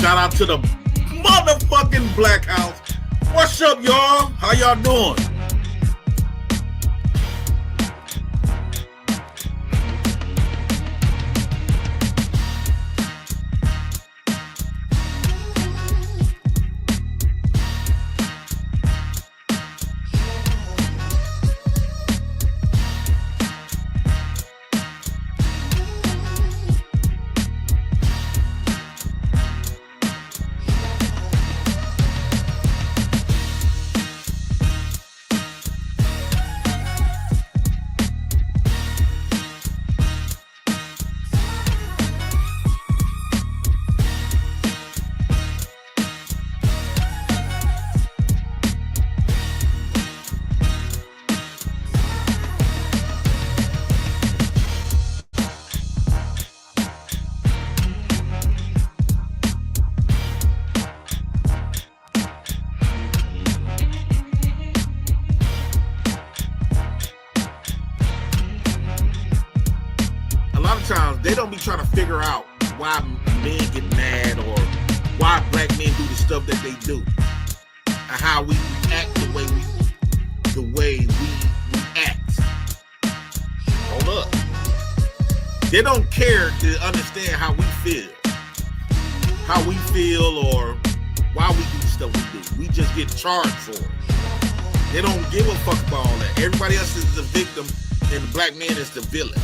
Shout out to the motherfucking Black House. What's up, y'all? How y'all doing? Times they don't be trying to figure out why men get mad or why black men do the stuff that they do and how we react the way we act. Hold up. They don't care to understand how we feel or why we do the stuff we do. We just get charged for it. They don't give a fuck about all that. Everybody else is the victim and the black man is the villain.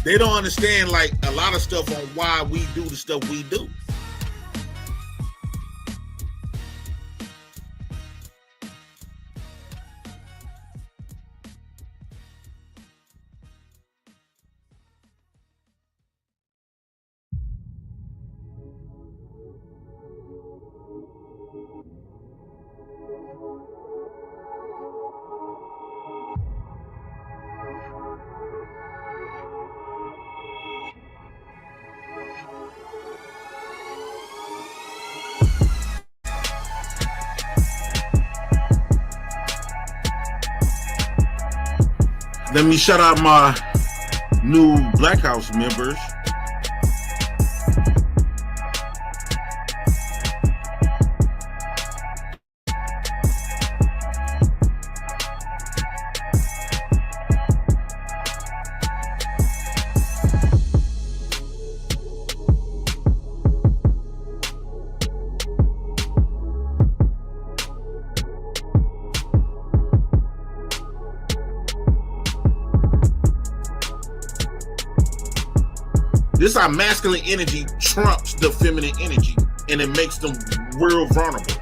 They don't understand like a lot of stuff on why we do the stuff we do. Let me shout out my new Black House members. This our masculine energy trumps the feminine energy, and it makes them real vulnerable.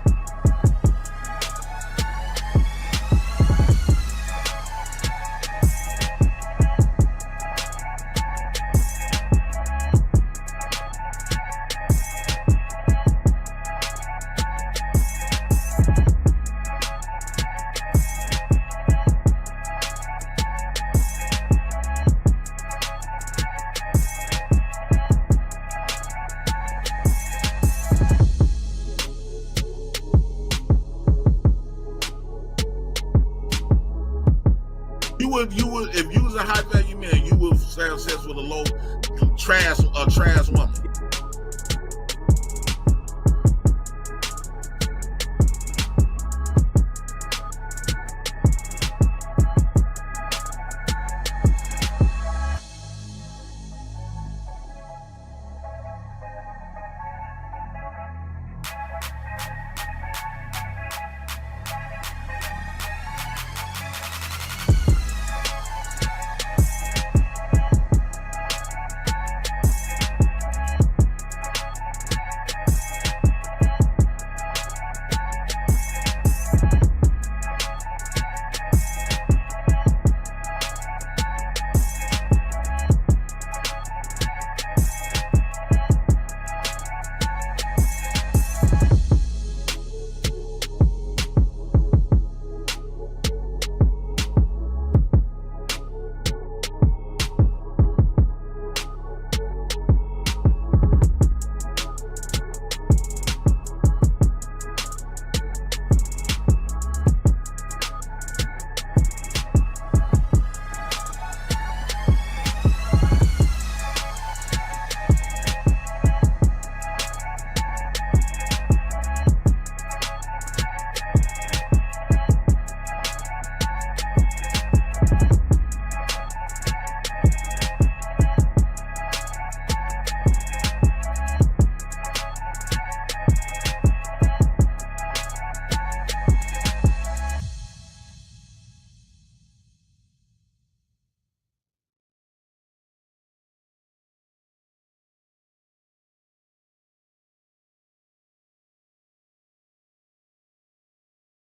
You would, if you was a high value man, you would have sex with a low trash woman.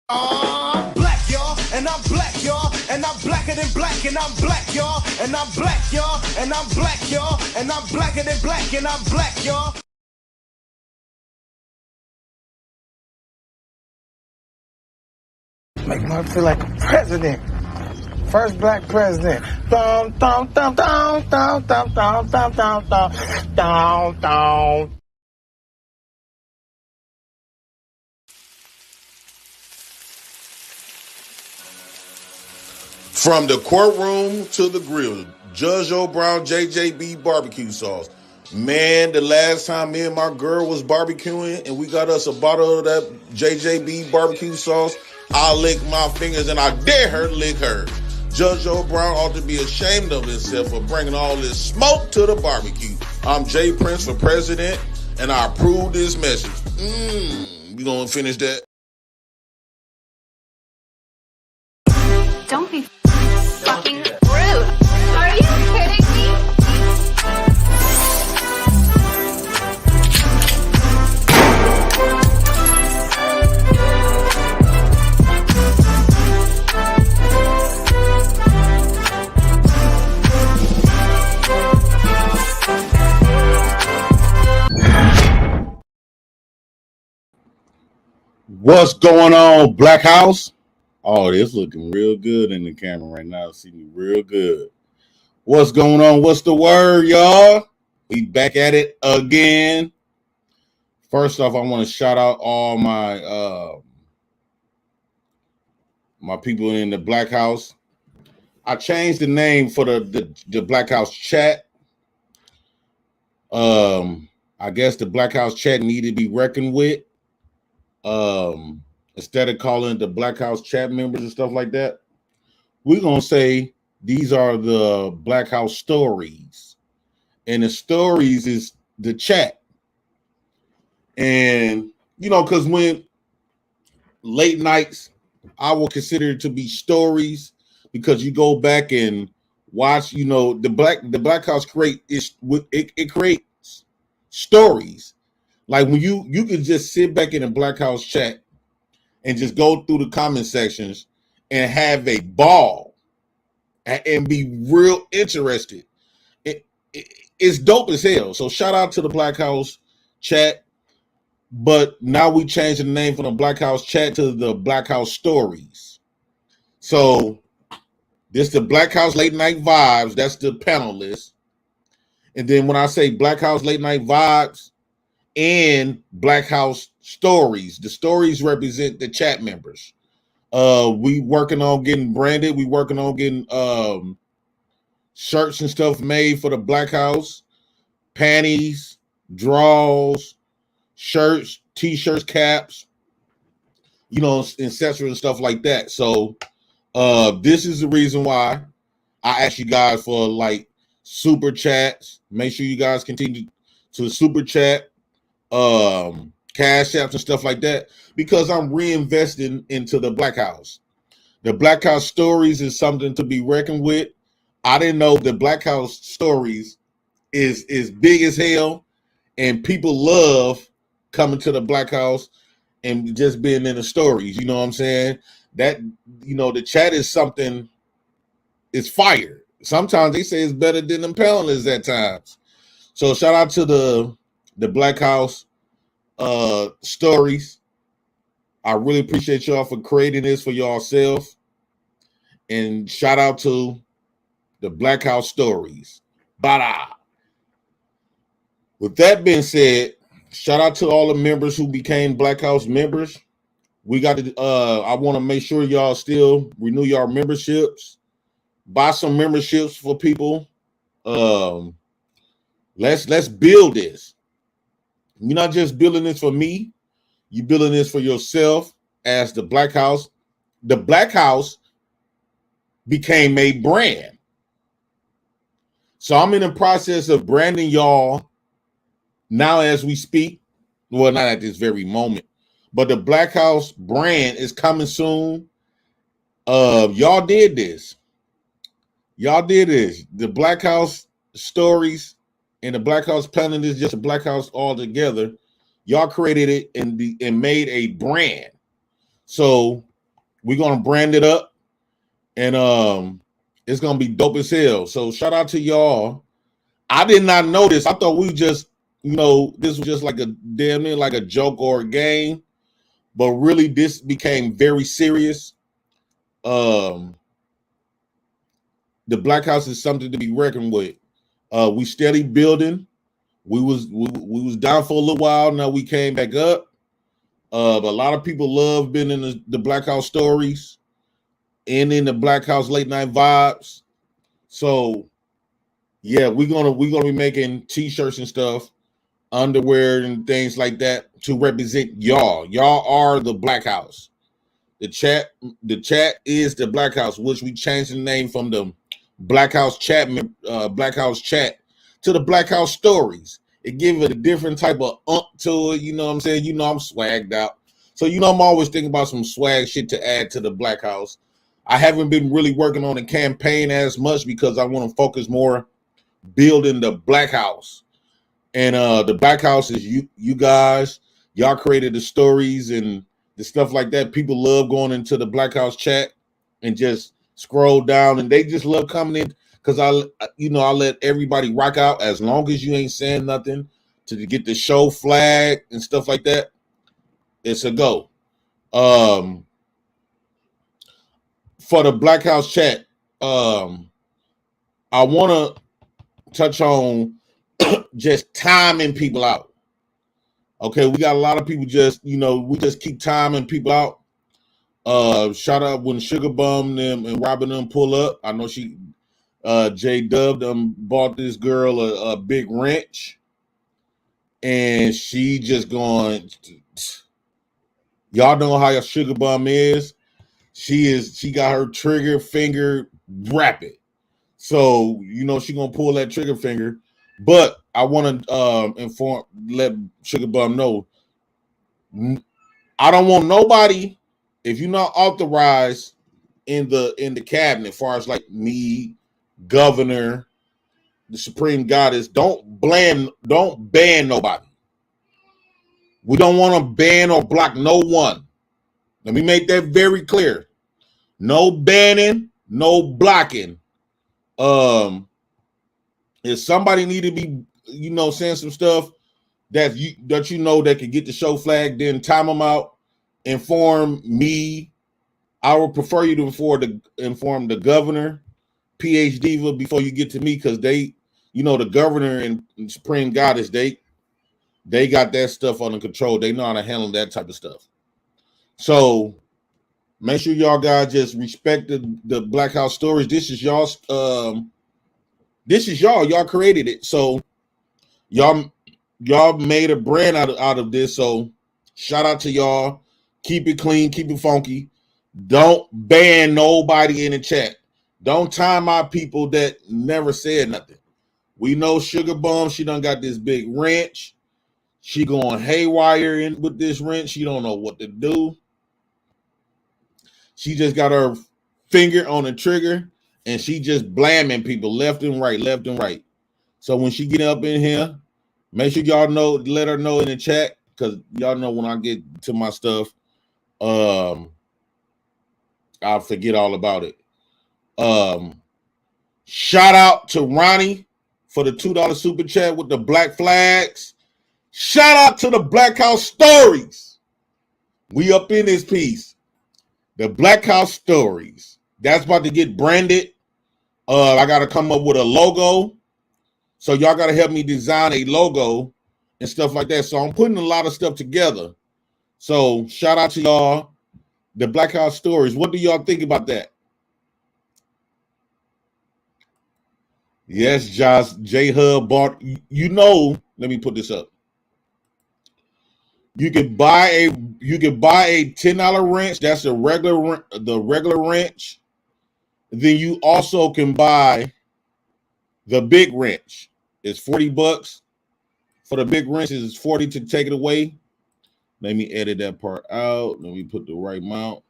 Black, y'all, and I'm black, y'all, and I'm blacker than black, and I'm black, y'all, and I'm black, y'all, and I'm black, y'all, and I'm blacker than black, and I'm black, y'all. Make me feel like a president. First black president. Dum, dum, dum, dum, dum, dum, dum, dum, dum, dum, dum, dum. From the courtroom to the grill, Judge O Brown JJB barbecue sauce. Man, the last time me and my girl was barbecuing and we got us a bottle of that JJB barbecue sauce, I lick my fingers and I dare her to lick hers. Judge O Brown ought to be ashamed of himself for bringing all this smoke to the barbecue. I'm Jay Prince for president and I approve this message. We gonna finish that. Don't be fucking rude. Are you kidding me? What's going on, Black House? Oh, this looking real good in the camera right now. See me real good. What's going on? What's the word, y'all? We back at it again. First off, I want to shout out all my my people in the Black House. I changed the name for the Black House chat. I guess the Black House chat needed to be reckoned with. Instead of calling it the Black House chat members and stuff like that, we're gonna say these are the Black House stories, and the stories is the chat. And you know, because when late nights, I will consider it to be stories because you go back and watch. You know, the Black House it creates stories. Like when you can just sit back in the Black House chat and just go through the comment sections and have a ball and be real interested. It's dope as hell. So shout out to the Black House chat. But now we changed the name from the Black House chat to the Black House stories. So this the Black House late night vibes. That's the panel list. And then when I say Black House late night vibes and Black House stories, the stories represent the chat members. We working on getting branded. We working on getting shirts and stuff made for the Black House, panties, draws, shirts, t-shirts, caps, you know, etc. and stuff like that. So this is the reason why I asked you guys for like super chats. Make sure you guys continue to super chat, cash apps and stuff like that, because I'm reinvesting into the Black House. The Black House stories is something to be reckoned with. I didn't know the Black House stories is big as hell, and people love coming to the Black House and just being in the stories. You know what I'm saying? That, you know, the chat is something, it's fire. Sometimes they say it's better than the panelists at times. So shout out to the Black House stories. I really appreciate y'all for creating this for yourself. And shout out to the Black House stories. Bada. With that being said, shout out to all the members who became Black House members. We got to I want to make sure y'all still renew your memberships. Buy some memberships for people. Let's build this. You're not just building this for me. You're building this for yourself as the Black House. The Black House became a brand. So I'm in the process of branding y'all now as we speak. Well, not at this very moment, but the Black House brand is coming soon. Y'all did this. Y'all did this. The Black House stories and the Black House planning is just a Black House all together. Y'all created it and made a brand. So We're gonna brand it up, and it's gonna be dope as hell. So shout out to y'all. I did not know this. I thought we just, this was just like a damn near like a joke or a game, but really this became very serious. The Black House is something to be reckoned with. We steady building. We was down for a little while. Now we came back up. But a lot of people love being in the Black House stories and in the Black House late night vibes. So yeah, we're gonna be making t-shirts and stuff, underwear and things like that to represent y'all. Y'all are the Black House. The chat is the Black House, which we changed the name from the Black House Chat to the Black House Stories. It gives it a different type of to it. You know what I'm saying? I'm swagged out. So, I'm always thinking about some swag shit to add to the Black House. I haven't been really working on the campaign as much because I want to focus more building the Black House. And the Black House is you guys. Y'all created the stories and the stuff like that. People love going into the Black House chat and just scroll down, and they just love coming in. Because I let everybody rock out as long as you ain't saying nothing to get the show flag and stuff like that. It's a go. For the Black House chat, I want to touch on just timing people out. Okay, we got a lot of people just, we just keep timing people out. Shout out when Sugar Bum them and Robin them pull up. I know J Dub bought this girl a big wrench, and she just going. Y'all know how your Sugar Bum is. She got her trigger finger rapid, so she gonna pull that trigger finger. But I want to let Sugar Bum know. I don't want nobody, if you're not authorized in the cabinet, as far as like me, governor, the supreme goddess, don't ban nobody. We don't want to ban or block no one. Let me make that very clear. No banning, no blocking. If somebody need to be, saying some stuff that that could get the show flag, then time them out, inform me. I would prefer you to inform the governor, PH Diva, before you get to me, because they, the governor and supreme goddess, they got that stuff under control. They know how to handle that type of stuff. So make sure y'all guys just respect the Black House Stories. This is y'all's. This is y'all. Y'all created it. So y'all made a brand out of this. So shout out to y'all. Keep it clean. Keep it funky. Don't ban nobody in the chat. Don't time out people that never said nothing. We know Sugar Bum. She done got this big wrench. She going haywire in with this wrench. She don't know what to do. She just got her finger on the trigger, and she just blaming people left and right. So when she get up in here, make sure y'all know, let her know in the chat, because y'all know when I get to my stuff, I'll forget all about it. Shout out to Ronnie for the $2 super chat with the black flags. Shout out to the Black House Stories. We up in this piece. The Black House Stories. That's about to get branded. I got to come up with a logo. So y'all got to help me design a logo and stuff like that. So I'm putting a lot of stuff together. So shout out to y'all. The Black House Stories. What do y'all think about that? Yes, Josh. J Hub bought, let me put this up. You could buy a $10 wrench. That's the regular wrench. Then you also can buy the big wrench. It's $40 for the big wrench. It's $40 to take it away. Let me edit that part out. Let me put the right mount.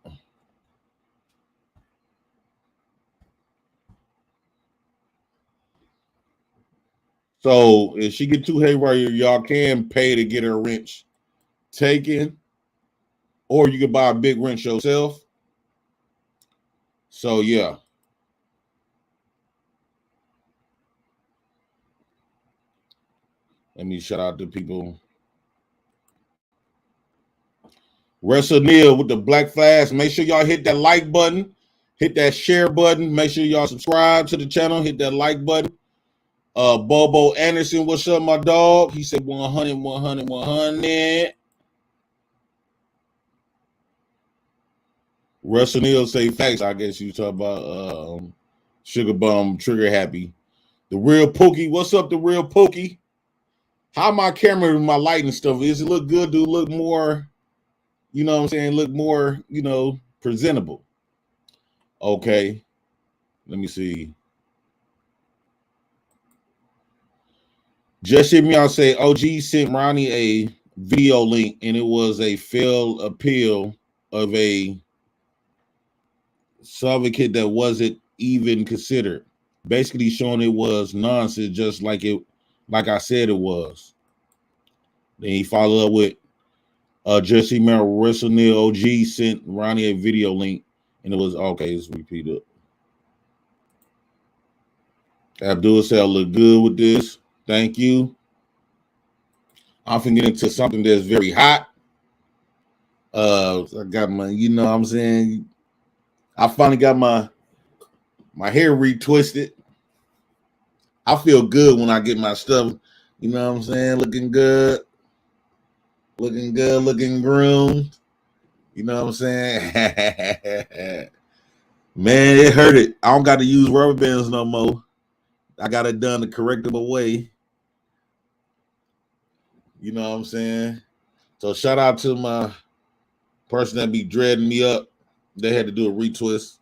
So if she get too haywire, y'all can pay to get her wrench taken, or you can buy a big wrench yourself. So yeah. Let me shout out to people. Russell Neal with the Black Flash. Make sure y'all hit that like button, hit that share button. Make sure y'all subscribe to the channel, hit that like button. Bobo Anderson, what's up, my dog? He said 100, 100, 100. Russell Neal say facts. I guess you talk about Sugar Bum Trigger Happy. The Real Pookie, what's up, the Real Pookie? How my camera and my light and stuff? Does it look good? Do it look more, you know what I'm saying? Look more, you know, presentable. Okay. Let me see. Just hear me out say OG sent Ronnie a video link and it was a failed appeal of a certificate that wasn't even considered. Basically showing it was nonsense, just like I said it was. Then he followed up with Jesse Merrill, Russell Neal, OG sent Ronnie a video link, and it was okay. Let's repeat it. Abdul said, "I look good with this. Thank you." I'm finna get into something that's very hot. I got my, you know what I'm saying? I finally got my hair retwisted. I feel good when I get my stuff, you know what I'm saying? Looking good, looking groomed. You know what I'm saying? Man, it hurt it. I don't got to use rubber bands no more. I got it done the correctable way. You know what I'm saying? So shout out to my person that be dreading me up. They had to do a retwist.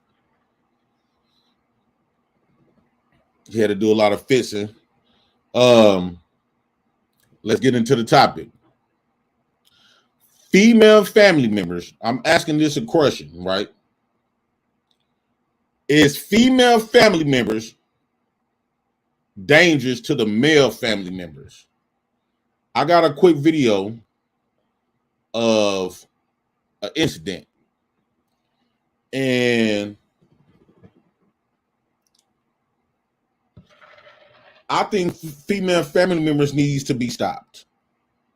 He had to do a lot of fixing. Let's get into the topic. Female family members. I'm asking this a question, right? Is female family members dangerous to the male family members? I got a quick video of an incident. And I think female family members needs to be stopped,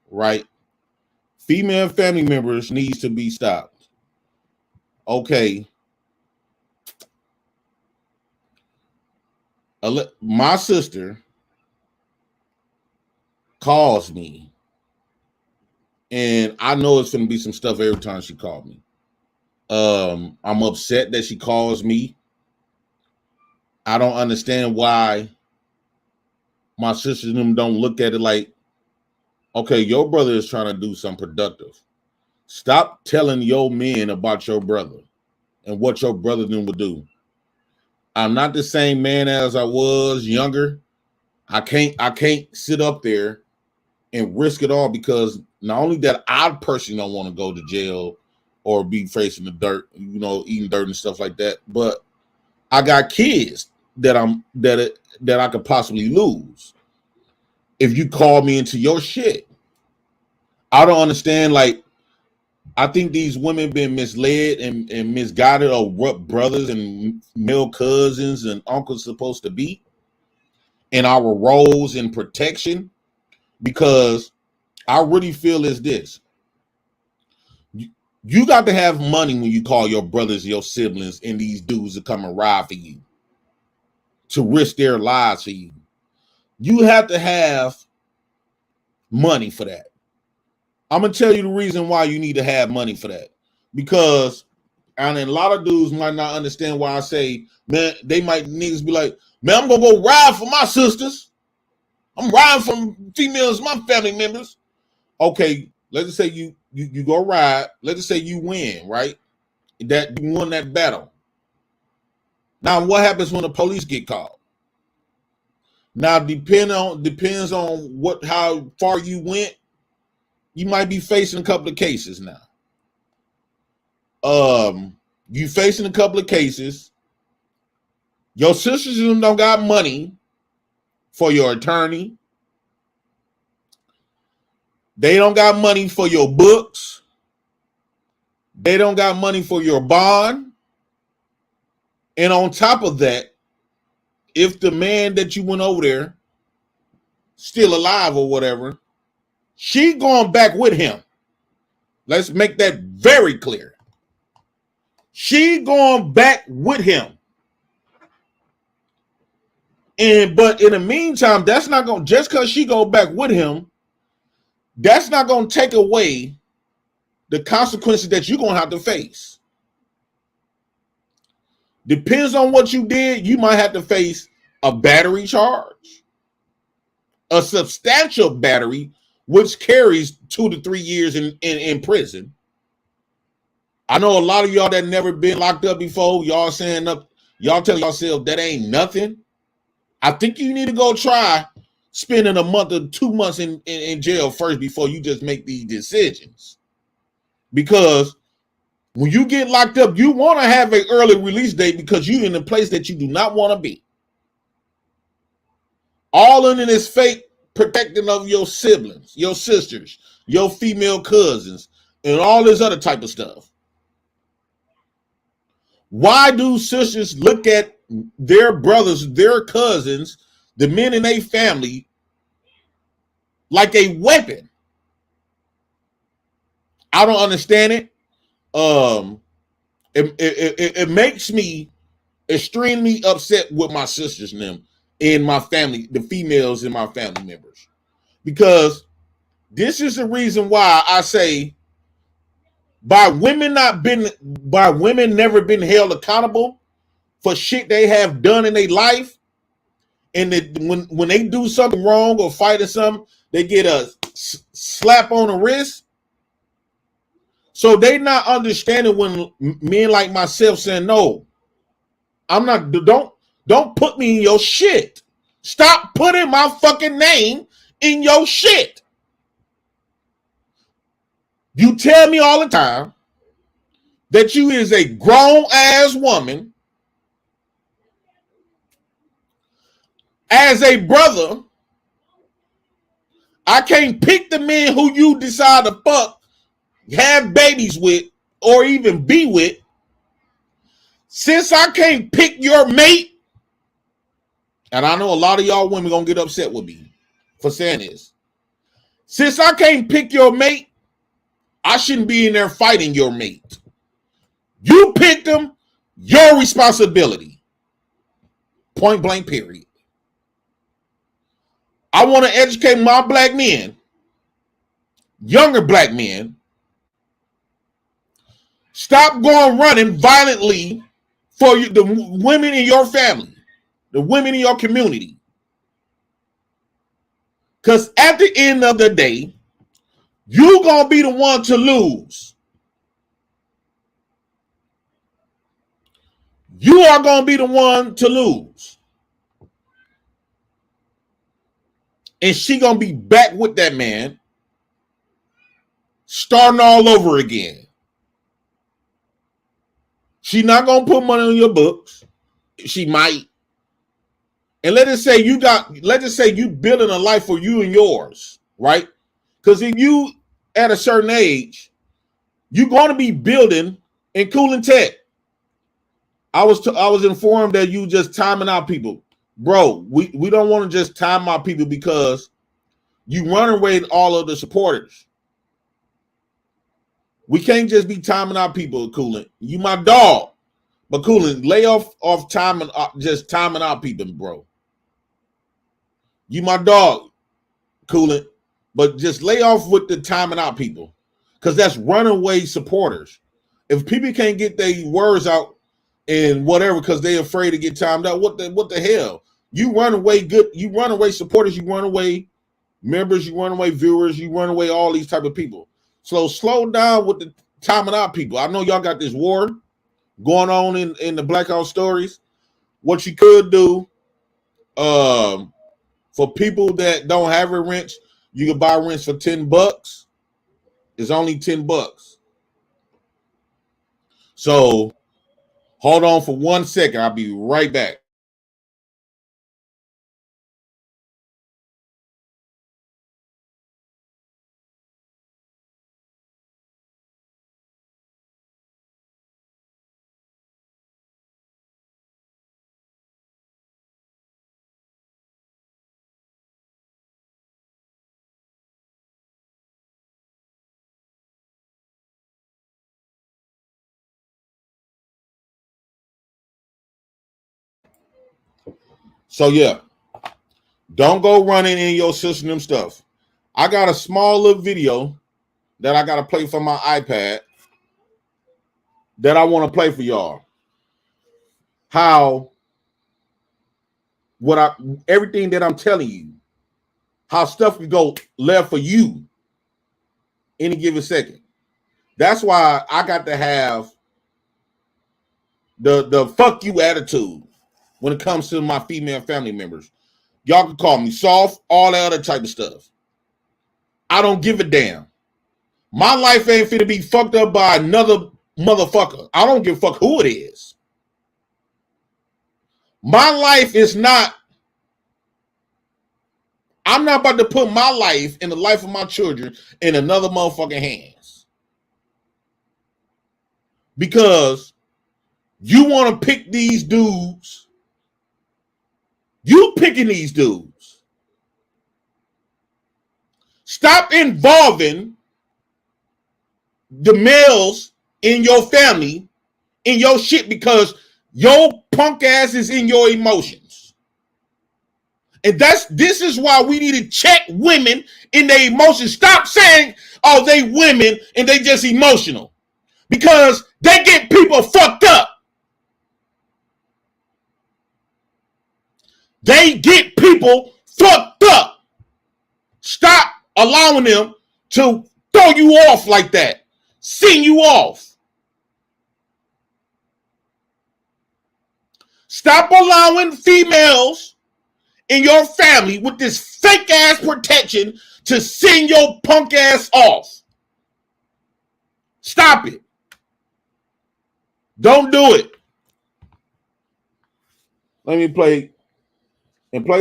right? Female family members needs to be stopped. Okay. My sister calls me, and I know it's going to be some stuff every time she called me. I'm upset that she calls me. I don't understand why my sisters and them don't look at it like, okay, your brother is trying to do something productive. Stop telling your men about your brother and what your brother then would do. I'm not the same man as I was younger. I can't sit up there and risk it all because not only that I personally don't want to go to jail or be facing the dirt, you know, eating dirt and stuff like that, but I got kids that I could possibly lose if you call me into your shit. I don't understand. Like, I think these women been misled and misguided of what brothers and male cousins and uncles supposed to be in our roles in protection, because I really feel is this. You got to have money when you call your brothers, your siblings, and these dudes to come and ride for you, to risk their lives for you. You have to have money for that. I'm going to tell you the reason why you need to have money for that. Because, and a lot of dudes might not understand why I say, man, niggas be like, man, I'm going to go ride for my sisters. I'm riding for females, my family members. Okay, let's just say you go ride. Let's just say you win, right? That you won that battle. Now, what happens when the police get called? Now, depends on how far you went. You might be facing a couple of cases now. You facing a couple of cases. Your sisters don't got money for your attorney. They don't got money for your books. They don't got money for your bond. And on top of that, if the man that you went over there still alive or whatever, she going back with him. Let's make that very clear. She going back with him. But in the meantime, that's not going, just because she go back with him, that's not going to take away the consequences that you're going to have to face. Depends on what you did, you might have to face a battery charge, a substantial battery, which carries 2 to 3 years in prison. I know a lot of y'all that never been locked up before, y'all saying up, y'all tell yourself that ain't nothing. I think you need to go try spending a month or 2 months in jail first before you just make these decisions. Because when you get locked up, you want to have an early release date because you're in a place that you do not want to be. All in this fake protecting of your siblings, your sisters, your female cousins, and all this other type of stuff. Why do sisters look at their brothers, their cousins, the men in their family like a weapon? I don't understand it. It makes me extremely upset with my sisters and them in my family, the females in my family members, because this is the reason why I say by women never been held accountable for shit they have done in their life, and when they do something wrong or fight or something, they get a slap on the wrist. So they not understanding when men like myself saying, no, I'm not, don't put me in your shit. Stop putting my fucking name in your shit. You tell me all the time that you is a grown ass woman. As a brother, I can't pick the men who you decide to fuck, have babies with, or even be with. Since I can't pick your mate, and I know a lot of y'all women gonna get upset with me for saying this. Since I can't pick your mate, I shouldn't be in there fighting your mate. You picked them, your responsibility. Point blank, period. I want to educate my black men, younger black men. Stop going running violently for you, the women in your family, the women in your community. Because at the end of the day, you're going to be the one to lose. You are going to be the one to lose. And she going to be back with that man, starting all over again. She not going to put money on your books. She might. And let us say you building a life for you and yours, right? Because if you at a certain age, you're going to be building in Cooling Tech. I was informed that you just timing out people. Bro, we don't want to just time out people because you run away with all of the supporters. We can't just be timing out people, Coolant. You my dog. But Coolant, lay off timing, just timing out people, bro. You my dog, Coolant. But just lay off with the timing out people. Because that's runaway supporters. If people can't get their words out and whatever because they're afraid to get timed out, what the hell? You run away supporters, you run away members, you run away viewers, you run away all these type of people. So slow down with the timing out people. I know y'all got this war going on in the Blackout Stories. What you could do, for people that don't have a wrench, you can buy a wrench for $10. It's only $10. So hold on for 1 second. I'll be right back. So yeah, don't go running in your system and stuff. I got a small little video that I got to play from my iPad that I want to play for y'all. How everything that I'm telling you, how stuff can go left for you any given second. That's why I got to have the fuck you attitude when it comes to my female family members. Y'all can call me soft, all that other type of stuff. I don't give a damn. My life ain't finna be fucked up by another motherfucker. I don't give a fuck who it is. My life is not, I'm not about to put my life and the life of my children in another motherfucking hands. Because you want to pick these dudes. You picking these dudes. Stop involving the males in your family, in your shit, because your punk ass is in your emotions. And this is why we need to check women in their emotions. Stop saying, oh, they women and they just emotional. Because they get people fucked up. They get people fucked up. Stop allowing them to throw you off like that. Send you off. Stop allowing females in your family with this fake ass protection to send your punk ass off. Stop it. Don't do it. Let me play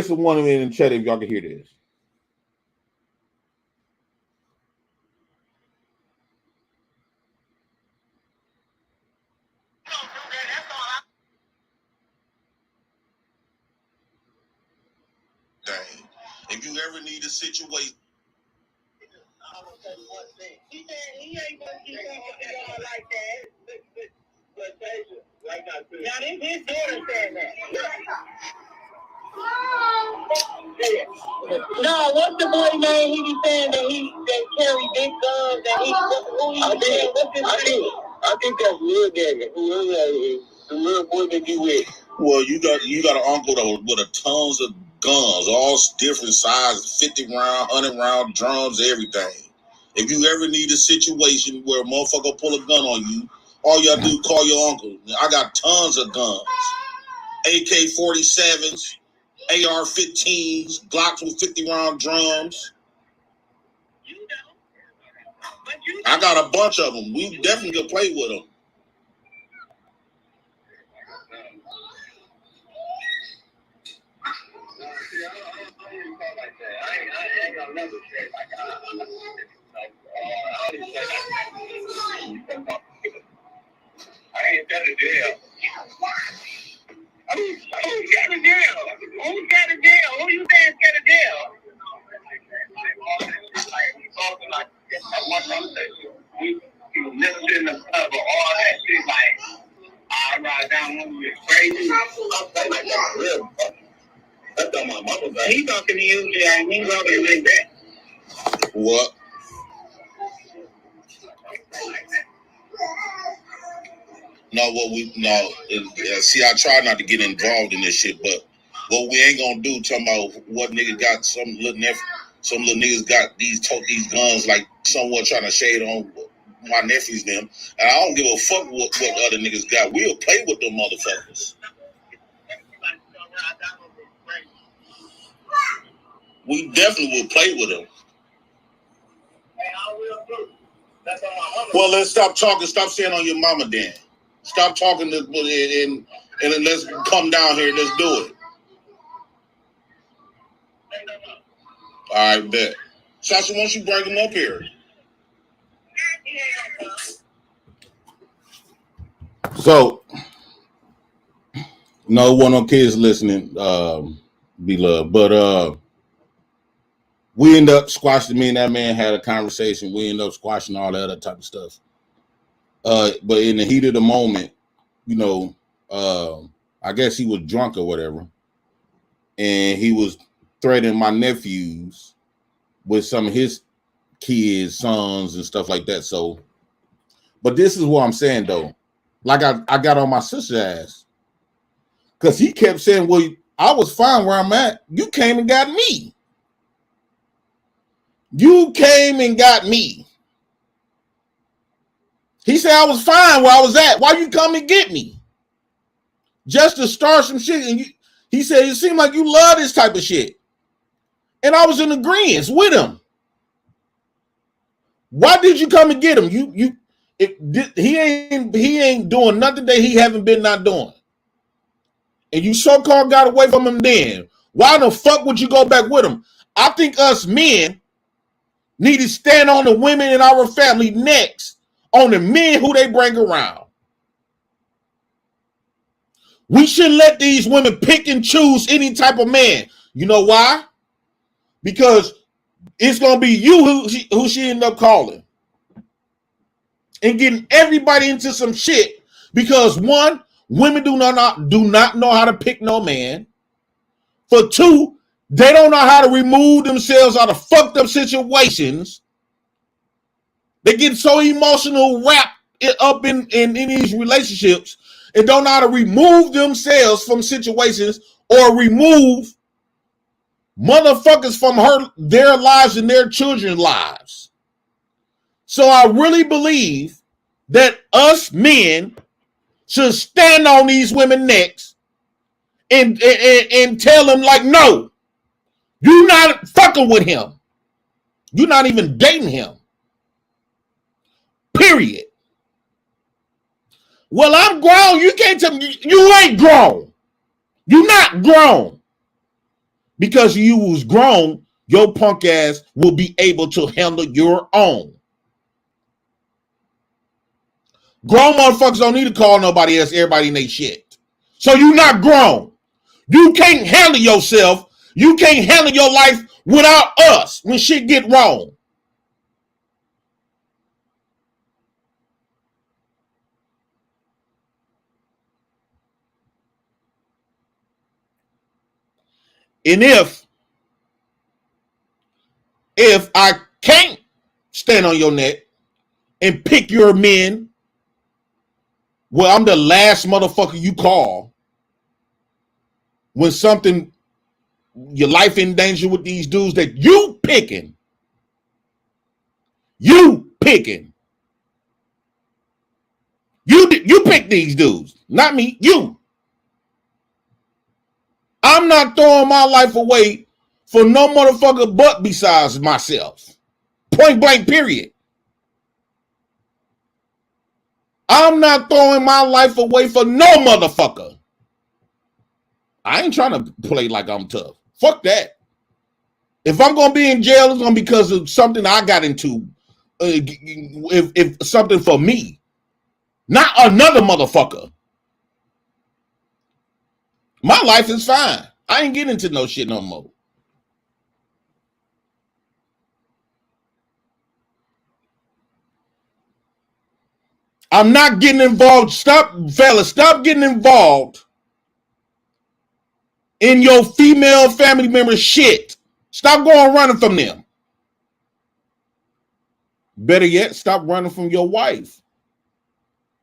some one of them in the chat if y'all can hear this. If you ever need a situation, I'm gonna tell you one thing. He said he ain't gonna keep talking to y'all like that. But like I said, now this his daughter saying that. No, what's the boy name? He be saying that carry big guns. That I think that's Lil Daddy. Whoever that is, the little boy that you with. Well, you got an uncle that with a tons of guns, all different sizes, 50 round, 100 round drums, everything. If you ever need a situation where a motherfucker pull a gun on you, all you gotta do is call your uncle. I got tons of guns. AK-47s, AR-15s, Glocks with 50 round drums. I got a bunch of them. We definitely could play with them. I ain't got a deal. Who's got a deal? Who's got a deal? Who you saying got a deal? We never in the club or all that shit. Like, I ride down when we crazy. I'm like, real. That's on my mama. He talking to you, Jay. He talking like that. What? See, I try not to get involved in this shit, but what we ain't gonna do, talking about what nigga got some little niggas got these guns like somewhat trying to shade on my nephews them, and I don't give a fuck what other niggas got. We'll play with them motherfuckers. We definitely will play with them. Well, let's stop talking. Stop saying on your mama then. Stop talking and let's come down here and let's do it. All right, bet. Sasha, why don't you bring him up here? So, no one on kids listening, beloved, but we end up squashing. Me and that man had a conversation. We end up squashing all that other type of stuff. But in the heat of the moment, you know, I guess he was drunk or whatever. and he was threatening my nephews with some of his kids, sons, and stuff like that. So, but this is what I'm saying though. Like I got on my sister's ass because he kept saying, "Well, I was fine where I'm at. You came and got me. You came and got me." He said I was fine where I was at. Why you come and get me? Just to start some shit. And he said it seemed like you love this type of shit. And I was in agreement with him. Why did you come and get him? He ain't doing nothing that he haven't been not doing. And you so-called got away from him then. Why the fuck would you go back with him? I think us men need to stand on the women in our family next on the men who they bring around. We shouldn't let these women pick and choose any type of man. You know why? Because it's going to be you who she end up calling. And getting everybody into some shit. Because one, women do not know how to pick no man. For two, they don't know how to remove themselves out of fucked up situations. They get so emotional, wrapped up in these relationships, and don't know how to remove themselves from situations or remove motherfuckers from their lives and their children's lives. So I really believe that us men should stand on these women necks and tell them like, no, you're not fucking with him. You're not even dating him. Period. Well, I'm grown. You can't tell me you ain't grown. You're not grown. Because you was grown, your punk ass will be able to handle your own. Grown motherfuckers don't need to call nobody else, everybody in their shit. So you're not grown. You can't handle yourself. You can't handle your life without us when shit get wrong. And if I can't stand on your neck and pick your men, well, I'm the last motherfucker you call when something, your life in danger with these dudes that you picking. You picking. You pick these dudes, not me, you. I'm not throwing my life away for no motherfucker but besides myself. Point blank, period. I'm not throwing my life away for no motherfucker. I ain't trying to play like I'm tough. Fuck that. If I'm going to be in jail, it's going to be because of something I got into. If something for me. Not another motherfucker. My life is fine. I ain't getting into no shit no more. I'm not getting involved. Stop, fellas. Stop getting involved in your female family member shit. Stop going running from them. Better yet, stop running from your wife.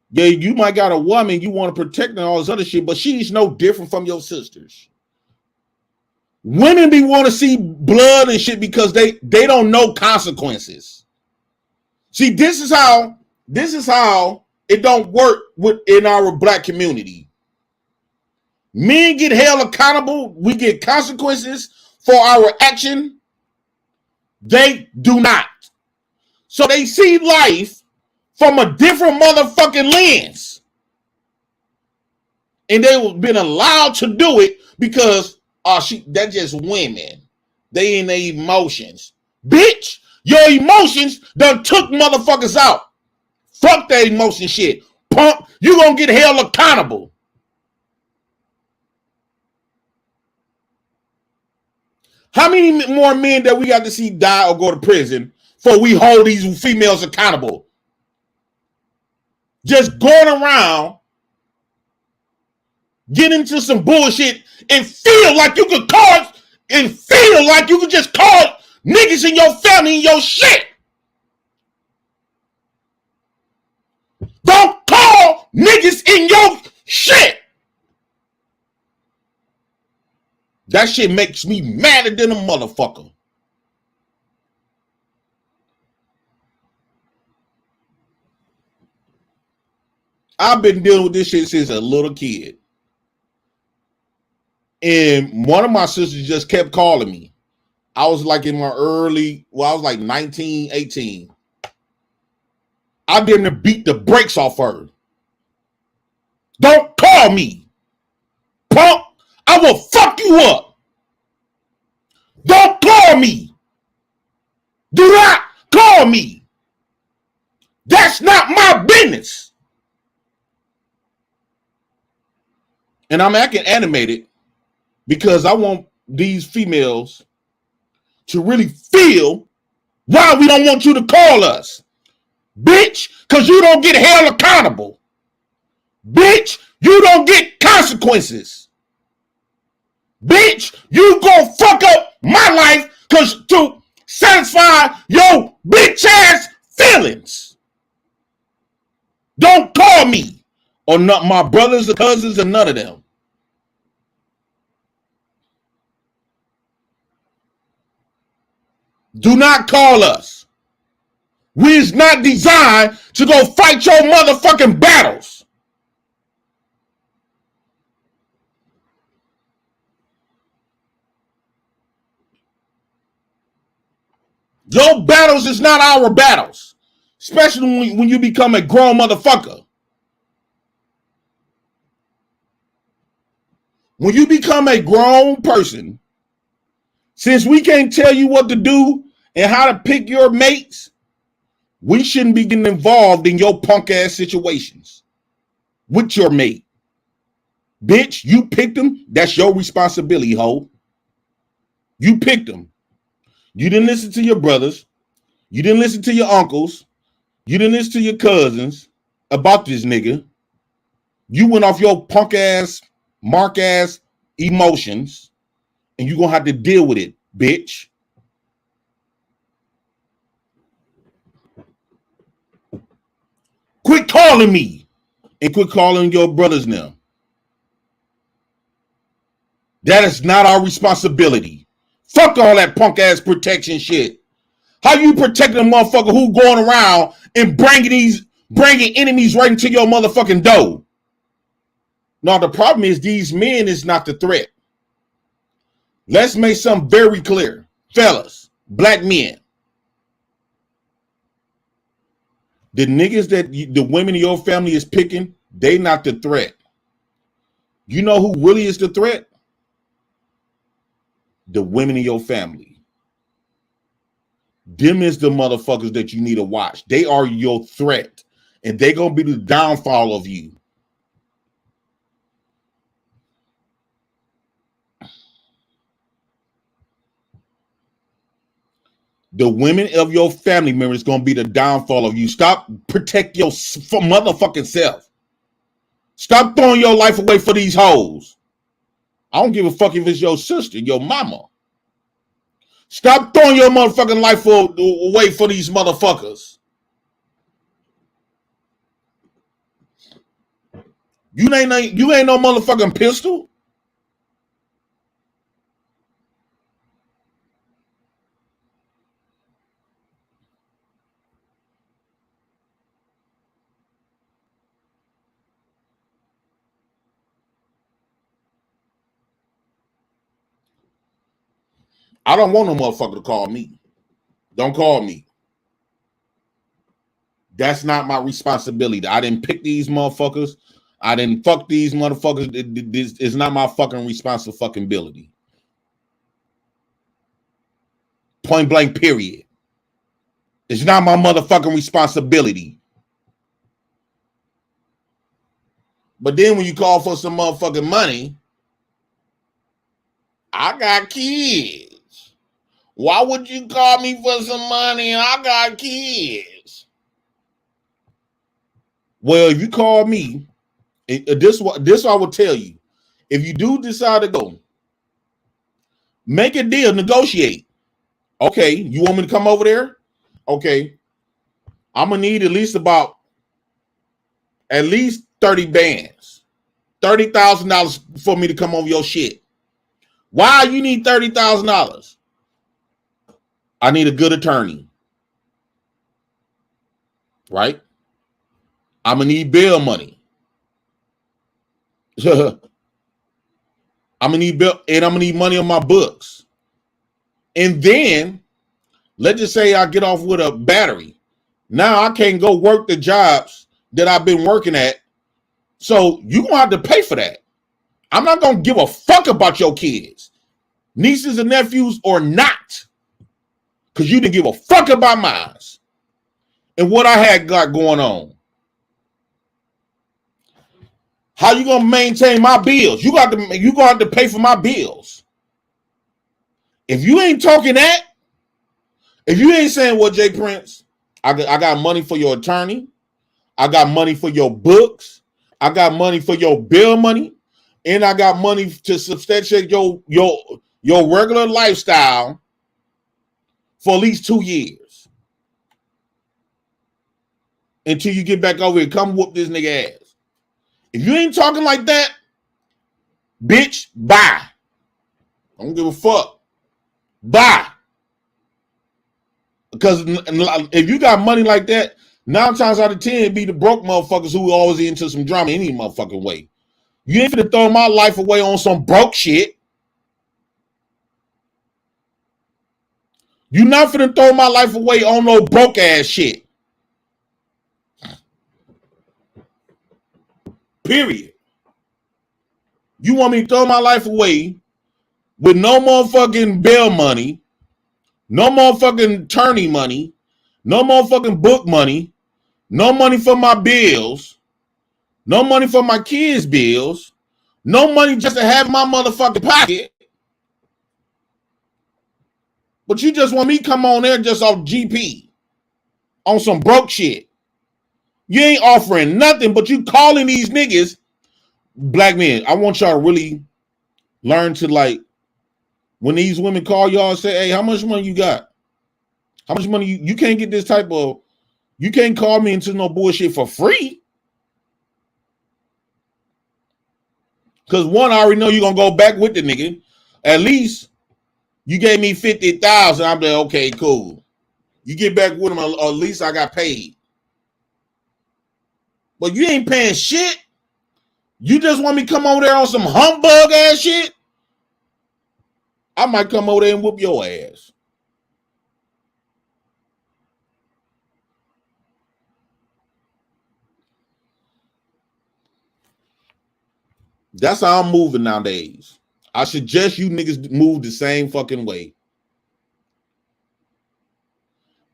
Yeah, you might got a woman, you want to protect her and all this other shit, but she's no different from your sisters. Women be want to see blood and shit because they don't know consequences. See, this is how it don't work in our black community. Men get held accountable. We get consequences for our action. They do not. So they see life from a different motherfucking lens. And they've been allowed to do it because that's just women. They in their emotions. Bitch, your emotions done took motherfuckers out. Fuck that emotion shit. Punk, you gonna get held accountable. How many more men that we got to see die or go to prison before we hold these females accountable? Just going around get into some bullshit and feel like you could call and feel like you could just call niggas in your family and your shit. Don't call niggas in your shit. That shit makes me madder than a motherfucker. I've been dealing with this shit since a little kid. And one of my sisters just kept calling me. I was like in my I was like 19, 18. I didn't beat the brakes off her. Don't call me, punk. I will fuck you up. Don't call me. Do not call me. That's not my business. And I'm acting animated because I want these females to really feel why we don't want you to call us. Bitch, because you don't get held accountable. Bitch, you don't get consequences. Bitch, you gonna fuck up my life because to satisfy your bitch ass feelings. Don't call me or not my brothers or cousins or none of them. Do not call us. We is not designed to go fight your motherfucking battles. Your battles is not our battles. Especially when you become a grown motherfucker. When you become a grown person, since we can't tell you what to do and how to pick your mates, we shouldn't be getting involved in your punk ass situations with your mate. Bitch, you picked them. That's your responsibility, ho. You picked them. You didn't listen to your brothers. You didn't listen to your uncles. You didn't listen to your cousins about this nigga. You went off your punk ass, mark ass emotions, and you're going to have to deal with it, bitch. Quit calling me and quit calling your brothers now. That is not our responsibility. Fuck all that punk ass protection shit. How you protecting a motherfucker who going around and bringing enemies right into your motherfucking door? No, the problem is these men is not the threat. Let's make something very clear. Fellas, black men. The niggas that the women in your family is picking, they not the threat. You know who really is the threat? The women in your family. Them is the motherfuckers that you need to watch. They are your threat. And they gonna be the downfall of you. The women of your family members gonna be the downfall of you. Stop protect your motherfucking self. Stop throwing your life away for these hoes. I don't give a fuck if it's your sister, your mama. Stop throwing your motherfucking life away for these motherfuckers. You ain't no motherfucking pistol. I don't want no motherfucker to call me. Don't call me. That's not my responsibility. I didn't pick these motherfuckers. I didn't fuck these motherfuckers. It's not my fucking responsibility. Point blank, period. It's not my motherfucking responsibility. But then when you call for some motherfucking money, I got kids. Why would you call me for some money and I got kids? Well, if you call me, this I will tell you. If you do decide to go, make a deal, negotiate. Okay, you want me to come over there? Okay, I'm gonna need at least 30 bands, $30,000 for me to come over your shit. Why you need $30,000? I need a good attorney, right? I'm gonna need bail money. I'm gonna need bail, and I'm gonna need money on my books. And then let's just say I get off with a battery. Now I can't go work the jobs that I've been working at. So you're gonna have to pay for that. I'm not gonna give a fuck about your kids, nieces and nephews or not, because you didn't give a fuck about mine and what I had got going on. How you gonna maintain my bills? You gonna have to pay for my bills. If you ain't talking that, if you ain't saying, well, Jay Prince, I got money for your attorney, I got money for your books, I got money for your bill money, and I got money to substantiate your regular lifestyle for at least 2 years until you get back over here. Come whoop this nigga ass. If you ain't talking like that, bitch, bye. I don't give a fuck. Bye. Because if you got money like that, 9 times out of 10, it be the broke motherfuckers who always into some drama any motherfucking way. You ain't finna throw my life away on some broke shit. You not finna throw my life away on no broke ass shit. Period. You want me to throw my life away with no motherfucking bail money, no motherfucking attorney money, no motherfucking book money, no money for my bills, no money for my kids' bills, no money just to have in my motherfucking pocket. But you just want me to come on there just off GP on some broke shit. You ain't offering nothing, but you calling these niggas black men. I want y'all to really learn to, like, when these women call y'all and say, hey, how much money you got? How much money you can't get this type of, you can't call me into no bullshit for free. Because one, I already know you're going to go back with the nigga. At least you gave me $50,000. I'm like, okay, cool. You get back with him, at least I got paid. But you ain't paying shit. You just want me to come over there on some humbug ass shit? I might come over there and whoop your ass. That's how I'm moving nowadays. I suggest you niggas move the same fucking way.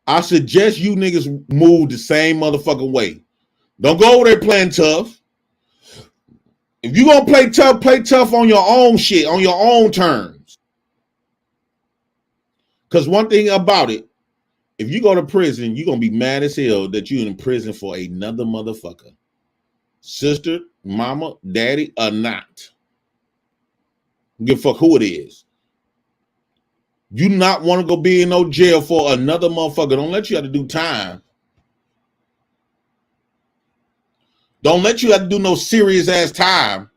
I suggest you niggas move the same motherfucking way. Don't go over there playing tough. If you gonna play tough on your own shit, on your own terms. Because one thing about it, if you go to prison, you're gonna be mad as hell that you're in prison for another motherfucker. Sister, mama, daddy, or not. Give a fuck who it is. You not want to go be in no jail for another motherfucker. Don't let you have to do time. Don't let you have to do no serious ass time.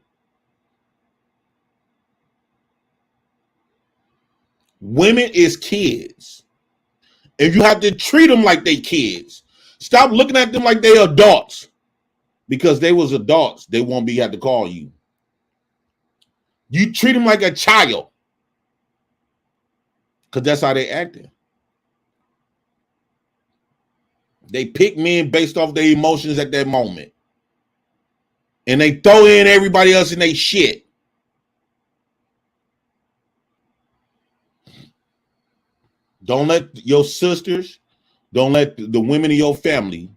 Women is kids. And you have to treat them like they kids. Stop looking at them like they adults. Because they was adults, they won't have to call you. You treat them like a child. Because that's how they acting. They pick men based off their emotions at that moment. And they throw in everybody else in their shit. Don't let your sisters, don't let the women in your family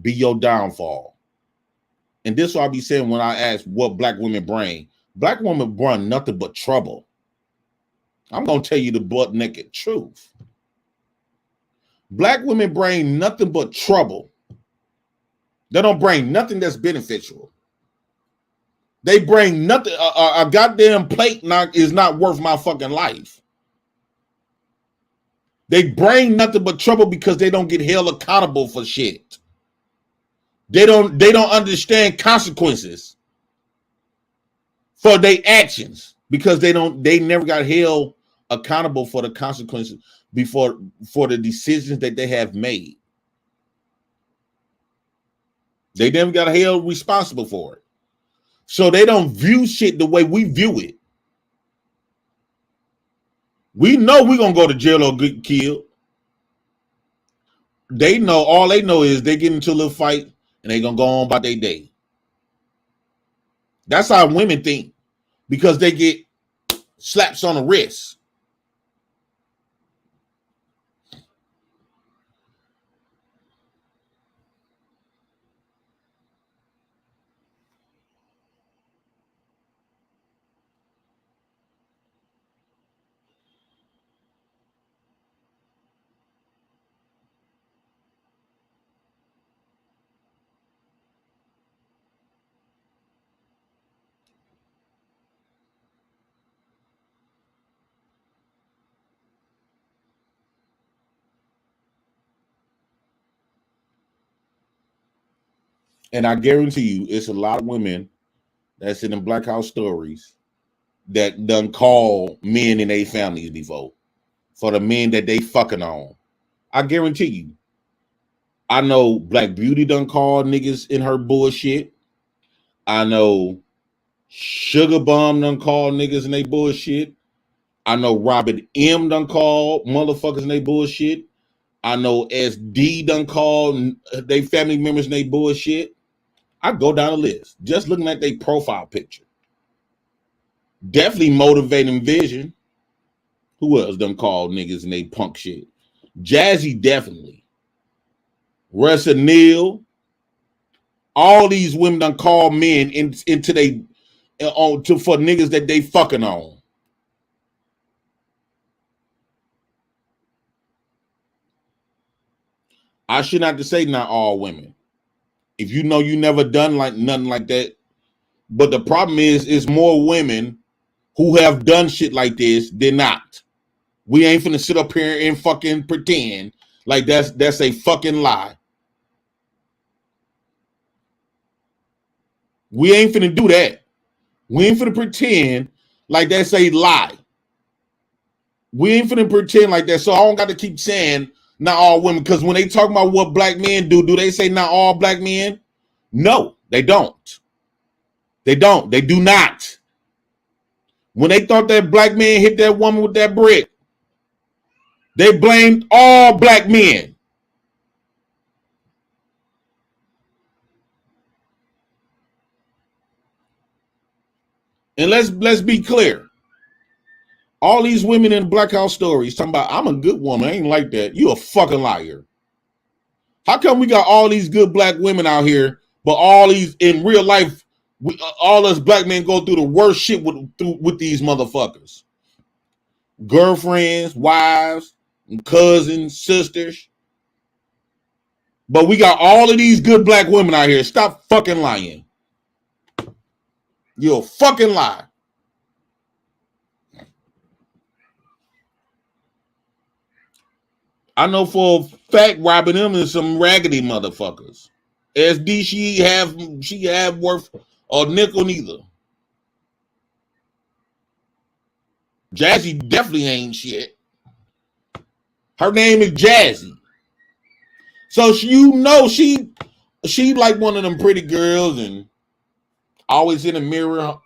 be your downfall. And this is what I be saying when I ask what black women bring. Black women bring nothing but trouble. I'm going to tell you the butt naked truth. Black women bring nothing but trouble. They don't bring nothing that's beneficial. They bring nothing. A goddamn plate is not worth my fucking life. They bring nothing but trouble because they don't get held accountable for shit. They don't understand consequences for their actions because they never got held accountable for the consequences for the decisions that they have made. They never got held responsible for it. So they don't view shit the way we view it. We know we're going to go to jail or get killed. All they know is they get into a little fight and they going to go on about their day. That's how women think because they get slaps on the wrist. And I guarantee you, it's a lot of women that's in the Black House stories that done call men in their families before for the men that they fucking on. I guarantee you. I know Black Beauty done call niggas in her bullshit. I know Sugar Bomb done call niggas in they bullshit. I know Robin M done call motherfuckers in they bullshit. I know SD done call they family members in they bullshit. I go down the list, just looking at their profile picture. Definitely Motivating Vision. Who else done called niggas and they punk shit? Jazzy definitely. Russa Neal. All these women done call men into they for niggas that they fucking on. I shouldn't have to say not all women. If you know you never done like nothing like that. But the problem is, it's more women who have done shit like this than not. We ain't finna sit up here and fucking pretend like that's a fucking lie. We ain't finna do that. We ain't finna pretend like that's a lie. We ain't finna pretend like that. So I don't got to keep saying not all women, because when they talk about what black men do they say not all black men? No, they don't. They don't. They do not. When they thought that black man hit that woman with that brick, they blamed all black men. And let's be clear. All these women in Black House stories talking about, I'm a good woman. I ain't like that. You a fucking liar. How come we got all these good black women out here, but all these in real life, all us black men go through the worst shit with these motherfuckers? Girlfriends, wives, cousins, sisters. But we got all of these good black women out here. Stop fucking lying. You're a fucking lie. I know for a fact Robin M is some raggedy motherfuckers. SD she have worth a nickel neither. Jazzy definitely ain't shit. Her name is Jazzy. So she like one of them pretty girls and always in the mirror.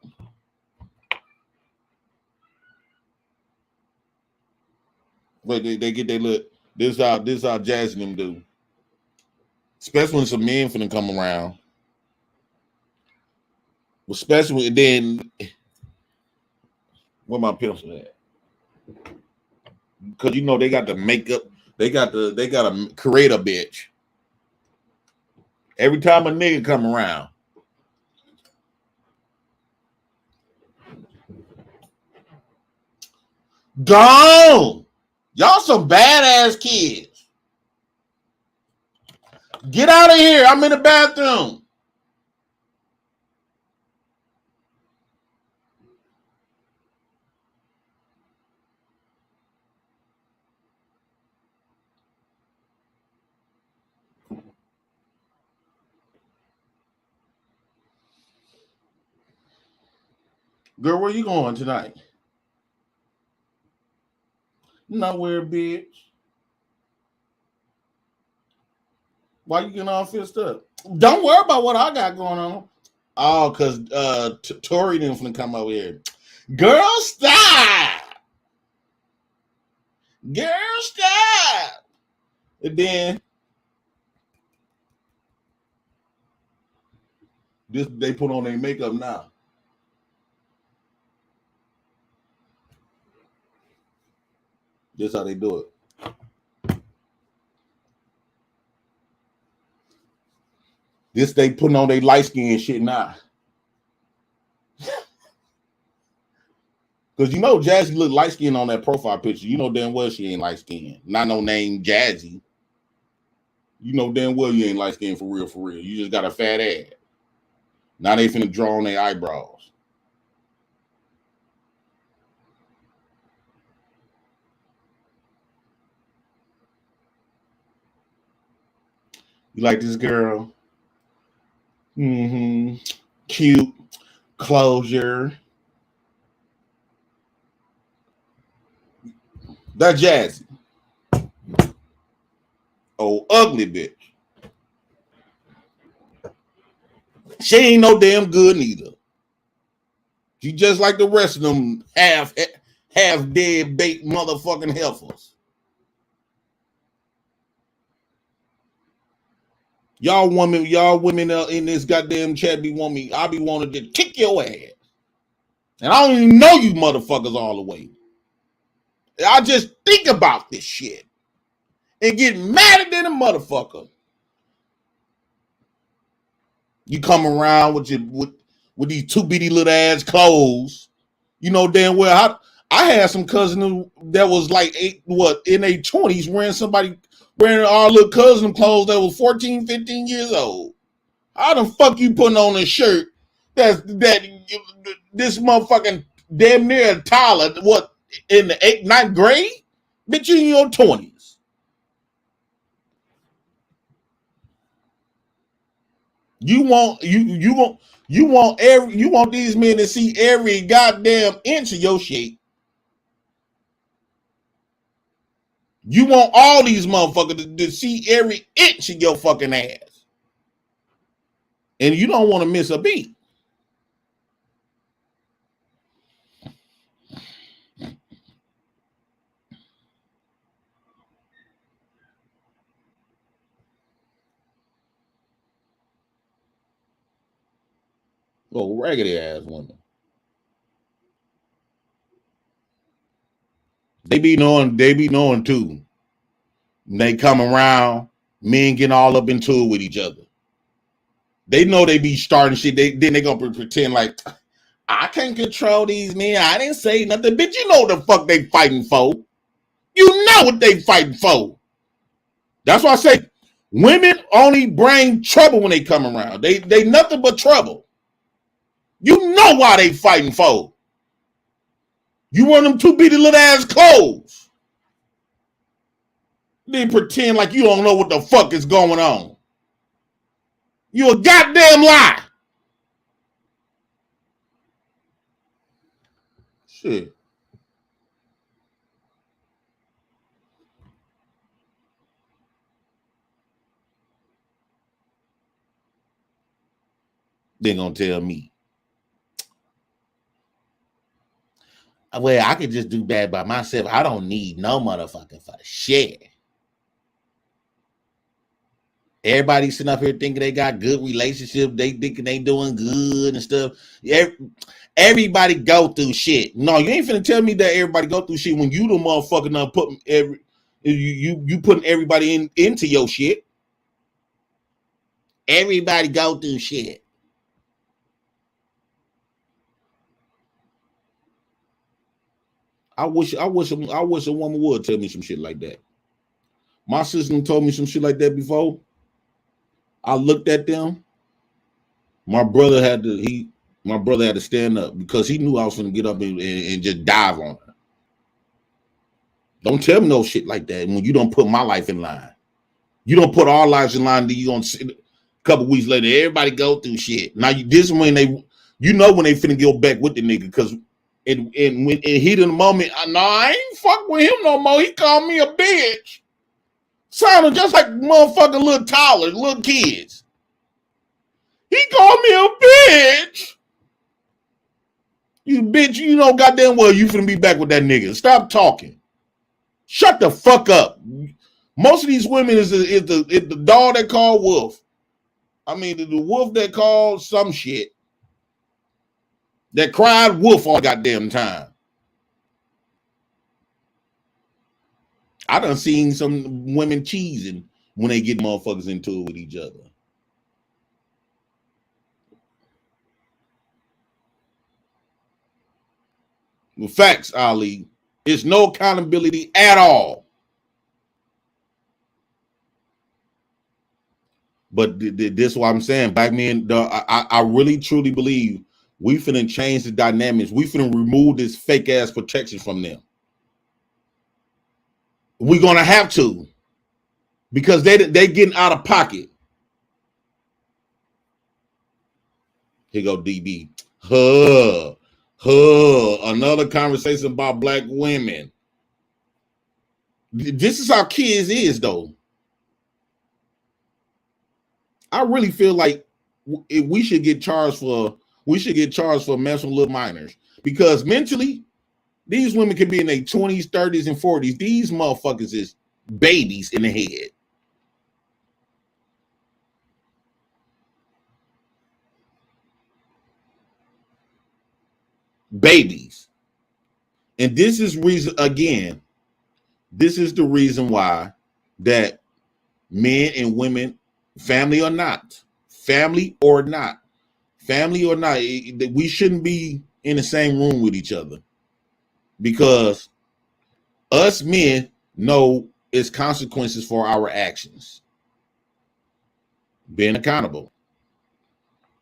But they get their look. This how Jazzy them do. Especially when some men finna come around. Especially then, where my pencil at? Because you know they got the makeup. They got to create a bitch. Every time a nigga come around. Gone. Y'all some badass kids. Get out of here. I'm in the bathroom. Girl, where you going tonight? Nowhere, bitch. Why you getting all fist up? Don't worry about what I got going on. Oh, because Tori didn't finna come over here. Girl, stop. Girl, stop. And then they put on their makeup now. This how they do it. This they putting on their light skin shit now. Because you know Jazzy look light skin on that profile picture. You know damn well she ain't light skin. Not no name Jazzy. You know damn well you ain't light skin for real, for real. You just got a fat ass. Now they finna draw on their eyebrows. You like this girl? Mm-hmm. Cute. Closure. That's Jazzy. Oh, ugly bitch. She ain't no damn good neither. She just like the rest of them half dead baked motherfucking heifers. Y'all women in this goddamn chat be want me. I be wanting to kick your ass. And I don't even know you motherfuckers all the way. I just think about this shit and get madder than a motherfucker. You come around with these two bitty little ass clothes. You know damn well I had some cousin that was like in their 20s wearing our little cousin clothes that was 14, 15 years old. How the fuck you putting on a shirt that this motherfucking damn near a Tyler, what, in the 8th, 9th grade? Bitch, you in your 20s. You want these men to see every goddamn inch of your shit. You want all these motherfuckers to see every inch of your fucking ass. And you don't want to miss a beat. Oh, raggedy ass women. They be knowing too. They come around, men getting all up into it with each other. They know they be starting shit. Then they gonna pretend like, I can't control these men. I didn't say nothing. Bitch, you know what the fuck they fighting for. You know what they fighting for. That's why I say women only bring trouble when they come around. They nothing but trouble. You know why they fighting for. You want them two bitty little ass clothes. They pretend like you don't know what the fuck is going on. You a goddamn lie. Shit. They gonna tell me, well, I could just do bad by myself. I don't need no motherfucking for shit. Everybody sitting up here thinking they got good relationships. They thinking they doing good and stuff. Everybody go through shit. No, you ain't finna tell me that everybody go through shit when you the motherfucker not putting you putting everybody into your shit. Everybody go through shit. I wish a woman would tell me some shit like that. My sister told me some shit like that before. I looked at them. My brother had to stand up because he knew I was going to get up and just dive on her. Don't tell me no shit like that when you don't put my life in line. You don't put our lives in line. Then you gonna sit a couple weeks later, everybody go through shit. Now this is when you know when they finna go back with the nigga, because when in heat of the moment, I ain't fuck with him no more. He called me a bitch. Sounded just like motherfucking little toddlers, little kids. He called me a bitch. You bitch, you know goddamn well you finna be back with that nigga. Stop talking. Shut the fuck up. Most of these women is the dog that called wolf. I mean, the wolf that called some shit. That cried wolf all goddamn time. I done seen some women cheesing when they get motherfuckers into it with each other. Well, facts, Ali. It's no accountability at all. But this is what I'm saying. Black men, I really truly believe we finna change the dynamics. We finna remove this fake ass protection from them. We're gonna have to, because they getting out of pocket. Here go DB. Another conversation about black women. This is how kids is though. I really feel like we should get charged for messing with little minors, because mentally these women could be in their 20s, 30s, and 40s. These motherfuckers is babies in the head. Babies. And this is reason, again, this is the reason why that men and women, family or not, we shouldn't be in the same room with each other, because us men know it's consequences for our actions. Being accountable.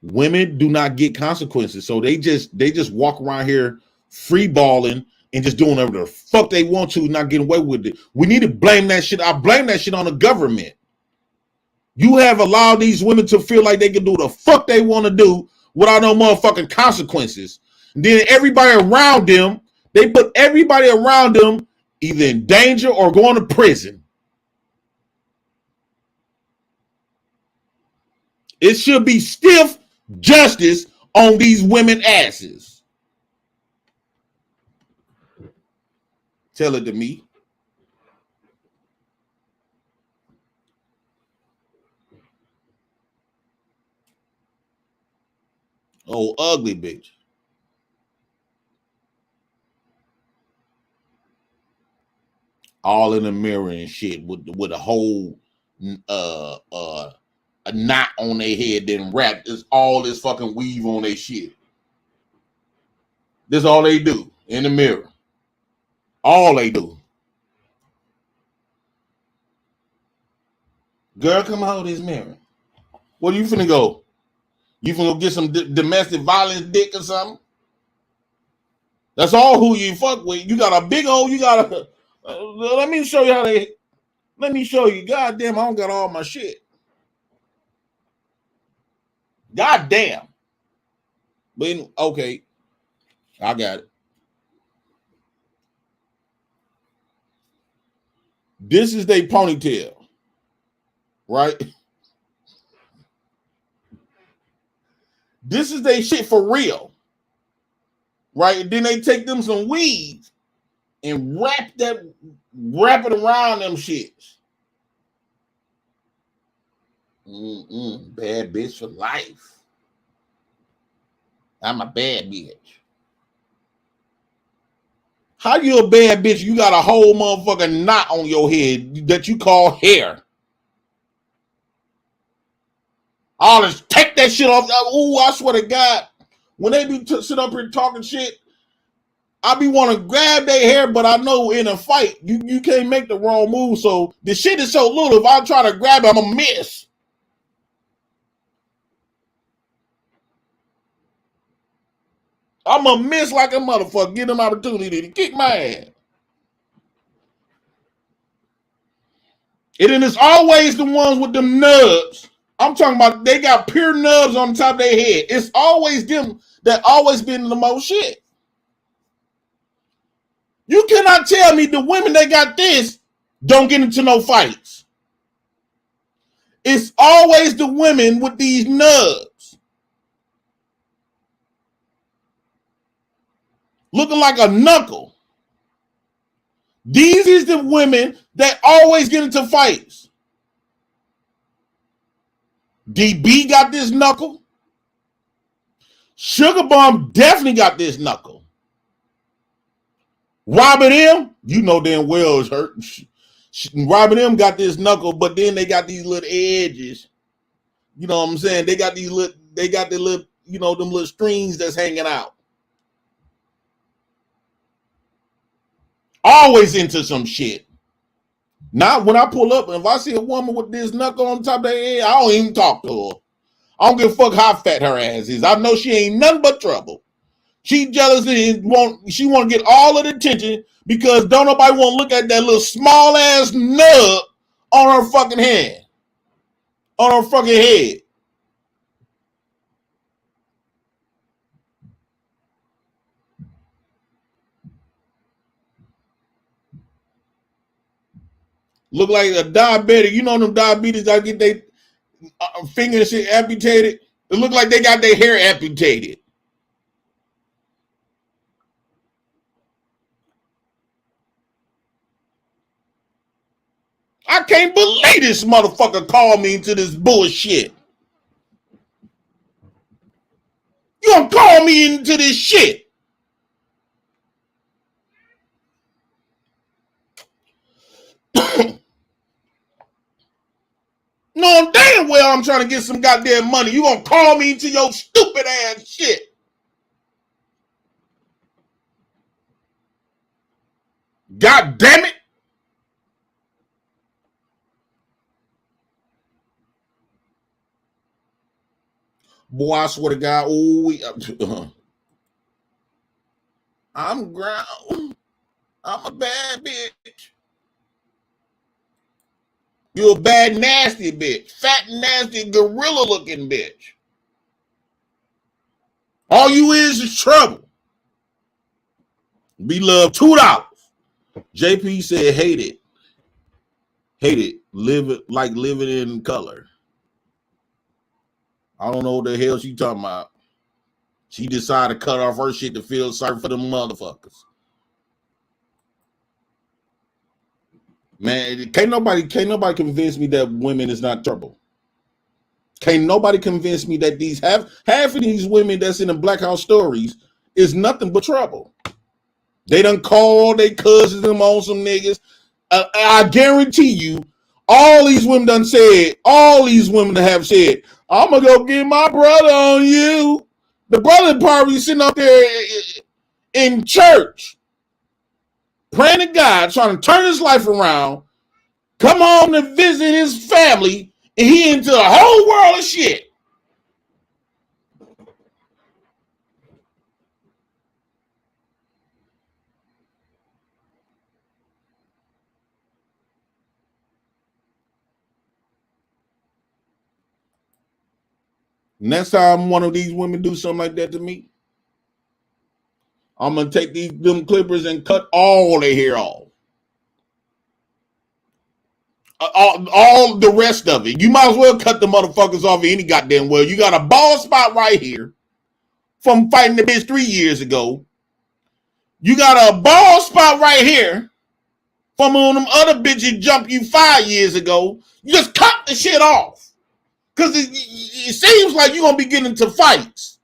Women do not get consequences, so they just walk around here free balling and just doing whatever the fuck they want to, not getting away with it. We need to blame that shit. I blame that shit on the government. You have allowed these women to feel like they can do the fuck they want to do without no motherfucking consequences. And then everybody around them, they put everybody around them either in danger or going to prison. It should be stiff justice on these women asses. Tell it to me. Oh, ugly bitch. All in the mirror and shit with a whole a knot on their head, then wrapped all this fucking weave on their shit. This is all they do in the mirror. All they do. Girl, come hold this mirror. Where you finna go? You finna go get some domestic violence dick or something? That's all who you fuck with. You got a big old, you got a, let me show you how they, let me show you. Goddamn, I don't got all my shit. Goddamn. But okay, I got it. This is their ponytail, right? This is their shit for real, right? And then they take them some weeds and wrap it around them shits. Bad bitch for life. I'm a bad bitch. How you a bad bitch? You got a whole motherfucking knot on your head that you call hair. I'll just take that shit off. Ooh, I swear to God, when they be sit up here talking shit, I be want to grab their hair, but I know in a fight, you can't make the wrong move. So the shit is so little, if I try to grab it, I'm going to miss. I'm going to miss like a motherfucker, get them opportunity to kick my ass. And then it's always the ones with them nubs. I'm talking about they got pure nubs on top of their head. It's always them that always been in the most shit. You cannot tell me the women that got this don't get into no fights. It's always the women with these nubs. Looking like a knuckle. These is the women that always get into fights. DB got this knuckle. Sugar Bomb definitely got this knuckle. Robin M, you know damn well is hurt. Robin M got this knuckle, but then they got these little edges. You know what I'm saying? They got the little, you know, them little strings that's hanging out. Always into some shit. Now, when I pull up, and if I see a woman with this knuckle on top of their head, I don't even talk to her. I don't give a fuck how fat her ass is. I know she ain't nothing but trouble. She jealous and she want to get all of the attention because don't nobody want to look at that little small ass nub on her fucking hand. On her fucking head. Look like a diabetic. You know them diabetes that get their finger and shit amputated? It look like they got their hair amputated. I can't believe this motherfucker called me into this bullshit. You gonna call me into this shit? No, damn well I'm trying to get some goddamn money. You gonna call me into your stupid ass shit? God damn it. Boy, I swear to God, I'm ground. I'm a bad bitch. You a bad, nasty bitch. Fat, nasty, gorilla-looking bitch. All you is trouble. Be loved $2. JP said, hate it. Hate it. Live it like living in color. I don't know what the hell she talking about. She decided to cut off her shit to feel sorry for them motherfuckers. Man, can't nobody convince me that women is not trouble. Can't nobody convince me that these half of these women that's in the Black House Stories is nothing but trouble. They done called they cousins them on some niggas. I guarantee you, all these women have said, I'm gonna go get my brother on you. The brother probably sitting up there in church, praying to God, trying to turn his life around, come home to visit his family, and he into a whole world of shit. Next time one of these women do something like that to me, I'm gonna take them clippers and cut all their hair off. All the rest of it. You might as well cut the motherfuckers off any goddamn well. You got a bald spot right here from fighting the bitch 3 years ago. You got a bald spot right here from one of them other bitches jumped you 5 years ago. You just cut the shit off. Because it seems like you're going to be getting into fights.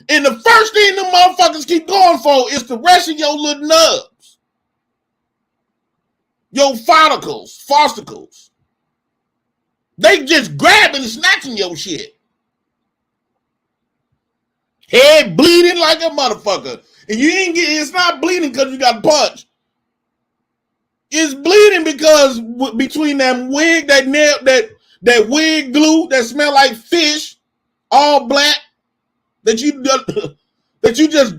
And the first thing them motherfuckers keep going for is the rest of your little nubs. Your fosticles. They just grabbing and snatching your shit. Head bleeding like a motherfucker. And you ain't get it's not bleeding because you got punched. It's bleeding because between that wig, that wig glue that smell like fish, all black, that you just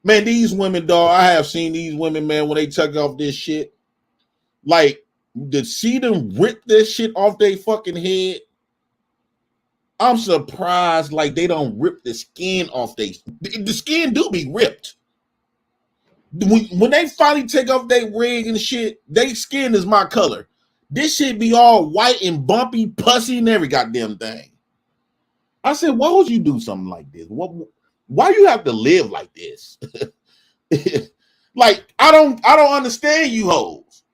man, these women, dog. I have seen these women, man, when they tuck off this shit. Like, to see them rip this shit off their fucking head. I'm surprised like they don't rip the skin off the skin do be ripped. When they finally take off their wig and shit, their skin is my color. This shit be all white and bumpy, pussy, and every goddamn thing. I said, why would you do something like this? Why you have to live like this? Like, I don't understand you hoes.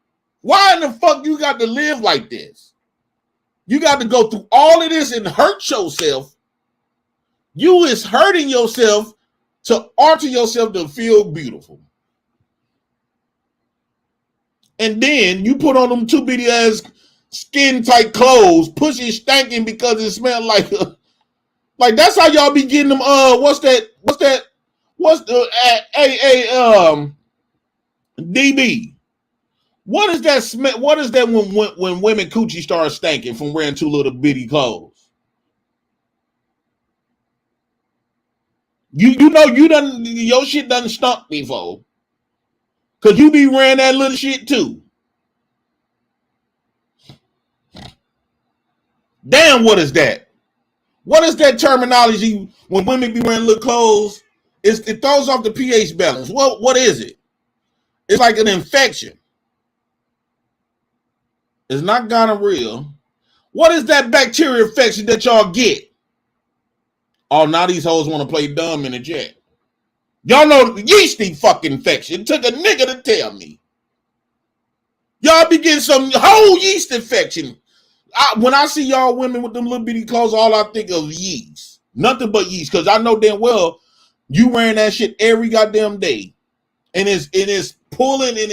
Why in the fuck you got to live like this? You got to go through all of this and hurt yourself. You is hurting yourself to alter yourself to feel beautiful. And then you put on them 2 bitty ass skin tight clothes, pussy stinking because it smelled like that's how y'all be getting them. What's the DB? What is that smell? What is that when women coochie start stinking from wearing 2 little bitty clothes? You know your shit done stunk before. Cause you be wearing that little shit too. Damn, what is that? What is that terminology when women be wearing little clothes? It throws off the pH balance. What is it? It's like an infection. It's not gonorrhea. What is that bacteria infection that y'all get? Oh, now these hoes want to play dumb in the jet. Y'all know the yeasty fucking infection. It took a nigga to tell me. Y'all be getting some whole yeast infection. When I see y'all women with them little bitty clothes, all I think of yeast. Nothing but yeast. Because I know damn well you wearing that shit every goddamn day. And it's pulling and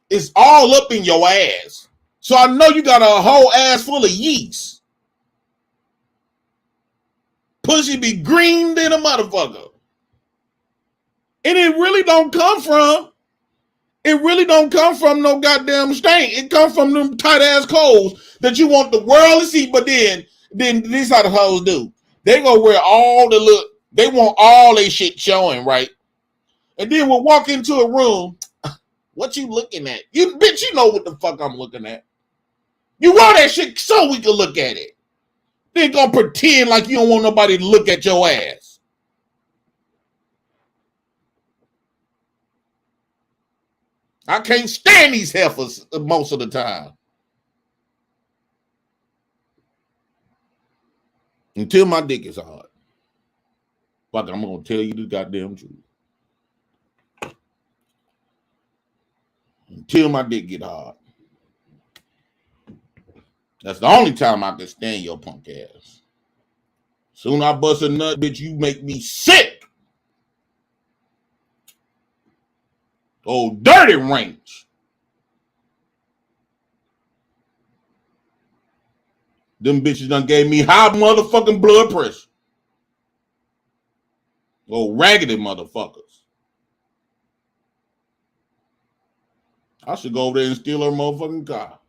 it's all up in your ass. So I know you got a whole ass full of yeast. Pussy be green than a motherfucker. And it really don't come from no goddamn stain. It comes from them tight ass clothes that you want the world to see. But then this how the hoes do. They gonna wear all the look. They want all their shit showing, right? And then we'll walk into a room. What you looking at? You bitch, you know what the fuck I'm looking at. You want that shit so we can look at it. They gonna pretend like you don't want nobody to look at your ass. I can't stand these heifers most of the time. Until my dick is hard. Fuck, I'm gonna tell you the goddamn truth. Until my dick get hard. That's the only time I can stand your punk ass. Soon I bust a nut, bitch, you make me sick. Oh, dirty range. Them bitches done gave me high motherfucking blood pressure. Oh, raggedy motherfuckers. I should go over there and steal her motherfucking car.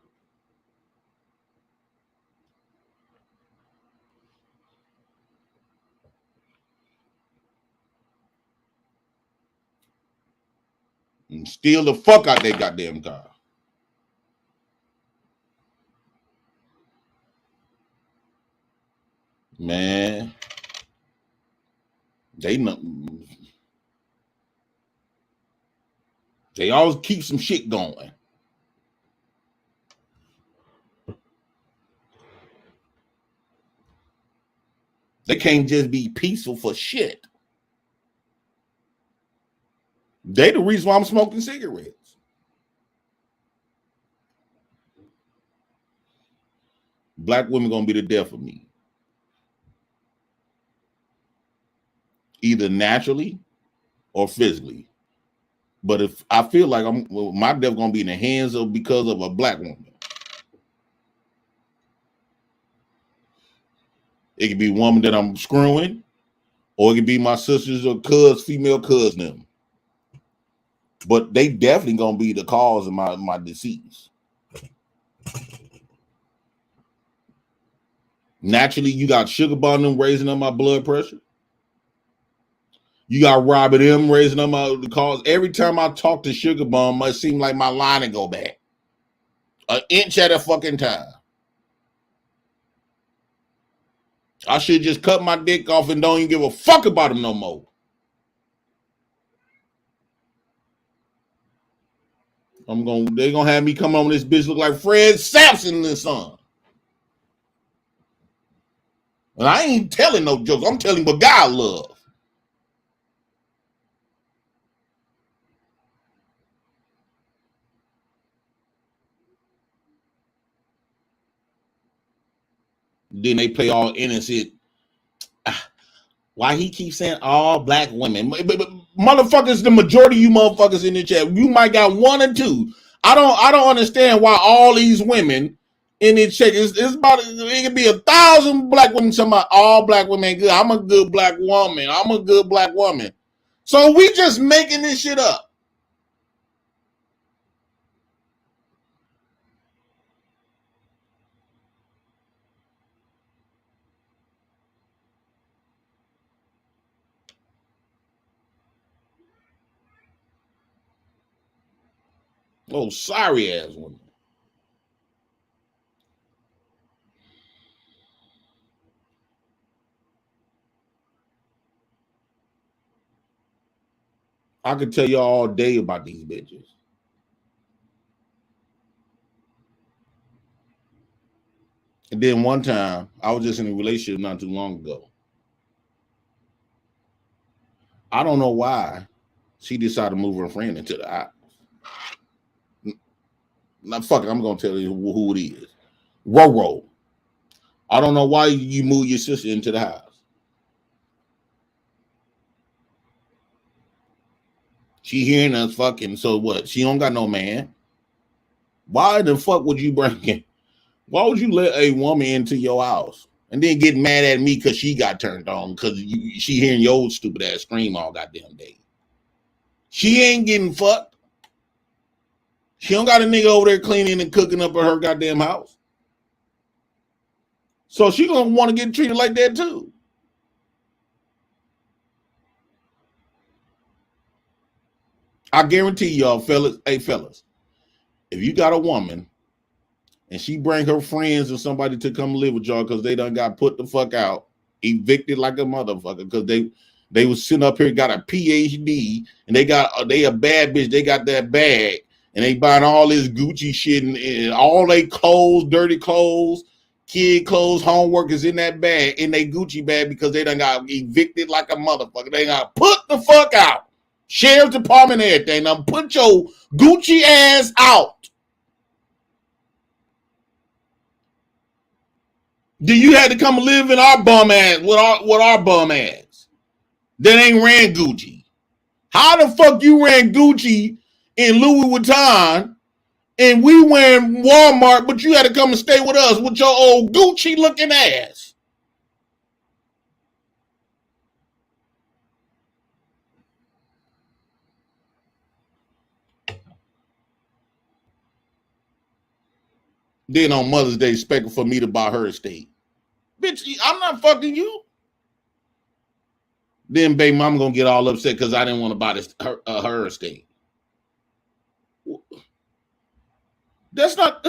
And steal the fuck out their goddamn car. Man. They always keep some shit going. They can't just be peaceful for shit. They the reason why I'm smoking cigarettes. Black women gonna be the death of me. Either naturally or physically. But if I feel like my death gonna be in the hands of because of a black woman. It could be a woman that I'm screwing, or it could be my sisters or female cousin. But they definitely gonna be the cause of my disease. Naturally, you got Sugar Bond them raising up my blood pressure. You got Robert M raising up my cause. Every time I talk to Sugar Bond, it seem like my line to go back an inch at a fucking time. I should just cut my dick off and don't even give a fuck about him no more. They're gonna have me come on this bitch look like Fred Sampson in this song. And I ain't telling no jokes. I'm telling what God love. Then they play all innocent. Why he keeps saying all black women? But motherfuckers, the majority of you motherfuckers in the chat, you might got one or two. I don't understand why all these women in this chat, it's about, it could be 1,000 black women talking about all black women ain't good. I'm a good black woman. I'm a good black woman. So we just making this shit up. Oh, sorry ass woman. I could tell you all day about these bitches. And then one time, I was just in a relationship not too long ago. I don't know why she decided to move her friend into the house. Now, fuck it, I'm going to tell you who it is. Roro. I don't know why you move your sister into the house. She hearing us fucking, so what? She don't got no man. Why the fuck would you bring in? Why would you let a woman into your house and then get mad at me because she got turned on because she hearing your old stupid ass scream all goddamn day? She ain't getting fucked. She don't got a nigga over there cleaning and cooking up at her goddamn house. So she gonna want to get treated like that too. I guarantee y'all, fellas, hey fellas, if you got a woman and she bring her friends or somebody to come live with y'all because they done got put the fuck out, evicted like a motherfucker because they was sitting up here, got a PhD, and they a bad bitch, they got that bag, and they buying all this Gucci shit and all they clothes, dirty clothes, kid clothes, homework is in that bag, in they Gucci bag because they done got evicted like a motherfucker. They got put the fuck out. Sheriff's Department, everything. Now put your Gucci ass out. Then you had to come live in our bum ass with our bum ass that ain't ran Gucci. How the fuck you ran Gucci in Louis Vuitton and we wearing Walmart, but you had to come and stay with us with your old Gucci looking ass? Then on Mother's Day, expecting for me to buy her estate. Bitch, I'm not fucking you. Then baby mama gonna get all upset because I didn't want to buy her estate. That's not.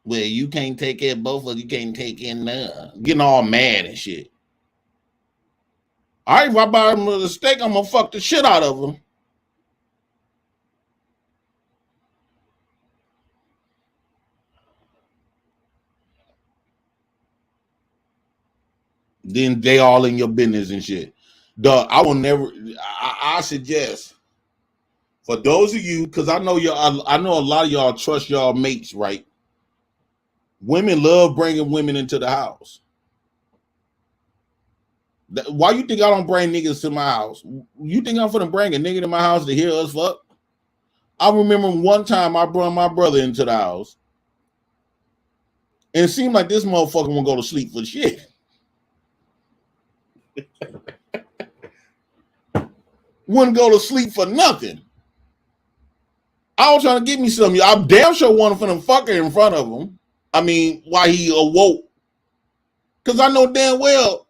Well, you can't take care of both of you. Can't take in none. Getting all mad and shit. All right, if I buy him a steak, I'm gonna fuck the shit out of him. Then they all in your business and shit. Dog, I will never. I suggest for those of you, because I know I know a lot of y'all trust y'all mates, right? Women love bringing women into the house. Why you think I don't bring niggas to my house? You think I'm finna bring a nigga to my house to hear us fuck? I remember one time I brought my brother into the house, and it seemed like this motherfucker won't go to sleep for shit. Wouldn't go to sleep for nothing. I was trying to get me something. I damn sure wanted for them fucker in front of him. I mean, why he awoke? Because I know damn well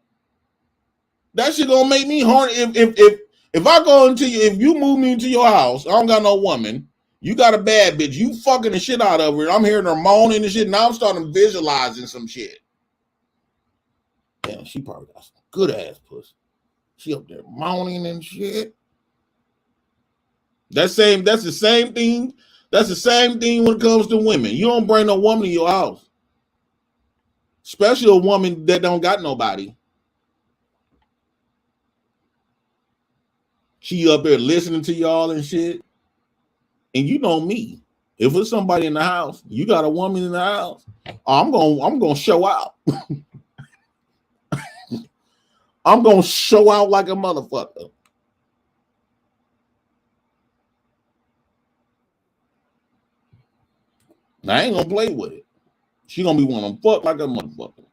that shit gonna make me horny. If I go into you, if you move me into your house, I don't got no woman. You got a bad bitch. You fucking the shit out of her. I'm hearing her moaning and shit. Now I'm starting visualizing some shit. Yeah, she probably got some good ass pussy. She up there moaning and shit. That's the same thing. That's the same thing when it comes to women. You don't bring no woman in your house, especially a woman that don't got nobody. She up there listening to y'all and shit. And you know me. If it's somebody in the house, you got a woman in the house, I'm gonna show out. I'm gonna show out like a motherfucker. I ain't gonna play with it. She gonna be one of them fuck like a motherfucker.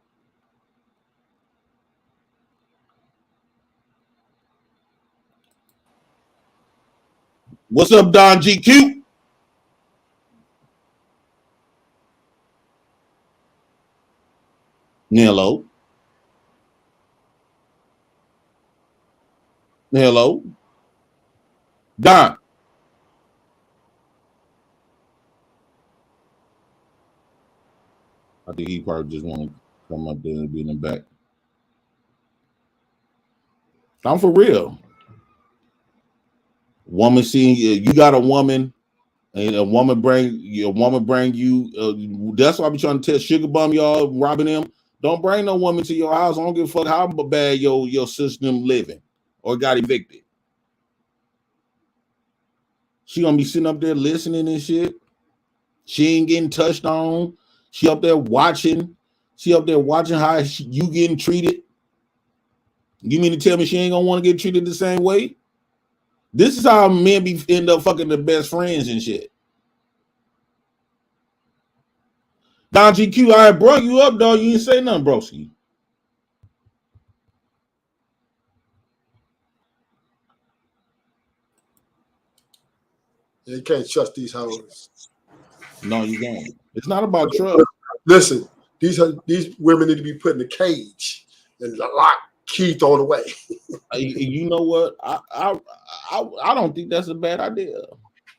What's up, Don GQ? Hello. Hello. Don. I think he probably just want to come up there and be in the back. I'm for real. Woman seeing you got a woman, and a woman bring you. That's why I be trying to tell Sugar Bum y'all robbing them. Don't bring no woman to your house. I don't give a fuck how bad your system living or got evicted. She gonna be sitting up there listening and shit. She ain't getting touched on. She up there watching. She up there watching how you getting treated. You mean to tell me she ain't gonna want to get treated the same way? This is how men end up fucking the best friends and shit. Don GQ, I brought you up, dog. You didn't say nothing, broski. You can't trust these hoes. No, you don't. It's not about trust. Listen, these women need to be put in a cage and locked, key thrown away. You know what? I don't think that's a bad idea.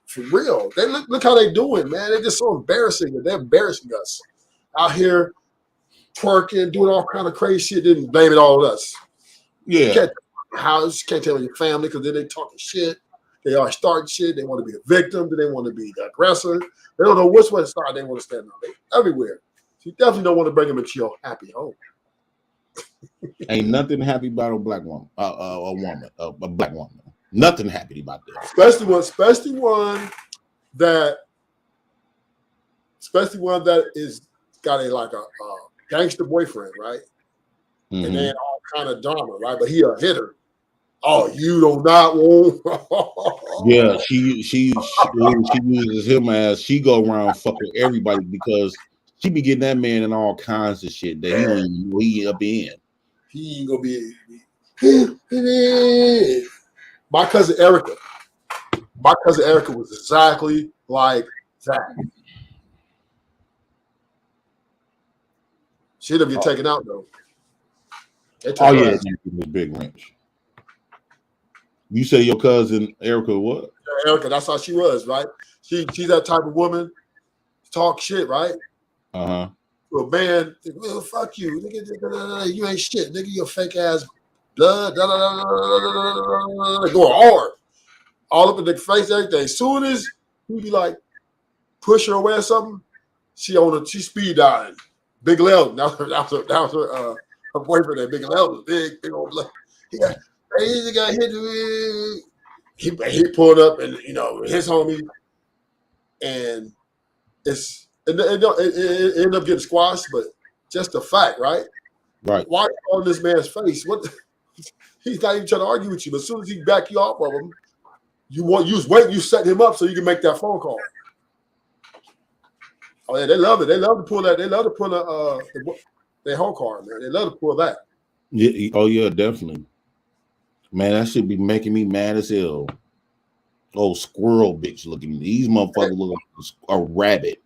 For real. They look how they doing, man. They're just so embarrassing. They're embarrassing us. Out here twerking, doing all kind of crazy shit, then blame it all on us. Yeah. You can't tell your house, you can't tell your family because then they talking shit. They are starting shit. They want to be a victim. Then they want to be the aggressor. They don't know which way to start. They want to stand up. They everywhere. So you definitely don't want to bring them into your happy home. Ain't nothing happy about a black woman, a black woman. Nothing happy about that. Especially one that is got a gangster boyfriend, right? Mm-hmm. And then all kind of drama, right? But he a hitter. Oh, you do not want. Yeah, she uses him as she go around fucking everybody because she be getting that man in all kinds of shit that he don't even know he up in. He ain't gonna be. My cousin Erica was exactly like that. She'd have get taken out though. Oh yeah, the big wrench. You say your cousin Erica what? Erica, that's how she was, right? She's that type of woman, talk shit, right? Uh-huh. To a man, well, fuck you, nigga, you ain't shit, nigga, you a fake ass blood, going hard, all up in the face, everything. As soon as he be like, push her away or something, she speed dialing. Big Lel, that was her boyfriend, that Big Lel, big old blood. He got hit. He pulled up, and his homie, and it ended up getting squashed. But just the fact, right? Right. Why on this man's face? What? He's not even trying to argue with you. But as soon as he back you off of him, you set him up so you can make that phone call. Oh yeah, they love it. They love to pull that. They love to pull their home card, man. They love to pull that. Yeah. Oh yeah, definitely. Man, that should be making me mad as hell. Oh, squirrel bitch looking. These motherfuckers look like a rabbit.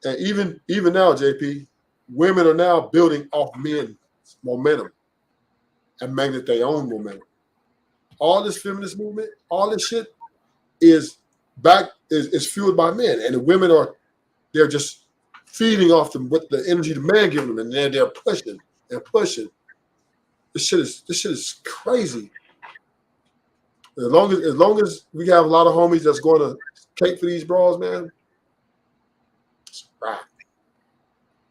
And even now, JP, women are now building off men's momentum and making their own momentum. All this feminist movement, all this shit is fueled by men, and the women they're just feeding off them with the energy the man giving them, and then they're pushing and pushing This shit is crazy. As long as we have a lot of homies that's going to cake for these bras, man. Right.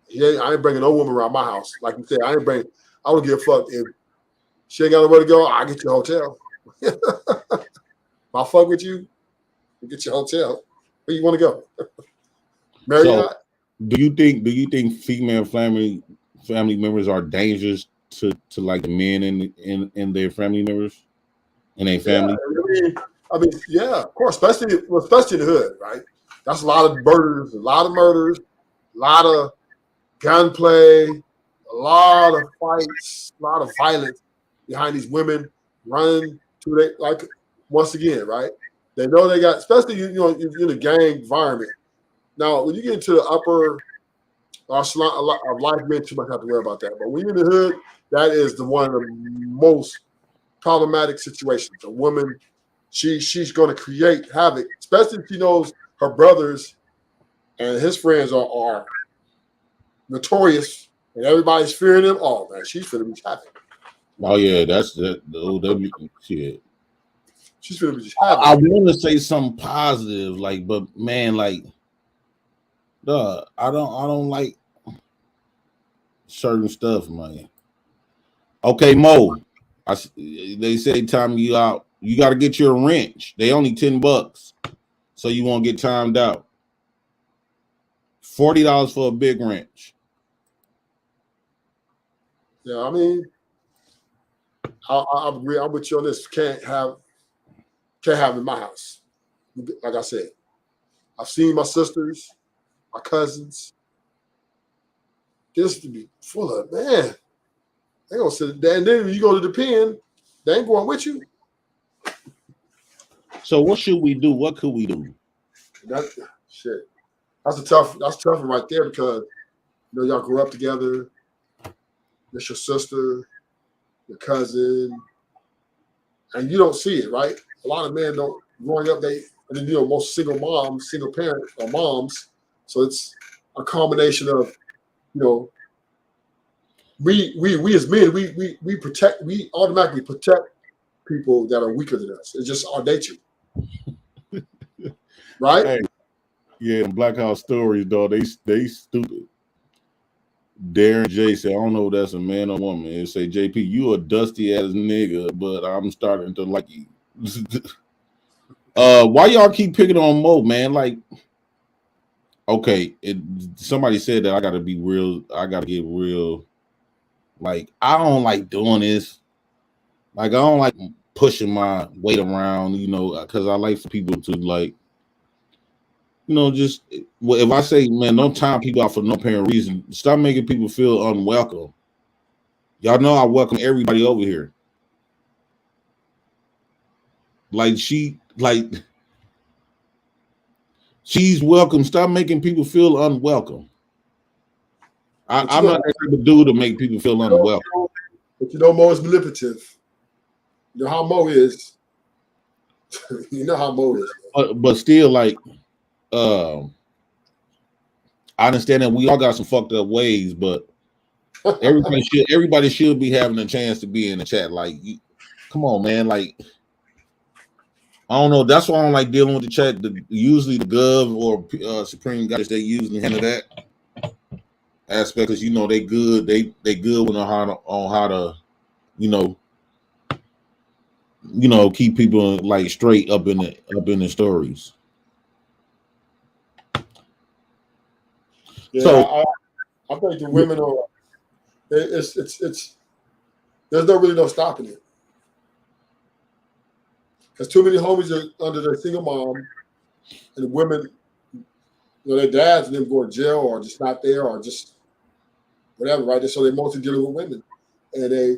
Yeah, I ain't bringing no woman around my house. Like you said, I don't give a fuck if she ain't got nowhere to go. I'll get you a hotel. If I fuck with you, we'll get you a hotel. Where you want to go? Marriott? So, do you think female family members are dangerous to like the men in their family members and their family? I mean, yeah, of course, especially in the hood, right? That's a lot of murders, a lot of gunplay, a lot of fights, a lot of violence behind these women running to they like once again, right? They know they got, especially you're in a gang environment. Now, when you get into the upper of life, men too much have to worry about that. But when you're in the hood, that is one of the most problematic situations. A woman, she's going to create havoc, especially if she knows her brothers and his friends are notorious and everybody's fearing them. Oh man, she's gonna be havoc. Oh yeah, that's the OW shit. She's gonna be havoc. I want to say something positive, like, but man, like, I don't like certain stuff, man. Okay, Mo. They say time you out. You got to get you a wrench. They only $10, so you won't get timed out. $40 for a big wrench. Yeah, I mean, I agree. I'm with you on this. Can't have in my house. Like I said, I've seen my sisters, my cousins. This to be full of man. They gonna sit there, and then when you go to the pen, they ain't going with you. So what should we do? What could we do? That's tough one right there because y'all grew up together. It's your sister, your cousin, and you don't see it, right? A lot of men don't growing up. Most single parents or moms. So it's a combination of, we as men, we automatically protect people that are weaker than us. It's just our nature, right? Hey, yeah, Black House Stories, dog. They stupid. Darren J said, I don't know if that's a man or woman. It say, JP, you a dusty ass nigga, but I'm starting to like you. Why y'all keep picking on Mo, man? Like, okay, somebody said that I gotta be real, I gotta get real. Like, I don't like doing this. Like, I don't like pushing my weight around, because I like for people to like, just if I say, man, don't time people out for no apparent reason. Stop making people feel unwelcome. Y'all know I welcome everybody over here. She's welcome. Stop making people feel unwelcome. I'm not that type of dude to make people feel unwelcome. But Mo is manipulative. You know how Mo is. You know how Mo is. But still, like, I understand that we all got some fucked up ways, but everybody should be having a chance to be in the chat. Like, come on, man. Like, I don't know. That's why I don't like dealing with the chat. Usually the Gov or Supreme guys, they usually handle that aspect because they good. They good on how to keep people like straight up in the stories. Yeah, so I think the women are. It's there's no stopping it. Because too many homies are under their single mom, and the women, their dads and them go to jail or just not there or just whatever, right? So they're mostly dealing with women, and they're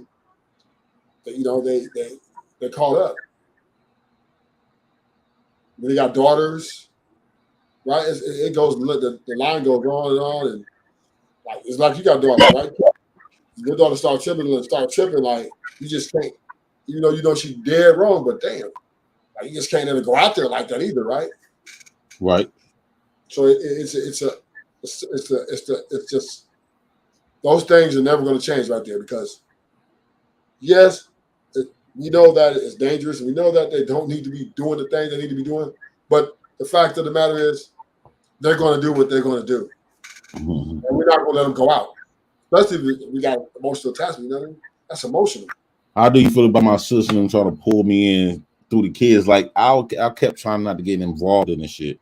caught up. They got daughters, right? It goes the line goes on, and like it's like you got daughters, right? Your daughter start tripping, like you just can't, even though she's dead wrong, but damn. Like you just can't ever go out there like that either, right? Right. So it's just those things are never going to change right there because yes, we know that it's dangerous. We know that they don't need to be doing the things they need to be doing. But the fact of the matter is, they're going to do what they're going to do. Mhm. And we're not going to let them go out. Especially if we got emotional attachment. You know what I mean? That's emotional. How do you feel about my sister and trying to pull me in through the kids? Like I kept trying not to get involved in this shit.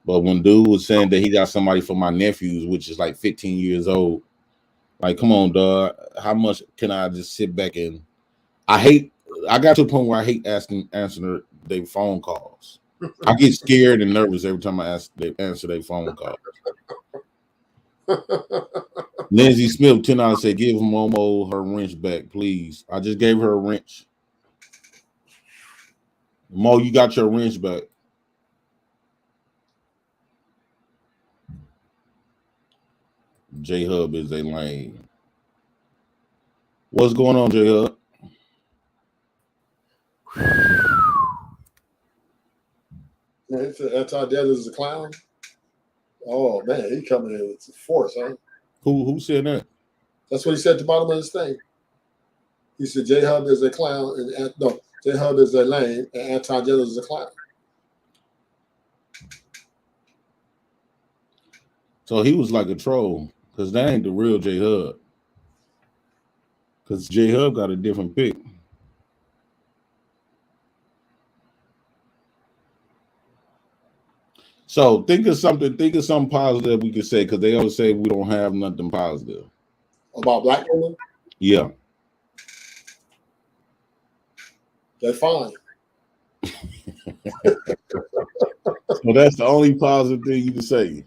But when dude was saying that he got somebody for my nephews, which is like 15 years old, like, come on, dog. How much can I just sit back and I got to a point where I hate answering their phone calls. I get scared and nervous every time I answer their phone call. Lindsay Smith, $10 said, give Momo her wrench back, please. I just gave her a wrench. Mo, you got your wrench back. J Hub is a lame. What's going on, J Hub? Anti-death is a clown. Oh man, he coming in with force, huh? Who said that? That's what he said at the bottom of his thing. He said J Hub is a clown, and no, J Hub is a lame, and anti-death is a clown. So he was like a troll, because that ain't the real J Hub. Because J Hub got a different pick. So think of something positive we could say, because they always say we don't have nothing positive. About black women? Yeah. They're fine. So that's the only positive thing you can say.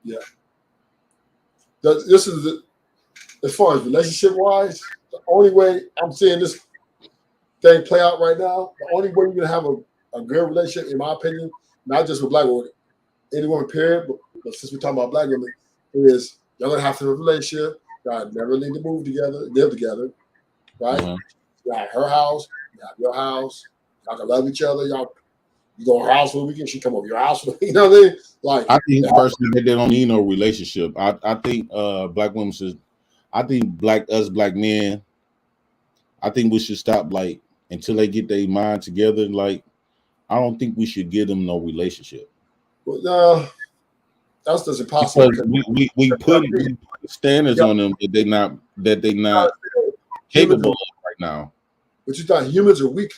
Yeah. This is as far as relationship wise, the only way I'm seeing this thing play out right now, the only way you're gonna have a good relationship, in my opinion, not just with black women, any woman period, but since we're talking about black women, is y'all gonna have to have a relationship. Y'all never need to move together, live together, right? Uh-huh. You got her house, you got your house, y'all can love each other, y'all. You go to her house for the weekend, she come over your house for the weekend. You know what I mean? Like, I think personally that they don't need no relationship. I think black women should. I think black men. I think we should stop like until they get their mind together. Like, I don't think we should give them no relationship. well, that's just impossible. Because we put standards on them that they not capable of right now. But you thought humans are weak,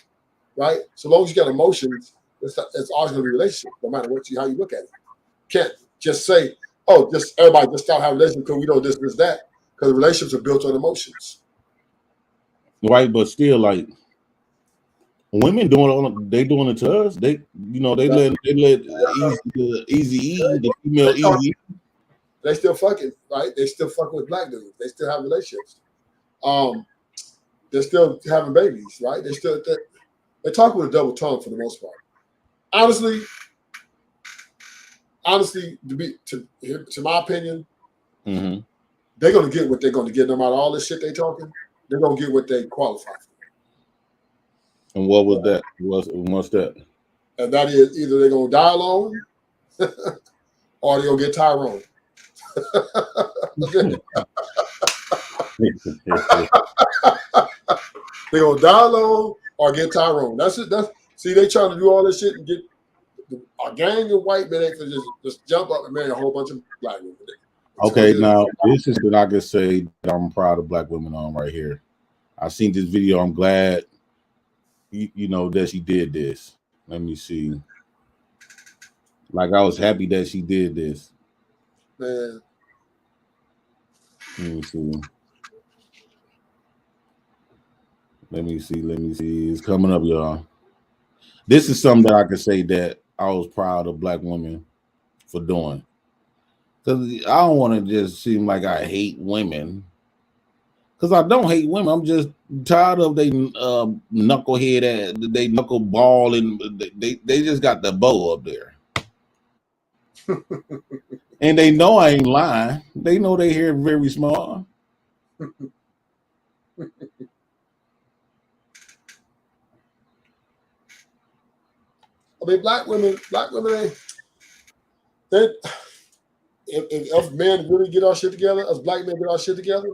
right? So long as you got emotions, it's always going to be a relationship, no matter how you look at it. Can't just say, oh, just everybody just stop having relationships because we know this, that. Because relationships are built on emotions. Right, but still, like women doing it to us. They let Easy the female Easy. They still fucking, right? They still fucking with black dudes. They still have relationships. They're still having babies, right? They talk with a double tongue for the most part. Honestly, to my opinion, Mm-hmm. they're gonna get what they're gonna get, no matter all this shit they talking. They're gonna get what they qualify for. And what was that? What's that? And that is either they're gonna die alone, or they're gonna get Tyrone. They're gonna die alone or get Tyrone. That's it. See, they trying to do all this shit and get a gang of white men to just jump up and marry a whole bunch of black women. Okay, now this is what I can say that I'm proud of black women on right here. I seen this video. I'm glad you know that she did this. Let me see. Like, I was happy that she did this. Man. Let me see. It's coming up, y'all. This is something that I can say that I was proud of black women for doing. Because I don't want to just seem like I hate women. Because I don't hate women. I'm just tired of they knucklehead, they knuckleball, and they just got the bow up there. And they know I ain't lying. They know they hair very small. I mean, black women, if men really get our shit together, as black men get our shit together,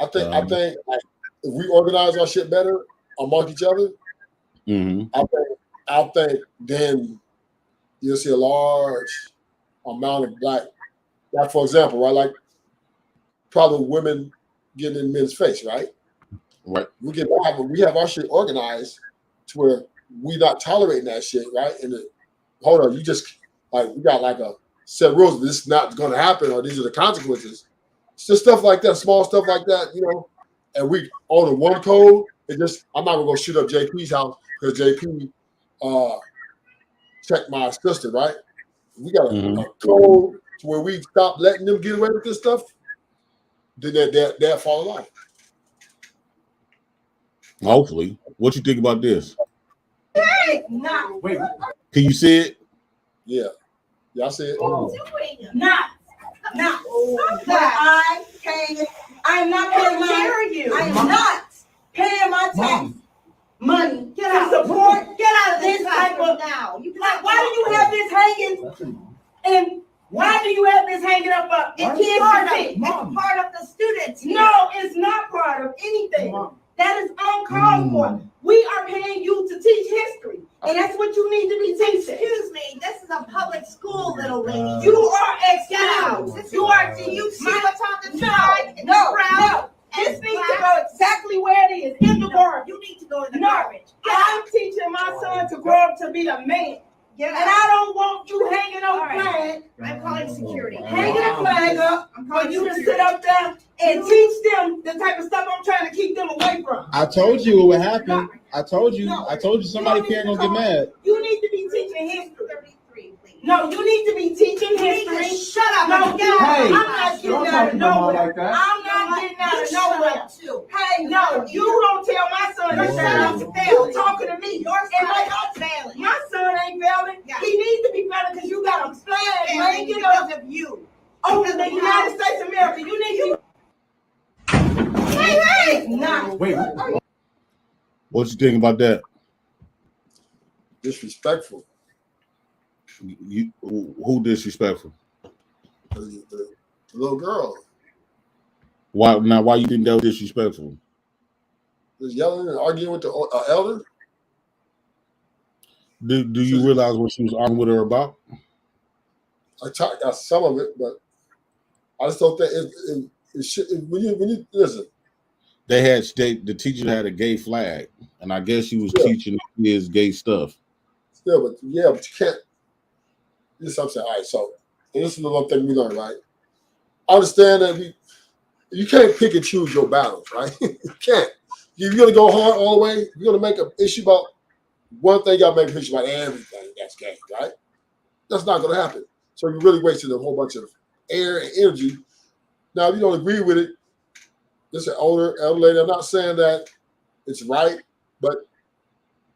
I think like if we organize our shit better among each other, I think then you'll see a large amount of black. Like for example, right? Like probably women getting in men's face, right? Right. We have our shit organized to where we not tolerating that shit, right? And hold on, you just like we got like a set rules. This is not going to happen, or these are the consequences. It's just stuff like that, small stuff like that, you know. And we on the one code. It just I'm not gonna go shoot up JP's house because JP checked my sister, right? We got a code to where we stop letting them get away with this stuff. Then they'll fall in line. Hopefully. What you think about this? Wait. Can you see it? Yeah. Y'all see it? Not. I am not paying I am not paying my tax money to support. Get out of this type of now. Why do you have this hanging? And why do you have this hanging up? It's part of the students. No, it's not part of anything. That is uncalled for. We are paying you to teach history, and that's what you need to be teaching. Excuse me, this is a public school, little lady. You are excused. You are. Do you see what's on the side? No. This needs to go exactly where it is, in the garbage. You need to go in the garbage. I'm teaching my son to grow up to be a man. And I don't want you hanging on flag. I'm calling security. Hanging a flag up for you to sit up there and teach them the type of stuff I'm trying to keep them away from. I told you it would happen. I told you somebody can't gonna get mad. You need to be teaching history. No, you need to be teaching history. Shut up. No, I'm not getting out of nowhere. I'm not getting out of nowhere. Hey, no, you don't tell my son to shut up. You talking to me. Your son is failing. My son ain't failing. He needs to be failing because you got a flag because of you. Over the United States of America. You need to. Wait. What you think about that? Disrespectful. Who disrespectful? The little girl. Why you think that was disrespectful? Was yelling and arguing with the elder. Do you realize what she was arguing with her about? I got some of it, but I just don't think it should. When you listen, the teacher had a gay flag, and I guess she was teaching his gay stuff. Still, but you can't. This is what I'm saying. All right, so this is the one thing we learned, right? I understand that you can't pick and choose your battles, right? You can't. If you're gonna go hard all the way, you're gonna make an issue about one thing. You gotta make an issue about everything that's gay, right? That's not gonna happen. So you really wasted a whole bunch of air and energy. Now, if you don't agree with it, this is an elder lady. I'm not saying that it's right, but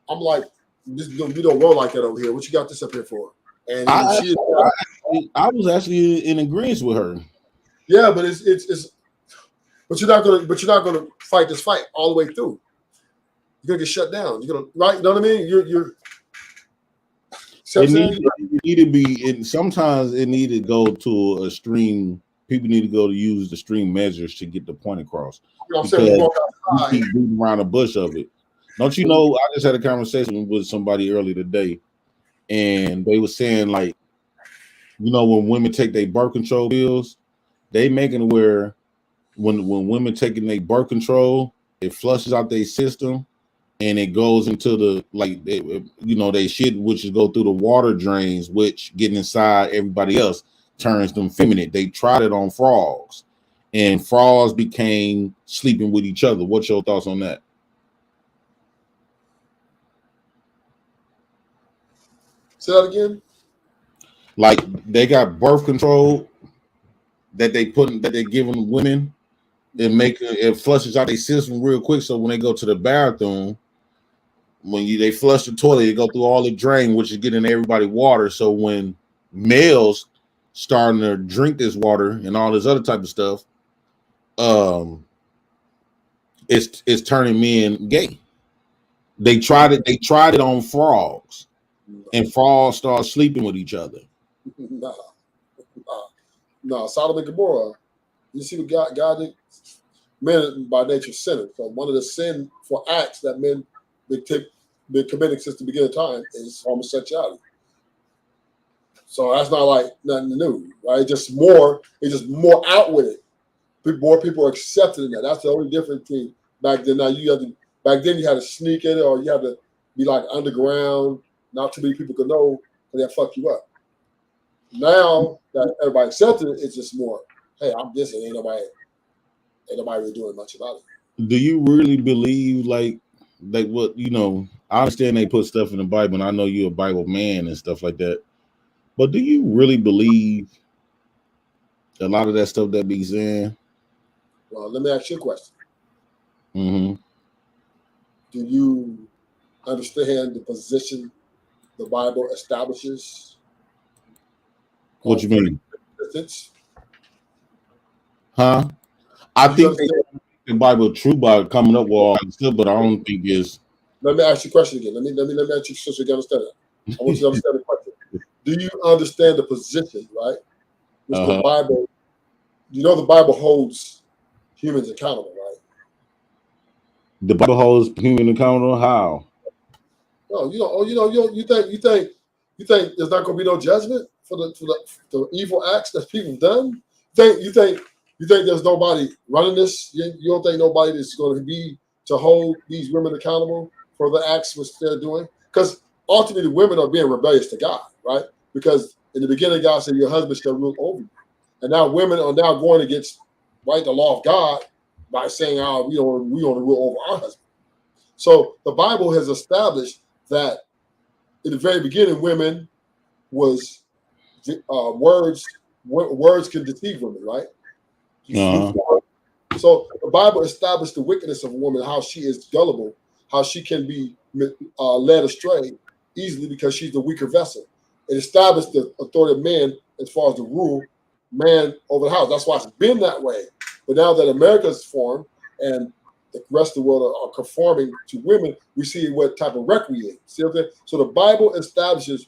I'm like, we don't roll like that over here. What you got this up here for? And I was actually in agreement with her. Yeah, but it's but you're not gonna fight this fight all the way through. You're gonna get shut down. You're gonna right, you know what I mean? It need to be, and sometimes it need to go to a stream. People need to go to use the stream measures to get the point across. You know what I'm saying? You keep beating around the bush of it. Don't you know? I just had a conversation with somebody earlier today, and they were saying, like, you know, when women take their birth control pills, they making it where when women taking their birth control, it flushes out their system and it goes into the, like, they shit, which is go through the water drains, which getting inside everybody else turns them feminine. They tried it on frogs, and frogs became sleeping with each other. What's your thoughts on that? Say that again. Like, they got birth control that they're giving women. It flushes out their system real quick. So when they go to the bathroom, they flush the toilet, they go through all the drain, which is getting everybody water. So when males starting to drink this water and all this other type of stuff, it's turning men gay. They tried it on frogs, and frogs start sleeping with each other. No, Sodom and Gomorrah. You see what God did? men by nature sinners. So one of the sinful acts that men been committing since the beginning of time is homosexuality. So that's not like nothing new, right? It's just more out with it. More people are accepting that. That's the only difference between back then. Now back then you had to sneak in it, or you had to be like underground. Not too many people could know, and they'll fuck you up. Now that everybody accepted it, it's just more, hey, I'm this, and ain't nobody really doing much about it. Do you really believe like what, you know, I understand they put stuff in the Bible, and I know you're a Bible man and stuff like that, but do you really believe a lot of that stuff that be saying? Well, let me ask you a question. Mm-hmm. Do you understand the position the Bible establishes? What you mean? Existence? Huh? I think the Bible true by coming up with all this stuff, but I don't think it's. Let me ask you a question again. Let me ask you so you can understand it. I want you to understand the question. Do you understand the position, right? Which the Bible, you know, the Bible holds humans accountable, right? The Bible holds humans accountable. How? No, you think there's not going to be no judgment for the evil acts that people done? You think there's nobody running this? You don't think nobody is going to be to hold these women accountable for the acts which they're doing? Because ultimately, women are being rebellious to God, right? Because in the beginning, God said, "Your husband shall rule over you," and now women are now going against the law of God by saying, "Oh, we want to rule over our husband." So the Bible has established that in the very beginning, women was words can deceive women, right? So the Bible established the wickedness of a woman, how she is gullible, how she can be led astray easily because she's the weaker vessel. It established the authority of man as far as the rule, man over the house. That's why it's been that way. But now that America's formed and the rest of the world are conforming to women, we see what type of wreck we in. See what I'm saying? So the Bible establishes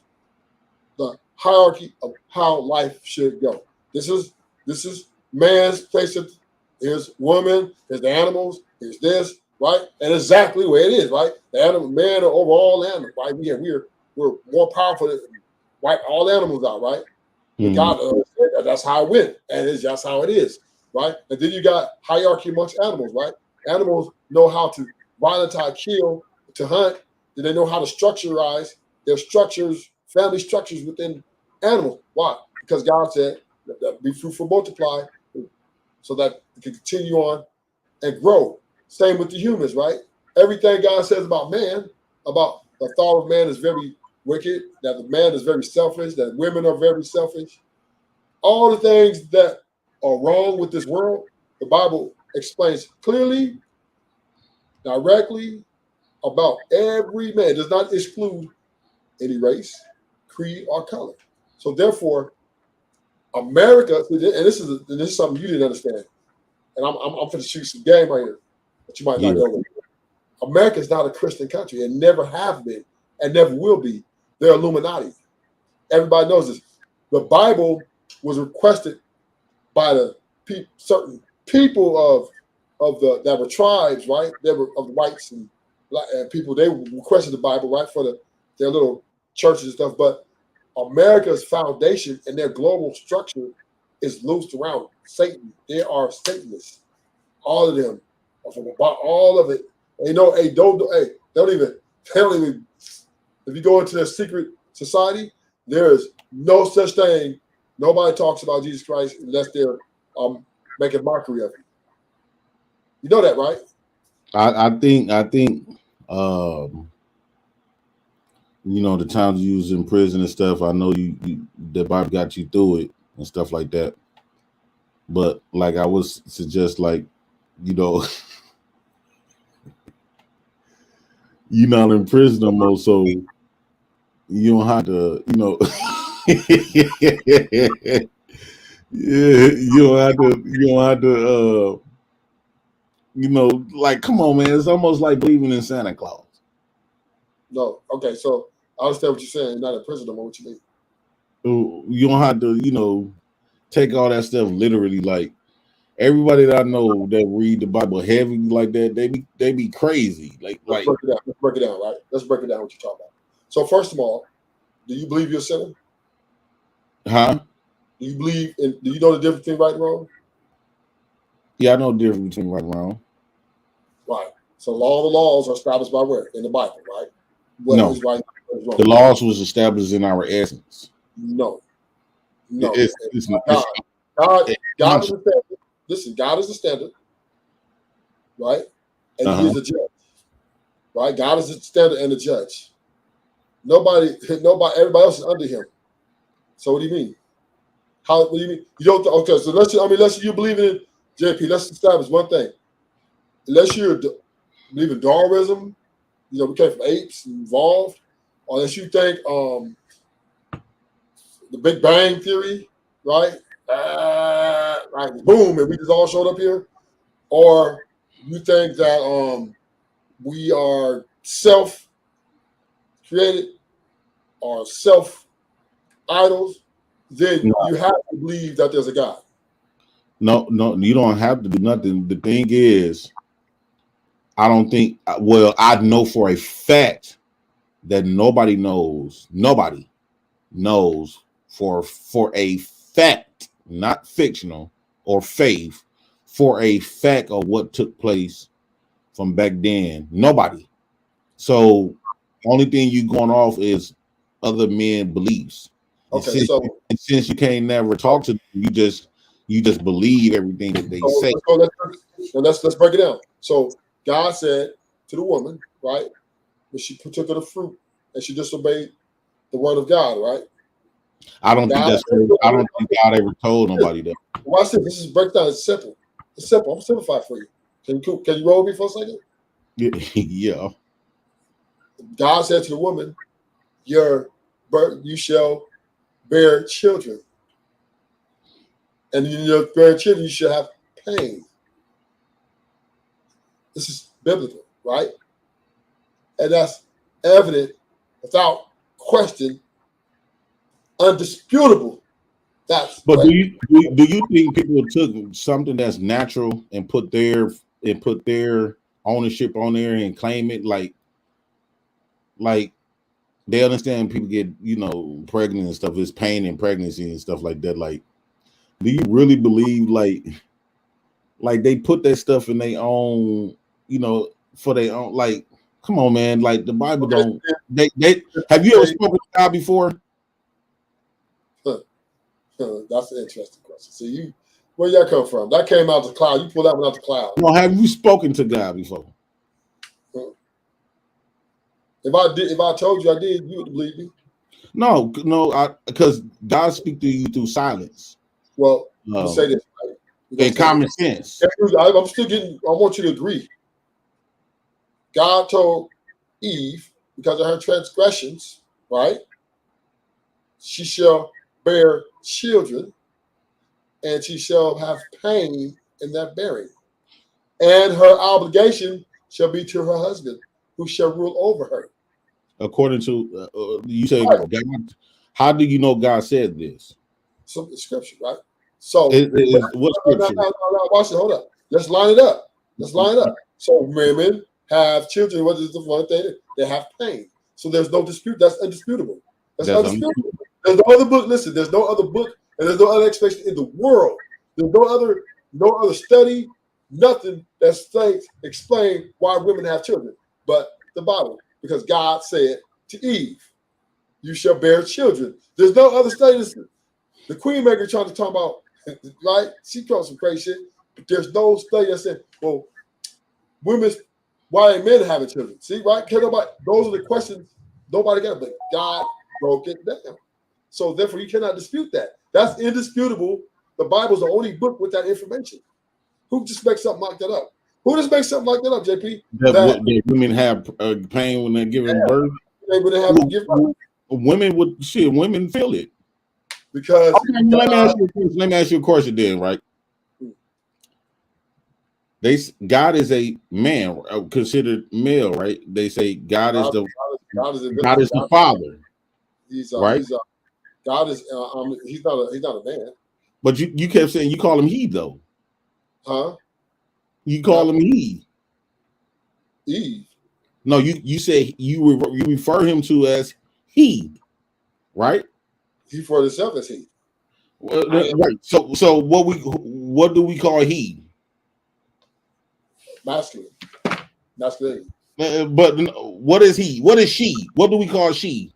the hierarchy of how life should go. This is man's place. Here's woman. Here's the animals. Here's this, right? And exactly the way it is, right? The animal, man are over all animals, right? We're more powerful than wipe all animals out, right? Mm-hmm. God, that's how it went, and it's just how it is, right? And then you got hierarchy amongst animals, right? Animals know how to violently kill, to hunt. Then they know how to structureize their structures, family structures within animals. Why? Because God said, "Be fruitful, multiply," so that it can continue on and grow. Same with the humans, right? Everything God says about man, about the thought of man is very wicked, that the man is very selfish, that women are very selfish. All the things that are wrong with this world, the Bible explains clearly, directly about every man. It does not exclude any race, creed, or color. So therefore, America, and this is something you didn't understand, and I'm going to shoot some game right here, but you might not know. America is not a Christian country, and never have been, and never will be. They're Illuminati. Everybody knows this. The Bible was requested by the certain people that were tribes, right? They were of whites and black people. They requested the Bible, right, for their little churches and stuff. But America's foundation and their global structure is loosed around Satan. They are Satanists, all of them, all of it. And don't even. If you go into their secret society, there is no such thing. Nobody talks about Jesus Christ unless they're making mockery of him. You know that, right? I think you know, the times you was in prison and stuff, I know you the Bible got you through it and stuff like that. But like I would suggest, like, you know, you're not in prison no more, so you don't have to, you know. Yeah, you don't have to you know, like, come on, man. It's almost like believing in Santa Claus. No, okay, so I understand what you're saying. You're not in prison no more. What you mean? You don't have to, you know, take all that stuff literally. Like, everybody that I know that read the Bible heavy like that, they be crazy. Let's break it down. Let's break it down, right? Let's break it down what you're talking about. So first of all, do you believe you're a sinner? Huh? Do you know the difference between right and wrong? Yeah, I know the difference between right and wrong. Right. So the laws are established by where? In the Bible, right? What No. is right, what is wrong? The laws was established in our essence. No. God God is the standard. Listen, God is the standard, right? And He is the judge, right? God is the standard and the judge. Nobody, everybody else is under Him. So what do you mean? What do you mean? You don't. Okay, so unless you believe in JP, let's establish one thing. Unless you believe in Darwinism, we came from apes and evolved, or unless you think the Big Bang Theory, right? Like boom, and we just all showed up here, or you think that we are self-created or self-idols, then you have to believe that there's a God. No, you don't have to do nothing. The thing is, I don't think. Well, I know for a fact that nobody knows for a fact, not fictional or faith, for a fact of what took place from back then. Nobody. So only thing you going off is other men beliefs. Okay, since you can't never talk to them, you just believe everything that they say. Let's break it down. So God said to the woman, right, when she took of the fruit and she disobeyed the word of God, right? I don't think God ever told nobody that. Watch this. This is breakdown. It's simple. It's simple. I'm simplify for you. Can you roll me for a second? Yeah. God said to the woman, you shall bear children. And in your bearing children, you shall have pain. This is biblical, right? And that's evident, without question, undisputable. But do you think people took something that's natural and put their ownership on there and claim it like they understand people get pregnant and stuff, there's pain in pregnancy and stuff like that? Like, do you really believe like they put that stuff in their own, for their own? Like, come on, man. Like, the Bible don't. They have you ever spoken to God before? That's an interesting question. So where y'all come from? That came out the cloud. You pulled that one out the cloud. No, have you spoken to God before? If I told you I did, you would believe me. No, because God speaks to you through silence. Well, you say this, right? And common sense. I'm still getting. I want you to agree. God told Eve, because of her transgressions, right? She shall bear children, and she shall have pain in that bearing. And her obligation shall be to her husband, who shall rule over her. According to you say, right. God, how do you know God said this? So the scripture, right? So what scripture? No, watch it. Hold up. Let's line it up. So women have children. What is the one thing? They have pain. So there's no dispute. That's undisputable. That's undisputable. There's no other book. Listen, there's no other book, and there's no other explanation in the world. There's no other study, nothing that explain why women have children, but the Bible, because God said to Eve, "You shall bear children." There's no other study. The Queen Maker trying to talk about, right? She calls some crazy shit, but there's no study that said, "Well, why ain't men having children?" See, right? Those are the questions nobody got, but God broke it down. So therefore, you cannot dispute that. That's indisputable. The Bible's the only book with that information. Who just makes something like that up? Who just makes something like that up, JP? That women have pain when they're giving birth. They would have to give birth. Women feel it. Because let me ask you a question then, right? God is a man, considered male, right? They say God is the Father. Right? God is he's not a man. But you kept saying you call him he though. Huh? You call him he. Eve. No, you say you refer him to as he, right? He for himself as he. Right. So what do we call he? Masculine. Masculinity. But what is he? What is she? What do we call she?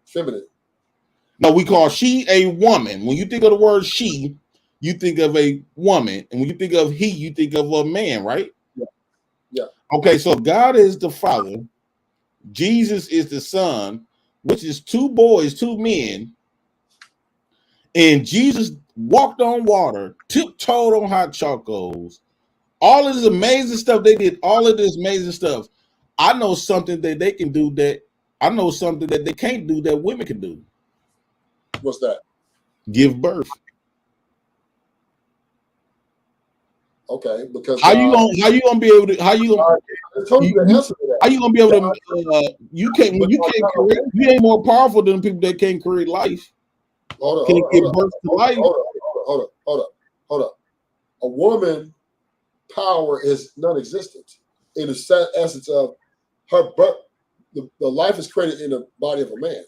Feminine. No, we call she a woman. When you think of the word she, you think of a woman, and when you think of he, you think of a man, right? Yeah. Yeah. Okay, so God is the Father, Jesus is the Son, which is two boys, two men, and Jesus walked on water, tiptoed on hot chocos. All of this amazing stuff they did, all of this amazing stuff. I know something that they can do that I know something that they can't do that women can do. What's that? Give birth. Okay, because how you gonna be able to I told you the answer to that. how you gonna be able to you can't create, you ain't more powerful than people that can't create life. Hold Can't give on. birth to life. Hold up. A woman power is non-existent in the essence of her birth. The life is created in the body of a man.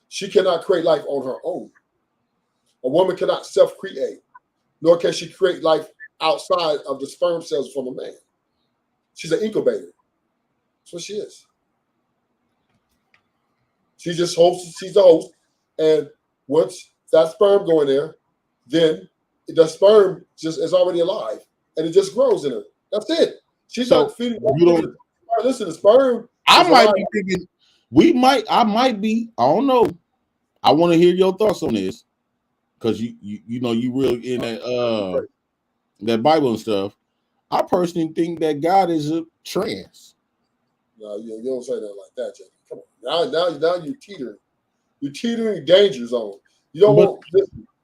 She cannot create life on her own. A woman cannot self-create, nor can she create life outside of the sperm cells from a man. She's an incubator. That's what she is. She just hosts, she's the host. And once that sperm go in there, then the sperm just is already alive and it just grows in her. That's it. She's not feeding. Listen, the sperm. I might be thinking I might be, I don't know. I want to hear your thoughts on this. Because you know you really in that Bible and stuff. I personally think that God is a trans. No, you don't say that like that, Jay. Come on. Now you're teetering. You're teetering danger zone. You don't want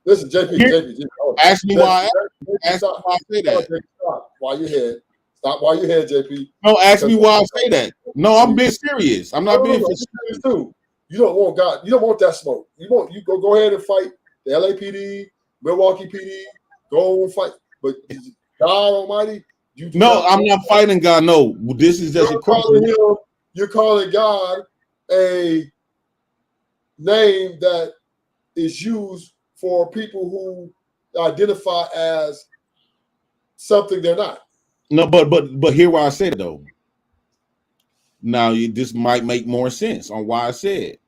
listen, JP. Ask me why I say that. Stop while you're here. Stop while you're here, JP. No, ask me why I say that. No, I'm being serious. I'm not being serious too. You don't want God. You don't want that smoke. You go ahead and fight the LAPD, Milwaukee PD. Go and fight. But God Almighty, I'm not fighting God. No, this is just a question. You're calling God a name that is used for people who identify as something they're not. No, but here why I said it though. Now this might make more sense on why I said.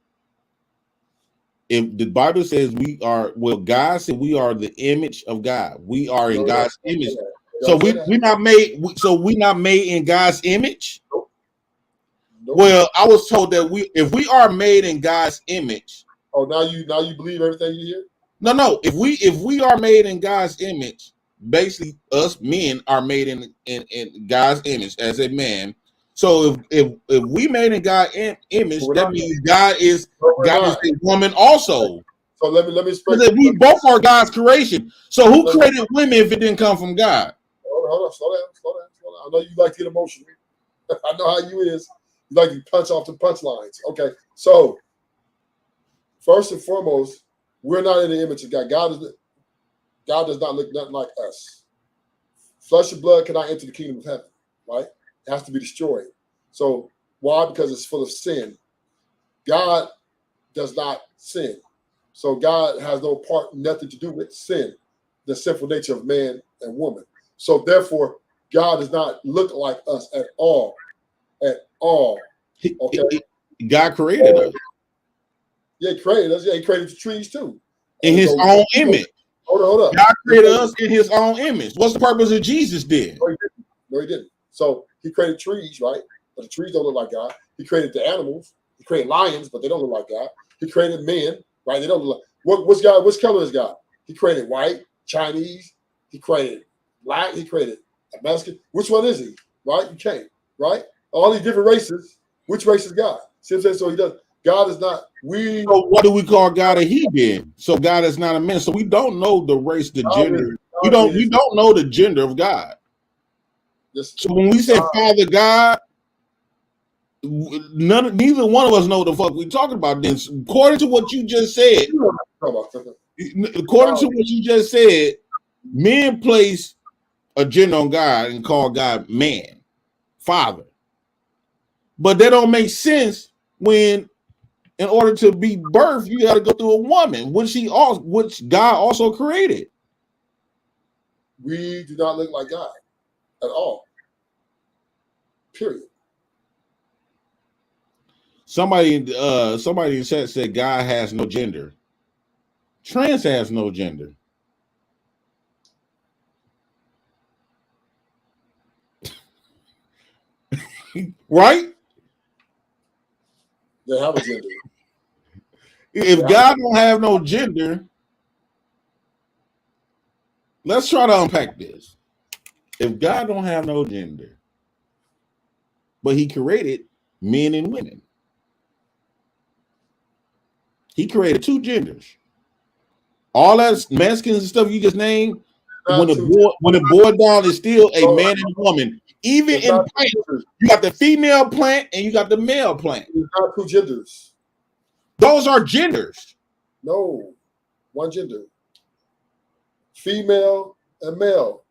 If the Bible says God said we are the image of God. We are in God's image. So we're not made. So we're not made in God's image. Nope. Well, I was told that if we are made in God's image. Oh, now you believe everything you hear? No. If we are made in God's image, basically us men are made in God's image as a man. So if we made in God's image, that means God is a woman also. So let me explain. We both are God's creation. So who created women if it didn't come from God? Hold on, slow down. I know you like to get emotional. I know how you is. You like to punch off the punchlines. Okay, so first and foremost, we're not in the image of God. God does not look nothing like us. Flesh and blood cannot enter the kingdom of heaven, right? It has to be destroyed. So why? Because it's full of sin. God does not sin. So God has nothing to do with sin, the sinful nature of man and woman. So therefore, God does not look like us at all. At all. Okay. God created us. Yeah, he created us. Yeah, he created the trees too. In his own image. Hold up. God created us in his own image. What's the purpose of Jesus did? No, he didn't. So he created trees, right? But the trees don't look like God. He created the animals. He created lions, but they don't look like God. He created men, right? They don't look like what's God? Which color is God? He created white, Chinese. He created black. He created Mexican. Which one is he? Right? You can't. Right? All these different races. Which race is God? See what I'm saying? So he does. God is not. So what do we call God a he then? So God is not a man. So we don't know the race, the gender. We don't know the gender of God. So when we say Father God, neither one of us know the fuck we talking about. Then, according to what you just said, Men place a gender on God and call God man, father. But that don't make sense when, in order to be birthed, you got to go through a woman, which God also created. We do not look like God at all. Period. Somebody in the chat said God has no gender. Trans has no gender. Right? They have a gender. If God don't have no gender, let's try to unpack this. If God don't have no gender, but he created men and women. He created two genders. All that masculines and stuff you just named, when the board down is still a man and a woman. Even in plants, you got the female plant and you got the male plant. It's not two genders. Those are genders. No, one gender. Female and male.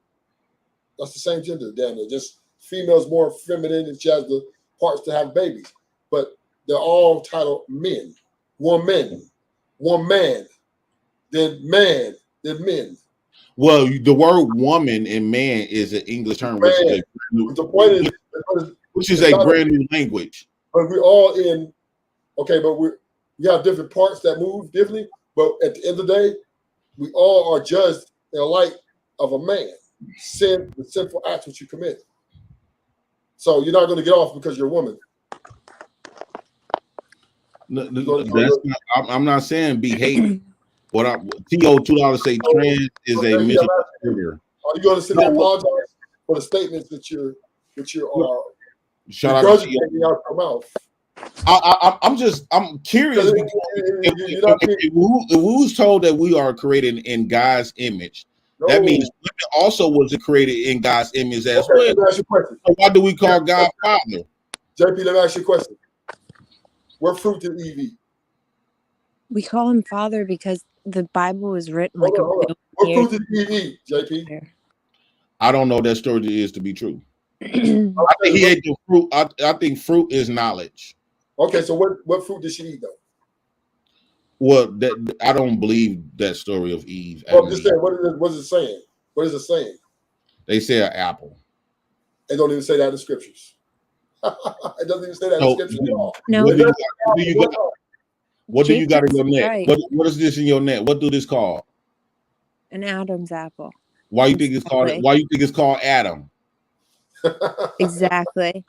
That's the same gender, Daniel. Just female's more feminine and she has the parts to have babies. But they're all titled men. One man, then men. Well, the word woman and man is an English term, which is a brand new language. But we're all in, okay, but we have different parts that move differently. But at the end of the day, we all are judged in the light of a man. The sinful acts which you commit. So you're not going to get off because you're a woman. I'm not saying be hated. What TO $2 say trans is a misgender. Are you going to sit there and apologize for the statements that you are shout out to out your mouth? I'm curious. If who's told that we are created in God's image, that means women also was created in God's image as well. Let me ask you a question. So why do we call God Father? JP, let me ask you a question. What fruit did Eve eat? We call him Father because the Bible was written What fruit did Eve eat, JP? I don't know that story is to be true. I think he ate the fruit. I think fruit is knowledge. Okay, so what fruit did she eat though? Well, I don't believe that story of Eve. Well, I'm just saying, what is it saying? What is it saying? They say an apple. They don't even say that in the scriptures. It doesn't even say that in the scriptures at all. No. What do you got in your net? Right. What is this in your net? What do this call? An Adam's apple. Why you think it's called? Why you think it's called Adam? Exactly.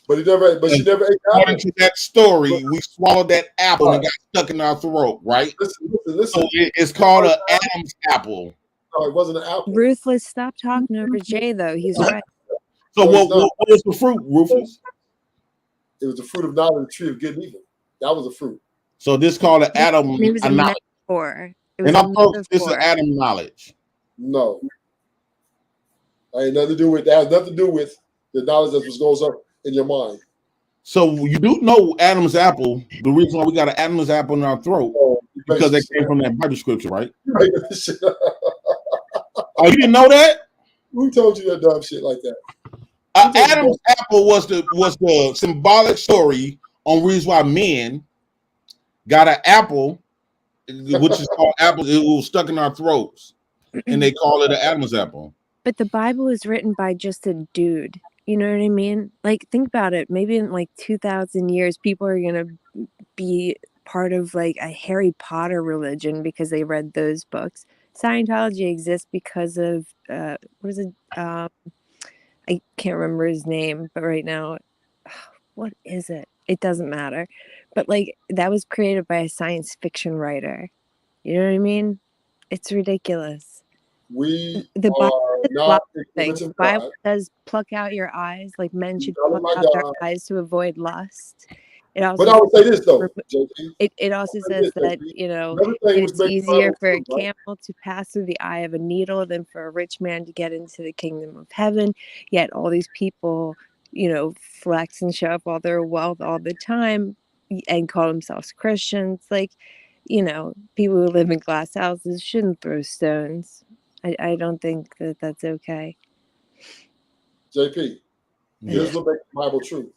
But she never ate apple. According to that story, we swallowed that apple and got stuck in our throat, right? Listen. So it's called an Adam's apple. No, it wasn't an apple. Ruthless, stop talking over Jay, though. He's right. So what was the fruit, Rufus? It was the fruit of knowledge of the tree of good and evil. That was a fruit. So this called an Adam. It was a metaphor. And I'm told this is Adam knowledge. No. That ain't nothing to do with that. Has nothing to do with the knowledge that goes up in your mind. So you do know Adam's apple. The reason why we got an Adam's apple in our throat because they came from that Bible scripture, right? Oh, you didn't know that? Who told you that dumb shit like that? Adam's apple was the symbolic story on reason why men got an apple, which is called apple. It was stuck in our throats, and they call it an Adam's apple. But the Bible is written by just a dude. You know what I mean? Like, think about it. Maybe in like 2,000 years, people are going to be part of like a Harry Potter religion because they read those books. Scientology exists because of, what is it? I can't remember his name, but right now, what is it? It doesn't matter. But like, that was created by a science fiction writer. You know what I mean? It's ridiculous. The Bible says pluck out your eyes, like men should pluck out their eyes to avoid lust. It also, but I would say this though, it also says that, you know, it's easier for a camel to pass through the eye of a needle than for a rich man to get into the kingdom of heaven. Yet all these people, you know, flex and show up all their wealth all the time and call themselves Christians. Like, you know, people who live in glass houses shouldn't throw stones. I don't think that that's okay. JP, Yeah. here's what makes the Bible true,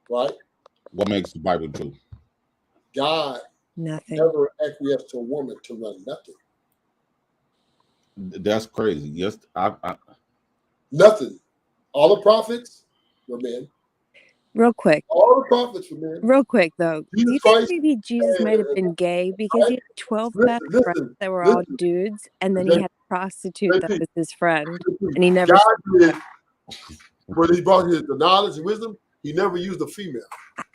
right? What makes the Bible true? God Nothing. never acquiesced to a woman to run nothing. That's crazy. Yes, Nothing. All the prophets were men. Real quick. All the prophets were men. Real quick though, do Jesus you think Christ. maybe Jesus might have been gay because he had 12 best friends that were all dudes, and then he had a prostitute that was his friend, and he never. God did, when he brought his the knowledge and wisdom, he never used a female.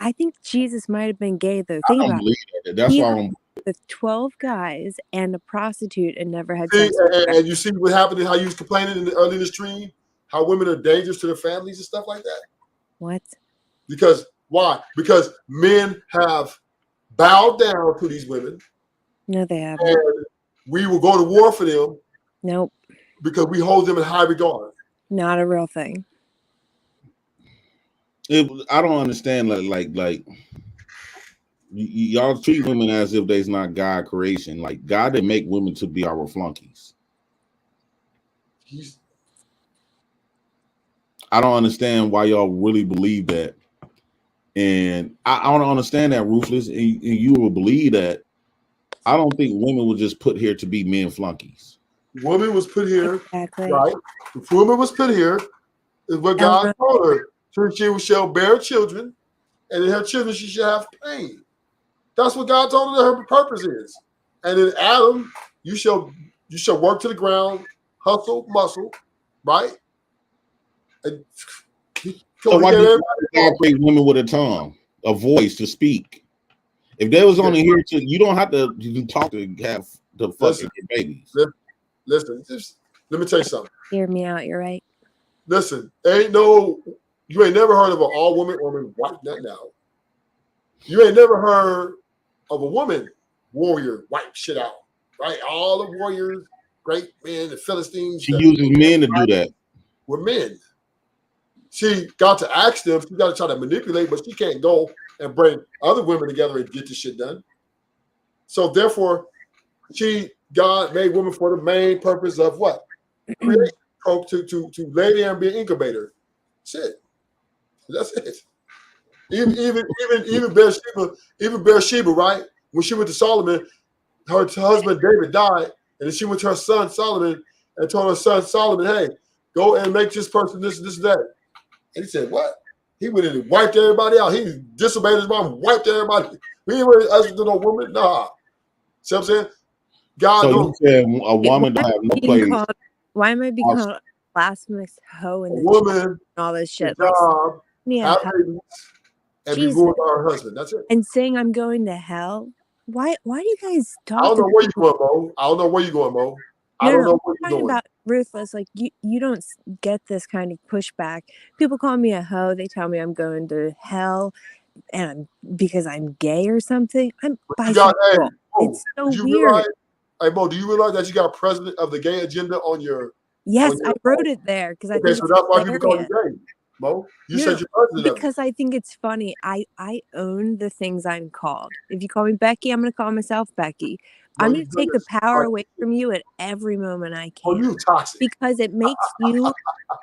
I think Jesus might have been gay though. I Think don't about believe it. that. That's He why I was don't. with 12 guys and a prostitute and never had See, sex with her. and you see what happened, how you was complaining early in the stream, how women are dangerous to their families and stuff like that. What? Because why? Because men have bowed down to these women. No, they haven't. And we will go to war for them. Nope. Because we hold them in high regard. Not a real thing. I don't understand. Like y'all treat women as if they's not God creation. Like God didn't make women to be our flunkies. I don't understand why y'all really believe that. And I don't understand that, Ruthless. And you will believe that. I don't think women were just put here to be men flunkies. Woman was put here, exactly. Right? The woman was put here is what God told her. So she shall bear children, and in her children she shall have pain. That's what God told her her purpose is. And in Adam, you shall work to the ground, hustle, muscle, right? And so why do God create women with a tongue, a voice to speak? If they was only here to, you don't have to talk to have the fucking babies. Listen, let me tell you something. Hear me out. You're right. Listen, you ain't never heard of an all woman wipe nothing out. You ain't never heard of a woman warrior wipe shit out, right? All the warriors, great men, the Philistines. She uses men to do that. With men. She got to ask them, she got to try to manipulate, but she can't go and bring other women together and get this shit done. So therefore, God made women for the main purpose of what? Creation. To lay there and be an incubator. That's it. That's it. Even Bathsheba, right? When she went to Solomon, her husband David died, and then she went to her son Solomon and told her son Solomon, "Hey, go and make this person this, that." And he said, "What?" He went in and wiped everybody out. He disobeyed his mom, wiped everybody. He ain't really us to no woman. Nah. See what I'm saying? God. So you said a woman don't have no place. Why am I being called a blasphemous hoe in the woman and all this shit? Job, Yeah. and be ruined by her husband. That's it. And saying I'm going to hell. Why do you guys talk? I don't know where you're going, Mo. I don't know where you're going, Mo. I don't know where you're going. About Ruthless, like you don't get this kind of pushback. People call me a hoe. They tell me I'm going to hell, and because I'm gay or something. I'm bisexual. It's so weird. Hey, Mo, do you realize that you got president of the gay agenda on your? Yes, I wrote it there because I think so that's why people call you gay, Mo. You said you're president. Because I think it's funny. I own the things I'm called. If you call me Becky, I'm going to call myself Becky. I'm going to take the power away from you at every moment I can. Oh, you toxic. Because it makes you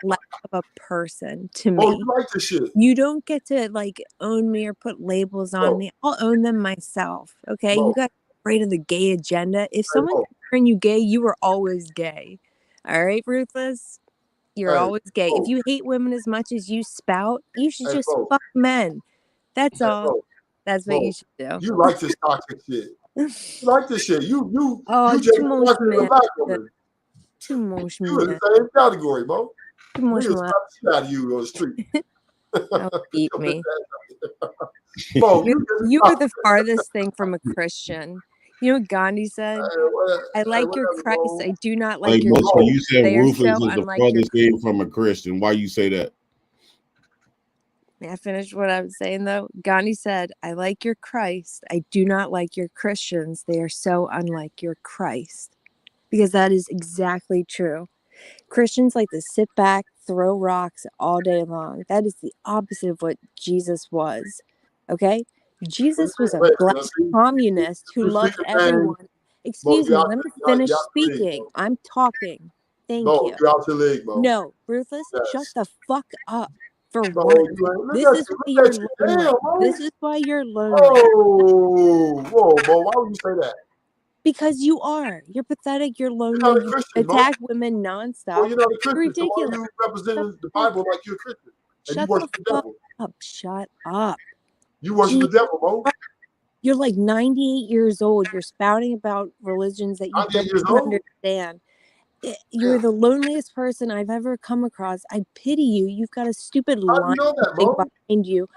less of a person to me. Oh, you like this shit. You don't get to like own me or put labels on me. I'll own them myself. Okay. You got afraid of the gay agenda. If someone turned you gay, you were always gay. All right, Ruthless. You're always gay. If you hate women as much as you spout, you should just fuck men. That's all. That's what you should do. You like this toxic shit. You like this shit. You just too much, man. Too much, man. You in the same category, Mo. Too much, man. Out of you on the street. Don't beat me. Mo, you are the farthest thing from a Christian. You know what Gandhi said? I like your Christ. I do not like your Mo, you said Ruthless is the farthest thing from a Christian. Why you say that? May I finish what I was saying, though? Gandhi said, I like your Christ. I do not like your Christians. They are so unlike your Christ. Because that is exactly true. Christians like to sit back, throw rocks all day long. That is the opposite of what Jesus was. Okay? Jesus was a black communist who loved everyone. Excuse me, let me finish speaking. I'm talking. Thank Mo, you. you're out your league, Mo. No, Ruthless, Yes. shut the fuck up. For Mo, one, you ain't, this look is at why you. you're Look at you. lonely. Damn, Mo. This is why you're lonely. Oh, whoa, Mo. Why would you say that? Because you are. You're pathetic. You're You're lonely. not a You Christian, Mo. attack women Mo, nonstop. you're not a You're Christian. So why are ridiculous. you representing the Shut Bible like you're a Christian? And you Shut worship the the fuck devil. up. Shut up. You worship the Jesus devil, Mo. Christ. You're like 98 years old. You're spouting about religions that you 98 don't years even old? understand. You're the loneliest person I've ever come across. I pity you. You've got a stupid How do you line know that, thing Mo? behind you.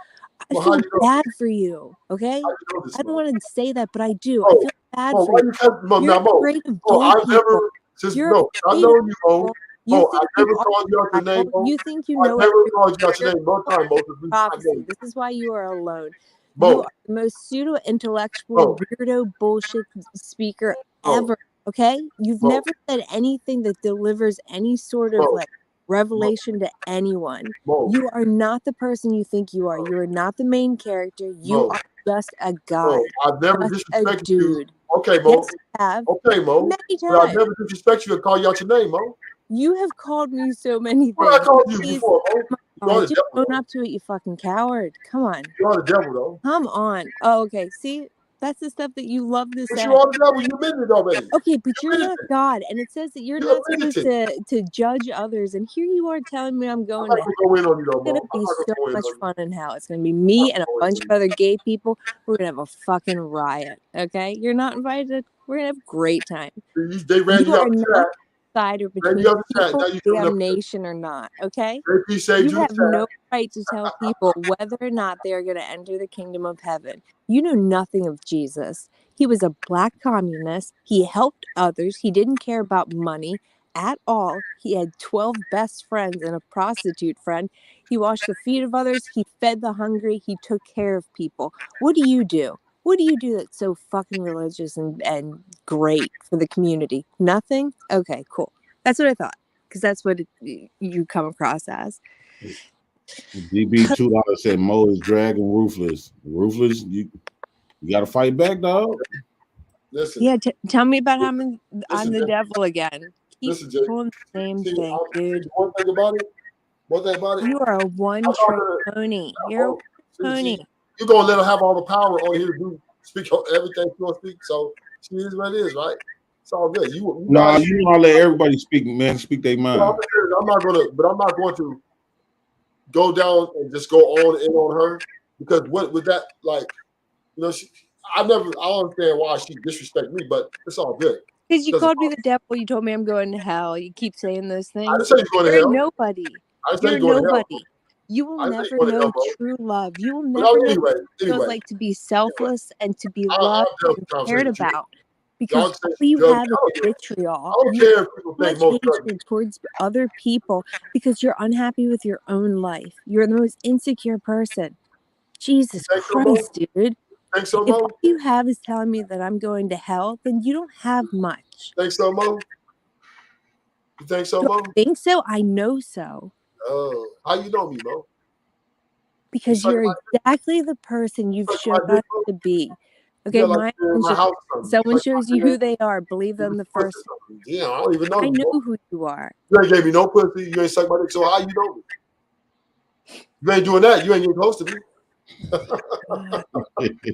I Well, how feel do you know? bad for you, okay? How do you know this, I don't Mo? want to say that, but I do. I Mo, feel bad Mo, for why you. you come, Mo, You're now, Mo, afraid of Mo, gay I've people. never, since, You're no, I've afraid known of you, Mo. people. You Mo, think I've you never are called you out your name, Bible. Mo. You think you I've know never everything. called you out your You're name one time, Mo, since I know prophecy. you. This is why you are alone. You Mo, are the most pseudo-intellectual, Mo, weirdo bullshit speaker Mo, ever, okay? You've Mo, never said anything that delivers any sort of Mo, like revelation to anyone. Mo, You are not the person you think you are. You are not the main character. You Mo, are just a Mo, guy, I've never just a disrespected you. dude. Okay, Mo. Yes, you have. Okay, Mo. Many But I've times. never disrespected you and call you out your name, Mo. You have called me so many What I things. called you Please, before, Mo? come You are on, the just devil, own though. up to it, you fucking coward. Come on. You are the devil, though. Come on. Oh, okay. See, that's the stuff that you love to But say. you are the devil. You admitted it already. Okay, but You you're admitted not it. God, and it says that you're You not admitted supposed it. to judge others. And here you are telling me I'm I'm going not to going to go in on you, though, It's gonna Mo. I'm be not going so to go in much on you. fun in hell. It's gonna be I'm me not and a going bunch in of on other gay people. We're gonna have a fucking riot. Okay, you're not invited. We're gonna have a great time. you. They ran You you out are the not chat. decider Ran between you out the chat. people Now you coming up. damnation or not. Okay, JP saved you you the have no chat. right to tell people whether or not they are going to enter the kingdom of heaven. You know nothing of Jesus. He was a black communist. He helped others. He didn't care about money at all. He had 12 best friends and a prostitute friend. He washed the feet of others. He fed the hungry. He took care of people. What do you do? What do you do that's so fucking religious and great for the community? Nothing? Okay, cool. That's what I thought. Because that's what you come across as. DB $2 said Mo is dragging Ruthless. Ruthless, you got to fight back, dog. Listen. Yeah, tell me about how I'm Listen, the Jay. devil again. Keep Listen, Jay. pulling the same See, thing, dude. one thing about it. One thing about it. You are a I'm one-trick not pony. You're a gonna, pony. you're going to let her have all the power on here to speak everything she wants to speak. So she is what it is, right? It's all good. You No, guys, you know, I let everybody speak, man. Speak their mind. I'm not going to go down and just go on in on her because what with that, like, you know, I don't understand why she disrespect me, but it's all good. Because you called me the devil. You told me I'm going to hell. You keep saying those things. I didn't say you're going to You're hell. nobody. I didn't say You're you're going to hell. nobody. You will I didn't say never you're going to know hell, bro. true love. You will But never know anyway, what it feels like to be selfless and to be loved I'm and done cared with you. about. Y'all Because say all you judge. have is vitriol. I don't You care if people have think so most much judge me. hatred towards other people because you're unhappy with your own life. You're the most insecure person. Jesus Think so, Mo? Christ, dude. Think so, If Mo? all you have is telling me that I'm going to hell, then you don't have much. Think so, Mo? You think so, Do Mo? I think so? I know so. Oh, how you know me, Mo? Because You you're suck exactly the person you've suck shown my dick, us Mo? to be. You Okay, got like you're in my house or something. someone Suck my shows you dick. who they are. Believe them the Pussy or first. something. Yeah, I don't even know I you, know Mo. who you are. You ain't gave me no pussy. You ain't suck my dick. So how you know me? You ain't doing that. You ain't getting close to me. So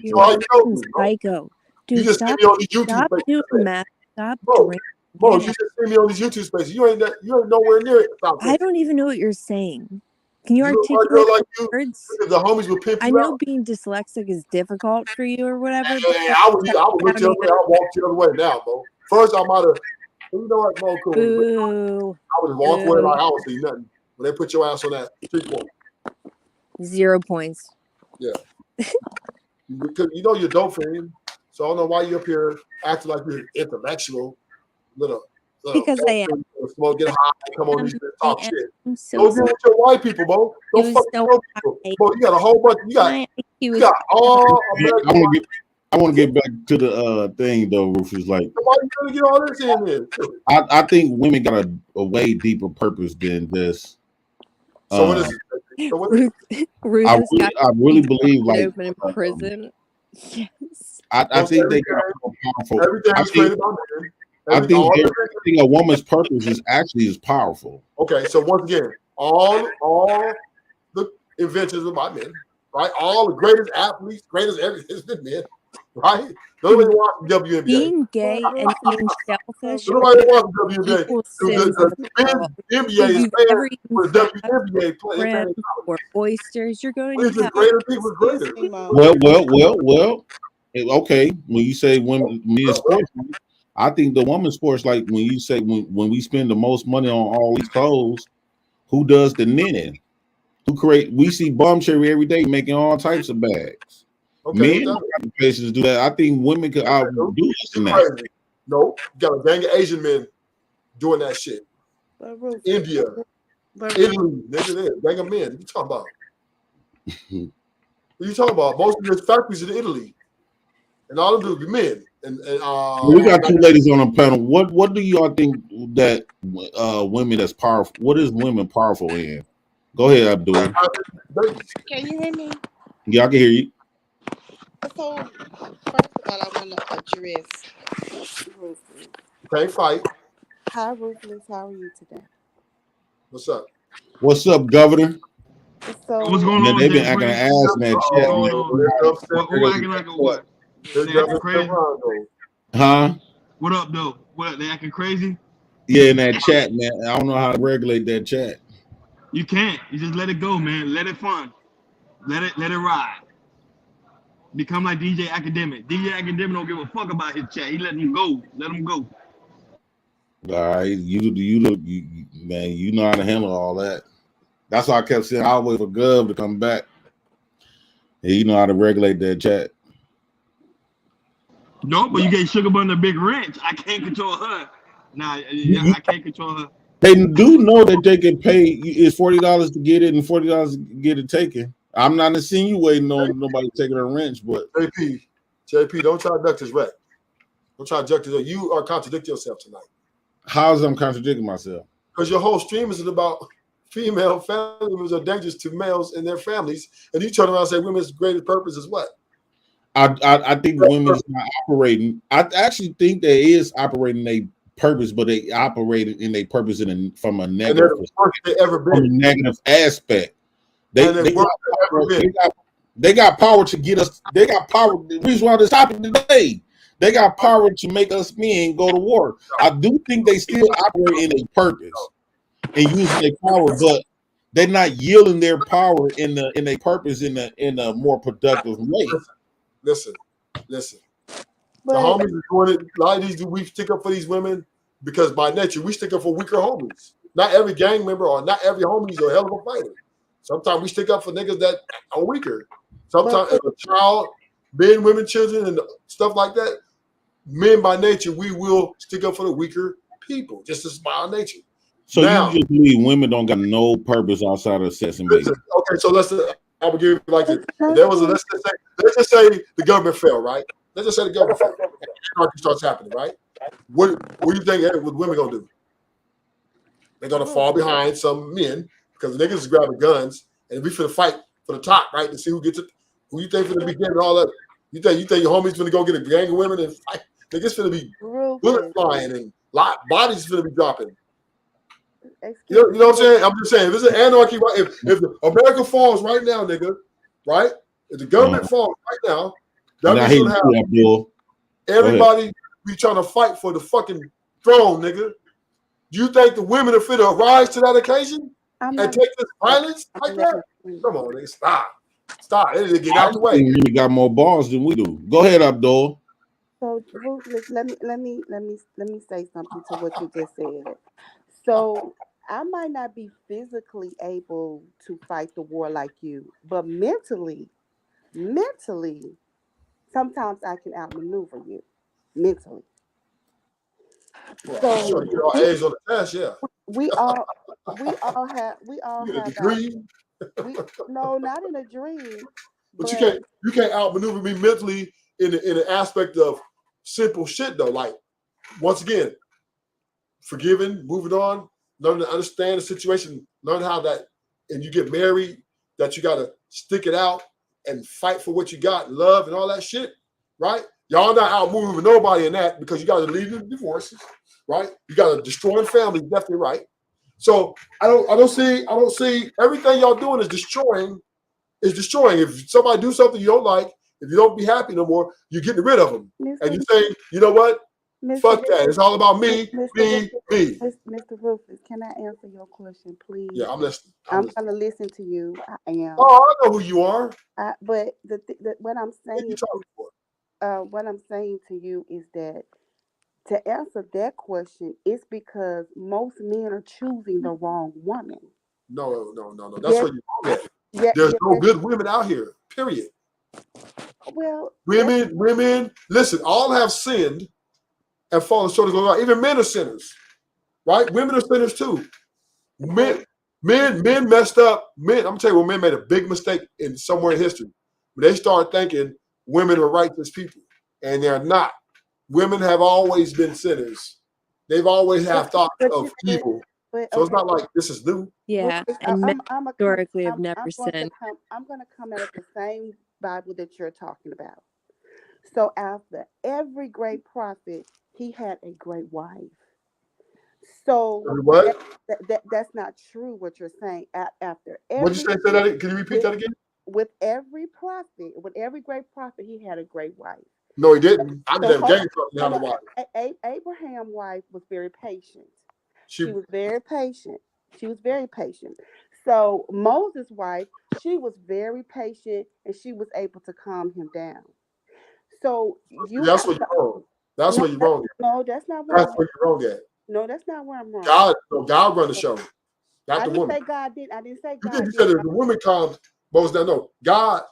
You're how you know me, Mo? psycho. Dude, You just see stop, me on these YouTube stop spaces. doing math. Stop Mo, drinking. Mo, Get you out. just see me on these YouTube spaces. You ain't nowhere near it. I don't even know what you're saying. Can you You look like a articulate girl like the you. words? Because the homies will pimp I you know out. being dyslexic is difficult for you or whatever, but Hey, I would look the other way. I'll walk the other way now, Mo. First, I might have. You know what, Mo? Cool. Boo. I would walk away like I don't see nothing. When they put your ass on that street corner. 0 points. Yeah. Because you know you're dope for him. So I don't know why you're up here acting like you're intellectual. Little Because I am. Smoke, get high, come on these and talk shit. I'm so Don't deal with your white people, Mo. Don't fuck with your people. Mo, you got a whole bunch. You got all American. I want to get back to the thing though, Rufus. Like, why you gonna get all this in there? I think women got a way deeper purpose than this. So what is it? So what is it? I really believe like open in prison. Yes. I think they got more powerful. Everything is created by man. I think a woman's purpose is powerful. Okay, so once again, all the inventions of my men, right? All the greatest athletes, greatest everything has been men, right? Nobody watching WNBA. Being gay and eating shellfish Nobody watching WNBA. equal sins The as well. NBA If is you've paying ever for eaten the WNBA players. shrimp or oysters, you're going These to are hell. greater people, greater. Well. Okay, when you say women sports, I think the women's sports, like when you say when we spend the most money on all these clothes, who does the knitting? We see Bum Cherry every day making all types of bags. Okay, Men don't have the patience to do that. I think women could outdo us in that. No, you got a gang of Asian men doing that shit. India, Italy, nigga, gang of men. What you talking about? What you talking about? Most of these factories in Italy, and all of them do men. And we got two ladies on the panel. What do y'all think that women that's powerful? What is women powerful in? Go ahead, Abdul. Can you hear me? Yeah, I can hear you. So, first of all, I want to address Ruthless. Can't fight. Hi, Ruthless. How are you today? What's up? What's up, Governor? So, what's going on? They've been acting an ass in that chat. Who acting like a what? They acting crazy? Huh? What up, though? What, they acting crazy? Yeah, in that chat, man. I don't know how to regulate that chat. You can't. You just let it go, man. Let it fun. Let it ride. Become like DJ Academic. DJ Academic don't give a fuck about his chat. He let him go. Let him go. All right, you man, you know how to handle all that. That's why I kept saying I'll wait for Gov to come back. And you know how to regulate that chat. No, but you get Sugar Bun a big wrench. I can't control her. Nah, I can't control her. They do know that they can pay. It's $40 to get it and $40 to get it taken. I'm not insinuating on nobody taking a wrench, but JP, don't try to duck this wreck. Don't try to duck this. You are contradicting yourself tonight. How's I'm contradicting myself? Because your whole stream is about female family members are dangerous to males and their families, and you turn around and say women's greatest purpose is what? I think women's not operating. I actually think there is operating a purpose, but they operate in a purpose from a negative, from a negative aspect. They got power to get us. They got power. The reason why this topic today, they got power to make us men go to war. I do think they still operate in a purpose and using their power, but they're not yielding their power in a purpose in a more productive way. Listen. The homies are doing it. A lot of these we stick up for these women because by nature we stick up for weaker homies. Not every gang member or not every homie is a hell of a fighter. Sometimes we stick up for niggas that are weaker. Sometimes as a child, men, women, children, and stuff like that, men by nature, we will stick up for the weaker people. Just as by our nature. So now, you just believe women don't got no purpose outside of sex and baby. Okay, so I would give you like this. There was let's just say the government fell, right? Let's just say the government fell. Anarchy starts happening, right? What do you think what women gonna do? They're gonna fall behind some men because the niggas is grabbing guns and we finna fight for the top, right? To see who gets it. Who you think finna be getting all that? You think your homies finna go get a gang of women and fight? Niggas finna be bullets flying and bodies finna be dropping. You know what I'm saying? I'm just saying, if it's an anarchy, if America falls right now, nigga, right? If the government falls right now, that means gonna have everybody be trying to fight for the fucking throne, nigga. Do you think the women are fit to rise to that occasion and take this violence like that? Come on, nigga, stop. They get out the way. We got more balls than we do. Go ahead, Abdul. So, Ruthless, let me say something to what you just said. So, I might not be physically able to fight the war like you, but mentally, sometimes I can outmaneuver you mentally. So sure, you all A's on the test, yeah. We all have a degree. No, not in a dream. But you can't outmaneuver me mentally in an aspect of simple shit though. Like once again, forgiving, moving on, learning to understand the situation, learn how that, and you get married, that you gotta stick it out and fight for what you got, love and all that shit, right? Y'all not out moving nobody in that because you got to lead in divorces, right? You got to destroy families, definitely right. So I don't see everything y'all doing is destroying. If somebody do something you don't like, if you don't be happy no more, you're getting rid of them. And you say, you know what? Fuck that. It's all about me, me. Mr. Rufus, can I answer your question, please? Yeah, I'm listening. I'm going to listen to you. I am. Oh, I know who you are. But what I'm saying, what I'm saying to you is that to answer that question, it's because most men are choosing the wrong woman. No. That's what you're wrong at. There's no good women out here. Period. Well, women. Listen, all have sinned and fallen short of God. Even men are sinners, right? Women are sinners too. Men messed up. I'm gonna tell you, when men made a big mistake in somewhere in history, when they started thinking women are righteous people, and they're not. Women have always been sinners. They've always had thoughts of evil. So it's not like this is new. Yeah, and men historically have never sinned. I'm going to come out of the same Bible that you're talking about. So after every great prophet, he had a great wife. So what? That's not true what you're saying. After every, what did you say? Say that? Can you repeat that again? With every prophet, with every great prophet, he had a great wife. No, he didn't. I just gave something out of wife. Abraham's wife was very patient. She was very patient. So Moses' wife, she was very patient, and she was able to calm him down. So that's what you're wrong. That's what you're wrong at. No, that's not where that's what you're wrong at. No, that's not where I'm wrong. God run the show, not the woman. I didn't say God. You said the woman calmed Moses down. No, God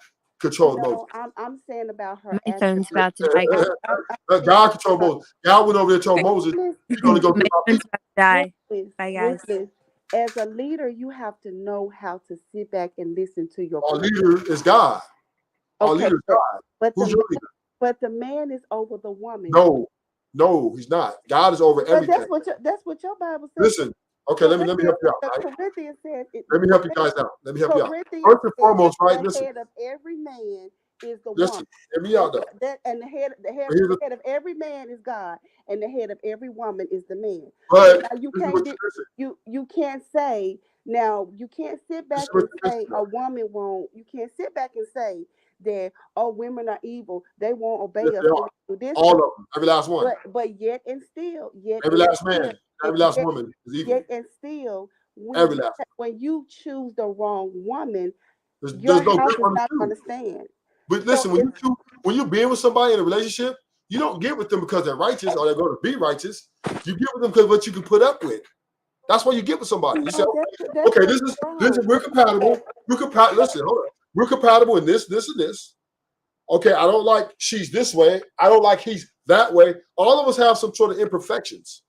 controlled Moses. I'm saying about her. My phone's about to die. God controlled Moses. God went over there and told Moses, "You're going to go get my people." Die. Bye, guys. As a leader, you have to know how to sit back and listen to your. Our leader is God. Our leader is God. Who's your leader? But the man is over the woman. No, he's not. God is over everything. That's what your Bible says. Listen, okay, let me help you out. Right? Corinthians says let me help you guys out. Let me help you out. First and foremost, right? Listen. The head of every man is the woman. Hear me out though. And the head of every man is God, and the head of every woman is the man. But now, you can't say now you can't sit back and say a woman won't. You can't sit back and say that women are evil. They won't obey us. All of them, every last one. But yet and still, every last man, every last woman is evil. Yet and still, when you choose the wrong woman, your house is not going to stand. But listen, when you being with somebody in a relationship, you don't get with them because they're righteous or they're going to be righteous. You get with them because what you can put up with. That's why you get with somebody. You say, okay, this is we're compatible. Listen, hold on. We're compatible in this, and this. Okay, I don't like she's this way. I don't like he's that way. All of us have some sort of imperfections.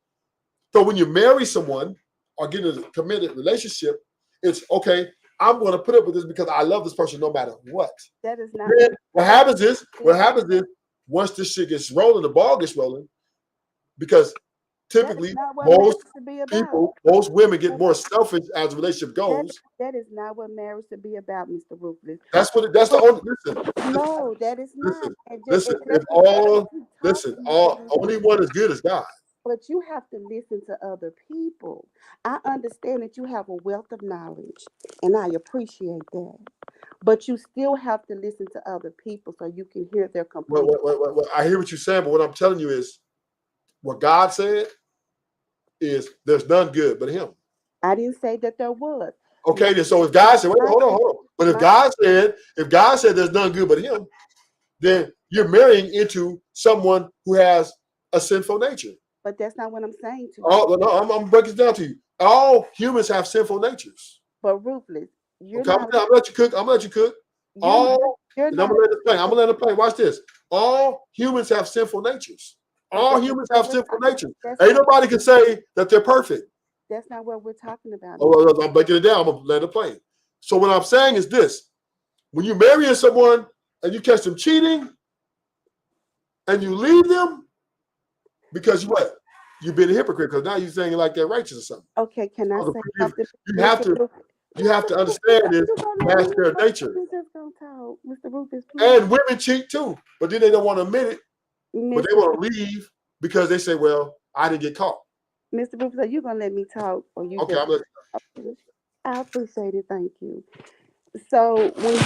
So when you marry someone or get in a committed relationship, it's okay. I'm going to put up with this because I love this person no matter what. That is not. Then what happens is once this shit gets rolling, the ball gets rolling, because typically most women get more selfish as the relationship goes. That is not what marriage should be about, Mr. Ruthless. That's the only listen. No, that is not. Only one is good as God. But you have to listen to other people. I understand that you have a wealth of knowledge, and I appreciate that. But you still have to listen to other people so you can hear their complaints. Well, I hear what you're saying, but what I'm telling you is what God said is there's none good but him. I didn't say that there was. Okay, then so if God said, hold on. But if God said there's none good but him, then you're marrying into someone who has a sinful nature. But that's not what I'm saying to you. Oh no, I'm breaking it down to you. All humans have sinful natures. But Ruthless, I'm gonna let you cook. I'm gonna let it play. Watch this. All humans have sinful natures. All humans have sinful natures. Ain't nobody can say that they're perfect. That's not what we're talking about. I'm breaking it down. I'm gonna let it play. So what I'm saying is this: when you're marrying someone and you catch them cheating, and you leave them because you've been a hypocrite because now you're saying like they're righteous or something. Okay, can I say something? You have to understand this. That's their nature. Mr. Rufus, and women cheat too, but then they don't want to admit it but they want to leave because they say, "Well, I didn't get caught." Mr. Rufus, are you gonna let me talk, or you Okay, just? I appreciate it. Thank you. So when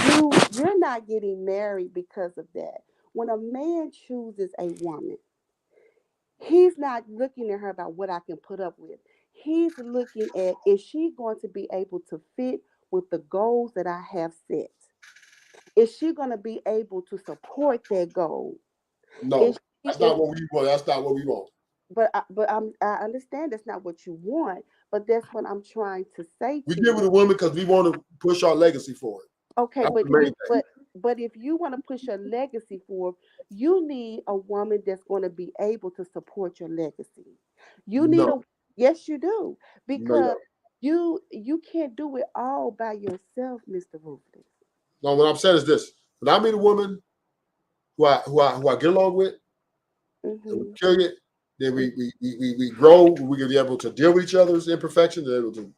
you're not getting married because of that. When a man chooses a woman, he's not looking at her about what I can put up with. He's looking at, is she going to be able to fit with the goals that I have set? Is she going to be able to support that goal? No, that's not what we want. That's not what we want. But I understand that's not what you want, but that's what I'm trying to say. We get with a woman because we want to push our legacy forward. Okay, but if you want to push your legacy forward, you need a woman that's going to be able to support your legacy. You need yes, you do, because you can't do it all by yourself, Mr. Rufus. No, what I'm saying is this: when I meet a woman who I get along with, and we kill it, then we grow. We can be able to deal with each other's imperfections, be able to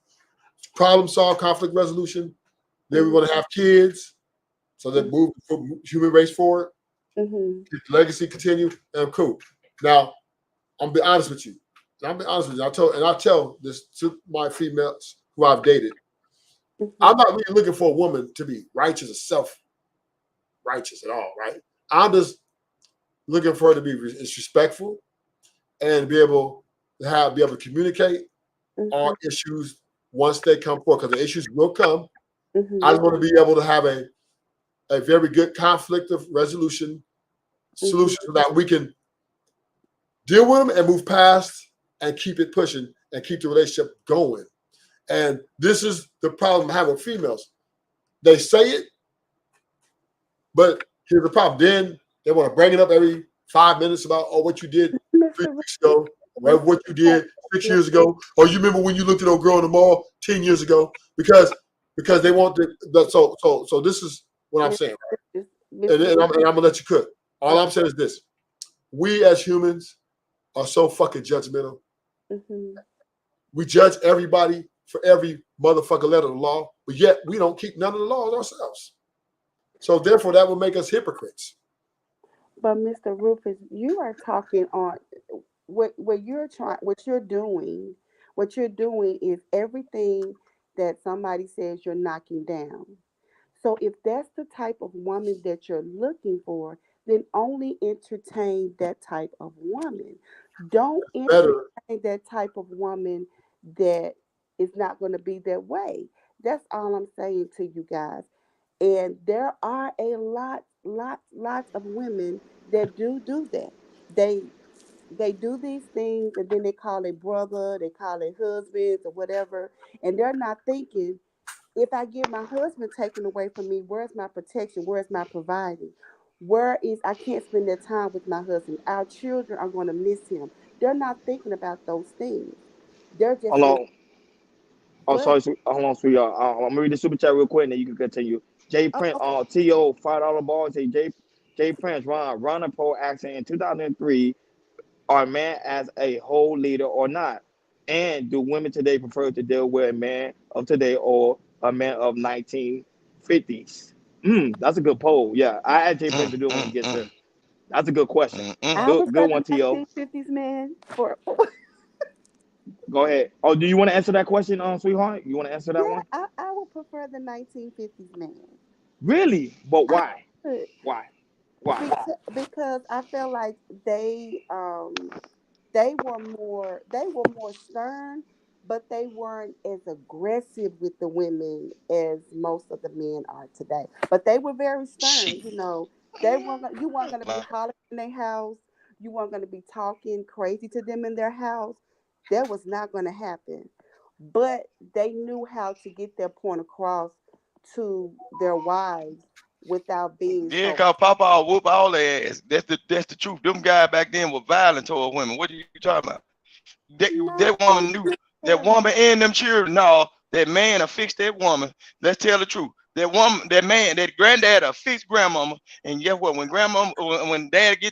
problem solve, conflict resolution. Then we want to have kids, so that move the human race forward, the legacy continue, and I'm cool. Now, I'm be honest with you. I tell this to my females who I've dated. I'm not really looking for a woman to be righteous or self-righteous at all, right? I'm just looking for her to be respectful and be able to communicate on issues once they come forward, because the issues will come. I just want to be able to have a very good conflict of resolution solution so that we can deal with them and move past and keep it pushing and keep the relationship going. And this is the problem I have with females. They say it, but here's the problem. Then they want to bring it up every 5 minutes about, what you did 3 weeks ago, what you did 6 years ago, or you remember when you looked at a girl in the mall 10 years ago, because they want so this is what I'm saying. And I'm gonna let you cook. All I'm saying is this: we as humans are so fucking judgmental. We judge everybody for every motherfucker letter of the law, but yet we don't keep none of the laws ourselves. So therefore, that will make us hypocrites. But Mr. Rufus, you are talking on what you're doing. What you're doing is everything that somebody says you're knocking down. So if that's the type of woman that you're looking for, then only entertain that type of woman. Don't entertain that type of woman that is not going to be that way. That's all I'm saying to you guys. And there are a lots of women that do that. They do these things, and then they call a brother, they call a husband or whatever, and they're not thinking, if I get my husband taken away from me, where's my protection? Where's my providing? I can't spend that time with my husband. Our children are going to miss him. They're not thinking about those things. They're just hold on, sweetheart. I'm gonna read the super chat real quick, and then you can continue. Jay Prince, TO $5 ball. Say Jay Prince, Ron Paul asking in 2003, are men as a whole leader or not? And do women today prefer to deal with a man of today or a man of 1950s? That's a good poll. Yeah, I had Jay Prince to do it when he gets there. That's a good question. Good one, T.O. 1950s man for. Go ahead. Oh, do you want to answer that question, sweetheart? You want to answer that one? I would prefer the 1950s man. Really? But why? Why? Because I feel like they were more stern, but they weren't as aggressive with the women as most of the men are today. But they were very stern. You weren't going to be hollering in their house. You weren't going to be talking crazy to them in their house. That was not going to happen. But they knew how to get their point across to their wives without being. Yeah, cause Papa whoop all their ass. That's the truth. Them guys back then were violent toward women. What are you talking about? That woman knew. That woman and them children. No, that man will fix that woman. Let's tell the truth. That woman, that man, that granddad will fix grandmama. And guess what? When granddaddy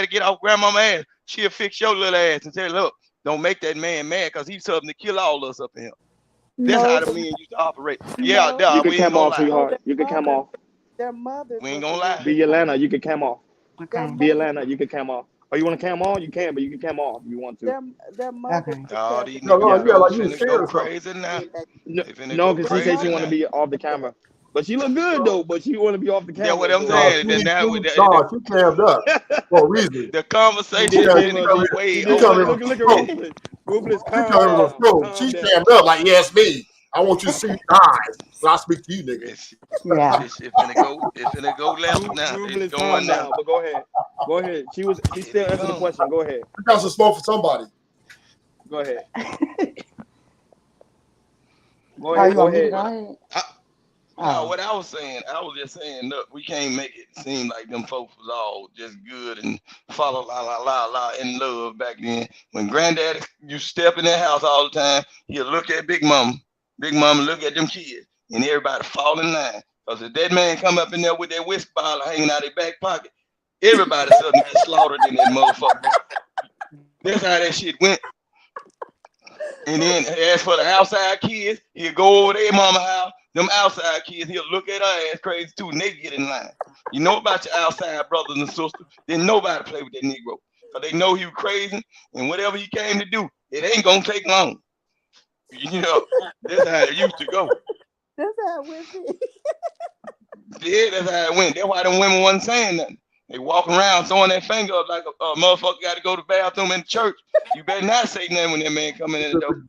get off grandmama ass, she'll fix your little ass and say, look, don't make that man mad because he's something to kill all us up in here. That's how the men used to operate. Yeah, you can come off, sweetheart. You can come off. Their mother. We ain't gonna lie. Be Yolanda, you can come off. Okay. Be Atlanta, you can cam off. Or you want to cam on? You can, but you can cam off if you want to. Their mother Okay. All these No, niggas yeah, like you finna scared go or something. crazy now. No, They finna no, go because she said crazy she want to now. be off the camera. But she look good though. But she want to be off the camera. That's what I'm so- saying. Then now with she the cammed up for a reason. the conversation did finna give go us- way she did over. look at Ruthless. Ruthless, She calm coming down. with flow. Calm She down. cammed up like, yes, me. I want you to see your eyes when I speak to you, nigga. Yeah. It finna go left now. Ruthless, It's calm going down. now. But go ahead. Go ahead. She still answering the question. Go ahead. You got some smoke for somebody. Go ahead. Go Oh, ahead. you Go want me to ahead. go ahead? No, what I was just saying, look, we can't make it seem like them folks was all just good and follow la in love back then. When granddaddy you step in that house all the time, he'll look at Big Mama look at them kids, and everybody fall in line. Because if that man come up in there with that whiskey bottle hanging out of their back pocket, everybody suddenly get slaughtered in that motherfucker. That's how that shit went. And then as for the outside kids, he'll go over their mama house. Them outside kids, he'll look at her ass crazy too, and they get in line. You know about your outside brothers and sisters, then nobody play with that Negro. Because they know he was crazy, and whatever he came to do, it ain't gonna take long. You know, that's how it used to go. That's how it went. Yeah, that's how it went. That's why them women wasn't saying nothing. They walking around throwing that finger up like a motherfucker got to go to the bathroom in the church. You better not say nothing when that man come in the door.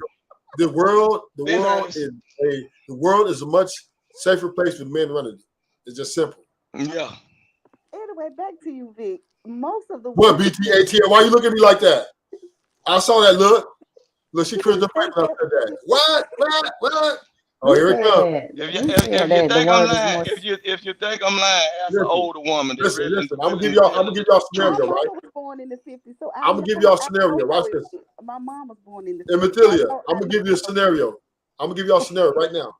The world is a much safer place with men running it. It's just simple. Yeah. Anyway, back to you, Vic. Most of the What BTATL? Why you look at me like that? I saw that look. Look, she cringed up right when I said that. What? Oh, here it comes. If you think I'm lying, ask an older woman. Listen. I'm gonna give y'all a scenario, right? I was born in the 50s, so I'm gonna give y'all a scenario. Watch this. My mom was born in the 50s. And Matilda, I'm gonna give you a scenario. I'm gonna give y'all a scenario right now.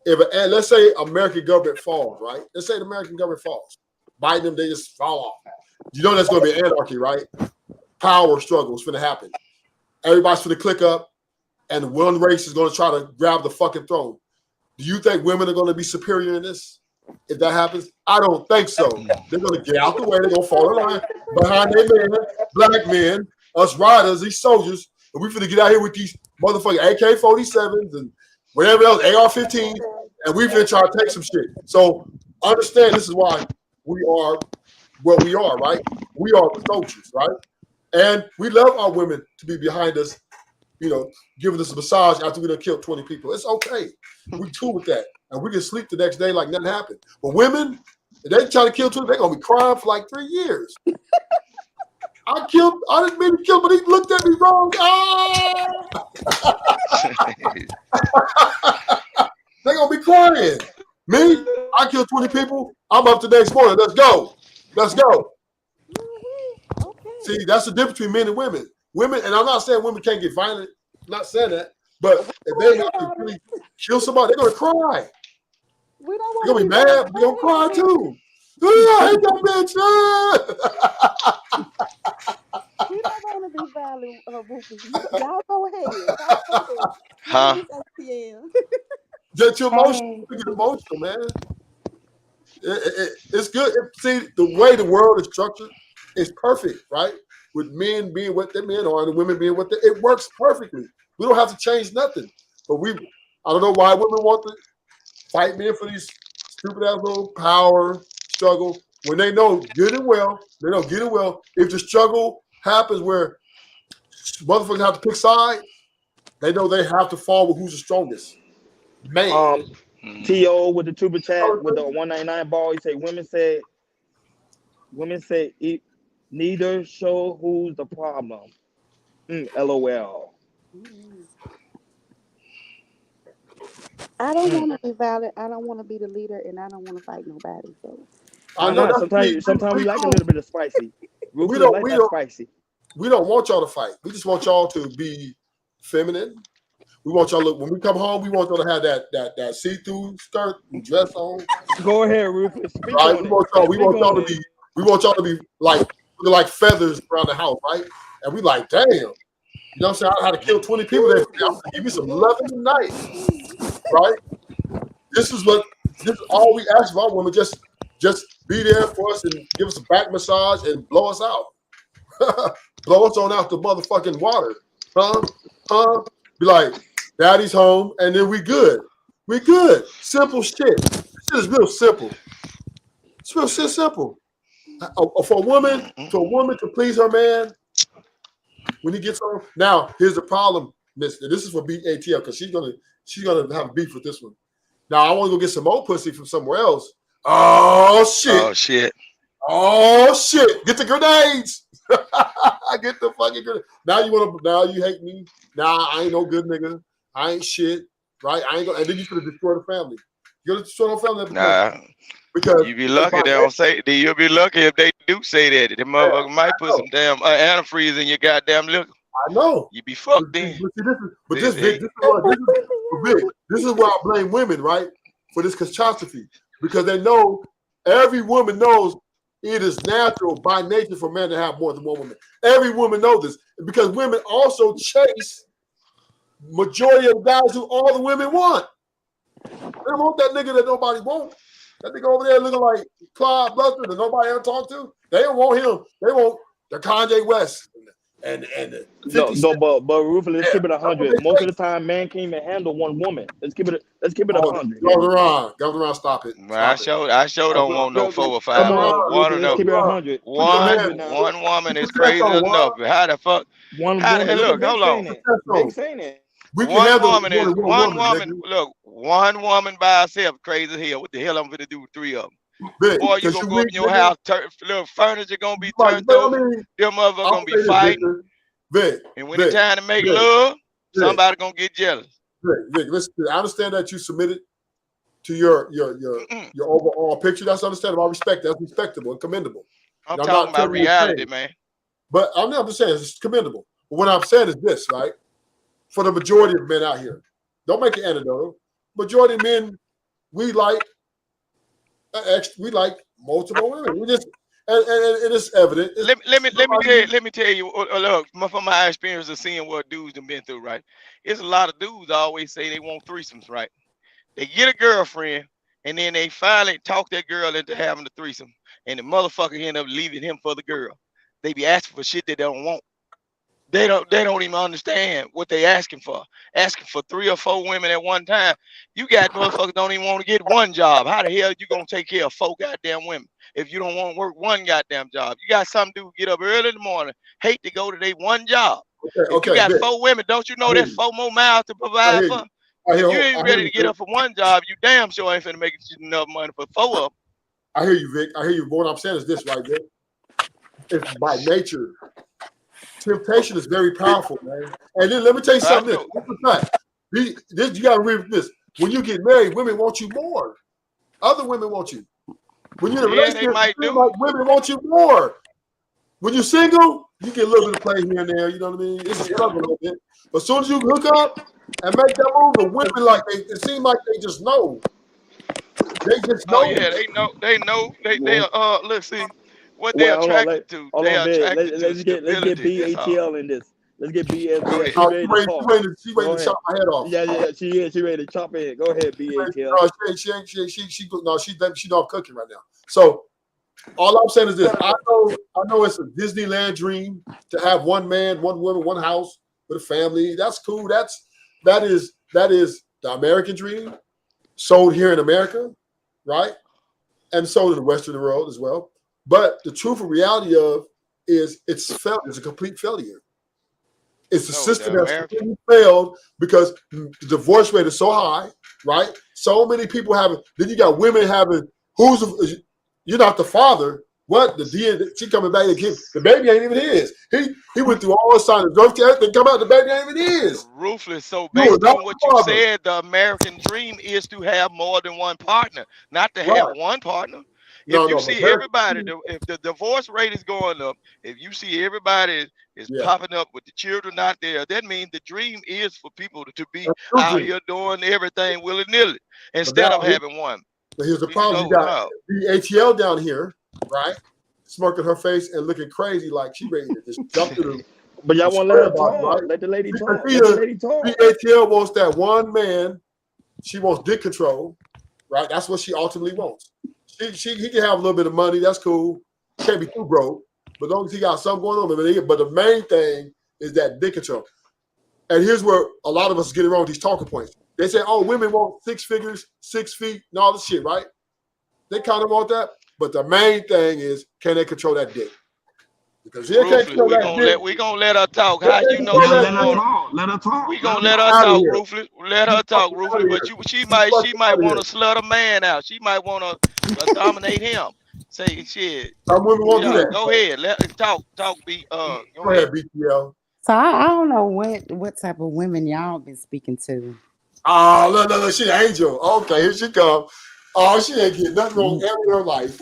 And let's say American government falls, right? Let's say the American government falls. Biden them, they just fall off. You know that's gonna be anarchy, right? Power struggle is gonna happen. Everybody's gonna click up, and one race is gonna try to grab the fucking throne. Do you think women are gonna be superior in this? If that happens, I don't think so. They're gonna get out the way. They're gonna fall in line behind their men, black men, us riders, these soldiers, and we finna get out here with these motherfucking AK-47s and whatever else, AR-15, and we finna try to take some shit. So understand this is why we are what we are, right? We are the soldiers, right? And we love our women to be behind us, you know, giving us a massage after we done killed 20 people. It's okay. We cool with that. And we can sleep the next day like nothing happened. But women, if they try to kill 20, they're going to be crying for like 3 years. I didn't mean to kill, but he looked at me wrong. They're going to be crying. Me, I killed 20 people. I'm up the next morning. Let's go. See, that's the difference between men and women. Women, and I'm not saying women can't get violent. I'm not saying that. But if they have to really kill somebody, they're going to cry. We don't They're going to be mad. They're going to cry too. I hate that bitch. We don't want to be violent, Rufus. Y'all go ahead. Huh? Get your emotional. Get emotional, man. It's good. See, the way the world is structured is perfect, right? With men being what their men are and the women being what it works perfectly. We don't have to change nothing. But I don't know why women want to fight men for these stupid ass little power struggle when they know good and well, if the struggle happens where motherfuckers have to pick sides, they know they have to fall with who's the strongest. Man. T.O. with the tuber chat with the 199 ball, he say women say neither show who's the problem. LOL. I don't want to be violent. I don't want to be the leader, and I don't want to fight nobody. So I know sometimes we like a little bit of spicy. We don't like spicy. We don't want y'all to fight. We just want y'all to be feminine. We want y'all when we come home. We want y'all to have that see-through skirt and dress on. Go ahead, Rufus. Right? We want y'all to be like feathers around the house, right? And we like, damn. You know what I'm saying? I had to kill 20 people there. Give me some loving tonight. Right? This is all we ask of our women. Just be there for us and give us a back massage and blow us out. Blow us on out the motherfucking water. Be like, daddy's home, and then we good. We good. Simple shit. This shit is real simple. It's real shit simple. For a woman to please her man when he gets home. Now, here's the problem, mister. This is for BATL because she's gonna have a beef with this one. Now, I want to go get some more pussy from somewhere else. Oh shit. Oh shit. Oh shit. Get the grenades. Get the fucking grenades. Now you hate me. Nah, I ain't no good nigga. I ain't shit. Right? I ain't gonna, and then you could have destroyed the family. You're gonna destroy the family. Nah. Because you be lucky they don't say. You'll be lucky if they do say that. The motherfucker might put some damn antifreeze in your goddamn liquor. I know. You be fucked then. This is why I blame women, right, for this catastrophe, because they know every woman knows it is natural by nature for men to have more than one woman. Every woman knows this because women also chase majority of guys who all the women want. They don't want that nigga that nobody wants. That nigga over there looking like Clyde Bluster that nobody ever talked to. They don't want him. They want the Kanye West and the 50 but Rufus, let's keep it 100. Most of the time, man can't even handle one woman. Let's keep it 100. Governor, stop it. I sure don't want no 4 or 5. Let's keep it 100. One woman is crazy enough. How the fuck? Look, hold on. One woman by herself, crazy as hell. What the hell I'm gonna do with 3 of them? Boy, you gonna go up in your house, little furniture gonna be turned over. Them motherfuckers gonna be fighting. And when it's time to make love, somebody gonna get jealous. Vic, listen, I understand that you submitted to your overall picture. That's understandable. I respect that. That's respectable and commendable. I'm talking about reality, man. But I'm just saying it's commendable. But what I'm saying is this, right? For the majority of men out here, don't make it anecdotal. Majority of men, we like multiple women. We just and it's evident. Let me tell you. Look, from my experience of seeing what dudes have been through, right? It's a lot of dudes always say they want threesomes, right? They get a girlfriend, and then they finally talk that girl into having the threesome, and the motherfucker end up leaving him for the girl. They be asking for shit they don't want. They don't even understand what they asking for. Asking for 3 or 4 women at one time. You got motherfuckers don't even want to get one job. How the hell you gonna take care of 4 goddamn women if you don't want to work one goddamn job? You got some dude get up early in the morning, hate to go to their one job. If you got 4 women, don't you know there's 4 more miles to provide for? If you ain't ready to get up for one job, you damn sure ain't finna make enough money for 4 of them. I hear you, Vic. I hear you. What I'm saying is this, right, Vic? It's by nature. Temptation is very powerful, man. And then let me tell you something. This you gotta read this. When you get married, women want you more. Other women want you. When you're in a relationship, women want you more. When you're single, you get a little bit of play here and there. You know what I mean? It's a struggle a little bit. But as soon as you hook up and make that move, the women it seems like they just know. They just know. Oh yeah, they know. Let's see. What they attracted to. Let's get BATL in this. Let's get BATL. She ready to chop my head off. Yeah, she is. She ready to chop it. Go ahead, BATL. No, she not cooking right now. So all I'm saying is this: I know it's a Disneyland dream to have one man, one woman, one house with a family. That's cool. That is the American dream, sold here in America, right? And sold in the Western world as well. But the truth and reality is it's a complete failure. It's a system that's failed because the divorce rate is so high, right? So many people then you got women having, you're not the father. What? The DNA, she coming back again. The baby ain't even his. He went through all the signs of drug test. They come out, the baby ain't even his. Ruthless. So based on what you said, the American dream is to have more than one partner, not to have one partner. If you see everybody, if the divorce rate is going up, if you see everybody is popping up with the children out there, that means the dream is for people to be out here doing everything willy-nilly instead of having one. But here's the problem. You got the ATL down here, right? Smirking her face and looking crazy like she ready to just jump to the. But y'all want to let her talk. Right? Let the lady talk. The ATL wants that one man. She wants dick control, right? That's what she ultimately wants. he can have a little bit of money. That's cool. Can't be too broke, but as long as he got something going on. But the main thing is that dick control. And here's where a lot of us get it wrong with these talking points. They say, "Oh, women want 6 figures, 6 feet, and all this shit," right? They kind of want that, but the main thing is, can they control that dick? Because they can't control that dick. We gonna let her talk. How you know? Let her talk. We gonna let her talk, Ruthless. Let her talk, Ruthless. But she might want to slut a man out. She might want to dominate him. Say shit. Some women won't do that. Go ahead. Let talk. Be go ahead, BTL. So I don't know what type of women y'all been speaking to. Oh, look, she Angel. Okay, here she comes. Oh, she ain't getting nothing wrong in her life.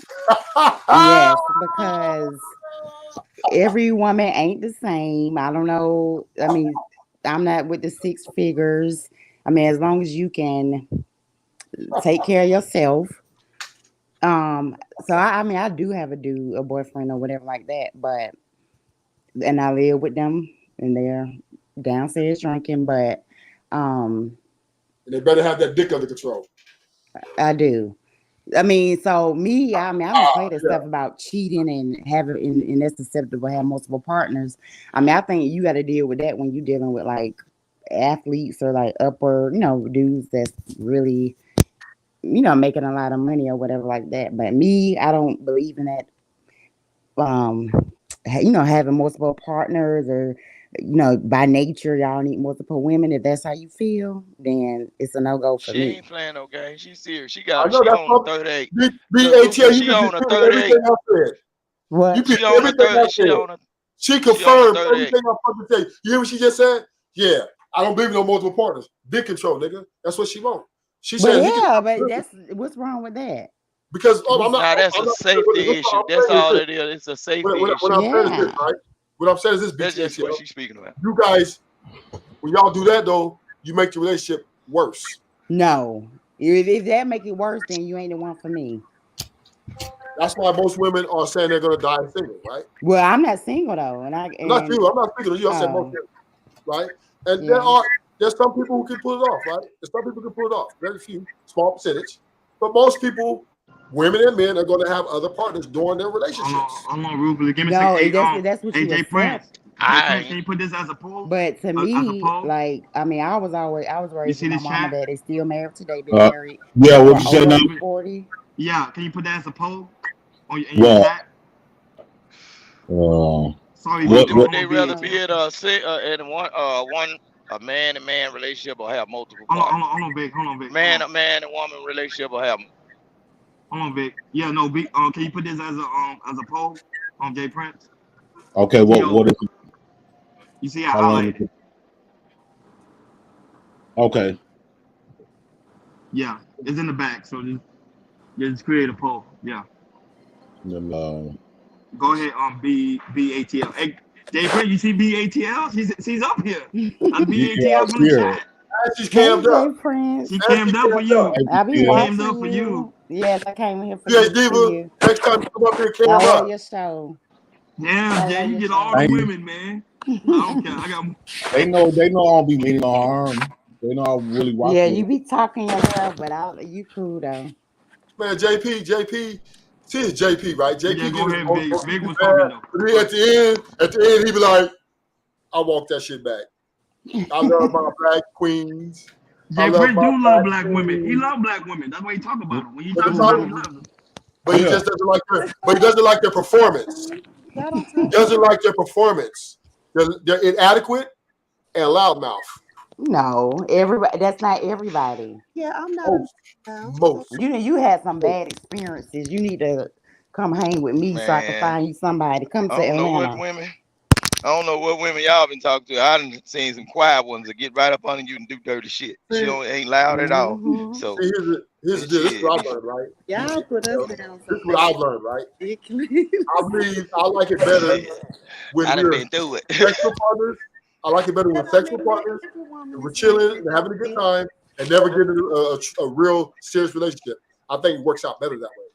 Yes, because every woman ain't the same. I don't know. I mean, I'm not with the 6 figures. I mean, as long as you can take care of yourself. So I mean, I do have a boyfriend or whatever like that, and I live with them and they're downstairs drinking, but they better have that dick under control. I do. I mean, so me, I don't play this stuff about cheating and having, and that's susceptible to have multiple partners. I mean, I think you got to deal with that when you're dealing with like athletes or like upper, dudes that's really, making a lot of money or whatever like that. But me, I don't believe in that. Having multiple partners or, by nature, y'all need multiple women. If that's how you feel, then it's a no-go for me. She ain't playing no game. She's serious. She on a 38. She on a 38. What? She on a 38. She confirmed everything I fucking say. You hear what she just said? Yeah. I don't believe in no multiple partners. Dick control, nigga. That's what she wants. She said, but that's what's wrong with that? Because that's a safety issue. That's all it is. It's a safety issue. What I'm saying is this, right? What I'm saying is this, That's just what she's speaking about. You guys, when y'all do that though, you make the relationship worse. No, if that make it worse, then you ain't the one for me. That's why most women are saying they're gonna die single, right? Well, I'm not single though, not you. I'm not single. You. I said most women, right? And there's some people who can pull it off, right? There's some people who can pull it off. Very few, small percentage, but most people. Women and men are going to have other partners during their relationships. Hold on, Rufus. Give me a second. That's what you Prince. Can you put this as a poll? But to me, like, I mean, I was raised with my mom and dad. They still married today. Been married. Yeah, what you say now? 40. Yeah, can you put that as a poll on your chat? Sorry, would they rather be in a man-to-man relationship or have multiple partners? Hold on, Vic. Man and woman relationship or have. Hold on, Vic. Yeah, no, Vic. Can you put this as a poll on Jay Prince? Okay, what is it? You see how I like it? Okay. Yeah, it's in the back, so just create a poll. Yeah. Go ahead on BATL. Hey, Jay Prince, you see BATL? She's up here. I'm BATL from the chat. She's cammed up. She cammed up for you. I'll be cammed up for you. Yes, I came here for you. Next time you come up here, cam up. Your show. Yeah, Jay, you get all the women, man. I don't care. I got. They know I don't be leaning on her. They know I really watch. Yeah, you be talking yourself, but you cool though. Man, JP. See, it's JP, right? JP. Yeah, go ahead, Big was talking though. At the end, he be like, "I walk that shit back." I love my black queens. Jay Prince love black women. He love black women. That's why he talk about them. When he talks about them, but he just doesn't like their. But he doesn't like their performance. He doesn't like their performance. They're inadequate and loudmouth. No, everybody. That's not everybody. Yeah, I'm not. Most. You had some bad experiences. You need to come hang with me so I can find you somebody. Come to Atlanta. I don't know what women y'all been talking to. I done seen some quiet ones that get right up on you and do dirty shit. She ain't loud at all. So this is what I learned, right? Y'all put us down. This is what I learned, right? I like it better when we're sexual partners. I like it better with sexual partners. We're chilling and having a good time and never getting a real serious relationship. I think it works out better that way.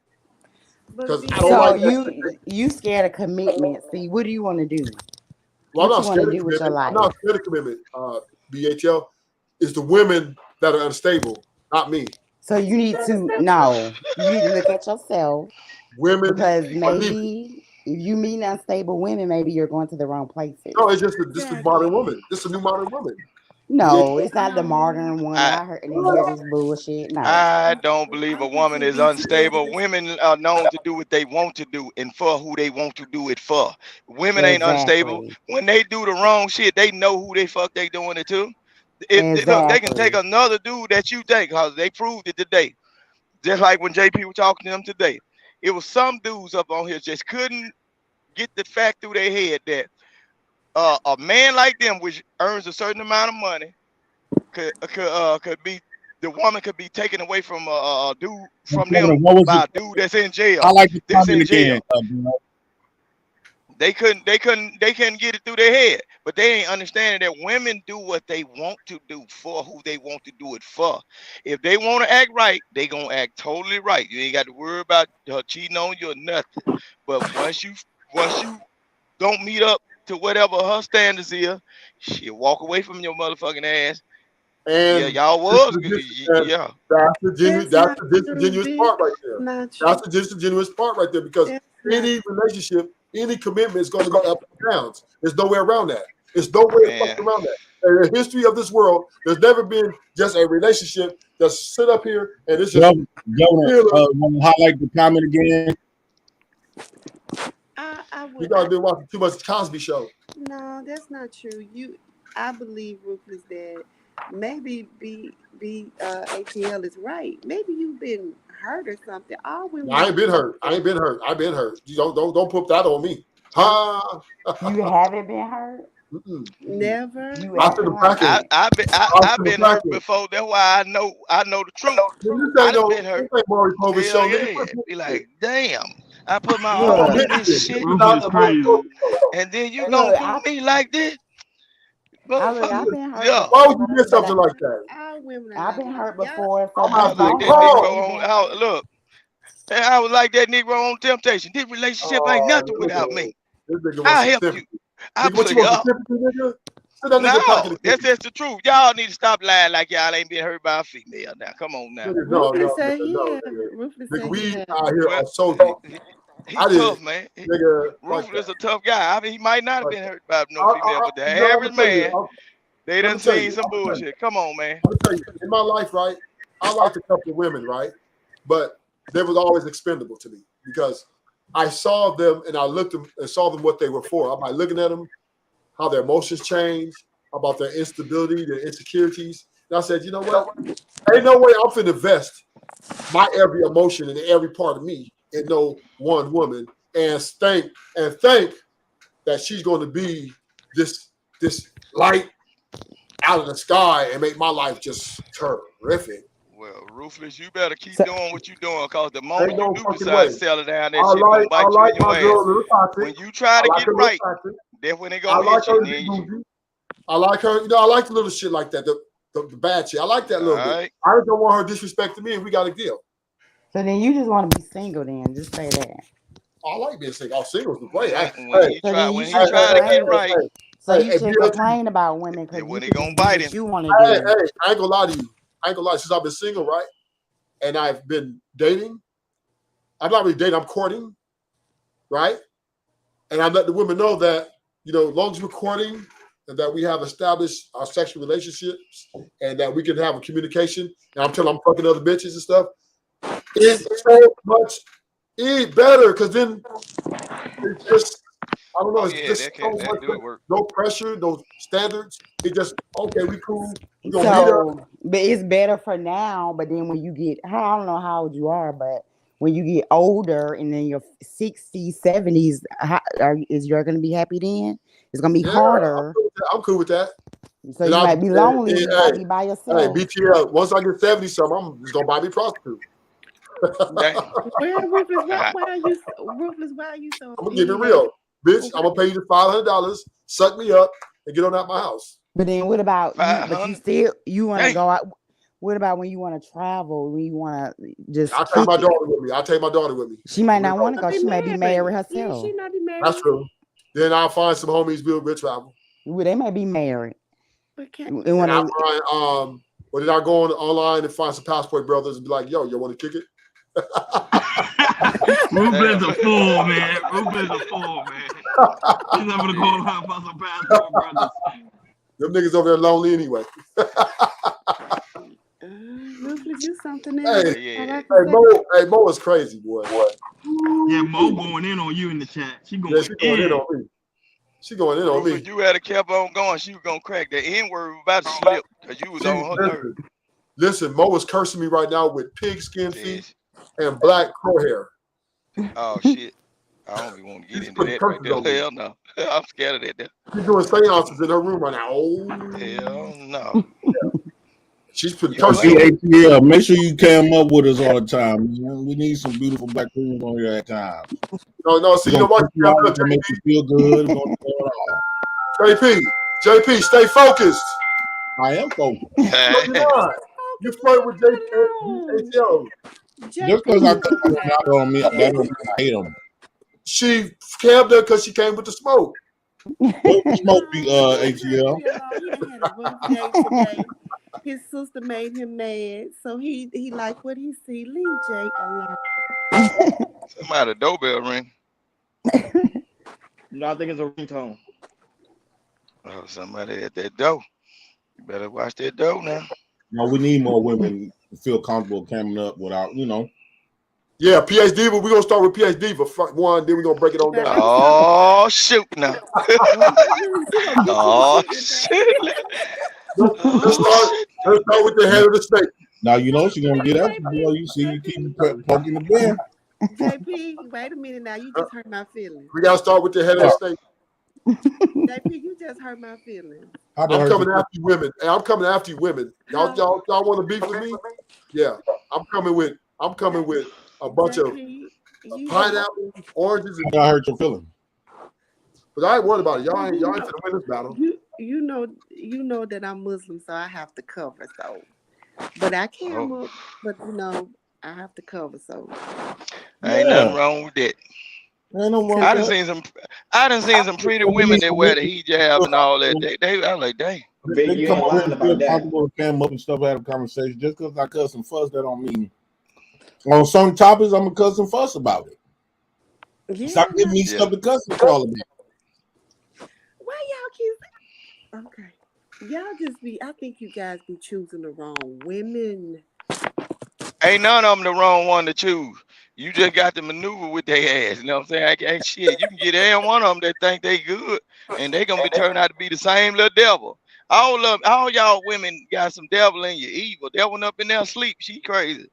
Because I don't like you scared of commitment. See, what do you want to do? Well, I'm not scared of commitment. I'm not scared of commitment. BHL is the women that are unstable, not me. So you need to look at yourself, Women, because like me. maybe if you meet unstable women, maybe you're going to the wrong places. No, it's just a modern woman. This a new modern woman. No, it's not the modern one. I I heard and hear this bullshit. No. I don't believe a woman is unstable. Women are known to do what they want to do and for who they want to do it for. Women ain't unstable. Exactly. When they do the wrong shit, they know who they fuck they doing it to. Look, they can take another dude that you think, cause they proved it today. Just like when JP was talking to them today, it was some dudes up on here just couldn't get the fact through their head that a man like them, which earns a certain amount of money, could be, the woman could be taken away from a dude from them by a dude that's in jail. I like the that's in comment jail. again. They couldn't get it through their head, but they ain't understanding that women do what they want to do for who they want to do it for. If they want to act right, they gonna act totally right. You ain't got to worry about her cheating on you or nothing. But once you don't meet up to whatever her standards is, she'll walk away from your motherfucking ass. And yeah, y'all was yeah. That's the disingenuous part right there. That's the disingenuous part right there, because any relationship, any commitment is going to go up and down. There's no way around that. There's no way around that. In the history of this world, there's never been just a relationship that's sit up here and it's just. Governor, want to highlight the comment again? You guys been watching too much Cosby Show. No, that's not true. I believe, Rufus, that maybe ATL is right. Maybe you've been hurt or something. All women. I ain't been hurt. I've been hurt. You don't put that on me. You haven't been hurt? Never. I've been hurt before. That's why I know the truth. I've been hurt. Hell yeah. Be like, damn. I put my all in this shit, and then you gonna do me like this? I've been hurt. Yeah. Why would you do something like that? I've been hurt before. So I was like that Negro on, look, I was like that Negro on Temptation. This relationship ain't nothing without me. I'll help you. I'll put you up. No, that's just the truth. Y'all need to stop lying like y'all ain't been hurt by a female. Now, come on now. Rufus We out here are so. He's tough, man. Rufus is a tough guy. I mean, he might not have been hurt by no female, but the average man, they done seen some bullshit. Come on, man. I'll tell you, in my life, right, I liked a couple of women, right, but they was always expendable to me because I saw them and I looked them and saw them what they were for. I'm like looking at them, how their emotions change, about their instability, their insecurities. And I said, you know what? Ain't no way I'm finna invest my every emotion and every part of me in no one woman and think that she's going to be this light out of the sky and make my life just terrific. Well, Ruthless, you better keep doing what you're doing, because the moment you do decide to settle down, that shit gonna bite you in your ass. When you try to get right, that's when they gonna hit you. I like her, you know, I like the little shit like that, the bad shit. I like that little bit. I just don't want her disrespecting me, and we got a deal. So then you just want to be single then, just say that. I like being single. I'm single to play. When he try to get right. So you should complain about women because when they gonna bite him. You want to do. Hey, I ain't gonna lie to you. I ain't gonna lie. Since I've been single, right, and I've been dating, I'm not really dating. I'm courting, right, and I let the women know that, you know, as long as we're courting and that we have established our sexual relationships and that we can have a communication. And I'm telling them I'm fucking other bitches and stuff. It's so much better because then it's just, I don't know, it's just so much, no pressure, no standards. It's just, okay, we cool. We gonna meet up. But it's better for now. But then when you get, I don't know how old you are, but when you get older and then your 60s, 70s, is you're going to be happy then? It's going to be harder. I'm cool with that. So you might be lonely. You might be by yourself. Hey, BTL, once I get 70 something, I'm just going to buy me a prostitute. Ruthless, why are you so? I'm gonna keep it real, bitch. I'm gonna pay you $500, suck me up, and get on out my house. But then, what about you? But you want to go out? What about when you want to travel? When you want to just? I'll take my daughter with me. I'll take my daughter with me. She might not want to go. She might be married herself. Yeah, she not be married. That's true. Then I'll find some homies. We'll travel. Well, they might be married. But can't. And I'll find Or did I go online and find some Passport Brothers and be like, yo, you want to kick it? Ruben's a fool, man. Ruben's a fool, man. He's never gonna go online for some Passport Brothers. Them niggas over there lonely anyway. Ruthless, you something else. Hey, Mo is crazy, boy. Yeah, Mo going in on you in the chat. She going, she going in on me. She going in on me. If you had kept on going, she was gonna crack that N-word about to slip because you was on her nerve. Listen, Mo is cursing me right now with pigskin feet and black crow hair. Oh shit. I don't even want to get into that right there. Hell no. I'm scared of that there. She's doing seances in her room right now. Oh hell no. She's putting ATL, make sure you cam up with us all the time. We need some beautiful black queens on here at times. No, see, you know what? To make you feel good. JP, stay focused. I am focused. You flirt with ATL. Just because I cut them out on me, I hate them. She cabbed her because she came with the smoke. What smoke be ATL? His sister made him mad, so he liked what he see. Leave Jake alone. Somebody doorbell ring. No, I think it's a ringtone. Oh, somebody at that door. You better watch that door now. No, we need more women to feel comfortable coming up without, Yeah, PH Diva. We're gonna start with PH Diva. Fuck one, then we're gonna break it on down. Oh shoot now. Oh shit. Let's start with the head of the snake. Now she's gonna get up. You see, you keep poking the bear. JP, wait a minute now. You just hurt my feelings. We gotta start with the head of the snake. JP, you just hurt my feelings. I'm coming after you women. Hey, I'm coming after you women. Y'all want to beef with me? Yeah, I'm coming with a bunch of pineapple, oranges, and I hurt your feelings. But I ain't worried about it. Y'all ain't finna win this battle. You know that I'm Muslim, so I have to cover. So, but I can't look. But I have to cover. So, ain't nothing wrong with that. I done seen some pretty women that wear the hijab and all that. I'm like, dang. They come up and stuff, have a conversation. Just because I cuss and fuss, that don't mean on some topics I'm gonna cuss and fuss about it. Yeah. Stop giving me stuff to cuss and all about. Why y'all keep? Okay, y'all just be. I think you guys be choosing the wrong women. Ain't none of them the wrong one to choose. You just got to maneuver with their ass. You know what I'm saying? Shit, you can get every one of them that think they good, and they gonna be turned out to be the same little devil. All y'all women got some devil in you, evil. That one up in there asleep. She crazy.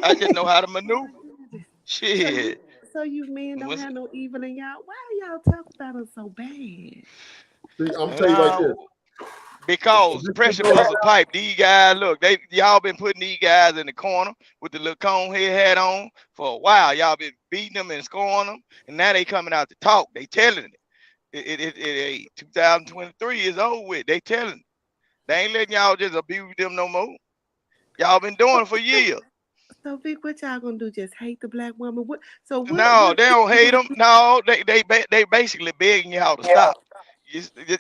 I just know how to maneuver. Shit. So you men don't have no evil in y'all. Why do y'all talk about us so bad? See, I'm telling you like this. Because pressure puzzle pipe, these guys, look, y'all been putting these guys in the corner with the little cone head hat on for a while. Y'all been beating them and scoring them, and now they coming out to talk. They telling it. 2023 is over with. They telling it. They ain't letting y'all just abuse them no more. Y'all been doing it for years. So Vic, what y'all gonna do? Just hate the black woman? No, they don't hate them. No, they basically begging y'all to stop.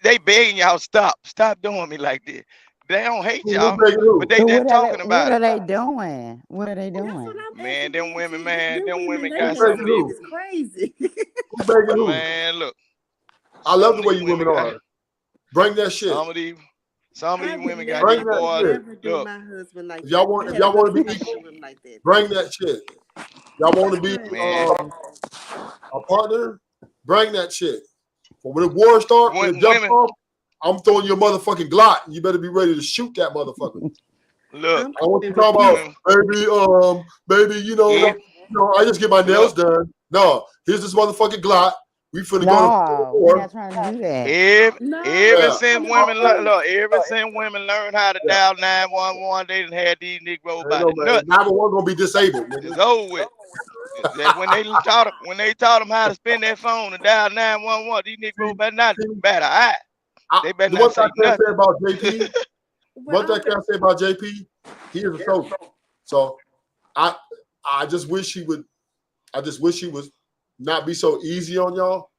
They begging y'all stop doing me like this. They don't hate y'all, but they just talking about it. What are they doing? What are they doing? Man, them women got something. It's crazy. Man, look. I love the way you women are. Bring that shit. Some of these women got these boys. Look, if y'all want to be equal, bring that shit. Y'all want to be a partner? Bring that shit. But when the war starts, I'm throwing your motherfucking Glock. You better be ready to shoot that motherfucker. Look, I want you to talk about, baby, I just get my nails done. No, here's this motherfucking Glock. We finna go to we're not trying to do that. Ever since women learned how to dial 911, they done had these Negroes by the nuts. 911 gonna be disabled. It's over with. When they taught them how to spin their phone and dial 911, these Negroes better not bat an eye. They better not say nothing. What I can say about JP, he is a soldier. So I just wish he would not be so easy on y'all.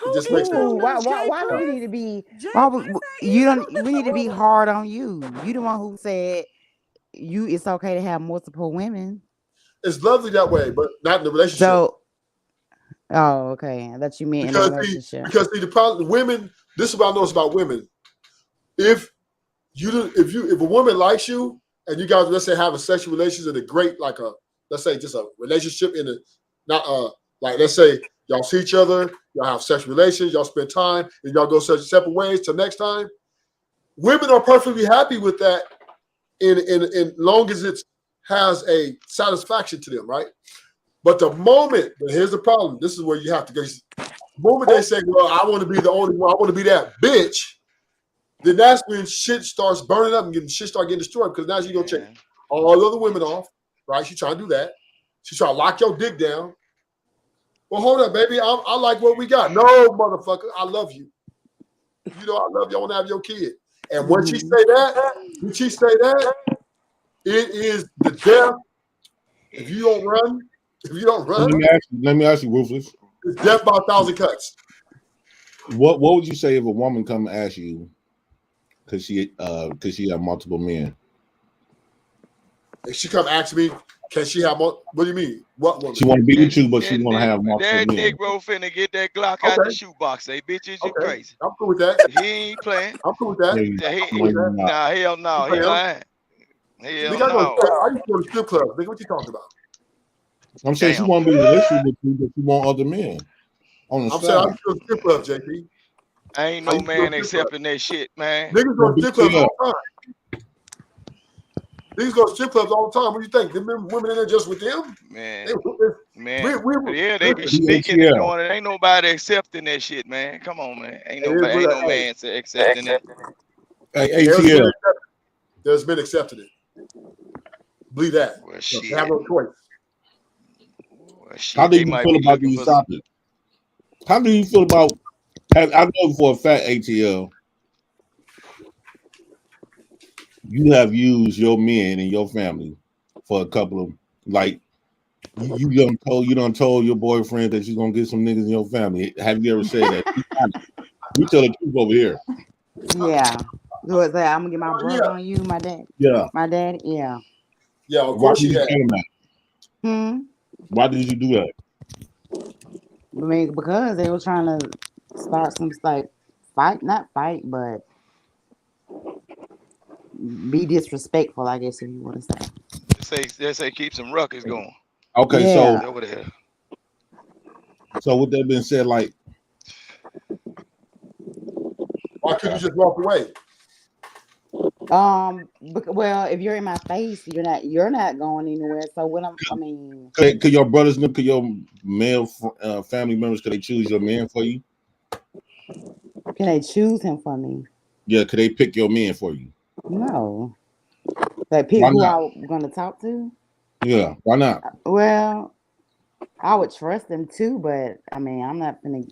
It just makes sense. Ooh, why do we need to be? Why you don't? We need to be hard on you. You the one who said it's okay to have multiple women. It's lovely that way, but not in the relationship. So, oh, okay. I thought you meant in a relationship. Because the problem, women. This is what I notice about women. If a woman likes you and you guys, let's say, have a sexual relations in a great, like let's say just a relationship in a, not like, let's say y'all see each other, y'all have sexual relations, y'all spend time, and y'all go separate ways till next time. Women are perfectly happy with that in long as it has a satisfaction to them, right? But the moment, but here's the problem, this is where you have to go. The moment they say, well, I want to be the only one, I want to be that bitch, then that's when shit starts burning up and shit start getting destroyed, because now she's going to check all the other women off, right? She's trying to do that. She's trying to lock your dick down. Well, hold up, baby. I like what we got. No, motherfucker, I love you. You know I love you. I want to have your kid. And when she say that, it is the death. If you don't run, let me ask you, Rufus. It's death by 1,000 cuts. What would you say if a woman come and ask you, because she have multiple men? If she come ask me, can she have more? What do you mean? What woman? She want to be with you, but she want to have multiple men. That Negro finna get that Glock out the shoebox. Say, bitches, you crazy. I'm cool with that. He ain't playing. I'm cool with that. Nah, hell no. He lying. Hell no. I used to go to strip clubs. Nigga, what you talking about? I'm saying she want to be in a relationship with you, but she want other men. I'm saying I used to go to strip clubs, JP. Ain't no man accepting that shit, man. Niggas go to strip clubs all the time. Niggas go to strip clubs all the time. What do you think? Them women in there just with them? Man. Yeah, they be sneaking and doing it. Ain't nobody accepting that shit, man. Come on, man. Ain't no man accepting it. Hey, ATL. There's been accepted it. Believe that. Well, shit. They have no choice. Well, shit. How do you feel about these topics? How do you feel about? I know for a fact, ATL, you have used your men and your family for a couple of, like, you done told your boyfriend that you're gonna get some niggas in your family. Have you ever said that? You tell the truth over here. Yeah. So it's like, I'm gonna get my brother on you, my dad. Yeah. My dad. Yeah. Yeah. Of course you have. Why did you do that? I mean, because they were trying to start some not fight, but be disrespectful, I guess, if you want to They say keep some ruckus going. Okay, yeah. So with that being said, like, why couldn't you just walk away? Well, if you're in my face, you're not going anywhere. So could your brothers, could your male family members, could they choose your man for you? Can they choose him for me? Yeah, could they pick your man for you? No. Like pick who I'm gonna talk to? Yeah, why not? Well, I would trust them too, but I mean, we're not gonna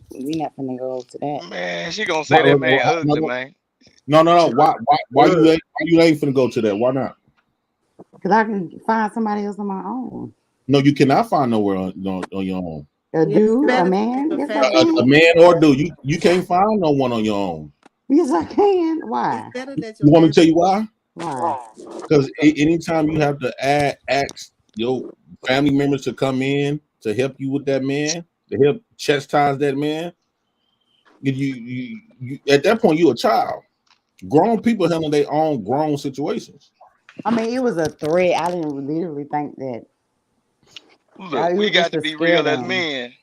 go to that. Man, she gonna say that man ugly, man. No. Why you ain't finna go to that? Why not? Because I can find somebody else on my own. No, you cannot find nowhere on your own. A dude, a man, yes, I can. A man or dude, you can't find no one on your own. Yes, I can. Why? You want me to tell you why? Why? Because anytime you have to ask your family members to come in to help you with that man, to help chastise that man, you at that point you're a child. Grown people handle their own grown situations. I mean, it was a threat. I didn't literally think that. Look, we got to be real as men.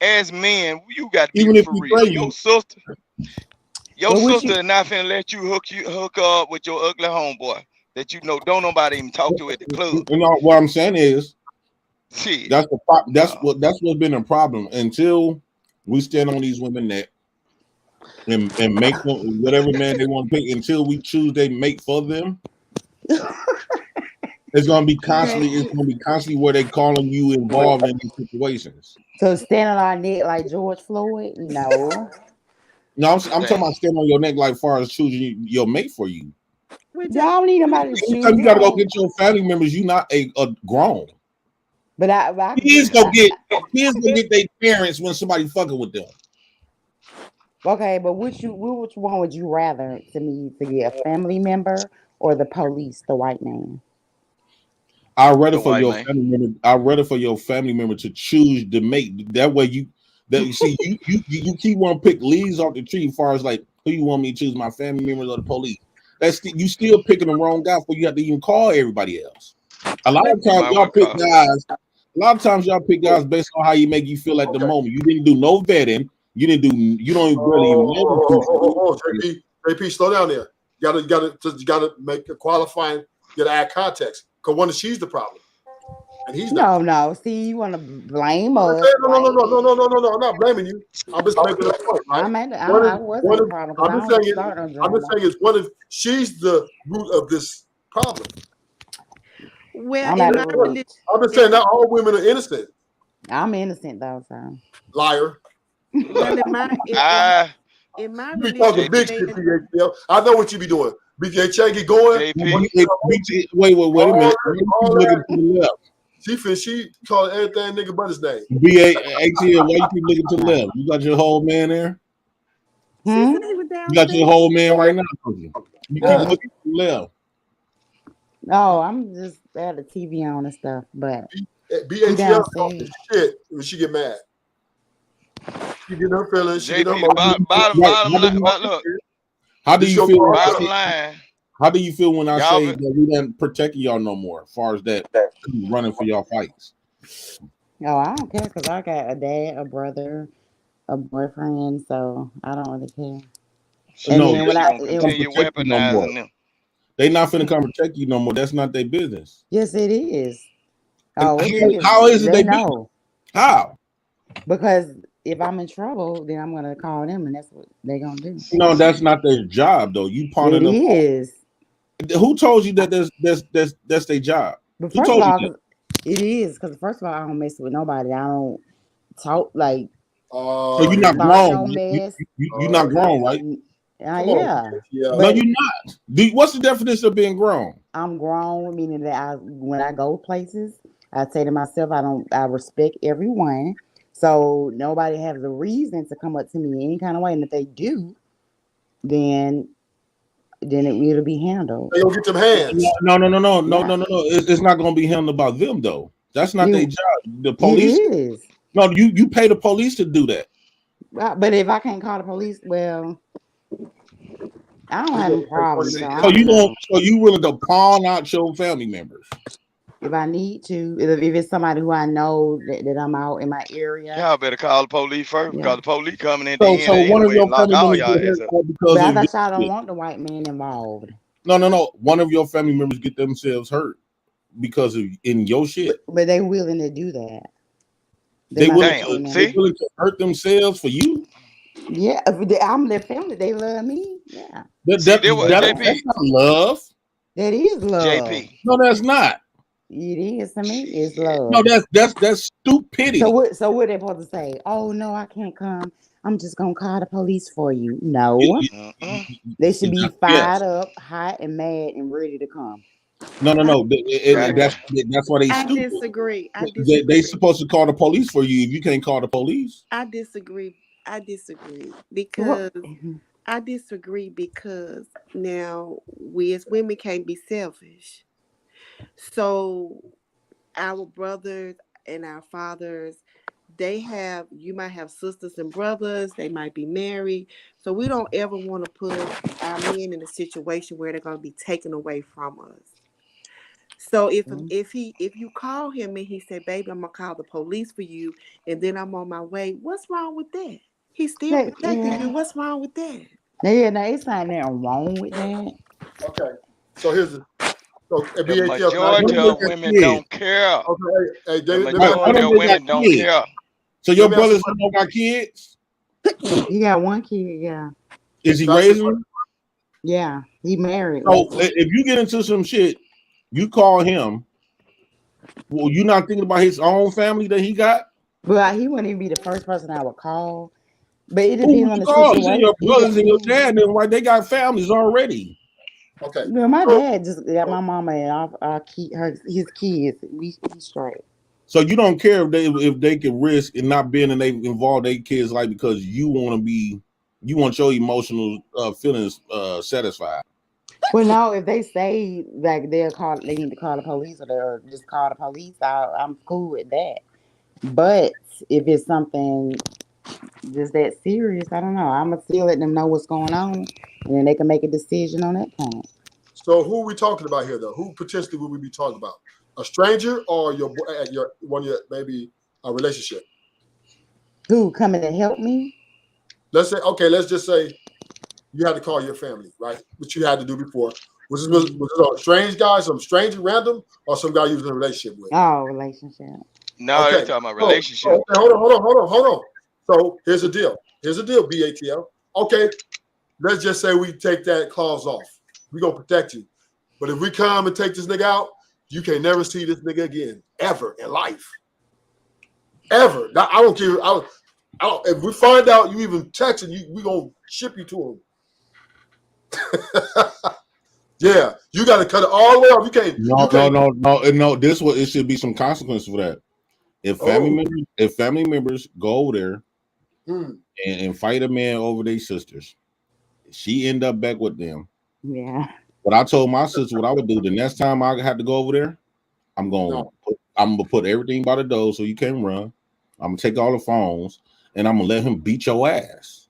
As men, you got to even be if for you real. pray Your sister is not finna let you hook up with your ugly homeboy that you know don't nobody even talk to at the club. You know what I'm saying is, see, that's what's been a problem until we stand on these women neck and make them whatever man they want to pick until we choose they mate for them. It's gonna be constantly where they calling you involved in these situations. So stand on our neck like George Floyd? No. No, I'm talking about standing on your neck like far as choosing your mate for you. Y'all don't need nobody to choose. You gotta go get your family members. You not a grown. But I kids go get their parents when somebody fucking with them. Okay, but which one would you rather to me to get a family member or the police, the white man? I'd rather The for white your man. family member. I'd rather for your family member to choose the mate. That way, you see you keep want to pick leaves off the tree. As far as like who you want me to choose, my family members or the police. You still picking the wrong guy before you have to even call everybody else. A lot of You times might y'all well pick call. guys. A lot of times y'all pick guys based on how you make you feel at the Okay. moment. You didn't do no vetting. You didn't do. You don't barely even know. Oh, JP, slow down there. You gotta make a qualifying. You gotta add context. Because one, she's the problem, and he's not. No. See, you want to blame No, us, right? I'm not blaming you. I'm just making a point, right? I wasn't the problem because I don't start no I'm drama. just saying is one of she's the root of this problem. Well, I'm in at my the religion, I'm just saying not all women are innocent. I'm innocent though, so Liar. well, in my Ah, in my You be religion, talking big JP. shit, BHL. I know what you be doing. BJ get going. JP. Wait a minute. All Looking that. to the left. She called everything nigga but his name. ATL, why you keep looking to the left? You got your whole man there? she Hmm? said he was You got your whole man right now. You keep Oh. looking to the left. No, I'm just had the TV on and stuff, but BHL talking shit when she get mad. She get her feelings. She get her JP. Bottom line. Look. How do you feel? Bottom line. How do you feel when I Y'all say that we didn't protect y'all no more, as far as that running for y'all fights? no, I don't care because I got a dad, a brother, a boyfriend, so I don't really care. So And no, then they when not I finna come Continue protect you no more. weaponizing them. They not finna come protect you no more. That's not their business. yes, it is. Oh, it is. How is it They they know How? because if I'm in trouble, then I'm gonna call them, and that's what they're gonna do. No, that's not their job though. You pawning It them. is. Who told you that that's their job? But Who first of told you all, that? it is because first of all, I don't mess with nobody. I don't talk like So you're not start no grown. mess. You're not grown, right? Yeah, No, but you're not. What's the definition of being grown? I'm grown, meaning that when I go places, I say to myself, I respect everyone. So nobody has a reason to come up to me any kind of way. And if they do, then it'll be handled. They gonna get them hands. No. It's not gonna be handled by them though. That's not their job. The police. It is. No, you pay the police to do that. But if I can't call the police, well, I don't have any problems. So I So don't know. So you willing to pawn out your family members? If I need to, if it's somebody who I know that I'm out in my area. Y'all better call the police first because the police coming in the end So one of anyway your and lock family all members y'all get ass hurt up. because But I of thought this y'all don't shit. want the white man involved. No. One of your family members get themselves hurt because of in your shit. But they willing to do that. They willing to hurt themselves for you. Yeah, I'm their family. They love me. Yeah. That's JP. not love. That is love. JP. No, that's not. It is to me. It's love. No, that's stupidity. So what they supposed to say? Oh no, I can't come. I'm just gonna call the police for you. No. They should be fired up, hot and mad and ready to come. No. That's why they I stupid. disagree. They supposed to call the police for you if you can't call the police. I disagree because now we as women can't be selfish. So our brothers and our fathers, you might have sisters and brothers, they might be married. So we don't ever want to put our men in a situation where they're going to be taken away from us. So if you call him and he said, baby, I'm going to call the police for you and then I'm on my way, what's wrong with that? He's still protecting you. What's wrong with that? Yeah, no, it's not nothing wrong with that. Okay. So here's The majority of women don't care. Okay, the majority of women don't care. So your brothers don't got kids? He got one kid, yeah. Is he raising them? Yeah, he married. So if you get into some shit, you call him. Well, you not thinking about his own family that he got? Well, he wouldn't even be the first person I would call. But it depends on the situation. situation. Your brothers and your dad, then right? They got families already. Okay. Well, my dad just got my mama and his kids. We straight. So you don't care if they can risk and not being involved their kids' life because you want to be You want your emotional feelings satisfied. Well, no, if they say like they need to call the police or they'll just call the police, I'm cool with that. But if it's something just that serious, I don't know. I'm gonna still let them know what's going on, and then they can make a decision on that point. So who are we talking about here, though? Who potentially would we be talking about? A stranger or your one of your maybe a relationship? Who coming to help me? Let's just say you had to call your family, right? Which you had to do before. Was this a strange guy, some stranger random, or some guy you was in a relationship with? Oh, relationship. No, they're talking about relationship. Okay, hold on. So here's the deal, BATL. Okay, let's just say we take that clause off. We're gonna protect you. But if we come and take this nigga out, you can never see this nigga again, ever in life. Ever. Now, I don't care. If we find out you even texting you, we gonna ship you to him. Yeah, you got to cut it all the way off. You can't. No. It should be some consequence for that. If family members go over there and fight a man over their sisters, she end up back with them. Yeah. But I told my sister what I would do the next time I had to go over there. I'm gonna put everything by the door so you can't run. I'm gonna take all the phones and I'm gonna let him beat your ass.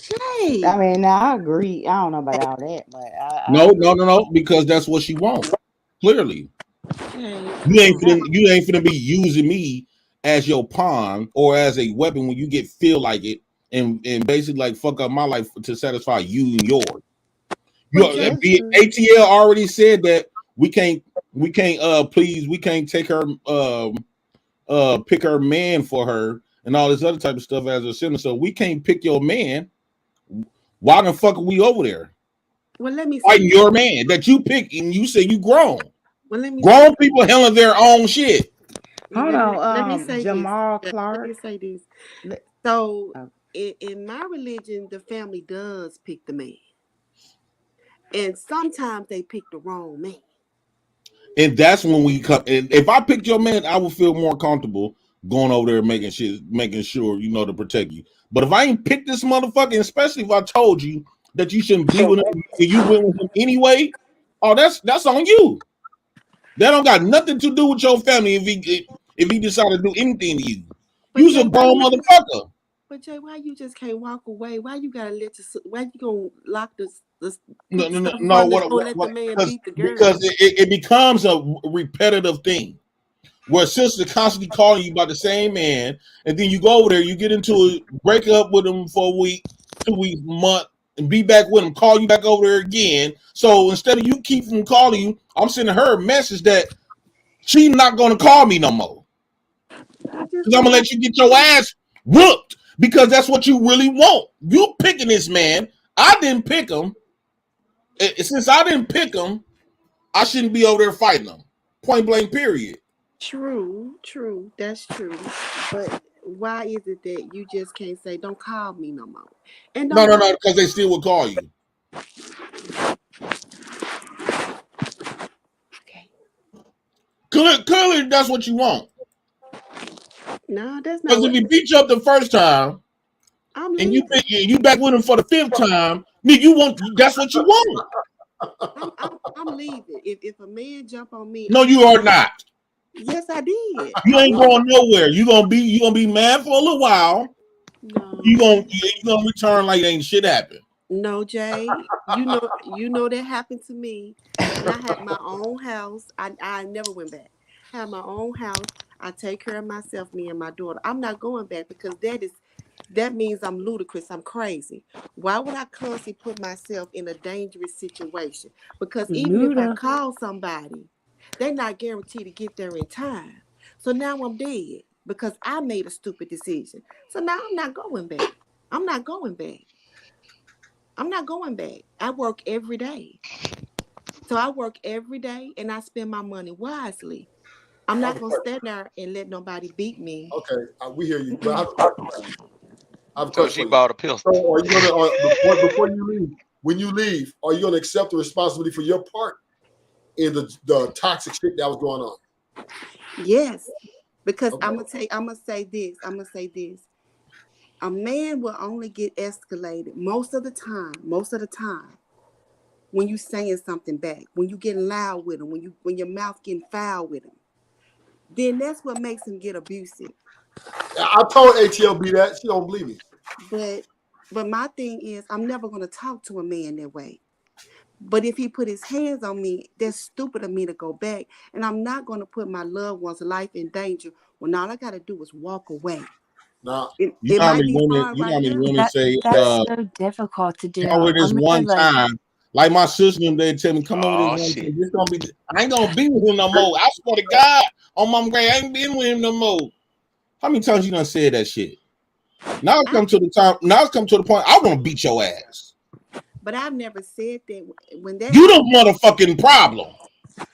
Jay. I mean, I agree. I don't know about all that, but No, because that's what she wants. Clearly, you ain't finna be using me as your pawn or as a weapon when you feel like it, and basically like fuck up my life to satisfy you and yours. ATL already said that we can't take her pick her man for her and all this other type of stuff as a sinner. So we can't pick your man. Why the fuck are we over there? Well, let me fighting your man that you pick and you say you grown. Well, let me grown people handling their own shit. Hold on, let me say Jamal this. Clark. Let me say this. So, in my religion, the family does pick the man, and sometimes they pick the wrong man. And that's when we come. And if I picked your man, I would feel more comfortable going over there making sure to protect you. But if I ain't picked this motherfucker, especially if I told you that you shouldn't be with him, and you went with him anyway, that's on you. That don't got nothing to do with your family. If he decide to do anything to you, you's a grown motherfucker. But Jay, why you just can't walk away? Why you gotta why you gonna lock this? No. Because it becomes a repetitive thing where sisters constantly calling you about the same man, and then you go over there, you get into it, break up with him for a week, 2 weeks, month, and be back with him, call you back over there again. So instead of you keep from calling you, I'm sending her a message that she's not gonna call me no more. Because I'm gonna let you get your ass whooped because that's what you really want. You picking this man. I didn't pick him. Since I didn't pick him, I shouldn't be over there fighting him. Point blank, period. True. That's true. But why is it that you just can't say, don't call me no more? And no, because they still will call you. Okay. Clearly, that's what you want. No, that's not. Because if he beat you up the first time, and you back with him for the fifth time, that's what you want. I'm leaving. If a man jump on me, no, you are not. Yes, I did. You ain't going nowhere. You gonna be mad for a little while. No. You gonna return like ain't shit happened. No, Jay. You know that happened to me. And I had my own house. I never went back. I had my own house. I take care of myself, me and my daughter. I'm not going back because that means I'm ludicrous. I'm crazy. Why would I constantly put myself in a dangerous situation? Because even if I call somebody, they're not guaranteed to get there in time. So now I'm dead because I made a stupid decision. So now I'm not going back. I'm not going back. I work every day. So I work every day and I spend my money wisely. I'm not going to stand there and let nobody beat me. Okay, we hear you. But I have a So question she for you. bought a pistol. So are you gonna before you leave? When you leave, are you gonna accept the responsibility for your part in the toxic shit that was going on? Yes, because I'm gonna say this. a man will only get escalated most of the time when you saying something back, when you getting loud with him, when your mouth getting foul with him. Then that's what makes him get abusive. I told ATLB that. She don't believe me. But my thing is, I'm never going to talk to a man that way. But if he put his hands on me, that's stupid of me to go back. And I'm not going to put my loved one's life in danger when all I got to do is walk away. No. You know how many women say, That's so difficult to do. come over this I'm gonna, one like, time. Like my sister, they tell me, come over Oh this one shit. time. This gonna be, I ain't gonna be with him no more. I swear to God, on my grave, I ain't been with him no more. How many times you done said that shit? Now it's come to the time. Now it's come to the point. I want to beat your ass. But I've never said that. When that You the motherfucking problem.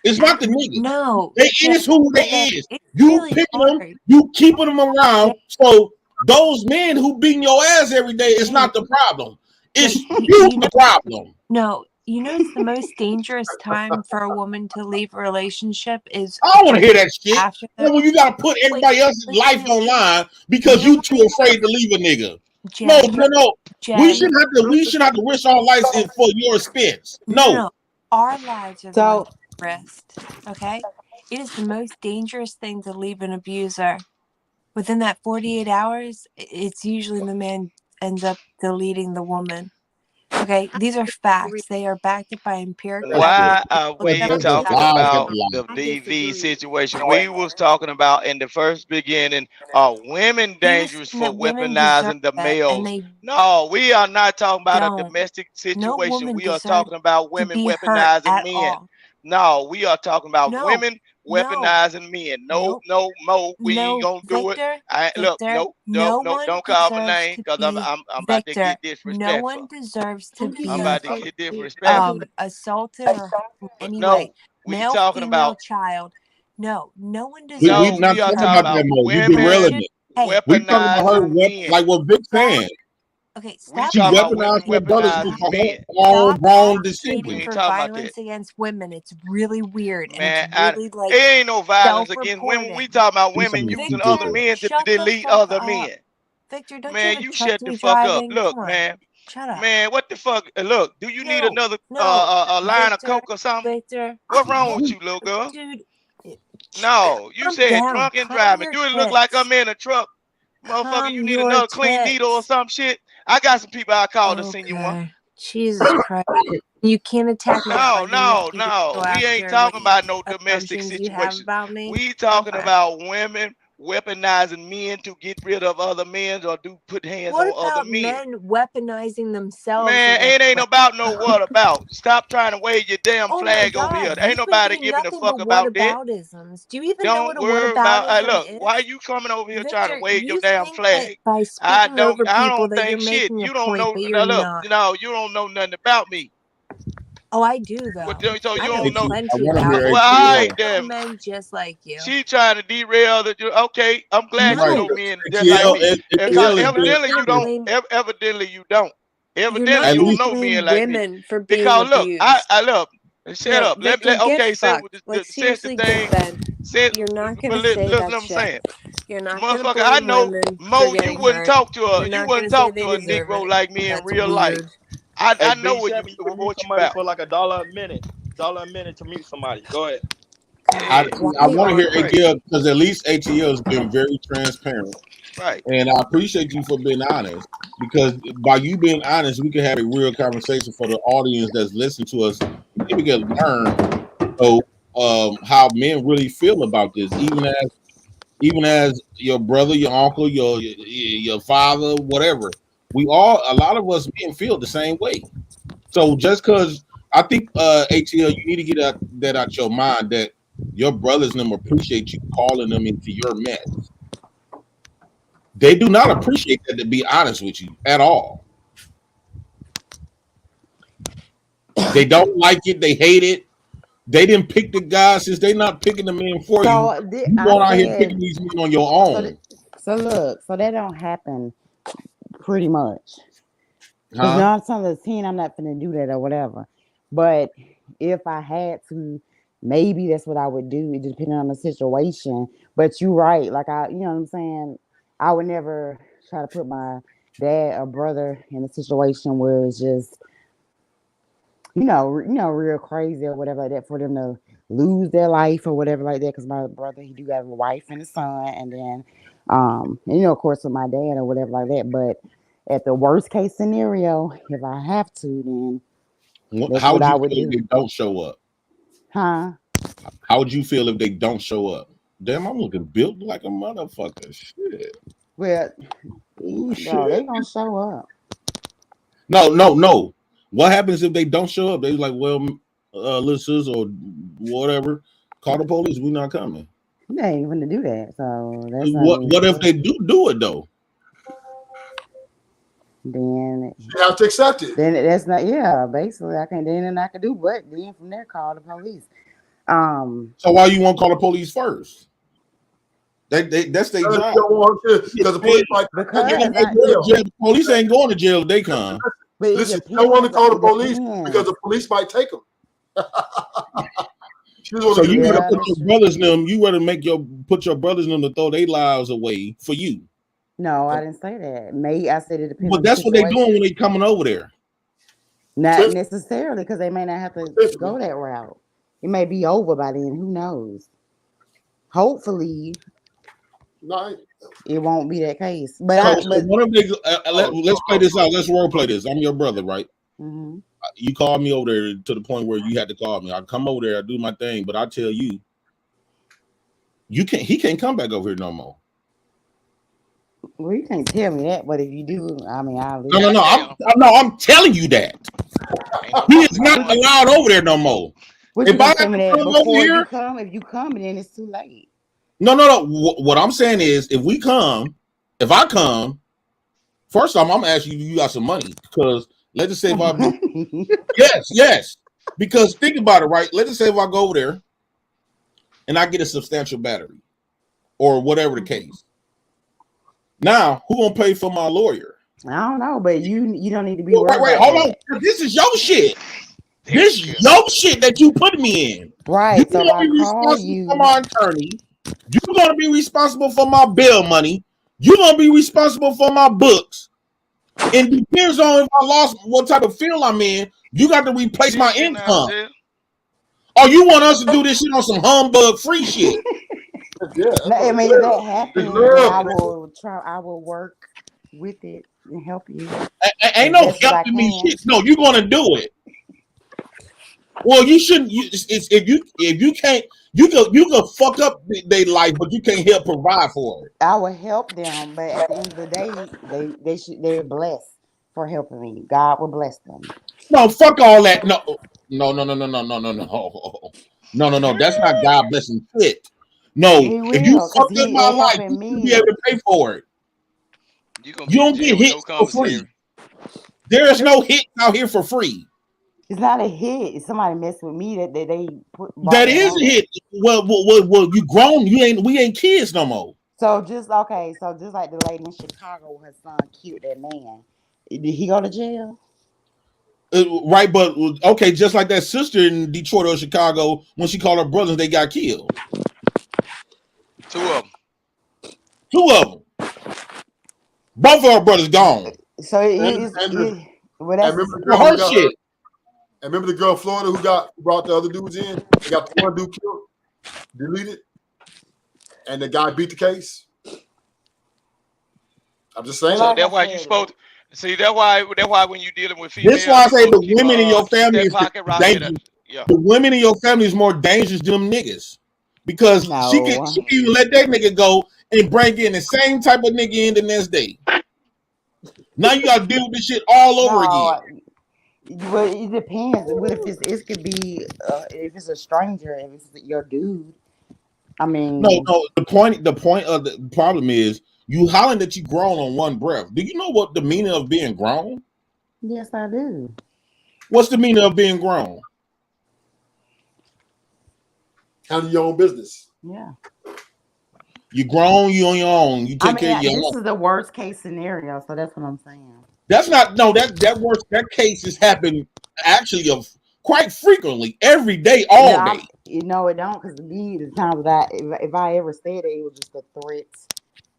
It's not the nigga. No, They is who they is. You picking them, you keeping them around. So those men who beating your ass every day is not the problem. It's you the problem. No, you know it's the most dangerous time for a woman to leave a relationship is I don't want to hear that shit. after Then when you gotta put everybody else's life online because you too afraid to leave a nigga. No. We shouldn't have to risk our lives for your expense. No. Our lives are So- risked. Okay? It is the most dangerous thing to leave an abuser. Within that 48 hours, it's usually the man ends up deleting the woman. Okay, these are facts. They are backed up by empirical Why evidence. are we talking about the DV situation? We was talking about in the first beginning, are women dangerous for weaponizing the males? No, we are not talking about a domestic situation. We are talking about women weaponizing men. No, we are talking about women weaponizing men. No, Mo, we ain't gonna do it. Look, don't call my name because I'm about to get disrespectful. No one deserves to be I'm about to get disrespectful. assaulted or in any No, way. we Male, talking female, about child. No one deserves. We to not be talking hurt. about that, Mo. You women derailing it. We talking about her, weaponizing like what Vic saying. Okay, We stop. She talking about weaponized women her brothers weaponizing for men. her own wrong We decision. ain't For talking about violence that. against women, it's really weird Man, and it's really like it ain't no violence against women. We talking about women Victor, using other men to delete other men. Victor, don't Man, you you ever shut trust the me fuck up. driving? Look, Come on. man. Shut up. Man, what the fuck? Look, do you need another No, a line Victor, of coke or something? Victor. What wrong with you, little girl? Dude. No, you Calm said down. drunk and Calm driving. your Do it look like tits. I'm in a truck? Motherfucker, Calm you need your another clean needle or tits. some shit? I got some people I call to send you one. Okay. Jesus Christ. You can't attack my argument. You can go We ain't after talking what about no domestic assumptions you have situation. about me. We talking Okay. about women weaponizing men to get rid of other men or do put hands What on other about men. men weaponizing themselves? Man, against it ain't women? about no what about. Stop trying to wave your damn Oh my flag over God, here. you've Ain't been nobody doing giving a nothing fuck but about that. whataboutisms. Do you even know what Don't a worry about. whataboutism Look, is? why you coming over here trying to Victor, wave your you damn think that flag? by I speaking over people don't that you're think shit. making a You don't point, know. but Now you're look, not. no, you don't know nothing about me. Oh, I do though. So you I know don't know. plenty I wanna about hear you. Well, all right I know then. men just like you. She trying to derail the. Okay, I'm glad Right. you know men just like me. ATL is being Evidently you don't. Evidently you don't. Evidently you don't know men like me. women for being Because look, abused. I look. Shut up. Victor, Okay, get since fucked. Let's seriously get bent. You're not gonna say listen that what I'm shit. saying. You're not gonna Motherfucker, I blame know women Mo, for you getting wouldn't hurt. talk to You're you not wouldn't gonna say talk they to a deserve Negro it. like me in That's real life. weird. I Hey, know Big what Chevy, I need you somebody about. for like $1 a minute. $1 a minute to meet somebody. Go ahead. I want to hear ATL because at least ATL has been very transparent. Right. And I appreciate you for being honest because by you being honest, we can have a real conversation for the audience that's listening to us. Maybe can learn how men really feel about this, even as your brother, your uncle, your father, whatever. A lot of us men feel the same way. So just because I think ATL, you need to get that out your mind that your brothers and them appreciate you calling them into your mess. They do not appreciate that, to be honest with you, at all. They don't like it. They hate it. They didn't pick the guy since they not picking the men for So you. You going out here picking these men on your own. So look, so that don't happen pretty much. Because Huh? 9 times out of 10, I'm not gonna do that or whatever. But if I had to, maybe that's what I would do. It depending on the situation. But you're right. Like you know what I'm saying. I would never try to put my dad or brother in a situation where it's just real crazy or whatever like that for them to lose their life or whatever like that. Because my brother, he do have a wife and a son, and then, of course, with my dad or whatever like that. But at the worst case scenario, if I have to, then that's How what would I you would feel if do. they don't show up? Huh? How would you feel if they don't show up? Damn, I'm looking built like a motherfucker. Shit. Well, Oh no, shit. they gonna show up. No. What happens if they don't show up? They like, well, listeners or whatever, call the police. We're not coming. They ain't gonna do that. So that's not What even if they do it though? then You have to accept it. then that's not basically I can do what then from there call the police. So why you won't call the police first? That's their job. Because the police might The police ain't going to jail if they come. listen, you don't want to call the police because the police might take them. So you gotta put your brothers in them. You gotta put your brothers in them to throw their lives away for you. No, I didn't say that. I said it depends. But that's what they're doing when they coming over there. Not necessarily, because they may not have to go that route. It may be over by then. Who knows? Hopefully, it won't be that case. But let's play this out. Let's role play this. I'm your brother, right? Mm-hmm. You called me over there to the point where you had to call me. I come over there, I do my thing, but I tell you, he can't come back over here no more. Well, you can't tell me that, but if you do, I mean, I'll leave. No. I'm telling you that he is not allowed over there no more. If I tell me that before if you come, then it's too late. No. What I'm saying is, if I come, first off, I'm asking you got some money because let's just say if I yes, because think about it, right? Let's just say if I go over there and I get a substantial battery or whatever the case. Now, who gonna pay for my lawyer? I don't know, but you don't need to be worried. Wait, hold on. This is your shit. This is your shit that you put me in. Right. You're gonna be responsible for my attorney. You're gonna be responsible for my bail money. You're gonna be responsible for my books. And it depends on if I lost what type of field I'm in. You got to replace my income. Or you want us to do this shit on some humbug free shit? I mean, if that happens, I will work with it and help you. Ain't no helping me shit. No, you're gonna do it. Well, you shouldn't. If you can't, you can fuck up their life, but you can't help provide for it. I will help them, but at the end of the day, they're blessed for helping me. God will bless them. No, fuck all that. No. That's not God blessing shit. No, if you fuck up my life, you will be able to pay for it. You don't get hits for free. There is no hit out here for free. It's not a hit. It's somebody mess with me that they put. That is a hit. Well, you grown. We ain't kids no more. So just like the lady in Chicago, her son killed that man. Did he go to jail? Right, but okay, just like that sister in Detroit or Chicago, when she called her brothers, they got killed. Two of them. Both of her brothers gone. So her shit. And remember the girl in Florida who brought the other dudes in? They got the one dude killed, deleted, and the guy beat the case. I'm just saying. So that's why you supposed to see. That's why when you dealing with females, this is why I say the women in your family is dangerous. The women in your family is more dangerous than them niggas because she can even let that nigga go and bring in the same type of nigga in the next day. Now you got to deal with this shit all over again. But it depends. What if it could be if it's a stranger, if it's your dude? I mean, no. The point of the problem is you hollering that you grown on one breath. Do you know what the meaning of being grown? Yes, I do. What's the meaning of being grown? Handle your own business. Yeah. You grown. You on your own. You take care of your own. This is the worst case scenario, so that's what I'm saying. That's not that case has happened actually of quite frequently, every day, all day. You know it don't, because the times that if I ever said it was just a threat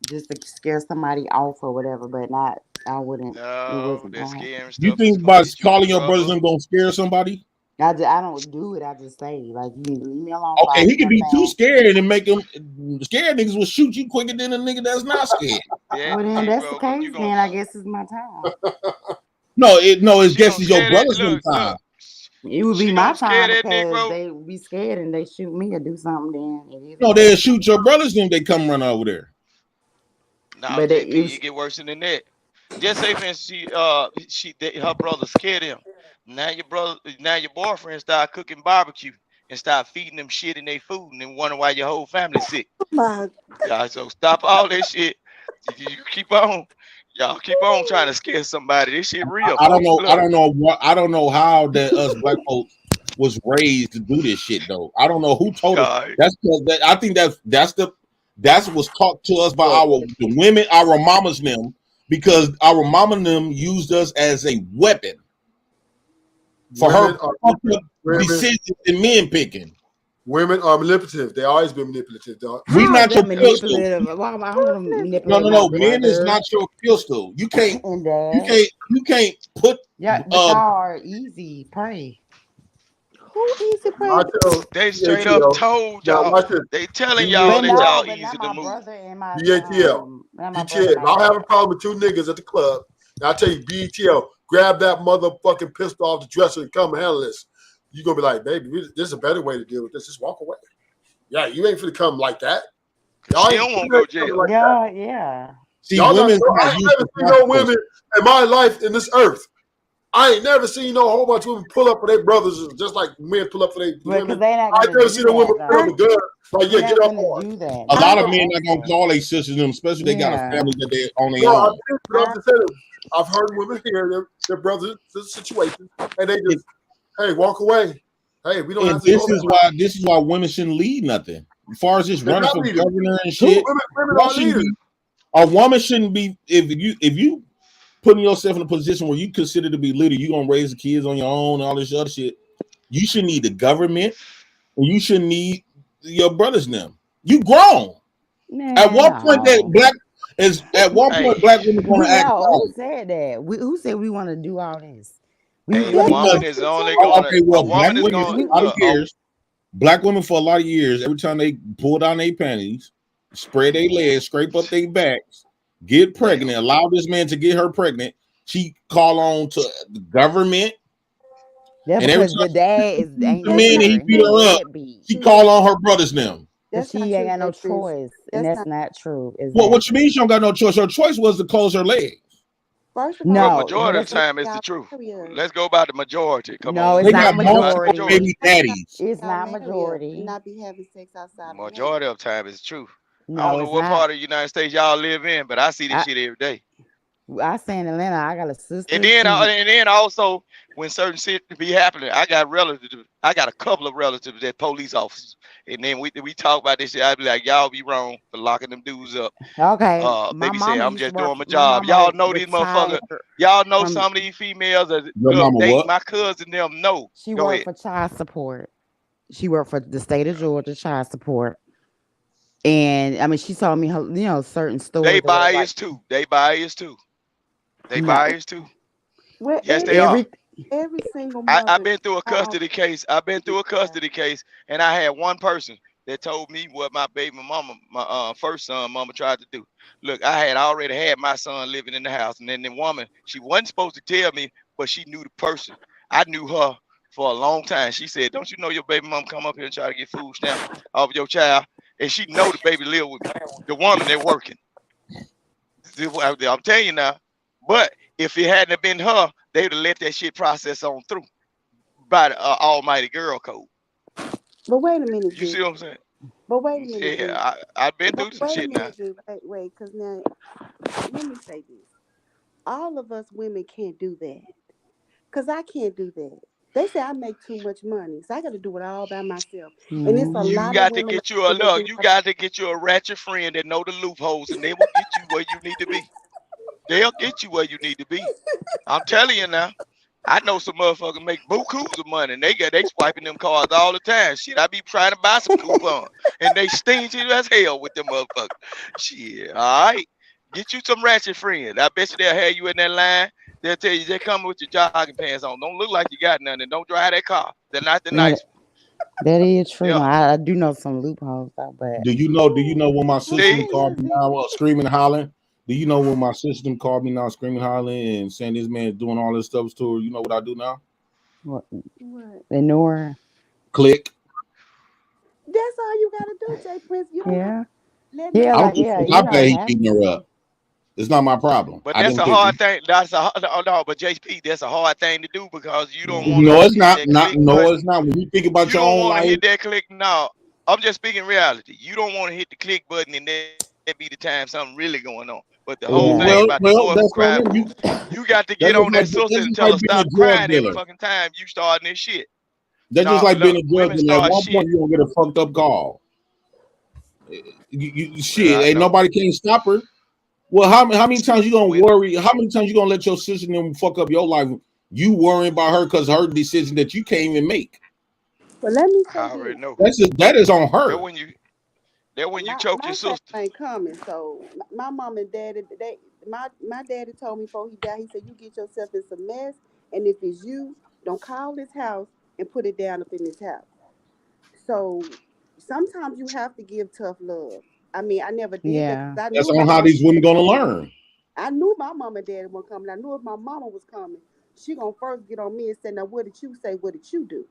just to scare somebody off or whatever, but not. I wouldn't. It No, wasn't that that. scaring You stuff is think gonna by get you in calling your brothers trouble. them gonna scare somebody? I don't do it. I just say like, you need to leave me alone. Okay, he You could know be what too I'm saying? scared and make them scared niggas will shoot you quicker than a nigga that's not scared. Yeah, Well, then hey, that's the bro, but you case. gonna Then I guess it's my time. No, it's she gonna guess it's your scare that. brothers them time. Look, It would be she my gonna scare time that because Negro. they would be scared and they shoot me or do something. Then it is No, what they'll it is. shoot your brothers them. They come run over there. No, But JP, it's it get worse than that. Just say for instance, her brother scared him. Now your boyfriend start cooking barbecue and start feeding them shit in their food and then wonder why your whole family sick. My Yeah, so stop all that shit. You keep on, y'all keep on trying to scare somebody. This shit real, I don't folks. know. I Look, don't know what. I don't know how that us black folks was raised to do this shit though. I don't know who told us. God, That's because I think that's what's taught to us by Well, the women, our mamas and them, because our mama and them used us as a weapon for her women are fucked up women. decisions and men picking. Women are manipulative. They always been manipulative, dog. We how is not your that pistol. manipulative? Why I don't want to No, manipulate no, my no. Men is brother not your pistol. You can't. and You dad. can't. You can't put. Yeah, but y'all are easy prey. who easy I prey? tell they straight up BATL. told Now y'all. watch this. They telling y'all But that BATL. y'all no, but easy not to my move. brother and my BATL. not my brother and BTL. my If I have a dad. problem with two niggas at the club, and I tell you, BTL, grab that motherfucking pistol off the dresser and come handle this. You're gonna be like, baby, there's a better way to deal with this. Just walk away. Yeah, you ain't finna come like that. Y'all She ain't don't want to go jail. coming like that. Yeah. See, Y'all not. women's I not ain't used never to seen no consequences. women in my life in this earth. I ain't never seen no whole bunch of women pull up for their brothers just like men pull up for their But women. because they're not I ain't gonna never do seen a woman that pull up though. a gun like, They're yeah, get not up gonna on. do that. A They're lot not of gonna men ask not gonna that. call their sisters them, especially they got a Yeah. family that they on their No, own. I'm just saying. I've heard women hear their brothers' situations, and they And, just, hey, walk away. Hey, we don't and have to go that route. this is why women shouldn't lead nothing. As far as just They're running not for leaders. governor and Who shit, women y'all are shouldn't leaders. be. A woman shouldn't be if you putting yourself in a position where you consider to be leader, you gonna raise the kids on your own and all this other shit. You should need the government, and you shouldn't need your brothers now. You grown. At Man, one point, that no. black is at one point Hey, black women gonna act Who grown. said that? Who said we want to do all this? a What do woman Because you is only gonna okay, a well, black woman is women gonna for a lot of years, black women for a lot of years, every time they pull down their panties, spread their legs, scrape up their backs, get pregnant, allow this man to get her pregnant, she call on to the government. That's And every because time the dad she ain't the man and he there. beat her up, Deadbeat. she call on her brothers now. But That's not she ain't true, got no Chris. choice, and That's that's not. not true. Well, what you Exactly. mean she don't got no choice? Her choice was to close her legs. First of well, all, No, majority of that's the time it's the y'all truth. areas. Let's go by the majority. Come no. on, It's They not got let's go by the multiple majority. baby majority. daddies. It's Y'all not marry and majority. not be having sex outside of marriage. Majority of the time it's true. I No, don't know it's what not. part of the United States y'all live in, but I see this I shit every day. I say in Atlanta, I got a sister. And then also when certain shit be happening, I got a couple of relatives that police officers. And then we talk about this shit. I'd be like, y'all be wrong for locking them dudes up. Okay, They my be saying mama I'm used to just work. doing my My job. mama Y'all know these retired motherfuckers. Y'all know from. some of these females that Your look, mama they what? my cousin them know. She Go worked ahead. for child support. She worked for the state of Georgia child support, and I mean, she told me her, certain They stories or whatever. Like, biased too. They biased too. They no, biased too. Well, Yes, they are. every single I've mother. been through a custody case. I've been through a custody case, and I had one person that told me what my baby mama, my first son mama tried to do. Look, I had already had my son living in the house, and then the woman, she wasn't supposed to tell me, but she knew the person. I knew her for a long time. She said, "Don't you know your baby mama come up here and try to get food stamps off your child?" And she know the baby live with me. The woman they're working. I'm telling you now. But if it hadn't have been her, they'd have let that shit process on through by the almighty girl code. But wait a minute, You see what I'm saying? But wait a minute, Yeah, I've been through some shit now. Wait, because now, let me say this. All of us women can't do that. Because I can't do that. They say I make too much money, so I got to do it all by myself. And it's a You lot of got to women get you you got to get you a ratchet friend that know the loopholes, and they will get you where you need to be. They'll get you where you need to be. I'm telling you now. I know some motherfuckers make bukus of money, and they swiping them cards all the time. Shit, I be trying to buy some coupons, and they stingy as hell with them motherfuckers. Shit, all right. Get you some ratchet friends. I bet you they'll have you in that line. They'll tell you they're coming with your jogging pants on. Don't look like you got nothing. And don't drive that car. They're not the nice one. That is true. Yeah. I do know some loopholes though, but Do you know when my sister called me now screaming and hollering? Do you know when my sister called me now screaming and hollering and saying this man is doing all this stuff to her? You know what I do now? what? Ignore. Click. That's all you gotta do, Jay Prince. You don't Yeah. let me. Yeah, I'm like just yeah, you I'm don't glad he have beating her up. It's not my problem. But I that's didn't a pick hard him. thing. But JP, that's a hard thing to do because you don't want No, to it's hit not. that Not click no, button. it's not. When you think about You your don't own want to life, hit that click. No, I'm just speaking reality. You don't want to hit the click button and that be the time something really going on. But the whole Yeah. thing about the boy who that's cried, on them. you got to That's get just on that like sister and being tell her a stop drug crying every dealer. fucking time you starting this shit. That's just No, like being look, a drug women dealer. At start one shit. point, you gonna get a fucked up call. Shit, I ain't know. nobody can stop her. Well, how many times you gonna Women, worry? How many times you gonna let your sister and them fuck up your life? You worrying about her because her decision that you can't even make. But let me I say already this. know. That is on That her. when you choke your My time sister. ain't coming. So my mom and daddy, my daddy told me before he died, he said, you get yourself in some mess, and if it's you, don't call this house and put it down up in this house. So sometimes you have to give tough love. I mean, I never did that Yeah. because I That's knew my on how mom. these women gonna learn. I knew my mom and daddy weren't coming. I knew if my mama was coming, she gonna first get on me and say, "Now, what did you say? What did you do?"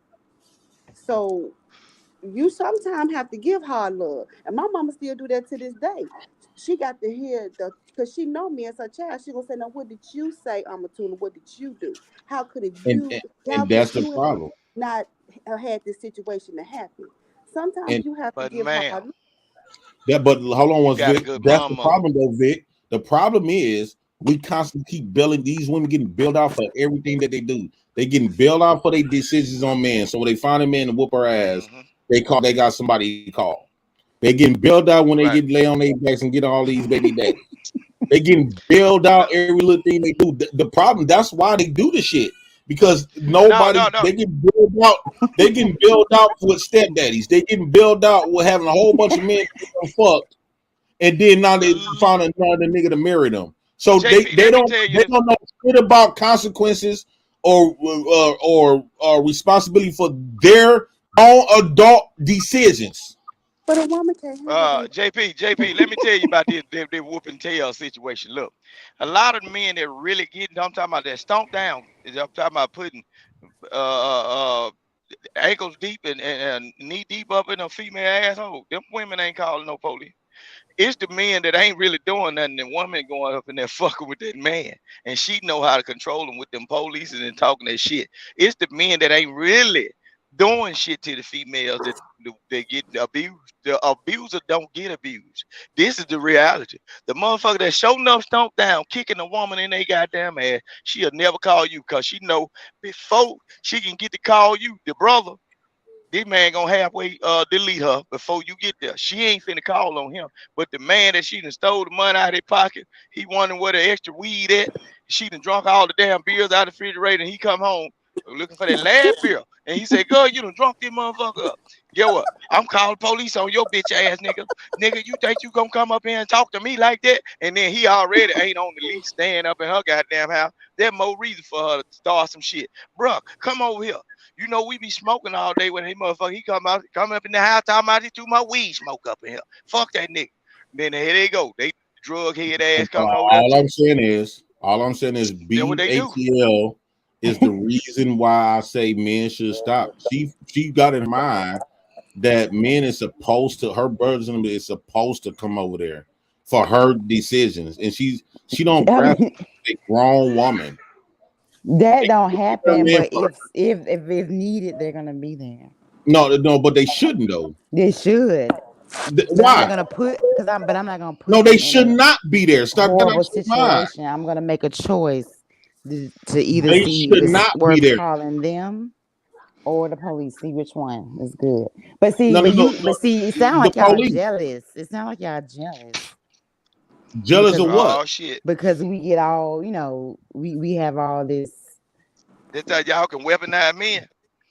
So you sometimes have to give hard love, and my mama still do that to this day. She got to hear because she know me as her child. She gonna say, "Now, what did you say, Amatuna? What did you do? How could have And you? and, How and could that's the you have problem. not had this situation to happen?" Sometimes And you have to But give ma'am, hard love. but hold on, you once got a Vic. good That's the mama. problem, though, Vic. The problem is we constantly keep billing these women getting billed out for everything that they do. They getting billed out for their decisions on men. So when they find a man to whoop her ass, Hmm. they got somebody to call. They getting billed out when they Right. get lay on their backs and get all these baby daddies. They getting billed out No, every little thing they do. The problem, that's why they do the shit. Because no, no, nobody, no. they get billed out. They getting billed out with stepdaddies. They getting billed out with having a whole bunch of men fucked, and then now they found another nigga to marry them. So JP, they let me don't tell you they this. don't know shit about consequences or responsibility for their own adult decisions. But a woman can't handle that. JP, let me tell you about this whooping tail situation. Look, a lot of the men that really getting, I'm talking about that stomp down. I'm talking about putting uh, uh, ankles deep and knee deep up in a female asshole. Them women ain't calling no police. It's the men that ain't really doing nothing. The woman going up in there fucking with that man, and she know how to control them with them police and talking that shit. It's the men that ain't really doing shit to the females that they get abused. The abuser don't get abused. This is the reality. The motherfucker that show enough stomp down, kicking a woman in their goddamn ass, she'll never call you because she know before she can get to call you, the brother. This man gonna halfway delete her before you get there. She ain't finna call on him. But the man that she done stole the money out of his pocket, he wondering where the extra weed at. She done drunk all the damn beers out of the refrigerator, and he come home looking for that last beer. And he said, "Girl, you done drunk this motherfucker up. Get what? I'm calling police on your bitch ass nigga. Nigga, you think you gonna come up here and talk to me like that?" And then he already ain't on the lease staying up in her goddamn house. There's more reason for her to start some shit. Bruh, come over here. You know we be smoking all day when he motherfucker. He come up in the house talking about he too much weed smoke up in here. Fuck that nigga. Then here they go. They drug head ass coming over there All too. all I'm saying is That's what they do. BATL is the reason why I say men should stop. She got in mind that men is supposed to, her version is supposed to come over there for her decisions, and she don't I grasp mean, a grown woman. that don't happen, Man, but if it's needed, they're gonna be there. no, but they shouldn't though. They should. But I'm not Why? gonna put I'm not gonna No, put they them in should a not be there. Stop that horrible out your mind. situation. I'm gonna make a choice to either They see should it's not be worth there. calling them or the police. See which one is good. But see, No, no, no. but see, it sounds The like y'all police. jealous. It sounds like y'all jealous Jealous because of what? Oh shit. we get all we have all this That's how y'all can weaponize men.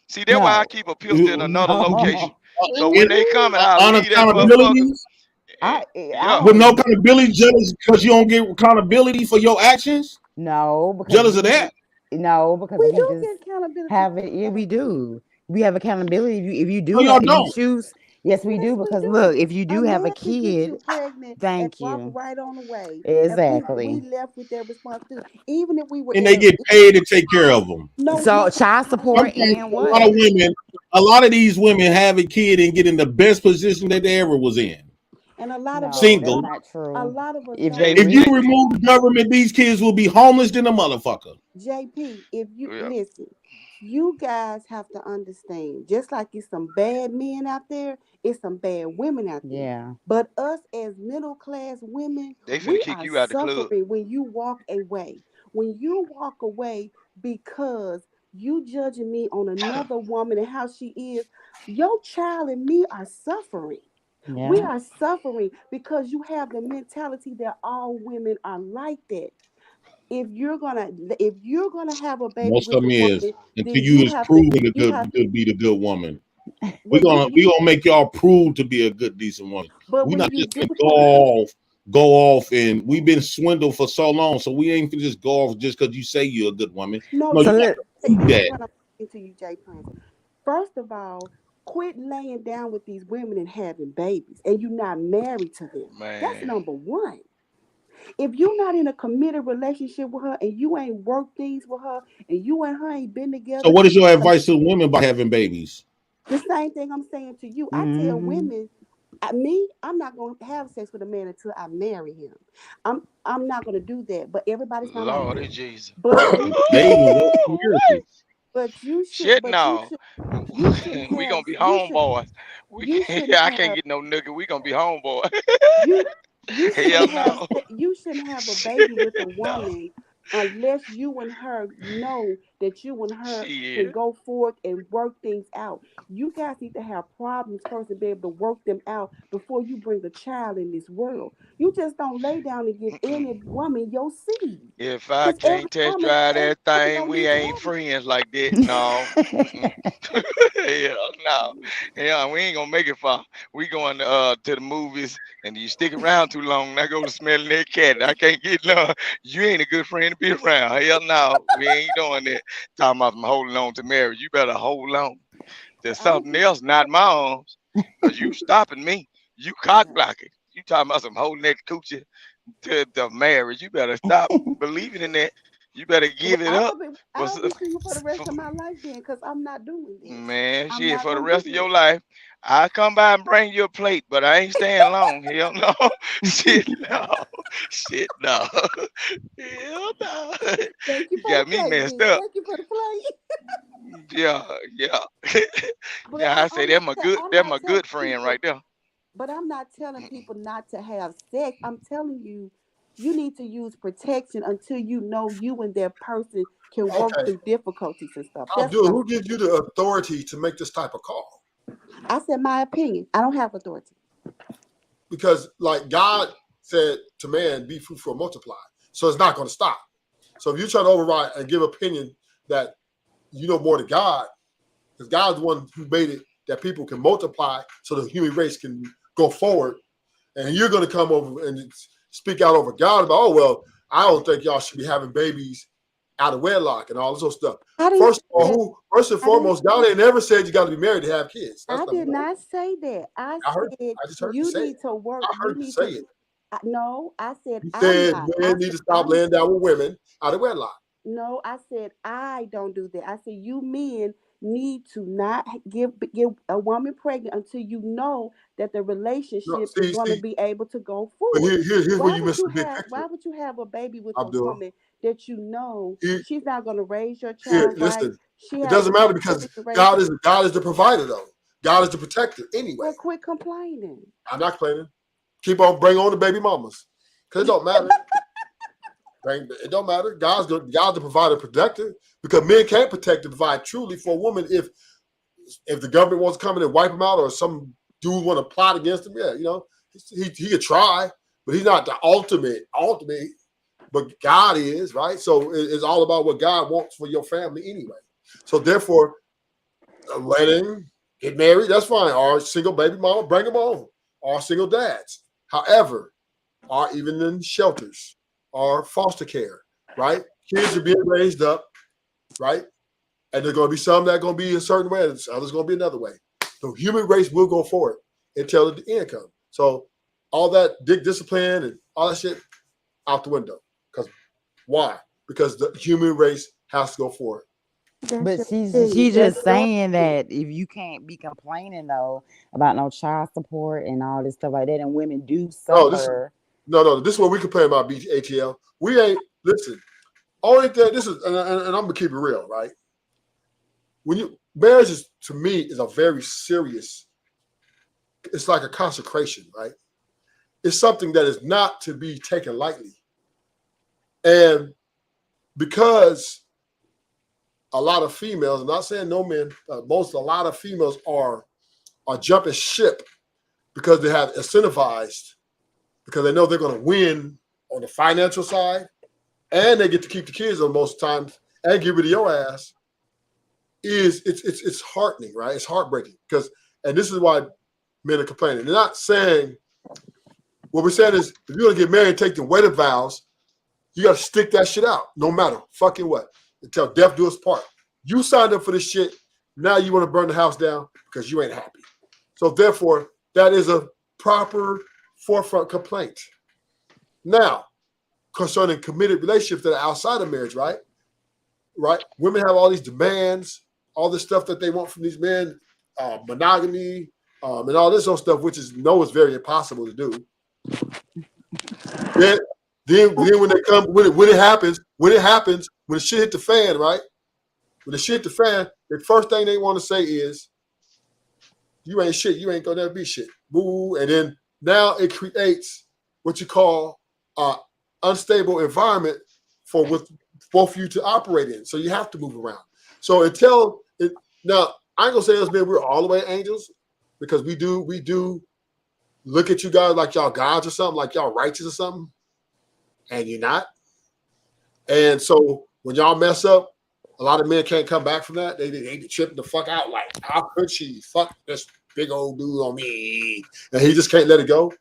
See, that's why I No. keep a pistol in another location. So It- when they coming, I'll leave that motherfucker. unaccountability Yeah. with no accountability, jealous because you don't get accountability for your actions. No, because Jealous of that. No, because We we do just get accountability. have it. Yeah, we do. We have accountability. If you do No, y'all have, if you don't. choose, yes, we do. Because look, if you do have a man can get you kid, pregnant and thank walk you. right on away. Exactly. And we left with that responsibility. Even if we were And in they get paid to take care of them. So child support Sometimes and a lot of what? women, a lot of these women have a kid and get in the best position that they ever was in. and a lot of us Single. That's not true. a lot of us If don't they If you rich, remove the government, these kids will be homeless than a motherfucker. JP, if you Yeah. listen, you guys have to understand, just like it's some bad men out there, it's some bad women out there. yeah. But us as middle class women, They finna we kick are you out the club. suffering when you walk away. When you walk away because you judging me on another woman and how she is, your child and me are suffering. We Yeah. are suffering because you have the mentality that all women are like that. If you're gonna have a baby Most with of them a is woman, until then you you is have to proven you have to be the good woman. well, We gonna make y'all prove to be a good decent woman. but We when not you just do gonna go off, and we've been swindled for so long, so we ain't gonna just go off just because you say you're a good woman. no, No, you you got gotta to prove this is that. what I'm saying to you, Jay Prince. First of all, quit laying down with these women and having babies, and you're not married to them. That's Man. number one. If you're not in a committed relationship with her and you ain't worked things with her and you and her ain't been So together, what is your advice to the women about having babies? the same thing I'm saying to you. I tell women, I'm not going to have sex with a man until I marry him. I'm not going to do that. But everybody's not like Lord that. Jesus. But you Dating is a conspiracy. but you should Shit but no. you shouldn't We have gonna be homeboys. you shouldn't I can't have get no nigga. We gonna be homeboys. you you Hell shouldn't have no. you shouldn't have a baby with a No. woman unless you and her know that you and her can Shit. go forth and work things out. You guys need to have problems first and be able to work them out before you bring a child in this world. You just don't lay down and give any woman your seed. If I Because can't test drive that thing, don't we need to ain't have it. friends like that. No. Hell no. Hell, we ain't gonna make it far. We going to the movies, and you stick around too long, and I go to smelling that cat. I can't get no. You ain't a good friend to be around. Hell no, we ain't doing that. Talking about some holding on to marriage. You better hold on to something else, not my arms, cause you stopping me. You cock blocking. You talking about some holding that coochie to the marriage. You better stop believing in that. You better give it up. I'll be single for the rest of my life then because I'm not doing this. Man, I'm shit, not for the gonna rest do of your this. life, I come by and bring you a plate, but I ain't staying long. Hell no. Shit no. Shit no. Hell no. Thank you You for the got me plate, messed then. up. Thank you for the plate. Yeah, yeah. But Yeah, I say I'm that's not my telling good friend people. right there. But I'm not telling people not to have sex. I'm telling you, you need to use protection until you know you and that person can work Okay. through difficulties and stuff. That's Abdul, what who gives you the authority to make this type of call? I said. My opinion. I don't have authority. Because like God said to man, be fruitful and multiply. So it's not going to stop. So if you try to override and give opinion that you know more than God, because God's the one who made it that people can multiply so the human race can go forward, and you're going to come over and speak out over God about, oh, well, I don't think y'all should be having babies out of wedlock and all this other stuff. First of all, first and foremost, God ain't never said you got to be married to have kids. That's I number did one. not say that. I just heard you you say need it. to work. I heard you say it. No, I said You I'm said not. men need to stop laying down with women out of wedlock. No, I said I don't do that. I said you men need to not give a woman pregnant until you know that the relationship is going to be able to go But forward. here's where you miss the big picture. Why would you have a baby with Abdul. a woman that you know she's not going to raise your Here, child right? listen. She It has doesn't the matter because God is the provider though. God is the protector anyway. Well, quit complaining. I'm not complaining. Keep on bring on the baby mamas. Because it don't matter. It don't matter. God's the provider, protector. Because men can't protect and provide truly for a woman if the government wants to come in and wipe them out or some dude want to plot against him. Yeah, you know, he could try, but he's not the ultimate. but God is, right? So it's all about what God wants for your family anyway. So therefore, a wedding, get married, that's fine. Or single baby mama, bring them on. Or single dads. However, or even in shelters or foster care, right? Kids are being raised up, right? And there's going to be some that are going to be a certain way, and others going to be another way. The human race will go forward until the end comes. So all that discipline and all that shit out the window. Because why? Because the human race has to go forward. But she's just saying that if you can't be complaining though about no child support and all this stuff like that, and women do suffer. No, this is what we complain about, ATL. We ain't, listen, only thing, this is, and I'm going to keep it real, right? Marriage is, to me, is a very serious, it's like a consecration, right? It's something that is not to be taken lightly. And because a lot of females, I'm not saying no men, a lot of females are jumping ship because they have incentivized, because they know they're going to win on the financial side, and they get to keep the kids on most times and get rid of your ass. It's heartening, right? It's heartbreaking because, and this is why men are complaining. They're not saying, what we're saying is, if you're gonna get married and take the wedding vows, you got to stick that shit out, no matter fucking what, until death do us part. You signed up for this shit. Now you want to burn the house down because you ain't happy. So therefore, that is a proper forefront complaint. Now, concerning committed relationships that are outside of marriage, right? Right? Women have all these demands, all this stuff that they want from these men, monogamy, and all this other stuff, which is very impossible to do. Then when they come, when it happens, when the shit hit the fan, right? When the shit hit the fan, the first thing they want to say is, "You ain't shit. You ain't gonna never be shit." Boo. And then now it creates what you call unstable environment for both of you to operate in. So you have to move around. So now I ain't gonna say us men we're all the way angels, because we do look at you guys like y'all gods or something, like y'all righteous or something, and you're not. And so when y'all mess up, a lot of men can't come back from that. They tripping the fuck out like, how could she fuck this big old dude on me? And he just can't let it go.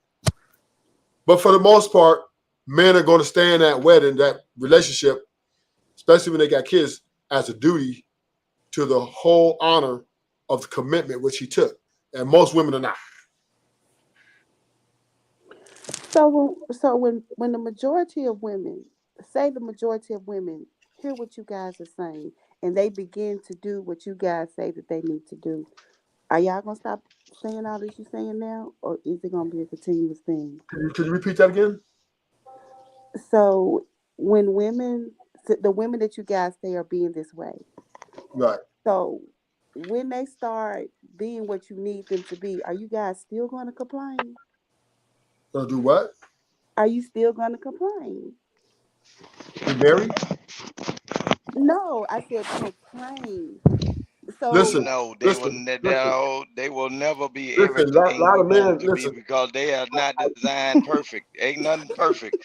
But for the most part, men are going to stay in that wedding, that relationship, especially when they got kids, as a duty to the whole honor of the commitment which he took. And most women are not. So when the majority of women, say the majority of women hear what you guys are saying and they begin to do what you guys say that they need to do, are y'all gonna stop saying all this you're saying now, or is it gonna be a continuous thing? Could you repeat that again? So when the women that you guys say are being this way, right? So when they start being what you need them to be, are you guys still going to complain? Gonna do what? Are you still going to complain? You married? No, I said complain. So listen, No, they will never be listen, everything lot we of men, want to be, because they are not designed perfect. Ain't nothing perfect.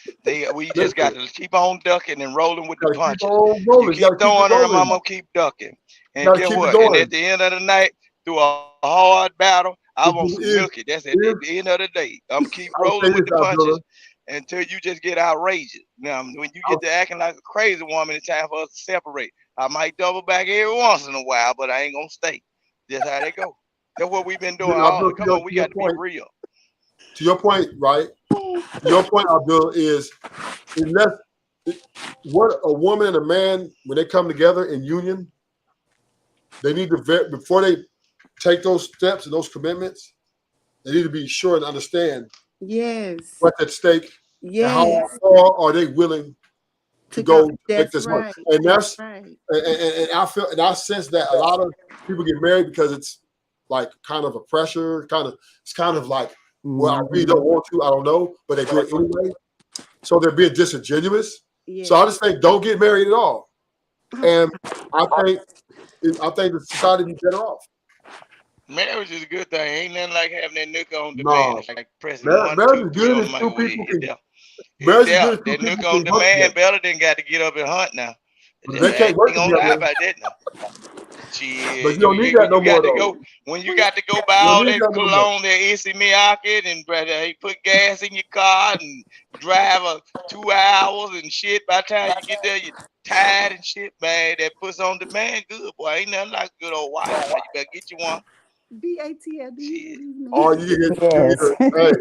We just got to keep on ducking and rolling with the punches. You keep throwing them, I'm gonna keep ducking. And guess what? And at the end of the night, through a hard battle, I want some milky. That's at the end of the day. I'm gonna keep rolling with the punches until you just get outrageous. Now, when you get to acting like a crazy woman, it's time for us to separate. I might double back every once in a while, but I ain't gonna stay. That's how they go. That's what we've been doing. Come on, we got to be real. To your point, right? Your point, Abdul, is what a woman and a man, when they come together in union, they need to, before they take those steps and those commitments, they need to be sure and understand what's at stake. Yes. And how far are they willing to go to make this work? And that's right. And I feel, and I sense that a lot of people get married because it's like kind of a pressure, it's kind of like, well, I really don't want to, I don't know, but they do it anyway. So they're being disingenuous. Yeah. So I just think don't get married at all. And I think the society would be better off. Marriage is a good thing. Ain't nothing like having that nigga on No, demand. It's like pressing 1, marriage 2, is 3 good on if the two microwave. people It's can. there. It's Marriage is there. good if two That people nigga on can work demand together. better than got to get up and hunt now. But they I can't work ain't gonna lie together. about that now. But Shit, you don't need that when no you got more to though. go, when you got to go buy You don't all need that that no more. cologne, that Issey Miyake, and brother, he put gas in your car and drive 2 hours and shit. By the time you get there, you tired and shit, man. That puts on demand good, boy. Ain't nothing like a good old wife. Now you better get you one. BATL, do you hear these Or men? hey,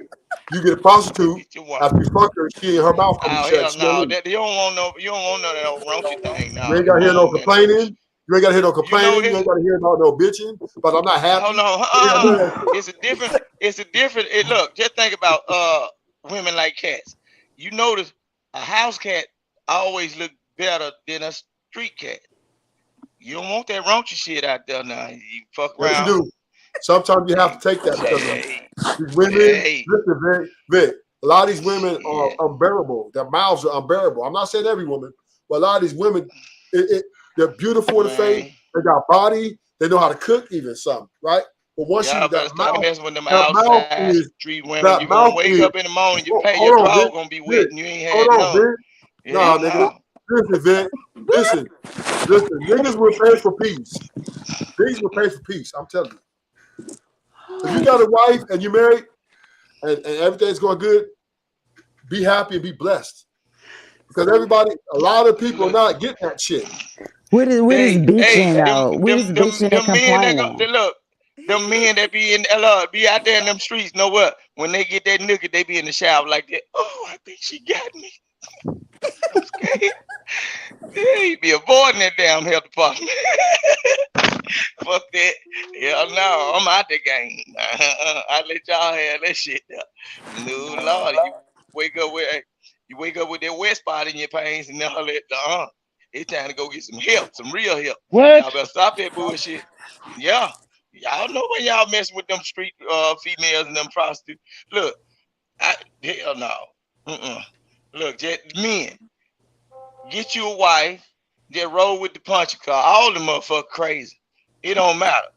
you get a prostitute Get you one. after you fuck her, she in her mouth gonna be Oh shut. hell She don't no, leave. that you don't want no, you don't want none of that raunchy thing. You No, ain't you gotta hear no want that little. complaining. You ain't gotta hear no You know complaining. You it. ain't gotta hear about no bitching. But I'm not happy. Hold on, You ain't gotta do that shit. it's a different. It's a different. Look, just think about women like cats. You notice a house cat always look better than a street cat. You don't want that raunchy shit out there now. You fuck Yes, you around. do. Sometimes you have to take that because Hey, these women. hey, Listen, Vic, a lot of these women are shit. unbearable. Their mouths are unbearable. I'm not saying every woman, but a lot of these women, they're beautiful in the face. Man, They got body. They know how to cook, even some, right? But once y'all you better stop messing with them that mouth outside is street women. that You gonna mouth wake is. up in the morning, your Hold on, drawers Vic. gonna be Vic. wet, and you ain't Hold had on, none. Vic. Nah, nigga. No. Listen, Vic. Listen. Niggas will pay for peace. Niggas will pay for peace. I'm telling you. If you got a wife and you're married and everything's going good, be happy and be blessed. Because a lot of people are not getting that shit. What is bitching them though? What is bitching and men that complaining? look, them men that be in be out there in them streets, know what? When they get that nigga, they be in the shower like that. Oh, I think she got me. I'm scared. They be avoiding that damn health department. Fuck that. Hell no, I'm out the game. I let y'all have that shit there. No Lord, you wake up with that wet spot in your pants and all that. It's time to go get some help, some real help. What? Y'all better stop that bullshit. Yeah. Y'all know when y'all messing with them street females and them prostitutes. Look, hell no. Look, just men, get you a wife, just roll with the puncher car. All the motherfuckers crazy. It don't matter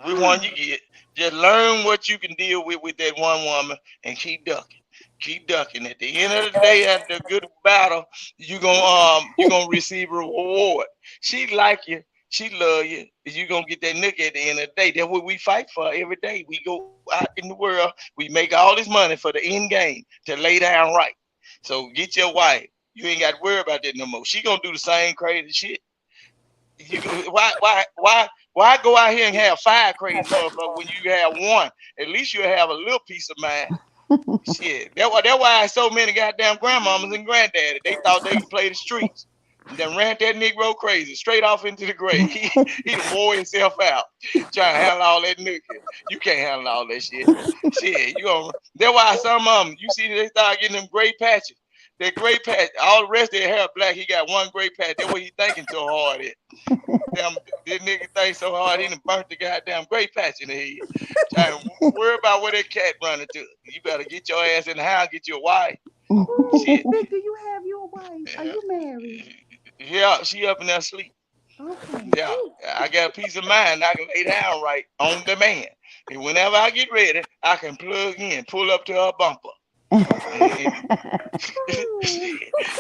which one you get. Just learn what you can deal with that one woman and keep ducking. Keep ducking. At the end of the day, after a good battle, you gonna receive a reward. She like you, she love you. You gonna get that nigga at the end of the day. That's what we fight for every day. We go out in the world, we make all this money for the end game to lay down right. So get your wife. You ain't got to worry about that no more. She gonna do the same crazy shit. Why go out here and have 5 crazy motherfuckers when you have one? At least you'll have a little peace of mind. Shit. That's why so many goddamn grandmamas and granddaddy. They thought they could play the streets. And then ran that Negro crazy, straight off into the grave. He done wore himself out trying to handle all that nigga. You can't handle all that shit. Shit, that's why some of them, you see they start getting them gray patches. That gray patch, all the rest of their hair black, he got one gray patch. That's what he thinking so hard at. Damn, this nigga think so hard he done burnt the goddamn gray patch in the head. Trying to worry about where that cat running to. You better get your ass in the house, get your wife. Shit. Vic, do you have your wife? Are you married? Yeah, she up in there sleep. Okay. Yeah, I got a peace of mind. I can lay down right on demand. And whenever I get ready, I can plug in, pull up to her bumper.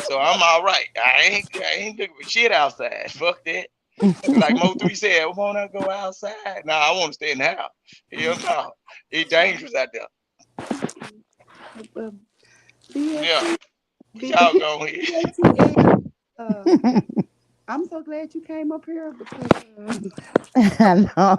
So I'm all right. I ain't looking for shit outside. Fuck that. Like Mo3 said, I want to go outside. Nah, I want to stay in the house. Hell no. It's dangerous out there. Yeah. Y'all go ahead. I'm so glad you came up here because I know.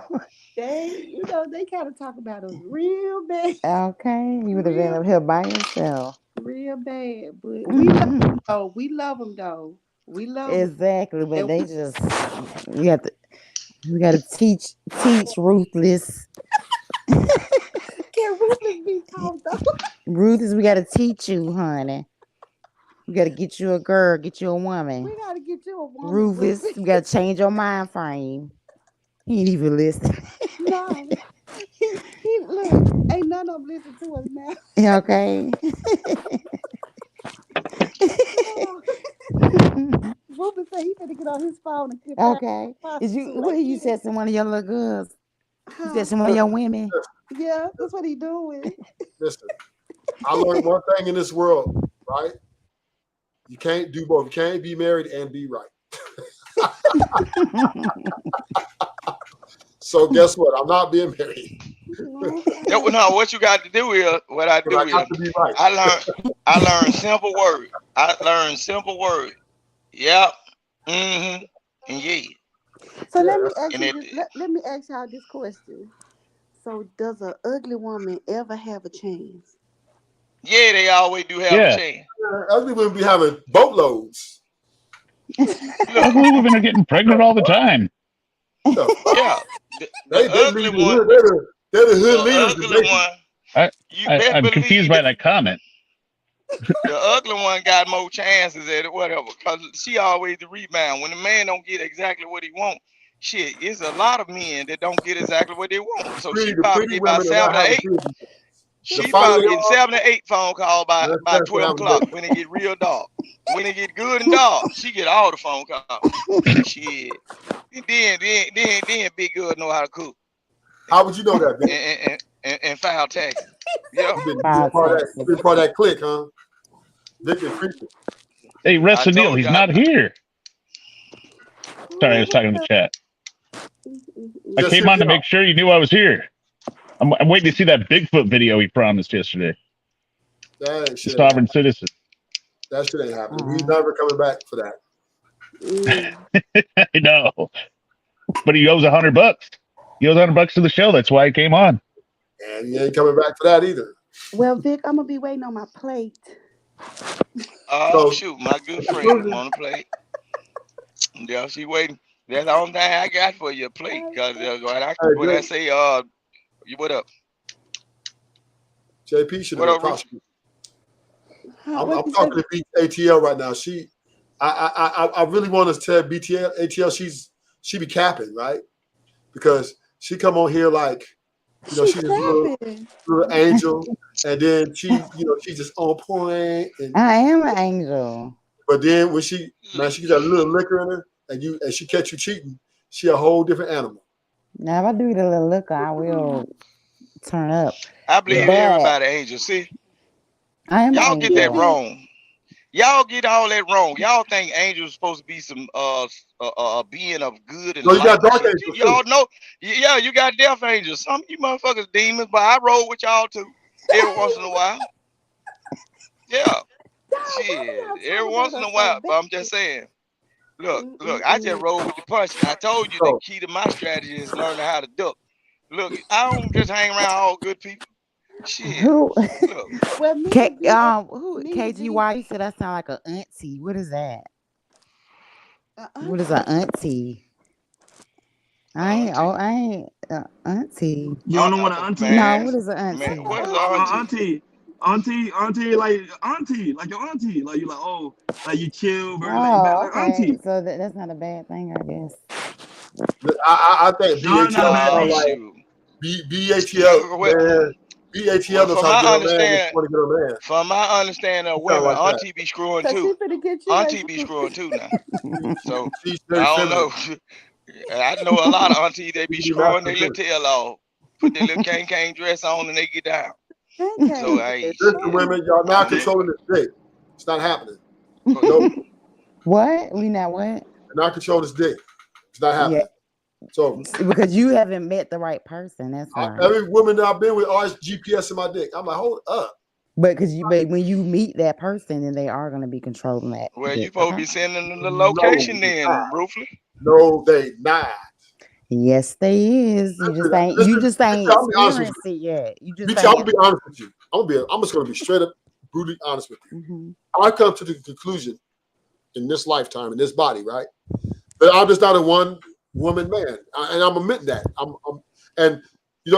they kind of talk about us real bad. Okay, you would have been up here by yourself. Real bad, but we love them though. We love them though. We love them. Exactly, but they just we got to teach Ruthless. Can Ruthless be called though? Ruthless, we got to teach you, honey. We got to get you a girl, get you a woman. We got to get you a woman. Ruthless, we got to change your mind frame. He ain't even listening. No. He look, ain't none of them listen to us now. Okay. Rufus said he finna get on his phone and get Okay. Is you what you said to one of your little girls? Is that some of your women? Yeah, that's what he doing. Listen, I learned one thing in this world, right? You can't do both. You can't be married and be right. So guess what? I'm not being married. No, what you got to do is what I do I got is to be right. I learned simple words. I learned simple words. Yep. Mm-hmm. And yeah. So let me ask And you. it, Let me ask y'all this question. So does an ugly woman ever have a chance? yeah, they always do have a chance. Ugly women be having boatloads. Ugly women are getting pregnant all the time. Yeah. They're the hood leaders. Ugly one. I'm confused by that comment. The ugly one got more chances at it, whatever, because she always the rebound. When the man don't get exactly what he want, shit, it's a lot of men that don't get exactly what they want. So she probably get about 7 to 8. She probably get 7 to 8 phone calls by 12 o'clock when it get real dark. When it get good and dark, she get all the phone calls. Shit. And then Big Girl know how to cook. How would you know that? And file taxes. Yeah. Been part of that clique, huh? Victor Creeper. Hey, Rest Neil, he's not here. Sorry, I was talking to the chat. I came on to make sure you knew I was here. I'm waiting to see that Bigfoot video he promised yesterday. That shit Sovereign citizen. That shit ain't happening. He's never coming back for that. I know. But he owes $100. He owes $100 to the show. That's why he came on. And he ain't coming back for that either. Well, Vic, I'm gonna be waiting on my plate. Oh, shoot, my good friend on the plate. Yeah, she waiting. That's the only thing I got for your plate. Because when I say, what up? JP should have been prosecuted. I'm talking to ATL right now. I really want to tell ATL she be capping, right? Because she come on here like, you know, she's a little angel, and then she's just on point. And, I am an angel. But then when she gets that little liquor in her, and she catch you cheating, she a whole different animal. Now, if I do the little liquor, I will turn up. I believe everybody angel. See, y'all get that wrong. Y'all get all that wrong. Y'all think angels supposed to be some being of good and no, you got dark shit. angels. Y'all know, yeah, you got death angels. Some of you motherfuckers demons, but I roll with y'all too every once in a while. Yeah, shit, every once in a while. But I'm just saying. Look, I just roll with the punch. I told you the key to my strategy is learning how to duck. Look, I don't just hang around all good people. Shit. Who? Look. Who? KGY? You said that sound like an auntie. What is that? What is an auntie? I ain't auntie. You don't know what an auntie is? No, what is an auntie? Man, what is an auntie? Auntie, like your auntie, like you like, oh, like you chill, very laid back, like auntie. So that's not a bad thing, I guess. I think BATL like BATL, man. BATL knows how to get a man. Want to get a man. From my understanding of women, like auntie be screwing too. Auntie be screwing too now. So I don't know. I know a lot of aunties they be screwing their little tail off, put their little cane dress on, and they get down. So listen, women, y'all now controlling this dick. It's not happening. No. What? We not what? You're not controlling this dick. It's not happening. Yeah. So because you haven't met the right person. That's why. Every woman that I've been with always GPS in my dick. I'm like, hold up. But when you meet that person, then they are going to be controlling that. Well, you supposed to be sending them the location Ruthless. No, they not. Yes, they is. You just ain't experienced it yet. You just. I'm gonna be honest with you. I'm just gonna be straight up, brutally honest with you. Mm-hmm. I come to the conclusion in this lifetime, in this body, right, that I'm just not a one woman man, and I'm admitting that. And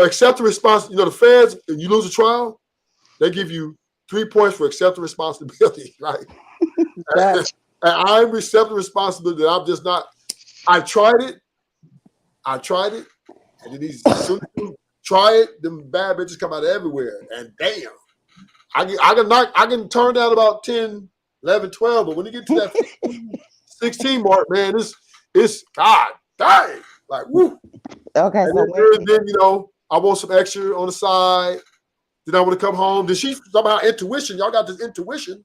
accept the response. The feds, if you lose a trial, they give you 3 points for accepting responsibility, right? and I'm accepting responsibility that I'm just not. I tried it, and then as soon as you try it, them bad bitches come out of everywhere. And damn, I can turn down about 10, 11, 12, but when you get to that 16 mark, man, it's God dang. Like, woo. Okay, And so then, you know, I want some extra on the side. Then I want to come home. Then she somehow intuition. Y'all got this intuition.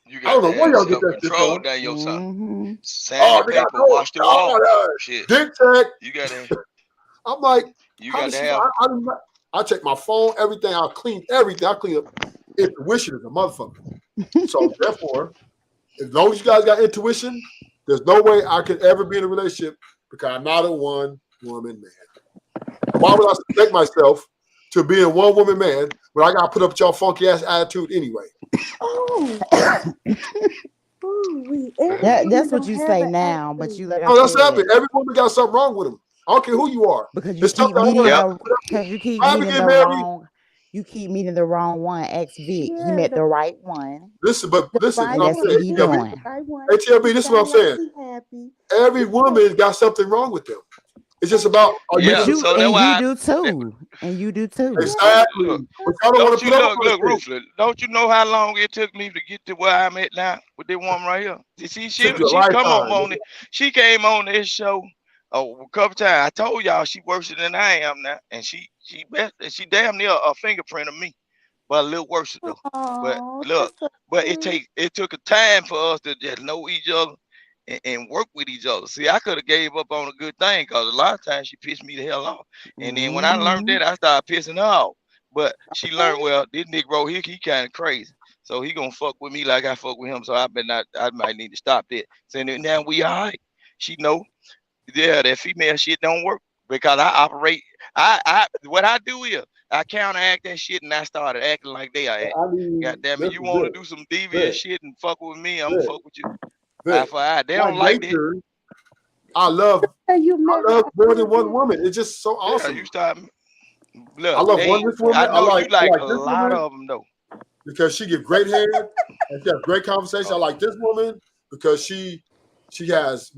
You I got don't to know where have y'all get that shit self-control from. down your son. Mm-hmm. Sand the They got paper, wash the wall. Shit. dick check. You got to. I'm like, You how got does to she? have. I check my phone, everything. I clean everything. I clean up. Intuition is a motherfucker. So therefore, as long as you guys got intuition, there's no way I could ever be in a relationship because I'm not a one-woman man. Why would I subject myself to being a one-woman man when I got to put up with y'all funky ass attitude anyway? That's what you say now, but you like I No, that's said, happening. Every woman got something wrong with them. I don't care who you are. because you There's keep something I meeting want to because you keep I meeting get the married. wrong. You keep meeting the wrong one. Ex Vic, he met the right one. Listen, but listen, And what I'm that's what saying. he doing. Hey, TLB, this is what I'm saying. Every woman got something wrong with them. It's just about But Yeah, you so and that's you why. do too, and you do too. Exactly. Look, But y'all don't want don't to you put up look, with look, this. Ruthless? Don't you know how long it took me to get to where I'm at now with this woman right here? You see, she Took you a come lifetime. on it. She came on this show a couple times. I told y'all she worse than I am now, and she damn near a fingerprint of me, but a little worse though. But look, but it took a time for us to just know each other and work with each other. See, I could have gave up on a good thing because a lot of times she pissed me the hell off. And then when I learned that, I started pissing her off. But she learned, well, this Negro here, he kind of crazy. So he gonna fuck with me like I fuck with him. So I might need to stop that. So now we all right. She know, yeah, that female shit don't work because I operate. What I do is I counteract that shit and I started acting like they are acting. I mean, God damn it, you want to do some devious shit and fuck with me, I'm gonna fuck with you. Eye for eye. They don't like that. I love more than one woman. It's just so awesome. Yeah, you start. Look, I love this woman. I know you like a this lot woman of them though. because she gives great head and she has great conversation. I like this woman because we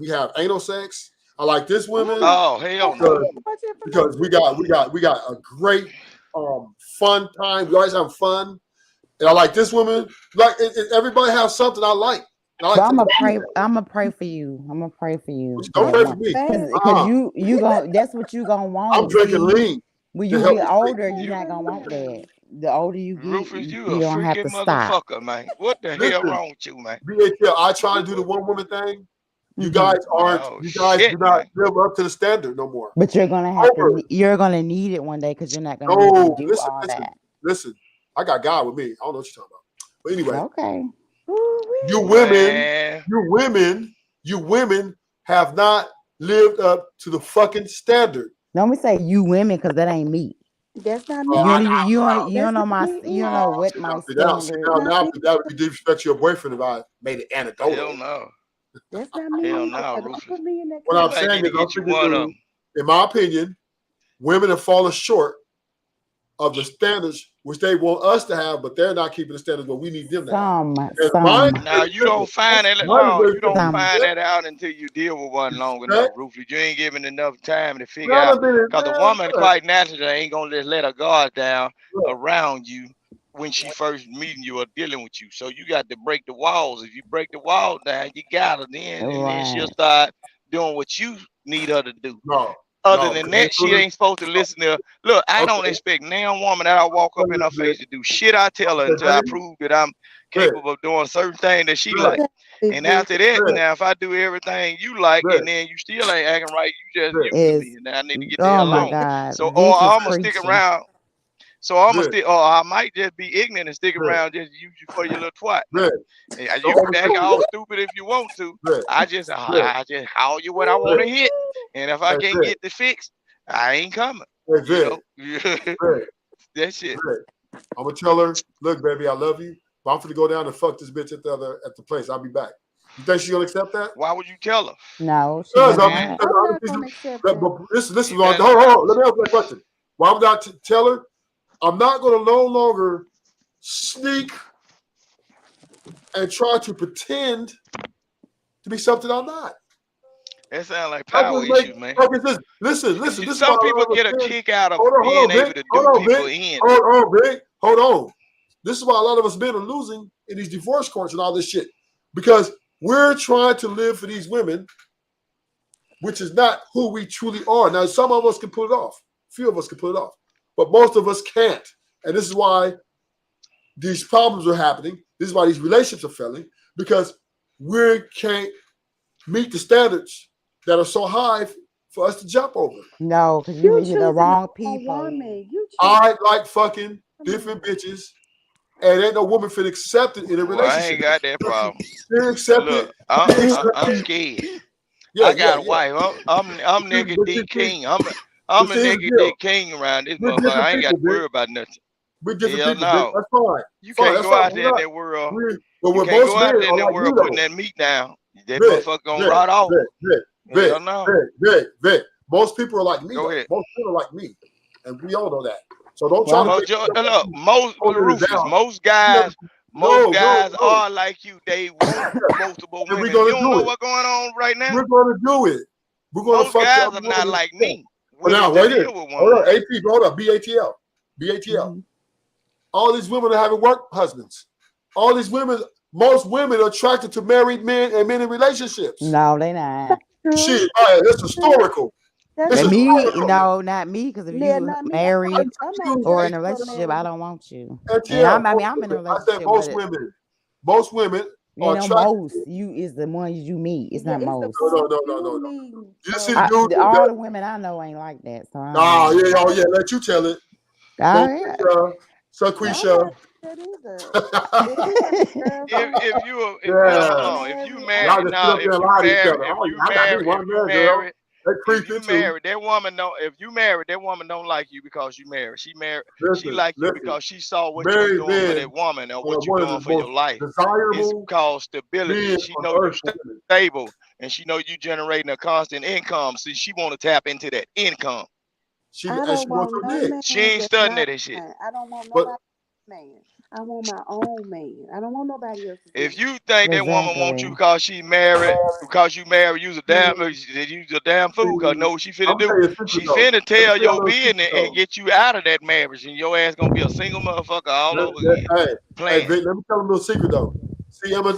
have anal sex. I like this woman. Oh hell no! Because we got a great fun time. We always have fun. And I like this woman. Like everybody has something I like. So I'm gonna pray for you. I'm gonna pray for you. Don't pray for me. Because you gonna that's what you gonna want. I'm drinking lean. When you get older, you're not gonna want that. The older you get, Rufus, you a don't have to freaking stop. motherfucker, man. What the hell wrong with you, man? BHL, I try to do the one woman thing. You guys aren't. You guys do not live up to the standard no more. But you're gonna have to. You're gonna need it one day because you're not gonna do all that. Listen, I got God with me. I don't know what you're talking about. But anyway, okay. You women have not lived up to the fucking standard. Don't we say you women because that ain't me. That's not me. You don't know my. You don't know what my standard. Now that would be disrespect to your boyfriend if I made it anecdotal. Hell no. That's not me. Hell no, Rufus. What I'm saying is, in my opinion, women have fallen short of the standards which they want us to have, but they're not keeping the standards what we need them to have. Now you don't find that. No, you don't find that out until you deal with one long enough, Rufus. You ain't giving enough time to figure out because the woman quite naturally ain't gonna just let her guard down around you when she first meeting you or dealing with you. So you got to break the walls. If you break the wall down, you got her then, and then she'll start doing what you need her to do. Other than that, she ain't supposed to listen to her. Look, I don't expect no woman that I walk up in her face to do shit I tell her until I prove that I'm capable of doing certain things that she like. And after that, now if I do everything you like and then you still ain't acting right, you just give me. And I need to get the hell on. So or I'm gonna stick around. So I'm gonna stick, or I might just be ignorant and stick around just use you for your little twat. And you can act all stupid if you want to. I just call you what I want to hit. And if I can't get the fix, I ain't coming. That's it. I'm gonna tell her, look, baby, I love you, but I'm gonna go down and fuck this bitch at the place. I'll be back. You think she's gonna accept that? Why would you tell her? No, listen, hold on. Let me ask you a question. Why would I tell her? I'm not going to no longer sneak and try to pretend to be something I'm not. That sounds like power issues, man. Listen. Some people get a kick out of being able to do people in. Hold on. This is why a lot of us men are losing in these divorce courts and all this shit. Because we're trying to live for these women which is not who we truly are. Now, some of us can pull it off. Few of us can pull it off. But most of us can't. And this is why these problems are happening. This is why these relationships are failing, because we can't meet the standards that are so high for us to jump over. No, because you reaching the wrong people. I like fucking different bitches, and ain't no woman fit accept it in a relationship. I ain't got that problem. They accept Look, it. I'm scared. I got a wife. I'm nigga D King. I'm a nigga D King around this motherfucker. I ain't got to worry about nothing. We're different Hell people. no. That's fine. You Fine, can't that's go fine. out there in that world. But You we're can't most go out men there in are that like world you, putting though. that meat down. That Vic, motherfucker gonna Vic, rot off. Vic, Hell no. Vic. Most people are like me. Go Though. ahead. Most men are like me, and we all know that. So don't try to Well, think look, most holding it Rufus, down. most guys No. are like you. They want multiple And women. we're You gonna don't do know it. what's going on right now. We're gonna do it. We're gonna Most fuck guys the are other not woman. like me. But now, Willing wait to here. deal with Hold one. on, AP, hold up. BATL. BATL. All these women are having work husbands. All these women, most women are attracted to married men and men in relationships. No, they not. Shit, all right, that's historical. It's But me, historical. no, not me. Because if Yeah, you not me. married I'm not or in attracted a to a relationship, man. I don't want you. And ATL, I'm in a I said relationship most with it. women. Most women You are know, attracted. most you is the ones you meet. It's Yeah, not it's the most. No. You see the dude All the women I know ain't like that. So I oh don't know. yeah, let you tell it. All right. Sarquisha. If you hold on, if you Y'all married just sit now, up if there and you lie to each married, other. if Oh, you I got me married, one if you man, girl. married, They if creepy you too. married, that woman don't. If you married, that woman don't like you because you married. She married. She like you because she saw what you Married doing for men that woman or are what you one of doing the for your most life. It's desirable called stability. men She on know you earth. Women. stable, and she know you generating a constant income. So she want to tap into that income. She I and don't she wants want your no dick. man She ain't that's studying not that and shit. mine. I don't want But nobody man. I want my own man. I don't want nobody else's man. If you think that woman wants you Exactly. because she married, because you married, you's a damn fool. Cause know what she finna I'm gonna do? tell you a secret She though. finna Let me tell tell y'all a your little secret business and though. get you out of that marriage, and your ass gonna be a single motherfucker all over again. Hey, Playing. Vic, let me tell them a little secret though. See, Emma and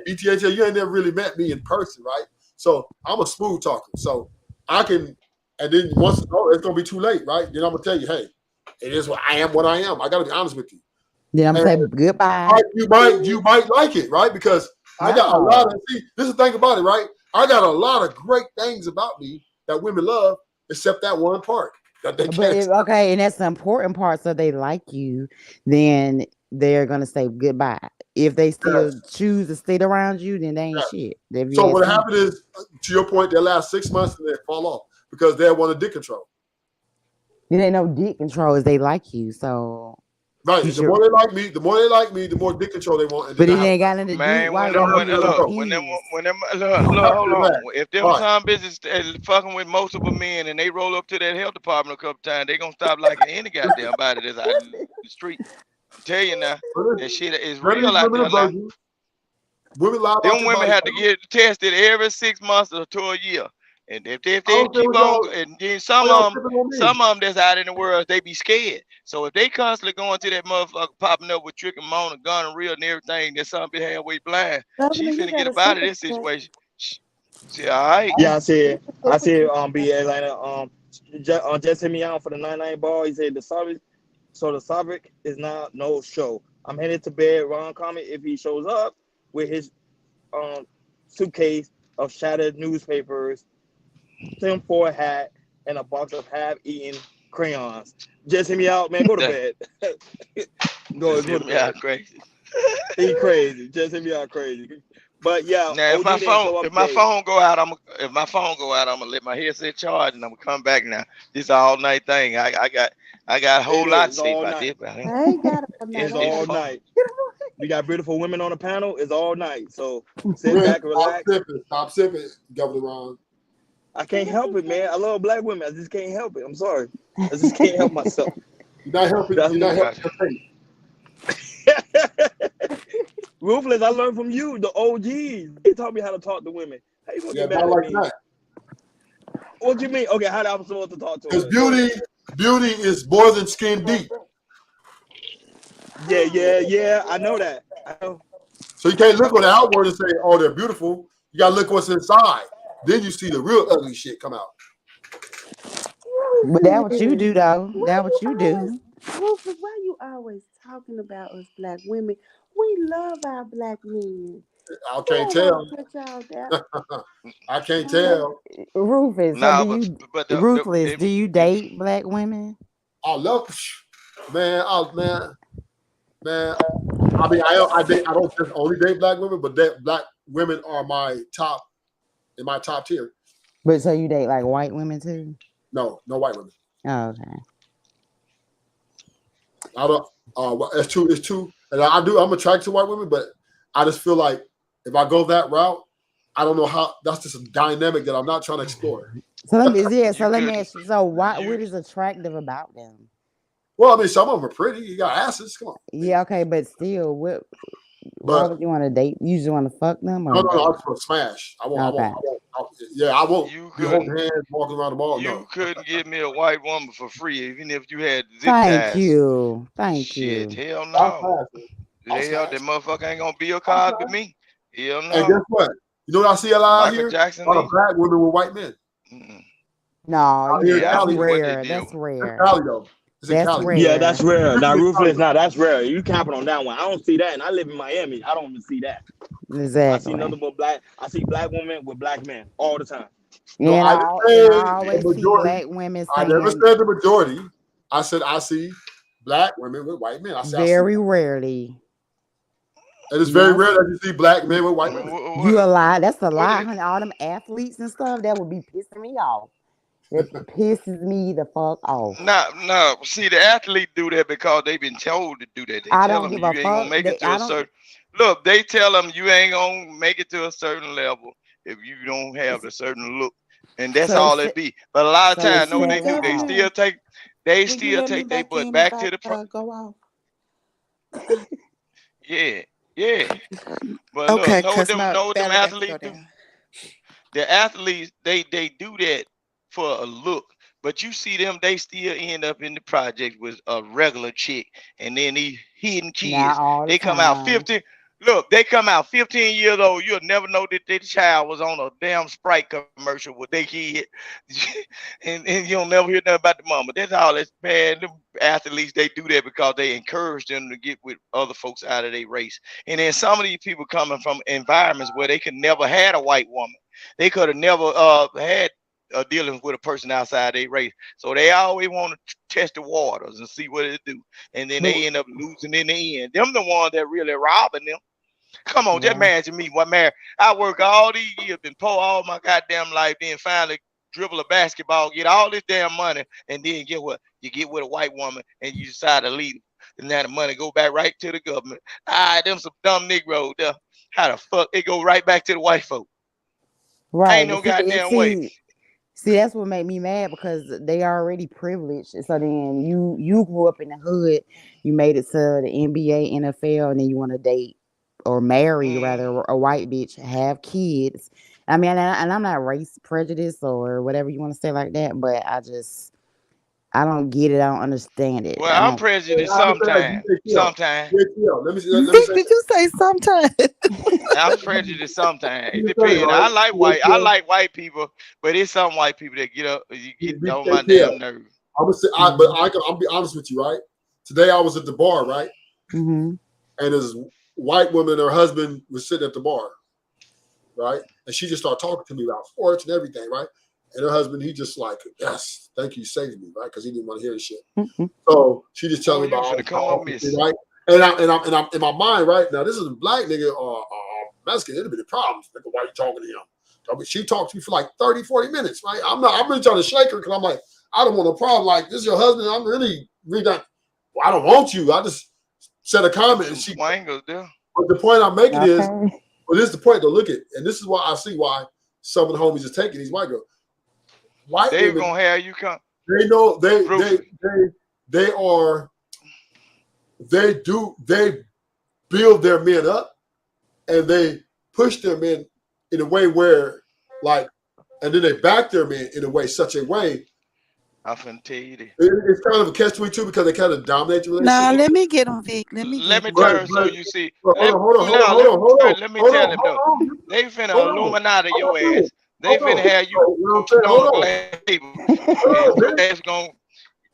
BTHL, you ain't never really met me in person, right? So I'm a smooth talker. So I can, and then once it's gonna be too late, right? Then I'm gonna tell you, hey, it is what I am. What I am. I gotta be honest with you. Then I'm And saying goodbye. you might like it, right? Because I got a lot of. See, this is the thing about it, right? I got a lot of great things about me that women love, except that one part that they But can't. okay, and that's the important part. So they like you, then they're gonna say goodbye. If they still choose to stay around you, then they ain't shit. If you So ask what me. happened is, to your point, they last 6 months and they fall off because they want a dick control. It ain't no dick control, is they like you. So Right. you The should, more they like me, the more dick control they want. And but then it ain't got nothing to do. Man, Why when would you look, confused? when them look, hold on. If them some business fucking with multiple men and they roll up to that health department a couple times, they gonna stop liking any goddamn body that's out in the street. I'm telling you now, that shit is None of real these out women there are now. virgins. Women lie about Them their women body. have to get tested every 6 months or to a year. And if they I don't care keep what on, y'all. and then Why y'all tripping on me? some of them that's out in the world, they be scared. So if they constantly going to that motherfucker popping up with trichomona, gonorrhea, and everything, that some be halfway blind, she Governor, you finna get got a up out of secret this check. situation. She all right. Yeah, I said, be Atlanta, just hit me out for the 99 ball. He said the Sovic is now no show. I'm headed to bed. Ron Comet, if he shows up with his suitcase of shattered newspapers, Tim Ford hat, and a box of half-eaten crayons. Just hit me out, man. Go to bed. go to bed. Crazy. He crazy. Just hit me out crazy. But yeah, Now if OG didn't show up if my today. phone go out, I'm gonna let my headset charge and I'm gonna come back now. This all night thing. I got a whole lot to say about this. I ain't got it for It's night. all night. We got beautiful women on the panel. It's all night. So sit back, relax. Stop sipping, Governor Ron. I can't help it, man. I love black women. I just can't help it. I'm sorry. I just can't help myself. You're not helping. You're not helping your face. Ruthless, I learned from you, the OGs. They taught me how to talk to women. How you gonna get mad not at like me? that. What you mean? Okay, how am I supposed to talk to Because her? beauty is more than skin deep. Yeah. I know that. I know. So you can't look on the outward and say, "Oh, they're beautiful." You gotta look what's inside. then you see the real ugly shit come out. But that what you do though. That what you do. Rufus, why you always talking about us black women? We love our black men. I can't tell. I can't tell. Rufus, Nah, so do but you Ruthless, do you date black women? I love, man. Man. I mean, I don't just only date black women, but that black women are in my top tier. But so you date like white women too? No white women. Oh, okay. I don't. It's two, and I'm attracted to white women, but I just feel like if I go that route, I don't know how. That's just a dynamic that I'm not trying to explore. So let me ask you. So what is attractive about them? Well, I mean, some of them are pretty. You got asses. Come on. Yeah, okay, but still, why would you want to date? You just want to fuck them? Or No. I just want to smash. I won't be holding hands walking around the mall. You couldn't give me a white woman for free, even if you had zip Thank ties. you. Shit, hell no. Hell, that motherfucker ain't gonna be a Cosby me. Hell no. And guess what? You know what I see a lot out Michael here? Jackson A lot of black women with white men. No, here in that's Cali, rare. That's rare. Cali, though. That's rare. Yeah, that's rare. Now, Ruthless, that's rare. You capping on that one. I don't see that, and I live in Miami. I don't even see that. Exactly. I see nothing but black. I see black women with black men all the time. And I always see black women I never said the majority. I said I see black women with white men. I said very rarely. It is very rare that you see black men with white women. You a lie. That's a lie, honey. All them athletes and stuff, that would be pissing me off. It pisses me the fuck off. No. See, the athlete do that because they've been told to do that. They I tell don't them give you a ain't gonna fuck. make it to a certain. Look, they tell them you ain't gonna make it to a certain level if you don't have a certain look, and that's all it be. But a lot of times, know what they do? They still take their butt back to the front. Go off. Yeah. But Okay, look, know what them athletes do? The athletes, they do that for a look. But you see them, they still end up in the project with a regular chick. And then these hidden kids, they come out 15. Look, they come out 15 years old. You'll never know that their child was on a damn Sprite commercial with their kid. and you'll never hear nothing about the mama. That's all that's bad. Them athletes, they do that because they encourage them to get with other folks out of their race. And then some of these people coming from environments where they could never had a white woman. They could have never had dealing with a person outside their race. So they always want to test the waters and see what it do. And then they end up losing in the end. Them the ones that really robbing them. Come on, just imagine me. What man? I work all these years, been poor all my goddamn life, then finally dribble a basketball, get all this damn money, and then get what? You get with a white woman and you decide to leave. And now the money go back right to the government. Them some dumb Negroes there. How the fuck it go right back to the white folk? Right. Ain't no goddamn way. See, that's what made me mad because they already privileged. So then you grew up in the hood, you made it to the NBA, NFL, and then you want to date or marry rather a white bitch, have kids. I mean, and I'm not race prejudice or whatever you want to say like that, but I don't get it. I don't understand it. Well, I'm prejudiced sometimes. Sometimes. Let me Did you say sometimes? I'm prejudiced sometimes. It depends. I like white people, but it's some white people that get on my damn nerves. I'll be honest with you, right? Today I was at the bar, right? Mm-hmm. And this white woman, her husband was sitting at the bar, right? And she just started talking to me about sports and everything, right? And her husband, he just like, yes, thank you, saving me, right? Because he didn't want to hear this shit. Mm-hmm. So she just telling me about all this, right? And I'm in my mind, right now, this is a black nigga or Mexican. It'd be the problem. Nigga, why you talking to him? I mean, she talked to me for like 30, 40 minutes, right? I'm really trying to shake her because I'm like, I don't want a problem. Like, this is your husband. I'm really not. Well, I don't want you. I just said a comment and she. But the point I'm making is, well, this is the point to look at, and this is why I see why some of the homies are taking these white girls. White they women, gonna have you come. They know they build their men up and they push their men in a way where like, and then they back their men in a way, such a way. I'm finna tell you this. It's kind of a catch-22 because they kind of dominate the relationship. Nah, let me get them, Vic. Let me turn so you see. Hold on. Let me tell them though. They finna Illuminati your ass. They Hold finna on. have you So, you know what I'm saying? on Hold a on. glass table, Hold and on, your Vic. ass gonna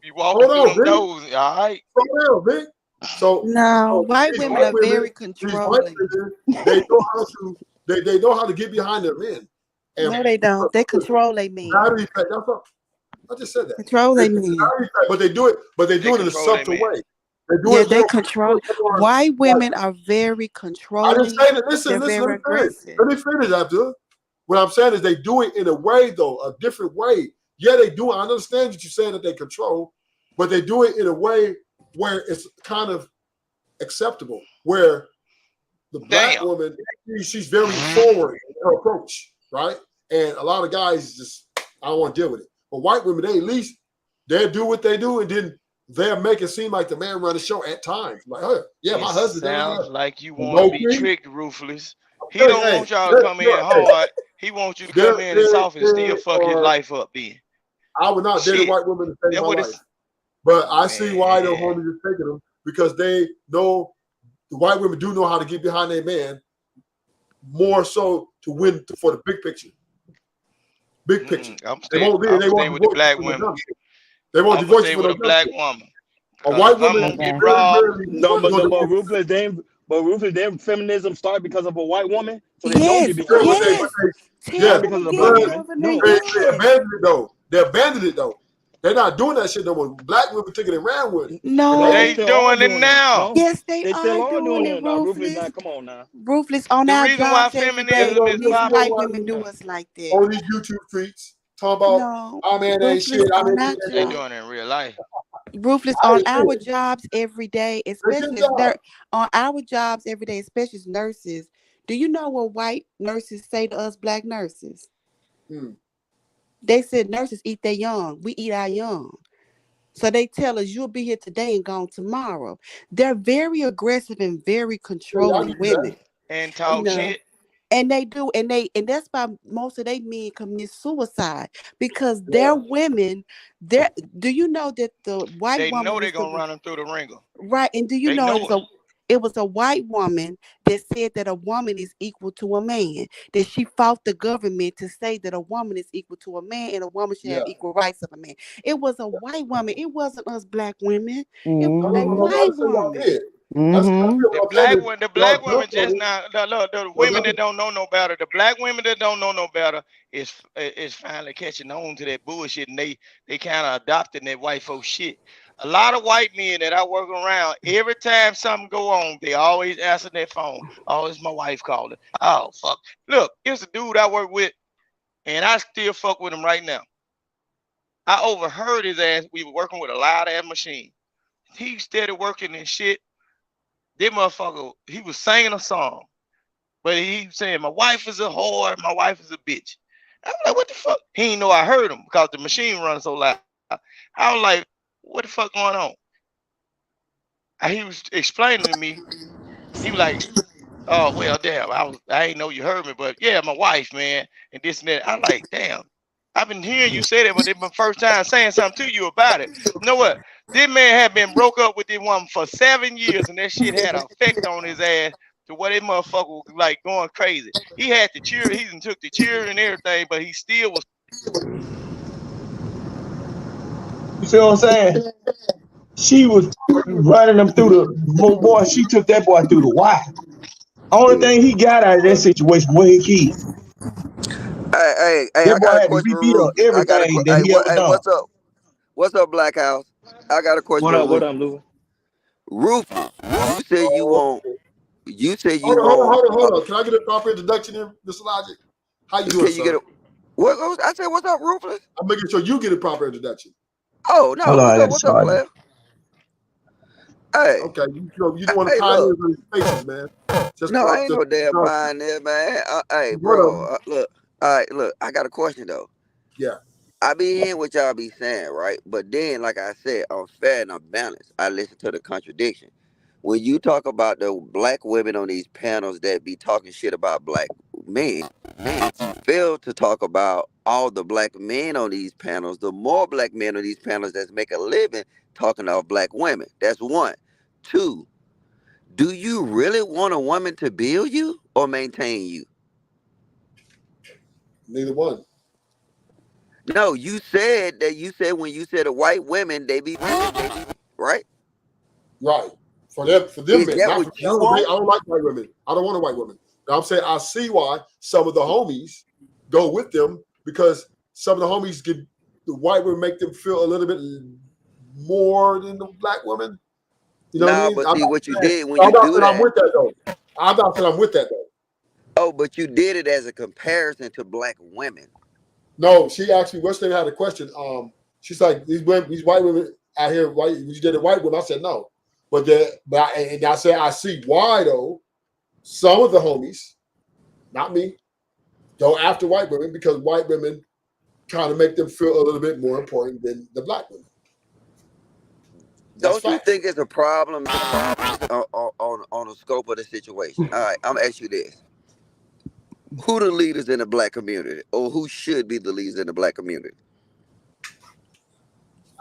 be walking Hold through on, them Vic. doors. All right. Slow down, Vic. So No, white these women white are women, very these white controlling. women, they know how to they know how to get behind their men. And No, they don't. They control their men. battery pack. That's what I just said that. Control They, their men. battery pack, but they do it. But they do it in a control their subtle men. way. They do Yeah, it they more. control. more White like, women are very I controlling. didn't say that. Listen, They're listen. very Let me finish. aggressive. Let me finish, Abdul. What I'm saying is they do it in a way, though, a different way. Yeah, they do it. I understand that you saying that they control, but they do it in a way where it's kind of acceptable. Where the black woman, she's very forward in her approach, right? And a lot of guys just, I don't want to deal with it. But white women, they at least they do what they do, and then they'll make it seem like the man run the show at times. Like, oh, yeah, my It husband does sounds that. like you want No to be key. tricked, Ruthless. He Hey, don't hey, want y'all to come in hard. He wants you to come in and soft and still fuck his are, life up then. I would not date a Shit. white woman to save That's my what life. it's. But I see why the Man. homies are taking them, because they know the white women do know how to get behind their man more so to win for the big picture. Big picture. I'm They won't staying divorce with the you black for no women. dumb shit. They won't I'm gonna divorce stay you for with no a dumb black shit. woman. A 'Cause white if I'm woman gonna get very robbed, rarely No, but will Ruthless, their feminism start because of a white woman, so they don't Yes, get behind but them. they, Tell Not them because of the again, black woman. Melvin. No. They they abandoned it though. They abandoned it though. They're not doing that shit no more. Black women took it and ran with it. No, they they still are doing it doing that. now. No, Yes, they they still are are doing doing it, that. Now, Ruthless, Ruthless. now, come on now. Ruthless on The our reason why jobs every feminism day. is These white popping, women do us like On that. these YouTube streets, talking about No, our man ain't shit. Ruthless I on mean, our they job. doing it in real life. Ruthless I on ain't our shit. jobs every day, Take your especially job. on our jobs every day, especially as nurses. Do you know what white nurses say to us black nurses? Hmm. They said nurses eat their young. We eat our young. So they tell us you'll be here today and gone tomorrow. They're very aggressive and very Yeah, I controlling get women. And You talk know. shit. And they do, and that's why most of they men commit suicide, because their women, do you know that the white They woman know they was gonna run them through the ringer. right? And do you They know know it. it was a white woman that said that a woman is equal to a man, that she fought the government to say that a woman is equal to a man and a woman should have Yeah. equal rights of a man. It was a white woman. It wasn't us black women. It I was a don't know why white I say y'all woman. did. That's what I'm saying. Is The y'all black women jumped on just it. now. The But women that don't know no better. The black women that don't know no better is finally catching on to that bullshit, and they kind of adopting that white folk shit. A lot of white men that I work around, every time something go on, they always answer their phone. Oh, it's my wife calling. Oh fuck. Look, here's a dude I work with, and I still fuck with him right now. I overheard his ass. We were working with a loud ass machine. He started working and shit. That motherfucker, he was singing a song, but he was saying, my wife is a whore, my wife is a bitch. I was like, what the fuck? He didn't know I heard him because the machine runs so loud. I was like, what the fuck going on? And he was explaining to me. He was like, oh, well, damn, I ain't know you heard me, but yeah, my wife, man, and this and that. I'm like, damn, I've been hearing you say that, but it's my first time saying something to you about it. You know what? This man had been broke up with this woman for 7 years, and that shit had an effect on his ass to where that motherfucker was like going crazy. He had the cheer, he even took the cheer and everything, but he still was. You feel what I'm saying? She was running them through the boy. She took that boy through the wire. Only thing he got out of that situation was his kids. Hey, That I boy got a had to question for rebuild Rufus. I got a everything that he ever hey, done. what's up, Black House? I got a question What for up, Rufus. Lou? Rufus, you say you want. You say you Hold want. on. Can I get a proper introduction here, Mr. Logic? How you doing, Can you get sir? a? What I said? What's up, Rufus? I'm making sure you get a proper introduction. Oh no, Hold on, what's up, player? Hey. Okay, you don't want to Hey, pioneer look. these spaces, man. Just No, for I ain't no damn pioneer, man. Hey, one of bro. them. Look. All right, look. I got a question though. Yeah. I be hearing what y'all be saying, right? But then, like I said, I'm fair and I'm balanced. I listen to the contradiction. When you talk about the black women on these panels that be talking shit about black men, you fail to talk about all the black men on these panels, the more black men on these panels that make a living talking of black women. That's one. Two, do you really want a woman to build you or maintain you? Neither one. No, you said when you said the white women, they be right. Right. For them Is men. that Not what for, you I want? don't like white women. I don't want a white woman. Now, I'm saying I see why some of the homies go with them, because some of the homies get the white women make them feel a little bit more than the black women. You know what I Nah, mean? but see what you did when you I'm not do saying I'm that. with that though. I'm not saying I'm with that though. Oh, but you did it as a comparison to black women. No, she actually, Weston had a question. She's like, these white women out here, white, you did it white women. I said no. But I said I see why though. Some of the homies, not me, go after white women because white women kind of make them feel a little bit more important than the black women. Don't you think it's a problem on the scope of the situation? All right, I'm gonna ask you this: who the leaders in the black community, or who should be the leaders in the black community?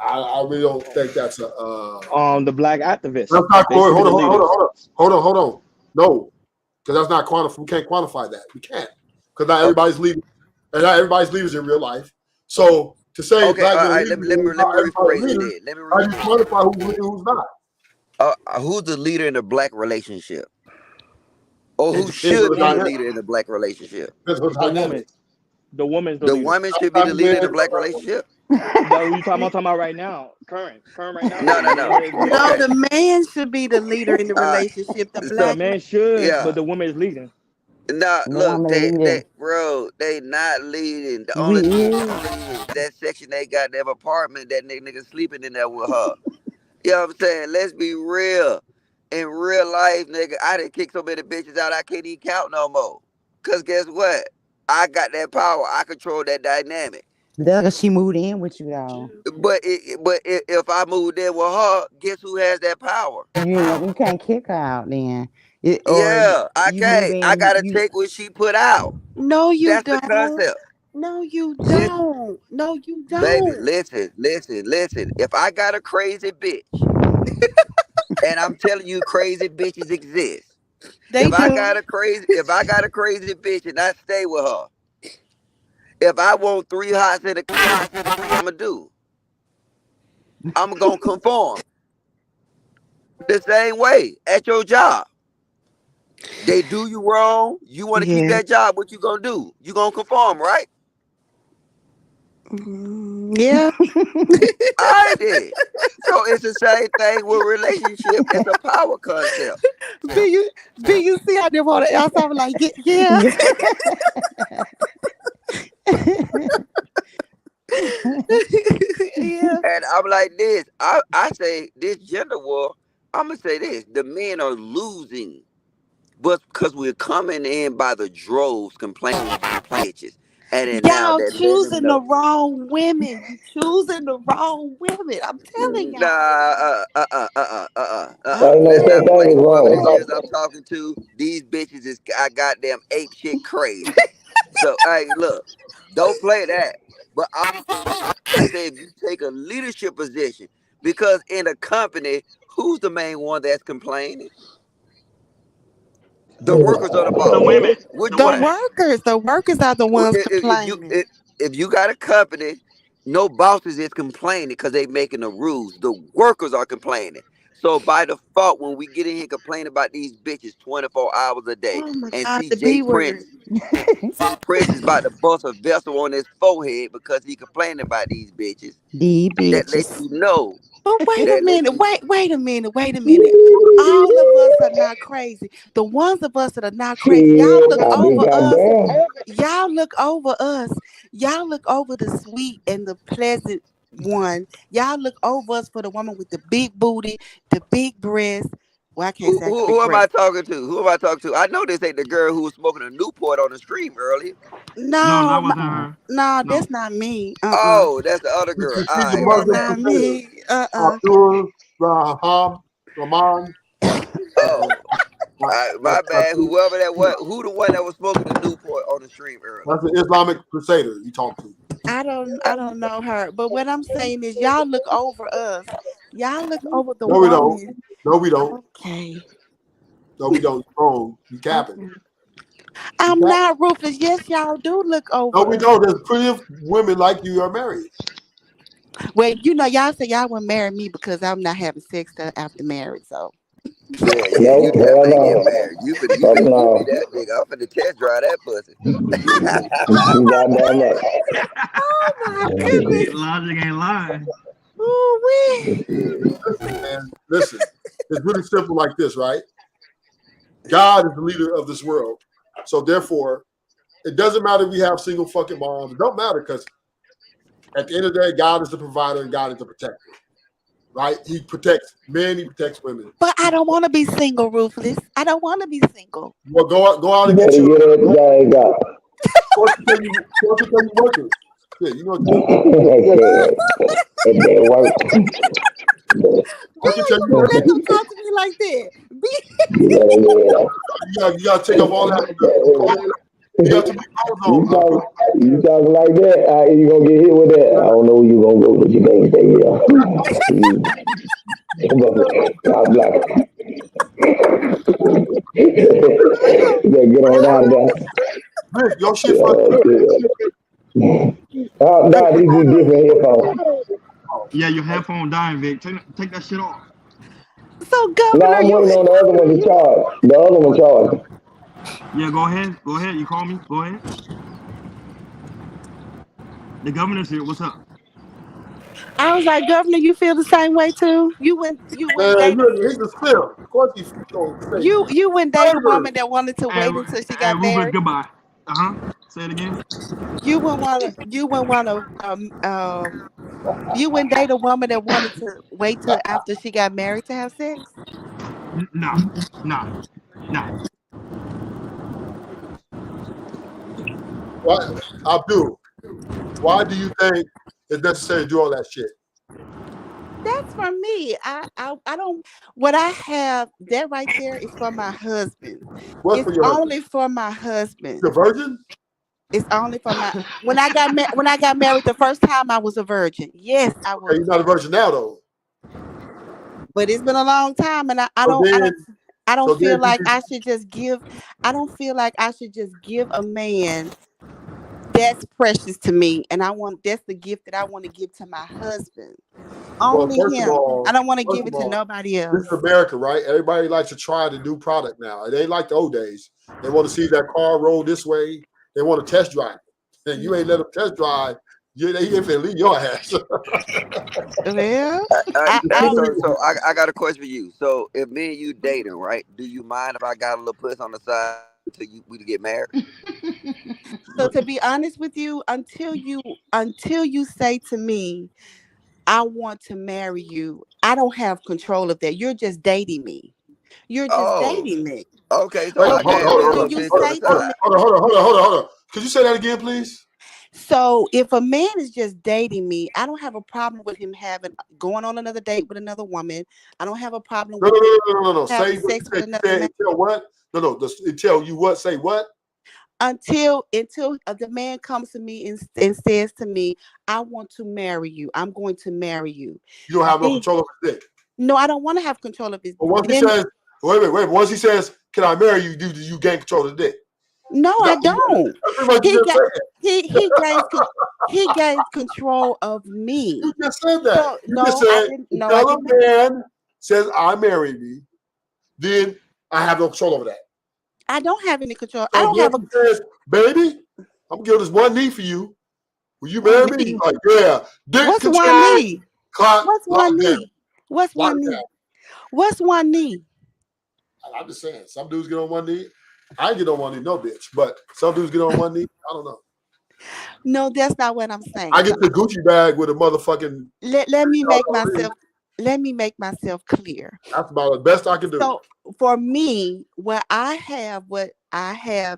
I really don't think that's a the black activists. That's not They should be the leaders. hold on. No, because that's not quantified. We can't quantify that. We can't, because not everybody's leaders, and not everybody's leaders in real life. So to say Okay, black all right. men Let me rephrase it leaders, then. how do you quantify who's leading, who's not? Who's the leader in the black relationship, or who It should depends on be the the dynamic. leader in the black relationship? Depends on the dynamic. The woman's the The leader. woman should be the leader in the black relationship. No, you talking about right now, current right now. No. No, Okay. the man should be the leader in the relationship. The The black man should, Yeah. but the woman is leading. Nah, The look, woman they leading. they not leading. The We only is. leading is that section they got their apartment that nigga sleeping in there with her. You know what I'm saying? Let's be real. In real life, nigga, I done kicked so many bitches out I can't even count no more. Cause guess what? I got that power. I control that dynamic. That's 'cause she moved in with you though. But if I moved in with her, guess who has that power? You can't kick her out then. Yeah, I you move can't. I in. gotta take what she put out. No, you That's the don't. concept. No, you Listen, don't. No, you don't. baby, listen. If I got a crazy bitch, and I'm telling you, crazy bitches exist. If I got a crazy bitch and I stay with her, if I want 3 hots in a car, what I'ma do? I'm gonna conform. The same way at your job. They do you wrong. You want to keep that job. What you gonna do? You gonna conform, right? Yeah. I did. So it's the same thing with relationship. It's a power concept. Do you see how they want to else? I'm like, yeah. Yeah. And I'm like this. I say this gender war. I'm gonna say this: the men are losing, but because we're coming in by the droves, complaining about bitches, and then now Y'all that choosing the wrong women. You choosing the wrong women. I'm telling y'all. Let's not play. Whoever this is I'm talking to, these bitches is goddamn ape shit crazy. So hey, look, don't play that. But I say if you take a leadership position, because in a company, who's the main one that's complaining? The workers or the boss? The women. Which The one? workers are the ones complaining. If you got a company, no bosses is complaining because they making the rules. The workers are complaining. So by default, when we get in here complaining about these bitches 24 hours a day, Oh my and God, see the Jay B word. Prince is about to bust a vessel on his forehead because he complaining about these bitches. The That lets bitches. you know. But wait that a minute. Wait a minute. All of us are not crazy. The ones of us that are not crazy, y'all look over us. Y'all look over us. Y'all look over the sweet and the pleasant one. Y'all look over us for the woman with the big booty, the big breast. Well, I can't say I got big Who am I breasts. talking to? Who am I talking to? I know this ain't the girl who was smoking a Newport on the stream earlier. No, that No, wasn't her. no, No. that's not me. Oh, that's the other girl. All She's the right, That's Muslim not crusader. me. Abdul Rahman. Rahman. Oh, my bad. Whoever that was, who the one that was smoking the Newport on the stream earlier? That's an Islamic crusader you talk to. I don't know her. But what I'm saying is y'all look over us. Y'all look over the No, we don't. woman. No, we don't. Okay. No, we don't. You're wrong. You capping. I'm not ruthless. Yes, y'all do look over. No, we don't. There's plenty of women like you are married. Well, you know, y'all say y'all wouldn't marry me because I'm not having sex till after marriage. So Yeah, you definitely get married. You be that nigga. I'm finna test drive that pussy. Goddamn right. Oh my goodness. Logic ain't lying. Ooh-wee. Man, listen, it's really simple like this, right? God is the leader of this world. So therefore, it doesn't matter if we have single fucking moms. It don't matter because at the end of the day, God is the provider and God is the protector. Right? He protects men, he protects women. But I don't want to be single, Ruthless. I don't want to be single. Well, go out and get you. Of course, you working. Yeah, you know what Don't let them talk to me like that. You gotta take off all that. You got to be You talking like that, you gonna get hit with that. I don't know where you gonna go, but you can't stay here. God bless. You better get on out of there. Rick, your shit fucking nah, these are different headphones. Yeah, your headphone dying, Vic. Take that shit off. So, No, Governor, I'm waiting on the other one to charge. The other one charged. Yeah, go ahead. Go ahead. You call me. Go ahead. The governor's here. What's up? I was like, Governor, you feel the same way too? You went he's a still. Of course he's you wouldn't date a woman that wanted to wait until she got married. Goodbye. Say it again. You wouldn't date a woman that wanted to wait till after she got married to have sex? Nah. What? Abdul, why do you think it's necessary to do all that shit? That's for me. I don't. What I have that right there is for my husband. What's it's for your only husband? for my husband. You're a virgin? It's only for my. When I got married the first time, I was a virgin. Yes, I was. Okay, you're not a virgin now, though. But it's been a long time, and I don't feel like I should just give. I don't feel like I should just give a man that's precious to me, and that's the gift that I want to give to my husband. Only him. I don't want to give it to nobody else. This is America, right? Everybody likes to try the new product now. They ain't like the old days. They want to see that car roll this way. They want to test drive it. And you ain't let them test drive. They finna leave your ass. Yeah. So I got a question for you. So if me and you dating, right? Do you mind if I got a little puss on the side until we get married? So to be honest with you, until you say to me, I want to marry you, I don't have control of that. You're just dating me. You're just dating me. Okay, so hold on. Could you say that again, please? So if a man is just dating me, I don't have a problem with him going on another date with another woman. I don't have a problem with No. having sex with another man. Tell what? No. Tell you what? Say what? Until the man comes to me and says to me, I want to marry you. I'm going to marry you. You don't have no control of his dick. No, I don't want to have control of his dick. Once he says, wait. Once he says, can I marry you? Do you gain control of the dick? No, I don't. He gains control of me. You just said that. So, you just said, tell a man says I marry me, then I have no control over that. I don't have any control. So I don't have says, baby, I'm gonna give this one knee for you. Will you marry me? Like, yeah. What's one knee? What's one knee? What's one knee? What's one knee? I'm just saying, some dudes get on one knee. I ain't get on one knee, no bitch. But some dudes get on one knee. I don't know. No, that's not what I'm saying. I get the Gucci bag with a motherfucking. Let me make myself clear. That's about the best I can do. So for me, what I have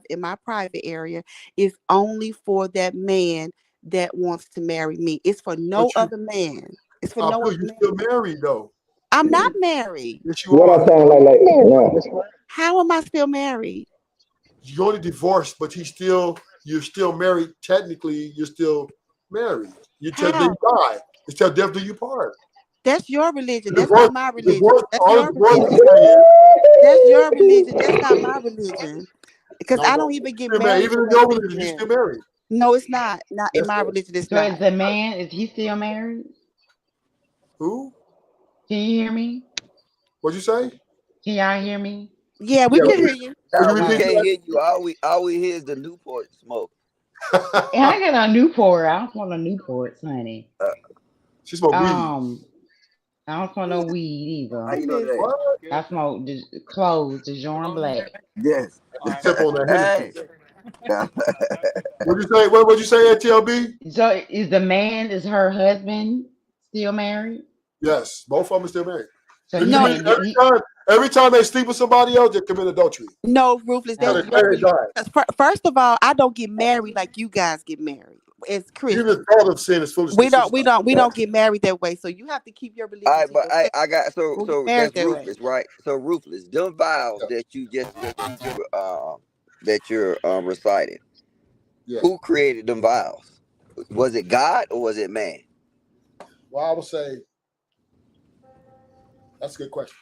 in my private area is only for that man that wants to marry me. It's for no other man. It's for no other man. You're still married though. I'm not married. Yes, you are. What I sound like? How am I still married? You're only divorced, but you're still married. Technically, you're still married. You tell them you die. It's till death do you part. That's your religion. That's not my religion. That's your religion. That's your religion. That's not my religion. Because No, I no. don't even get Still married. married Even the in way your you religion, you get still married. married. No, it's not. Not in Yes, my sir. religion. It's So not. is the man, is he still married? Who? Can you hear me? What'd you say? Can y'all hear me? Yeah, we Yeah. can hear you. Would you Nah, we repeat can't that? hear you. All we hear is the Newport smoke. And I got a Newport. I don't want no Newport, honey. She smoked weed. I don't smoke no weed How either. you know that? What? I smoke the clothes, the Jordan Black. Yes. Sip on that Hey. Hennessy. What'd you say? What'd you say, TLB? So is her husband still married? Yes, both of them are still married. So If he you No, read, can't every time they sleep with somebody else, they commit adultery. no, Ruthless. Until That's they your pray and religion. die. First of all, I don't get married like you guys get married as Even Christians. the thought of sin is foolishness. We don't get married that way. So you have to keep your All religion right, to but yourself. I got Don't get so married that's that way. ruthless, right? So ruthless. Them vows that you're reciting. Yeah. Who created them vows? Was it God or was it man? Well, I would say that's a good question.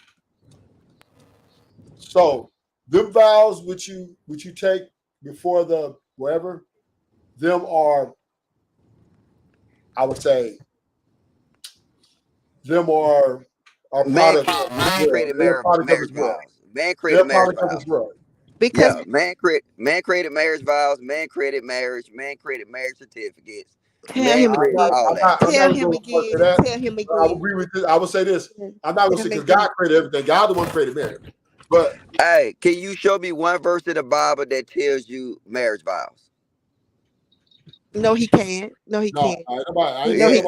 So, them vows which you take before the wherever, them are, I would say, them are Man product of this world. created They're a product of marriage this world. vows. Man They're created a marriage product of this vows. world. Because Yeah, man created marriage vows. Man created marriage. Man created marriage certificates. tell Man him created again. all that. I'm Tell not him going to say again. that. Tell him I would again. agree with this. I would say this. I'm not going to Tell say him because God again. created everything. God the one created marriage. But Hey, can you show me one verse in the Bible that tells you marriage vows? No, he can't. No, he no, can't. I ain't nobody. No, he.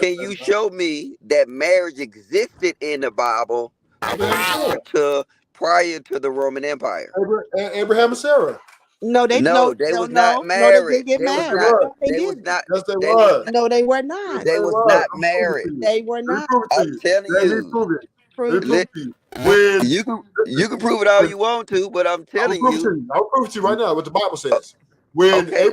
Can you show me that marriage existed in the Bible prior to the Roman Empire? Abraham and Sarah. No, they No, no, they no, was not no, they married. didn't get They was married. not. No, they They was didn't. not. Yes, they They was was. not. No, they were not. They was not married. They were Let me not. prove it to I'm you. telling Let me you. prove it. Prove Let me prove Let- it to you. When You can prove it all you want to, but I'm I'll telling prove it to you. you. I'll prove it to you right now what the Bible says. When Okay.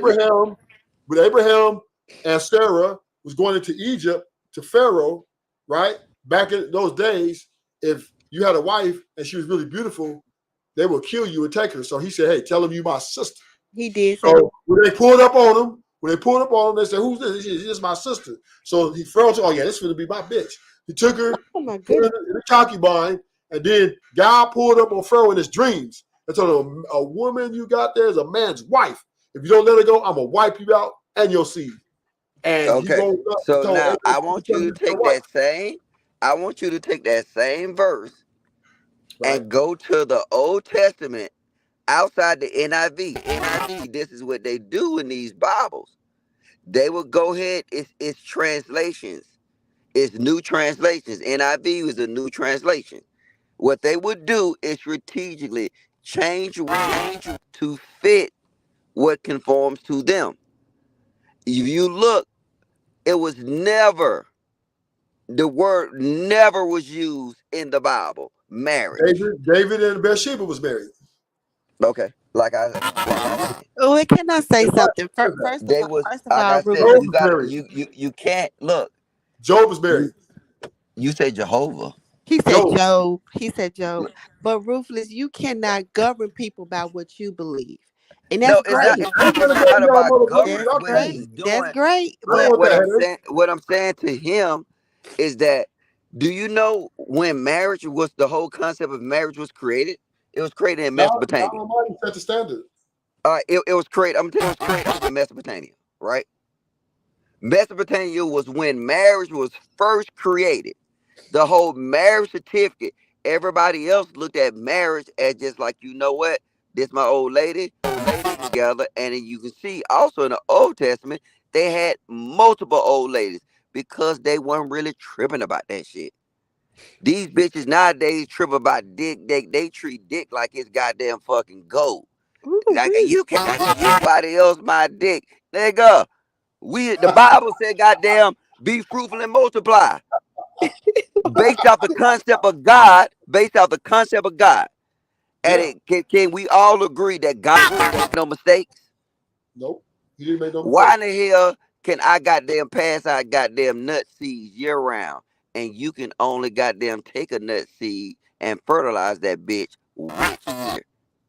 Abraham and Sarah was going into Egypt to Pharaoh, right? Back in those days, if you had a wife and she was really beautiful, they would kill you and take her. So he said, "Hey, tell him you my sister." He did. Say, So when they pulled up on him, they said, "Who's this?" She's just my sister. So he felt, "Oh yeah, this is gonna be my bitch." He took her, oh my put her goodness. in a concubine, and then God pulled up on Pharaoh in his dreams and told him, "A woman you got there is a man's wife. If you don't let her go, I'm gonna wipe you out and your seed." And he Okay. rose up and So told now I Abraham, want you to take that same. I want you to take that same verse and go to the Old Testament outside the NIV. NIV. This is what they do in these Bibles. They will go ahead. It's translations. It's new translations. NIV is a new translation. What they would do is strategically change words to fit what conforms to them. If you look, it was never, the word never was used in the Bible. Marriage. David and Bathsheba was married. Okay. Like I said. Oh, can I say something? First They of was, all, like I said, Rufus. you got you can't look. Job was married. You say Jehovah. He said Job. He said Job. But Ruthless, you cannot govern people by what you believe. And that's great. It's not about government. That's What he's great. doing. That's great. But What I'm saying to him is that, do you know when marriage was, the whole concept of marriage was created? It was created in Mesopotamia. God Almighty set the standard. It was created. I'm telling you, it was created in Mesopotamia, right? Mesopotamia was when marriage was first created. The whole marriage certificate. Everybody else looked at marriage as just like, you know what? This my old lady together. And then you can see also in the Old Testament, they had multiple old ladies because they weren't really tripping about that shit. These bitches nowadays trip about dick. They treat dick like it's goddamn fucking gold. Like, you can't give anybody else my dick. Nigga, the Bible said goddamn be fruitful and multiply. Based off the concept of God, And can we all agree that God made no mistakes? Nope. He didn't make no Why in mistakes. the hell can I goddamn pass out goddamn nut seeds year round, and you can only goddamn take a nut seed and fertilize that bitch once a year?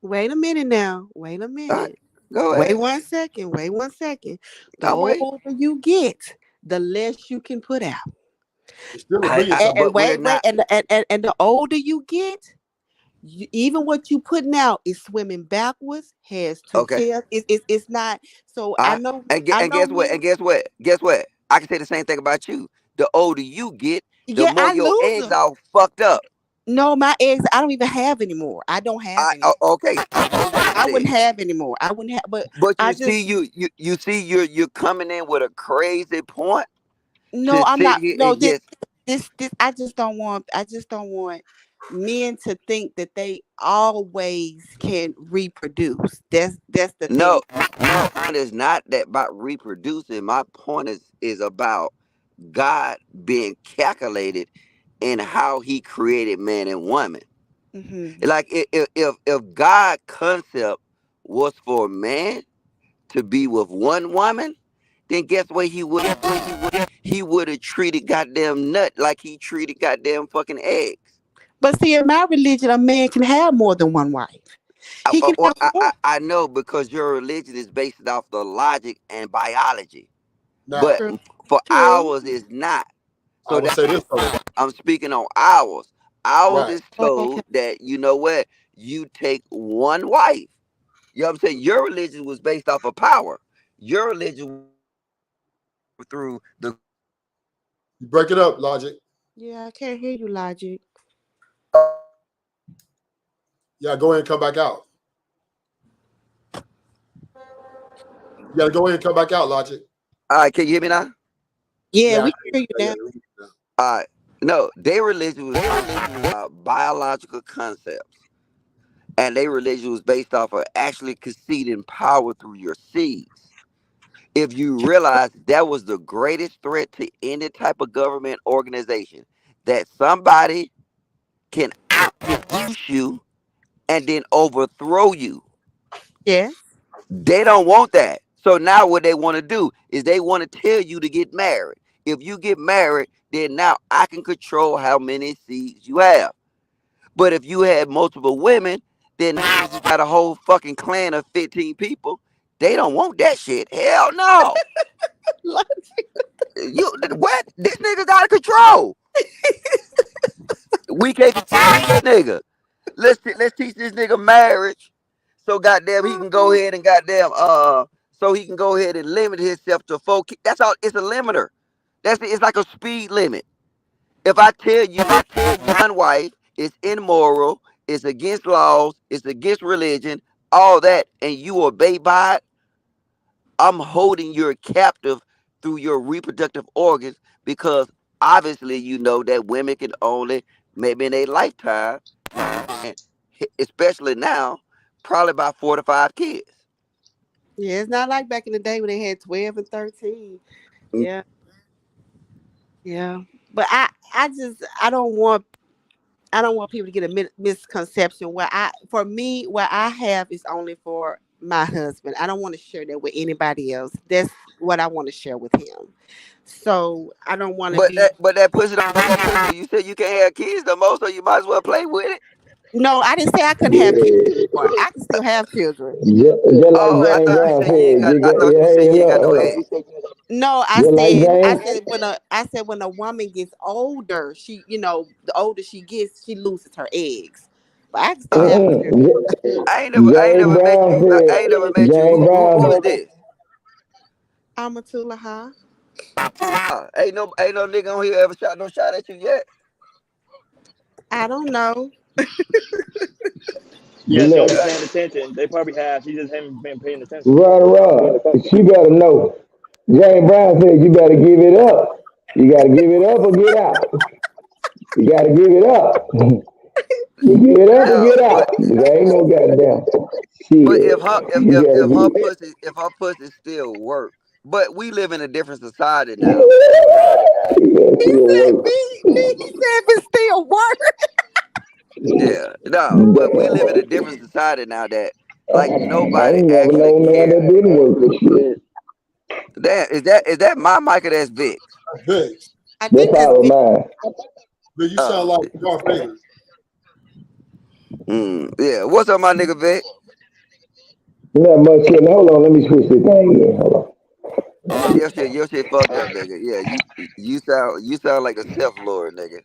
Wait a minute now. Wait a minute. Go Wait ahead. 1 second. Wait 1 second. The I'm waiting. older you get, the less you can put out. It's still a I, million I, something. but we're not. And the older you get, even what you putting out is swimming backwards, has two Okay. tails. It's not. So I know. And I know guess what? men. And guess what? Guess what? I can say the same thing about you. The older you get, the Yeah, more I your lose eggs them. are fucked up. No, my eggs I don't even have anymore. I don't have any. Okay. I wouldn't have anymore. I wouldn't have. But But I you just see, you see, you're coming in with a crazy point no. to I'm sit not. here No, and just this. I just don't want. I just don't want men to think that they always can reproduce. That's the no. thing. My point is not that about reproducing. My point is about God being calculated in how He created man and woman. Mm-hmm. Like if God concept was for man to be with one woman, then guess what he would have treated goddamn nut like he treated goddamn fucking eggs. But see, in my religion, a man can have more than one wife. He can have more. I know because your religion is based off the logic and biology, Now, but for True. ours it's not. I So would that's say this though. I'm speaking on ours. Ours Right. is told that you know what, you take one wife. You know what I'm saying? Your religion was based off of power. Your religion through the You break it up, Logic. Yeah, I can't hear you, Logic. Yeah, go ahead and come back out. You gotta go ahead and come back out, Logic. All right, can you hear me now? Yeah, Yeah, we can hear you now. All right. No, their religion was biological concepts. And their religion was based off of actually conceding power through your seeds. If you realize that was the greatest threat to any type of government organization, that somebody can outproduce you and then overthrow you. Yeah. They don't want that. So now what they want to do is they want to tell you to get married. If you get married, then now I can control how many seeds you have. But if you had multiple women, then now you got a whole fucking clan of 15 people. They don't want that shit. Hell no. You what? This nigga's out of control. We can't control this nigga. Let's teach this nigga marriage. So goddamn he can go ahead and goddamn so he can go ahead and limit himself to 4 kids. That's all. It's a limiter. It's like a speed limit. If I tell you one wife, it's immoral, it's against laws, it's against religion, all that, and you obey by it, I'm holding you captive through your reproductive organs because obviously you know that women can only, maybe in a lifetime, and especially now, probably about 4 to 5 kids. Yeah, it's not like back in the day when they had 12 and 13. Yeah. Yeah. But I don't want people to get a misconception what I have is only for my husband. I don't want to share that with anybody else. That's what I want to share with him. So I don't want to But that pussy don't pussy. You said you can't have kids no more, so you might as well play with it. No, I didn't say I couldn't have kids anymore. I can still have children. Just like James Brown said, No, I said when a woman gets older, she, the older she gets, she loses her eggs. But I can still have children. I ain't never met you. Who is this? Amatullah, huh? Ain't no nigga on here ever shot no shot at you yet. I don't know. Yeah, she wasn't paying attention. They probably have. She just haven't been paying attention. Right. She better know. James Brown said you better give it up. You gotta give it up or get out. You gotta give it up. You give it up or get out. There ain't no goddamn shit. But if her pussy still work, but we live in a different society now. He said it still work. Yeah, no, but we live in a different society now that like nobody actually cares. That didn't work this shit. Damn, is that my mic or that's Vic? Vic. I think that's mine. But you sound like Darth Vader. Yeah. What's up, my nigga Vic? Not much shit. Hold on, let me switch this thing here. Hold Yeah, your shit fucked up, nigga. Yeah, you sound like a self lord, nigga.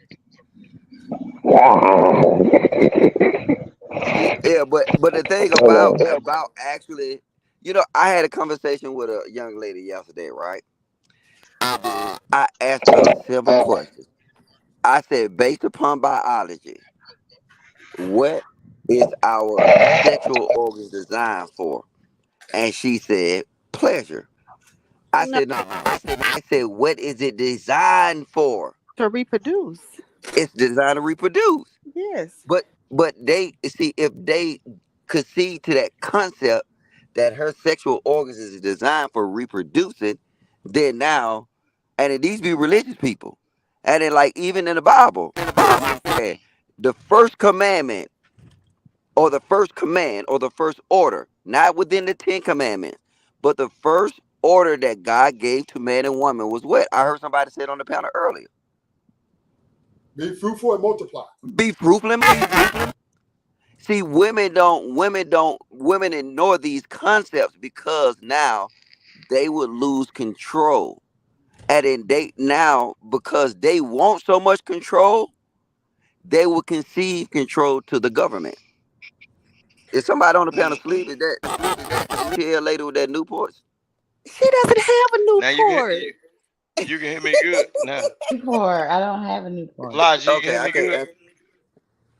Yeah, but the thing on. Hold on. about actually, you know, I had a conversation with a young lady yesterday, right? I asked her a simple question. I said, based upon biology, what is our sexual organs designed for? And she said, pleasure. I No, said, no. I said, what is it designed for? to reproduce. It's designed to reproduce. Yes. But they see, if they concede to that concept that her sexual organs is designed for reproducing, then now, and it needs to be religious people, and then like even in the Bible, the first commandment or the first command or the first order, not within the 10 commandments, but the first order that God gave to man and woman was what? I heard somebody say it on the panel earlier. Be fruitful and multiply. Be fruitful and multiply. See, women ignore these concepts because now they would lose control. And then because they want so much control, they will concede control to the government. Is somebody on the panel asleep? Is that TL lady with that Newport? She doesn't have a Now Newport. you can hear me good now. Newport. I don't have a Newport. Elijah, you Okay, can hear me good.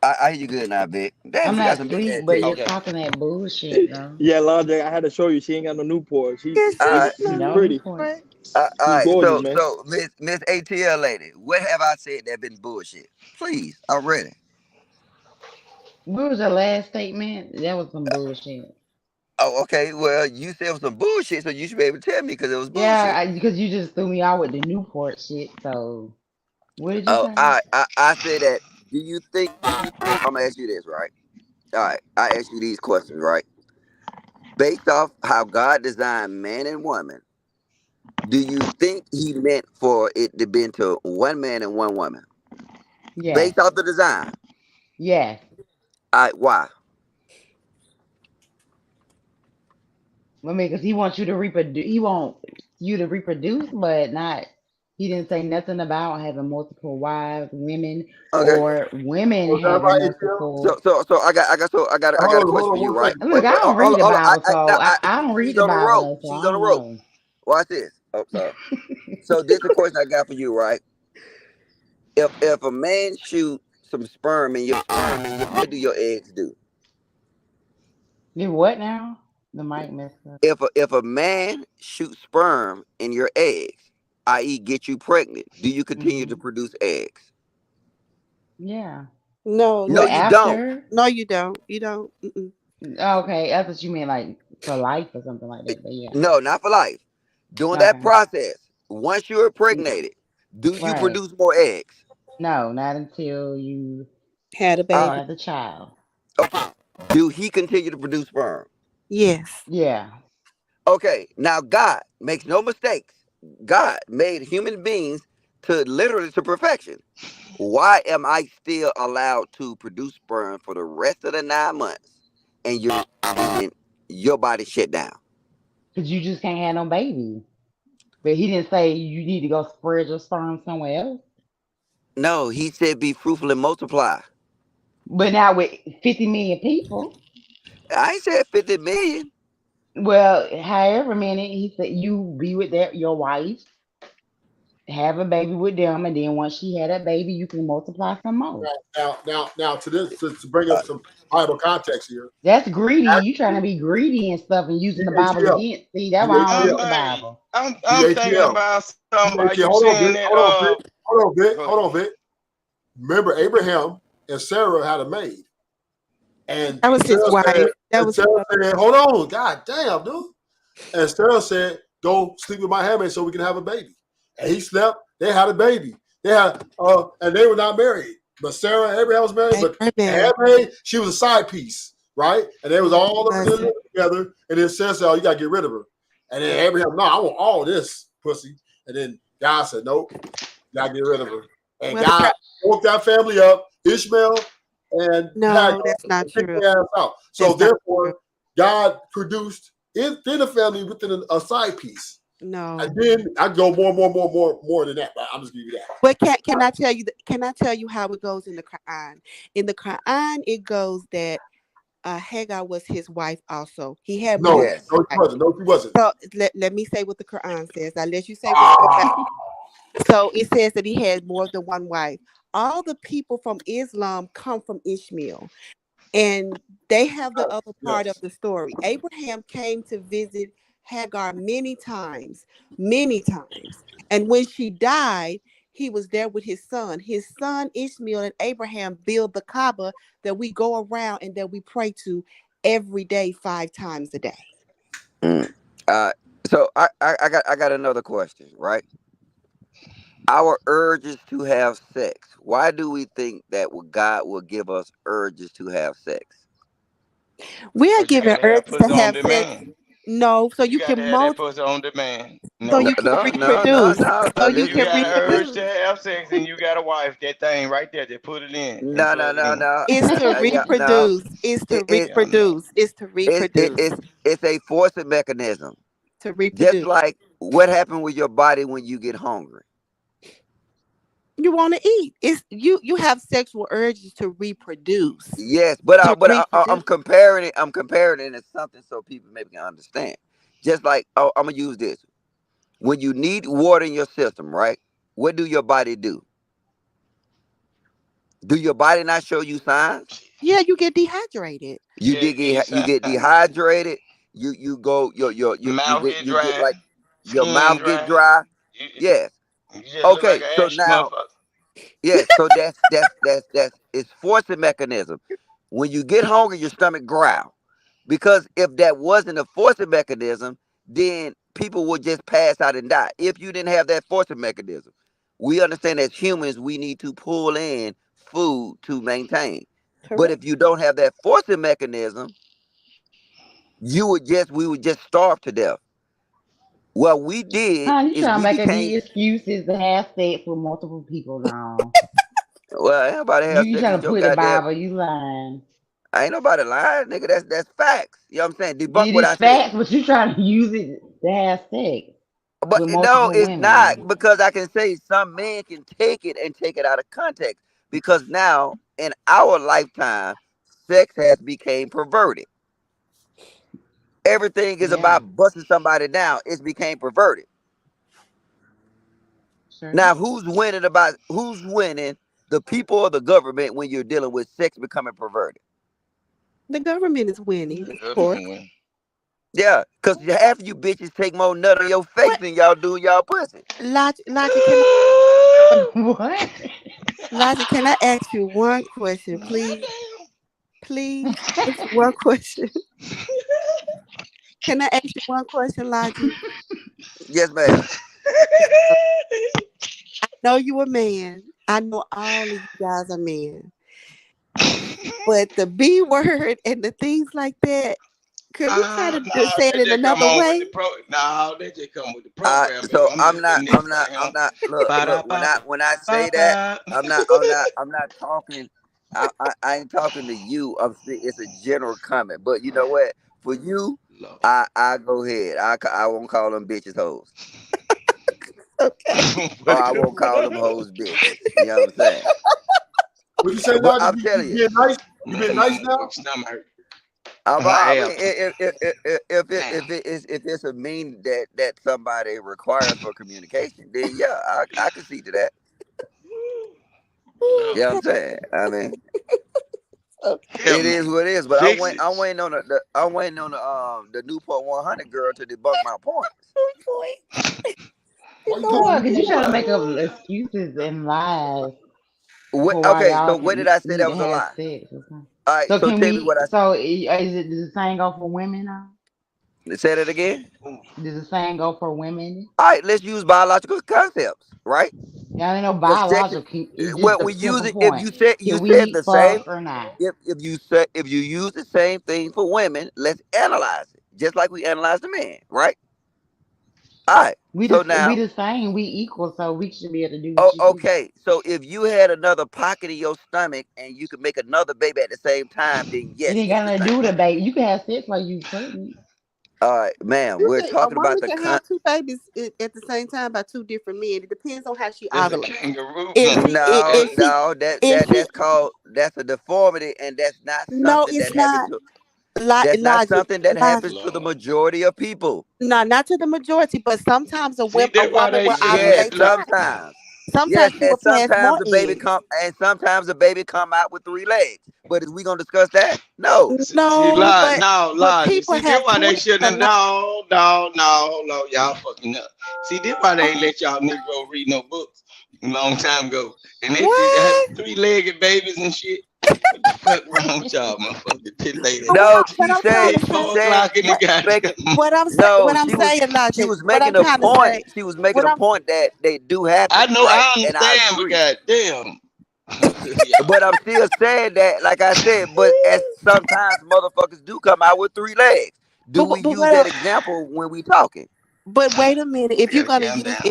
I hear you good now, Vic. Damn, I'm she got not some big asleep, ass but titties. you're talking that bullshit, though. Yeah, Londre, I had to show you. She ain't got no Newport. She's No pretty. Newport. All She's right, gorgeous, man. so Miss ATL lady, what have I said that been bullshit? Please, I'm ready. What was your last statement? That was some bullshit. Oh, okay. Well, you said it was some bullshit, so you should be able to tell me because it was bullshit. Yeah, because you just threw me out with the Newport shit. So, what did you Oh, say? I said that. Do you think? I'm gonna ask you this, right? All right, I ask you these questions, right? Based off how God designed man and woman, do you think He meant for it to be into one man and one woman? Yeah. Based off the design. Yeah. All right, why? I mean, because he wants you to reproduce. He wants you to reproduce, but not. He didn't say nothing about having multiple wives, women, Okay. or women Was that having right, multiple. So I got a question for you, right? Look, I don't read the Hold on. Bible, so I don't read She's the on the Bible, rope. though, so She's I on the don't rope. know. Watch this. Oh, sorry. So this is the question I got for you, right? If a man shoot some sperm in your what do your eggs do? You what now? The mic messed up. If a man shoots sperm in your eggs, i.e., get you pregnant, do you continue to produce eggs? Yeah. No, No, you don't. After? No, you don't. You don't. Mm-mm. Okay, I thought you meant like for life or something like that. But yeah. No, not for life. During that process, once you're impregnated, do you Right. produce more eggs? No, not until you Had a baby. have the child. Okay. Do he continue to produce sperm? Yes. Yeah. Okay. Now God makes no mistakes. God made human beings to literally to perfection. Why am I still allowed to produce sperm for the rest of the 9 months and your body shut down? Because you just can't have no baby. But he didn't say you need to go spread your sperm somewhere else. No, he said be fruitful and multiply. But now with 50 million people. I ain't said 50 million. Well, however many, he said you be with your wife, have a baby with them, and then once she had that baby, you can multiply some more. Now to bring up some Bible context here. That's greedy. You trying to be greedy and stuff and using the Bible against. See, that's why I don't read the Bible. I'm thinking about something. Are you saying that? Hold on, Vic. Remember, Abraham and Sarah had a maid, and That was his Sarah wife. said, That was. Sarah said, "Hold on, God damn, dude." And Sarah said, "Go sleep with my handmaid so we can have a baby." And he slept. They had a baby. They had, and they were not married. But Sarah and Abraham was married. But the handmaid, she was a side piece, right? And they was all together. And then Sarah said, "Oh, you gotta get rid of her." And then Abraham, "No, I want all this pussy." And then God said, "Nope, you gotta get rid of her." And God woke that family up. Ishmael and No, Hagar that's not and take true. their ass out. So That's not therefore, God produced within a family within a side piece. No. And then I go more than that. But I'm just giving you that. But can I tell you? Can I tell you how it goes in the Quran? In the Quran, it goes that Hagar was his wife also. He had No, more. Yes. no, she wasn't. No, she wasn't. So let me say what the Quran says. I'll let you say what you got. So it says that he had more than one wife. All the people from Islam come from Ishmael, and they have the other part of the story. Abraham came to visit Hagar many times, and when she died, he was there with his son. His son Ishmael and Abraham built the Kaaba that we go around and that we pray to every day, 5 times a day. So I got another question, right? Our urges to have sex. Why do we think that God will give us urges to have sex? We are But you given gotta have urges to pussy on have sex. demand. No, so You you gotta can have that pussy on demand. so No. you can No. reproduce. So you You can got an urge reproduce. to have sex and you got a wife. That thing right there, just put it in and No. plug it in. It's to Yeah, no. reproduce. It's to Yeah, no. reproduce. It's to reproduce. It's a forcing mechanism. To Just reproduce. like what happened with your body when you get hungry. You want to eat. It's you have sexual urges to reproduce. Yes, but To I'm comparing it. I'm comparing it as something so people maybe can understand. Just like I'm gonna use this. When you need water in your system, right? What do your body do? Do your body not show you signs? Yeah, you get dehydrated. You Yeah, did give you you get sign. dehydrated. You go Mouth get you get dry, like your skin mouth get dry. dry. You, Yes. you just look like Okay. an So ashy now, motherfucker. yes. So that's it's forcing mechanism. When you get hungry, your stomach growl. Because if that wasn't a forcing mechanism, then people would just pass out and die. If you didn't have that forcing mechanism, we understand as humans we need to pull in food to maintain. But Correct. if you don't have that forcing mechanism, we would just starve to death. What we did Huh, you is trying to we make a became new excuses to have sex with multiple people now. well, ain't nobody have You sex trying with to your put the goddamn. Bible, you lying. Ain't nobody lying, nigga. That's facts. You know what I'm saying? Debunk It what is I said. facts, but you trying to use it to have sex But with no, multiple it's not women. because I can say some men can take it and take it out of context. Because now in our lifetime, sex has become perverted. Everything is Yeah, about busting somebody down. It's became perverted. sure. Now who's winning? The people or the government when you're dealing with sex becoming perverted? The government is winning, The of course. government win. Yeah, because half of you bitches take more nut on your face What than y'all do y'all pussy. Logic? Can What? Logic? Can I ask you one question, please? Please, ask you one question. Can I ask you one question, Logic? Yes, ma'am. I know you a man. I know all of you guys are men. But the B word and the things like that, could we try to Nah, say it they in just come another on with way? the pro. No, they just come with the program, baby. So I'm just putting this right I'm here. not. Ba da Look. ba When I ba say that, ba. I'm not talking. I ain't talking to you. It's a general comment. But you know what? For you, Lord. I go ahead. I won't call them bitches hoes, Okay. or I won't call them hoes bitches. You know what I'm saying? What you say, But Logic? I'm You telling you, being nice? You My being nice now? motherfucking stomach hurt. I My mean, ass. Damn. if it's a mean that somebody requires for communication, then yeah, I can see to that. Lord. You know what I'm saying? I mean. Okay. It Help me. is what it is, but Fix it. I'm waiting on I'm waiting on the Newport 100 girl to debunk my points. Why you So posting what? me Cause for you trying to what? make up excuses and lies What, for why okay, y'all so what did I say need that to was a have lie? sex or something. All right, So so can tell me we? what So does the same go for women now? say that again. Ooh. Does the same go for women? All right, let's use biological concepts, right? Y'all ain't no Because sex, biological. It's just well, a we use simple it. If point. you Can said we the same, fuck or not? if you use the same thing for women, let's analyze it, just like we analyze the men, right? All right. We So we now, the same. We equal, so we should be able to do what you do. okay. So if you had another pocket in your stomach and you could make another baby at the same time, then It yes, ain't it's got the nothing to same. do with a baby. You can have sex while you pregnant. All right, man. You We're can, a talking about woman the can have two babies at the same time by two different men. It depends on how she That's a ovulates. kangaroo. No, If she, no. if she, That's a deformity, and that's not no, something that it's happens not. to. That's not Logic, something that happens logic. to the majority of people. No, not to the majority, but sometimes See, a that's why woman they will shouldn't Yes, let ovulate them. faster. sometimes. Yes, Sometimes she and will pass more eggs. sometimes the baby come out with 3 legs. But is we gonna discuss that? No. See, No, Lodge, no, but Lodge. people See, that's have why they twins a shouldn't. lot. No, hold on, y'all fucking up. See, that's why they ain't let y'all Negro read no books a long time ago. And they did have What? 3-legged babies and shit. What the fuck wrong with y'all, motherfucker? This lady. So No, what she I'm trying said to It's she 4 say, said o'clock in the what she was making goddamn. no, what I'm saying, she logic. was What I'm making a trying to point. say, She was making what a I'm point that they do happen, I know, right? I And I understand, but agree. goddamn. But I'm still saying that, like I said, but as sometimes motherfuckers do come out with 3 legs. Do we but use that example when we talking? But wait a minute. I gotta calm down.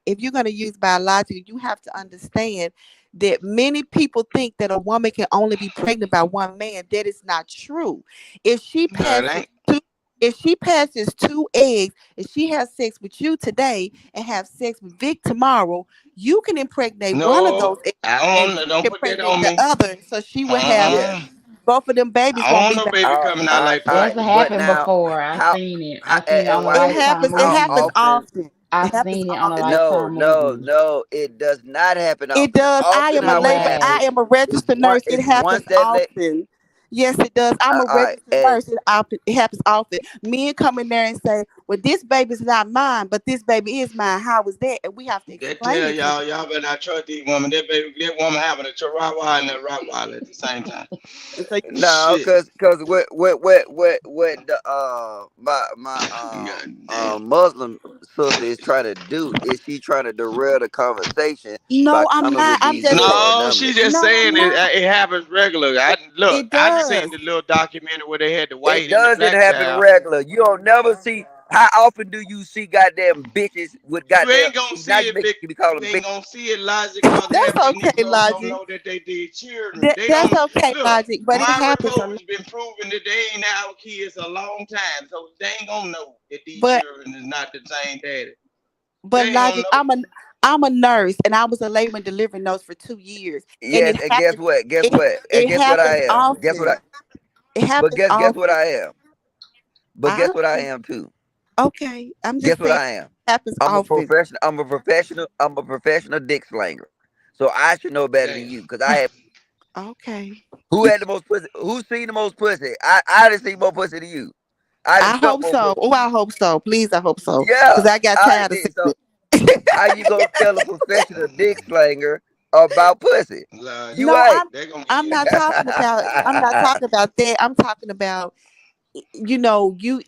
If you're gonna use biological, you have to understand that many people think that a woman can only be pregnant by one man. That is not true. If she No, it passes ain't. two if she passes 2 eggs, if she has sex with you today and have sex with Vic tomorrow, you can impregnate one of No, those eggs I and don't. Vic Don't put that impregnate on the me. other. So she will have Yes. Uh-uh. both of them babies I won't don't be know, by. baby, coming out like All That's right. pussy. But happened now, before. I've how, seen it. how I've seen it on a It Lifetime how happens movie. often? often. It I've happens seen it on a often. Lifetime movie. No, it does not happen It often. does. I Often am a how It it labor. happens has. I am a registered nurse. It is once happens that often. Yes, it does. I'm a all right, registered and nurse. It happens often. Men come in there and say, "Well, this baby's not mine, but this baby is mine." How is that? And we have to That explain tell it to them. y'all better not trust these women. That woman having a Chihuahua and a Rottweiler at the same time. And so, no, Shit. cause what the my God damn. Muslim sister is trying to do is she trying to derail the conversation by no, I'm coming not. with I'm these just little saying. No, she anomalies. just No, saying I'm not. it happens regular. It I just seen does. the little documentary where they had the It white and the doesn't black happen child. regular. You don't never see. How often do you see goddamn bitches with You goddamn? ain't gonna See, now see you it, big. making me call You them ain't bitch. gonna see it, Logic, cause half That's these okay, Negroes don't Logic. know that they children. They That's don't okay, look. Logic. But it My happens a report lot. has been proving that they ain't our kids a long time, so they ain't gonna know that these But children is not the same daddy. They but ain't gonna Logic, know. I'm a nurse and I was a labor and delivery nurse for 2 years. And Yes, and guess what? Guess it, what? And it guess what I happens am? Guess what I? often. It But happens guess what often. I am? But I guess what I am too? okay. I'm Guess just what saying I am? it happens I'm a often. professional. I'm a professional. I'm a professional dick slanger. So I should know better than Damn. you because I have. Okay. Who had the most pussy? Who's seen the most pussy? I didn't see more pussy than you. I didn't I suck hope more so. pussy Oh, than I you. hope so. Please, I hope so. Yeah. Because I got All right tired of then. seeing So it. how you gonna tell a professional dick slanger about pussy? Logic. You No, ain't. They gonna I'm get not talking about that. I'm talking about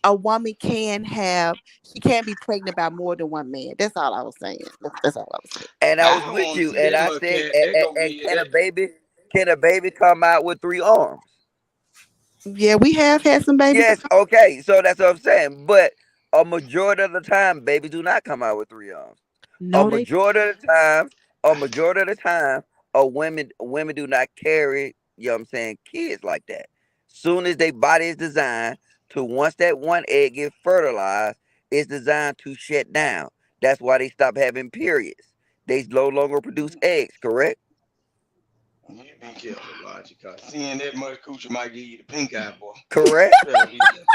a woman she can't be pregnant by more than one man. That's all I was saying. That's all I was saying. And I I was don't with want to you, see and that I much said, cat. They gonna and give you that. can a baby come out with 3 arms? Yeah, we have had some babies. Yes, okay. So that's what I'm saying. But a majority of the time, babies do not come out with 3 arms. A No, they majority of the time, women do not carry, you know what I'm saying, kids like that. Soon as their body is designed to once that one egg gets fertilized, it's designed to shut down. That's why they stop having periods. They no longer produce eggs, correct? You be careful, Logic, cause seeing that much coochie might give you the pink eye, boy. Correct? You better be careful.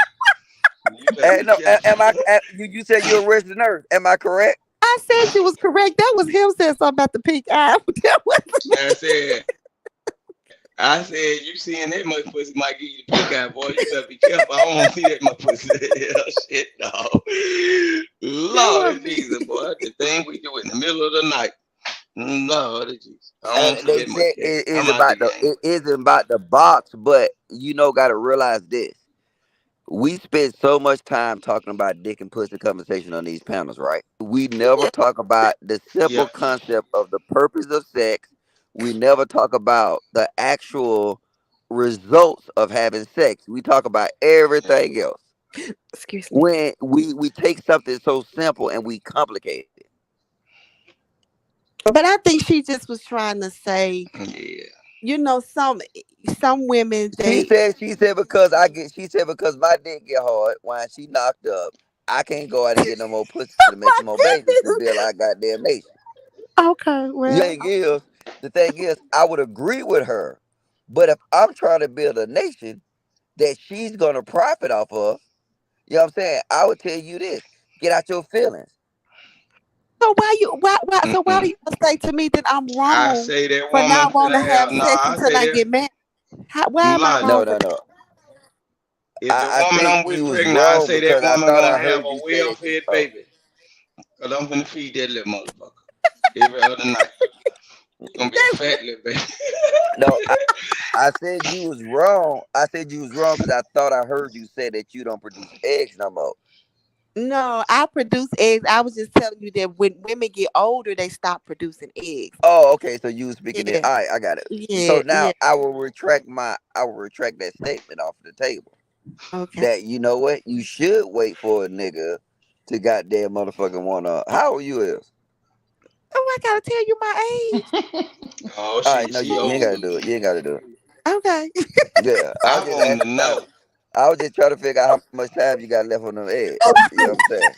You better be No, careful. you said you're a registered nurse. Am I correct? I said you was correct. That was him saying something about the pink eye. That wasn't I said, you seeing that much pussy might give you the pink eye, boy. You better be careful. I don't want to see that much pussy. Shit, no. that Lord wasn't me. Jesus, boy. The thing we do in the middle of the night. Lord Jesus. I don't want to see They that much said cat. I'm out the game. it isn't about the box, but gotta realize this. We spend so much time talking about dick and pussy conversation on these panels, right? We never talk about the simple Yeah. concept of the purpose of sex. We never talk about the actual results of having sex. We talk about Yeah. everything else. Excuse me. When we take something so simple and we complicate it. But I think she just was trying to say, Yeah. you know, some women She they said because my dick get hard when she knocked up, I can't go out and get no more pussy to make some more babies to build our goddamn nation. okay, well, The thing is, I would agree with her, but if I'm trying to build a nation that she's gonna profit off of, you know what I'm saying? I would tell you this: get out your feelings. so why do you say to me that I'm I wrong say that for woman not should wanting to have have no. sex I until say I that get married? Why am I London. wrong No. for that? If the I woman think I'm you with was pregnant, I wrong say that because I woman thought gonna I have heard a you say that you well-fed wrong. baby. Cause I'm gonna feed that little motherfucker every other night. It's gonna be a fat little baby. No, I said you was wrong. I said you was wrong because I thought I heard you say that you don't produce eggs no more. No, I produce eggs. I was just telling you that when women get older, they stop producing eggs. Oh, okay. So you was speaking it. Yeah, All right, I got it. So yeah, now yeah. I will retract that statement off the table. Okay. That you know what? You should wait for a nigga to goddamn motherfucking wanna. How old you is? Oh, I gotta tell you my age. Oh, All right, no, she you ain't gotta older. do it. You ain't gotta do it. Okay. Yeah, I was I just want to asking. know. I was just trying to figure out how much time you got left on them eggs. You know what I'm saying?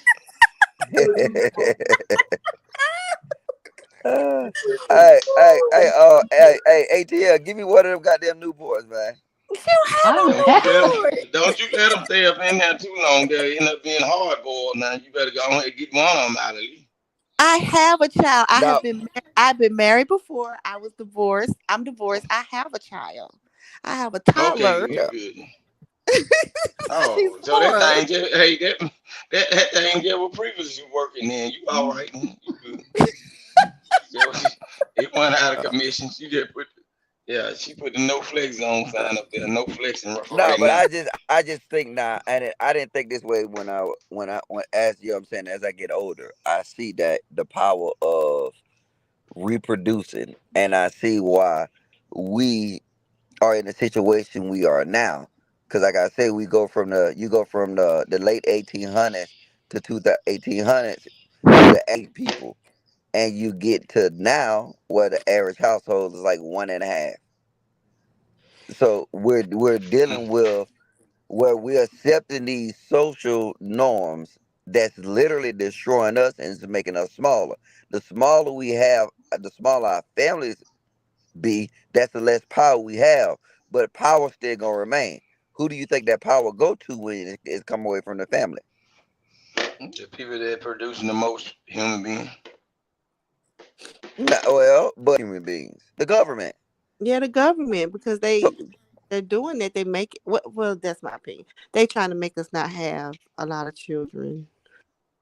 Hey, ATL, give me one of them goddamn Newports, man. You have a Newport. Don't you let them stay up in there too long. They'll end up being hard boiled. Now you better go ahead and get one of them out of least. I have a child. No, I've been married before. I was divorced. I'm divorced. I have a child. I have a Okay, toddler. yeah. good. She's Oh, so 4. that thing just that thing just was previously working. Then you all right? You good? So it went out of commission. She just put she put the no flex zone sign up there. No flexing for No, right but now. I just think now, and I didn't think this way when as you know what I'm saying, as I get older, I see that the power of reproducing, and I see why we are in the situation we are now. Because like I say, you go from the late 1800s to the 1800s, you the 8 people, and you get to now where the average household is like 1.5. So we're dealing with where we're accepting these social norms that's literally destroying us and is making us smaller. The smaller we have, the smaller our families be, that's the less power we have. But power still gonna remain. Who do you think that power go to when it's come away from the family? The people that producing the most human beings. But human beings, the government. Yeah, the government, because So they're doing that. They make it. Well, that's my opinion. They trying to make us not have a lot of children,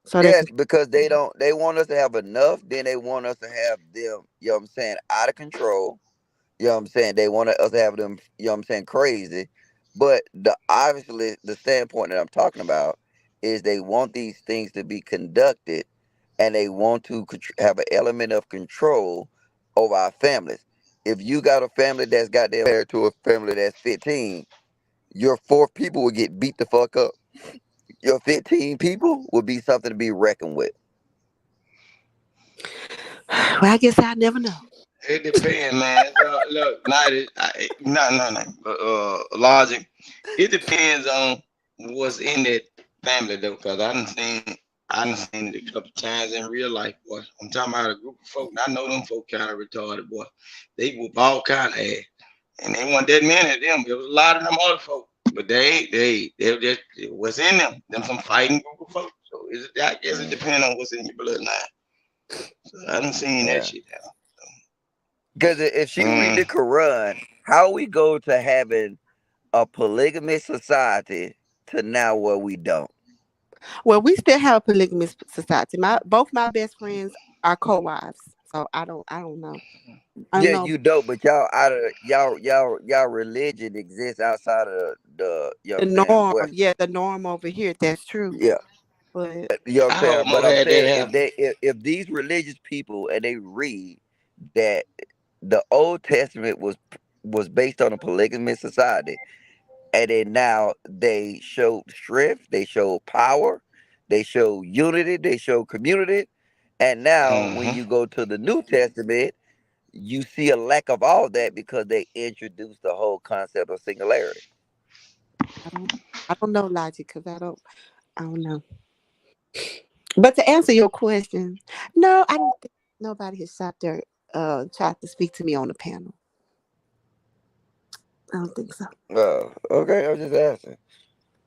so they yes, can. because they want us to have enough, then they want us to have them, you know what I'm saying, out of control. You know what I'm saying? They want us to have them, you know what I'm saying, crazy. But obviously the standpoint that I'm talking about is they want these things to be conducted and they want to have an element of control over our families. If you got a family that's got their married to a family that's 15, your 4 people will get beat the fuck up. Your 15 people will be something to be reckoned with. Well, I guess I'll never know. It depends, man. Look, logic. It depends on what's in that family though, cause I done seen it a couple times in real life, boy. I'm talking about a group of folk. I know them folk kind of retarded, boy. They whoop all kind of ass, and they weren't that many of them. There was a lot of them other folk, but they just what's in them. Them some fighting group of folk. So I guess it depends on what's in your bloodline. So I done seen that Yeah. shit now. Because if she read the Quran, how we go to having a polygamous society to now where we don't? Well, we still have a polygamous society. Both my best friends are co-wives, so I don't know. I Yeah, know you don't, but y'all out of y'all religion exists outside of the you know what the I'm saying, norm. West. Yeah, the norm over here. That's true. Yeah. But You know what I I'm saying? But almost I'm had that saying happen. if these religious people and they read that the Old Testament was based on a polygamous society, And then now they showed strength, they showed power, they show unity, they show community. And now when you go to the New Testament, you see a lack of all that because they introduced the whole concept of singularity. I don't know, Logic, because I don't know. But to answer your question, no, I don't think nobody has shot there tried to speak to me on the panel. I don't think so. Oh, okay, I'm just asking.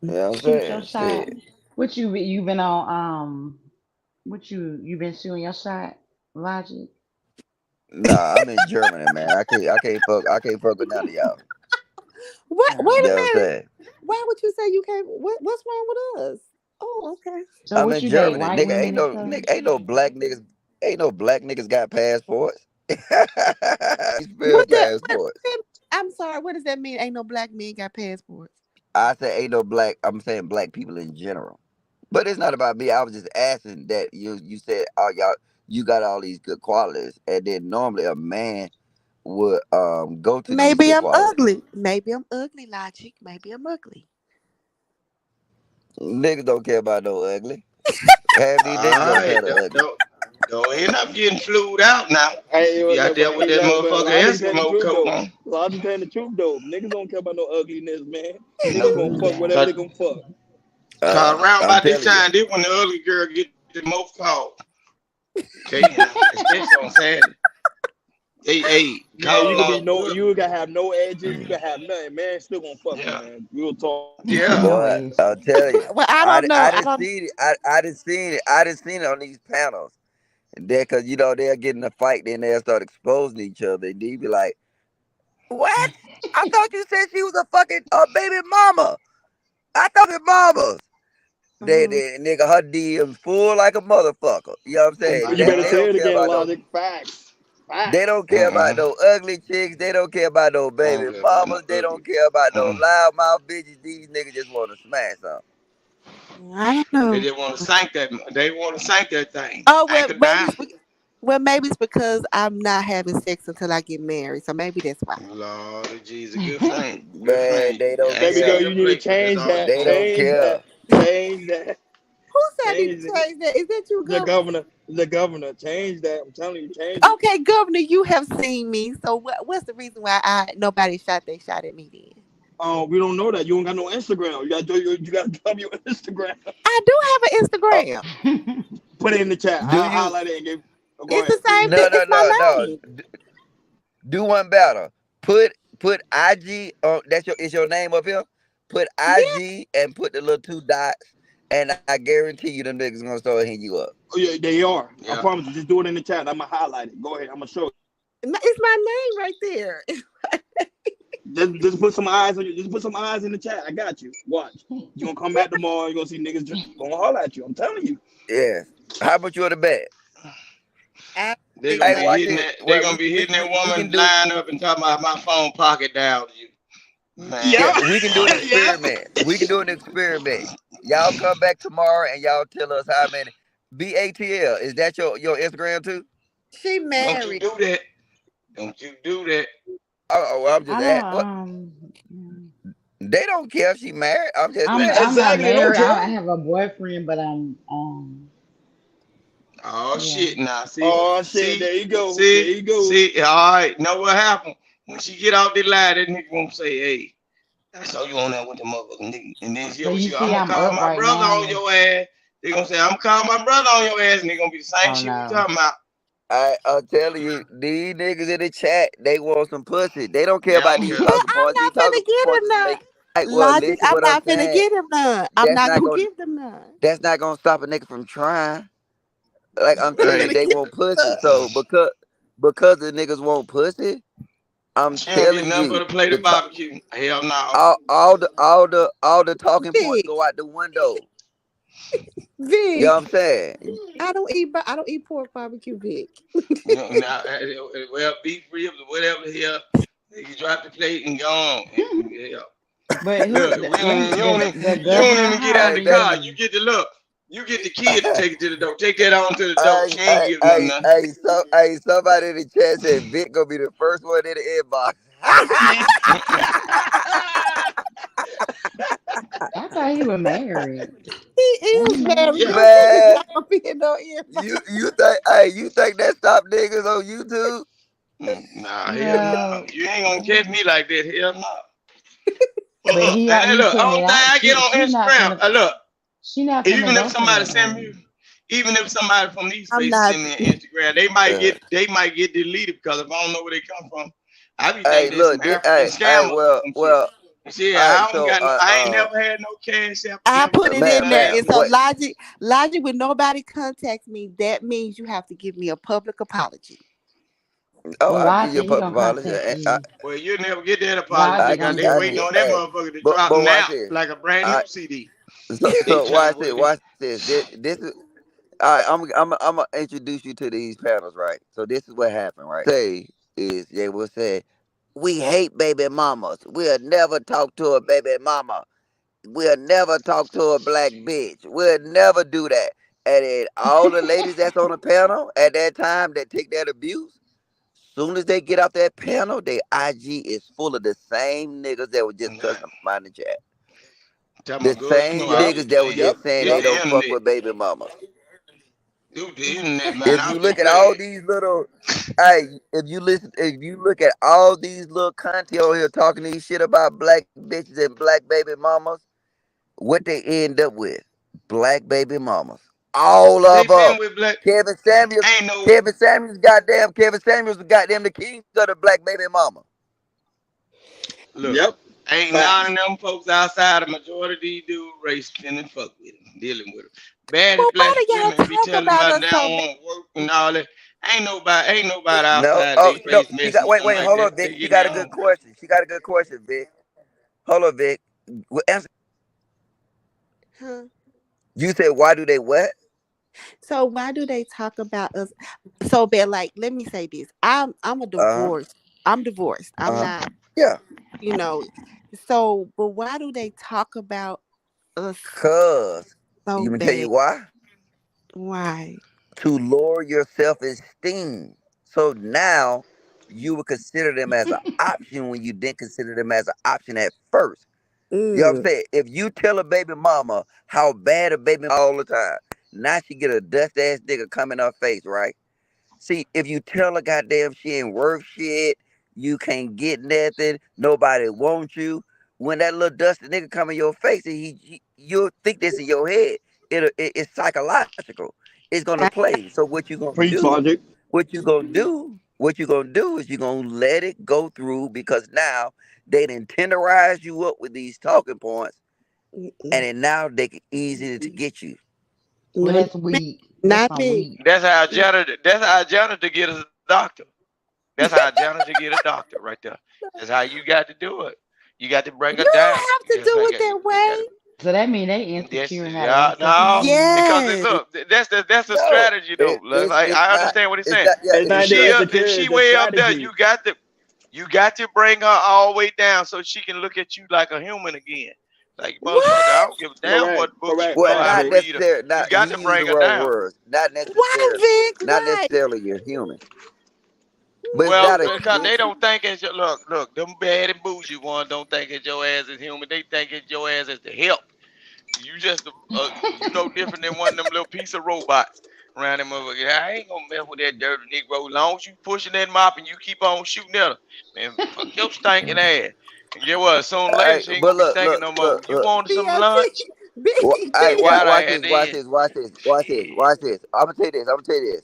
Yeah, I'm Shoot your saying. shot. Shit. What you been on? What you been shooting your shot? Logic. Nah, I'm in Germany, man. I can't fuck with none of y'all. What? No. Wait You a know what I'm minute. saying? Why would you say you can't? What's wrong with us? Oh, okay. So I'm what in you date? Germany. White Nigga, women and stuff? ain't no black niggas got passports. Spell What that? passports. I'm sorry. What does that mean? Ain't no black men got passports. I say ain't no black. I'm saying black people in general. But it's not about me. I was just asking that you said, oh y'all, you got all these good qualities, and then normally a man would go to these Maybe good I'm qualities. ugly. Maybe I'm ugly, Logic. Maybe I'm ugly. Niggas don't care about no ugly. Half these niggas All don't right, care the ugly. don't end up getting flued out now. Hey, You out there with that motherfucker Logic telling the Eskimo truth coat though. on. Logic telling the truth though. Niggas don't care about no ugliness, man. Niggas gonna fuck whatever they gonna fuck. Cause around I'm about this telling you. time, this when the ugly girl get the most calls. Okay, especially on Saturday. Hey, Man, call you can be out. no, you can have no edges, you can have nothing, man. Still gonna fuck you, Yeah, man. Real talk. yeah. Boy, I'll tell you. Well, I don't know. I I didn't don't. see it. I didn't seen it. I didn't seen it on these panels. And then, cause they'll get in a fight, then they'll start exposing each other. And they be like, "What? I thought you said she was a fucking baby mama. I thought it mamas." They nigga, her DMs full like a motherfucker. You know what I'm saying? You better They say don't it care again, about no. Logic. Facts. They don't care about no ugly chicks. They don't care about no baby Don't care about no mamas. They ugly. don't care about no loudmouth bitches. These niggas just want to smash something. I don't know. They just want to sank that. They want to sank that thing. Oh well, Anchor down. maybe it's because I'm not having sex until I get married. So maybe that's why. Lord Jesus, good thing. Good Man, thing. they don't Baby care. girl, you need to change that. They don't Change care. that. Change that. Who said I need Change to it. change that? Is that you, The Governor? governor. Change that. I'm telling you, change it. Okay, Governor, you have seen me. So what's the reason why nobody shot their shot at me then? We don't know that. You don't got no Instagram. You got to drop your Instagram. I do have an Instagram. Put it in the chat. Do I'll you? highlight it and give. Go It's ahead. the same No, thing. no, It's my no. name. Do one better. Put IG on. Is your name up here? Put IG and put the little 2 dots, and I guarantee you them niggas gonna start hitting you up. Oh yeah, they are. Yeah. I promise you. Just do it in the chat. I'm gonna highlight it. Go ahead. I'm gonna show you. It's my name right there. Just put some eyes on you. Just put some eyes in the chat. I got you. Watch. You gonna come back tomorrow. You gonna see niggas just gonna holler at you. I'm telling you. Yeah. How much you want to bet? They're gonna Hey, watch be hitting it. that. They're Well, gonna be hitting that we can woman do. lying up and talking about my phone pocket down to you. Man. Yeah, we can do an experiment. We can do an experiment. Y'all come back tomorrow and y'all tell us how many. BATL, is that your Instagram too? She Don't you married. do that. Don't you do that. Oh, well, I'm just I asking. don't. They don't care if she married. I'm just I'm asking. not Exactly. Don't married. I care. have a boyfriend, but I'm Oh yeah. shit! Now see. Oh shit. See. There you go. See. There you go. See. All right. Know what happened? When she get out the line, that nigga gonna say, "Hey, I saw you on there with the motherfucking nigga." And then So you I'm see, gonna I'm call up my right brother on now. your ass. They gonna say, I'm calling my brother on your ass, and they gonna be the same Oh shit we no. talking about. I'm telling you, these niggas in the chat, they want some pussy. They don't care They about don't these care. But talking I'm points. These not finna talking get points him is none. making. Hey, well, Logic, listen I'm what I'm not finna saying. get him none. I'm That's not not gonna gonna. give them none. That's not gonna stop a nigga from trying. Like I'm I'm telling you, finna they get want him pussy. none. So because the niggas want pussy, I'm She don't get telling nothing you, but a plate the of barbecue. Hell no. all the talking points Vic, go out the window. You Vic, know what I'm saying? I don't eat pork barbecue, Vic. You know, now, well, beef ribs or whatever here. You drop the plate and go on. Yeah. But who? Look, The, you let me, don't the even get out governor the Hey, car. hiring. You get the look. You get the kid to take it to the door. Take that on to the door. hey, She ain't giving them nothing. somebody in the chat said Vic gonna be the first one in the inbox. thought he was married. He is married. Yeah. You Man, don't think it's not in you think that stop niggas on YouTube? Nah, hell no. You ain't gonna catch me like that. Hell no. But he And look, putting all it the time out. I get on Instagram, look, She not even finna if go somebody for send that. me, even if somebody from these I'm places not. send me an Instagram, they might get deleted because if I don't know where they come from, I be Hey, thinking there's some look, African scammers or some shit. all See, right, so I ain't never had no cash app, I never put no it man, in there. man, And so what? logic, when nobody contacts me, that means you have to give me a public apology. Oh, Well, I'll why give you a he public gonna apology. contact you? Well, you'll never get that Why apology he because gonna they do waiting it? on that motherfucker to but drop watch now this. like a brand new CD. So They trying to wait. watch this. This is all right. I'm gonna introduce you to these panels, right? So this is what happened, right? They will say, we hate baby mamas. We'll never talk to a baby mama. We'll never talk to a black bitch. We'll never do that. And then all the ladies that's on the panel at that time that take that abuse, soon as they get off that panel, their IG is full of the same niggas that was just cussing them out in the chat. Tell The my girls, you same know, I niggas was that was saying, just saying it's they the don't fuck internet. with baby mamas. Dude, the internet, man, If I'll you be look at all glad. these little, hey, if you look at all these little content over here talking these shit about black bitches and black baby mamas, what they end up with? Black baby mamas. All They of them. been with black. Kevin Samuels, Ain't no. Kevin Samuels was goddamn the king of the black baby mama. Look, Yep. ain't none of them folks outside the majority of these dudes race and fuck with them, dealing with them. Baddest But why black do y'all women be talk telling about about us they so don't bad? want work and all that. Ain't nobody No, outside they no, face she messing got with them wait, like hold that. on, Vic. They She get got a their good own. question. She got a good question, Vic. Hold on, Vic. Answer. Huh? You said why do they what? So why do they talk about us so bad? Like, let me say this. I'm a divorced. I'm divorced. I'm not, Yeah. so but why do they talk about us Cause so you can tell you bad? why? Why? To lower your self-esteem. So now you would consider them as an option when you didn't consider them as an option at first. You know what I'm Ugh. saying? If you tell a baby mama how bad a baby all the time, now she get a dust ass nigga come in her face, right? See, if you tell her goddamn she ain't worth shit, you can't get nothing, nobody wants you. When that little dusty nigga come in your face, and you'll think this in your head. It's psychological. It's gonna play. So what you gonna Preach, do? Logic. What you gonna do? What you gonna do is you gonna let it go through because now they done tenderize you up with these talking points, and then now they can easy to get you. Well, No, that's weak. not That's me. weak. That's how janitor get a doctor. That's how janitor get a doctor right there. That's how you got to do it. You got to bring her You down. don't have to That's do how it that way. So that mean they Yes, insecure and got yeah, low no, self-esteem. because Yes. look, that's the No, strategy though. Like, it's I not. understand what he's It's saying. not. Yeah, It's not the insecure, If she it's the way up there, strategy. you got to bring her all the way down so she can look at you like a human again. Like motherfucker, I What? don't give a damn what book you Well, know how to not read. necessarily. You Not got you to use bring the her wrong down. words. Not Why, necessarily. Vic? Not Why? necessarily. You're human, but it's Well, not a. because they don't think it's your look, them bad and bougie ones don't think it's your ass is human. They think it's your ass is the help. You just you no different than one of them little piece of robots around them motherfuckers. I ain't gonna mess with that dirty Negro. As long as you pushing that mop and you keep on shooting at her, man, fuck your stinking ass. And get what? Sooner or later Hey, she ain't but gonna be look, stinking look, no more. look, You look. wanted some BLT. lunch? Hey, You got watch her this. Watch then. this. Watch this. Watch this. Watch this. I'm gonna tell you this. I'm gonna tell you this.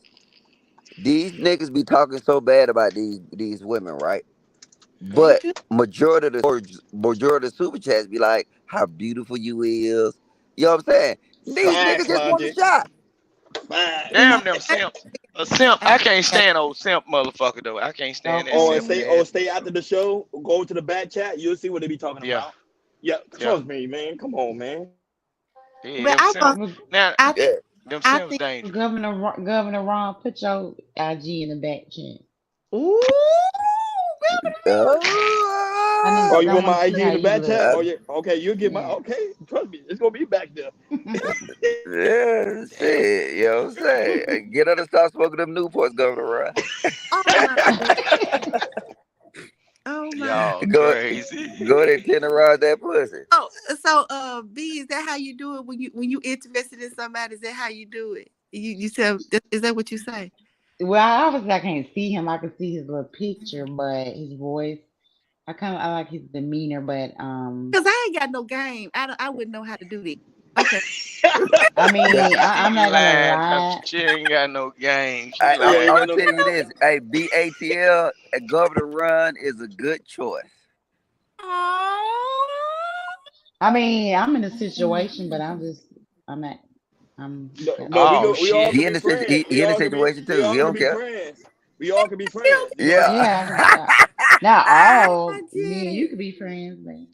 These niggas be talking so bad about these women, right? They But do. majority of the super chats be like, "How beautiful you is." You know what I'm saying? These Facts, niggas just want a Logic. shot. Facts. Damn them simps. A simp. I I can't stand old simp motherfucker though. I can't stand that Or simp Uh-uh. stay ass. stay after the show, go to the back chat, you'll see what they be talking Yeah, about. Yeah, yeah. trust me, man. Come on, man. Yeah, but them simps. Now I Yeah. them I simps think. dangerous. Governor Ron, put your IG in the back chat. Ooh, I Oh, need. you I want want my to IG see in how the you back chat? look. Oh yeah, okay, you'll get my Yeah. okay. Trust me, it's gonna be back there. Yeah, Damn. shit. You know what I'm saying? Get her to stop smoking them Newports, Governor Ryan. oh my god. Oh my. Y'all Go crazy. go ahead and tenderize that pussy. Oh, so B, is that how you do it when you interested in somebody? Is that how you do it? You tell, is that what you say? Well, obviously I can't see him. I can see his little picture, but his voice. I like his demeanor, but Cause I ain't got no game. I wouldn't know how to do this. Okay. I mean, I'm not gonna lying. lie. She ain't got no game. She I'm lying. gonna tell you this. Hey, BATL at Governor Run is a good choice. I mean, I'm in a situation, but I'm at. No, Oh we all shit. can He in be the friends. he in the situation We too. all He can don't be care. friends. We all can be friends. You know? Yeah. Yeah, not all. Me and you could be friends, man.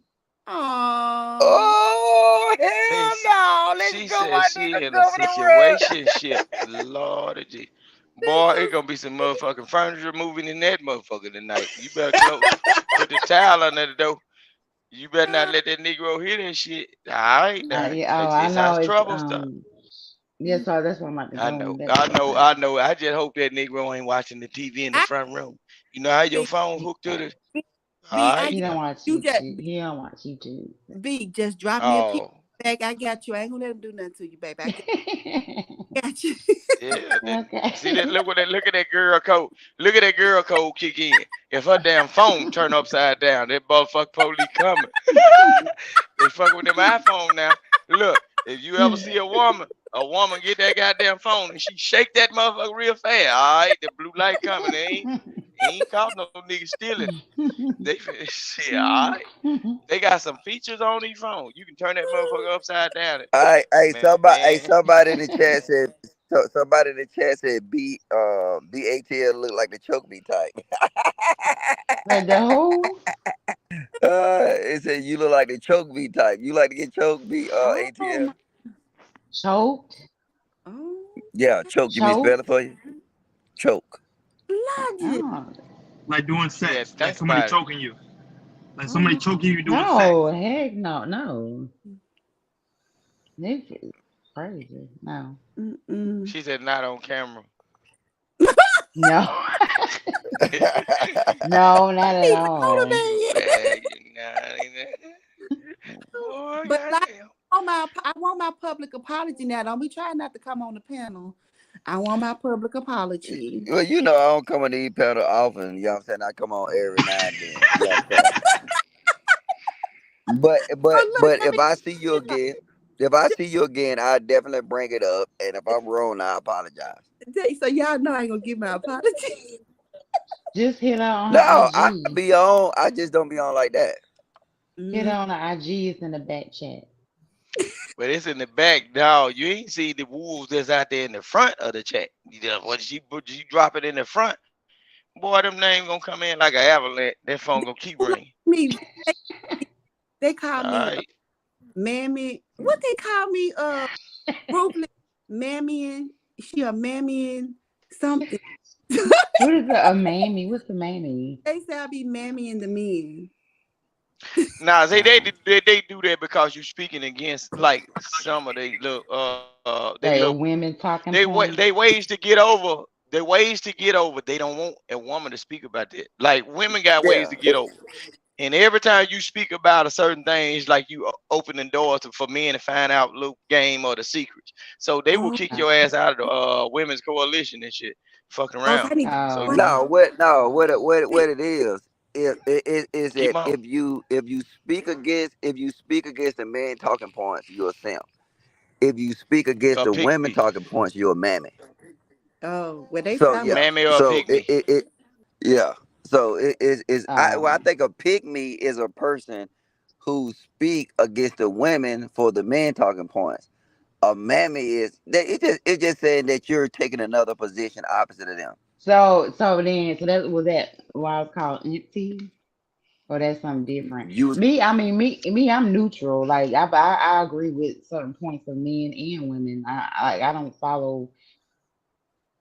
Oh hell no! She Let's go, said my she nigga in a Governor Run. situationship. Lord of Jesus. Boy, it gonna be some motherfucking furniture moving in that motherfucker tonight. You better put the towel under the door. You better not let that Negro hear that shit. All right, now. Yeah, That's I just how know it's trouble stuff. yeah, so that's why I'm about to I go know, in the I back. know, I know. I just hope that Negro ain't watching the TV in the front room. You know how your phone hooked to the. All right. He don't watch You just YouTube. He don't watch YouTube. B, just drop me a kick Oh, back. I got you. I ain't gonna let him do nothing to you, baby. I got you. yeah. Okay. See that? Look at that girl code. Look at that girl code kick in. If her damn phone turn upside down, that motherfucker police coming. They fucking with them iPhone now. Look, if you ever see a woman get that goddamn phone and she shake that motherfucker real fast, all right, the blue light coming. They ain't caught no nigga stealing. They shit, all right. They got some features on these phones. You can turn that motherfucker upside down. Hey, Man. somebody in the chat said. Somebody in the chat said BATL look like the choke me type. Like the who? It said you look like the choke me type. You like to get choked, ATL? Choked? Yeah, choke. You mean spell it for you? Choke. Logic. Like doing sex. Yeah, Like think somebody about it. choking you. Like somebody choking you doing No, sex. heck no. This is crazy. No. She said not on camera. No. No, not at all. But I want my public apology now. Don't be trying not to come on the panel. I want my public apology. Well, you know I don't come on these panel often. You know what I'm saying? I come on every now and then. You know what I'm saying? But if I see you again, I definitely bring it up. And if I'm wrong, I apologize. So y'all know I ain't gonna give my apology. Just hit her on No, her I IG. be on. I just don't be on like that. Hit her on her IG. It's in the back chat. But it's in the back, dog. You ain't see the wolves that's out there in the front of the chat. When she drop it in the front, boy, them names gonna come in like an avalanche. That phone gonna keep ringing. They call me Right. Mammy. What they call me? Ruthless Mammy. She a Mammy something. What is a mammy? What's the mammy? They say I be Mammy and the men. Nah, they do that because you speaking against like some of they look They women talking. they ways to get over. They ways to get over. They don't want a woman to speak about that. Like women got ways to get over. And every time you speak about a certain thing, it's like you opening doors for men to find out little game or the secrets. So they will kick your ass out of the women's coalition and shit. Fucking around. So what it is that if you speak against the men talking points, you're a simp. If you speak against the women talking points, you're a mammy. Oh, well they So yeah, mammy or so pygmy. yeah. So I think a pygmy is a person who speak against the women for the men talking points. A mammy is it's just saying that you're taking another position opposite of them. So that was that why it's called empty, or that's something different. I'm neutral. Like I agree with certain points of men and women. I don't follow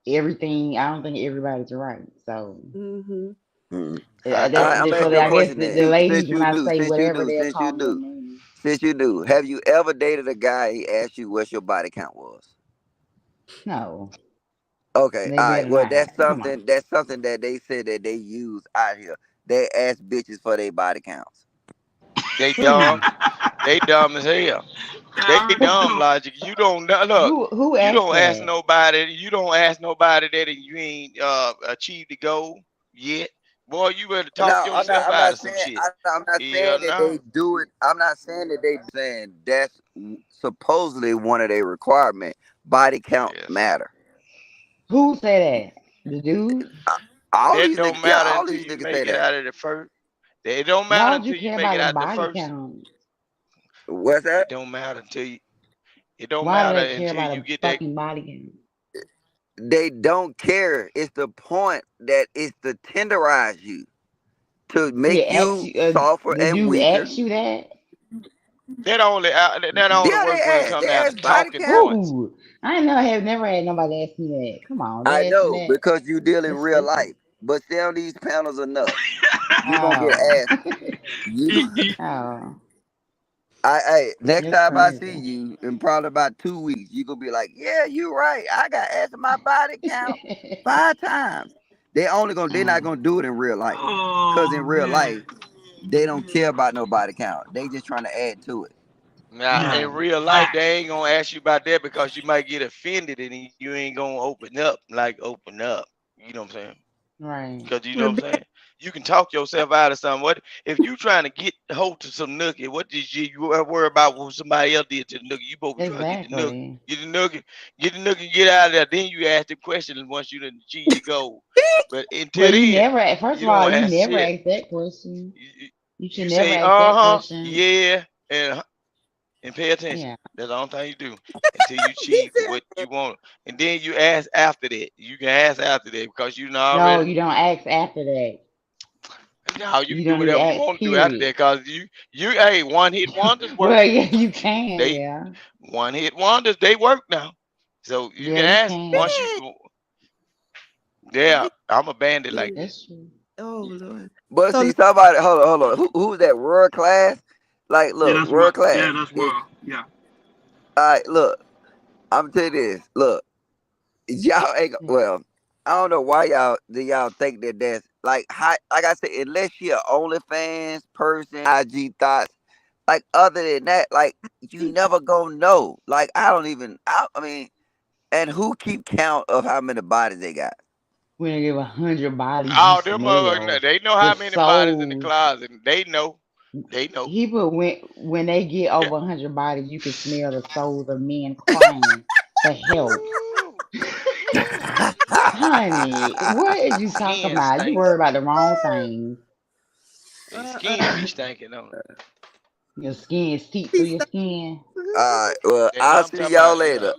everything. I don't think everybody's right. So I guess the ladies, when I say whatever they're calling me. Since you knew, have you ever dated a guy? He asked you what your body count was. No. Okay, They all right. better Well, not. that's Come something. That's something that they said that they use out here. they ask bitches for their body counts. They dumb. They dumb as hell. They dumb logic. You don't look. Who You asked don't ask that? nobody. You don't ask nobody that you ain't achieved the goal yet. Boy, you better talk No, yourself I'm out not of some saying shit. I'm not Yeah, saying that no. they do it. I'm not saying that they saying that's supposedly one of their requirements. Body count matter. Who said that? The dude? All That these don't niggas, yeah, matter all until these you niggas say make it that. out of the first. It don't Why matter would you until you care make about it a out the body first. count? What's It that? don't matter until you. It don't Why do matter they care until about you a get that. fucking body count? They don't care. It's the point that it's to tenderize you, to Did make ask you you, softer the and dude weaker. ask you that? That only Yeah, work when it comes they down to ask body talking count. points. Who? I never had nobody ask me that. Come on, I they ask know me that. because you deal in That's real stupid. life, but stay on these panels enough, you gonna get Oh. asked. You, Oh. next That's time I see crazy. you in probably about 2 weeks, you gonna be like, yeah, you right. I got asked my body count 5 times. They're not gonna do it in real life, cause in Oh real man. life they don't care about no body count. They just trying to add to it. Now, in real life, they ain't gonna ask you about that because you might get offended and you ain't gonna open up. You know what I'm saying? Right. Because you know what I'm saying? You can talk yourself out of something. What if you trying to get hold to some nookie? What did you worry about what somebody else did to the nookie? You supposed to try to get the nookie, get the nookie, get out of there. Then you ask the question once you done achieve your goal. But until Well, you then, never. First you of all, don't you ask never shit. ask that question. You should You never say, ask that question. yeah, and pay attention. Yeah. That's the only thing you do until you achieve what you want. And then you ask after that. You can ask after that because you know No, already. you don't ask after that. Now you You can do don't need to whatever you ask, want to do after period. that because hey, one hit wonders work. Well, yeah, you can. They Yeah. one hit wonders, they work now. So you Yeah, can you ask can. once you I'm a bandit like that. That's true. Oh Lord. But So see, somebody, hold on. Who's that world class? Like, Yeah, look, that's what. world Yeah, class. that's If, well. Yeah. all right, look, I'm tell you this. Look, y'all ain't well. I don't know why y'all think that that's like like I said, unless you're OnlyFans person, IG thoughts. Like other than that, like you never gonna know. Like I mean, and who keep count of how many bodies they got? When they give 100 bodies, you All them smell they know the how many bodies in the souls. closet. They know. They know. He put when they get Yeah. over 100 bodies, you can smell the souls of men crying for help. Honey, what is you talking Skin about? You stink. worry about the wrong things. Their skin be stinking on it. Your skin seep through your skin. All right, well, That's what I'll I'm see talking y'all about. later.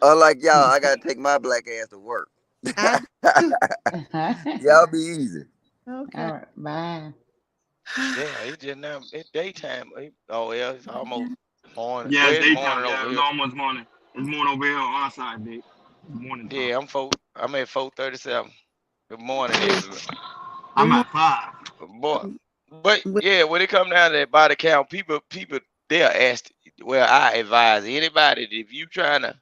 Unlike y'all, I gotta take my black ass to work. I do. Y'all be easy. Okay. All right, bye. Yeah, it's just now it's daytime. Oh yeah, it's almost morning. Yeah, Well, it's it's daytime. morning Yeah, over it's here. almost morning. It's morning over here on our side, big. Morning time. Yeah, I'm at 4:37. Good morning, everyone. I'm at 5. Boy, but yeah, when it come down to that body count, people they'll ask. Well, I advise anybody that if you trying to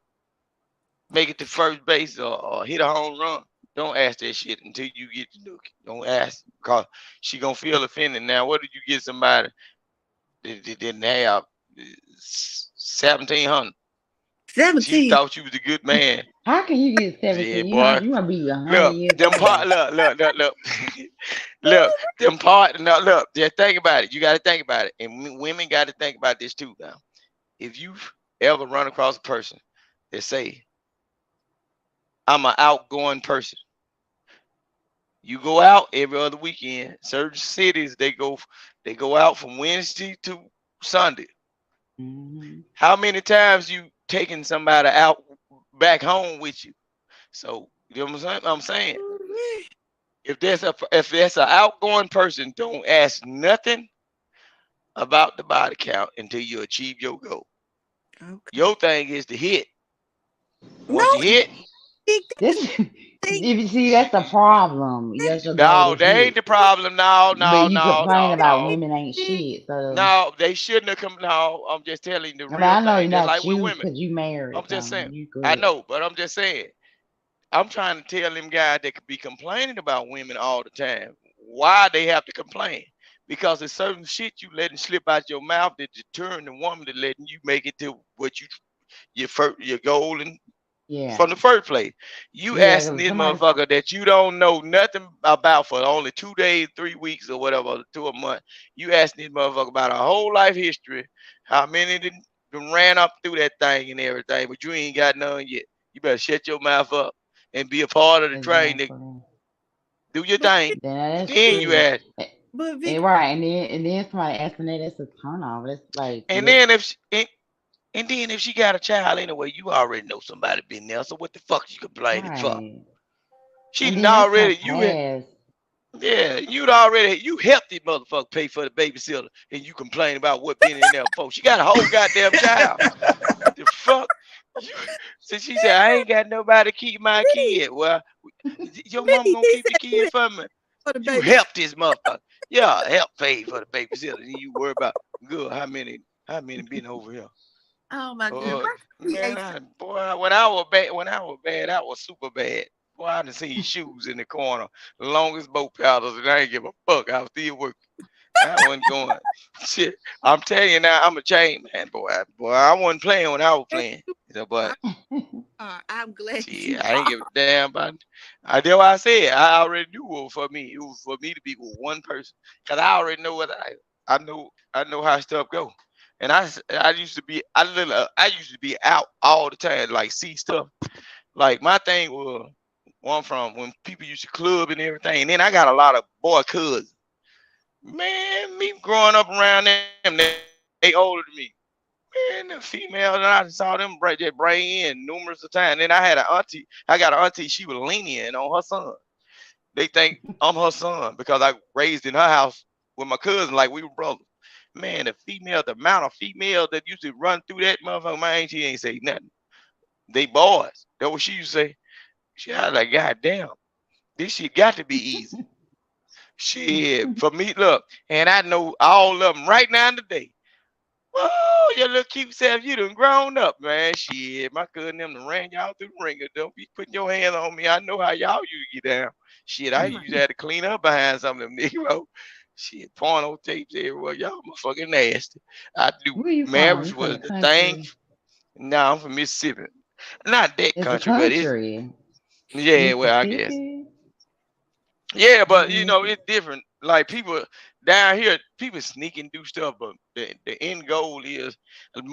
make it to first base or hit a home run, don't ask that shit until you get to Nookie. Don't ask because she gonna feel offended. Now, what did you get somebody that didn't have 1,700? She 17. thought you was a good man. How can you get Yeah, 17? boy. You wanna be 100 Look, years them part. old? Look. Look, them part. No, look. Just think about it. You got to think about it, and women got to think about this too. Now, if you ever run across a person that say, "I'm an outgoing person," you go out every other weekend. Certain cities they go out from Wednesday to Sunday. Mm-hmm. How many times you taking somebody out back home with you? So you know what I'm saying? If there's an outgoing person, don't ask nothing about the body count until you achieve your goal. Okay. Your thing is to hit. No, Once you hit, This, you see, that's the problem. Yes, your goal no, to that ain't hit, the problem. No, but you complain about no. women ain't shit. So, No, they shouldn't have come. No, I'm just telling you the I mean, real I know thing. you're Just not like with you women. because you married, I'm just so saying. you I good. know, but I'm just saying. I'm trying to tell them guys that could be complaining about women all the time. why they have to complain. Because there's certain shit you letting slip out your mouth that deterring the woman to letting you make it to what your goal and Yeah. from the first place. You Yeah, asking 'cause this somebody motherfucker that you don't know nothing about for only 2 days, 3 weeks, or whatever, to a month. You asking this motherfucker about a whole life history, how many done ran up through that thing and everything, but you ain't got none yet. You better shut your mouth up and be a part of the train, nigga. exactly. Do your thing. That's Then you true. ask. But Vic, Right, and then somebody asking that's a turn off. That's like, And look, then if she got a child anyway, you already know somebody been there. So what the fuck you complaining for? right. She And done then that's already like past. you helped this motherfucker pay for the babysitter, and you complain about what been in there before. She got a whole goddamn child. The fuck? So she said, I ain't got nobody to keep my kid. Well, your mom gonna keep the kid for me. You help this motherfucker. Yeah, help pay for the babysitter. And you worry about good how many been over here. oh my goodness. Man, boy, when I was bad, I was super bad. Boy, I done seen shoes in the corner, the longest boat paddles, and I ain't give a fuck. I was still working. I wasn't going. Shit, I'm telling you now, I'm a chain man, boy. I wasn't playing when I was playing. But I'm glad shit, I ain't give a damn about it. That's why I said I already knew it was for me. It was for me to be with one person, cause I already know what I know how stuff go. And I used to be out all the time, like see stuff. Like my thing was one from when people used to club and everything. And then I got a lot of boy cousins. Man, me growing up around them, they older than me. Man, the females, I saw them bring in numerous of times. Then I got an auntie, she was lenient on her son. They think I'm her son because I raised in her house with my cousin like we were brothers. Man, the amount of females that used to run through that motherfucker, my auntie ain't say nothing. They boys. That's what she used to say. She was like, God damn, this shit got to be easy. Shit, for me, look, and I know all of them right now today. Oh, your little cute self, you done grown up, man. Shit, my cousin them done ran y'all through the ringer. Don't be putting your hands on me. I know how y'all used to get down. Shit, I used to have to clean up behind some of them niggas. Shit, porno tapes everywhere. Y'all motherfucking nasty. I do. Where you from? Marriage You from was the the thing. country? Nah, I'm from Mississippi. Not that It's a country, but it's country. yeah, well, I guess. Mississippi? Yeah, but you know, Mississippi. it's different. Like people down here, people sneak and do stuff, but the end goal is the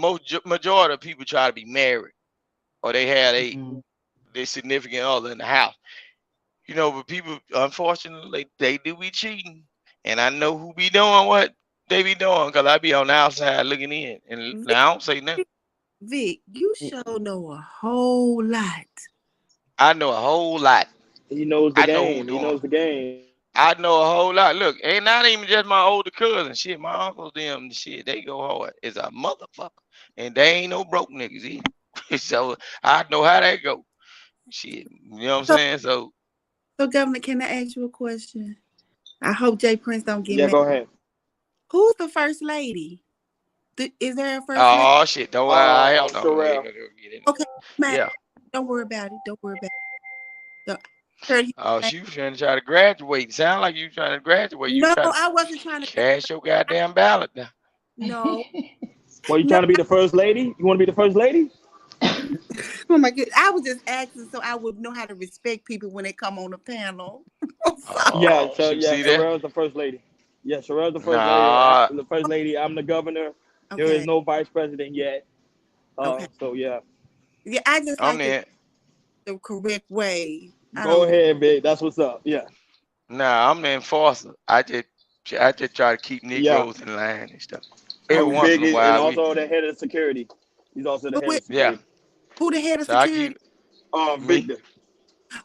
majority of people try to be married or they have their significant other in the house. You know, but people, unfortunately, they do be cheating. And I know who be doing what they be doing because I be on the outside looking in. And Vic, I don't say nothing. Vic, you sure know a whole lot. I know a whole lot. He knows the I know who game. He doing. knows the game. I know a whole lot. Look, ain't not even just my older cousin. Shit, my uncles, them, shit, they go hard. It's a motherfucker. And they ain't no broke niggas either. So I know how that go. Shit, you know what I'm saying? So Governor, can I ask you a question? I hope Jay Prince don't get Yeah, mad. go ahead. Who's the first lady? Is there a first lady? oh shit, don't I hell no. We ain't Sherelle. gonna get in. Okay, man, Yeah. don't worry about it. Don't worry about it. Heard he- Oh, she was trying to graduate. Sound like you trying to graduate. You No, trying to I wasn't trying to. cash your goddamn ballot now. No. Well, you trying to be the first lady? You want to be the first lady? Oh my God. I was just asking so I would know how to respect people when they come on the panel. Yeah, Oh, so see that? Sherelle's the first lady. Yeah, Sherelle's the first Nah. lady. I'm the first lady. I'm the governor. There is Okay. no vice president yet. Okay. So yeah. Yeah, I just I'm like there. it the correct way. I Go don't. ahead, big. That's what's up. Yeah. Nah, I'm the enforcer. I just try to keep Yeah. Negroes in line and stuff. Every And once big in a and while, also the head of security. He's also the head of yeah. security. Who the head of So I security? keep me. Victor.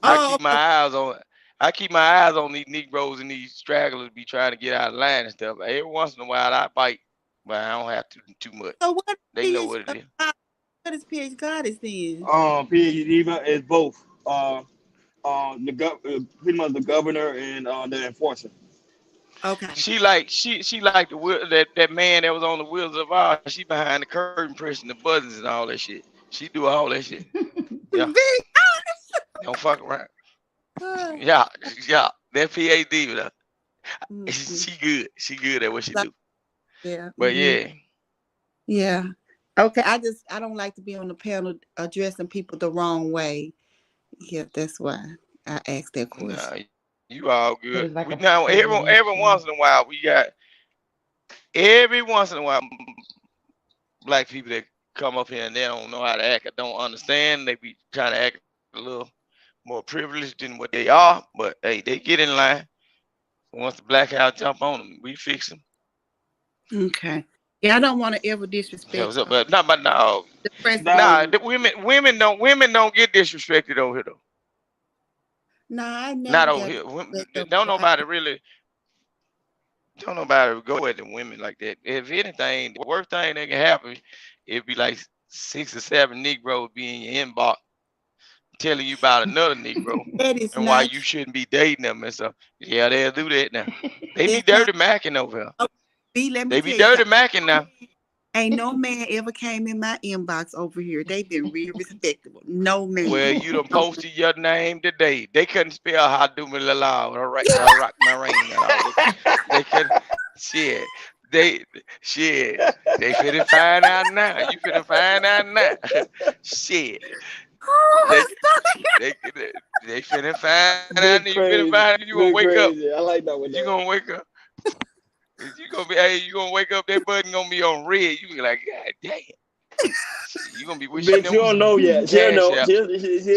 I Oh, keep my eyes on. I keep my eyes on these Negroes and these stragglers be trying to get out of line and stuff. Every once in a while, I bite, but I don't have to too much. so what They know is what it is. what is PH Goddess then? PhD Diva is both. Pretty much the governor and the enforcer. Okay. She like that man that was on the Wheels of Oz. She behind the curtain pressing the buttons and all that shit. She do all that shit. Yeah. Don't fuck around. Yeah. That PhD. She good. She good at what she do. Yeah. But yeah. Yeah. Okay. I don't like to be on the panel addressing people the wrong way. Yeah, that's why I asked that question. Nah, you all good. Like We a now every presentation. once in a while we got black people that come up here and they don't know how to act or don't understand. They be trying to act a little more privileged than what they are. But hey, they get in line. Once the black house jump on them, we fix them. Okay. Yeah, I don't want to ever disrespect. Yeah, what's up? But no. The president. Nah, the women don't get disrespected over here though. No, I never Not over got here. disrespect Don't over- nobody go at the women like that. If anything, the worst thing that can happen, it'd be like 6 or 7 Negroes be in your inbox telling you about another Negro That is and why not you shouldn't be dating them and stuff. Yeah, they'll do that now. They be That's not- dirty macking over here. B, let me They tell be you dirty something. macking now. Ain't no man ever came in my inbox over here. They been really respectable. No man. Well, you done posted your name today. They couldn't spell how do me la la or rock my rain and all. They couldn't shit. They finna find out now. You finna find out now. Shit. They finna find out. You finna find out. You gonna wake up. I like that one. You gonna wake up. You gonna wake up. That button gonna be on red. You be like, God damn. You gonna be wishing. Bitch, them she don't know yet. She don't know. cash out. She'll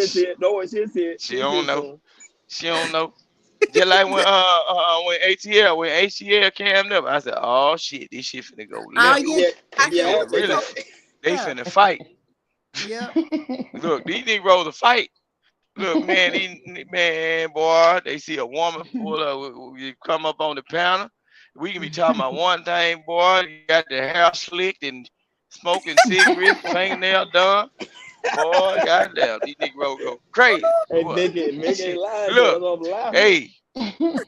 see it. No one, she'll see it. She don't know. She don't know. Just like when ATL came up, I said, oh shit, this shit finna go left. Really, they finna fight. Yeah. Look, these Negroes will fight. Look, man, boy, they see a woman pull up, you come up on the panel. We can be talking about one thing, boy. You got the hair slicked and smoking cigarettes, fingernail done. Boy, goddamn, these Negroes go crazy. Hey, Boy, make it live. look, hey,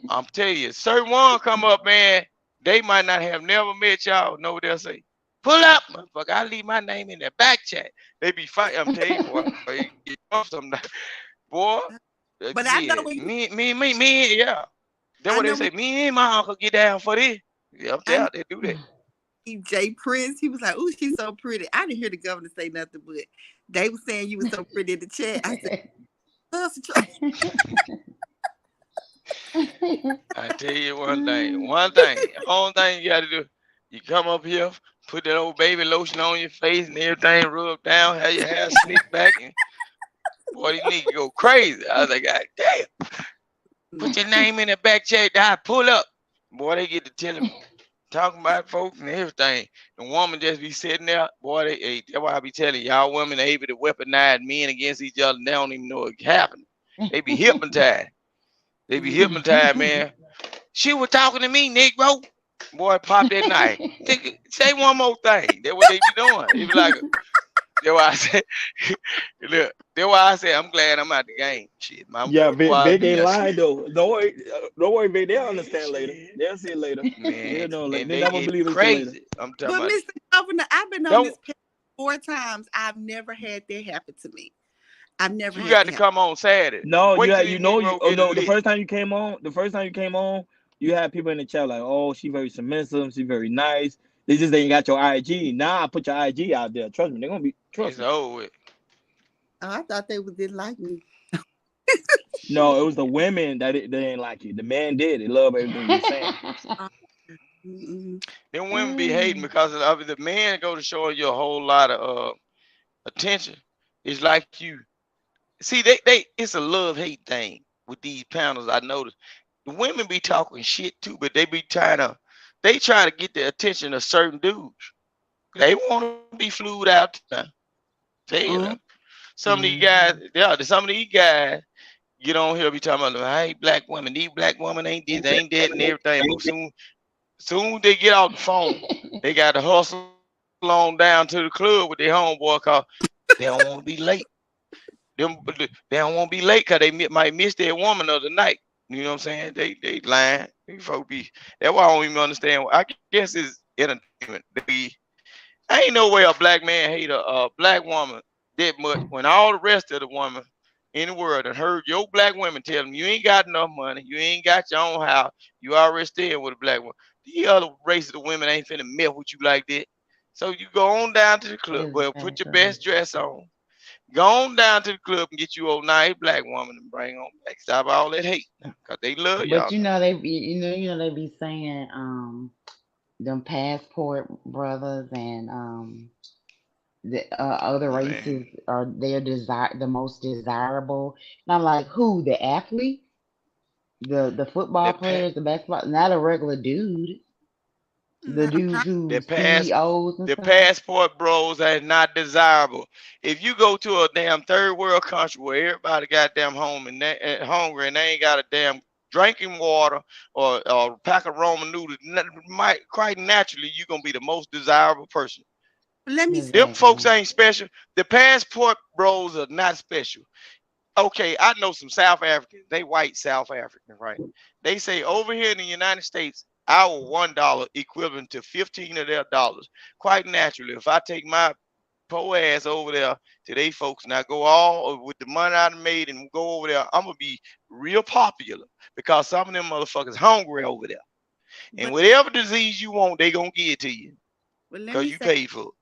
I'm telling you, certain one come up, man. They might not have never met y'all. Know what they'll say? Pull up, motherfucker. I leave my name in the back chat. They be fighting. I'm telling you, boy. But I know when me, yeah. That's what they say. Me and my uncle get down for this. Yeah, I'm telling you, they do that. Jay Prince, he was like, "Ooh, she's so pretty." I didn't hear the governor say nothing, but they were saying you were so pretty in the chat. I said, I tell you one thing. The only thing you got to do, you come up here, put that old baby lotion on your face and everything, rub down, have your hair slicked back, and boy, these niggas go crazy. I was like, God damn. Put your name in the back chat, I pull up. Boy, they get to telling, talking about folks and everything. The woman just be sitting there, boy, that's why I be telling y'all women are able to weaponize men against each other and they don't even know it happened. They be hypnotized. They be hypnotized, man. She was talking to me, Negro. Boy, pop that night. Say one more thing. That's what they be doing. They be like, that's why I said, look, that's why I said I'm glad I'm out the game. Shit, yeah, Vic ain't lying though. Don't worry, Vic. They'll understand later. They'll see it later. Man, they they never get believe it crazy. later. I'm talking but about. Mr. Governor, I've been on this panel 4 times. I've never had that happen to me. I've never. You got to come on Saturday. No, Wait till you these know, Negroes get the lit. first time you came on, you had people in the chat like, oh, she very submissive, she very nice. They just ain't got your IG. Now I put your IG out there. Trust me, they're gonna be It's over with. Oh, I thought they didn't like me. No, it was the women that they didn't like you. The man did. They love everything you're saying. Them women be hating because of the man go to show you a whole lot of attention. It's like you see they it's a love-hate thing with these panels. I noticed the women be talking shit too, but they try to get the attention of certain dudes. They want to be flued out now. Tell you that. Some of these guys get on here be talking about, hey, black women, these black women ain't this, ain't that, and everything. But soon they get off the phone, they got to hustle on down to the club with their homeboy cause they don't want to be late. They don't want to be late because they might miss their woman of the night. You know what I'm saying? They lying. These folks be. That's why I don't even understand. I guess it's entertainment. Ain't no way a black man hate a black woman that much when all the rest of the woman in the world and heard your black women tell them you ain't got enough money, you ain't got your own house, you already staying with a black woman. The other races of women ain't finna mess with you like that. So you go on down to the club, well, put your best dress on. Go on down to the club and get you a nice black woman and bring on back. Stop all that hate, cause they love y'all. But you know they be saying them passport brothers and the other races are the most desirable. And I'm like, who? The athlete, the football players, the basketball, not a regular dude. The dudes who CEOs and the stuff. passport bros are not desirable. If you go to a damn third world country where everybody goddamn home and hungry and they ain't got a damn drinking water or a pack of Roman noodles, quite naturally you're gonna be the most desirable person. Let me Them folks ain't special. The passport bros are not special. Okay, I know some South Africans. They white South African, right? They say over here in the United States, our $1 equivalent to 15 of their dollars. Quite naturally, if I take my poor ass over there to they folks and I go all with the money I made and go over there, I'm gonna be real popular because some of them motherfuckers hungry over there. And whatever disease you want, they gonna give it to you because you paid for it.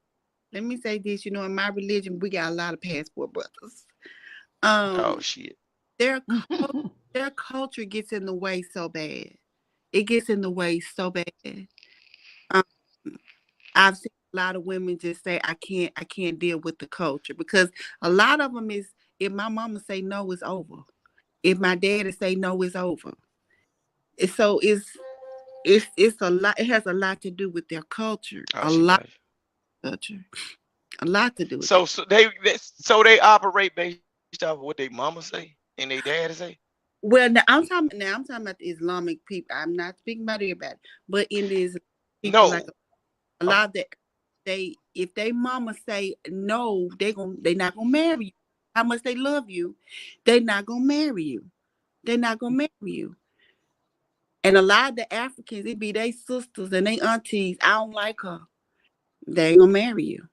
Let me say this, in my religion, we got a lot of passport brothers. Oh shit. Their culture gets in the way so bad. It gets in the way so bad. I've seen a lot of women just say, I can't deal with the culture, because a lot of them is, if my mama say no, it's over. If my daddy say no, it's over. So it's a lot. It has a lot to do with their culture. A lot to do with it. So they operate based off of what their mama say and their daddy say. Well, now I'm talking about the Islamic people. I'm not speaking about everybody, but in this, like a lot of that, if they mama say no, they not gonna marry you. How much they love you, they not gonna marry you. They're not gonna marry you. And a lot of the Africans, it be their sisters and their aunties. I don't like her. They ain't gonna marry you.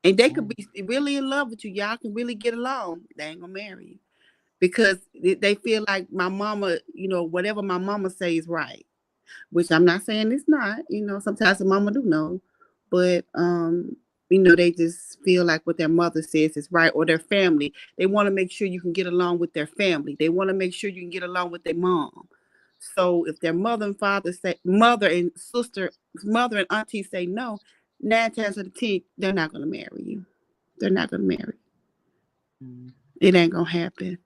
And they could be really in love with you. Y'all can really get along. They ain't gonna marry you. Because they feel like my mama, whatever my mama says is right, which I'm not saying it's not. Sometimes the mama do know, but they just feel like what their mother says is right, or their family. They want to make sure you can get along with their family. They want to make sure you can get along with their mom. So if their mother and father say, mother and auntie say no, 9 times out of 10, they're not gonna marry you. They're not gonna marry you. It ain't gonna happen.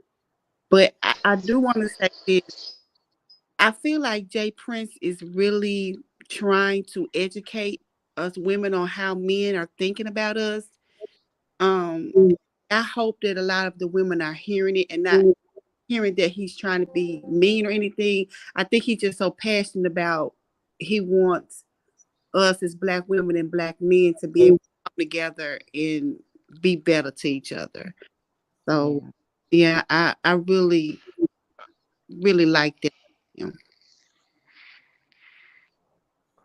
But I do want to say this. I feel like Jay Prince is really trying to educate us women on how men are thinking about us. I hope that a lot of the women are hearing it and not hearing that he's trying to be mean or anything. I think he's just so passionate about, he wants us as Black women and Black men to be able to come together and be better to each other. So yeah, I really, really like that.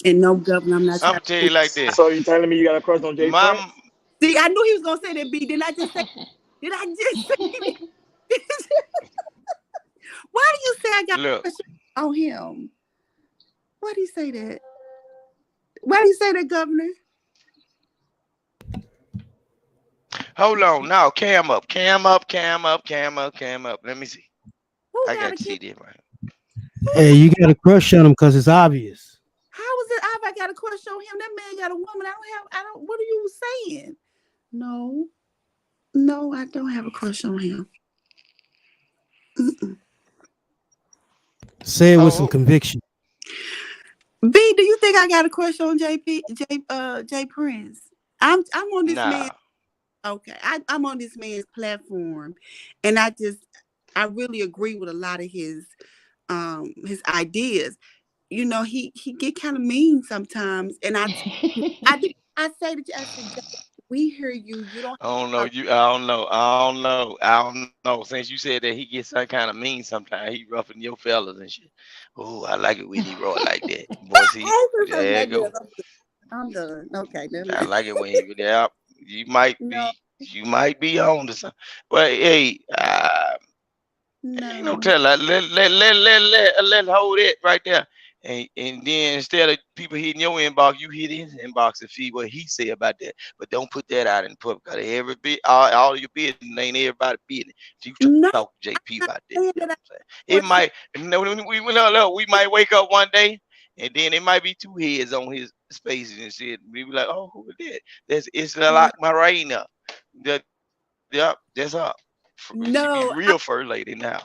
And no, Governor, I'm not I'm tell you like this. So you telling me you got a crush on Jay Prince? See, I knew he was gonna say that. B, did I just say that? Why do you say I got a crush on him? Why do you say that? Why do you say that, Governor? Hold on, now cam up. Let me see. I got to see this right. Hey, you got a crush on him because it's obvious. How is it obvious I got a crush on him? That man got a woman. What are you saying? No, I don't have a crush on him. Say it with some conviction. B, do you think I got a crush on Jay Prince? I'm on this man. Okay, I'm on this man's platform, and I really agree with a lot of his ideas. He get kind of mean sometimes, and I say that we hear you. You don't. I don't know. Since you said that he gets some kind of mean sometimes, he roughing your fellas and shit. Oh, I like it when he roll like that. Boy, see, there you go. I'm done. Okay, I like it when he you might be on to something. But hey, Ain't no tell. Let hold it right there. And then instead of people hitting your inbox, you hit his inbox and see what he say about that. But don't put that out in public. Cause every bit, all your business ain't everybody business. So you talk to JP about that. You know what I'm saying? It might, we might wake up one day and then it might be two heads on his spaces and shit. We be like, oh, who is that? It's like Marina. Yep, that's up. She be real first lady now.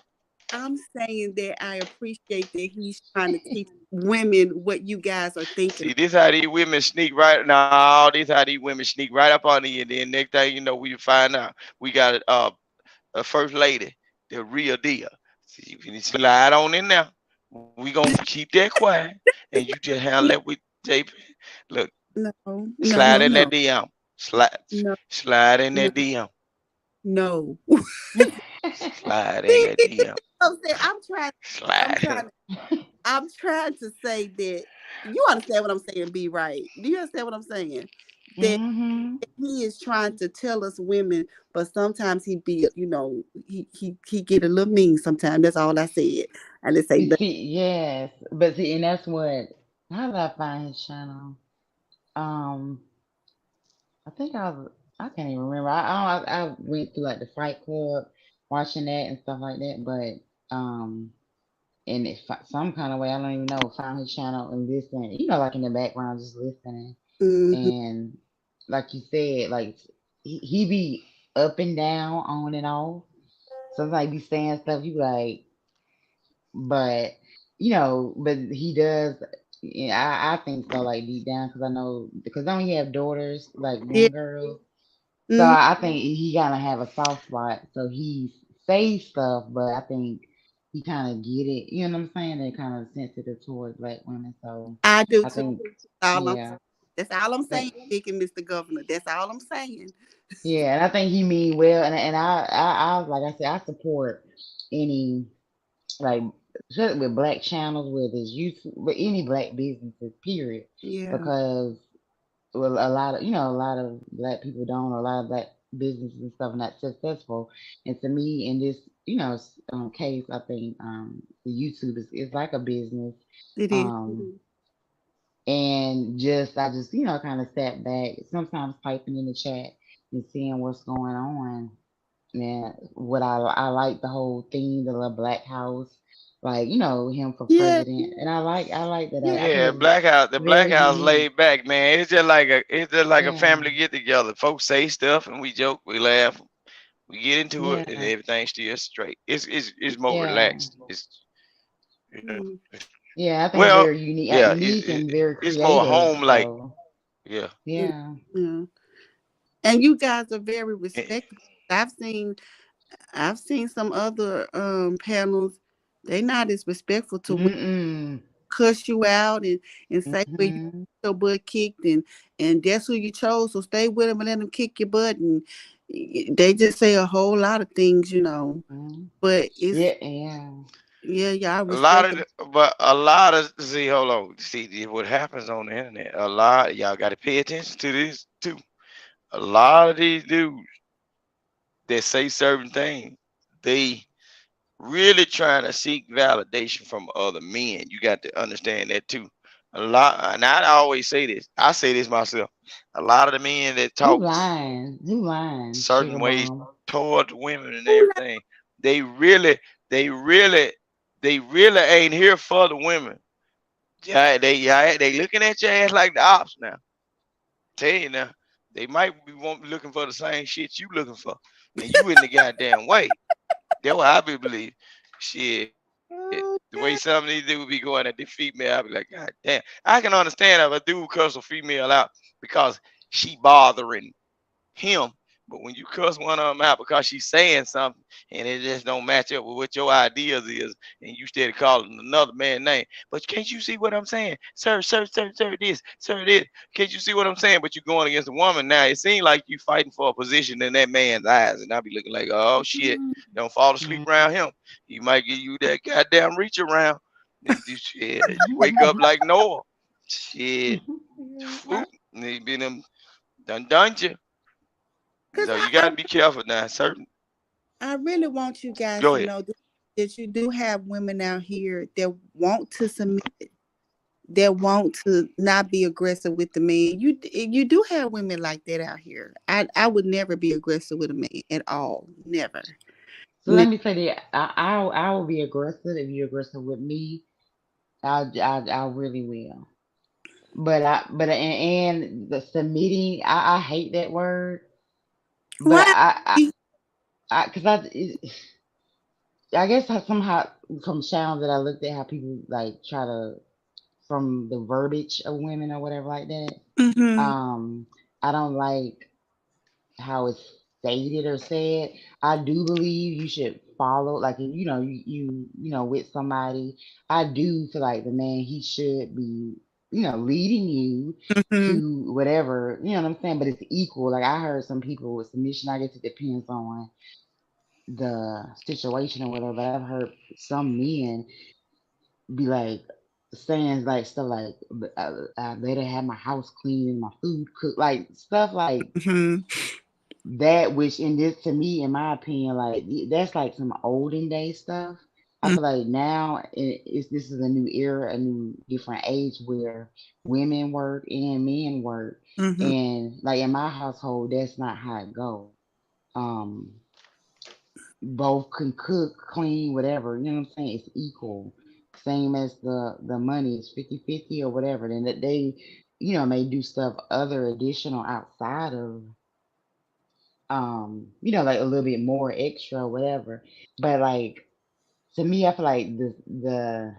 I'm saying that I appreciate that he's trying to teach women what you guys are thinking. See, this how these women sneak right now. This how these women sneak right up on you. And then next thing you know, we find out we got a first lady, the real deal. See, if you slide on in there, we gonna keep that quiet, and you just handle that with JP. Look, slide in that DM. Slide in that DM. No. Slide in that DM. I'm trying to say that you understand what I'm saying, be right. Do you understand what I'm saying? That he is trying to tell us women, but sometimes he be, he get a little mean sometimes. That's all I said. And they say yes, but see, and that's what, how did I find his channel? I think I can't even remember. I went through like the Fight Club, watching that and stuff like that. But and if some kind of way, I don't even know, found his channel and listening, like in the background, just listening. And like you said, like he be up and down, on and off. Sometimes he be saying stuff you like, but but he does. I think so, like deep down, because I know, because don't he have daughters, like one girl? So I think he kind of have a soft spot. So he says stuff, but I think he kind of get it. You know what I'm saying? They're kind of sensitive towards black women. So I do too. think, That's all I'm saying, speaking, Mr. Governor. That's all I'm saying. Yeah, and I think he mean well, and I like I said, I support any, like, especially with black channels, whether it's YouTube, with any black businesses, period. Yeah. Because a lot of black people don't, a lot of black businesses and stuff are not successful. And to me, in this, case, I think the YouTube is like a business. It is. And I just, kind of sat back, sometimes typing in the chat and seeing what's going on. And what I like the whole theme, the little black house, like, him for president. And I like that. Yeah, the Black House laid back, man. It's just like a family get together. Folks say stuff and we joke, we laugh, we get into it, and everything's still straight. It's more relaxed. It's Yeah, I think it's very unique. Yeah, unique and very it's creative. more home like. So, Yeah. yeah. And you guys are very respectful. I've seen some other panels. They're not as respectful to women, cuss you out and say where you get your butt kicked, and that's who you chose, so stay with them and let them kick your butt. And they just say a whole lot of things, but it's a lot of see, hold on, see what happens on the internet. A lot, y'all got to pay attention to this too. A lot of these dudes that say certain things, they really trying to seek validation from other men. You got to understand that too. A lot, and I always say this. I say this myself. A lot of the men that talk certain ways towards women and everything, they really ain't here for the women. Yeah, they looking at your ass like the ops now. Tell you now, they might be looking for the same shit you looking for, and you in the goddamn way. That's what I believe. Shit, the way some of these dudes be going at the female, I be like, God damn. I can understand if a dude cuss a female out because she bothering him. But when you cuss one of them out because she's saying something and it just don't match up with what your ideas is, and you started calling another man's name, but can't you see what I'm saying? Sir, this, sir, this. Can't you see what I'm saying? But you're going against a woman now. It seems like you fighting for a position in that man's eyes, and I be looking like, oh shit, don't fall asleep around him. He might give you that goddamn reach around. Shit, you wake up like Noah. Shit, he been done you. So you gotta be careful now. Certain. I really want you guys Go to ahead. know that you do have women out here that want to submit, that want to not be aggressive with the man. You do have women like that out here. I would never be aggressive with a man at all. Never. So let me say that I will be aggressive if you're aggressive with me. I really will. And the submitting, I hate that word. But Why? because I guess I somehow from channels that I looked at how people like try to from the verbiage of women or whatever like that. Mm-hmm. I don't like how it's stated or said. I do believe you should follow, like if you know with somebody. I do feel like the man he should be leading you Mm-hmm. to whatever what I'm saying. But it's equal. Like I heard some people with submission. I guess it depends on the situation or whatever. But I've heard some men be like saying like stuff like I better have my house clean and my food cooked, like stuff like Mm-hmm. that. Which in this, to me, in my opinion, like that's like some olden day stuff. I feel like now this is a new era, a new different age where women work and men work, Mm-hmm. and like in my household, that's not how it goes. Um, both can cook, clean, whatever. You know what I'm saying? It's equal. Same as the money is 50-50 or whatever. Then that they, may do stuff other additional outside of like a little bit more extra or whatever. But like to me, I feel like the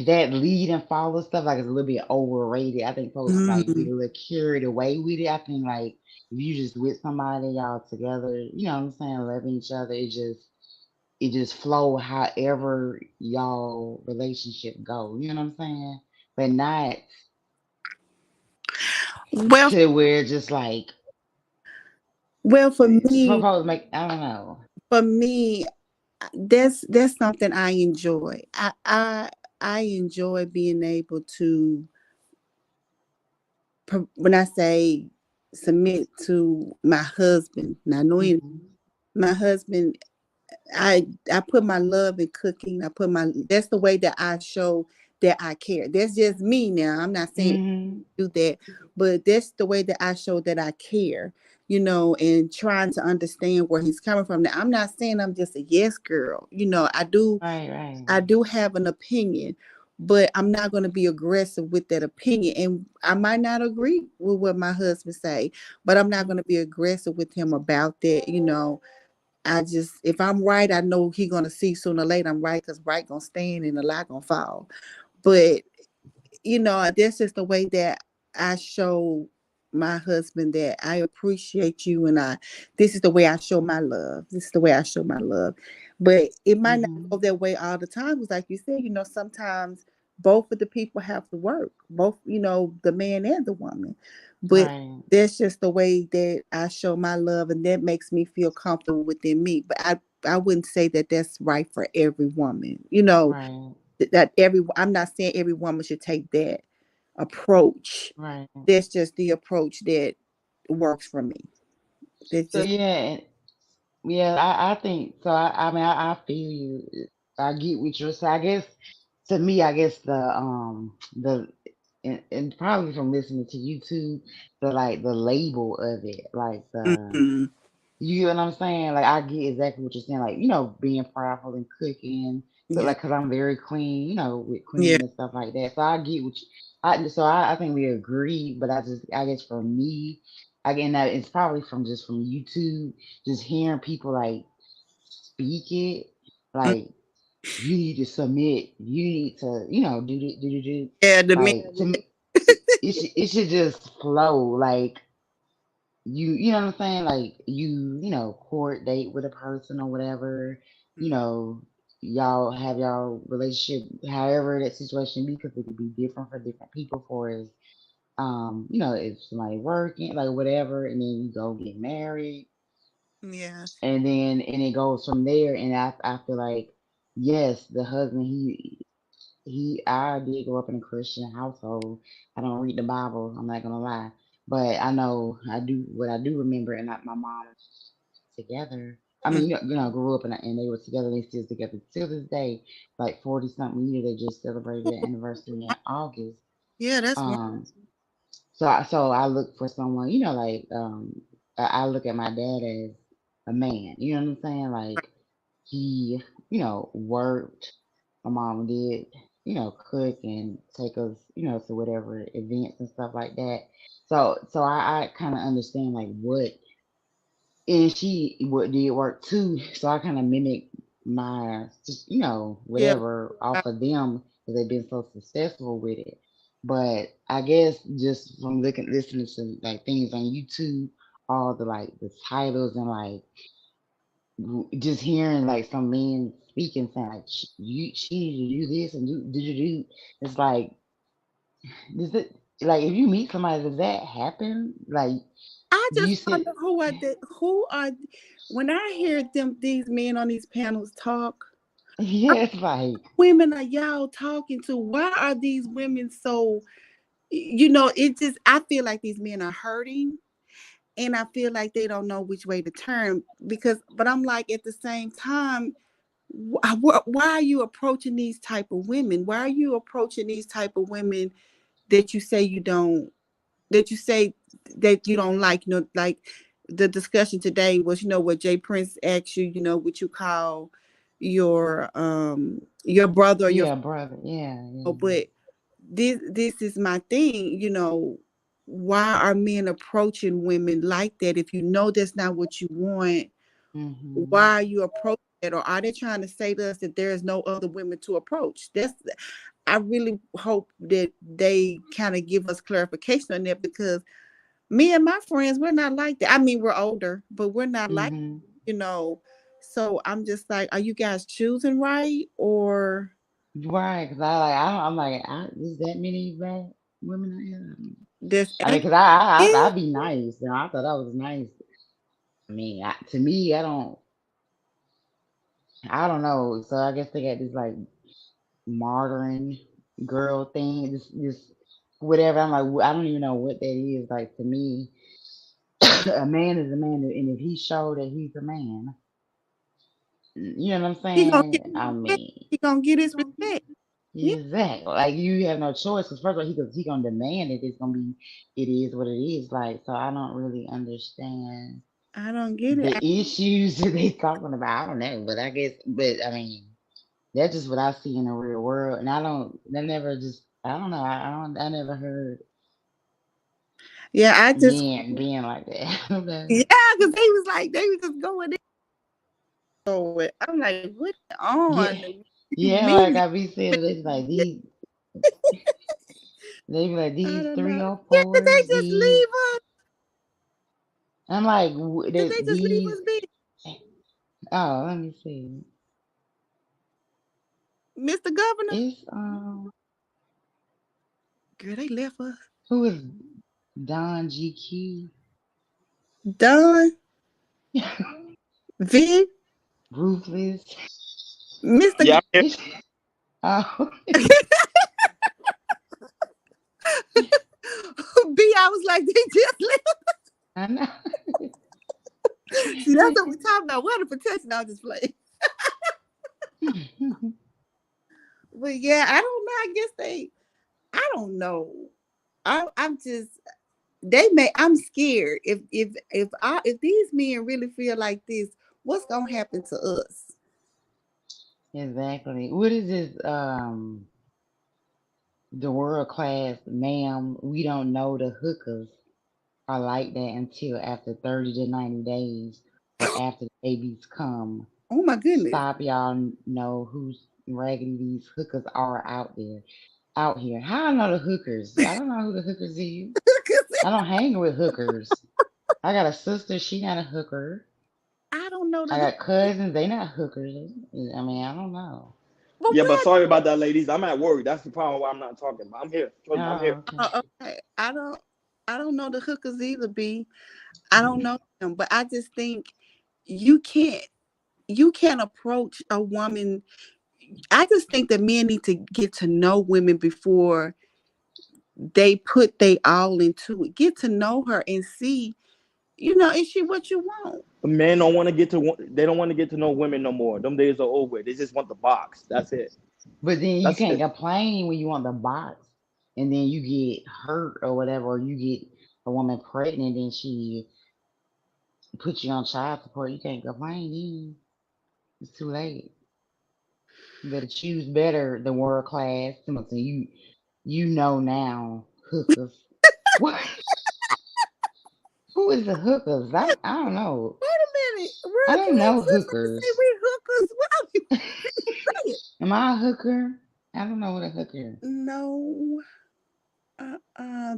that lead and follow stuff like is a little bit overrated. I think folks like Mm-hmm. get a little carried away with it. I think like if you just with somebody, y'all together, you know what I'm saying, loving each other, it just flow however y'all relationship go. You know what I'm saying? But not Well, to where just like for some me, folks make I don't know. for me, that's something I enjoy. I enjoy being able to, when I say submit to my husband. Now, knowing Mm-hmm. my husband, I put my love in cooking. That's the way that I show that I care. That's just me now. I'm not saying Mm-hmm. do that, but that's the way that I show that I care, and trying to understand where he's coming from. Now, I'm not saying I'm just a yes girl. Right. I do have an opinion, but I'm not going to be aggressive with that opinion. And I might not agree with what my husband say, but I'm not going to be aggressive with him about that. I just, if I'm right, I know he gonna see sooner or later I'm right, because right gonna stand and a lie gonna fall. But that's just the way that I show my husband that I appreciate you, and this is the way I show my love. This is the way I show my love. But it might not Mm-hmm. go that way all the time, because like you said, sometimes both of the people have to work, both, the man and the woman. But Right. that's just the way that I show my love, and that makes me feel comfortable within me. But I wouldn't say that that's right for every woman. Right. I'm not saying every woman should take that approach. Right. That's just the approach that works for me. That's So just yeah, I think so. I mean, I feel you. I get what you're saying. I guess to me, I guess the and probably from listening to you too, the label of it, like Mhm. you know what I'm saying? Like I get exactly what you're saying. Like being prayerful and cooking, but Yeah. like because I'm very clean, with Yeah. cleaning and stuff like that. So I get what I think we agree. But I guess for me, again, that it's probably from YouTube, just hearing people like speak it, Mm. like you need to submit, you need to, do. Yeah, the men. Like to me, it should just flow. Like you know what I'm saying? Like court date with a person or whatever, you know, y'all have y'all relationship, however that situation be, because it could be different for different people. For as if somebody working, like whatever, and then you go get married, Yeah. and it goes from there. And I feel like yes, the husband I did grow up in a Christian household. I don't read the Bible. I'm not gonna lie, but I know I do what I do remember, and like my mom together. I mean, grew up and they were together. They still together till this day. Like 40-something years, they just celebrated their anniversary in August. Yeah, that's So I look for someone, I look at my dad as a man. You know what I'm saying? Like he, worked. My mom did, cook and take us, to whatever events and stuff like that. So I kind of understand like what, and she did work too. So I kind of mimic my, whatever off of them because they've been so successful with it. But I guess just from listening to like things on YouTube, all the like the titles and like just hearing like some men speaking saying like she need to do this and did you do, it's like, does it, like if you meet somebody, does that happen? Like I do you just wonder who are when I hear these men on these panels talk. Yes, like women are y'all talking to? Why are these women so? It just, I feel like these men are hurting, and I feel like they don't know which way to turn. But I'm like, at the same time, why are you approaching these type of women? Why are you approaching these type of women that you say you don't? That you say that you don't like? Like the discussion today was, what Jay Prince asked you. What you call your brother or your brother, but this is my thing, why are men approaching women like that? If you know that's not what you want, why are you approaching it? Or are they trying to say to us that there is no other women to approach? I really hope that they kind of give us clarification on that, because me and my friends, we're not like that. I mean, we're older, but we're not like, so I'm just like, are you guys choosing right? Or right? Because I'm like, is that many bad women out here? This, I mean, because I'd be nice. I thought that was nice. I mean, to me, I don't know. So I guess they got this like modern girl thing, this whatever. I'm like, I don't even know what that is. Like to me, a man is a man, and if he showed that he's a man, you know what I'm saying? I mean, he gonna get his respect. Exactly. Like you have no choice. Because first of all, he gonna demand it. It's gonna be. It is what it is. Like so, I don't really understand. I don't get the it. issues that they talking about. I don't know, but I guess. But I mean, that's just what I see in the real world, and I don't. They never just. I don't know. I never heard. Yeah, I just being like that. Yeah, because they was just going in. So I'm like, what on? Yeah, like I be saying, it's like these. They be like these 304s. Yeah, did they just leave us? I'm like, did they just leave us be? Oh, let me see. Mr. Governor? It's girl, they left us. Who is Don GQ? Don? V? Ruthless. Mr. Yeah. Oh. B, I was like, they just left. I know. See, that's what we're talking about. What a protection I'll just play. But yeah, I don't know. I guess I don't know. I'm just, I'm scared. If these men really feel like this, what's gonna happen to us? Exactly. What is this? The world class, ma'am. We don't know the hookers are like that until after 30 to 90 days or after the babies come. Oh my goodness. Stop, y'all know who's raggedy these hookers are out here. How I know the hookers? I don't know who the hookers is. I don't hang with hookers. I got a sister, she not a hooker. I don't know. I got cousins, they not hookers. I mean, I don't know. Yeah, but sorry about that, ladies. I'm at work. That's the problem why I'm not talking. But I'm here. I'm here. Okay. I don't know the hookers either, B. I don't know them, but I just think you can't approach a woman. I just think that men need to get to know women before they put they all into it. Get to know her and see, is she what you want? Men don't want to get to. They don't want to get to know women no more. Them days are over. They just want the box. That's it. But then you That's can't it. complain when you want the box and then you get hurt or whatever, or you get a woman pregnant and she puts you on child support. You can't complain then. It's too late. You better choose better than world class. You know now, hookers. What? Who is the hookers? I don't know. Wait a minute. I Real don't know sister hookers. say we hookers. Why you say it? Am I a hooker? I don't know what a hooker is. No.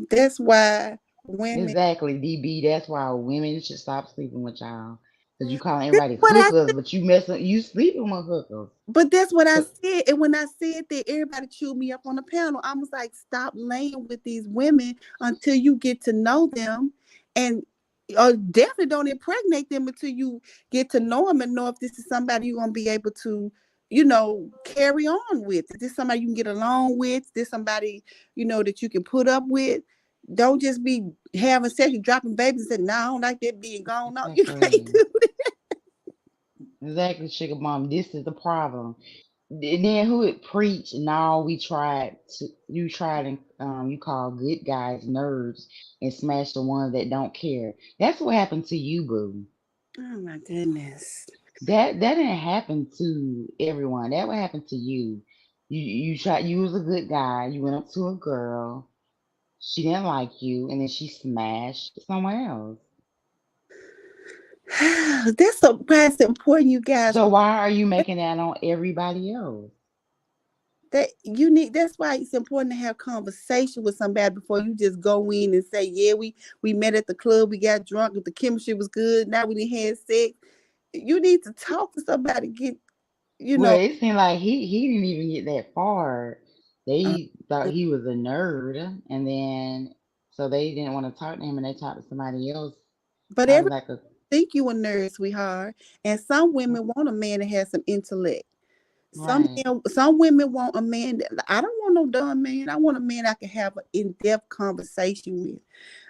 That's why women. Exactly, DB. That's why women should stop sleeping with y'all. Cause you calling everybody What I hookers, but you sleeping with hookers. But that's what I said. And when I said that, everybody chewed me up on the panel. I was like, stop laying with these women until you get to know them. And definitely don't impregnate them until you get to know them and know if this is somebody you're going to be able to, carry on with. Is this somebody you can get along with? Is this somebody, that you can put up with? Don't just be having sex, you dropping babies and say, no, I don't like that being gone. No, you can't do that. Exactly, sugar mom. This is the problem. And then who would preach? No, you tried and you call good guys nerds and smash the ones that don't care. That's what happened to you, boo. Oh my goodness. That didn't happen to everyone. That what happened to you. You was a good guy. You went up to a girl. She didn't like you, and then she smashed someone else. That's why important, you guys. So why are you making that on everybody else? That's why it's important to have conversation with somebody before you just go in and say, yeah, we met at the club, we got drunk, the chemistry was good, now we didn't have sex. You need to talk to somebody, Well, it seemed like he didn't even get that far. They thought he was a nerd, and then so they didn't want to talk to him, and they talked to somebody else. But everybody think you a nerd, sweetheart. And some women want a man that has some intellect. Some women want a man that, I don't want no dumb man. I want a man I can have an in-depth conversation with.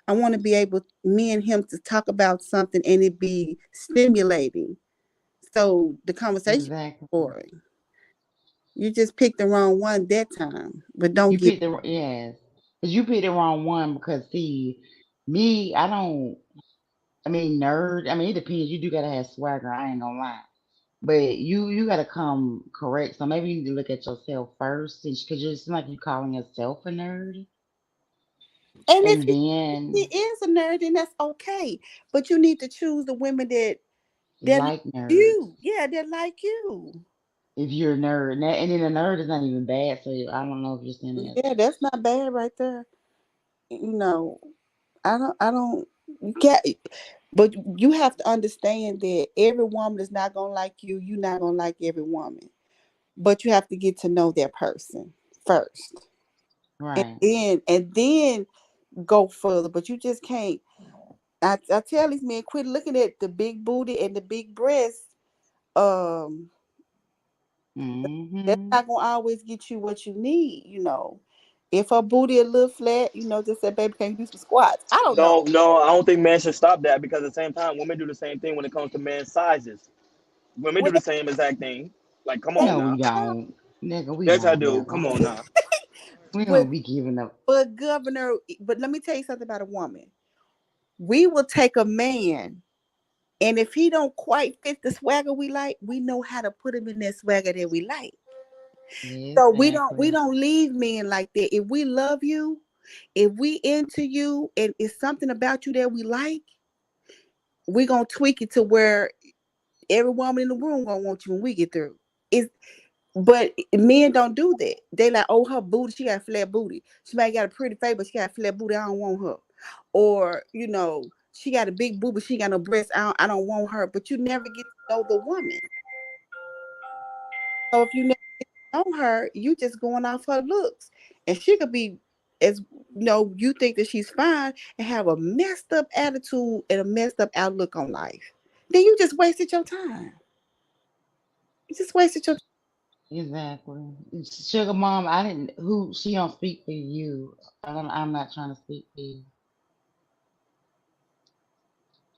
I want to be able, me and him, to talk about something and it be stimulating. So the conversation is boring. You just picked the wrong one that time, but don't get yes, because you picked the wrong one. Because see, me, nerd. I mean, it depends. You do gotta have swagger. I ain't gonna lie. But you gotta come correct. So maybe you need to look at yourself first, because it seems like you calling yourself a nerd. And if he is a nerd, then that's okay. But you need to choose the women that like nerds. You. Yeah, that like you. If you're a nerd, and then a nerd is not even bad. So I don't know if you're saying that. Yeah, that's not bad right there. I don't get. But you have to understand that every woman is not gonna like you. You're not gonna like every woman. But you have to get to know that person first. Right. And then go further. But you just can't. I tell these men, quit looking at the big booty and the big breasts. That's not gonna always get you what you need. If her booty a little flat, just say, baby, can you do some squats? I don't know. No, I don't think men should stop that, because at the same time, women do the same thing when it comes to men's sizes. Women do the same exact thing. Like, come on now. We don't. Nigga, we yes, don't. I do. Come on now. We don't be giving up. But Governor, let me tell you something about a woman. We will take a man, and if he don't quite fit the swagger we like, we know how to put him in that swagger that we like. Yeah, so we don't leave men like that. If we love you, if we into you, and it's something about you that we like, we're gonna tweak it to where every woman in the room gonna want you when we get through. But men don't do that. They like, oh, her booty, she got a flat booty. She might got a pretty face, but she got a flat booty. I don't want her. Or, she got a big booty, but she got no breasts. I don't want her. But you never get to know the woman. So if you never get to know her, you just going off her looks. And she could be, as you think that she's fine and have a messed up attitude and a messed up outlook on life. Then you just wasted your time. You just wasted your time. Exactly. Sugar mom, she don't speak for you. I'm not trying to speak for you.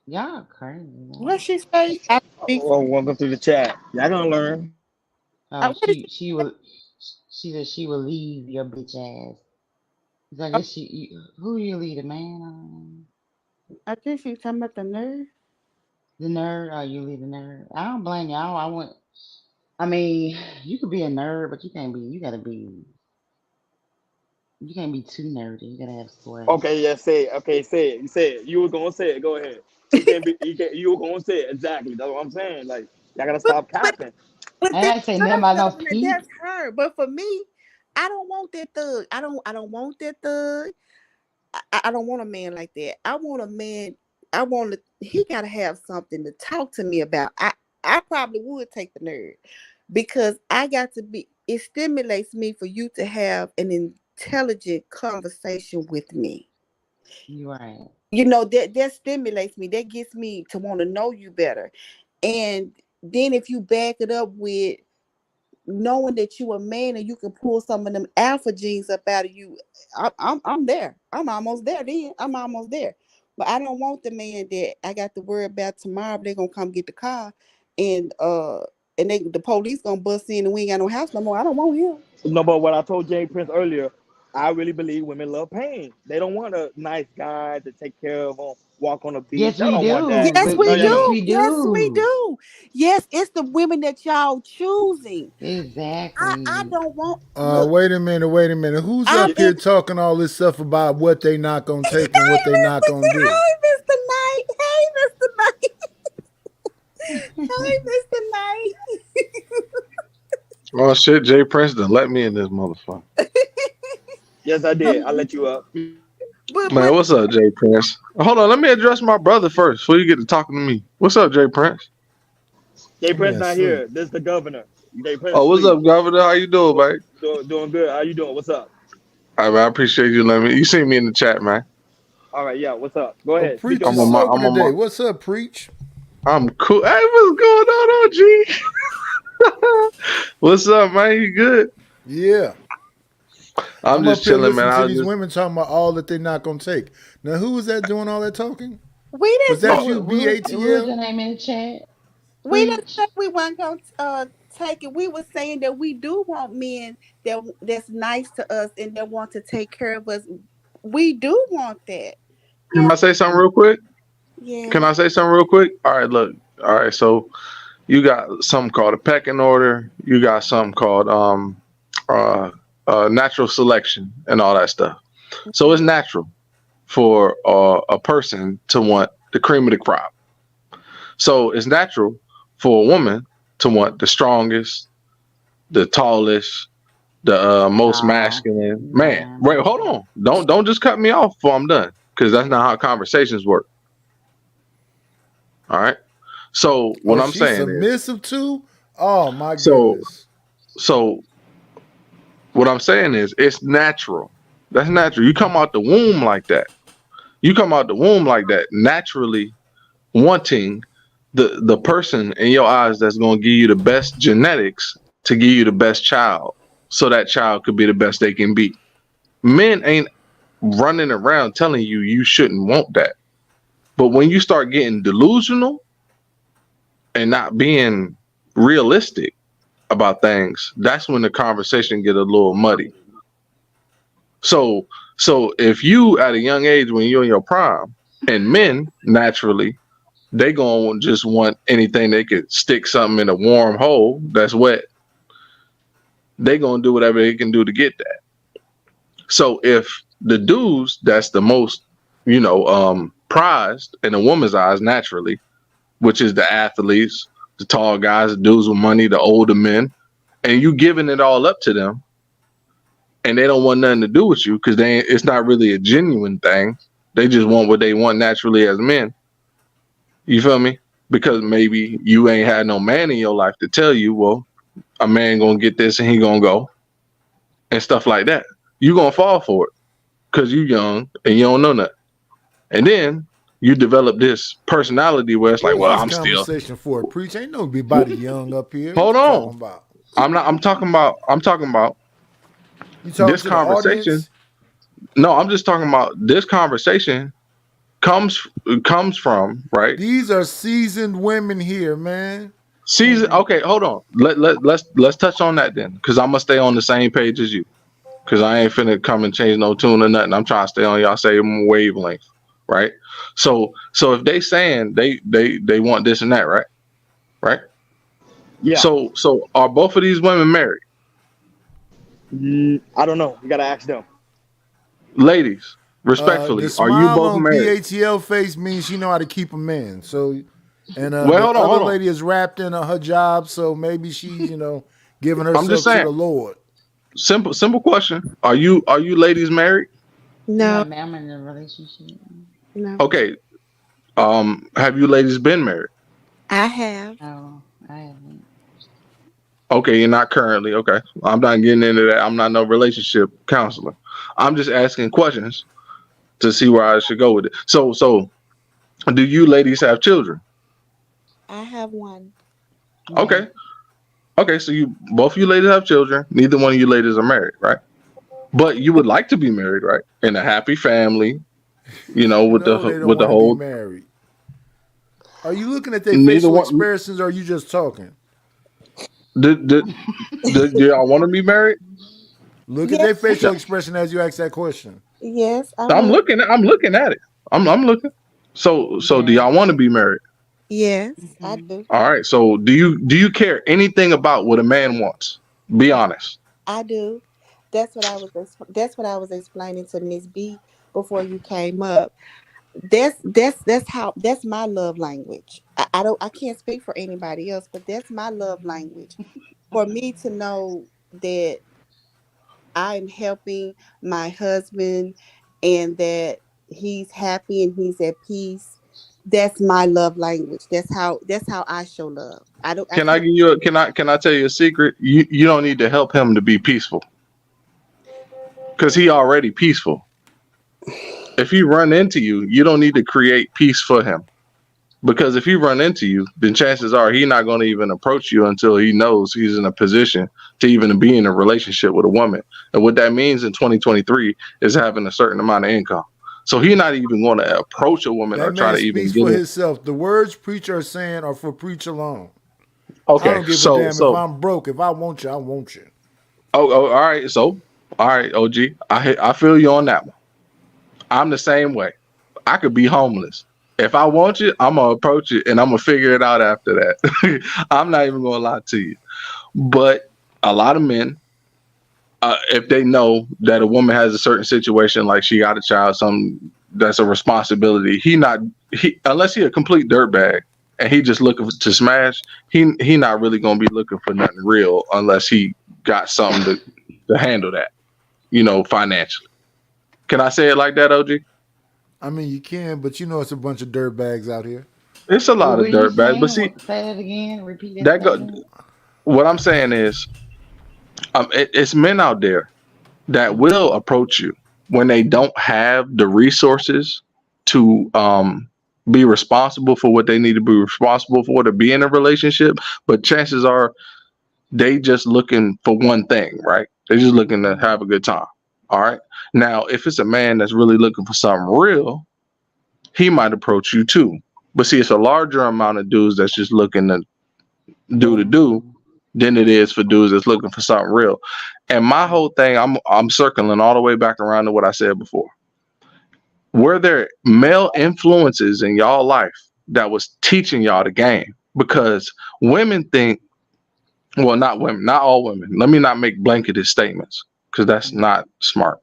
Y'all crazy. What she say? I speak. Oh, welcome to the chat. Y'all gonna learn. Oh, What is she said she will leave your bitch ass. So I guess who you lead, a man? I think she's talking about the nerd. The nerd? Oh, you lead the nerd. I don't blame y'all. I mean, you could be a nerd, but you can't be too nerdy. You gotta have swag. Okay, yeah, say it. Okay, say it. You say it. You were gonna say it. Go ahead. You were gonna say it. Exactly. That's what I'm saying. Like, y'all gotta stop capping. But I ain't say nothing about no pee. that's her. But for me, I don't want that thug. I don't want that thug. I don't want a man like that. I want a man. He gotta have something to talk to me about. I probably would take the nerd because I got to be. It stimulates me for you to have an intelligent conversation with me. You're right. You know that stimulates me. That gets me to want to know you better. And then if you back it up with knowing that you a man and you can pull some of them alpha genes up out of you, I'm there. I'm almost there. Then I'm almost there. But I don't want the man that I got to worry about tomorrow. They're gonna come get the car, and the police gonna bust in and we ain't got no house no more. I don't want him. No, but what I told Jay Prince earlier, I really believe women love pain. They don't want a nice guy to take care of them, walk on the beach. Yes, They don't we want do. that. Yes, we No, do. you know. Yes, we do. Yes, it's the women that y'all choosing. Exactly. I don't want. Look, Wait a minute. Who's up here talking all this stuff about what they not gonna take and what they not gonna do? Hey, Mr. Knight. Hey, Mr. Knight. Oh shit, Jay Prince done let me in this motherfucker. Yes, I did. I let you up. Man, what's up, Jay Prince? Hold on, let me address my brother first before you get to talking to me. What's up, Jay Prince? Jay Prince not here. This is the governor. Jay Prince. Oh, what's up, Governor? How you doing, man? Doing good. How you doing? What's up? All right, man, I appreciate you letting me. You see me in the chat, man. All right, yeah. What's up? Go ahead. Preach Speak is up. sober today. What's up, Preach? I'm cool. Hey, what's going on, OG? What's up, man? You good? Yeah. I'm just up here chilling, man. listening I to was these just women talking about all that they're not gonna take. Now, who was that doing all that talking? We didn't Was that say you, What was your BATL? name in the chat? we didn't say we weren't gonna take it. We were saying that we do want men that's nice to us and that want to take care of us. We do want that. Can I say something real quick? Yeah. Can I say something real quick? All right, look. All right, so you got something called a pecking order. You got something called natural selection and all that stuff. So it's natural for a person to want the cream of the crop. So it's natural for a woman to want the strongest, the tallest, the most masculine man. Wait, hold on. Don't just cut me off before I'm done, because that's not how conversations work. All right. So what I'm she's saying submissive to? Oh my so goodness. so what I'm saying is it's natural. That's natural. You come out the womb like that. You come out the womb like that, naturally wanting the person in your eyes that's going to give you the best genetics to give you the best child, so that child could be the best they can be. Men ain't running around telling you you shouldn't want that. But when you start getting delusional and not being realistic about things, that's when the conversation get a little muddy. So if you at a young age, when you're in your prime, and men naturally, they gonna just want anything they could stick something in a warm hole that's wet. They gonna do whatever they can do to get that. So if the dudes that's the most, prized in a woman's eyes naturally, which is the athletes, the tall guys, the dudes with money, the older men, and you giving it all up to them, and they don't want nothing to do with you because it's not really a genuine thing. They just want what they want naturally as men. You feel me? Because maybe you ain't had no man in your life to tell you, well, a man gonna get this and he gonna go, and stuff like that. You gonna fall for it because you young and you don't know nothing. And then you develop this personality where it's like, well, I'm still. Conversation for it. Preach. Ain't nobody young up here. Hold What you on. talking about? I'm talking about You talking this to the conversation. audience? No, I'm just talking about this conversation comes from, right? These are seasoned women here, man. Season. Okay, hold on. Let's touch on that then, because I'm gonna stay on the same page as you. Because I ain't finna come and change no tune or nothing. I'm trying to stay on y'all same wavelength, right? So if they saying they want this and that, right? Right? Yeah. So are both of these women married? I don't know. You gotta ask them. Ladies, respectfully, The are you smile both on married? PATL face means she know how to keep a man. So, and Well, the hold on, other hold on. lady is wrapped in her job, so maybe she's giving herself I'm just to saying. the Lord. Simple question. Are you ladies married? No, ma'am, I'm in a relationship. no. Okay. Have you ladies been married? I have. No, I haven't. Okay, you're not currently. Okay. I'm not getting into that. I'm not no relationship counselor. I'm just asking questions to see where I should go with it. So do you ladies have children? I have one. Okay. Okay, so both of you ladies have children. Neither one of you ladies are married, right? But you would like to be married, right? In a happy family, with They the don't with the want to be whole. married. Are you looking at their Neither facial one. expressions, or are you just talking? Do y'all want to be married? Look at Yes, their facial expression as you ask that question. yes. I'm looking at it. I'm looking. So do y'all want to be married? Yes, I do. All right. So do you care anything about what a man wants? Be honest. I do. That's what I was explaining to Miss B before you came up. That's my love language. I can't speak for anybody else, but that's my love language. For me to know that I'm helping my husband and that he's happy and he's at peace. That's my love language. That's how I show love. I Can I can't. give you can I tell you a secret? You don't need to help him to be peaceful. Because he already peaceful. If he run into you, you don't need to create peace for him. Because if he run into you, then chances are he's not going to even approach you until he knows he's in a position to even be in a relationship with a woman. And what that means in 2023 is having a certain amount of income. So he's not even going to approach a woman or That try man to even speaks get for it. himself. The words preacher are saying are for preach alone. Okay, I don't give a damn if I'm broke. If I want you, I want you. Oh, all right. So, all right, OG, I feel you on that one. I'm the same way. I could be homeless. If I want you, I'm gonna approach it and I'm gonna figure it out after that. I'm not even gonna lie to you. But a lot of men, if they know that a woman has a certain situation, like she got a child, something that's a responsibility, unless he a complete dirtbag and he just looking to smash, he not really gonna be looking for nothing real unless he got something to handle that, financially. Can I say it like that, OG? I mean, you can, but it's a bunch of dirt bags out here. It's a lot of dirt bags, but see, Say that again. Repeat that. what I'm saying is, it's men out there that will approach you when they don't have the resources to be responsible for what they need to be responsible for to be in a relationship. But chances are they just looking for one thing, right? They're just looking to have a good time. All right. Now, if it's a man that's really looking for something real, he might approach you too. But see, it's a larger amount of dudes that's just looking to do than it is for dudes that's looking for something real. And my whole thing, I'm circling all the way back around to what I said before. Were there male influences in y'all life that was teaching y'all the game? Because women think, well, not women, not all women. Let me not make blanketed statements because that's not smart.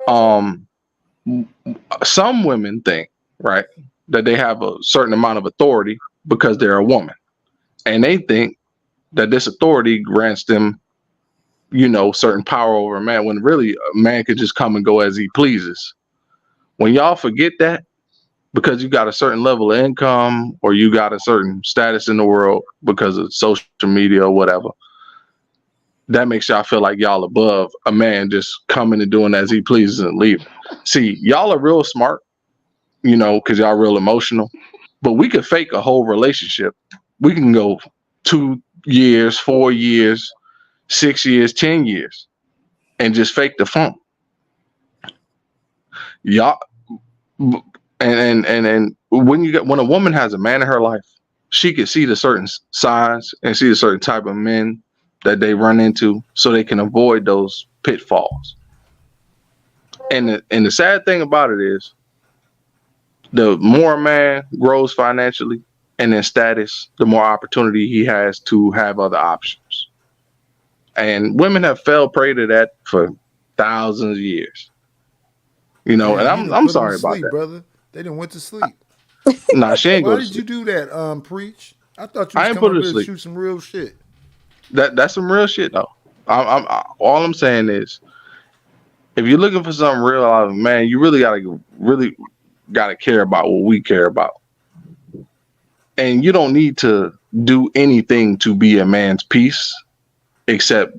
Some women think, right, that they have a certain amount of authority because they're a woman. And they think that this authority grants them, certain power over a man, when really a man could just come and go as he pleases. When y'all forget that, because you got a certain level of income or you got a certain status in the world because of social media or whatever, that makes y'all feel like y'all above a man just coming and doing as he pleases and leaving. See, y'all are real smart, because y'all real emotional, but we could fake a whole relationship. We can go 2 years, 4 years, 6 years, 10 years, and just fake the funk. Y'all, And when a woman has a man in her life, she can see the certain signs and see the certain type of men that they run into, so they can avoid those pitfalls. And the sad thing about it is, the more a man grows financially and in status, the more opportunity he has to have other options. And women have fell prey to that for thousands of years. You know, Damn, and you I'm done put 'em sorry to about sleep, that. brother. They didn't went to sleep. Nah, she ain't Why go to did you sleep. do that, Preach? I thought you I was ain't coming put her up to here to sleep. shoot some real shit. That's some real shit though. All I'm saying is, if you're looking for something real out of a man, you really gotta care about what we care about. And you don't need to do anything to be a man's piece except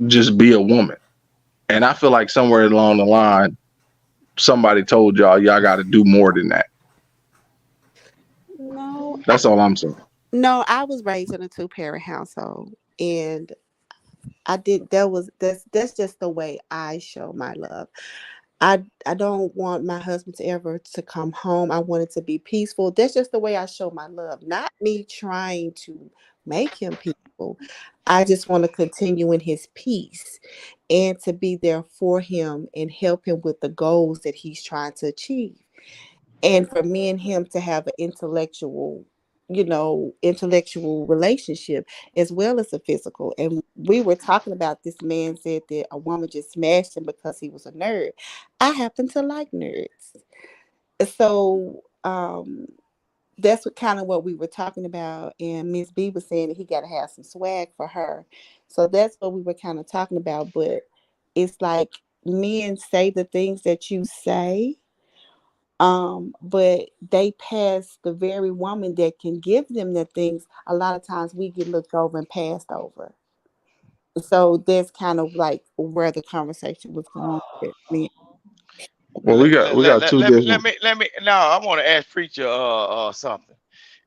just be a woman. And I feel like somewhere along the line, somebody told y'all got to do more than that. No, That's all I'm saying. no, I was raised in a 2-parent household, and that's just the way I show my love. I don't want my husband to ever to come home. I want it to be peaceful. That's just the way I show my love. Not me trying to make him peaceful. I just want to continue in his peace and to be there for him and help him with the goals that he's trying to achieve. And for me and him to have an intellectual relationship as well as a physical. And we were talking about, this man said that a woman just smashed him because he was a nerd. I happen to like nerds. So that's what we were talking about. And Miss B was saying that he got to have some swag for her. So that's what we were kind of talking about. But it's like, men say the things that you say, but they pass the very woman that can give them the things. A lot of times we get looked over and passed over. So that's kind of like where the conversation was going with me. Well, we got two different. Let me. Now I want to ask Preacher something,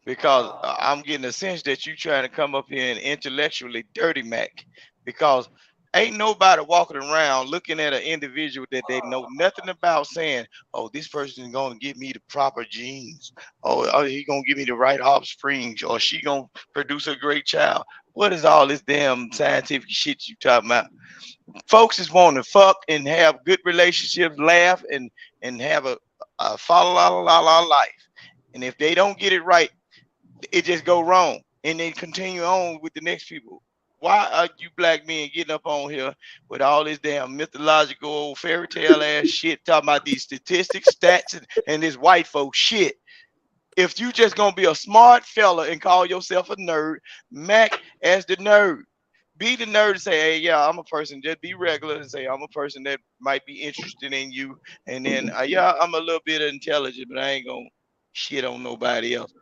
because I'm getting a sense that you trying to come up here and intellectually dirty Mac, because ain't nobody walking around looking at an individual that they know nothing about saying, oh, this person is going to give me the proper genes, oh, he going to give me the right offspring, or she going to produce a great child. What is all this damn scientific shit you talking about? Folks is wanting to fuck and have good relationships, laugh and have a follow life. And if they don't get it right, it just go wrong, and they continue on with the next people. Why are you black men getting up on here with all this damn mythological old fairy tale ass shit, talking about these statistics, stats, and this white folk shit? If you just gonna be a smart fella and call yourself a nerd, Mac as the nerd. Be the nerd and say, hey, yeah, I'm a person. Just be regular and say, I'm a person that might be interested in you. And then, yeah, I'm a little bit intelligent, but I ain't gonna shit on nobody else.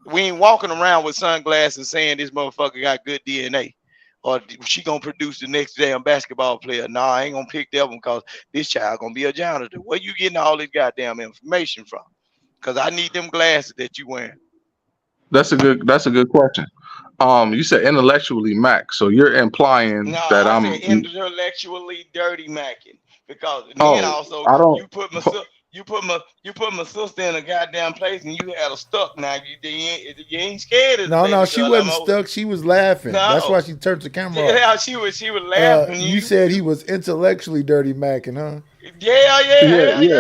We ain't walking around with sunglasses saying this motherfucker got good DNA, or she gonna produce the next damn basketball player. Nah, I ain't gonna pick that one because this child gonna be a janitor. Where you getting all this goddamn information from? Because I need them glasses that you wearing. That's a good question. You said intellectually Mac, so you're implying No, that I I'm. said intellectually dirty macking, because then Oh, also I don't. you put my sister in a goddamn place and you had her stuck. Now you ain't scared of the No, baby she girl. wasn't stuck. She was laughing. That's why No, she turned the camera off. yeah, she was laughing. You said he was intellectually dirty macking, huh? Yeah,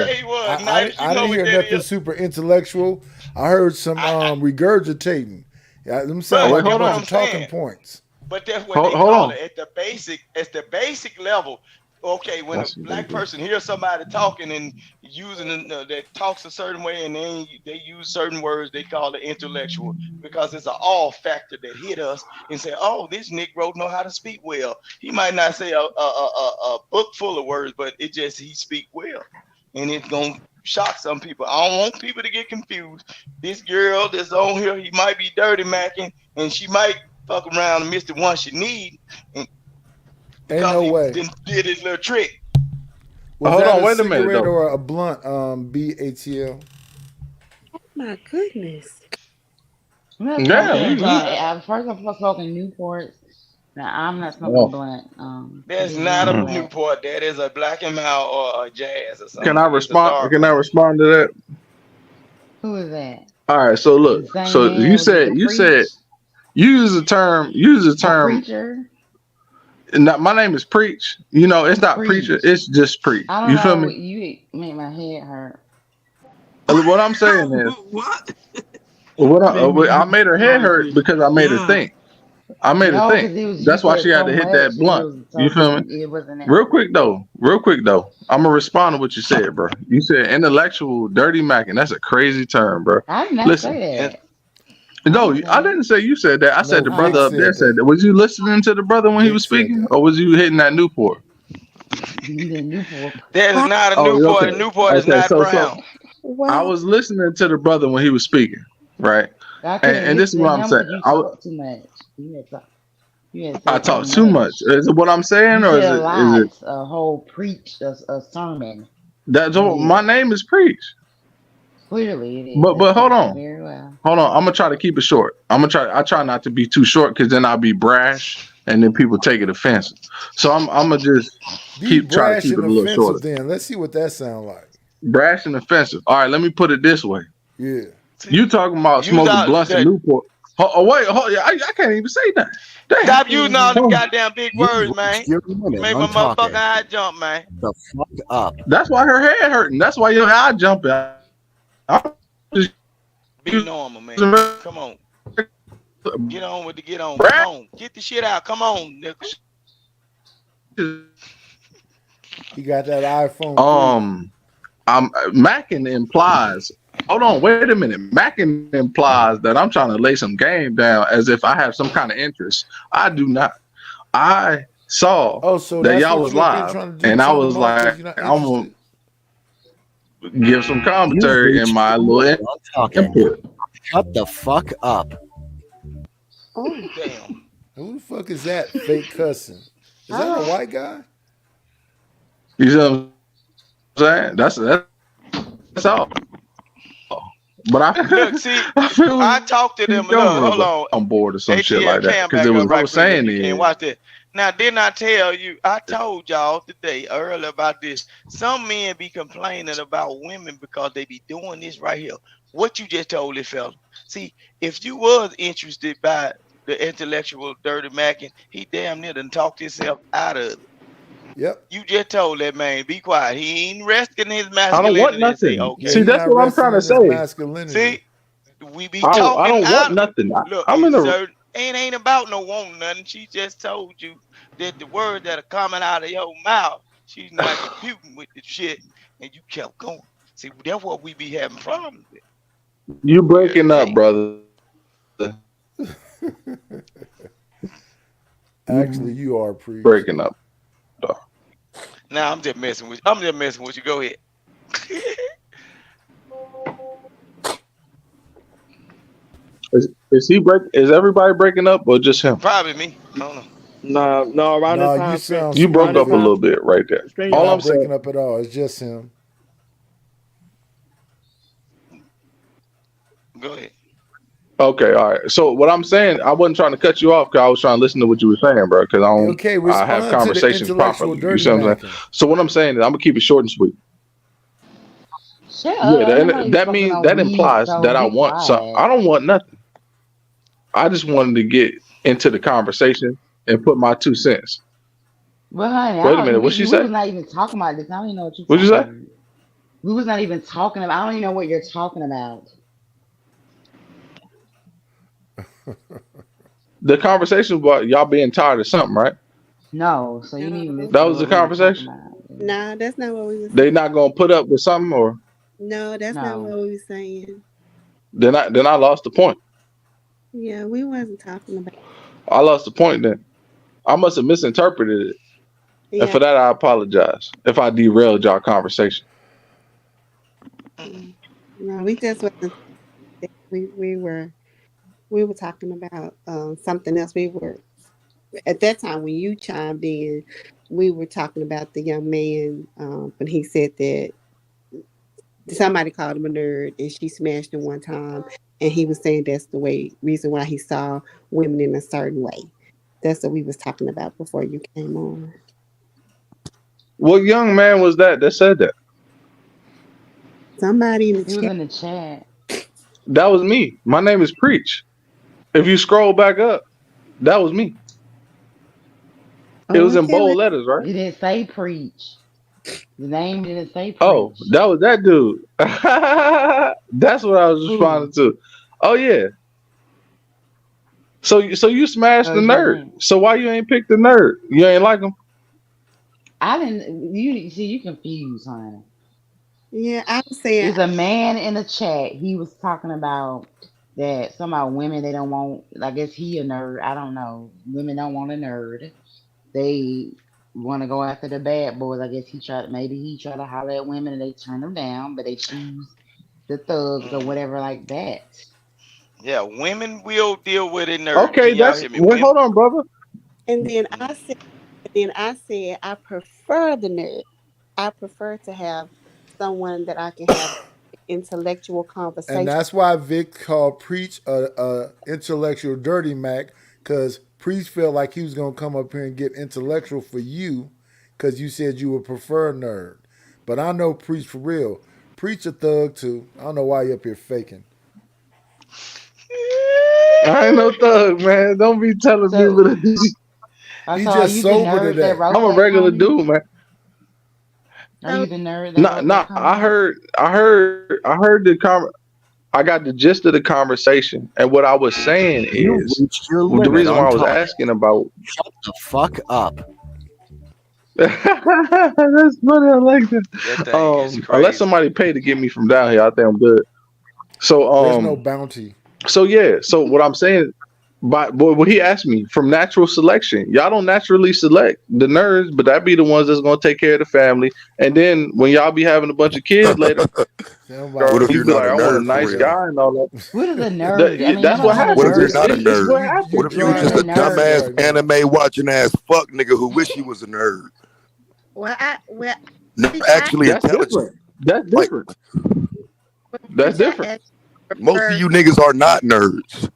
he was. I Nice, you know didn't what hear that nothing is. super intellectual. I heard some regurgitating. Yeah, them sound But like a that's what bunch I'm of talking saying. points. But that's what they Hold call on. it at the basic level. Okay, when a black person hears somebody talking and using that talks a certain way, and they use certain words, they call it intellectual, because it's an all factor that hit us and say, oh, this Negro know how to speak well. He might not say a book full of words, but he speak well, and it's gonna shock some people. I don't want people to get confused. This girl that's on here, he might be dirty macking, and she might fuck around and miss the one she need, Ain't because no he way. did his little trick. Was Hold that on, a wait a minute cigarette though. or a blunt? BATL. My goodness. I'm not Yeah. smoking. First I'm smoking Newports. Now I'm not smoking a Oh. blunt. That's Just not one a blunt. Newport. That is a Black and Mild or a Jazz or Can something. I It's a respond? dark Can I one. respond to that? Who is that? All right, so look, The same so man you that was said gonna you said preach? you use the term A preacher? Not, my name is Preach. You know, it's not preacher, Preach. it's just Preach. I don't You feel know. me? You make my head hurt. What I'm saying is, What? I made her head hurt because I made her Yeah. think. I made her No, think. because it was you That's why said she had so to hit much. that blunt. You feel me? It wasn't that. Real quick though, I'm gonna respond to what you said, bro. You said intellectual dirty macking. That's a crazy term, bro. I did not Listen, say that. no, I didn't say you said that. I said No, the brother Vic up there said said that. that. Was you listening to the brother when he Vic was said speaking, that. or was you hitting that Newport? The Newport. That is not a Oh, Newport. okay. A Newport is Okay, not brown. I was listening to the brother when he was speaking, right? I couldn't And this is listen what to I'm him saying. because you talk too much. You had I said so talk too much. much. Is it what I'm saying, You or said is a it lot, a whole preach, a sermon. that's You all? My did. name is Preach. Clearly, it is. But That hold fits you on. very well. Hold on, I'm gonna try to keep it short. I try not to be too short because then I'll be brash and then people take it offensive. So I'm gonna just Be try to brash keep it and a little offensive shorter. then. Let's see what that sound like. Brash and offensive. All right, let me put it this way. Yeah. You talking about Use smoking all blunts in that. Newport? Wait, I can't even say that. Damn. Stop using all them Hold on. goddamn big words, man. Your women, Make my I'm talking. motherfucking eye jump, man. The fuck up. That's why her head hurting. That's why your eye jumping. I'm just Be normal, man. Come on. Get on with the get on. Come on. Get the shit out. Come on, nigga. He got that iPhone. Macking implies. Hold on, wait a minute. Macking implies that I'm trying to lay some game down as if I have some kind of interest. I do not. I saw so that that's y'all what was you up here live, trying to do, and I trying to was mock 'cause like, you're not I'm gonna give some You commentary in reach my your little women, I'm talking. input. Shut the fuck up. Oh, damn. Who the fuck is that fake cussing? Is that a white guy? You see what I'm saying? That's all. But Look, see, feel I talked to them. Look, hold on. on board or some shit ATL like that. cam Because back it was up what I right was quick. saying If you is can watch this. Now, didn't I tell you? I told y'all today earlier about this. Some men be complaining about women because they be doing this right here. What you just told this fella. See, if you was interested by the intellectual dirty macking, he damn near done talked himself out of it. Yep. You just told that man, be quiet. He ain't resting his I don't want masculinity and say, nothing. okay. See, that's what I'm trying to say. Masculinity. See, we be I talking don't want out. nothing. Look, I'm in a certain ain't about no want nothing. She just told you that the words that are coming out of your mouth, she's not computing with the shit, and you kept going. See, that's what we be having problems with. you breaking up, brother. Actually, you are pre breaking up. Now I'm just messing with you. I'm just messing with you. Go ahead. Is everybody breaking up or just him? Probably me. I don't know. No, around this time. you sound You broke around up a this little bit right there. You're All not I'm saying, breaking up at all. It's just him. Go ahead. okay, all right. So what I'm saying, I wasn't trying to cut you off because I was trying to listen to what you were saying, bro. Because Okay, I have respond to the conversations intellectual properly. You dirty see what I'm saying? macking. So what I'm saying is, I'm gonna keep it short and sweet. shut Yeah, up. Ain't nobody that fucking means on that weed, implies so that I be want some. quiet. I don't want nothing. I just wanted to get into the conversation and put my 2 cents. Well, honey, Wait a minute, what she we say? was not even talking about this. I don't even know what you're What'd you talking say? about. We was not even talking about. I don't even know what you're talking about. The conversation about y'all being tired of something, right? No, so you need to listen That to was the what we were talking conversation. about. Nah, that's not what we was. They not gonna put up with something, or No, that's not No. what we was saying. then I lost the point. Yeah, we wasn't talking about. I lost the point then. I must have misinterpreted it. And Yeah. for that I apologize if I derailed y'all conversation. No, we just wasn't. We were talking about something else. We were at that time when you chimed in. We were talking about the young man, but he said that somebody called him a nerd, and she smashed him one time, and he was saying that's the reason why he saw women in a certain way. That's what we was talking about before you came on. What young man was that said that? Somebody in the He was chat. in the chat. That was me. My name is Preach. If you scroll back up, that was me. It was in bold letters, right? You didn't say preach. The name didn't say preach. Oh, that was that dude. That's what I was responding to. Oh yeah. So you smashed the nerd. So why you ain't picked the nerd? You ain't like him? I didn't. You see, you confused, honey. Yeah, I'm saying. There's a man in the chat. He was talking about that somehow women they don't want. I guess he a nerd. I don't know. Women don't want a nerd. They want to go after the bad boys. I guess he tried to holler at women and they turn them down, but they choose the thugs or whatever like that. Yeah, women will deal with it. Nerd. Okay, Can y'all that's hear me? well, hold on, brother. And then I said I prefer the nerd. I prefer to have someone that I can have intellectual conversation. And that's why Vic called Preach a intellectual dirty Mac, because Preach felt like he was gonna come up here and get intellectual for you, because you said you would prefer nerd. But I know Preach for real. Preach a thug too. I don't know why you up here faking. I ain't no thug, man. Don't be telling people that. He just sober today. I'm a regular dude, man. Are you the nerd? Nah. I heard I got the gist of the conversation, and what I was saying is the reason why I was asking about. Shut the fuck up. That's funny. I like that. Unless somebody paid to get me from down here, I think I'm good. So There's no bounty. So yeah. So what I'm saying. But what he asked me from natural selection, y'all don't naturally select the nerds, but that be the ones that's gonna take care of the family. And then when y'all be having a bunch of kids later, What if you you're be not like, a I want a nerd nice for real? guy and all that. What is a nerd? That's what happens. What if you're not a It's what nerd? happens. What if you're just a dumbass anime watching ass fuck nigga who wish he was a nerd? Well, Not actually That's intelligent. different. That's different. That's different. Most of you niggas are not nerds.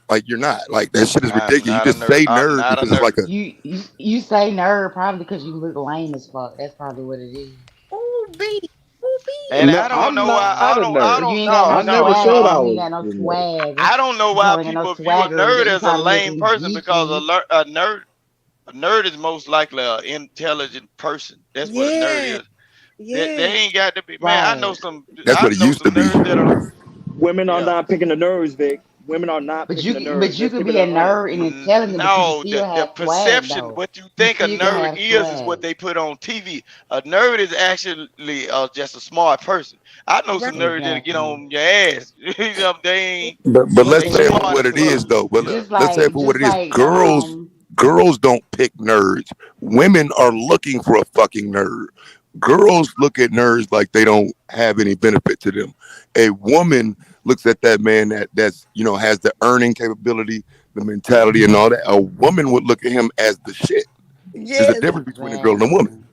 Like you're not. Like that shit is ridiculous. You just say nerd because it's like a. You say nerd probably because you look lame as fuck. That's probably what it is. Ooh, baby. And No, I don't I'm know not why. I a don't. nerd. I don't You ain't know. got no I never swag. said I You was. ain't got no swag. I don't know You why probably got no people view a swagger. nerd You as a probably lame looking person because geeky. a nerd is most likely an intelligent person. That's what a nerd is. They ain't got to be. Man, I know Right. some. That's I what it know used to some be. nerds that are. Women are Yeah. not picking the nerds, Vic. Women are not But picking the you nerds. could Keep be it a 100. nerd and intelligent, but you No, can still the have swag perception, though. what you You think a still can nerd have is what swag. they put on TV. A nerd is actually just a smart person. I know some nerds that get Exactly. on your ass. You know, they ain't, But but let's they say it for smart what as it is fuck. though. But Yeah. let's say it for what it is. Girls don't pick nerds. Women are looking for a fucking nerd. Girls look at nerds like they don't have any benefit to them. A woman looks at that man that's has the earning capability, the mentality, and all that. A woman would look at him as the shit. There's a Yes, difference between a girl and a woman.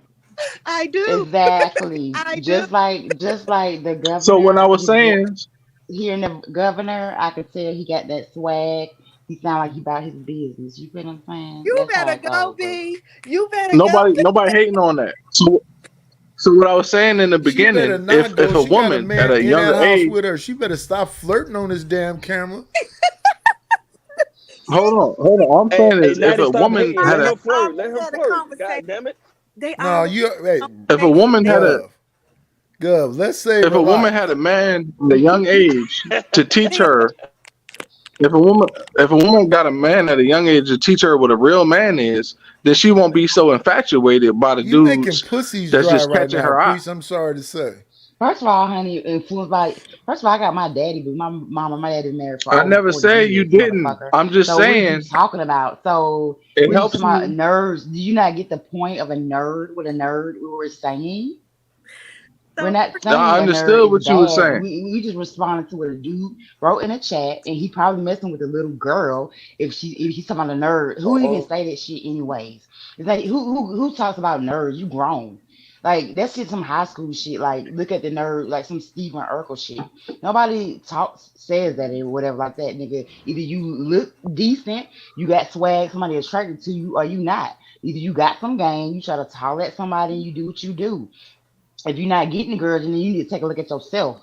I do. Exactly. I do. Just like the So when I governor, was saying, hearing the governor, I could tell he got that swag. He sound like he about his business. You feel what I'm saying? You That's how better it go, goes. B. You better go. nobody hating on that. So what I was saying in the She better beginning, not if go. a She got a woman at man a in younger that house age, with her. She better stop flirting on this damn camera. hold on. I'm saying is, if Natty, a stop woman hating. had Let a, her flirt. Let her flirt. God damn it. They No, you hey, if a woman had a, Gov, let's save if her a woman life. had a man at a young age to teach her, if a woman got a man at a young age to teach her what a real man is, then she won't be so infatuated by the You making dudes pussies that's dry just right catching now, her eye. Priest. I'm sorry to say. First of all, honey, influenced by. First of all, I got my daddy, but my mama, my daddy married for I over never 40 said you years, didn't. motherfucker. I'm just So what are you saying talking about? So it what are you helps talking about? me. Nerds? Do you not get the point of a nerd? What a nerd we were saying? We're not No, saying I a nerd understood is what you were bad. saying. We just responded to what a dude wrote in the chat, and he probably messing with a little girl if he's talking about a nerd. Who even say that shit anyways? It's like who talks about nerds? You grown. Like that's just some high school shit. Like look at the nerd, like some Stephen Urkel shit. Nobody says that or whatever like that, nigga. Either you look decent, you got swag, somebody attracted to you, or you not. Either you got some game, you try to tolerate somebody, and you do what you do. If you're not getting the girls, then you need to take a look at yourself.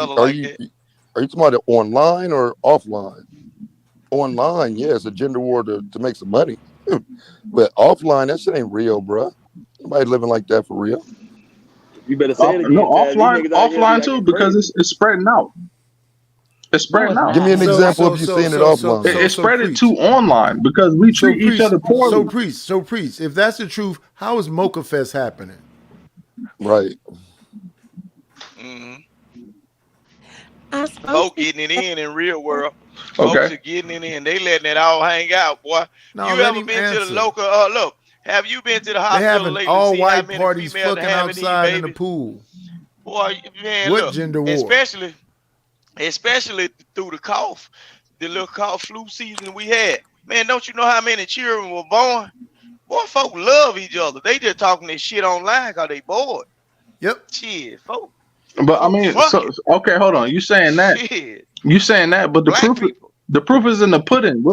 other are like you that. are you talking about it online or offline? Online, yeah, it's a gender war to make some money. But offline, that shit ain't real, bro. Nobody living like that for real. You better say it No, again, Taz. These niggas out here be offline too, acting because crazy. it's spreading out. It's spreading out. Give me an example if you're seeing it offline. It's spreading to online because we treat each other poorly. So priest, if that's the truth, how is Mocha Fest happening? Right. Folk getting it in real world. Folks are getting it in. They letting it all hang out, boy. No, you let ever him been to answer. the local? Look, have you been to the They hospital having lately? all to see how white many parties females fucking they having these outside in the babies? pool. Boy, man, What look, gender war? especially through the cough, the little cough flu season we had. Man, don't you know how many children were born? Boy, folk love each other. They just talking this shit online because they bored. Yep. Shit, folk. But I mean, okay, hold on. You saying that? Shit. You saying that? But the proof is in the pudding.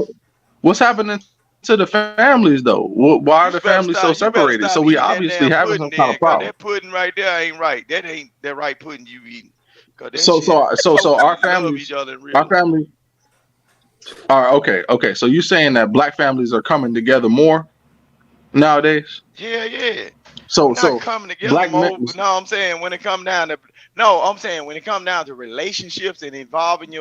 What's happening to the families though? Why are the families so separated? So we obviously having some kind of problem. That pudding right there ain't right. That ain't the right pudding you eating. So our families, are okay. So you saying that black families are coming together more nowadays? Yeah. So not coming together black more. men, No, I'm saying when it come down to relationships and involving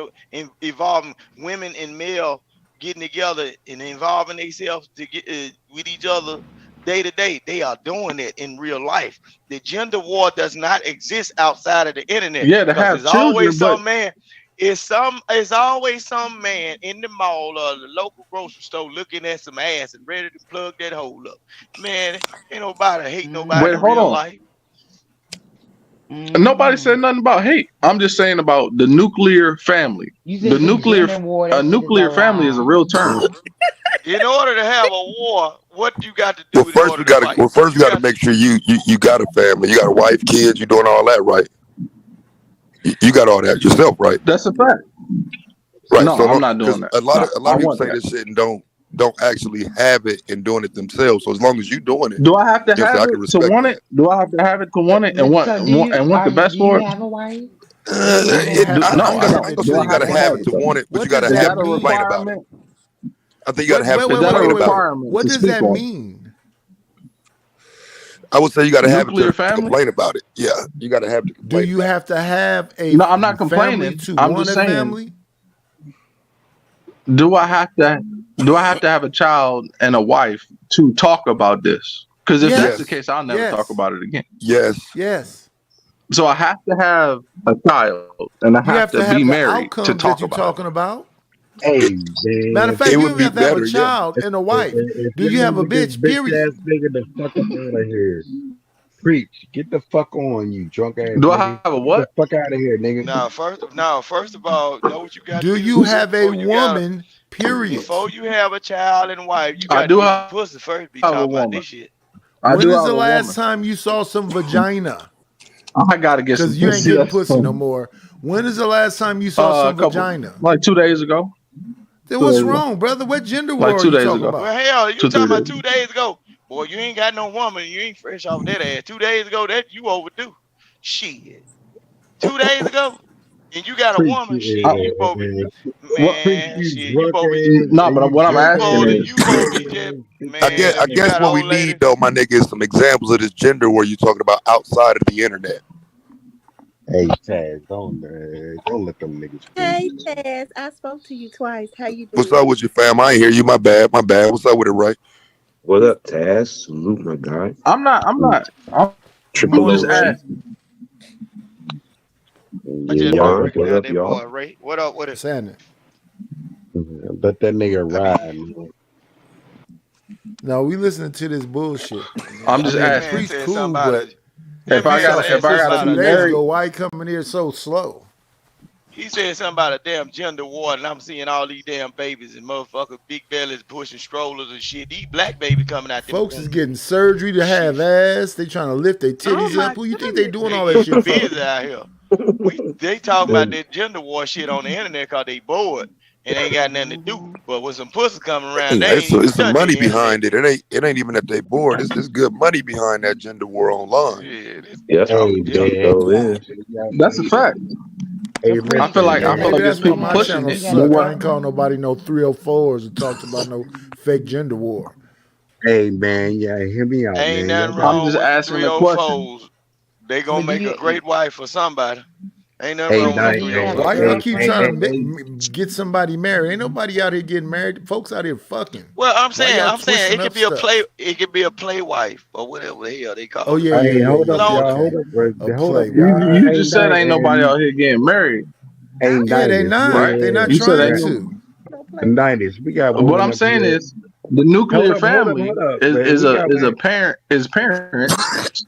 women and male getting together and involving themselves to get with each other day to day, they are doing it in real life. The gender war does not exist outside of the internet. Yeah, to have there's children, always but some man. It's always some man in the mall or the local grocery store looking at some ass and ready to plug that hole up. Man, ain't nobody hate nobody wait, in hold real on. life. Nobody said nothing about hate. I'm just saying about the nuclear family. The nuclear family is a real term. In order to have a war, what you got to do? Well, first we gotta make sure you got a family, you got a wife, kids, you doing all that right. You got all that yourself, right? That's a fact. Right. No, so I'm not doing that. A lot of people want say that. this shit and don't actually have it and doing it themselves. So as long as you doing it, Do I have to yes, have I it can to respect want it? Do I have to have it to want it and want the best for it? Have a wife? I ain't gonna say you gotta have it to want it, but you gotta have it to complain about it. I think you gotta have it to complain about it. What does that mean? I would say you gotta have it Nuclear to family? complain about it. Yeah, you gotta have to Do complain. you have to have a No, I'm not family complaining. to I'm want just a saying. family? Do I have to have a child and a wife to talk about this? Because if that's the case, I'll never talk about it again. Yes. So I have to have a child and I You have to be the married to outcomes talk that you're about talking about. Hey, Matter of fact, you don't have to have a child and a wife. Do you have a bitch? Period. Ass nigga, the fuck up out of here. Preach. Get the fuck on, you drunk ass. Do I nigga. have a what? Get the fuck out of here, nigga. First of all, know what you got to Do do. you have a woman? Period. Before you have a child and wife, you I got do to get have the pussy first. Be a talking about woman. this shit. When is the last time you saw some vagina? I gotta get some Because you ain't pussy. getting That's pussy funny. no more. When is the last time you saw some vagina? Like 2 days ago. Then what's wrong, brother? What gender war Like are 2 you days talking ago. about? Well, hell, you 2-3 talking about days 2 days ago. Boy, you ain't got no woman. You ain't fresh off that ass. 2 days ago, that you overdue. Shit. 2 days ago, and you got a woman. Shit, you supposed to be, man. Shit, you supposed to be. No, but what I'm asking is, You supposed to be just, man. I you guess got what we old lady. need though, my nigga, is some examples of this gender where you're talking about outside of the internet. Hey, Taz, don't let them niggas. Hey, Taz, I spoke to you twice. How you doing? What's up with you, fam? I ain't hear you. My bad. What's up with it, right? What up, Taz? Salute, my guy. I'm Triple just OG. asking. Y'all, what up, y'all? Ray, what up with it? Sanding. Let that nigga ride, man. No, we listening to this bullshit. I'm just asking. Priest said cool, somebody- but If I gotta be 2 days married, ago, why he coming here so slow? He said something about a damn gender war, and I'm seeing all these damn babies and motherfuckers, big bellies pushing strollers and shit. These black babies coming out there. Folks is getting surgery to have ass. They trying to lift their titties up. Who you think they doing all that shit for? busy out here. They talking about that gender war shit on the internet because they bored and ain't got nothing to do. But with some pussy coming around, they It's ain't some touching money the internet. behind it. It ain't even that they bored. It's good money behind that gender war online. Yeah, that's what it is. that's a fact. I feel like Maybe it's that's why people my pushing channel it. suck. I ain't call nobody no 304s and talked about no fake gender war. Hey, man, yeah, hear me out, Ain't man. nothing wrong just with asking the a question. 304s. They gonna make a great wife for somebody. Ain't nothing wrong with them 3 on 1. Why y'all keep trying to get somebody married? Ain't nobody out here getting married. Folks out here fucking. Well, I'm Why y'all saying it twisting could up be a stuff? it could be a play wife or whatever the hell they call it. Oh yeah, Hey, yeah. hold up, Long- y'all. Hold up, bro. A Hold up, play y'all. You just said ain't nobody out here getting married. Ain't Yeah, they 90s. not. Right. They not You said trying ain't to. no. 90s. We got What women I'm up saying here. is the nuclear Hold family up, man. is We got a parents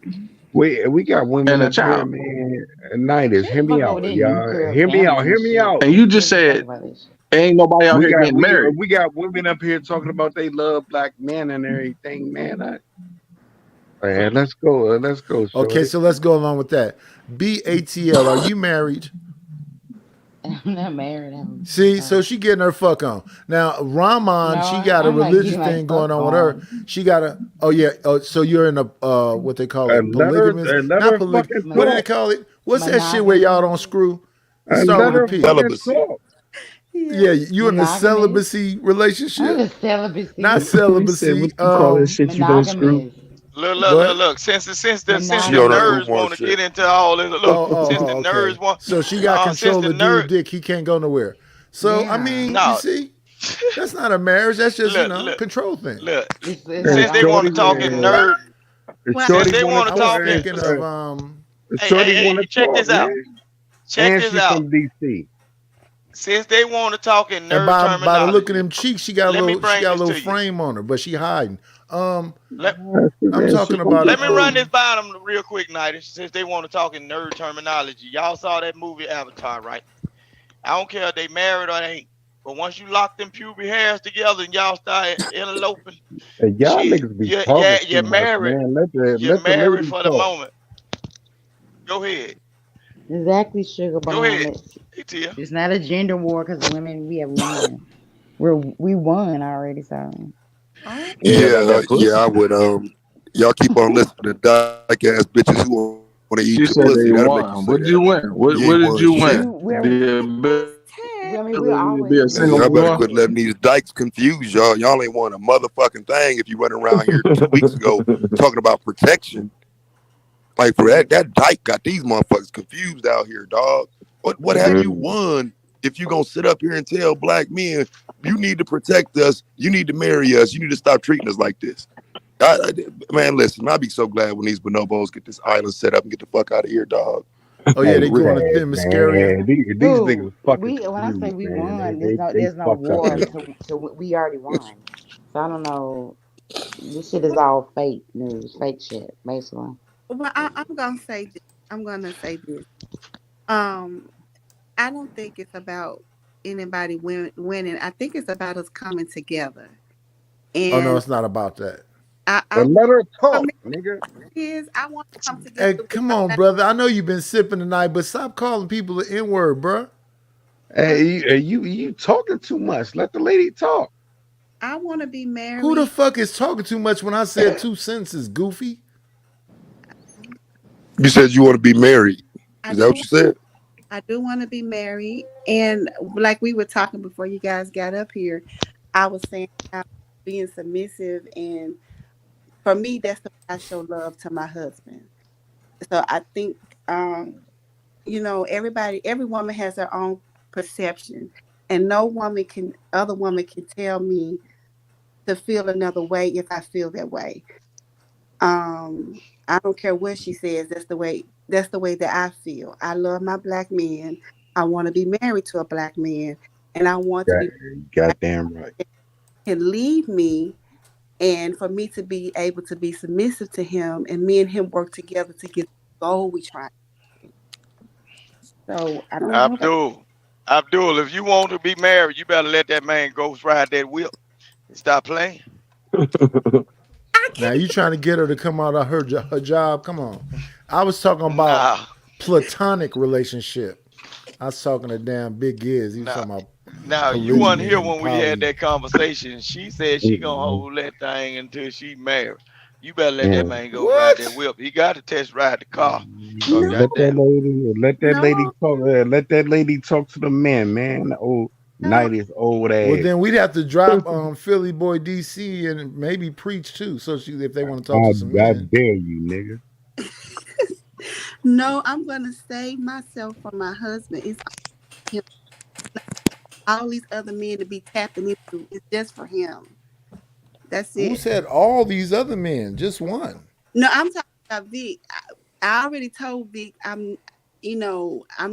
we got women and a up here, child. man. 90s. Hear me Fuck over out, this y'all. nuclear Hear me out. family Hear and me shit. out. And you just Let's talk said about this. ain't nobody out here getting married. We got women up here talking about they love black men and everything, man. Man, let's go. Okay, shorty. so let's go along with that. BATL, are you married? I'm not married. See, so she getting her fuck on. Now, Rahman, No, she got a I'm not religious getting my thing going fuck on with her. on. She got a, oh yeah, so you're in a, what they call it, polygamous? Let Not her polygamous. fucking What do they talk. call it? What's that shit where y'all don't screw? It start Let with a her P. fucking talk. Yeah, you in a Monogamous? celibacy I'm relationship? in a celibacy. Not He said, celibacy. what you call that shit you don't screw? Monogamous. Look. Since the She the on that nerds Umar want to shit. get into all this, since the Okay. nerds want, So she got since control the of the dude nerd, dick. He can't go nowhere. So, I mean, you no, see, that's not a marriage. That's just, look, control thing. look. It's Since they want to talk in nerd, since they want I to was talk in, thinking of, Shorty want to check talk, this out. man. Check And this she out. from DC. Since they want to talk in and nerd by the terminology, look of them cheeks, she got let me a bring this little to you. frame on her, but she hiding. I'm Man, talking about Let me run this by them real quick, Nighty. Since they want to talk in nerd terminology, y'all saw that movie Avatar, right? I don't care if they married or they ain't. But once you lock them pubic hairs together and y'all start eloping, Hey, y'all shit, niggas be talking you're too much, married. man. Let You're the married lady for the talk. moment. Go ahead. Exactly, Sugar Go Bomb. ahead. Hey, Tia. It's not a gender war because women, we have won. We won already, so. Everybody got pussy. I would. Y'all keep on listening to dyke ass bitches who want to eat She your said pussy. they That'll make you won. say What did you that. win? What You ain't did won you shit. win? We're always Be a winning. single Y'all better mother? quit letting these dykes confuse y'all. Y'all ain't won a motherfucking thing if you running around here 2 weeks ago talking about protection. Like for that dyke got these motherfuckers confused out here, dog. What have you won if you gonna sit up here and tell black men you need to protect us, you need to marry us, you need to stop treating us like this? Man, listen, I'll be so glad when these bonobos get this island set up and get the fuck out of here, dog. oh yeah, Hey, they going to man, Themyscira. these niggas fucking When I say confused, we man. won, They there's no fucked up war here. to we already won. So I don't know. This shit is all fake news, fake shit, basically. Well, I'm gonna say this. I'm gonna say this. I don't think it's about anybody winning. I think it's about us coming together. Oh no, And it's not about that. I Let her talk, mean, nigga. I want to come together. Hey, With come on, brother. I know you've been sipping tonight, but stop calling people the N-word, bro. Hey, you talking too much. Let the lady talk. I want to be married. Who the fuck is talking too much when I said 2 sentences, goofy? You said you want to be married. Is that what you said? I do want to be married. And like we were talking before you guys got up here, I was saying about being submissive. And for me, that's the way I show love to my husband. So I think, every woman has her own perception. And no other woman can tell me to feel another way if I feel that way. I don't care what she says. That's the way that I feel. I love my black men. I want to be married to a black man, and I want to be goddamn right. can lead me, and for me to be able to be submissive to him, and me and him work together to get the goal we try. So I don't know. Abdul, if you want to be married, you better let that man ghost ride that whip and stop playing. Now you trying to get her to come out of her job? Come on. I was talking about platonic relationship. I was talking to damn Big Giz. He was talking about Now you weren't here when we had that conversation. She said she gonna hold that thing until she married. You better let that man go ride that whip. He got to test ride the car. Let that lady talk. Let that lady talk to the man, man. Old night is old ass. Well, then we'd have to drop Philly Boy DC and maybe Preach too. So if they want to talk to some I men. dare you, nigga. No, I'm gonna save myself for my husband. It's him. All these other men to be tapping into. It's just for him. That's Who it. said all these other men? Just one. No, I'm talking about Vic. I already told Vic I'm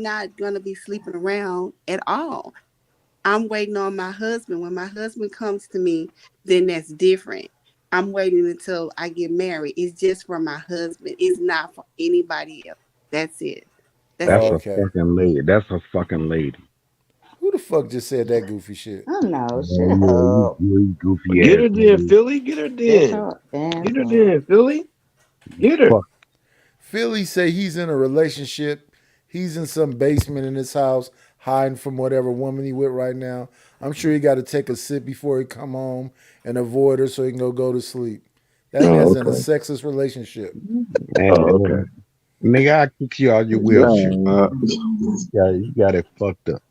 not gonna be sleeping around at all. I'm waiting on my husband. When my husband comes to me, then that's different. I'm waiting until I get married. It's just for my husband. It's not for anybody else. That's it. That's it. a fucking lady. That's a fucking lady. Who the fuck just said that goofy shit? I don't know. Yeah, Shut up. you goofy Get ass. her then, Philly. Get her Shut then. your damn Get her mouth. then, Philly. Get her. Fuck. Philly say he's in a relationship. He's in some basement in his house, hiding from whatever woman he with right now. I'm sure he got to take a sip before he come home and avoid her so he can go to sleep. That man's in a sexist relationship. Man, nigga, I kick you out your wheelchair. You got it fucked up.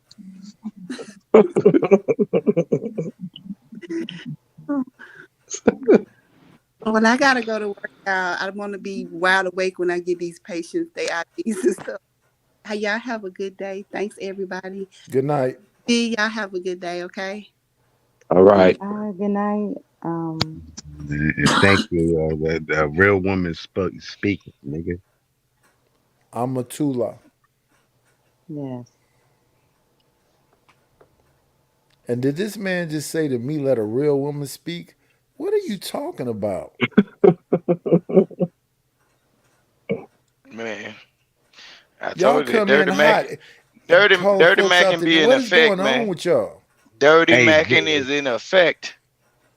When I gotta go to work out, I want to be wide awake when I get these patients their IDs and stuff. Hey, y'all have a good day. Thanks, everybody. Good night. See, y'all have a good day, okay? All right. Good night. Thank you. The real woman speaking, nigga. I'm a Tula. Yes. And did this man just say to me, let a real woman speak? What are you talking about? Man, I Y'all told you come Dirty in Mac. hot. Dirty Told folks Mac out can there, be in what is effect, going on man. with y'all? Dirty Hey, Mackin Vic. is in effect.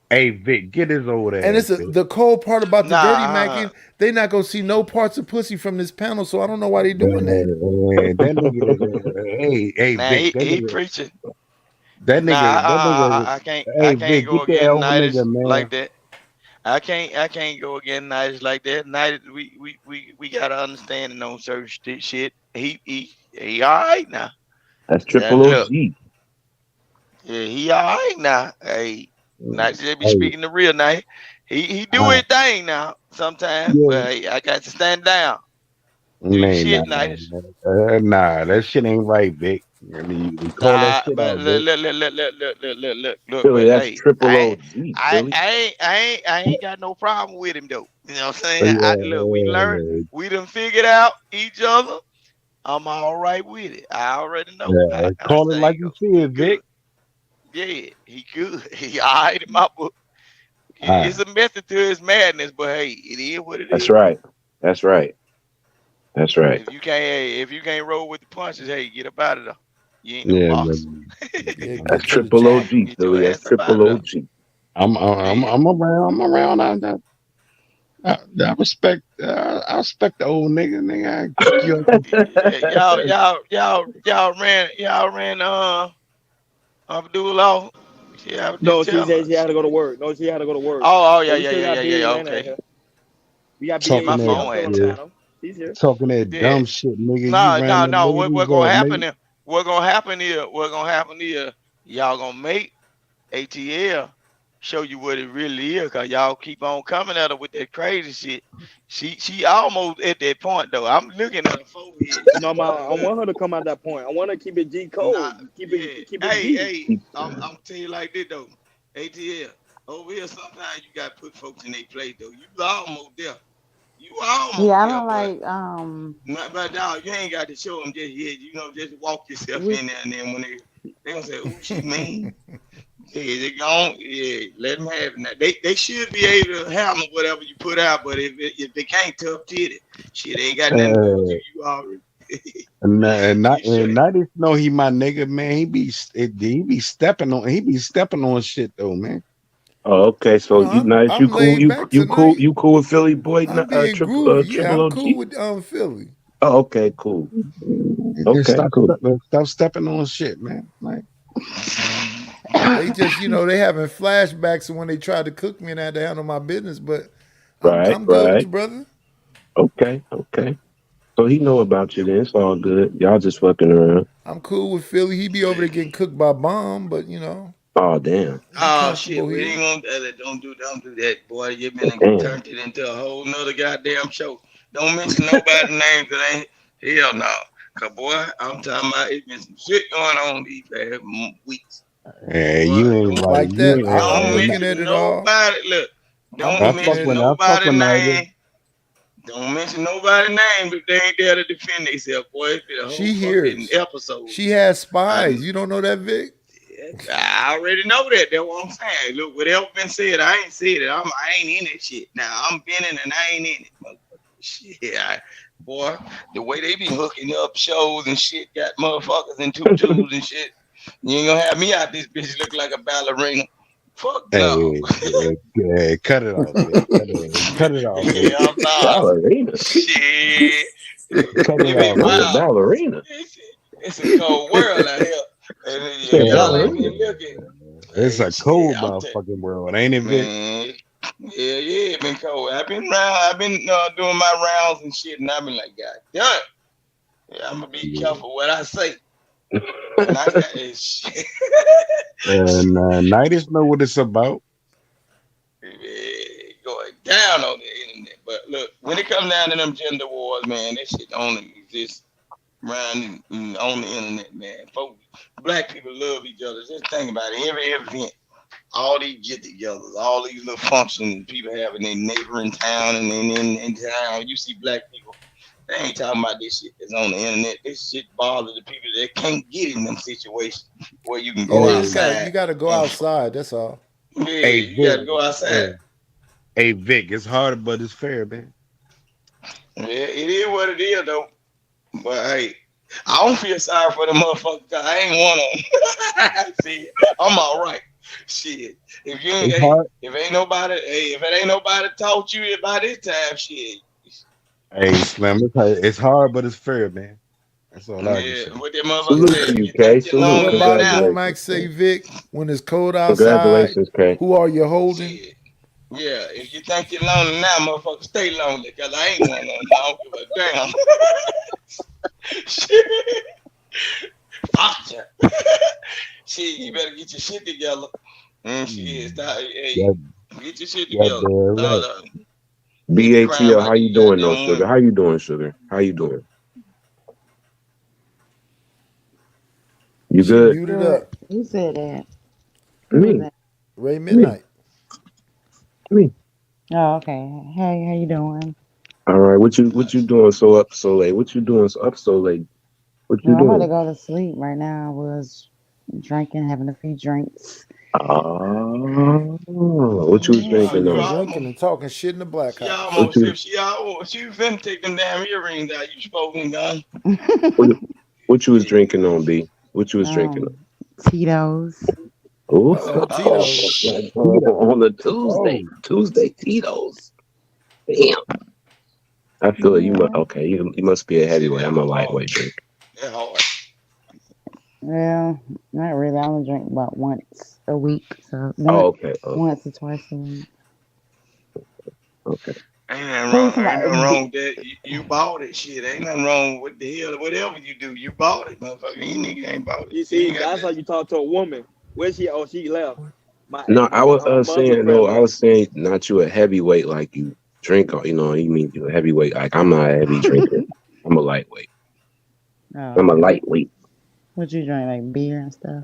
Hey, Vic, get his old ass. And it's Vic. the cold part about the dirty Nah, macking, they not gonna see no parts of pussy from this panel, so I don't know why they doing that. That nigga, hey, nah, Vic, that he nigga, preaching. that Nah, nigga, I can't hey, Vic, go get that against old Nighters nigga, man. like that. I can't go against Nighters like that. Nighters, we gotta understand on certain shit. He all right now. That's Yeah, triple look, OG. yeah, he all right now. Hey, not just be Hey, speaking the real night. He do his thing now sometimes, yeah, but hey, I got to stand down. Do your man, shit, Nighters. nah, that shit ain't right, Vic. I mean, you call that Nah, shit but out, Vic. look, Philly, but that's hey, triple OG, Philly. I ain't got no problem with him though. You know what I'm Yeah, saying? We done figured out each other. I'm all right with it. I already know how call it like things you go. see it, Vic. Yeah, he good. He all right in my book. Ah, It's a method to his madness, but hey, it is what it That's is. right. That's right. That's right. If you can't roll with the punches, hey, get up out of there. You ain't no yeah, boss. man. Yeah, That's get to the triple OG, chopping. Get your Philly. That's ass up out of triple there. OG. I'm Yeah. around. I respect the old nigga. Nigga, I kick you up. Y'all ran Abdullah. Yeah, I was No, just she telling said her. she had to go to work. No, she had to go to work. Oh yeah, But we still got Big Lana in okay. here. We got Shit, my BAB. I'm phone still on had the to. panel. She's here. Talking that Yeah. dumb shit, nigga. You ran the No. What ladies gonna up, happen nigga. here? What gonna happen here? Y'all gonna make ATL show you what it really is, cause y'all keep on coming at her with that crazy shit. She almost at that point though. I'm looking at her forehead. No, I want her to come at that point. I want to keep it G code. Keep it G. Hey, I'm telling you like this though. ATL over here, sometimes you gotta put folks in their place though. You almost there. You almost Yeah, I there, don't but like but dog, you ain't got to show them just yet. You know, just walk yourself we in there, and then when they gonna say, "Ooh, she mean." Yeah, they gon' let them have it. Now, they should be able to handle whatever you put out, but if they can't, tough titty. Shit, they ain't got nothing to do with you. You already. And not even know he my nigga, man. He be stepping on shit though, man. Oh, okay. So No, you nice. You I'm cool. laid back tonight. You cool with Philly boy? I'm being Triple groovy. Yeah, triple I'm OG. cool with Philly. Oh, okay. Cool. Just Okay. Cool. stop stepping on shit, man. Like They just, they having flashbacks of when they tried to cook me and I had to handle my business, but I'm good with you, brother. Okay. So he know about you then. It's all good. Y'all just fucking around. I'm cool with Philly. He be over there getting cooked by Bomb, but Oh damn. Oh shit, comfortable we here. ain't gonna don't do that, boy. You been Damn. turned it into a whole nother goddamn show. Don't mention nobody's name that ain't hell no. Cause boy, I'm talking about it's been some shit going on these past weeks. Yeah, you ain't right. Like You that. ain't I'm Don't looking right. at mention it all. nobody. Look, don't I mention fuck with nobody's Nigel. name. Don't mention nobody's name if they ain't there to defend themselves, boy. It's been a whole She fucking hears. episode. She has spies. You don't know that, Vic? I already know that. That's what I'm saying. Look, whatever been said, I ain't said it. I ain't in that shit. Now I'm been in and I ain't in it. Shit, boy, the way they be hooking up shows and shit, got motherfuckers in tutus and shit. You ain't gonna have me out this bitch look like a ballerina. Fuck no. Hey, cut it off, man. Cut it off, man. Hell no. Ballerina. Shit. Cut it off, Not a man. ballerina. It's a cold world out here. And y'all ain't been looking. It's a cold motherfucking world, ain't it, Vic? Man, yeah, it been cold. I've been doing my rounds and shit, and I've been like, God damn. Yeah, I'm gonna be careful what I say. And I got this shit. And Nighters know what it's about. Going down on the internet. But look, when it comes down to them gender wars, man, that shit only exists around on the internet, man. Folks, black people love each other. Just think about it. Every event, all these get togethers, all these little functions people have in their neighboring town and in town. You see black people, they ain't talking about this shit that's on the internet. This shit bothers the people that can't get in them situations where you can go outside. You got to go outside. That's all. Yeah, Hey, you gotta go outside. Hey, Vic, it's hard, but it's fair, man. Yeah, it is what it is, though. But hey, I don't feel sorry for the motherfucker. I ain't one of them. See, I'm all right. Shit, if you ain't, if ain't nobody, if it ain't nobody taught you about this time, shit. Hey, Slim, it's hard, but it's fair, man. That's all I can say. What that motherfucker Salute said. to you, Kay. Salute. What about Congratulations. Max say, Vic? When it's cold outside, Congratulations, Kay. who are you holding? Yeah, if you think you're lonely now, motherfucker, stay lonely, because I ain't one of them. I don't give a damn. Shit. Fuck ya. Shit, you better get your shit together. Shit, stop. Hey, get your shit together. BATL, how you doing, though, Sugar? How you doing, Sugar? How you doing? You good? Muted up. Who said that? Me. Ray Midnight. Me. Oh, okay. Hey, how you doing? All right. What you doing so up so late? What you doing so up so late? What you Well, I'm about to doing? go to sleep right now. I was drinking, having a few drinks. Oh, what you was drinking You on? drinking and talking shit in the black She house. almost, if she finna take them damn earrings out, you supposed to be gone. What you was drinking on, B? What you was drinking on? Tito's. Oh, Tito's. on the Tuesday Tito's. Damn. I feel it. You must okay. You must be a heavyweight. I'm a lightweight drinker. Yeah, hard. Well, not really. I only drink about once a week. So Okay. once or twice a week. Okay. Ain't nothing wrong with that. You bought it, shit. Ain't nothing wrong with the hell. Whatever you do, you bought it, motherfucker. You nigga ain't bought it. You see, that's how you talk to a woman. Where she? Oh, she left. No, I was saying no. friend I was saying not you a heavyweight like you drink. You know, you mean you a heavyweight? Like I'm not a heavy drinker. I'm a lightweight. Oh, I'm a lightweight. what you drink, like beer and stuff?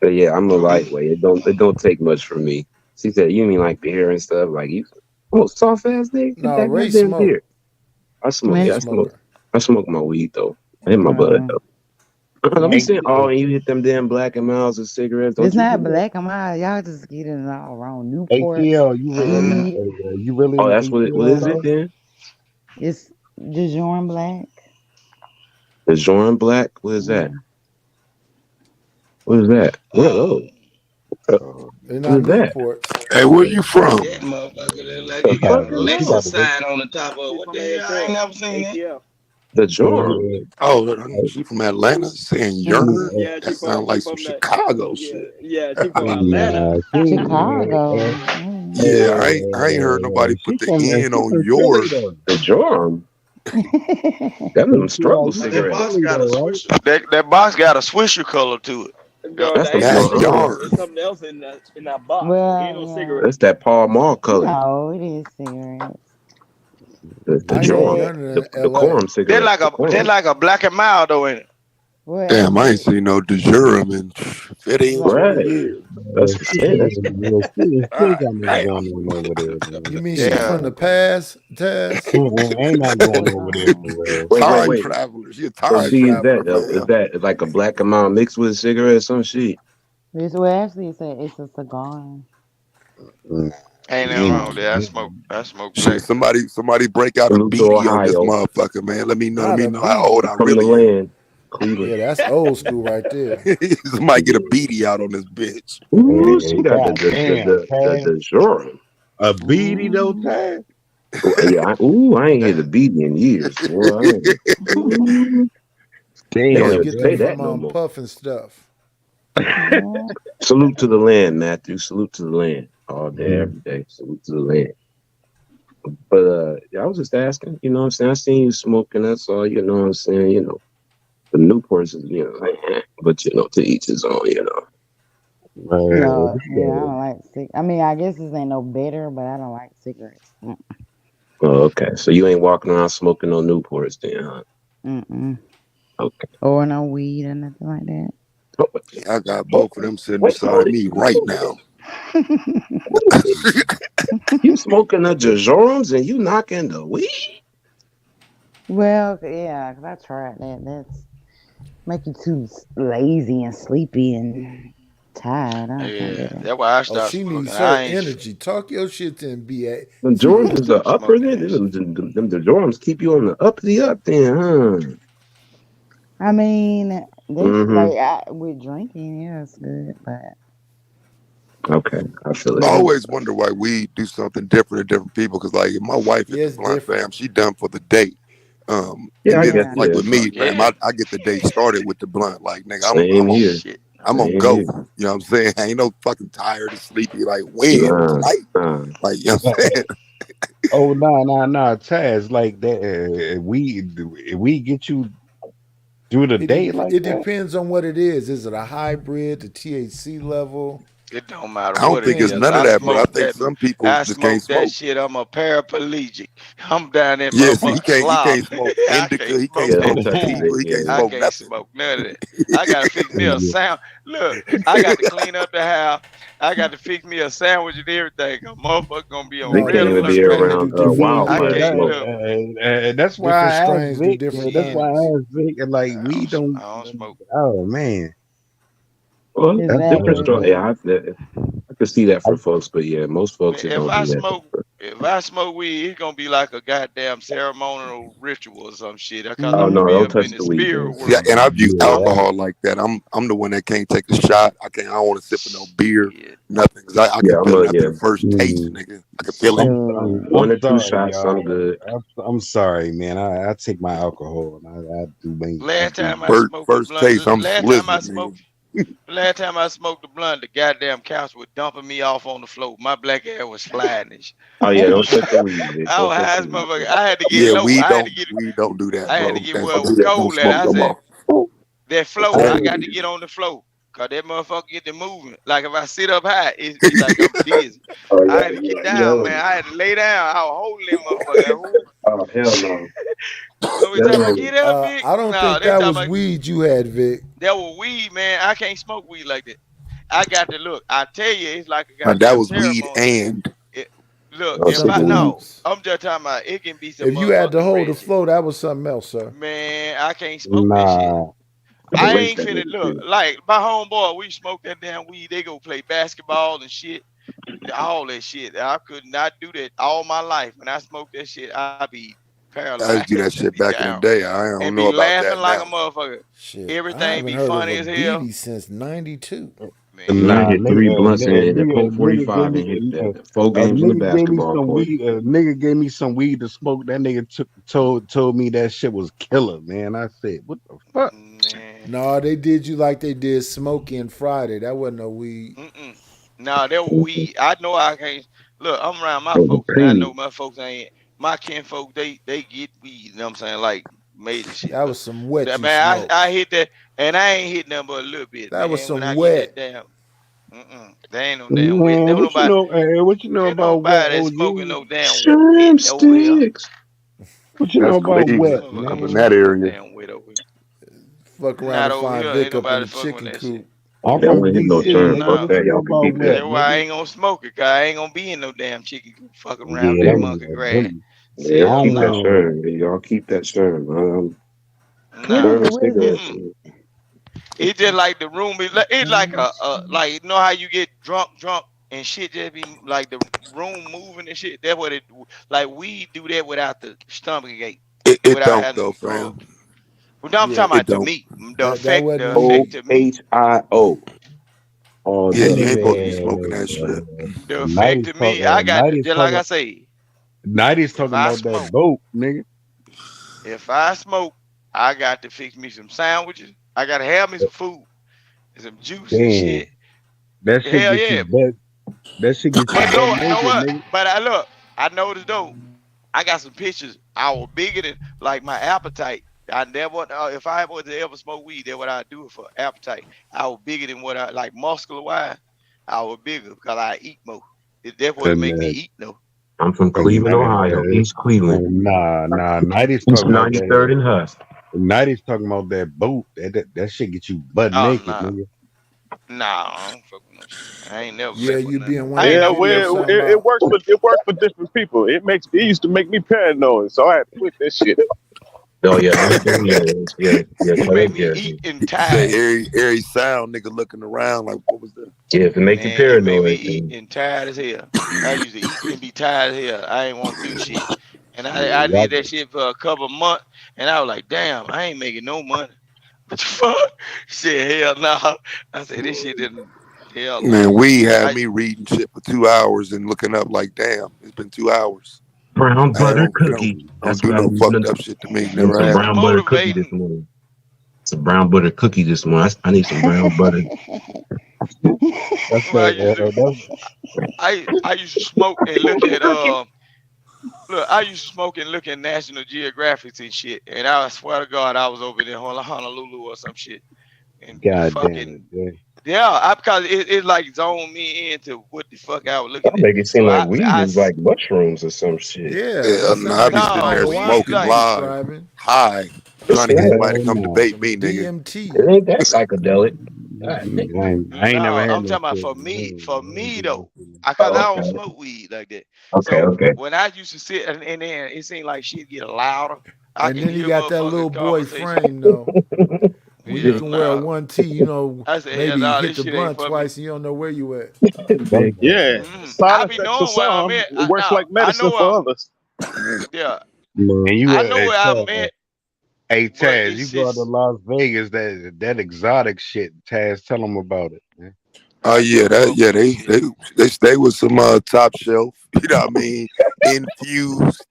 But yeah, I'm a lightweight. It don't take much from me. She said, "You mean like beer and stuff? Like you? Oh, soft ass nigga. No, That Ray goddamn smoke. beer. I smoke. Yeah, I smoke my weed though. I hit my bud though. Don't be saying, oh, and you hit them damn Black and Miles of cigarettes. Don't It's you not do that? black. Y'all just getting it all wrong. Newport. ATL, you really? Oh, that's what is it then? It's DeJourn Black. The Jordan Black? What is that? What is that? What are those? They're What not is that? Newports. Hey, where you from? That motherfucker look like it got a Lexus sign on the top of it. What the hell? I ain't never seen that. The Jordan. Oh, she from Atlanta saying yearn? Yeah, That sounds like some Chicago shit. Yeah, she from Atlanta. Chicago. Yeah, I ain't heard nobody put the N on yours. The Jordan. That's some struggle cigarettes. That box got a Swisher color to it. That's the That's yarn. There's something else in that box. Well, Ain't no cigarette. That's that Paul Mall color. No, it is cigarettes. The I ain't joint, none of that in the LA. quorum They're cigarette. like The a quorum. Black and Mild though, ain't it? What? Damn, I ain't seen no DeJurum in 15, What? 20 Right. years. That's Still, that's still God got nothing damn. going on over there, man. You mean she Yeah. from the past, Taz? Ain't nothing going over there for real. wait. Time traveler. She a So time see, is traveler, that man. like a black amount mixed with a cigarette or some shit? This well actually it's a cigar. Ain't nothing wrong with that. I smoke Shit, black. somebody break out a Salute to BD on this Ohio. motherfucker, man. Let me Not a know how old beady. I Come to really am. land, Cleveland. Yeah, that's old school right there. Somebody get a BD out on this bitch. Ooh, she got God damn, Taz. the jorum. A beady though, Taz. Yeah, I ain't hit a beat in years. Boy, they He don't used to even get say them that from no more. Puff and stuff. Salute to the land, Matthew. Salute to the land. All day, every day. Salute to the land. But yeah, I was just asking, you know what I'm saying? I seen you smoking, that's all, you know what I'm saying? You know, the Newports is, you know, but you know, to each his own, you know. No, yeah, I don't like I mean, I guess this ain't no better, but I don't like cigarettes. Oh, okay. So you ain't walking around smoking no Newports then, huh? Mm-mm. Okay. Or no weed or nothing like that. I got both of them sitting beside me right now. You smoking the Jejorums and you knocking the weed? Well, yeah, 'cause I tried that. That's make you too lazy and sleepy and tired. I can't do Yeah, that. that's why I Oh, stopped she smoking. needs her I ain't energy. Talk your shit to NBA. The Jordans is the stop upper smoking then? that shit. Them the Jordans keep you on the up then, huh? I mean, that's Mm-hmm. with drinking, yeah, it's good, but Okay, I feel I it. always wonder why we do something different to different people. Cause like my wife is Yeah, the it's blunt different. fam. She done for the day. Yeah, And I then guess, like yeah. with me, Fuck fam, yeah. I get the day started with the blunt. Like nigga, Same here. Shit. I'm on Same go. here. You know what I'm saying? I ain't no fucking tired or sleepy. Like when Nah, tonight? nah. Like you know what I'm saying? Oh nah, Taz. Like that, we get you through the day like It that. depends on what it is. Is it a hybrid, the THC level? It don't matter I don't what it think it's is. Depends. none of I that, but I smoke think that. some people I just can't smoke that smoke. shit. I'm a paraplegic. I'm down that Yeah, see, motherfucker he slop. can't smoke I indica, can't he can't smoke Yeah, that don't smoke touch shit. the sativa, big, he can't yeah. I smoke can't nothing. smoke none of that. I gotta fix me a sound. Look, I got to clean up the house. I got to fix me a sandwich and everything. A motherfucker gonna be on They No, can't red even different be alert right strains now. do around different I wildfire can't smoke. look. That's why different I asked strains do Vic. different That's why I things. asked Vic. And like we don't. I don't smoke. Oh man, Well, that's different Exactly. story. Yeah, I could see that for folks, but yeah, most Man, folks it don't do that. if I smoke weed, it's gonna be like a goddamn ceremonial ritual or some shit. Cause Oh I'm gonna no, be don't up in touch the the weed spirit then. Yeah, world. and I view yeah, alcohol like that. I'm the one that can't take a shot. I don't want to sip of no beer, Shit. nothing. Cause I Yeah, can I'm feel it a after yeah. the first taste, nigga. I can feel it. One I'm or two sorry, shots, I'm y'all. good. I'm sorry, man. I take my alcohol and I do me. I Last do. time I smoked the First taste, blunt, I'm slizzing, nigga. last time I smoked the blunt, the goddamn couch was dumping me off on the floor. My black hair was flying and shit. Oh yeah, don't touch the weed, Vic. I Don't was touch high the as weed. motherfucker. I had to get Yeah, low. we don't do that, I had to bro. get That's where it was don't cold smoke at. I no said, more. that flow, I got to get on the flow. Cause that motherfucker get the movement. Like if I sit up high, it's like I'm dizzy. Oh I yeah, had to get yeah, down, yeah. man. I had to lay down. I was holding that motherfucker. Oh hell no. So we talking about Yo, get up, big. I don't No, think they that talking was about weed you had, Vic. that was weed, man. I can't smoke weed like that. I got to look. I tell you, it's like a That goddamn was weed ceremony. and Look, oh, if see I the weed. no, Sometimes, I'm just talking about it can be some if you had to motherfucking hold the ratchet. flow, that was something else, sir. Man, I can't smoke that shit. Nah, I can I race ain't that finna nigga look too. like my homeboy. We smoke that damn weed. They go play basketball and shit, all that shit. I could not do that all my life. When I smoke that shit, I be I used paralyzed to do that and shit be back in the down day. I don't and know be about laughing that like a now. motherfucker. Shit, I Everything haven't be heard of funny a as hell. beady since '92. Nah, Man, I get 3 blunts in and pull nigga gave 45 and hit me the 4 games on the nigga gave me basketball some court. weed. Nigga gave me some weed to smoke. That nigga told me that shit was killer, man. I said, what the fuck? man. No, they did you like they did Smokey and Friday. That wasn't no weed. Nah, that was weed. I know I can't look. I'm around my Oh, the folks, and I know cream. my folks ain't my kinfolk. They get weed. You know what I'm saying? Like major shit. That But was some wet that you man, smoked. I hit that, and I ain't hit nothing but a little bit, That was man. When some I get wet. that damn, they ain't no damn wet. There Man, was what you nobody. know? What you know Ain't about wet nobody OG? smoking no damn wet Shrimp over here. sticks. What you That's know about Cleveland. wet, Up in man? that area. Damn wet over here. Fuck around Not and over find here. Vic Ain't up in nobody the fucking with chicken that coop. shit. I'm That from won't hit DC, no turn nigga. fuck What that. you know Y'all can about keep wet, that. That's why I nigga? ain't gonna smoke it, cause I ain't gonna be in no damn chicken coop fucking around Yeah, that them, monkey grass. Yeah, y'all I Hell keep that no. sherm. Y'all keep that sherm. What Sherm is it? and What is it? cigarettes. It's just like the room. It's like like you know how you get drunk, and shit just be like the room moving and shit. That's what it like. We do that without the stomach ache, It without don't having though, the drug. fam. Well, no, I'm Yeah, talking It about to don't. me. that wasn't The me. effect to me. OHIO. All Yeah, That day. you ain't supposed to be nigga, smoking that shit. The effect to me. I got just like I say. Nighty's If talking I about that smoke, boat, nigga. if I smoke, I got to fix me some sandwiches. I gotta have me some food and some juice and Damn, shit. that shit Hell get you yeah. butt. That shit get you But butt Lord, you know naked, what? nigga. But I noticed though, I got some pictures. I was bigger than like my appetite. I never, if I was to ever smoke weed, that's what I do it for appetite. I was bigger than what I like muscular wise. I was bigger because I eat more. That's what it make me eat though. I'm from Cleveland, Ohio, East Cleveland. Nah. Nighty's East talking about 93rd and that. Husk. Nighty's talking about that boat. That shit get you butt Oh naked, nah, nigga. I don't fuck with no shit. I ain't never Yeah, fuck with you nothing. be in one I of ain't them Yeah, never videos fuck well, with talking nothing. it about. works for different people. It used to make me paranoid, so I had to quit that shit. Oh yeah, yeah. It make me eat and You say tired. every sound nigga looking around like what was that? Yeah, if it make you Man, it made me paranoid, eat then and tired as hell. I used to eat and be tired as hell. I ain't want to do shit. And I Yeah, did that shit for a couple months, and I was like, damn, I ain't making no money. What the fuck? Shit, hell no. I said, this shit didn't, hell Man, no. we had I me reading shit for 2 hours and looking up like, damn, it's been 2 hours. brown I butter don't cookie. don't That's do what I no need. fucked up shit to me. Need Never some have. brown butter cookie this motivating. morning. Some brown butter cookie this morning. I need some brown butter. that's What I used to do, that. I used to smoke and look at look, I used to smoke and look at National Geographic and shit. And I swear to God, I was over there in Honolulu or some shit. And God damn fucking it, dude. yeah, because it like zoned me into what the fuck I was looking Y'all at. make it seem So like weed is like mushrooms or some shit. Yeah, Yeah, that no, sounds I like be some sitting there no, we smoking ayahuasca you like live, describing. high, It's trying to get not. somebody to Hell come no. debate me, nigga. DMT. It ain't that psychedelic. God damn. I ain't never no. had I'm no talking about shit. for me though. Cause Oh, I don't okay. smoke weed like that. Okay, So okay. when I used to sit and then it seemed like shit get louder. I And can then he hear got that motherfuckers little boy conversation. frame though. When you Hell can wear a no. 1T, you know, I said, hell maybe no, hit this the shit ain't blunt for me. twice and you don't know where you at. Big. Yeah, side I be effects for knowing where I'm some, at. it works Now like I medicine know for others. yeah, Man, you I know where I'm Taz, at, hey but Taz, you it's go out to just Las Vegas, that exotic shit. Taz, tell them about it, man. Oh I yeah, never fuck with that shit. they stay with some top shelf, you know what I mean, infused.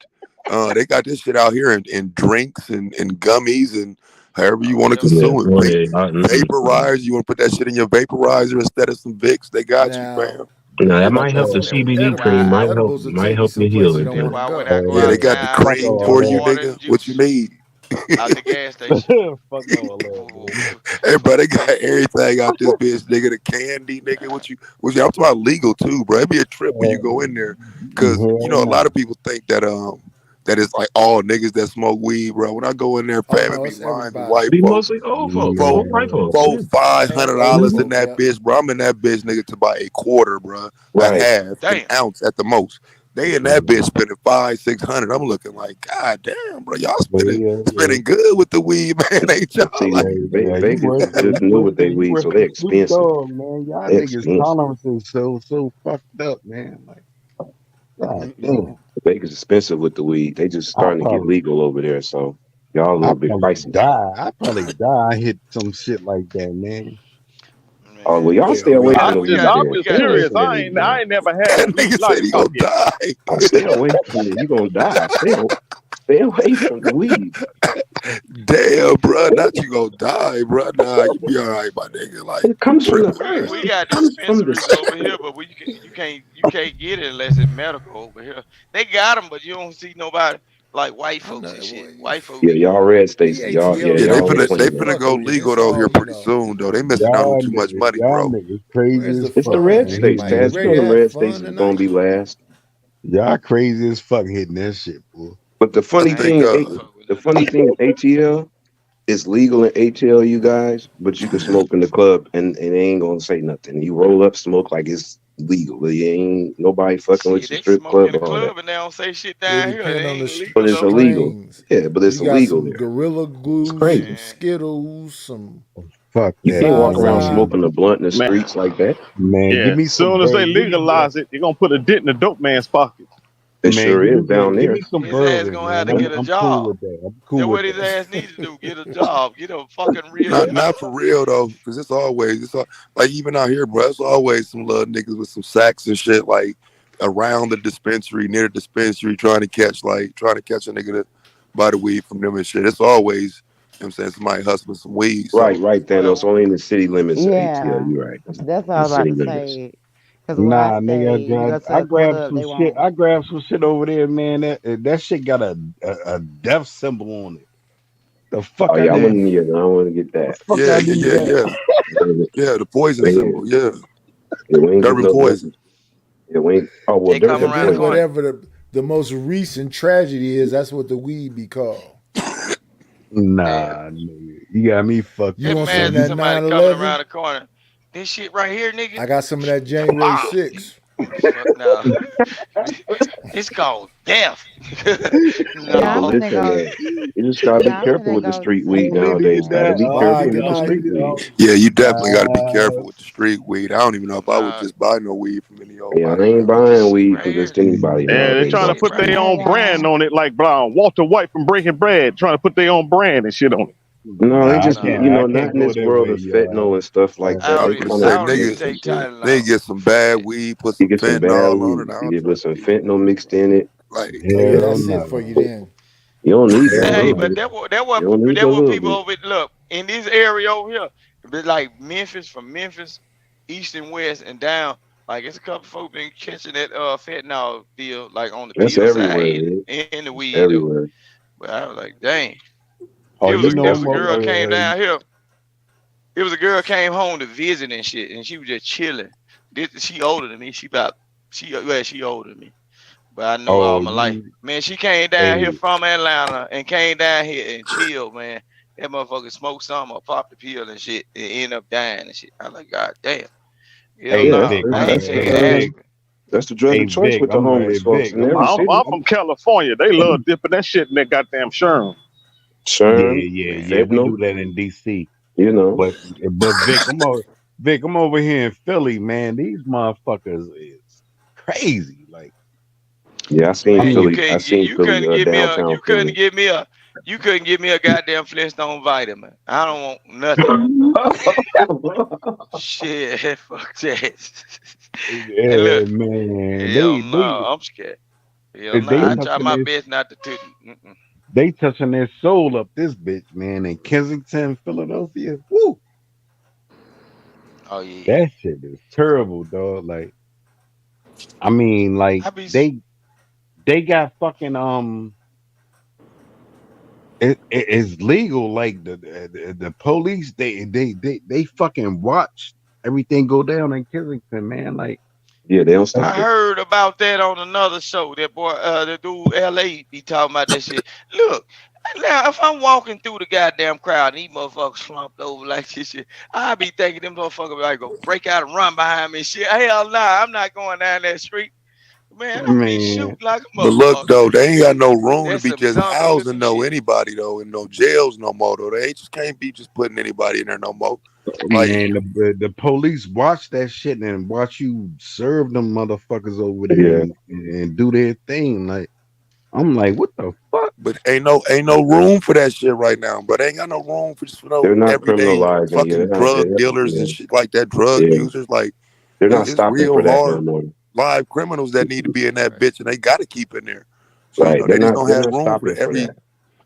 They got this shit out here in drinks and gummies and however you Oh want to yeah. Yeah, consume it. Vaporize, you want to put that shit in your vaporizer instead of some Vicks, they got you, Now, fam. Now that edible, might But help. The that CBD when cream I edibles will might take you help some your places you healing. don't that's want Then. to why when I go. go Yeah, out they of got the town, I Fuck cream get me all a for you, that. water nigga. and What you juice need? out the gas station. Fuck all that, man. Hey, bro, they got everything out this bitch, nigga. The candy, nigga. What you? I'm talking about legal too, bro. It'd be a trip when you go in there, cause you Hell know a lot no. of people think that it's like all niggas that smoke weed, bro. When I go in there, Oh fam, it no, be it's lines of everybody. white Be folks. mostly old folks, Four, old white folks. four, Yeah. And Mhm. older $500 in folk, that yeah. bitch, bro. I'm in that bitch, nigga, to buy a quarter, bro, a Right. half, an Damn. ounce at the most. They in that bitch spending 500-600. I'm looking like, God damn, bro, y'all Yeah. spending good with the weed, man, ain't y'all? See, Like, Yeah, you Vegas worse is just new with their you weed, worse so they're than Snoop expensive. Dogg, man. Y'all They're niggas expensive. tolerances so fucked up, man. Like, God damn. Vegas is expensive with the weed. They just I starting to get probably legal over there, so y'all a I little bit probably pricey. die. I probably die. I hit some shit like that, man. Oh well, Man, y'all stay Hell away no. from I the we weed got I'm then. we just Stay got away curious. from the I weed, ain't I man. ain't never had that weed nigga like said he gonna fuck yet. die. Stay away from it. You gonna die. Stay away from the weed. Damn, bro, not you gonna die, bro. Nah, you be all right, my nigga. Like, It you comes from the tripping, we man. we it got comes from dispensaries the over here, but you can't get it unless it's medical over here. They got them, but you don't see nobody like white I know folks and shit. well, White folks Yeah, be y'all red we states. Y'all ATL Yeah, y'all on the niggas. they plane finna now. Fuck go weed. legal It's though here all, pretty soon, though. They missing out on too much money, Y'all bro. niggas crazy where's the as It's the fuck, red fun? man. states, Anybody Taz. You ready know to the have red states fun is gonna tonight? be last. Y'all crazy as fuck hitting that shit, boy. But the funny Thank thing, God. the funny thing in ATL, it's legal in ATL, you guys, but you can smoke in the club and they ain't gonna say nothing. You roll up, smoke like it's legal. But you ain't nobody fucking with your They strip smoke in club the or all that. club and they don't say shit It down here. depends They on the ain't legal But it's though. illegal. strains. Yeah, but it's You got illegal some there. Gorilla Glue, Crazy. some Skittles, some Fuck You that, can't walk around Zaza. man. smoking a blunt in the Man, streets like that. Man, yeah. give me As some soon as they bird. Give me legalize it, they're gonna put a dent in the dope man's pocket. It man, sure is down give there. me some His ass bourbon, gonna have man. to get a I'm cool job. with that. I'm That's cool with what his that. ass needs to do. Get a job. Get a fucking real job. Not for real though, because it's all, like even out here, bro. It's always some little niggas with some sacks and shit, like around the dispensary, near the dispensary, trying to catch a nigga that buy the weed from them and shit. It's always, you know what I'm saying, somebody hustling some weed. So Right, Thanos. Only in the city limits of ATL. Yeah, You're right. that's what The I was about city to limits. say. Because where I stay, you go to I a grabbed club, some they shit. won't. I grabbed some shit over there, man. That shit got a death symbol on it. The fuck Oh I yeah, I need? wouldn't. Yeah, I want to get The that. fuck yeah, I yeah, need yeah, that? yeah, yeah. The poison Man, symbol, yeah. yeah, we ain't getting Durban no poison. Yeah, we ain't. Oh well, They come It'll Durban around be the poison. corner. whatever the most recent tragedy is. That's what the weed be called. Nah, nigga. You got me fucked You up, want some of Imagine son. that somebody coming 9/11? around the corner. This shit right here, nigga. I got some of that January Ah, 6th. fuck no. It's called death. Yeah, Hey, but I'm No. finna listen, go. man, you just gotta be Yeah, I'm careful finna with the go. street weed Only nowadays. did Gotta that. be All right, careful good with the night. street weed. Yeah, you definitely got to be Uh, careful with the street weed. I don't even know if I would Nah, just buy no weed from any old Yeah, body I ain't now. this buying shit weed right from here. just anybody Yeah, they're nowadays. This trying to Off the shit put right their street. here. Bye, own brand y'all. on it, like Walter White from Breaking Bad, trying to put their own brand and shit on it. No, they nah, just Nah. I not can't in go this that world way, of fentanyl y'all. and stuff like I that. I don't was They even, gonna kind say, I of don't even nigga, mix some take shit. they Tylenol. get some bad Shit. weed, put You some get some bad fentanyl on weed. it. I You don't get with trust some it. fentanyl mixed in it. Like, Oh yeah, Hell that's it no. for you then. You don't need but a Hell Hey, little no. but bit. You don't need that but a what little people bit. over look in this area over here. But like Memphis, from Memphis, east and west and down. Like it's a couple folks been catching that fentanyl deal, like on the That's pill everywhere, side man. and the It's weed though. everywhere. But I was like, dang. Oh, It was you a know, it That's was a I'm girl came everywhere. down here. It was a girl came home to visit and shit, and she was just chilling. She older than me. She older than me. But I know her all oh, my life. you, Man, she came down here hey, from Atlanta and came down here and chilled, man. That motherfucker smoked some or popped the pill and shit and ended up dying and shit. I was like, God damn. Hell hey, Yeah, no. Vic, I ain't that's taking that aspirin. the drug hey, of choice Vic, with the homeless hey, folks Vic, in every city. I'm from California. They love dipping that shit in that goddamn Sherm. Sherm, yeah. We Man. do fentanyl, that in DC. you know. But Vic, I'm over here in Philly, man. These motherfuckers is crazy. Like, Yeah, I I Man, mean, seen Philly, downtown Philly. you couldn't give me a goddamn Flintstone vitamin. I don't want nothing. Shit, fuck that. And yeah, look, man, hell no, I'm scared. Hell no, they I try touching my this, best not to. they touching their soul up this bitch, man. In Kensington, Philadelphia, woo, Oh yeah. that shit is terrible, dog. Like, I mean, like I be they got fucking it's legal. Like the police, they fucking watch everything go down in Kensington, man. Like, Yeah, they don't that I stop it. shit. heard about that on another show. That boy, the dude LA be talking about that shit. Look, now if I'm walking through the goddamn crowd and these motherfuckers slumped over like this shit, I be thinking them motherfuckers like go break out and run behind me and shit. Hell nah, I'm not going down that street. Man, I'm be Man, shooting like a but look motherfucker. though, they ain't got no room to That's be some just zombie housing looking no shit. anybody though, in no jails no more though. They just can't be just putting anybody in there no more. Like, man, the police watch that shit and watch you serve them motherfuckers over there Yeah, and do their thing. Like, I'm like, what the fuck? but ain't no room for that shit right now, bro. They ain't got no room for just for no they're not everyday criminalizing. Yeah, fucking drug dealers and yeah, shit like that, drug yeah. users. Like, They're not it's stopping for real that no hard more. live criminals that need to be in that Right. bitch, and they got to keep in there. So Right. they just don't They're have not room for stopping for every. that.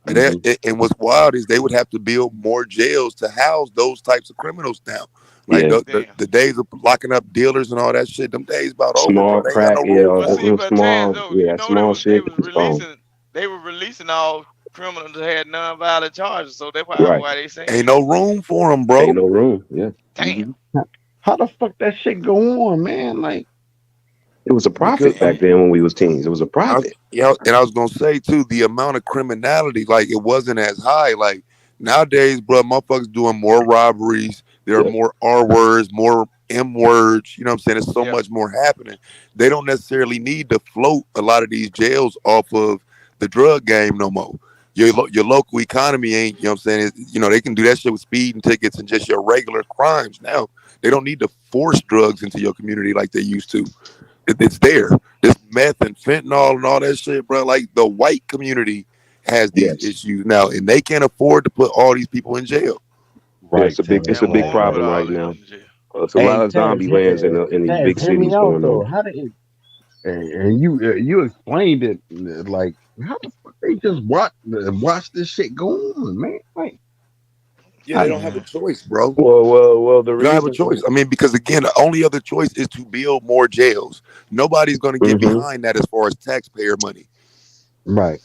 And, Hmm. and what's wild is they would have to build more jails to house those types of criminals now. Like Yeah. Damn. the days of locking up dealers and all that shit, them days about over, bro. Small They ain't got crack, no yeah, room But for see, them. but Taz though, you that know small they shit was is gone. releasing all criminals that had non-violent charges, so that's Right. why they saying Ain't that. no room for them, Ain't bro. no room. Yeah. Damn. Hmm. How the fuck that shit go on, man? Like, It was a profit back then when we was teens. It was a profit. And I was gonna say too, the amount of criminality, like it wasn't as high. Like nowadays, bro, motherfuckers doing more robberies. There are more R words, more M words. You know what I'm saying? There's so much more happening. They don't necessarily need to float a lot of these jails off of the drug game no more. Your local economy ain't, you know what I'm saying? They can do that shit with speeding tickets and just your regular crimes now. They don't need to force drugs into your community like they used to. It's there. This meth and fentanyl and all that shit, bro. Like the white community has these issues now, and they can't afford to put all these people in jail. Right. It's a big problem right now. It's a lot of zombie lands in these big cities going on. How did it? And you explained it like how the fuck they just watch this shit go on, man? Like, yeah, they don't have a choice, bro. Well, they don't have a choice. I mean, because again, the only other choice is to build more jails. Nobody's going to get behind that as far as taxpayer money. Right.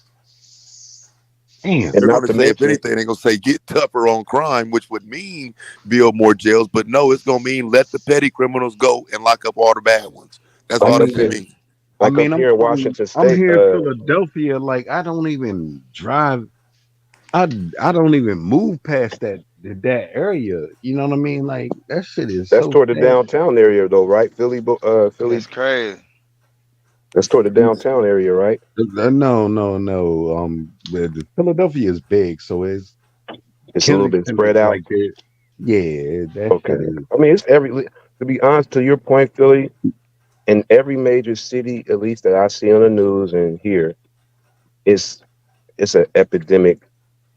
Damn. They're going to say, if anything, they're going to say get tougher on crime, which would mean build more jails. But no, it's going to mean let the petty criminals go and lock up all the bad ones. That's all that's going to mean. Like I'm here in Washington State. I'm here in Philadelphia. Like I don't even drive. I don't even move past that area. You know what I mean? Like that shit is. That's toward the downtown area, though, right? Philly. It's crazy. That's toward the downtown area, right? No. The Philadelphia is big, so it's a little bit spread out. Like yeah. Okay. I mean, it's to be honest, to your point, Philly. In every major city, at least that I see on the news and hear, it's an epidemic.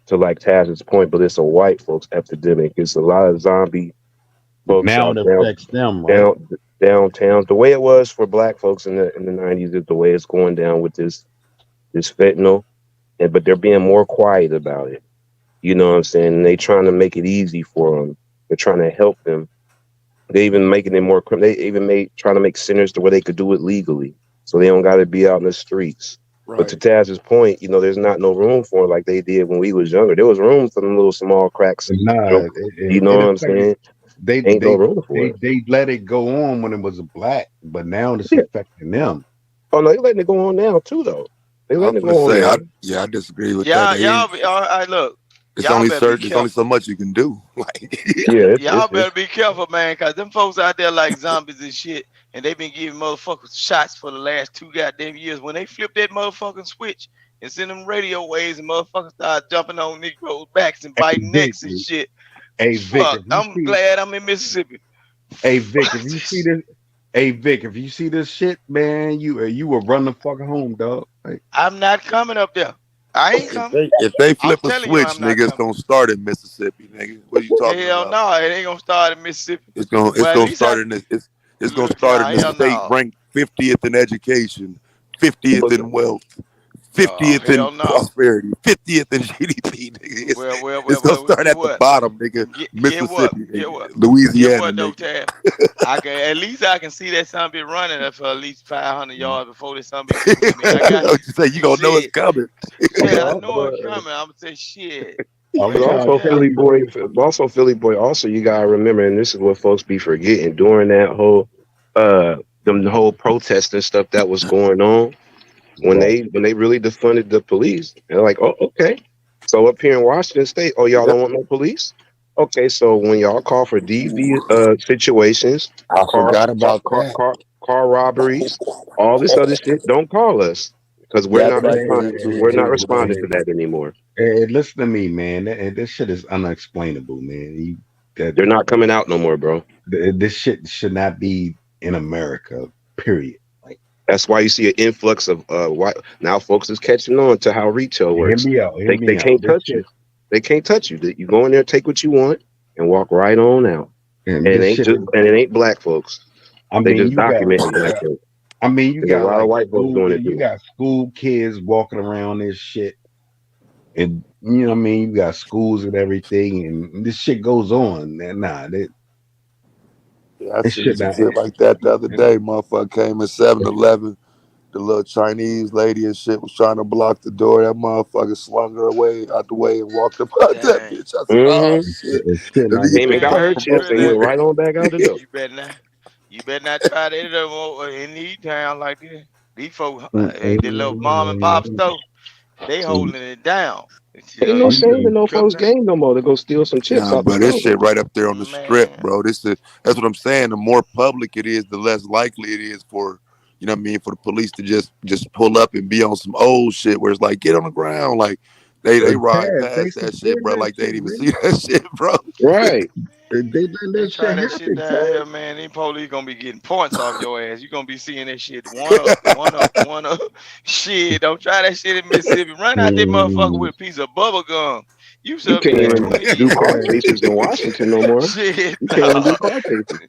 To like Taz's point, but it's a white folks epidemic. It's a lot of zombie folks now it affects them, right? Downtowns. The way it was for black folks in the 90s is the way it's going down with this fentanyl, but they're being more quiet about it. You know what I'm saying? And they trying to make it easy for them. They're trying to help them. They even making it more. They even trying to make centers to where they could do it legally, so they don't got to be out in the streets. Right. But to Taz's point, there's not no room for it like they did when we was younger. There was room for them little small cracks. You know what I'm saying? They no room for it. They let it go on when it was black, but now it's affecting them. Oh no, they letting it go on now too, though. They letting it go on. I disagree with that. Y'all look. It's only so much you can do. Like, y'all better be careful, man, because them folks out there like zombies and shit, and they've been giving motherfuckers shots for the last 2 goddamn years. When they flip that motherfucking switch and send them radio waves and motherfuckers start jumping on Negroes' backs and biting necks and shit. Hey, Vic, I'm glad I'm in Mississippi. Hey, Vic, if you see this, if you see this shit, man, you will run the fuck home, dog. Like, I'm not coming up there. I ain't coming. If they flip a switch, nigga, it's gonna start in Mississippi, nigga. What are you talking about? Hell no, it ain't gonna start in Mississippi. It's gonna start in the state ranked 50th in education, 50th in wealth, 50th in prosperity, 50th in GDP, nigga. It's gonna start at the bottom, nigga. Mississippi, Louisiana, nigga. I can see that zombie running for at least 500 yards before this zombie. You say you gonna know it's coming. Yeah, I know it's coming. I'm gonna say shit. Also, Philly boy. Also, you gotta remember, and this is what folks be forgetting during that whole, the whole protest and stuff that was going on. When they really defunded the police, they're like, oh, okay. So up here in Washington State, oh, y'all don't want no police? Okay, so when y'all call for DV situations, I forgot about car robberies, all this other shit, don't call us because we're not responding to that anymore. Hey, listen to me, man. This shit is unexplainable, man. They're not coming out no more, bro. This shit should not be in America, period. That's why you see an influx of white. Now folks is catching on to how retail works. They can't touch you. They can't touch you. You go in there, take what you want, and walk right on out. And it ain't black folks. They just document black folks. I mean, you got a lot of white folks doing it. You got school kids walking around this shit, and you know what I mean. You got schools and everything, and this shit goes on. I seen some shit like that the other day. Motherfucker came in 7-Eleven. The little Chinese lady and shit was trying to block the door. That motherfucker slung her away out the way and walked up out that bitch. I said, oh, shit. Came and got her chips and went right on back out the door. You better not try that in these towns like this. These folks, Hey, the little mom and pop store, they holding it down. Ain't no shame in no folks' game no more to go steal some chips Nah, off the bro, this store. shit right up there on the strip, bro. That's what I'm saying. The more public it is, the less likely it is for, you know what I mean, for the police to just pull up and be on some old shit where it's like, get on the ground. Like they ride Taz, they past that shit, support bro. that Like they shit, ain't even man. see that shit, bro. Right. They let They that try shit that shit happen, down Taz. here, man. These police gonna be getting points off your ass. You gonna be seeing that shit one up. Shit, don't try that shit in Mississippi. Run out that motherfucker with a piece of bubble gum. You You should can't be even 20 do car years. chases in Washington no more. Shit, You can't even do dog. car chases.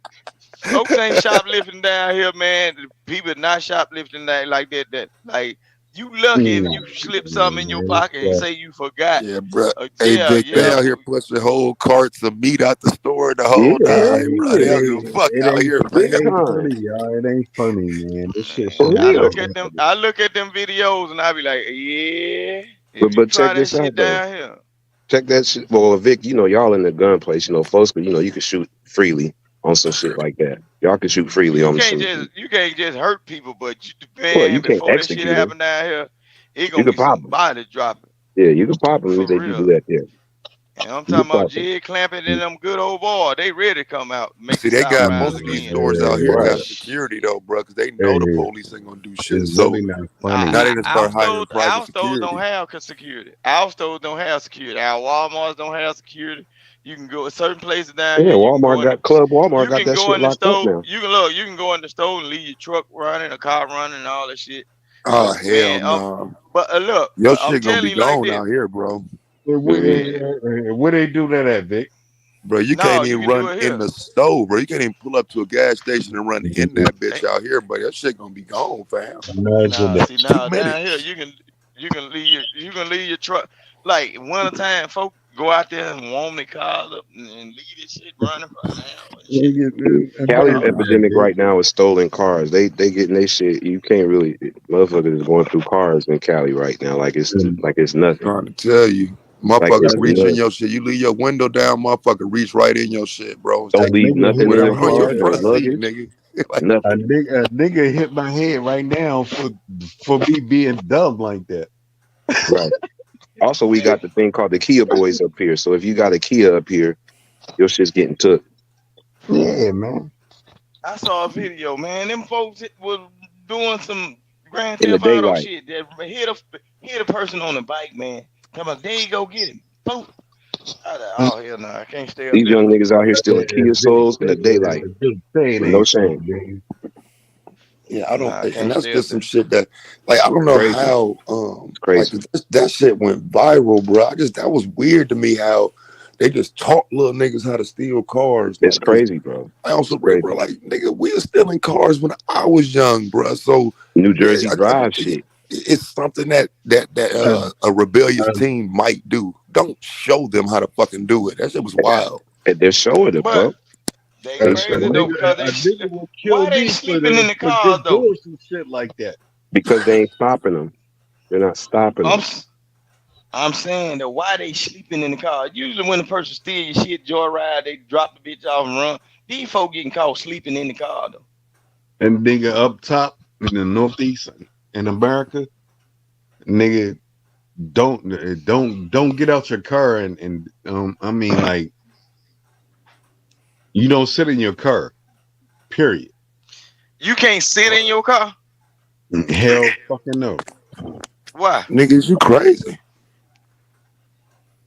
Folks ain't shoplifting down here, man. The people not shoplifting like that. Like you lucky if you slip something in your pocket and say you forgot. Yeah, bro. Hey, Yeah, Vic, they yeah. out here pushing whole carts of meat out the store the Yeah, whole hell time, bro. They don't give a yeah. fuck It out ain't here, Big man. time. funny, y'all. It ain't funny, man. This shit For should I not real. look at them videos and I be like, yeah. If But you check try that this shit out though. down here, Check that shit. Well, Vic, you know, y'all in the gun place, you know, folks, you know, you can shoot freely on some shit like that. Y'all can shoot freely you on can't some. just hurt people, but Well, you man, can't before that shit execute them. happen down here, it You gonna can be pop some them. body dropping Yeah, you can pop them for if you do real. that there. And I'm You talking can about pop them. jig clamping and them good old boys. They ready to come out, make See, the they South got rise most of these again. stores out here Right. got security though, bro, because they know the Hey, police ain't gonna do shit. it's So really not funny. now they just start hiring private Our stores don't security. have security. Our stores don't have security. Our Walmarts don't have security. You can go certain places down Yeah, here. You can go Walmart in the got Walmart you got can that go shit in the locked up store. now. You can go in the store and leave your truck running, a car running, and all that shit. Oh But hell man, no. but look, Your I'm shit gonna be telling you like gone this. out here, bro. Where they do that at, Vic? Bro, you No, can't you even can do run it in here. the stove, bro. You can't even pull up to a gas station and run in that bitch out here, but your shit gonna be gone, fam. Imagine Nah, that. see 2 now down here minutes. you can leave your truck like winter time. Folk go out there and warm their cars up and leave this shit running for an hour and shit. Cali's Dog. epidemic right now is stolen cars. They getting their shit. You can't really motherfuckers is going through cars in Cali right now like it's nothing. Trying to tell you. Like Motherfuckers it's reach in nothing. your shit. You leave your window down, motherfucker reach right in your shit, bro. Don't leave nothing in your Whatever on your car, no front seat, luggage, nigga. Like, nothing. A nigga hit my head right now for me being dumb like that. Right. Also, we got the thing called the Kia boys up here. So if you got a Kia up here, your shit's getting took. Yeah, man. I saw a video, man. Them folks was doing some Grand In the Theft Auto daylight. shit. That hit a person on the bike, man. Come on, there you go, get him. Boom. Oh hell no, I can't stay up These there. young niggas out here stealing Kia Souls in the daylight with no shame. yeah, I don't Nah, I think, and can't that's stay up just some there. shit that, like, I don't know Crazy. how, It's crazy. like that shit went viral, bro. That was weird to me how they just taught little niggas how to steal cars. It's Like, 'cause crazy, bro. I also, It's crazy. bro, like, nigga, we were stealing cars when I was young, bro. So New Jersey I Drive think shit. it's something that a rebellious team might do. Don't show them how to fucking do it. That shit was wild. And they're showing it, bro. They They crazy showing though it because A nigga will kill why they me sleeping in the for cars just though? doing some shit like that. because they ain't stopping them. They're not stopping them. I'm saying that why they sleeping in the car. Usually when the person steal your shit, joyride, they drop the bitch off and run. These folk getting caught sleeping in the car though. And nigga up top in the Northeast in America, nigga, don't get out your car and I mean, like, you don't sit in your car. Period. You can't sit in your car. Hell fucking no. Why? Niggas, you crazy.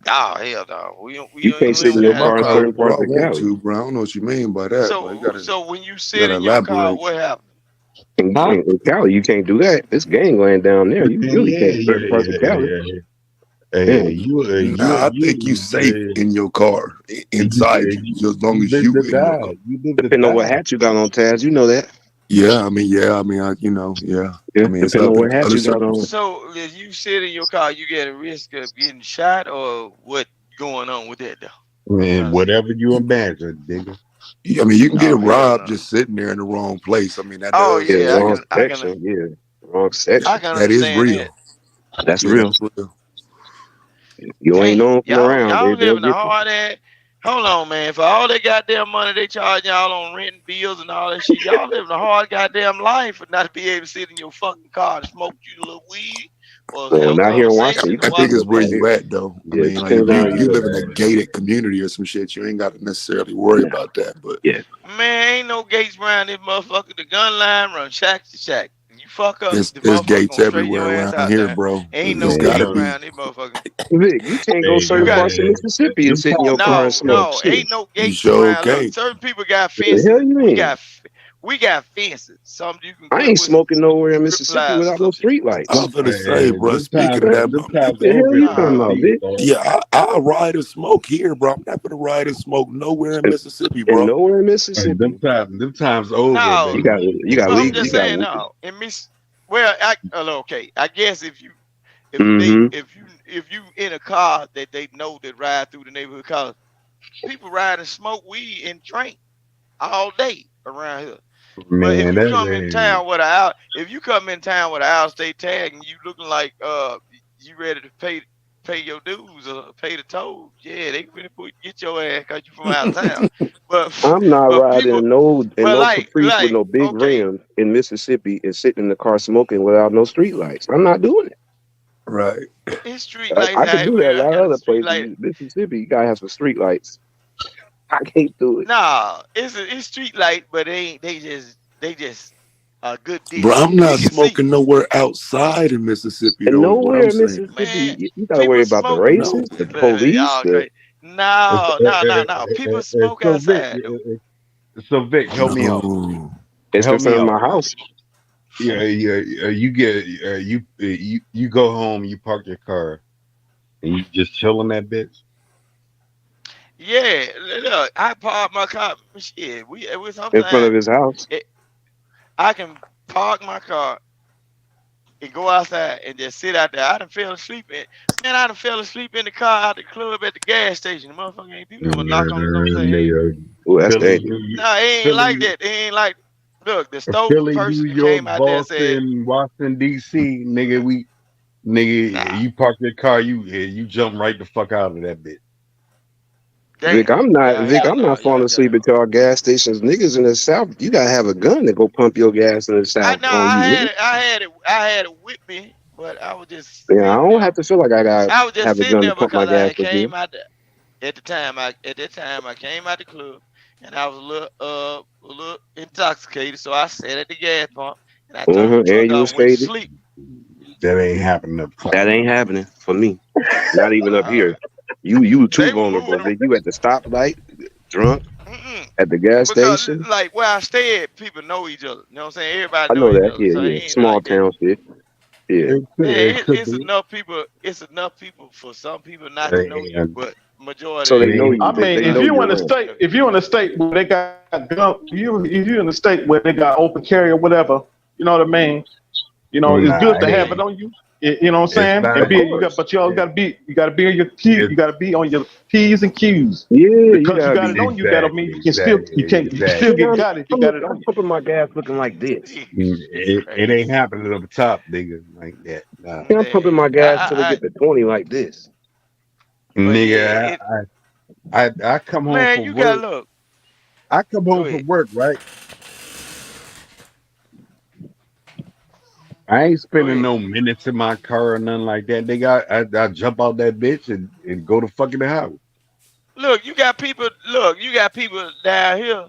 Oh hell no. You can't sit in your car in certain parts I of want Cali. to, bro. I don't know what you mean by that, but you gotta So when you sit in your car, elaborate. what happens? In Cali, you can't do that. It's gangland down there. You really can't in certain parts of Cali. Hey, Nah, I think you safe in your car, inside you, as long as you in your car. Depending on what hat you got on, Taz, you know that. Yeah, I mean, I mean, it's depending up on in what hat other you got on. So if you sit in your car, you get a risk of getting shot, or what going on with that though? Man, whatever you imagine, nigga. I mean, you can get Oh, hell robbed no. just sitting there in the wrong place. I mean, that Oh does. yeah, wrong I section. can Yeah, wrong section. I can That is understand real. That's Yeah, real. that's real. You ain't known from around. y'all They'll living a get you. hard ass. Hold on, man. For all that goddamn money they charge y'all on renting bills and all that shit, y'all living a hard goddamn life for not to be able to sit in your fucking car and smoke you a little weed or No, have not here in Washington. conversation You and I can watch. think do it's it where right you here. at though. I Yeah, it mean, like if depends on you where live you in a at. gated community or some shit, you ain't got to necessarily worry about that. But Yeah. Man, ain't no gates around this motherfucker. The gun line run shack to shack. You fuck up, it's the it's motherfucker gates gonna straighten everywhere your ass around out here, there. bro. Ain't no It's Man, gotta gates be. around this motherfucker. Vic, you can't go hey, You certain got parts of man, Mississippi and them sit in your car and no, smoke. no, Shit. ain't no You gates sure around. Look, okay? certain people got What the hell fences. you mean? We got fences. Some you can I cut ain't with some smoking nowhere in strip Mississippi pliers or without no some shit. street I lights. was gonna say, bro. them Speaking of times, that, them bro, What times the hell over you in talking about, Tennessee, Vic? dog. yeah, I'll ride and smoke here, bro. I'm not gonna ride and smoke nowhere in And, Mississippi, and bro. nowhere in Hey, Mississippi. them times over, No, You baby. got but I'm legal. just You got saying no. In well, okay. I guess mm-hmm. if you in a car that they know that ride through the neighborhood, cause people ride and smoke weed and drink all day around here. But if Man, you that come in ain't. town with if you come in town with an out state tag and you looking like you ready to pay your dues or pay the toll, yeah, they finna get your ass cause you from out of town. But I'm not but riding people, in but no Caprice with no big okay, rims in Mississippi and sitting in the car smoking without no street lights. I'm not doing it. Right. it's street lights I could out do that a here. I lot of got a other street places. light. Mississippi, you gotta have some street lights. I can't do it. Nah, it's street light, but they just a good Bro, distance. I'm You not can see. smoking nowhere outside in Mississippi, And though, is what nowhere I'm in saying. Mississippi, Man, you gotta worry people about the smoke. No. racists, the police. The Okay. No. People smoke So Vic, outside though. so Vic, help me out. No. it's in Help me front of out. my house. Yeah, you get you go home, you park your car, and you just chill in that bitch. Yeah, look, I park my car. Shit, we In front of sometimes his house. I can park my car and go outside and just sit out there. I done fell asleep I done fell asleep in the car out the club at the gas station. The motherfucker ain't do nothing but knock on the door and say, hey. Nigga, Oh, that's Philly, dangerous. No, it ain't like Philly, that. It ain't like look, the store Philly, New person that York, came out there and said, Boston, Washington D.C. Nigga, nah, you park your car, you jump right the fuck out of that bitch. Vic, damn. I'm not falling asleep at y'all gas stations. Niggas in the South, you gotta have a gun to go pump your gas in the South on you, nigga. I had it with me, but I was just Yeah, I sitting don't there. have to feel like I gotta I was just have a sitting gun to there pump my because I gas had with you. came out there. At that time I came out the club and I was a little intoxicated, so I sat at the gas pump and I turned the truck And you off was and went to faded. sleep. That ain't happening up top. That ain't happening for me. Not even up here. You too They were vulnerable, moving Vic. You at the stoplight, drunk, at the gas because station. like where I stayed, people know each other. You know what I'm saying? Everybody I know know each that. other, Yeah, so it yeah. ain't Small like that. town shit. Yeah. Man, It could it's be. enough people. It's enough people for some people not to know you, And but majority So of they the know it you. I ain't. mean, They if know you you're in a around. state, if you in a state where they got gun, if you in a state where they got open carry or whatever, you know what I mean. You know, it's Nah, good to it have it ain't. on you. You know what It's I'm saying? not. Of course. But you always gotta be on your key. It's You gotta be on your P's and Q's. Yeah, you Because you gotta got it be. on you, that don't mean you can still exactly. Nigga, get got it if you got it on I'm you. pumping my gas looking like this. It ain't happening up top, nigga, like that. Nah. Yeah, I'm pumping my gas till I get to 20 like this. But Nigga, I come home man, from you gotta work. look. I come Go home ahead. from work, right? I ain't Go spending ahead. no minutes in my car or nothing like that. I jump out that bitch and go to fucking house. Look, you got people. Look, you got people down here.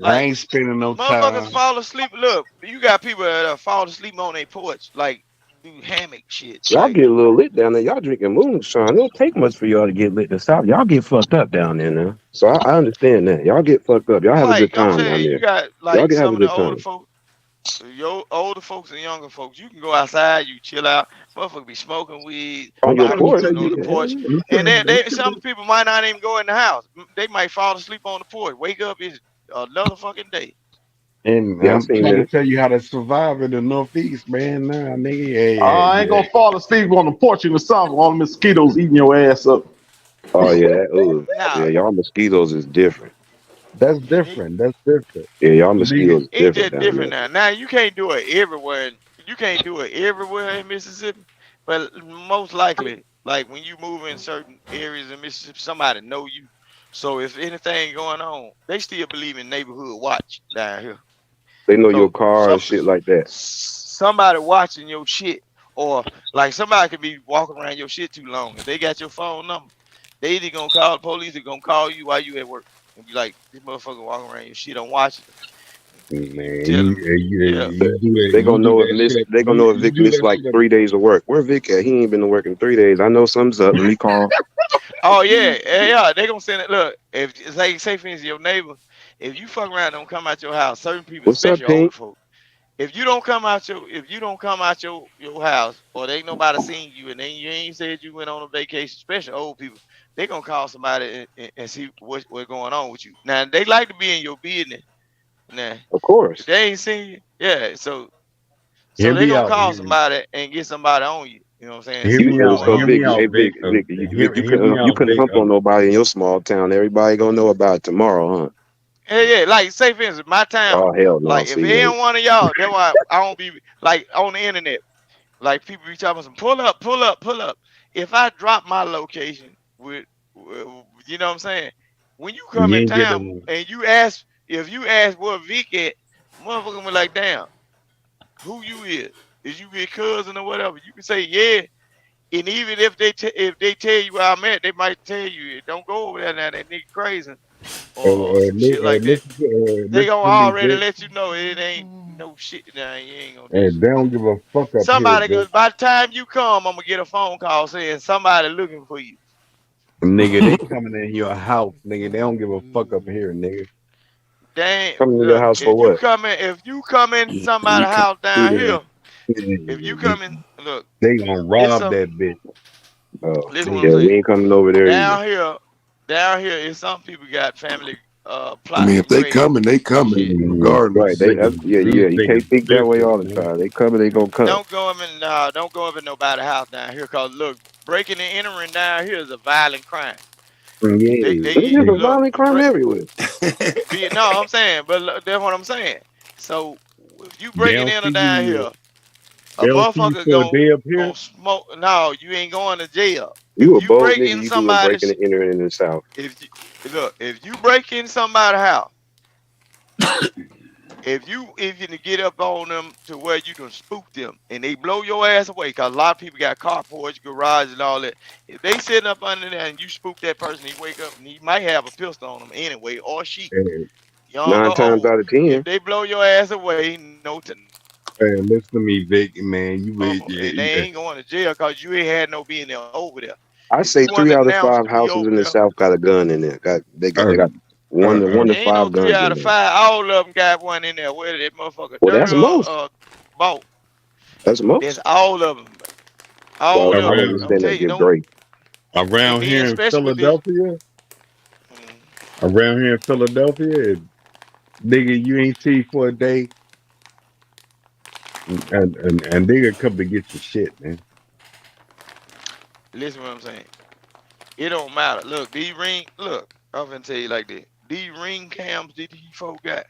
I Like ain't spending no motherfuckers time. fall asleep. Look, you got people that fall asleep on their porch, like do hammock shit. Y'all Like get a little lit down there. Y'all drinking moonshine. It don't take much for y'all to get lit in the South. Y'all get fucked up down there now. So I understand that. Y'all get fucked up. Y'all have a good I'm time down saying, you there. got Y'all like can have some a of the good older time. folks. Your older folks and younger folks, you can go outside, you chill out. Motherfucker be smoking weed, On your I'm gonna porch. tell motherfuckers on you. the porch, Yeah. and some people might not even go in the house. They might fall asleep on the porch. Wake up is another fucking day. And Yeah, I I'm seen trying to that. tell you how to survive in the Northeast, man. Nah, nigga, I ain't yeah. gonna fall asleep on the porch in the summer. All the mosquitoes eating your ass up. Oh yeah, yeah. Now Y'all mosquitoes is different. That's different. That's different. Yeah, y'all Nigga, mosquitoes is it's different just down different there. now. Now you can't do it everywhere. You can't do it everywhere in Mississippi, but most likely, like when you move in certain areas in Mississippi, somebody know you. So if anything going on, they still believe in neighborhood watch down here. They know your So car and shit like that. somebody watching your shit, or like somebody could be walking around your shit too long. If they got your phone number, they either gonna call the police or gonna call you while you at work and be like, this motherfucker walking around your shit on watch it. Man, Tell you, them, you, yeah. you do that. They gonna You do know if that miss. shit. They gonna know if You Vic do missed that like shit. 3 days of work. Where Vic at? He ain't been to work in 3 days. I know something's up. Let me call. Oh yeah. They gonna send it. Look, if it's like say for instance your neighbor, if you fuck around, don't come out your house. Certain people, What's up, especially older Pink? folks, if you don't come out your house, or they ain't nobody seen you, and then you ain't said you went on a vacation, especially old people, they gonna call somebody and see what's going on with you. Now they like to be in your business. Now Of course. if they ain't seen you, yeah. So Hear they me gonna out. call somebody and get somebody on you. You know what I'm saying? Hear See me what's out. going So on. Hear me Vic, out, hey Vic. Vic, Vic, Hear me you out, couldn't Vic. hump on nobody in your small town. Everybody gonna know about it tomorrow, huh? Yeah. Like say for instance, my town. Oh hell no! Like if See, it ain't one of y'all, that's why I don't be like on the internet. Like people be talking some pull up, pull up, pull up. If I drop my location you know what I'm saying? When you come You in ain't get town them. and if you ask where Vic at, motherfucker be like, damn, who you is you your cousin or whatever? You can say yeah. And even if they tell you where I'm at, they might tell you don't go over there now. That nigga crazy or some shit like that. They Listen gonna to me, already Vic. let you know it ain't no shit now. You ain't gonna do And they don't give a fuck up here, somebody Vic. goes by the time you come, I'm gonna get a phone call saying somebody looking for you. Nigga, they coming in your house, nigga. They don't give a fuck up here, nigga. Dang, come to your look, house for what? if you come in You somebody's come house through down there. here, if you come in, look, They gonna it's rob some that bitch. Oh listen what I'm yeah, we saying. ain't coming over there either. Down here is some people got family I mean, plotting if and they crazy coming, they coming shit. Right? regardless. Yeah. You can't Niggas think that way vicious, all the man. time. They coming, they gonna come. Don't go up in nobody's house down here, cause look, breaking and entering down here is a violent crime. Yeah. There's a Look, violent crime everywhere. no, I'm saying, but look, that's what I'm saying. So if you They breaking don't in or see down you. here, They a don't see you motherfucker for a day up here. gonna smoke. No, you ain't going to jail. You a If you bold break nigga. in You doing breaking somebody's, and entering in the South. if you break in somebody's house, if you get up on them to where you can spook them and they blow your ass away, cause a lot of people got carports, garage, and all that. If they sitting up under there and you spook that person, he wake up and he might have a pistol on him anyway, or she, Hey, young 9 or times old. out of If 10, they blow your ass away, hey, listen to me, Vic, man. and they ain't going to jail because you ain't had no being there over there. I If you say want 3 to out of announce 5 to be houses over in the there, South got a gun in there. They uh, got one to there ain't no 5 3 guns out in of there. 5. All of them got one in there. Where that motherfucker Well, dirty that's most. bought. That's most. That's all of them. Well, All I of don't them. I'm understand around that. telling you, Give don't. Drake. And around then here in especially with this, Philadelphia, nigga, you ain't see for a day, and they gonna come to get your shit, man. listen what I'm saying. It don't matter. Look, I'm gonna tell you like this. These ring cams that these folk got,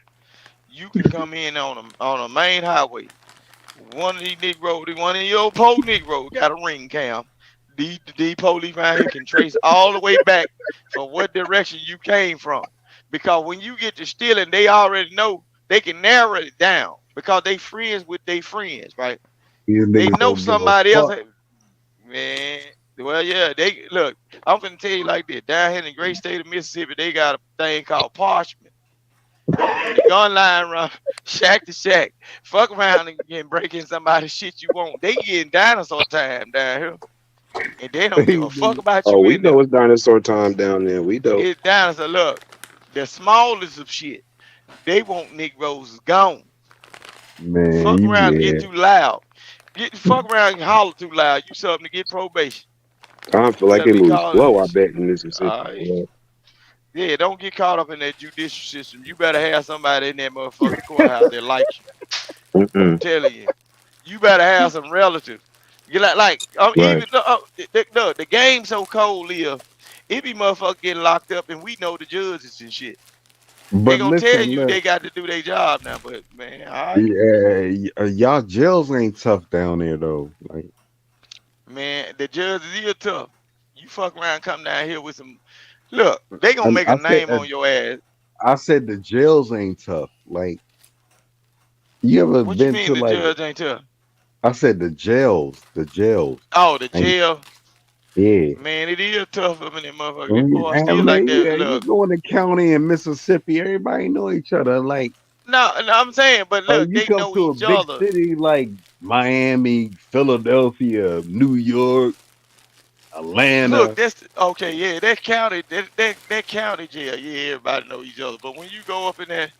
you can come in on a main highway. One of your po Negro got a ring cam. The police around here can trace all the way back from what direction you came from. Because when you get to stealing, they already know they can narrow it down because they friends with their friends, right? These They niggas know don't give a somebody else. fuck. Man, well, yeah, they look. I'm gonna tell you like this. Down here in the great state of Mississippi, they got a thing called parchment. When the gun line run shack to shack, fuck around and break in somebody's shit you want. They getting dinosaur time down here, and they don't give a fuck about Oh, you we in there. know it's dinosaur time down there. We know. It's dinosaur. Look, the smallest of shit. They want Negroes gone. Man, Fuck around and get yeah. too loud. Fuck around and holler too loud. You something to get probation. I feel like Tell they me move call. slow. I bet in Mississippi. Yeah, don't get caught up in that judicial system. You better have somebody in that motherfucking courthouse that likes you. I'm Mm-mm. telling you. You better have some relatives. You Right. even the game so cold, Leah. It be motherfuckers getting locked up, and we know the judges and shit. They But gonna tell listen, you look, they got to do their job now, but man, all right, yeah, y'all jails ain't tough down there though. Like, man, the judges is tough. You fuck around, come down here with some Look, they gonna make a I said name on your ass. I said the jails ain't tough. Like you ever What you been mean to the like? judge ain't tough? I said the jails. Oh, the Ain't jail. yeah. Man, it is tough up in that motherfucker. That boy And still like man, that. yeah, you Look, go in the county in Mississippi, everybody know each other. Like no, I'm saying, but look, you they come know to a each big other. city like Miami, Philadelphia, New York, Look, Atlanta. that's okay. Yeah, that county jail. Yeah, everybody know each other. But when you go up in that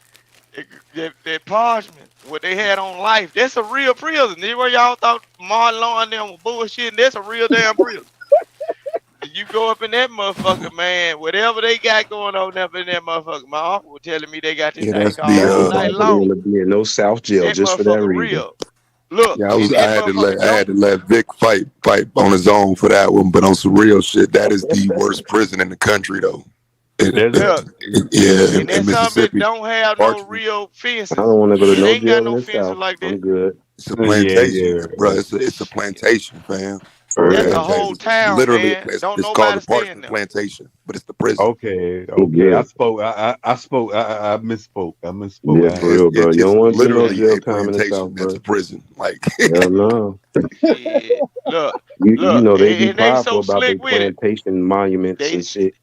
Parchment, what they had on Life, that's a real prison. This where y'all thought Martin Law and them were bullshit. That's a real damn prison. You go up in that motherfucker, man. Whatever they got going on up in that motherfucker, my uncle was telling me they got this Yeah, thing that's called That's All why the I Night don't Long. want to be in no South jail That just for that motherfucker reason. real. Look, yeah. and I that had to motherfucker don't. let Vic fight on his own for that one, but on some real shit, that is the worst prison in the country, though. Look, Yeah, and in that something Mississippi, don't have no Parchment. real I fences. don't want to go to It no ain't got jail in no the fences South. like that. I'm good. It's a Yeah, plantation, yeah. bro. It's a plantation, fam. For That's real. a whole It's town, literally man. Don't it's called nobody the stay in Parchment there. Plantation, but it's the prison. Okay, I'm okay. I good. spoke. I spoke. I misspoke. I misspoke. Yeah, Yeah, for real, bro. You it's don't want to do no literally jail a time in the South, plantation. That's bro. a prison. Like Hell no. Shit. Look, You know they be and they prideful so about their slick with it. plantation monuments They and shit.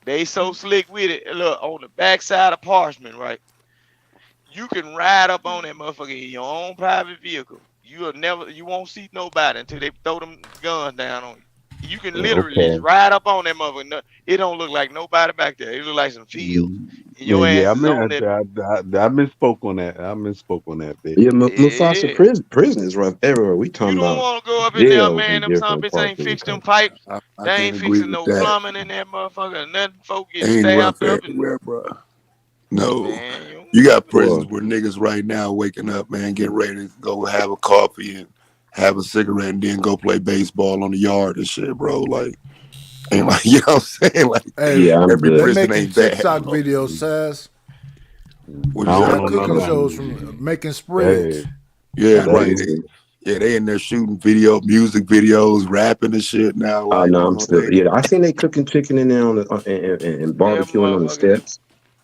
they so slick with it. Look, on the backside of Parchment, right? You can ride up on that motherfucker in your own private vehicle. You won't see nobody until they throw them guns down on you. You can literally Okay. just ride up on that motherfucker. It don't look like nobody back there. It look like some field. And Yeah, your yeah. ass is on that. I misspoke on that. I misspoke on that bit. Yeah, Mufasa Yeah. prison is rough everywhere. We You talking don't about want to go up in there, jails man. in Them son different bitches parts ain't of the fixed them country. pipes. I They can't ain't agree fixing with no that. plumbing in that motherfucker. Nothing. Folk get Ain't rough stabbed up and everywhere, bro. No, man, you you got don't prisons Well, where niggas right now waking up, man, getting ready to go have a coffee and have a cigarette and then go play baseball on the yard and shit, bro. Like, ain't like you know what I'm saying? Like, Hey, yeah, I'm every they good. prison making ain't bad, TikTok bro. videos, Sass. What I you They don't say? got know nothing cooking about shows it. from making Hey, spreads. Yeah, That's right. easy. They in there shooting music videos, rapping and shit now. Oh Like, no, you I'm know, still. Yeah, I seen they cooking chicken in there on the and them barbecuing on the motherfuckers. steps.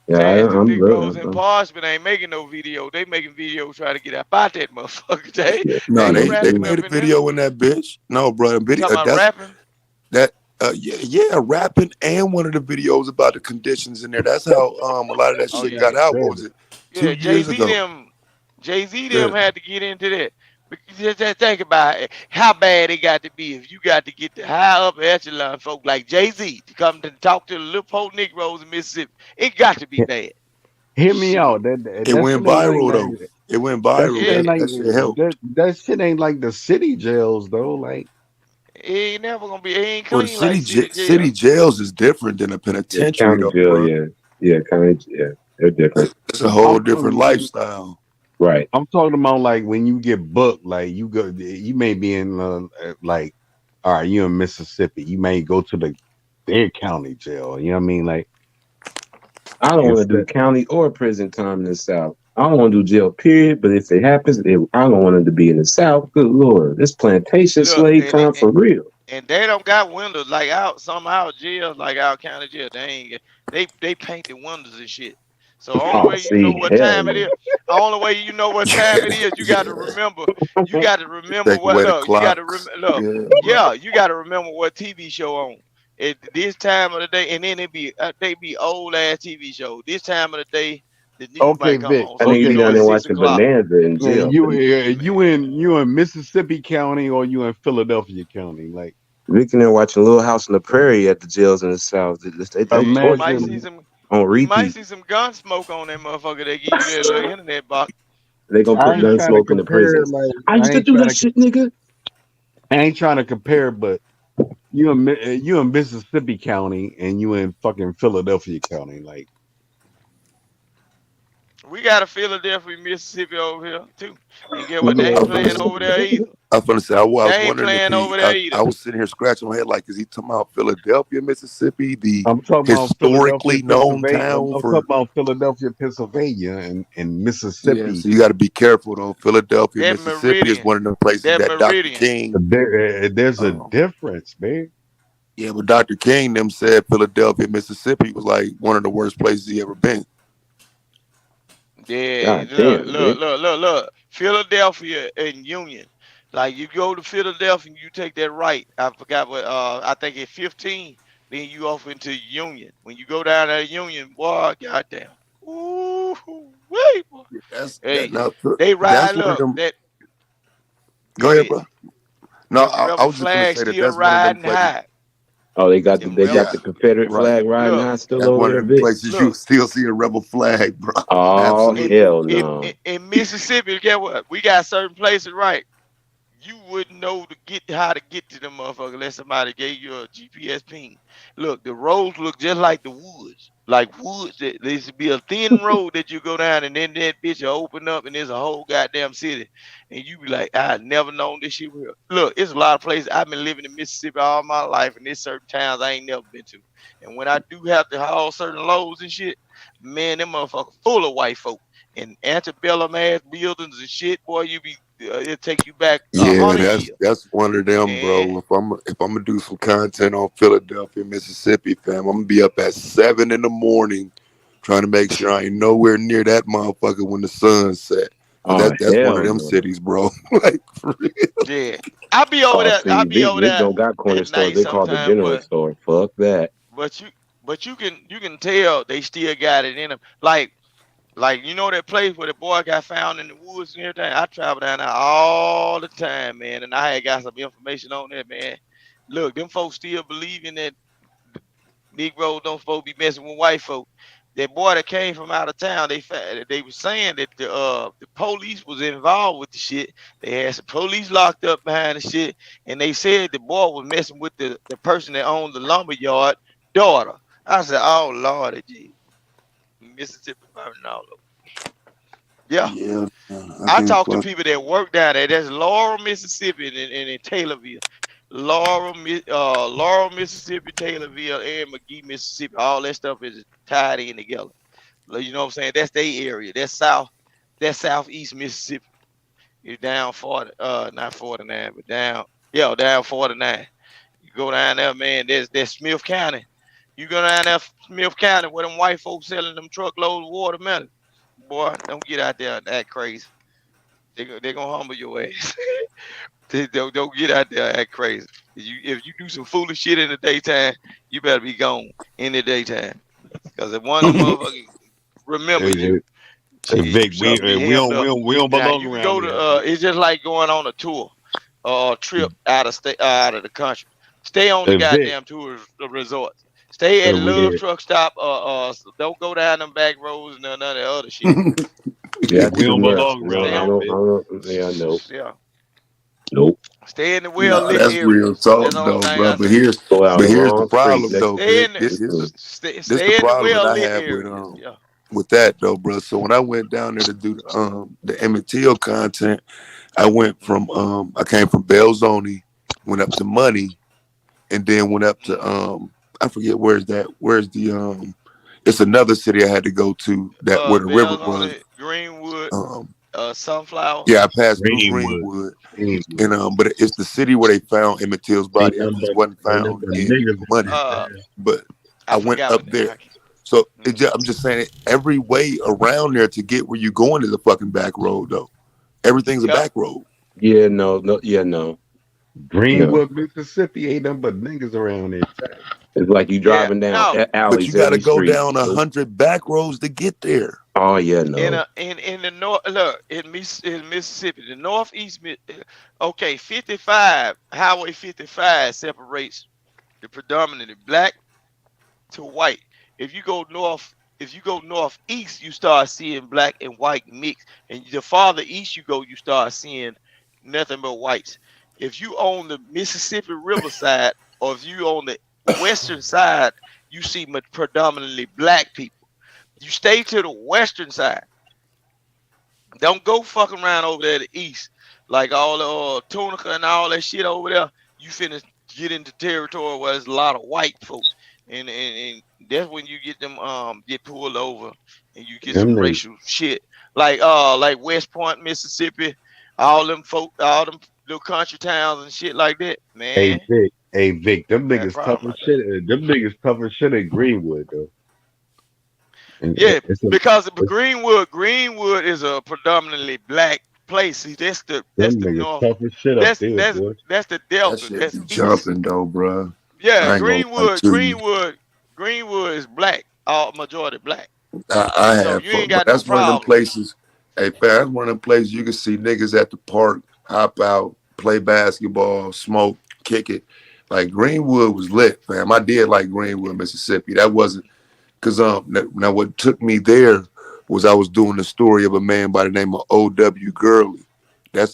Yeah, Man, them I'm Negroes good. in Parchment ain't making no video. They making videos trying to get about that motherfucker. They no, ain't they rapping made up a in there. video in that bitch. No, bro, You talking about that's rapping? that. Yeah, rapping and one of the videos about the conditions in there. That's how a lot of that Oh shit yeah. got out. What was it? 2 Yeah, years ago? Jay Z Yeah. them had to get into that. Because just think about it, how bad it got to be if you got to get the high up echelon folk like Jay Z to come to talk to the little poor Negroes in Mississippi. It got to be bad. hear me Shit. out. It That went shit ain't like viral that. though. It went That viral. shit ain't like That shit helped. that shit ain't like the city jails though. Like It ain't never gonna be. It ain't Well, the clean like city city jail. jails is different than a Yeah, penitentiary county though, jail. bro. Yeah, county. Yeah, they're different. It's a whole I'm different lifestyle. Right. I'm talking about like when you get booked, like you may be in like, all right, you in Mississippi, you may go to their county jail. You know what I mean? Like I don't want to do instead, county or prison time in the South. I don't want to do jail, period. But if it happens, I don't want it to be in the South. Good Lord, this plantation Look, slave time for real. and they don't got windows like out some out jails, like our county jail. They ain't they paint the windows and shit. So only Oh, way you know see, what hell time it no. is, only way you know what time it is, you got to remember. You got to remember Take what away the look. You got to clocks. look. Yeah, Yeah, you got to remember what TV show on at this time of the day, and then they be old ass TV show. This time of the day, the news okay, might come Vic. on, I so think you you be Okay, know down it's there Vic. 6 watching o'clock. Bonanza in Man, jail. you in Mississippi County or you in Philadelphia County? Like Vic in there watching Little House on the Prairie at the jails in the South. They Man, you might torture see imagine. some. on You might repeat. see some gun smoke on that motherfucker. They give you that little internet box. They gonna I put ain't gun trying to smoke in the compare. prisons. Like I used to do that shit, nigga. I ain't trying to compare, but you in Mississippi County and you in fucking Philadelphia County. Like We got a Philadelphia, Mississippi over here too. And get what? They yeah, ain't I was gonna playing say, over there either. I was gonna say, I was They ain't wondering if playing over there either. I was sitting here scratching my head, like, is he talking about Philadelphia, Mississippi, the I'm talking about Philadelphia, historically known Pennsylvania. town I'm talking for? about Philadelphia, Pennsylvania, and Yeah, Mississippi. so you got to be careful though. Philadelphia, That Mississippi is Meridian. one of the places That that Dr. Meridian. King. There's a difference, man. Yeah, but Dr. King them said Philadelphia, Mississippi was like one of the worst places he ever been. Yeah, God damn, dude. look. Philadelphia and Union. Like you go to Philadelphia and you take that right. I forgot what I think it's 15. Then you off into Union. When you go down that Union, boy, goddamn. Ooh, wait, boy. That's Hey, now, they that's ride one of up. them. That Go go ahead, ahead. bro. No, Them I rebel was just gonna flags say that still that's one of them riding places. high. Oh, they got Them Yeah, the Confederate right. flag riding look, high still That's over one of there, them Vic. places you look. still see a rebel flag, bro. Oh Absolutely. hell no. In Mississippi, get what? We got certain places, right? You wouldn't know to get how to get to them motherfuckers unless somebody gave you a GPS ping. Look, the roads look just like the woods. Like woods, there should be a thin road that you go down, and then that bitch will open up, and there's a whole goddamn city. And you be like, I never known this shit was here. Look, it's a lot of places. I've been living in Mississippi all my life, and there's certain towns I ain't never been to. And when I do have to haul certain loads and shit, man, them motherfuckers full of white folk and antebellum ass buildings and shit. Boy, you be it'll take you back Yeah, 100 years. that's one of them, And bro. If I'm gonna do some content on Philadelphia, Mississippi, fam, I'm gonna be up at 7 in the morning trying to make sure I ain't nowhere near that motherfucker when the sun set. Oh That's one of hell them no. cities, bro. Like for real. yeah, I'll be over Oh, there. I'll see, be over Vic there don't got corner at stores. night They call the sometime, general store. Fuck that. but you can tell they still got it in them. Like you know that place where the boy got found in the woods and everything. I travel down there all the time, man, and I had got some information on that, man. Look, them folks still believing that Negroes don't supposed to be messing with white folk. That boy that came from out of town, they were saying that the police was involved with the shit. They had some police locked up behind the shit, and they said the boy was messing with the person that owned the lumber yard daughter. I said, oh Lord, gee, Mississippi burning all over. Yeah. Yeah, I I can't talked to fuck. people that work down there. That's Laurel, Mississippi, and in Taylorville. Laurel, Mississippi, Taylorville, and McGee, Mississippi. All that stuff is tied in together. You know what I'm saying? That's their area. That's southeast Mississippi. You're down 40, not 49, but down 49. You go down there, man. There's Smith County. You go down there, Smith County, where them white folks selling them truckloads of watermelon. Boy, don't get out there and act crazy. They're gonna humble your ass. Don't get out there and act crazy. If you do some foolish shit in the daytime, you better be gone in the daytime. Because if one of them motherfuckers remember you, Hey, shit, Vic, you something be hemmed up. we don't Now belong you can around go here. to it's just like going on a tour or a trip out of state out of the country. Stay on the Hey, Vic, goddamn tour resorts. Stay at Love we Truck Stop. Don't go down them back roads and none of that other shit. Yeah, I think don't I'm right. belong No, around Stay I here, on. don't. Vic. I don't. Yeah, no. Yeah. Nope. Stay in the well No, lit that's real areas. talk That's the only though, thing bro. I But say. Go out the here's the wrong street. problem Next. though, Stay Vic. in the This the stay in the problem that well I lit have areas. Yeah. with that though, bro. So when I went down there to do the Emmett Till content, I went from I came from Belzoni, went up to Money, and then went up to I forget where's the it's another city I had to go to that where the river Bells on runs. it, Greenwood, Um Sunflower. yeah, I passed through Greenwood. Greenwood. And but it's the city where they found Emmett Till's body. It wasn't found in Money. But I I went forgot up what there. So I'm just saying every way around there to get where you going is a fucking back road though. Everything's a Yep. back road. Yeah, no. Yeah, no. Greenwood, Mississippi, ain't nothing but niggas around there. It's like you Yeah. driving down No. But you alleys gotta every go street. down 100 back roads to get there. Oh yeah, In no. the north, look in Mississippi, the northeast. Okay, 55 Highway 55 separates the predominantly black to white. If you go northeast, you start seeing black and white mix, and the farther east you go, you start seeing nothing but whites. If you on the Mississippi River side, or if you on the western side, you see predominantly black people. You stay to the western side. Don't go fucking around over there to the east, like all the Tunica and all that shit over there. You finna get into territory where there's a lot of white folks, and that's when you get them get pulled over, and you get Them some niggas. racial shit, like West Point, Mississippi, all them folk, all them little country towns and shit like that, Hey, man. Vic. Hey Vic, them Had a niggas tough problem as like that. shit. Them niggas tough as shit in Greenwood though. And Yeah, it's a, because Greenwood is a predominantly black place. See, that's them the niggas north. tough as shit up That's there, that's boy. that's the That Delta. shit That's be east. jumping though, bro. Yeah, I ain't gonna lie to you. Greenwood is black. All majority black. I So have you ain't fun, but got no that's one of them problem. places. Hey, fam, that's one of them places you can see niggas at the park, hop out, play basketball, smoke, kick it. Like Greenwood was lit, fam. I did like Greenwood, Mississippi. That wasn't because now what took me there was I was doing the story of a man by the name of O.W. Gurley.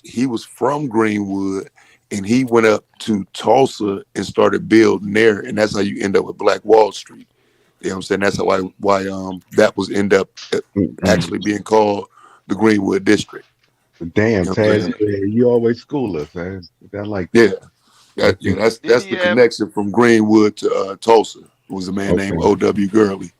He was from Greenwood and he went up to Tulsa and started building there, and that's how you end up with Black Wall Street. You know what I'm saying? That's why that was end up actually being called the Greenwood District. Damn, You know what I'm Taz, saying? you always school us, man. I like Yeah. that. That's Did he the have? connection from Greenwood to Tulsa. It was a man named Okay, O.W. Gurley.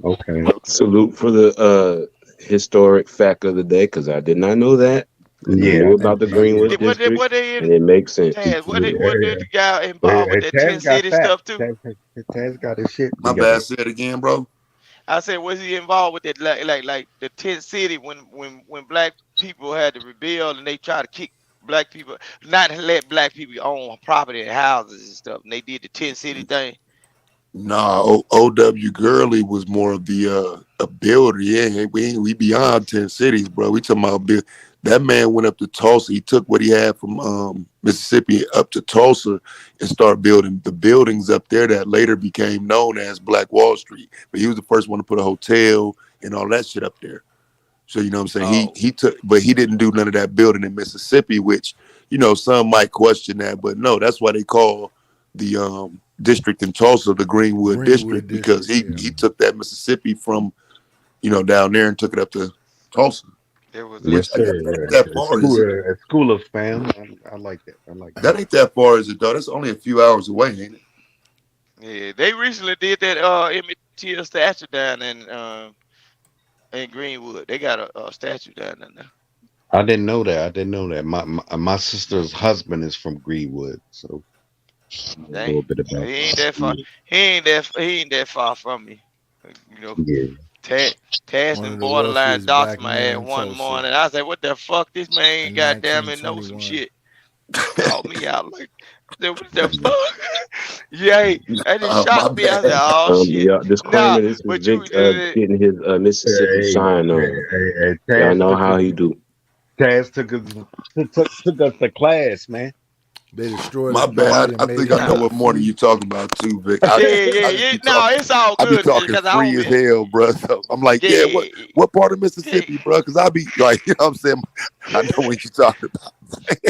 okay. Salute for the historic fact of the day, because I did not know that. And I Yeah, knew about the Greenwood What they District, what they in? and it makes sense. Taz, yeah, what did the guy involved with that Tent Taz got City that. stuff too? Taz got his shit My together. bad, say it again, bro. I said, was he involved with that like the Tent City when black people had to rebuild and they tried to kick black people, not let black people own property and houses and stuff, and they did the Tent City thing. Nah, O.W. Gurley was more of the a builder. Yeah, we beyond 10 cities, bro. We talking about that man went up to Tulsa. He took what he had from Mississippi up to Tulsa and started building the buildings up there that later became known as Black Wall Street. But he was the first one to put a hotel and all that shit up there. So you know what I'm saying? Oh, He took, but he didn't do none of that building in Mississippi, which some might question that, but no, that's why they call the district in Tulsa the Greenwood District, because he took that Mississippi from down there and took it up to Tulsa, there was Yes, which a that sir. ain't that far, is it? A school of fam. I like that. I like That that. ain't that far, is it though? That's only a few hours away, ain't it? yeah. They recently did that Emmett Till statue down in Greenwood. They got a statue down there. I didn't know that. I didn't know that. My sister's husband is from Greenwood, so I know a Dang, little bit about he ain't that far. He ain't that far from me. You know, yeah. Taz One and of the borderline wealthiest doxed black my men ass in one Tulsa morning. I said, "What the fuck? This man in goddamn it know some 1921. shit." Called me out like, I said, "What the fuck?" Yeah, that just My shocked me. I said, bad. "Oh shit, Yeah, nah." disclaimer: this is But Vic you, getting his Mississippi Hey, shine on. hey, Y'all Taz know took how us. he do. Taz took us to class, man. They destroyed My his property bad. and I made think him I know look what morning free. you talking about too, Vic. yeah, I just be No, talking. it's all I be good talking because I free don't as be. hell, bro. So I'm like, yeah, Yeah, what part of yeah, Mississippi, bro? Because I be like, you know what I'm saying? I know what you talking about.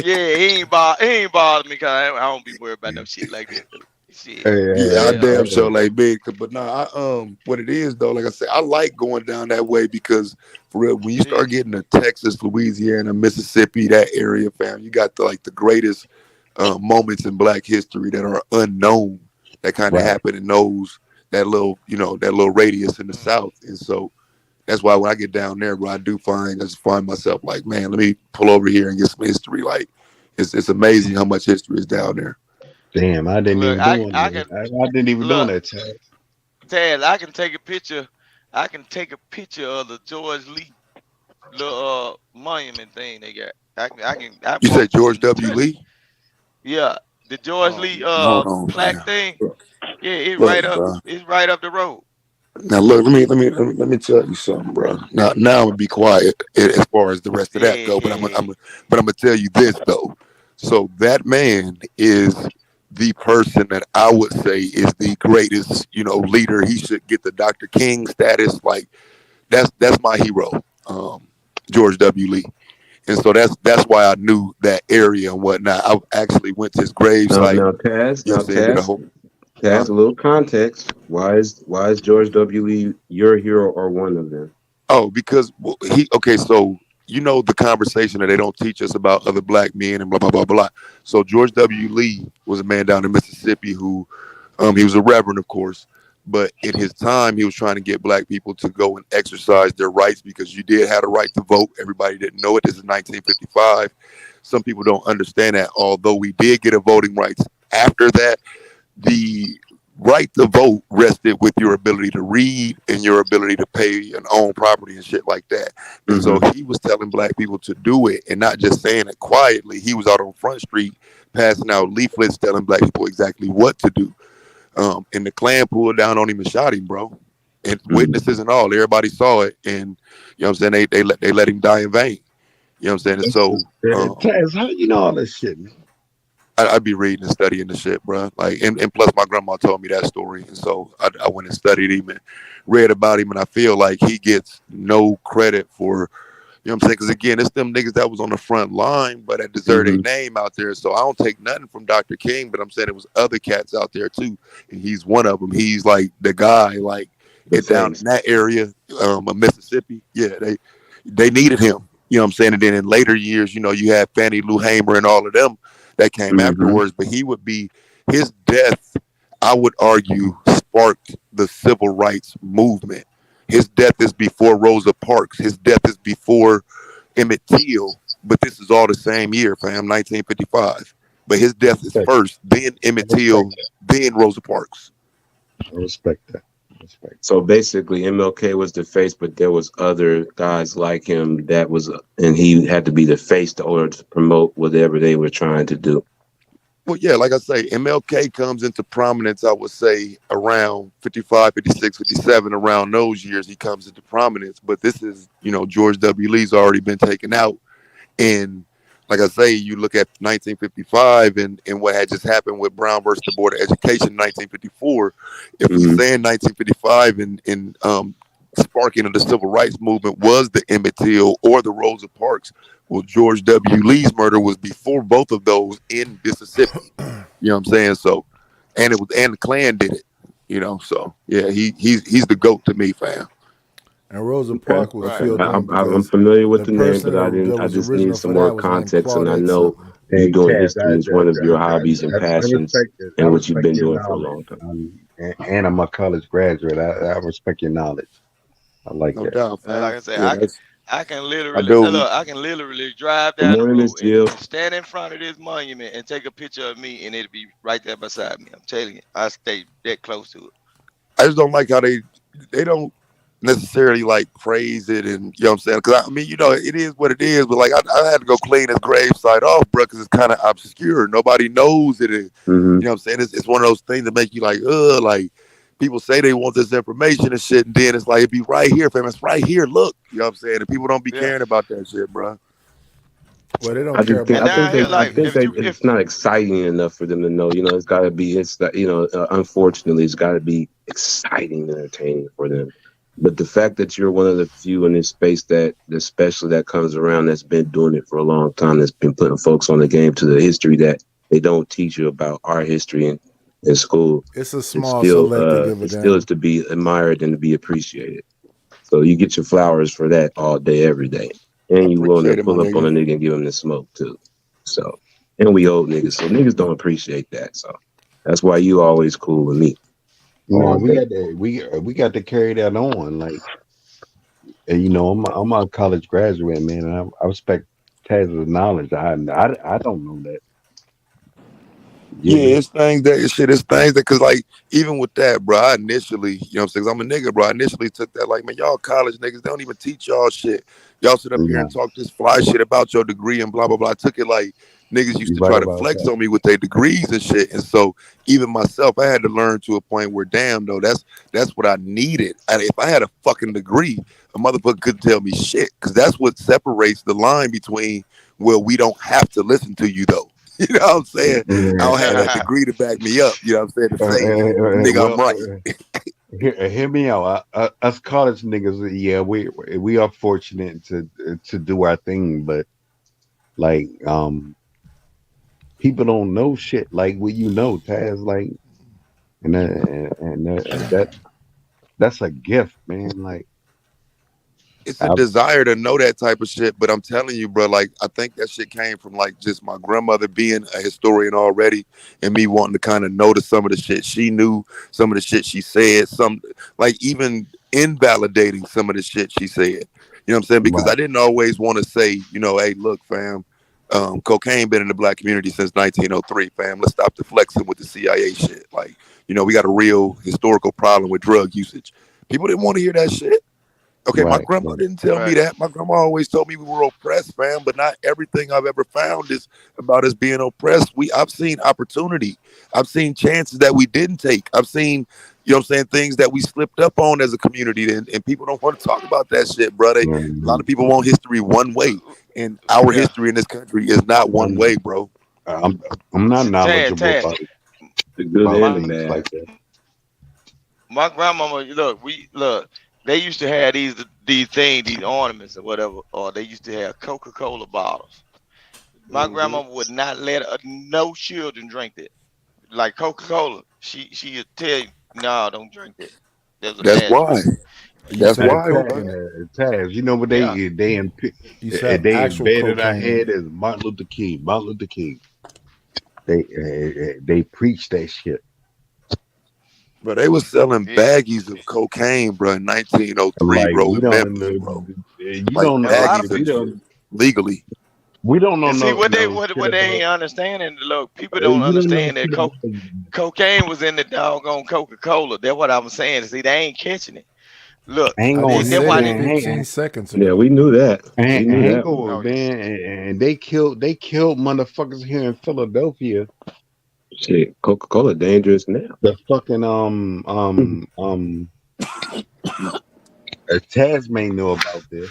yeah. He ain't bothered me because I don't be worried about no shit like that. Shit, Yeah, I damn yeah. sure like big. But nah, what it is though, like I said, I like going down that way because for real, when you Yeah. start getting to Texas, Louisiana, Mississippi, that area, fam, you got the greatest moments in Black history that are unknown that kind of Right. happen in that little radius in the South, and so that's why when I get down there, bro, I just find myself like, man, let me pull over here and get some history. Like, it's amazing how much history is down there. Damn, I didn't Look, even do I that. can I didn't even do look, that, Taz. Taz. I can take a picture. I can take a picture of the George Lee little monument thing they got. I You said walked through George and W. touched. Lee? Yeah, the George Oh, Lee hold on, plaque man. thing. Yeah, Look, bro. it's right up the road. Now look, let me tell you something, bro. Now I'm gonna be quiet as far as the rest of that go, but I'm gonna tell you this though. So that man is the person that I would say is the greatest, leader. He should get the Dr. King status. Like that's my hero, George W. Lee. And so that's why I knew that area and whatnot. I actually went to his gravesite. Now, Taz, You know what I'm saying? Did a whole Taz, a little context. Why is George W. Lee your hero or one of them? Oh, because so the conversation that they don't teach us about other Black men and blah blah blah blah. So George W. Lee was a man down in Mississippi who he was a reverend, of course, but in his time he was trying to get Black people to go and exercise their rights because you did have a right to vote. Everybody didn't know it. This is 1955. Some people don't understand that although we did get a voting rights after that, the right to vote rested with your ability to read and your ability to pay and own property and shit like that. And so he was telling black people to do it and not just saying it quietly. He was out on Front Street passing out leaflets telling black people exactly what to do. And the Klan pulled down on him and shot him, bro. And witnesses and all, everybody saw it. And you know what I'm saying? They let him die in vain. You know what I'm saying? And so Taz, how you know all this shit, man? I'd be reading and studying the shit, bro. Like, and plus my grandma told me that story, and so I went and studied him and read about him, and I feel like he gets no credit for, you know what I'm saying? Because again, it's them niggas that was on the front line, but that deserve their name out there. So I don't take nothing from Dr. King, but I'm saying it was other cats out there too, and he's one of them. He's like the guy, like it's down in that area, of Mississippi. Yeah, they needed him. You know what I'm saying? And then in later years, you know, you had Fannie Lou Hamer and all of them that came afterwards, but he would be, his death, I would argue, sparked the civil rights movement. His death is before Rosa Parks. His death is before Emmett Till, but this is all the same year, fam, 1955. But his death is first, then Emmett Till, then Rosa Parks. I respect that. So basically, MLK was the face, but there was other guys like him that was, and he had to be the face in order to promote whatever they were trying to do. Well, yeah, like I say, MLK comes into prominence, I would say, around 55, 56, 57, around those years he comes into prominence. But this is, you know, George W. Lee's already been taken out. And like I say, you look at 1955 and what had just happened with Brown versus the Board of Education in 1954. If we say in 1955 and sparking of the civil rights movement was the Emmett Till or the Rosa Parks, well, George W. Lee's murder was before both of those in Mississippi. You know what I'm saying? So, and the Klan did it. You know, so yeah, he's the GOAT to me, fam. And Rosa Parks was filled I'm familiar with the name, but I just need some more context, and I know you doing history is one of your hobbies and passions, and what you've been doing for a long time. And I'm a college graduate. I respect your knowledge. I like that. Doubt, Like I said, Yeah, I can literally drive down the road and stand in front of this monument and take a picture of me, and it'll be right there beside me. I'm telling you, I stay that close to it. I just don't like how they don't necessarily like praise it, and you know what I'm saying? Because I mean, you know, it is what it is, but like I had to go clean his gravesite off, bro, because it's kind of obscure. Nobody knows it. You know what I'm saying? It's one of those things that make you like, like people say they want this information and shit, and then it's like, it be right here, fam. It's right here. Look, you know what I'm saying? And people don't be caring about that shit, bro. Well, they don't I care think about it's not exciting enough for them to know. You know, it's got to be. Unfortunately, it's got to be exciting, and entertaining for them. But the fact that you're one of the few in this space that, especially that comes around, that's been doing it for a long time, that's been putting folks on the game to the history that they don't teach you about our history in school. It's a small selective it still is to be admired and to be appreciated. So you get your flowers for that all day, every day. And you willing to pull up on a nigga and give him the smoke too. So, and we old niggas, so niggas don't appreciate that. So that's why you always cool with me. No, we got to carry that on, like, and you know, I'm a college graduate, man, and I respect Taz's knowledge. I don't know that. Yeah, it's things that, because like, even with that, bro, I initially, you know what I'm saying, 'cause I'm a nigga, bro, I initially took that like, man, y'all college niggas, they don't even teach y'all shit. Y'all sit up here and talk this fly shit about your degree and blah, blah, blah. I took it like niggas used to try to flex on me with their degrees and shit. And so even myself, I had to learn to a point where, damn, though, that's what I needed. If I had a fucking degree, a motherfucker couldn't tell me shit, because that's what separates the line between, well, we don't have to listen to you, though. You know what I'm saying? I don't have that degree to back me up. You know what I'm saying? To say, nigga, I'm right. Hear me out. Us college niggas, yeah, we are fortunate to do our thing, but like, people don't know shit like what you know, Taz. Like, and that's a gift, man. Like, it's a desire to know that type of shit, but I'm telling you, bro, like, I think that shit came from like just my grandmother being a historian already, and me wanting to kind of notice some of the shit she knew, some of the shit she said, some like even invalidating some of the shit she said. You know what I'm saying? Because I didn't always want to say, you know, hey, look, fam, cocaine been in the black community since 1903, fam. Let's stop the flexing with the CIA shit. Like, you know, we got a real historical problem with drug usage. People didn't want to hear that shit. Okay, my grandma didn't tell me that. My grandma always told me we were oppressed, fam, but not everything I've ever found is about us being oppressed. I've seen opportunity. I've seen chances that we didn't take. I've seen, you know what I'm saying, things that we slipped up on as a community, and people don't want to talk about that shit, brother. A lot of people want history one way, and our history in this country is not one way, bro. I'm not knowledgeable about the good and the things bad. like that. My grandmama, look, they used to have these ornaments or whatever, or they used to have Coca-Cola bottles. My grandmama would not let no children drink that. Like Coca-Cola, she would tell you, no, don't drink that. That's why. That's why. Taz, you know what they actual embedded our cocaine. head as Martin Luther King. Martin Luther King. They preach that shit. Bro, they was selling baggies of cocaine, bro, in 1903, Like, bro. we in don't Memphis, know- bro. You Like don't know. baggies We of don't. shit, legally. We don't know. And see what they shit ain't understanding. Look, people don't understand that cocaine was in the doggone Coca-Cola. That's what I'm saying. See, they ain't catching it. Look, Hang I on, just hang said on, it hang 15 on. seconds ago. Yeah, we knew that. We Hang knew that. on, man, and they killed motherfuckers here in Philadelphia. Shit, Coca-Cola dangerous now. The fucking Taz may know about this.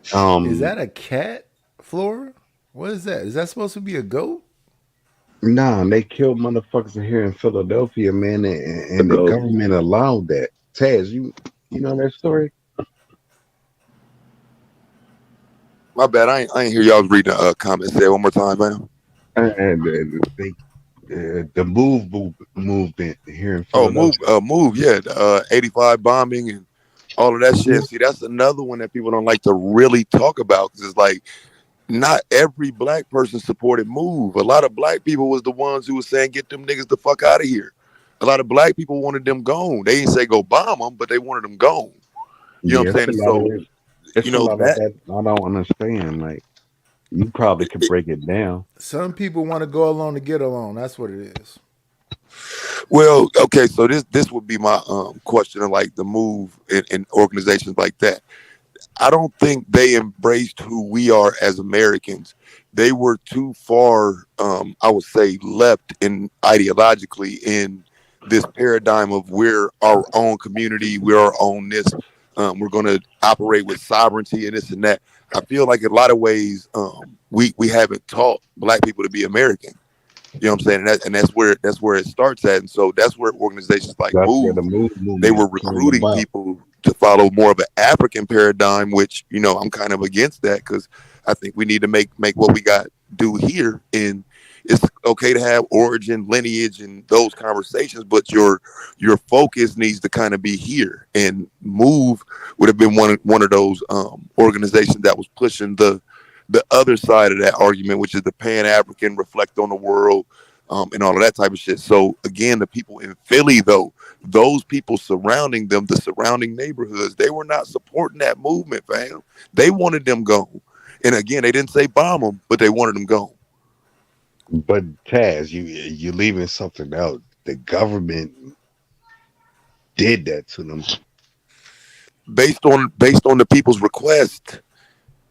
Is that a cat, Flora? What is that? Is that supposed to be a goat? Nah, they killed motherfuckers here in Philadelphia, man, and the government allowed that. Taz, you know that story? My bad. I ain't hear y'all reading the comments. Say it one more time, man. And the movement here in Oh, Philadelphia. move, yeah. The 85 bombing and all of that shit. See, that's another one that people don't like to really talk about, because it's like not every black person supported Move. A lot of black people was the ones who was saying, get them niggas the fuck out of here. A lot of black people wanted them gone. They didn't say go bomb them, but they wanted them gone. You know what I'm saying? So, it's you know, a lot of that I don't understand. Like, you probably could break it down. Some people want to go along to get along. That's what it is. well, okay, so this would be my question of like the Move in organizations like that. I don't think they embraced who we are as Americans. They were too far, I would say, left in ideologically in this paradigm of we're our own community, we're our own this, we're going to operate with sovereignty and this and that. I feel like in a lot of ways, we haven't taught black people to be American. You know what I'm saying? And that's where it starts at. And so that's where organizations like Move, they were recruiting people to follow more of an African paradigm, which, you know, I'm kind of against that, because I think we need to make what we got do here. And it's okay to have origin, lineage, and those conversations, but your focus needs to kind of be here. And Move would have been one of those organizations that was pushing the other side of that argument, which is the Pan-African, reflect on the world, and all of that type of shit. So again, the people in Philly, though, those people surrounding them, the surrounding neighborhoods, they were not supporting that movement, fam. They wanted them gone. And again, they didn't say bomb them, but they wanted them gone. But Taz, you're leaving something out. The government did that to them based on the people's request.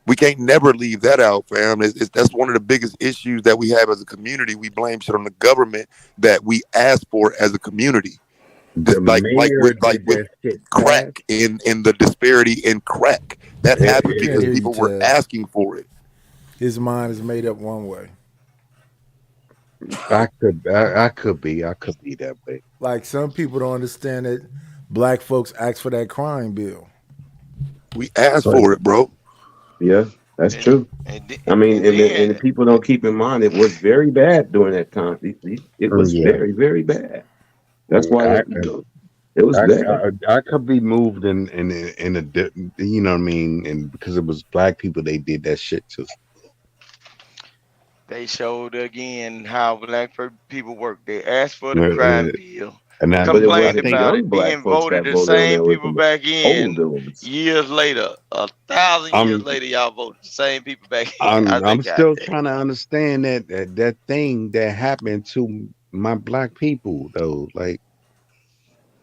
We can't never leave that out, fam. That's one of the biggest issues that we have as a community. We blame shit on the government that we asked for as a community. Like with crack in the disparity in crack. That happened because people were asking for it. His mind is made up one way. I could be that way. Like, some people don't understand that black folks asked for that crime bill. We asked for it, bro. Yeah, that's true. I mean, and the people don't keep in mind it was very bad during that time. It was very, very bad. That's why it was bad. I could be moved in a, you know what I mean, and because it was black people, they did that shit too. They showed again how black people work. They asked for the Yeah, crime bill, and I, But it complained I wasn't think about young it, black being folks voted that the voted on same there with people the back in older ones. years later. 1,000 years I'm later, y'all voted the same people back in. I I'm said, God still damn. trying to understand that thing that happened to my black people though. Like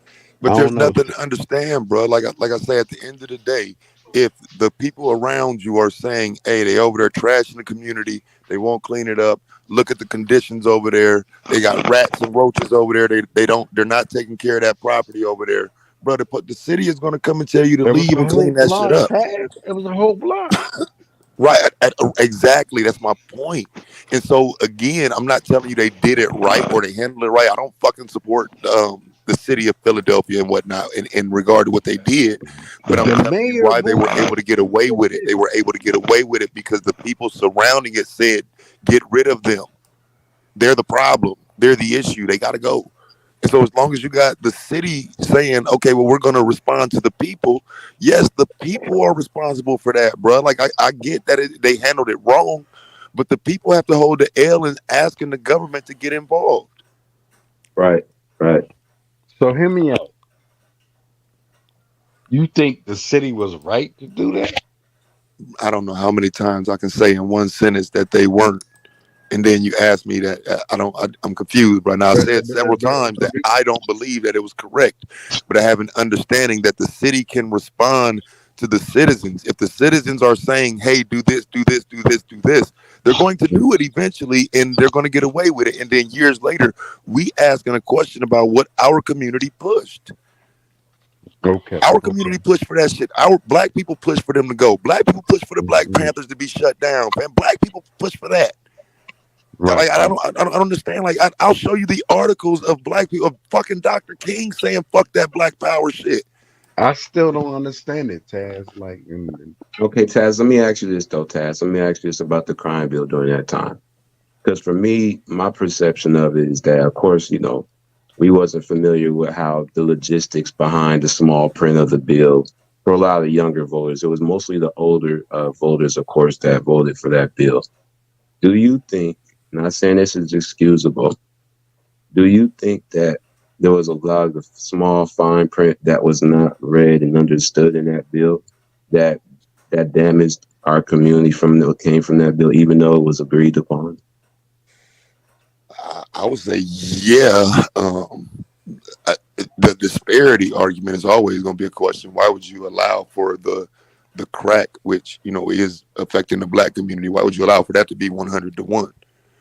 I But there's don't know. nothing to understand, bro. Like I say, at the end of the day, if the people around you are saying, "Hey, they over there trashing the community, they won't clean it up. Look at the conditions over there. They got rats and roaches over there. They're not taking care of that property over there, bro." The city is going to come and tell you to There was leave a and whole clean that shit block, up. Taz. It was a whole block. Right, exactly. That's my point. And so again, I'm not telling you they did it right or they handled it right. I don't fucking support the city of Philadelphia and whatnot in regard to what they did. But I'm The telling you mayor why they were voted. able to get away with it. They were able to get away with it because the people surrounding it said, "Get rid of them. They're the problem. They're the issue. They got to go." And so as long as you got the city saying, "Okay, well, we're going to respond to the people," yes, the people are responsible for that, bro. Like I get that they handled it wrong, but the people have to hold the L in asking the government to get involved. Right. So hear me out. You think the city was right to do that? I don't know how many times I can say in one sentence that they weren't. And then you ask me that I'm confused, but now I But, said several times that I don't believe that it was correct, but I have an understanding that the city can respond to the citizens. If the citizens are saying, "Hey, do this, do this, do this, do this," they're going to do it eventually, and they're going to get away with it. And then years later, we asking a question about what our community pushed. Okay. Our community pushed for that shit. Our black people pushed for them to go. Black people pushed for the Black Panthers to be shut down. Man, black people pushed for that. Right. Like I don't understand. Like I'll show you the articles of black people, of fucking Dr. King saying "fuck that Black Power" shit. I still don't understand it, Taz. Like, Okay, Taz, let me ask you this though, Taz. Let me ask you this about the crime bill during that time. Because for me, my perception of it is that, of course, we wasn't familiar with how the logistics behind the small print of the bill for a lot of younger voters. It was mostly the older voters, of course, that voted for that bill. Do you think, not saying this is excusable, do you think that there was a lot of the small fine print that was not read and understood in that bill that damaged our community came from that bill, even though it was agreed upon? I would say, yeah. The disparity argument is always going to be a question. Why would you allow for the crack, which is affecting the black community? Why would you allow for that to be 100 to 1?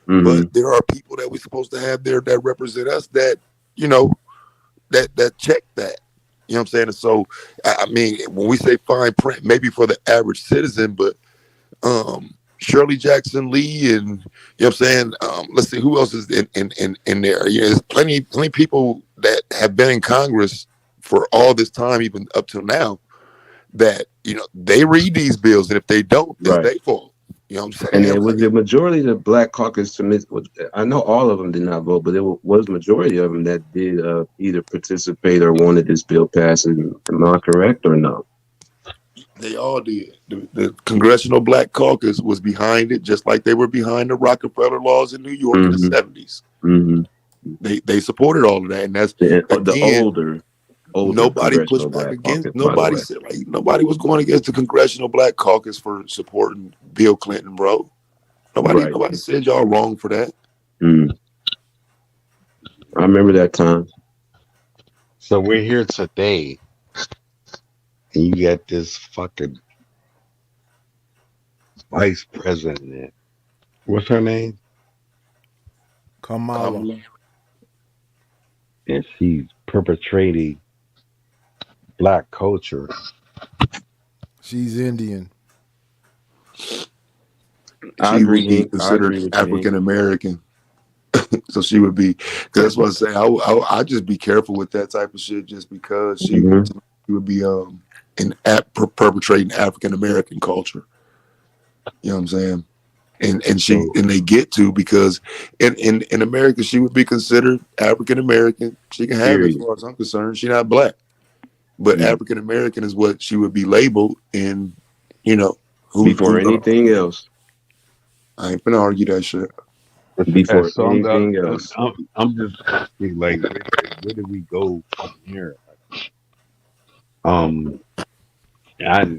Mm-hmm. But there are people that we're supposed to have there that represent us that that check that. You know what I'm saying? And so, I mean, when we say fine print, maybe for the average citizen, but Shirley Jackson Lee and, you know what I'm saying? Let's see, who else is in there? There's plenty people that have been in Congress for all this time, even up till now, that, they read these bills, and if they don't, it's their fault. You know what I'm saying? And it was the majority of the Black Caucus I know all of them did not vote, but it was majority of them that did either participate or wanted this bill passed. Am I correct or no? They all did. The Congressional Black Caucus was behind it, just like they were behind the Rockefeller laws in New York in the 70s. Mm-hmm. They supported all of that, and that's the again, older nobody pushed back against. Nobody said nobody was going against the Congressional Black Caucus for supporting Bill Clinton, bro. Nobody said y'all wrong for that. I remember that time. So we're here today, and you got this fucking vice president. What's her name? Kamala. And she's perpetrating black culture. She's Indian. She would be considered African American. So she would be, because that's what I say. I just be careful with that type of shit, just because she would be perpetrating African American culture. You know what I'm saying? And they get to, because in America she would be considered African American. She can have it, as far as I'm concerned. She's not black, but African American is what she would be labeled. And who before anything else. I ain't finna argue that shit. Before So anything else. I'm just like, where do we go from here? I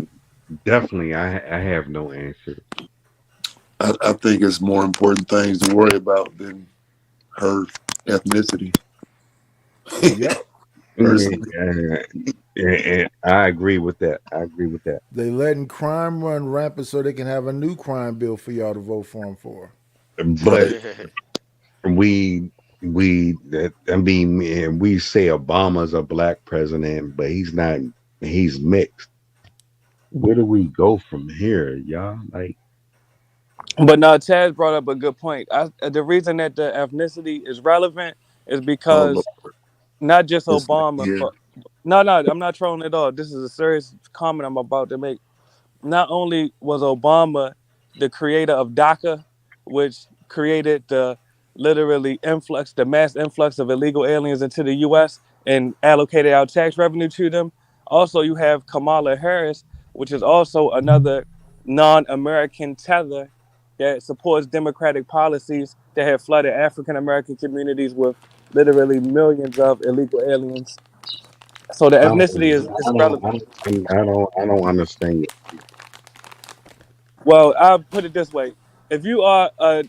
definitely I have no answer. I think it's more important things to worry about than her ethnicity. Yeah. And I agree with that. They letting crime run rampant so they can have a new crime bill for y'all to vote for them for. But we say Obama's a black president, but he's not. He's mixed. Where do we go from here, y'all? Like, But now Chad brought up a good point. The reason that the ethnicity is relevant is because not just Obama, but no, I'm not trolling at all. This is a serious comment I'm about to make. Not only was Obama the creator of DACA, which created the mass influx of illegal aliens into the U.S. and allocated our tax revenue to them. Also, you have Kamala Harris, which is also another non-American tether that supports democratic policies that have flooded African American communities with literally millions of illegal aliens. So the ethnicity is relevant. I don't understand it. Well, I'll put it this way: if you are a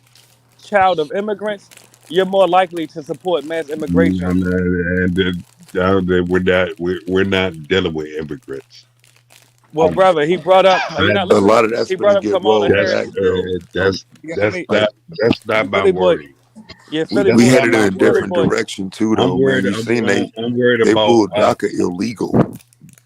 child of immigrants, you're more likely to support mass immigration. We're not dealing with immigrants. Well, brother, he brought up. Are you not A listening? lot of that's He brought gonna up get Kamala rolled Harris. back. That's not my Philly boy. worry. Yeah, Philly We boy. headed in a Philly different boy. direction too, though, I'm worried. man. You seen they about ruled DACA illegal.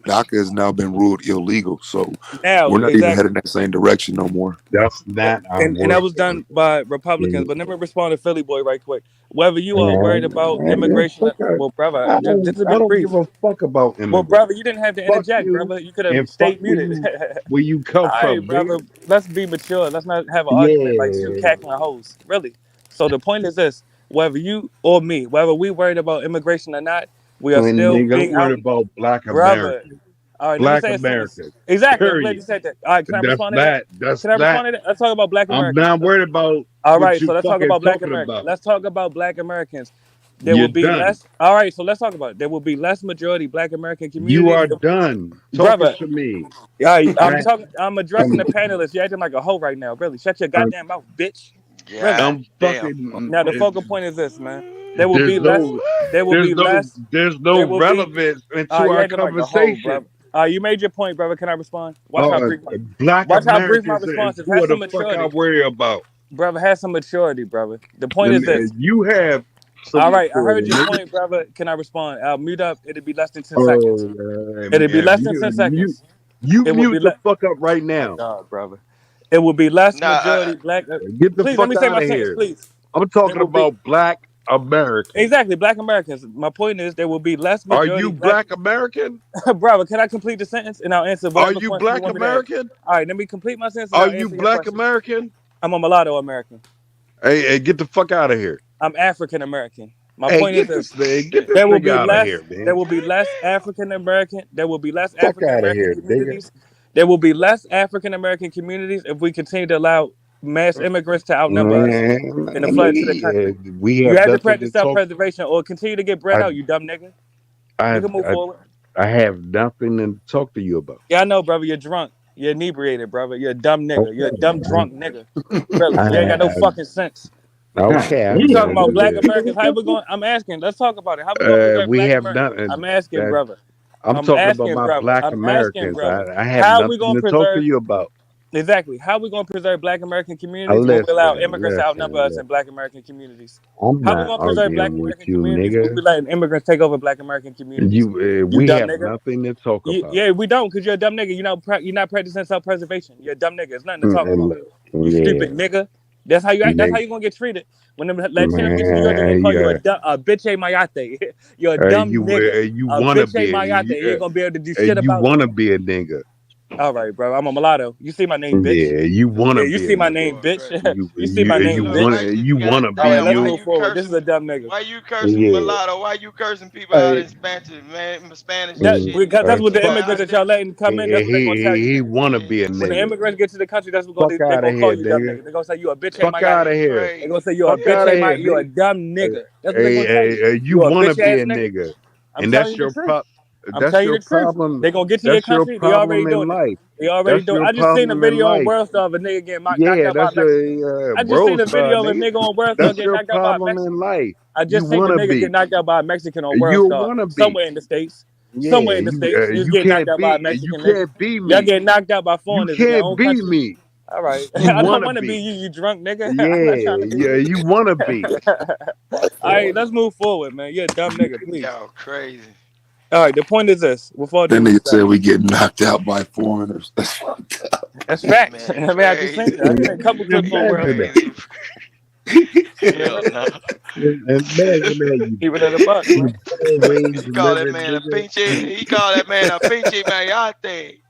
DACA has now been ruled illegal, so Now, we're not even exactly. heading that same direction no more. That's not And that was done by Republicans. But let me respond to Philly boy right quick. Whether you are worried about immigration, well, brother, I just to be don't brief. give a fuck about immigrants. Well, brother, you didn't have to interject, you, brother. You could and have fuck stayed muted. where you come All right, from, brother. nigga. Let's be mature. Let's not have an argument like two cackling hoes. Really. So the point is this: whether you or me, whether we worried about immigration or not, we are still Nigga, being I'm worried out. about black Brother. Americans. All right, Black let me say a sentence. Americans. Exactly. I'm glad Period. you said that. All right, can I respond to that? That's Can I respond to that? Let's talk about black I'm Americans. not worried about All what right, you so let's talk fucking about black talking Americans. about. Let's talk about black Americans. There You're will be done. less. All right, so let's talk about it. There will be less majority black American communities. You are done Brother. talking to me. Yeah, I'm addressing the panelists. You're acting like a hoe right now. Really, shut your goddamn mouth, bitch. Really. I'm fucking. Now the focal point is this, man. There will be less. There will be less. There's no relevance into you're our acting like a hoe, conversation. brother. You made your point, brother. Can I respond? Watch how brief my response is. Who are the fuck I worry about? Brother, have some maturity, brother. The point is this. You have. All right, I heard your point, brother. Can I respond? I'll mute up. It'll be less than 10 seconds. It'll be less than 10 seconds. You mute the fuck up right now. God, brother. It will be less majority black. Get the please, fuck let me say out my of sentence, here. please. I'm talking about black Americans. Exactly, black Americans. My point is there will be less majority. Are you black American? Brother, can I complete the sentence and I'll answer Are you black American? All right, let me complete my sentence. Are you black American? I'm a mulatto American. Hey, get the fuck out of here. I'm African American. My point is this: there will be less. There will be less African American. There will be less Fuck African out of American here, communities. There will be less African American communities if we continue to allow mass immigrants to outnumber us in the flood to the country. You have to practice self-preservation or continue to get bread out, you dumb nigga. You can move forward. I have nothing to talk to you about. Yeah, I know, brother. You're drunk. You're inebriated, brother. You're a dumb nigga. You're a dumb drunk nigga. Really, you ain't got no fucking sense. Okay. You talking about black Americans? How we going? I'm asking. Let's talk about it. How we going to preserve black Americans? I'm asking, brother. I'm talking about my black Americans. I have nothing to talk to you about. Exactly. How are we going to preserve black American communities when we allow immigrants to outnumber us in black American communities? How are we going to preserve black American communities when we letting immigrants take over black American communities? We have nothing to talk about. Yeah, we don't, because you're a dumb nigga. You're not practicing self-preservation. You're a dumb nigga. It's nothing to talk about. You stupid nigga. That's how you act. That's how you gonna get treated. When them Latinos get to New York, they're gonna call you a bitch a mayate. You're a dumb nigga. You want to be mayate. You ain't gonna be able to do shit about it. You want to be a nigga. All right, bro. I'm a mulatto. You see my name, bitch. Yeah, you wanna Yeah, you be a see my nigga. name, bitch. You You see my name, bitch. you wanna be All right, let's you. move forward. This is a dumb nigga. Why you cursing Yeah. mulatto? Why you cursing people out in Spanish, man, Spanish and shit? Because that's what the Why immigrants I that y'all letting come in. That's what they're gonna tell you. He wanna be a When the nigga. immigrants get to the country, that's what Fuck they're out of gonna call here, you dumb nigga. nigga. They're gonna say you a bitch ain't Fuck my guy. out of here. They're gonna say you a Fuck bitch out of ain't my. here, You a nigga. dumb nigga. That's what they're gonna tell you. You You a wanna bitch be ass a nigga. nigga, I'm and telling that's you the your truth. I'm that's telling you your the truth. problem. They gonna get to your That's your country. They already problem in doing it. life. They already That's doing. your I just seen a problem in video on life. World Star of a nigga getting knocked Yeah, out by a that's Mexican. your I just world seen a star, video of a nigga. nigga on World Star That's getting your knocked out by a problem in Mexican. life. I You just seen a wanna nigga get be. knocked out by a Mexican on World You Star wanna be. somewhere in the States. Yeah, Somewhere in the States. You was you getting knocked can't out by a be Mexican nigga. be Y'all me. get knocked out by You foreigners in your can't own be country. me. All right. You I don't wanna want to be be. you, you drunk nigga. I'm not trying to be Yeah, you. you wanna be. All right, let's move forward, man. You're a dumb nigga, please. Y'all crazy. All right, the point is this. With all That due nigga respect. said we get knocked out by foreigners. That's fucked up. That's facts. Man, I mean, I just seen it. I seen a couple clips on World Imagine Star. that. Hell no. Imagine that. Keep it in the buck, You man. always He called that living, man a nigga. pinche. He called that man a pinche mayate.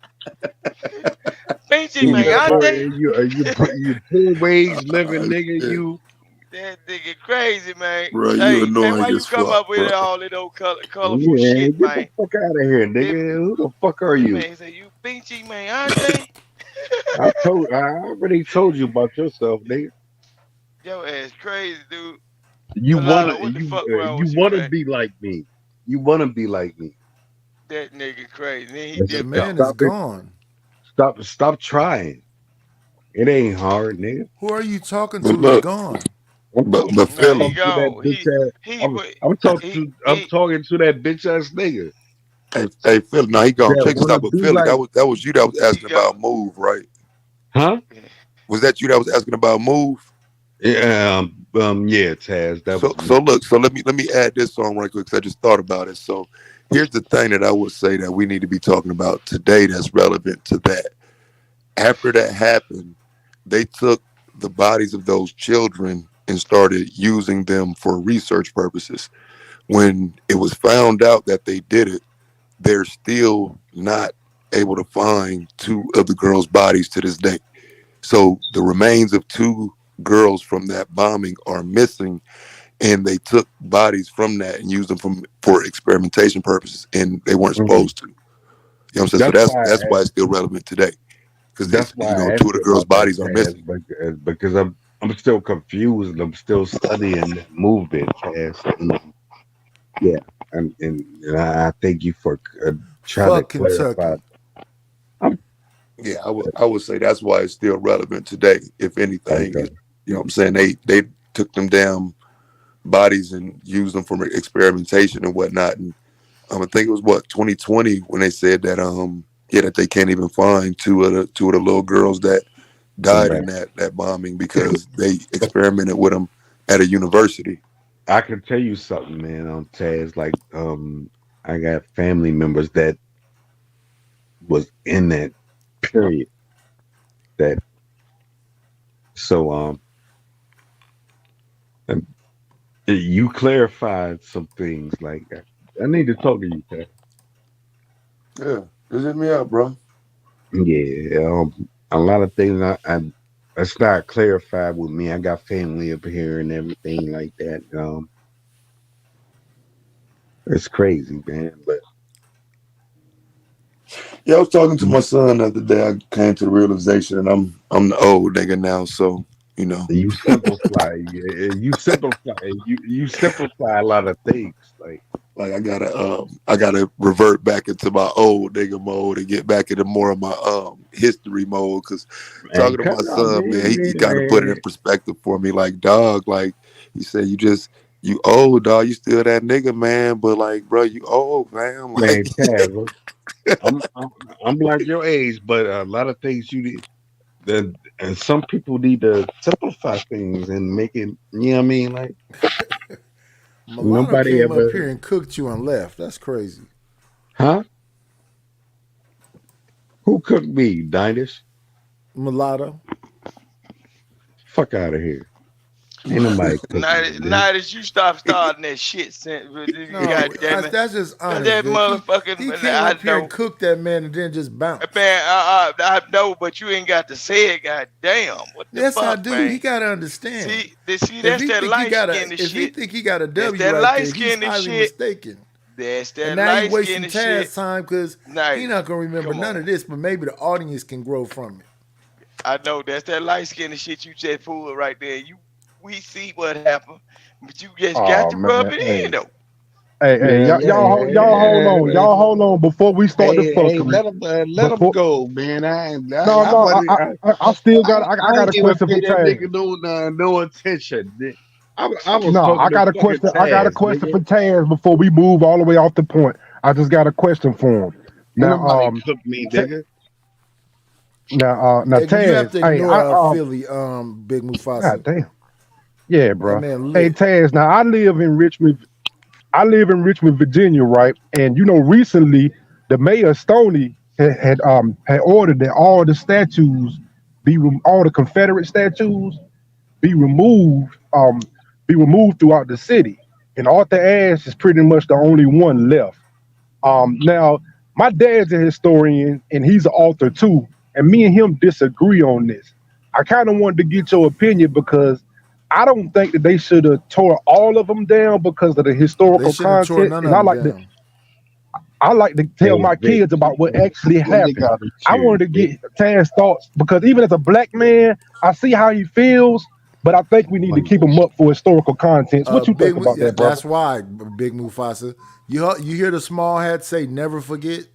Pinche Keep it in the buck. mayate. You poor wage living nigga. Yeah. You That nigga crazy, man. Bro, you Hey, man, annoying why you as come fuck, up with bro. all that old colorful yeah, shit, get the man? fuck out of here, That, nigga. Who the fuck are that you? man say you pinche mayate. I already told you about yourself, nigga. Your ass crazy, dude. You Mulatto, what the fuck wrong with you, wanna man? be like me. You wanna be like me. That nigga crazy. Then he And The dipped off. man is Stop it. gone. Stop trying. It ain't hard, nigga. Who are you talking But to is look, gone? I'm but talking, but Nah, he Philly, to that gone. bitch ass. He went. I'm He talking to that bitch ass nigga hey Philly, now he gone. that Check this wanna out. But be Philly, like, that was you that was he asking gone. about move, right? huh? Was that you that was asking about move? Yeah, yeah, Taz. That So was so me. look, so let me add this on right quick because I just thought about it. So here's the thing that I would say that we need to be talking about today that's relevant to that. After that happened, they took the bodies of those children and started using them for research purposes. When it was found out that they did it, they're still not able to find two of the girls' bodies to this day. So the remains of two girls from that bombing are missing, and they took bodies from that and used them for experimentation purposes, and they weren't Mhm. supposed to. You know what I'm saying? So that's why it's still relevant today because That's it's why I two asked of the you girls' about that, bodies are Taz, missing. because I'm still confused and I'm still studying that movement, Taz. Yeah, and I thank you for trying to Fuck clarify. Kentucky. Yeah, I would say that's why it's still relevant today. If anything, Okay. you know what I'm saying? They took them damn bodies and used them for experimentation and whatnot. And I think it was 2020 when they said that that they can't even find two of the little girls that died in Right. that bombing because they experimented with them at a university. I can tell you something, man. Taz, like I got family members that was in that period. That so and you clarified some things. Like I need to talk to you, Taz. Yeah, just hit me up, bro. Yeah, a lot of things it's not clarified with me. I got family up here and everything like that. It's crazy, man. But Yeah, I was talking to my son the other day. I came to the realization, and I'm the old nigga now, so you know. you simplify. You simplify a lot of things. Like I gotta revert back into my old nigga mode and get back into more of my history mode. Cause Man, talking to come my on, son, man, he kind of put it in man. perspective for me. Like, dog, like he said, you old dog, you still that nigga, man. But like, bro, you old, man. Like, Man, Taz, I'm like your age, but a lot of things you need. And some people need to simplify things and make it. You know what I mean? Like Milano nobody came up ever, here and cooked you and left. That's crazy. huh? Who cooked me, Dynish? Mulatto. Fuck out of here. Ain't nobody cooking Now, that, now that you stop starting that shit, No, God damn it. that's just honest. That Vic. motherfucking, He came I up here and know. cooked that man and then just bounced. Man, I know, but you ain't got to say it. God damn, what the Yes, I fuck, do. man? He gotta understand. See, If that's he that think he light got skinned if he shit. think he got a That's W that right light there, he's skinned highly shit. mistaken. That's that And now he light wasting skinned Taz shit. time because Nice. he not gonna remember Come none on. of this, but maybe the audience can grow from it. I know that's that light skinned shit you just pulled right there. We see what happened, but you just got Oh to rub man, it hey, in though. hey, Man, y'all hold on before we start the hey, fuckery. let him Before go, man. no, I still got I I got ain't a even question for pay that Taz. nigga no attention. I was No, talking I to got a fucking question. I got a Taz, question nigga. for Taz before we move all the way off the point. I just got a question for him. Ain't Now, nobody cook me, nigga. now, Hey, you have Taz. to Hey, ignore Philly, Big Mufasa. God damn. Yeah, That bro. man Hey, lit. Taz. Now, I live in Richmond, Virginia, right? And recently the mayor of Stony had ordered that all the statues all the Confederate statues be removed, throughout the city. And Arthur Ashe is pretty much the only one left. Now, my dad's a historian and he's an author too, and me and him disagree on this. I kind of wanted to get your opinion because I don't think that they should have tore all of them down because of the They historical shouldn't have tore content. none And of them down. I like to tell Hey, my Vic, kids about what actually when they happened. got him I killed, wanted to Vic. get Taz's thoughts because even as a black man, I see how he feels, but I think we need to keep him up for historical contents. What you think about that, brother? That's why, Big Mufasa. You hear the small hat say, "Never forget."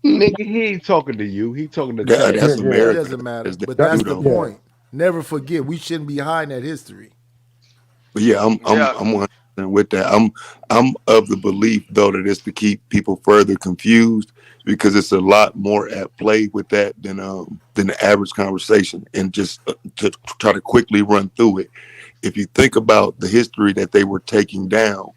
Nigga, he ain't talking to you. He talking to Taz. That's It America. doesn't matter, That's but that that's too, the though. point. Never forget. We shouldn't be hiding that history. But yeah, I'm Yeah. 100% with that. I'm of the belief though that it's to keep people further confused because it's a lot more at play with that than the average conversation. And just to try to quickly run through it, if you think about the history that they were taking down,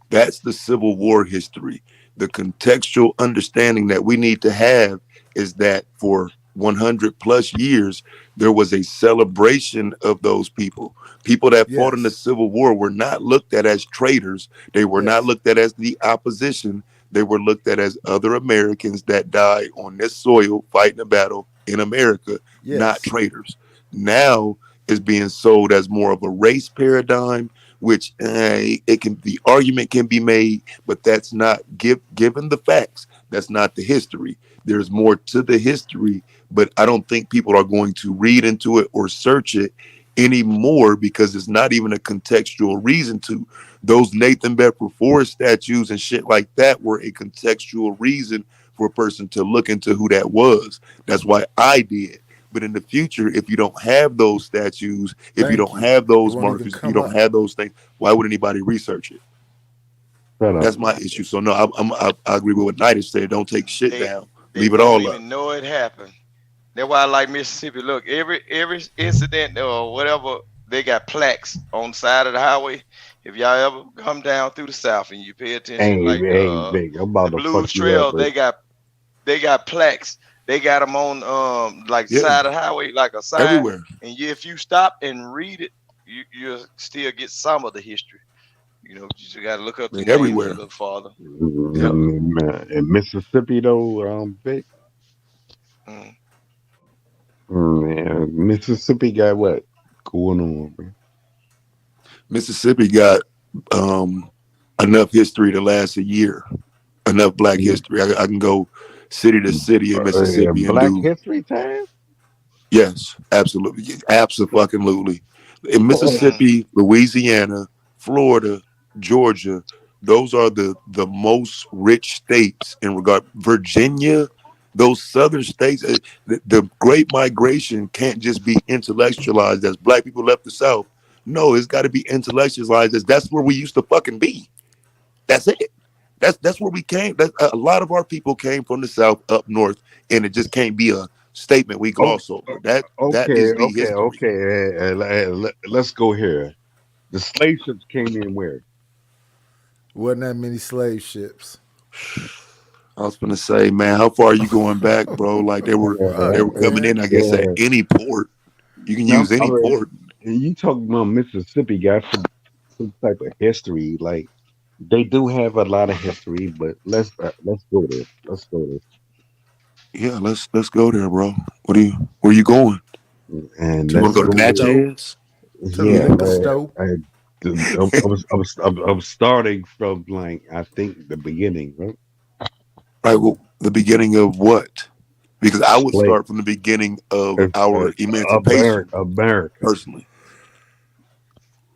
that's the Civil War history. The contextual understanding that we need to have is that for 100 plus years, there was a celebration of those people. People that fought in the Yes. Civil War were not looked at as traitors. They were not Yes. looked at as the opposition. They were looked at as other Americans that died on this soil fighting a battle in America, not Yes. traitors. Now is being sold as more of a race paradigm, which the argument can be made, but that's not given the facts. That's not the history. There's more to the history, but I don't think people are going to read into it or search it anymore because it's not even a contextual reason to. Those Nathan Bedford Forrest statues and shit like that were a contextual reason for a person to look into who that was. That's why I did. But in the future, if you don't have those statues, if you Thank don't you. have It those won't even markers, if you come don't up. have those things, why would anybody research it? Shut up. That's my issue. So no, I agree with what Knight has said. Don't take shit They down. they Leave it won't all up. even know it happened. That's why I like Mississippi. Look, every incident or whatever, they got plaques on the side of the highway. If y'all ever come down through the South and you pay attention, Hey, like Vic, I'm about the to fuck Blues you up, Trail, Vic. they got plaques. They got them on like Yeah, side of the highway, like a sign. everywhere. And if you stop and read it, you'll still get some of the history. You just got to look up the names a Everywhere. little farther. In Mississippi, though, Vic, Mm. man, Mississippi got what going on, man? Mississippi got enough history to last a year. Enough Black history. I can go city to city in Mississippi and Black do. History time? Yes, absolutely, absolutely. In Mississippi, Louisiana, Florida, Georgia, those are the most rich states in regard. Virginia, those southern states, the Great Migration can't just be intellectualized as Black people left the South. No, it's got to be intellectualized as that's where we used to fucking be. That's it. That's where we came. A lot of our people came from the South up north, and it just can't be a statement we gloss over. That is the history. Let's go here. The slave ships came in where? Wasn't that many slave ships? I was gonna say, man, how far are you going back, bro? Like they were Right. coming in, I guess, at any port. You can Now, use any port. you talking about Mississippi got some type of history. Like they do have a lot of history, but let's go there. Let's go there. Yeah, let's go there, bro. Where you going? And You want let's to go to go there. Natchez? To the Yeah, liquor store. I'm starting from like I think the beginning, right? Right. Well, the beginning of what? Because I would Slave, start from the beginning of our emancipation. America. Personally,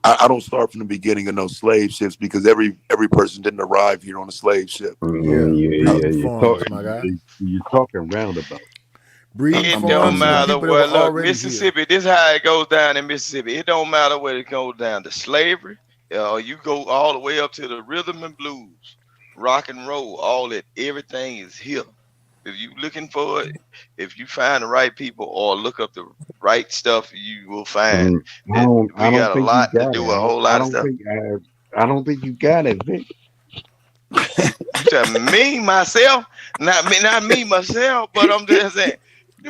I don't start from the beginning of no slave ships because every person didn't arrive here on a slave ship. You're talking roundabout. It don't matter where. Look, Mississippi. This is how it goes down in Mississippi. It don't matter where it goes down to slavery. You go all the way up to the rhythm and blues, rock and roll. All that, everything is here. If you looking for it, if you find the right people or look up the right stuff, you will find. I don't got a think lot you to got do. it. A whole lot of stuff. I don't think you got it, Vic. Me myself, not me myself, but I'm just saying.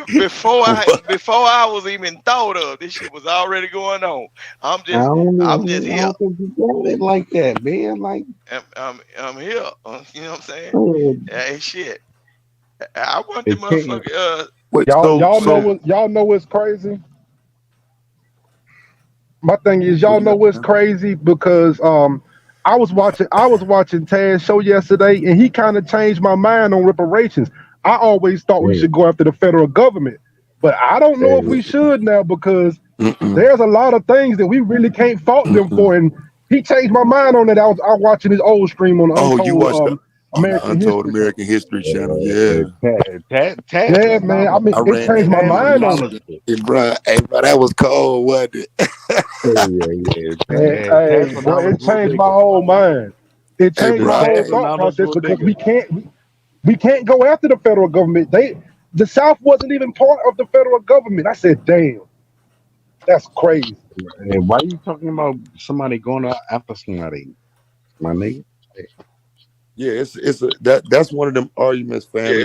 Before I was even thought of, this shit was already going on. I'm just here. I don't think you got it like that, man. Like I'm here. You know what I'm saying? Hey, shit. I want the motherfucker. Y'all know what's crazy? My thing is, y'all know what's crazy because I was watching Taz's show yesterday, and he kind of changed my mind on reparations. I always thought we should go after the federal government, but I don't know if we should now because there's a lot of things that we really can't fault them for. And he changed my mind on that. I was watching his old stream on the you watched the Untold History. American History channel. Yeah. Yeah, man. I mean, it changed my mind on it. Hey, bro, that was cold, wasn't it? Hey, bro, it changed my whole mind. It changed my whole thought process because we can't go after the federal government. The South wasn't even part of the federal government. I said, damn, that's crazy. And why are you talking about somebody going after somebody, my nigga? Yeah, that's one of them arguments, family.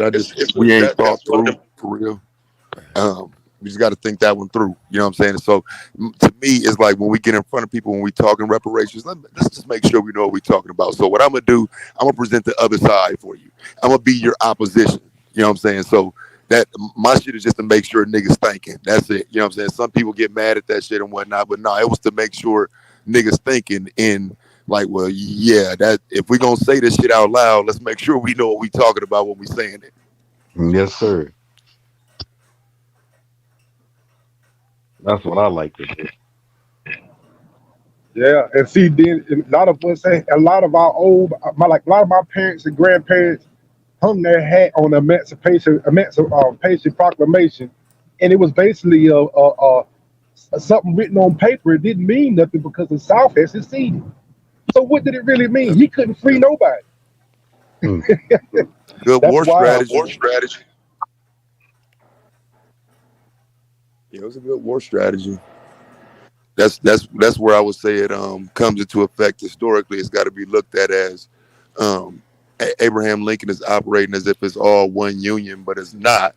We ain't thought through for real. We just got to think that one through. You know what I'm saying? So to me, it's like when we get in front of people, when we talking reparations, let's just make sure we know what we're talking about. So what I'm going to do, I'm going to present the other side for you. I'm going to be your opposition. You know what I'm saying? So that my shit is just to make sure niggas thinking. That's it. You know what I'm saying? Some people get mad at that shit and whatnot, but no, it was to make sure niggas thinking in like, well, yeah, that if we're going to say this shit out loud, let's make sure we know what we talking about when we saying it. Yes, sir. That's what I like to do. Yeah, and see, then a lot of us, a lot of my parents and grandparents hung their hat on the Emancipation Proclamation, and it was basically something written on paper. It didn't mean nothing because the South had seceded. So what did it really mean? He couldn't free nobody. Good war strategy. Yeah, it was a good war strategy. That's where I would say it comes into effect historically. It's got to be looked at as Abraham Lincoln is operating as if it's all one union, but it's not.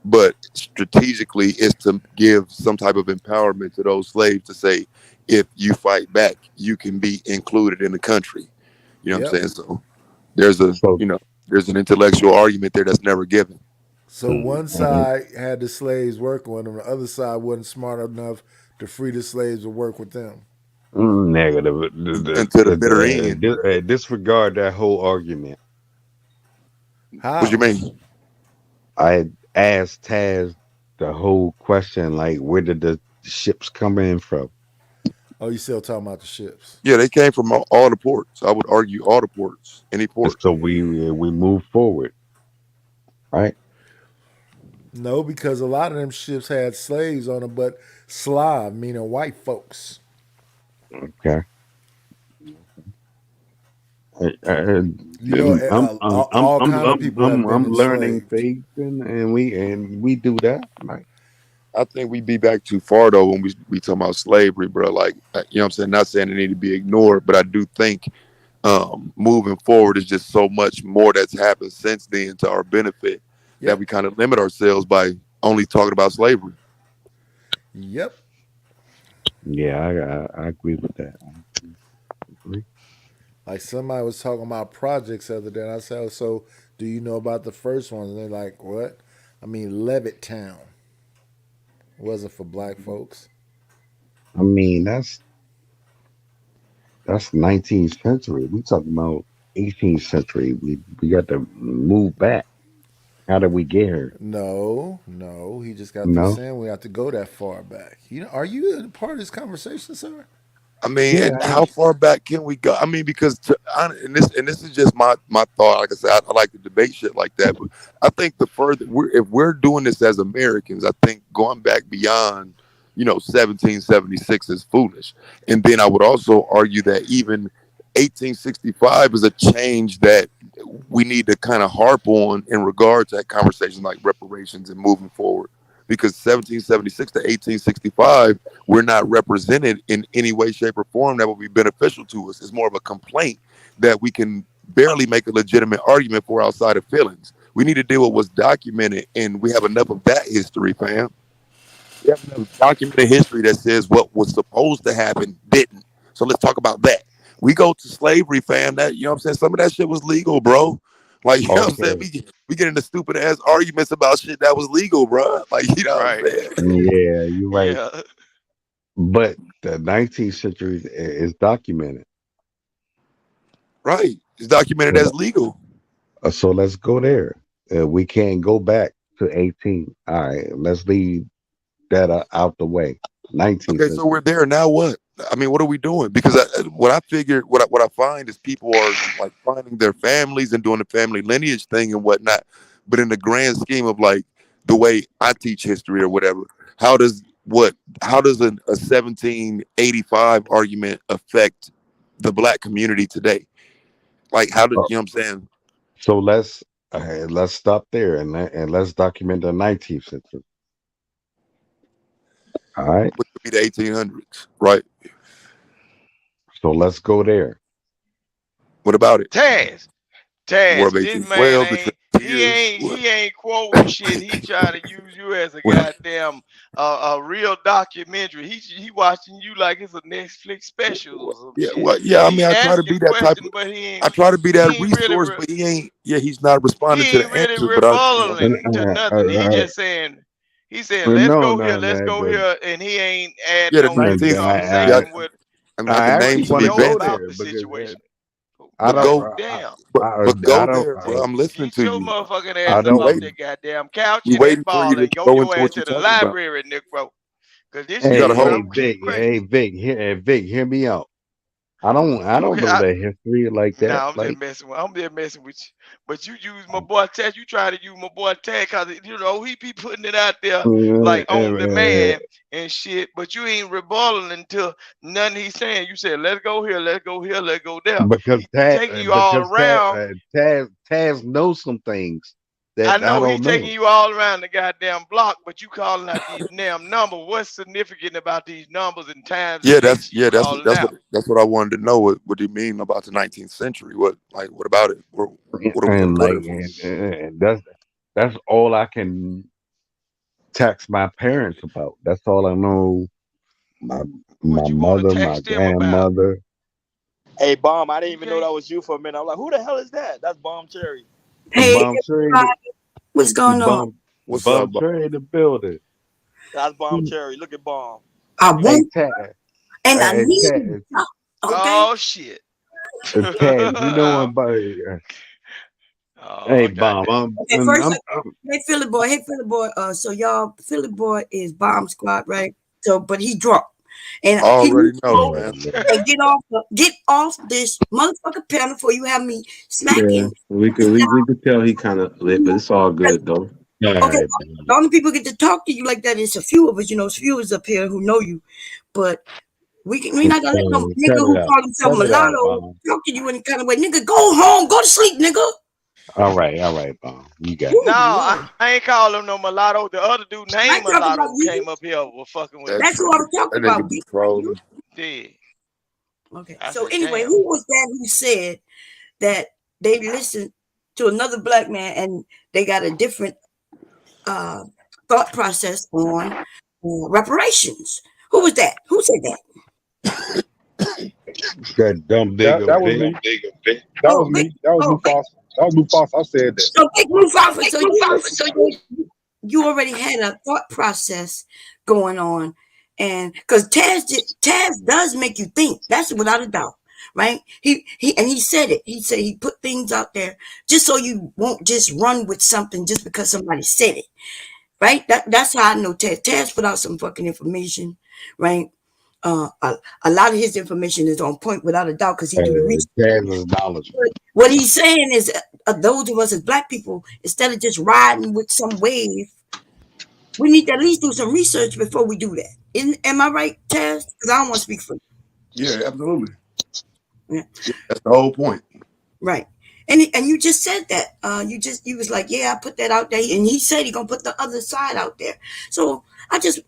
But strategically, it's to give some type of empowerment to those slaves to say, if you fight back, you can be included in the country. You know what I'm saying? So there's an intellectual argument there that's never given. So one side had the slaves working with them, the other side wasn't smart enough to free the slaves to work with them. Negative. Until the bitter end. Disregard that whole argument. How? What you mean? I asked Taz the whole question, like, where did the ships come in from? Oh, you still talking about the ships? Yeah, they came from all the ports. I would argue all the ports, any port. So we move forward, right? No, because a lot of them ships had slaves on them, but Slav, meaning white folks. Okay. All kind of people I'm learning things, and we do that. Right? I think we be back too far though when we talking about slavery, bro. Like, you know what I'm saying? Not saying it need to be ignored, but I do think moving forward is just so much more that's happened since then to our benefit that we kind of limit ourselves by only talking about slavery. Yep. Yeah, I agree with that. Like somebody was talking about projects the other day, and I said, oh, "So, do you know about the first one?" And they're like, "What?" I mean, Levittown wasn't for black folks. I mean, that's 19th century. We talking about 18th century. We got to move back. How did we get here? No. He just got through No. saying we have to go that far back. Are you a part of this conversation, sir? I mean, Yeah. and how far back can we go? I mean, because and this is just my thought. Like I said, I like to debate shit like that, but I think the further if we're doing this as Americans, I think going back beyond 1776 is foolish. And then I would also argue that even 1865 is a change that we need to kind of harp on in regard to that conversation like reparations and moving forward. Because 1776 to 1865, we're not represented in any way, shape, or form that will be beneficial to us. It's more of a complaint that we can barely make a legitimate argument for outside of feelings. We need to deal with what's documented, and we have enough of that history, fam. We have enough documented history that says what was supposed to happen didn't. So let's talk about that. We go to slavery, fam. That what I'm saying? Some of that shit was legal, bro. Like, what I'm saying? We get into stupid ass arguments about shit that was legal, bro. Like, what I'm saying? Yeah, you're right. Yeah. But the 19th century is documented. Right. It's documented as legal. So let's go there. We can't go back to 18. All right, let's leave that out the way. 19th Okay, so we're there. Now what? I mean, what are we doing? Because what I find is people are like finding their families and doing the family lineage thing and whatnot. But in the grand scheme of like the way I teach history or whatever, how does a 1785 argument affect the black community today? Like, how did you know what I'm saying? So let's stop there and let's document the 19th century. All right. Which would be the 1800s, right? So let's go there. What about it? Taz, War of this 1812, man he ain't quoting shit. He trying to use you as a goddamn a real documentary. He watching you like it's a Netflix special or some shit. I mean, I try to be that type of. I try to be that resource, really, but he ain't. Yeah, he's not responding to the really answers. But rebutting to nothing. He just saying. He said, "Let's go here, let's go here," and he ain't adding no conversation with. I mean, I can name some events about the situation. I don't. Damn. But go there, bro. I'm listening to Your you. motherfucking ass up off that goddamn couch We and waiting that for ball you to and go go your into ass what to you're the talking about. library, Nick, bro. Cause this Hey, shit, Vic, hear me out. I don't know that history like that. Nah, I'm just messing with you. But you use my boy Taz. You try to use my boy Taz because he be putting it out there like on demand and shit. But you ain't rebutting until nothing he's saying. You said, let's go here, let's go here, let's go there. Because taking you all around. Taz knows some things that I know don't he's taking you all around the goddamn block, but you calling out these damn numbers. What's significant about these numbers and times? That's what I wanted to know. What do you mean about the 19th century? What about it? What are we and gonna like go there for? and that's all I can text my parents about. That's all I know. My mother, my grandmother. Hey, Bomb, I didn't even know that was you for a minute. I'm like, who the hell is that? That's Bomb Cherry. Hey, Bomb Cherry, what's going on? What's Bomb up, Cherry in the building. That's Bomb Cherry. Look at Bomb. I won't. Taz. And I Hey, need Taz. it. Okay. Oh shit. Taz, you know about hey, Bomb. Okay, first, hey Philly boy. So y'all, Philly boy is Bomb Squad, right? So, but he drunk, and I already know, man. And get off this motherfucking panel before you have me Yeah, smacking. we could tell he kind of lit, but it's all good though. Okay, the only people get to talk to you like that is a few of us. A few of us up here who know you, but we not gonna let no nigga who call himself mulatto talk to you any kind of way. Nigga, go home, go to sleep, nigga. All right, Bomb. You got it. No, I ain't call him no mulatto. The other dude named Mulatto came up here was fucking with. That's what I'm talking about. Yeah. Okay. So anyway, who was that who said that they listened to another black man and they got a different thought process on reparations. Who was that? Who said that? That dumb big That was me. That was me. That was Mufasa. That was Mufasa. I said that. So Big Mufasa, you already had a thought process going on, and because Taz does make you think. That's without a doubt, right? He said it. He said he put things out there just so you won't just run with something just because somebody said it, right? That's how I know Taz. Taz put out some fucking information, right? A lot of his information is on point without a doubt because he do the research. Taz is knowledgeable. What he's saying is, those of us as black people, instead of just riding with some wave, we need to at least do some research before we do that. Am I right, Taz? Because I don't want to speak for you. Yeah, absolutely. Yeah. That's the whole point. Right. And you just said that. You was like, yeah, I put that out there. And he said he gonna put the other side out there. So I just,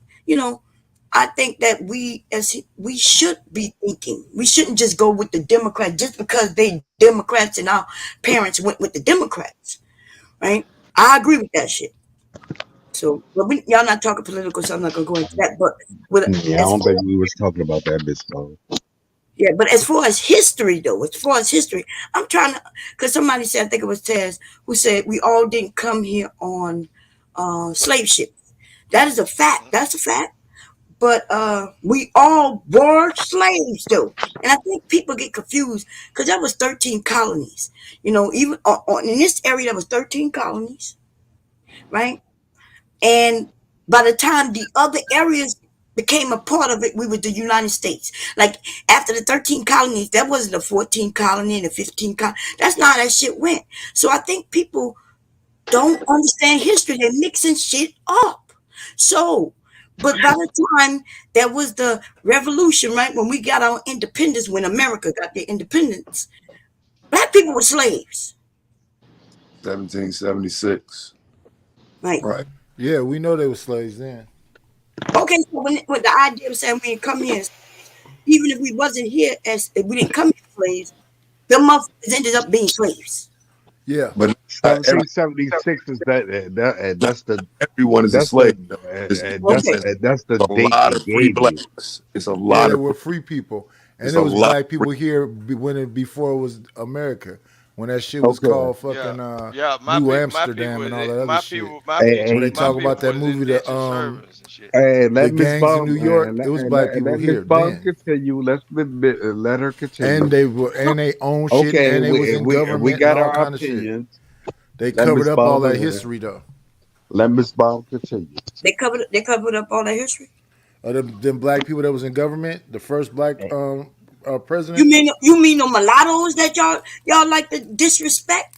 I think that we should be thinking. We shouldn't just go with the Democrats just because they Democrats and our parents went with the Democrats, right? I agree with that shit. So, but y'all not talking political, so I'm not gonna go into that. But I don't think we was talking about that, Miss Bo. Yeah, but as far as history, though, I'm trying to, because somebody said, I think it was Taz, who said we all didn't come here on slave ships. That is a fact. That's a fact. But we all were slaves, though. And I think people get confused because that was 13 colonies. Even in this area, there was 13 colonies, right? And by the time the other areas became a part of it, we were the United States. Like after the 13 colonies, that wasn't the 14 colony and the 15 colony. That's not how that shit went. So I think people don't understand history. They're mixing shit up. So, but by the time there was the revolution, right, when we got our independence, when America got their independence, black people were slaves. 1776. Right. Yeah, we know they were slaves then. Okay, so with the idea of saying we didn't come here, even if we wasn't here if we didn't come here slaves, the motherfuckers ended up being slaves. Yeah, but 1776 is that's the everyone is a slave. That's the a date lot of free you. blacks. It's a lot there of were free people, and it's there a was lot black of people free- here before it was America. When that shit was Okay. called fucking New Amsterdam and all that other shit. When they talk about that movie, Hey, the let Miss gangs in Bond, New York, it was black people let Miss here Bond then, continue. Let her continue. and they own shit, Okay, and they was in we government and got all our kind of shit. opinions. They Let covered Miss up all Bond that history though. Let Miss Bond continue. They covered up all that history. Them black people that was in government, the first black president. You mean the mulattoes that y'all like to disrespect?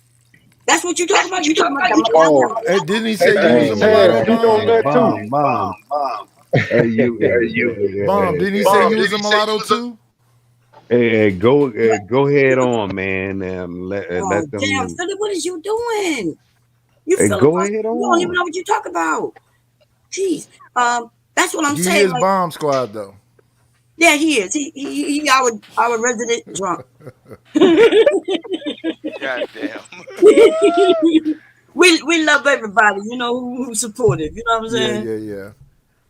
That's what you talking about? You talking about the mulattoes? Hey, didn't he say you was a mulatto, Bomb? Bomb. Hey, Bomb, didn't he say you was a mulatto too? Hey, go ahead on, man. Let them. Damn, Philip, what is you doing? You Hey, Philip, go ahead you don't even on. know what you talk about. Jeez, that's what I'm He saying. is Like, Bomb Squad though. yeah, he is. He our resident drunk. Goddamn. we love everybody, who's supportive. You know what I'm saying? Yeah.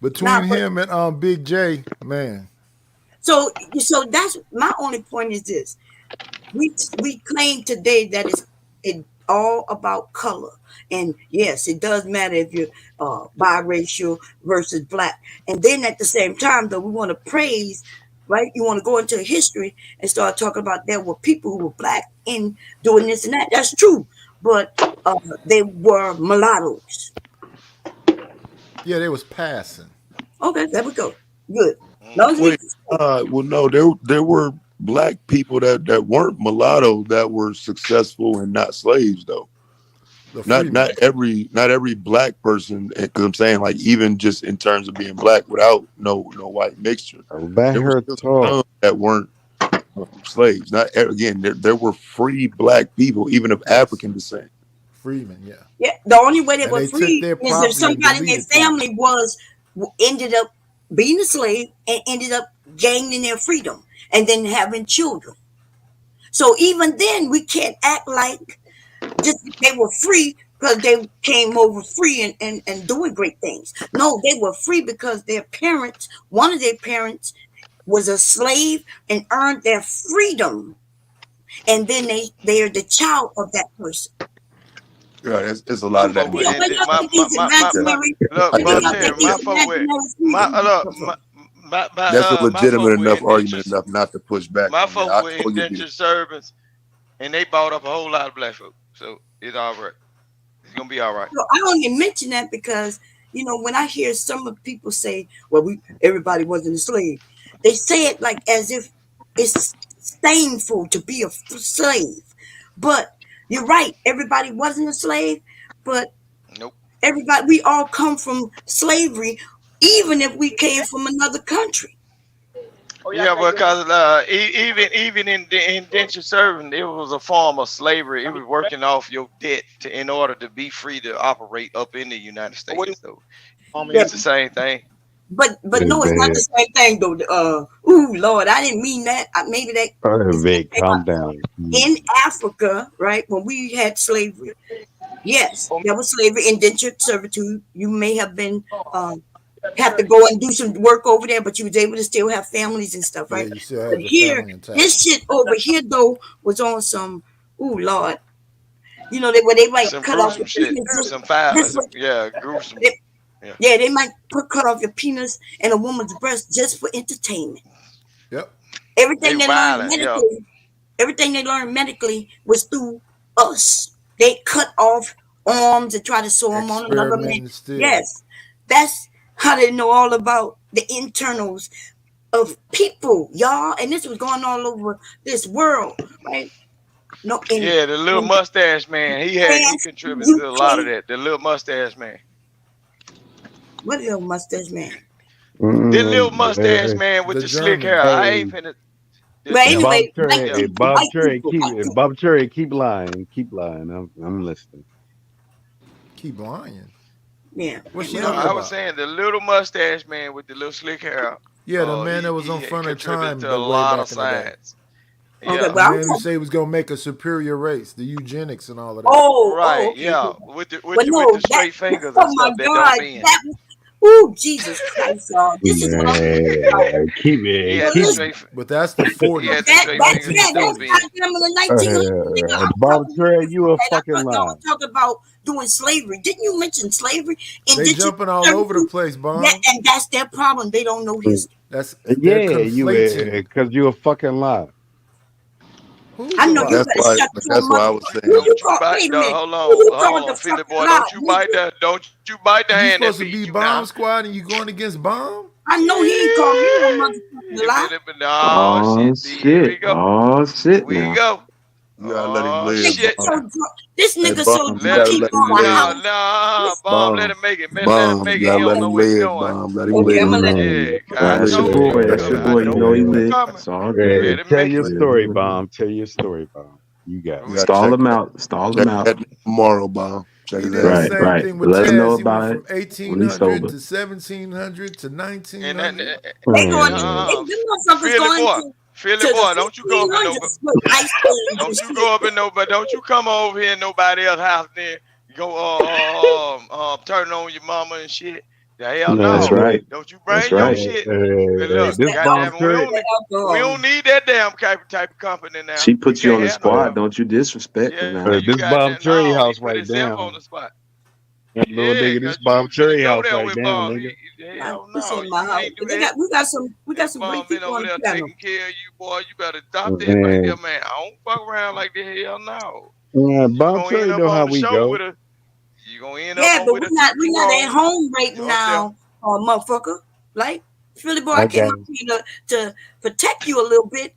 Between him and Big J, man. So that's my only point is this. We claim today that it's all about color. And yes, it does matter if you're biracial versus black. And then at the same time, though, we want to praise, right? You want to go into history and start talking about there were people who were black in doing this and that. That's true. But they were mulattoes. Yeah, they was passing. Okay, there we go. Good. Well, no, there were black people that weren't mulatto that were successful and not slaves though. Not every black person, because I'm saying like even just in terms of being black without no white mixture. Let her talk. That weren't slaves. Not again. There were free black people even of African descent. Freemen, yeah. Yeah, the only way they And were they took free their is property if somebody in their and deleted family ended up being a slave and ended up gaining their freedom and then having children. So even then, we can't act like just they were free because they came over free and doing great things. No, they were free because their parents, one of their parents was a slave and earned their freedom. And then they are the child of that person. Right, it's a lot of that. Look, That's a legitimate enough argument enough not to push back. My folks were indentured servants, and they bought up a whole lot of black folks. So it's all right. It's gonna be all right. So I only mention that because when I hear some of people say, "Well, everybody wasn't a slave," they say it like as if it's shameful to be a slave. But you're right, everybody wasn't a slave, but everybody, we all come from slavery, even if we came from another country. Yeah, because even in the indentured servant, it was a form of slavery. It was working off your debt in order to be free to operate up in the United States. So it's the same thing. But no, it's not the same thing though. Ooh, Lord, I didn't mean that. Maybe that. Vic, calm down. In Africa, right, when we had slavery, yes, there was slavery, indentured servitude. You may have been have to go and do some work over there, but you was able to still have families and stuff, right? Yeah, but here, this shit over here though was on some. Ooh, Lord, they might some cut off your shit, penis. some fires, yeah, gruesome. Yeah, they might cut off your penis and a woman's breast just for entertainment. Yep. Everything they learned medically was through us. They cut off arms and try to sew them on another man. Yes, that's how they know all about the internals of people, y'all. And this was going all over this world, right? No, the little mustache man. He contributed to a lot of that. The little mustache man. What little mustache man? The little mustache man with the slick hair. I ain't finna. But anyway, Bob Cherry, keep lying. I'm listening. Keep lying. Yeah. I was saying the little mustache man with the little slick hair. Yeah, the man that was on Front of Time. To a lot of science. Yeah, the man who say he was gonna make a superior race, the eugenics and all of that. Right, okay. yeah, with the straight fingers and stuff that don't bend. Oh, Jesus Christ, y'all. This is what I'm keep it. But that's the 40s. Bob Cherry, you a fucking liar. Y'all talk about doing slavery. Didn't you mention slavery? They jumping all over the place, Bob. And that's their problem. They don't know history. That's because you a fucking liar. I know that's why I was saying. Hold on, Philly boy. Don't you bite the hand that supposed to be Bomb now. Squad and you going against Bomb? I know he ain't called me no motherfucking lie. Oh shit! Here we go. Oh shit! We go. You gotta let him live. This nigga so drunk he on my house. Nah, Bomb, let him make it. Man, Bomb, let him make it. you He gotta let don't know him where he's live, going. Bomb. Let him live. That's your boy. That's your boy. You know he live. It's all good. Tell your story, Bomb. Tell your story, Bomb. You got it. Stall him out. Stall him out. Tomorrow, Bomb. Check it Right. Let us know about it. From 1800 to 1700 to 1900. Philly boy, don't you go up in nobody. Don't you go up in nobody. Don't you come over here in nobody else's house. Then you go turn on your mama and shit. The hell no. That's right. Don't you bring your shit. Look, we don't need that damn type of company now. She put you on the spot. Don't you disrespect her now. This Bob Cherry house right now. On the spot. That little nigga, this Bob Cherry house right now, nigga. We got some great people on the panel. Taking care of you, boy. You better stop that right there, man. I don't fuck around like that. Hell no. Yeah, Bob Cherry know how we go. You gonna end up but we're not at home right now, motherfucker. Like Philly boy, I came up here to protect you a little bit.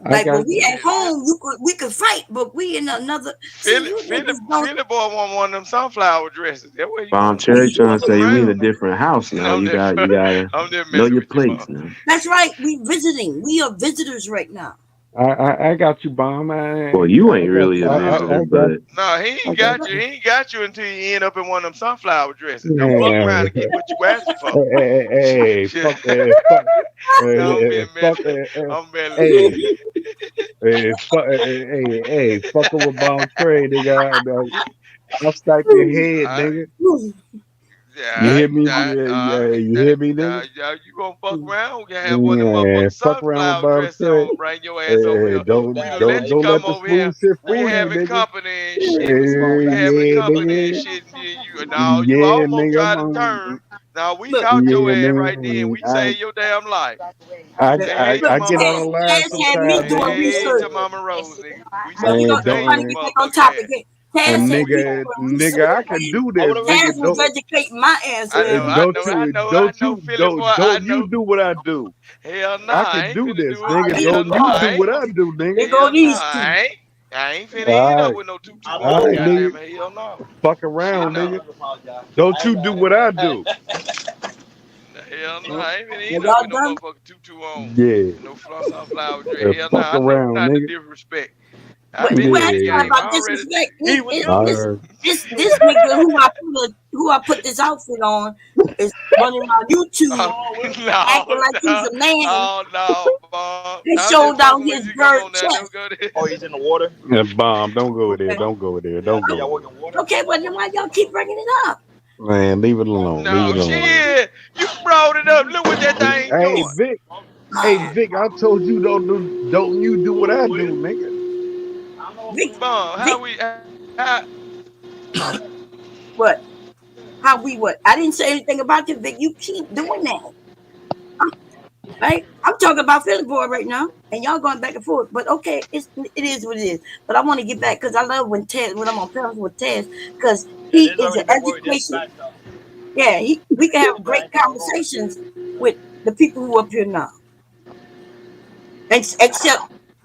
Like when we at home, we could fight, but we in another. Philly boy want one of them sunflower dresses. That way Bomb Cherry trying to say we in a different house now. You gotta know your place now. That's right. We visiting. We are visitors right now. I got you, Bomb. Well, you ain't really a visitor, but no, he ain't got you. He ain't got you until you end up in one of them sunflower dresses. Don't fuck around and get what you asking for. Hey, fuck that. Fucking with Bomb Cherry, nigga. I'll stack your head, nigga. Yeah, You hear me? You hear me, nigga? you gonna fuck around? You have one of them motherfucking Fuck around, sunflower Bob. dress on, bring your ass over here. Don't We done let you let come the over here. smooth shit We fool you, having nigga. company and shit. We having Yeah, company and nigga. shit. You now you Yeah, almost nigga. tried to turn. Now we caught Yeah, your ass right then. nigga. We saved your damn life. I Hey to get on Mama. the line Taz had me sometimes, doing nigga. Hey research. to Mama Rose, nigga. We But supposed we to And gonna save trying your to don't get back on motherfucking topic. ass. Taz had me nigga, doing research. I can do this, Taz nigga. was educating my ass earlier. I know, Philly boy, I know. You do what I do. Hell nah, I I can ain't do finna this, do it. nigga. Hell Don't nah, you do I what ain't. I do, nigga. They go Hell nah, these two. I ain't finna All end up right. with no tutu All on. right, nigga. Goddamn, hell no. Fuck Shit around, no. nigga. Don't you do what I do. Hell no, I ain't finna Are end up y'all with no done? motherfucking tutu on. Yeah. And no sunflower dress. Hell no, Fuck I know you around, not the nigga. disrespect. I've But been in I this ain't talking Yeah. game about already. disrespect. All right. This nigga who I put this outfit on is running around YouTube acting like he's a man No, Bob. and I'm showed just down fucking his with you. Come bird on now, don't chest. go there. Oh, he's in the water. Yeah, bomb. Don't go there. Okay. Don't go there. Don't Y'all go working water? Okay, but then why y'all keep bringing it up? there. Man, leave it alone. Leave No, it alone. shit. You brought it up. Look what that thing Hey, doing. Vic. Hey, Vic. I told you don't you do what I do, nigga. Vic, Bomb, Vic, how we how what? How we what? I didn't say anything about you, Vic. You keep doing that. Right? I'm talking about Philly boy right now, and y'all going back and forth. But okay, it is what it is. But I want to get back because I love when I'm on panels with Taz because Yeah, he there's is an already been worried. That's education. fact though. Yeah, we can have great conversations with the people who up here now. Except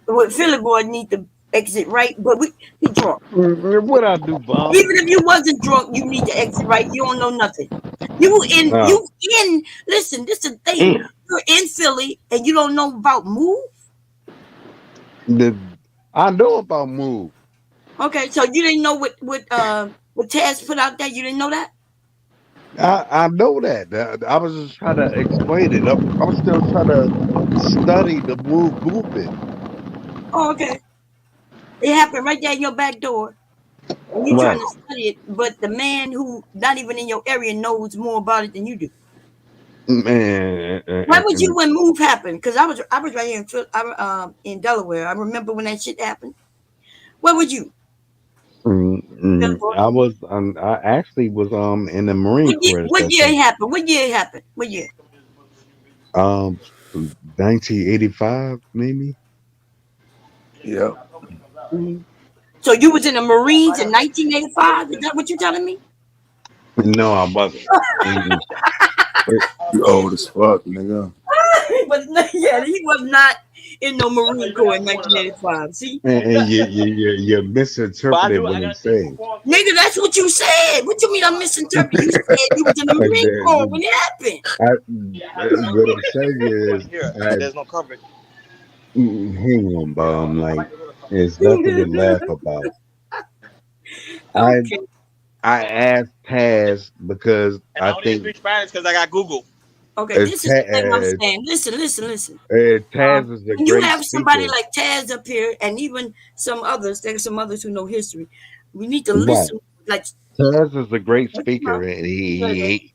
what Philly boy need to exit right, but he drunk. What I do, bomb? Even if you wasn't drunk, you need to exit right. You don't know nothing. No. Listen, this is the thing. You're in Philly and you don't know about Move. I know about Move. Okay, so you didn't know what Taz put out there. You didn't know that. I know that. I was just trying to explain it. I'm still trying to study the Move movement. Oh, okay. It happened right there in your back door, and you're trying Right. to study it. But the man who not even in your area knows more about it than you do. Man. Where was you when Move happened? Because I was right here in Delaware. I remember when that shit happened. Where was you? I actually was in the Marine Corps at What that year it time. happened? What year it happened? What year? 1985 maybe. Yeah. So you was in the Marines in 1985? Is that what you're telling me? No, I wasn't. You old as fuck, nigga. But yeah, he was not in the Marine Corps in 1985. See? And you misinterpreted what I'm saying. Nigga, that's what you said. What you mean I'm misinterpreting? You said you was in the Marine Corps when it happened. What I'm saying is, There's no coverage. hang on, Bomb. Like, it's nothing to laugh about. Okay. I asked Taz because And I only think speak Spanish because I got Google. Okay, this is the thing I'm saying. Listen. Taz is a When you great have somebody speaker. like Taz up here, and even some others, there's some others who know history. We need to Right. listen. Like Taz is a great speaker, and he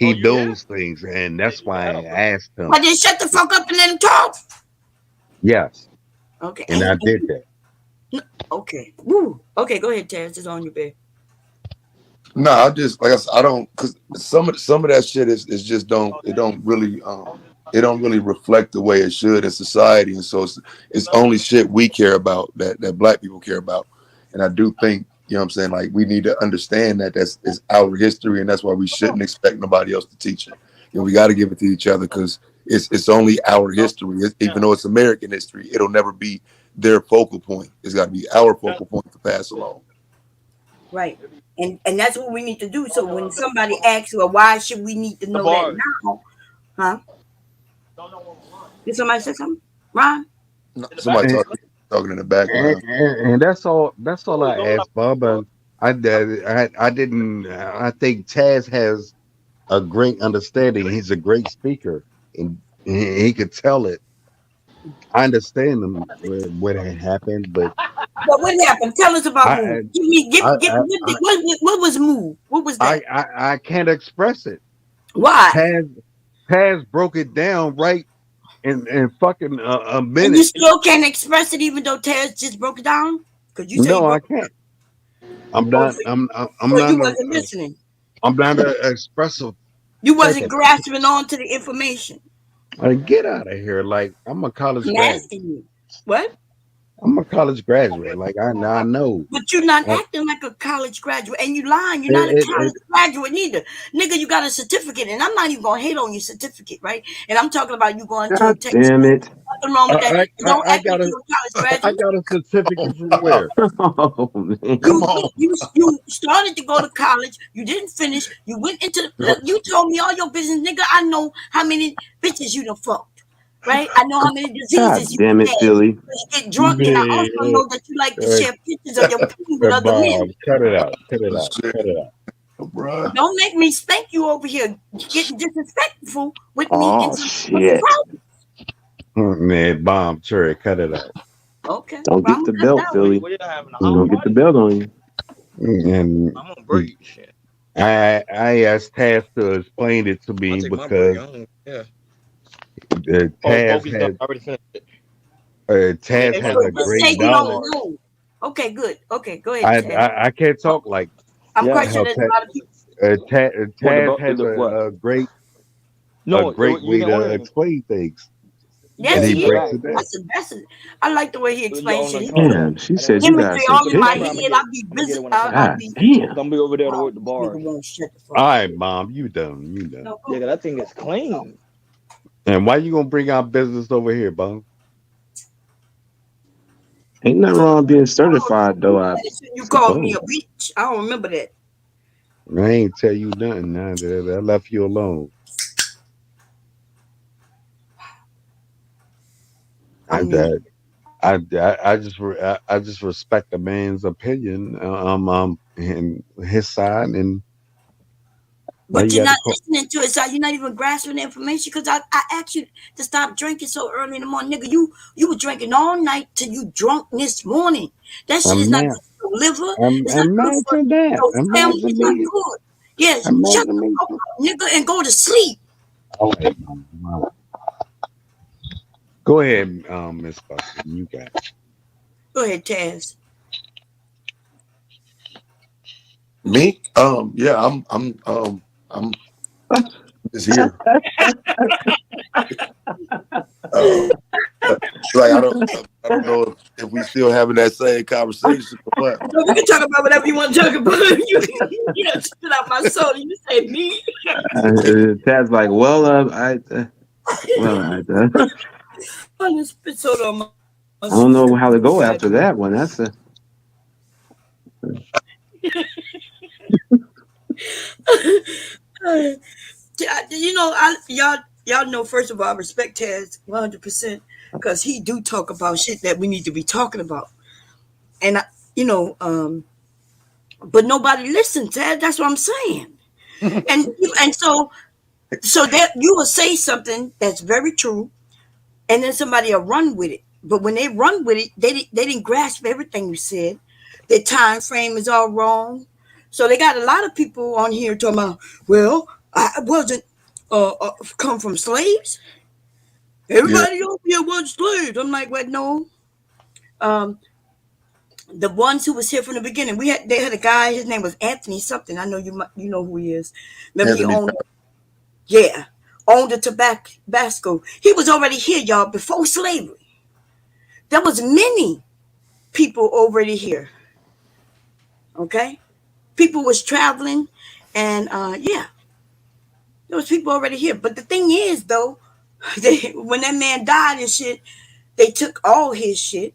knows things, and that's why I asked him. But then shut the fuck up and let him talk. Yes. Okay. And I did that. Okay. Woo. Okay, go ahead, Taz. It's on you, babe. No, I just like I said, I don't because some of that shit is just don't really reflect the way it should in society, and so it's only shit we care about that black people care about, and I do think you know what I'm saying, like we need to understand that it's our history, and that's why we shouldn't expect nobody else to teach it. You know, we got to give it to each other because it's only our history, even though it's American history, it'll never be their focal point. It's got to be our focal point to pass along. Right. And that's what we need to do. So when somebody asks, well, why should we need to know that now? Huh? Did somebody say something? Ron? No, somebody talking in the background. And that's all I asked, Bob. I didn't. I think Taz has a great understanding. He's a great speaker, and he could tell it. I understand him what had happened, but But what happened? Tell us about Move. What was Move? What was that? I can't express it. Why? Taz broke it down right in fucking a minute. And you still can't express it even though Taz just broke it down? Because you say no, I can't. I'm not. I'm not. You wasn't listening. I'm not expressive. You wasn't grasping on to the information. Get out of here! Like I'm a college I'm graduate. asking you. What? I'm a college graduate. Like I know. But you're not acting like a college graduate, and you lying. You're not a college graduate neither, nigga. You got a certificate, and I'm not even gonna hate on your certificate, right? And I'm talking about you going to a Texas. Damn it! Nothing wrong with that. Don't act like you're a college graduate. I got a certificate from where? Oh, man. Come on. You started to go to college. You didn't finish. You went into. You told me all your business, nigga. I know how many bitches you done fucked. Right? I know how many diseases God damn it, Philly. You get drunk, and I also know that you like to share pictures of your pee with other men. Cut it out. Cut it out. Cut it out. Don't make me spank you over here getting disrespectful with me. Oh, shit. Man, bomb, cherry, cut it out. Okay. Don't get the belt, Philly. Don't get the belt on you. And I'm gonna break shit. I asked Taz to explain it to me because Taz has a great knowledge. Okay, good. Okay, go ahead. I can't talk like. I'm quite sure there's a lot of people. Taz has a great way to explain things. Yes, he breaks it down. I like the way he explains it. Damn, she said you guys all in my head. I'll be busy. God damn. Don't be over there to work the bar. All right, Mom, you done. Yeah, that thing is clean. And why you gonna bring our business over here, Bum? Ain't nothing wrong being certified, though. You called me a bitch. I don't remember that. I ain't tell you nothing. I left you alone. I just respect a man's opinion, and his side, and. But you're not listening to it, so you're not even grasping the information. Because I asked you to stop drinking so early in the morning, nigga. You were drinking all night till you drunk this morning. That shit is not good for your liver. I'm not for that. Your family is not good. Yes, shut the fuck up, nigga, and go to sleep. Okay. Go ahead, Miss Buster. You got it. Go ahead, Taz. Me? Yeah, I'm just here. Like I don't know if we still having that same conversation or what. No, we can talk about whatever you want to talk about. You spit out my soul. You say me. Tad's like, I just spit soda on my I don't know how to go after that one. That's a. Y'all know. First of all, I respect Taz 100% because he do talk about shit that we need to be talking about, and but nobody listens. Taz, that's what I'm saying, and so that you will say something that's very true, and then somebody will run with it. But when they run with it, they didn't grasp everything you said. Their time frame is all wrong. So they got a lot of people on here talking about, well, I wasn't come from slaves. Everybody over here was slaves. I'm like, well, no. The ones who was here from the beginning, they had a guy. His name was Anthony something. I know you know who he is. Remember he owned the Tabasco. He was already here, y'all, before slavery. There was many people already here. Okay. People was traveling, and there was people already here. But the thing is, though, when that man died and shit, they took all his shit,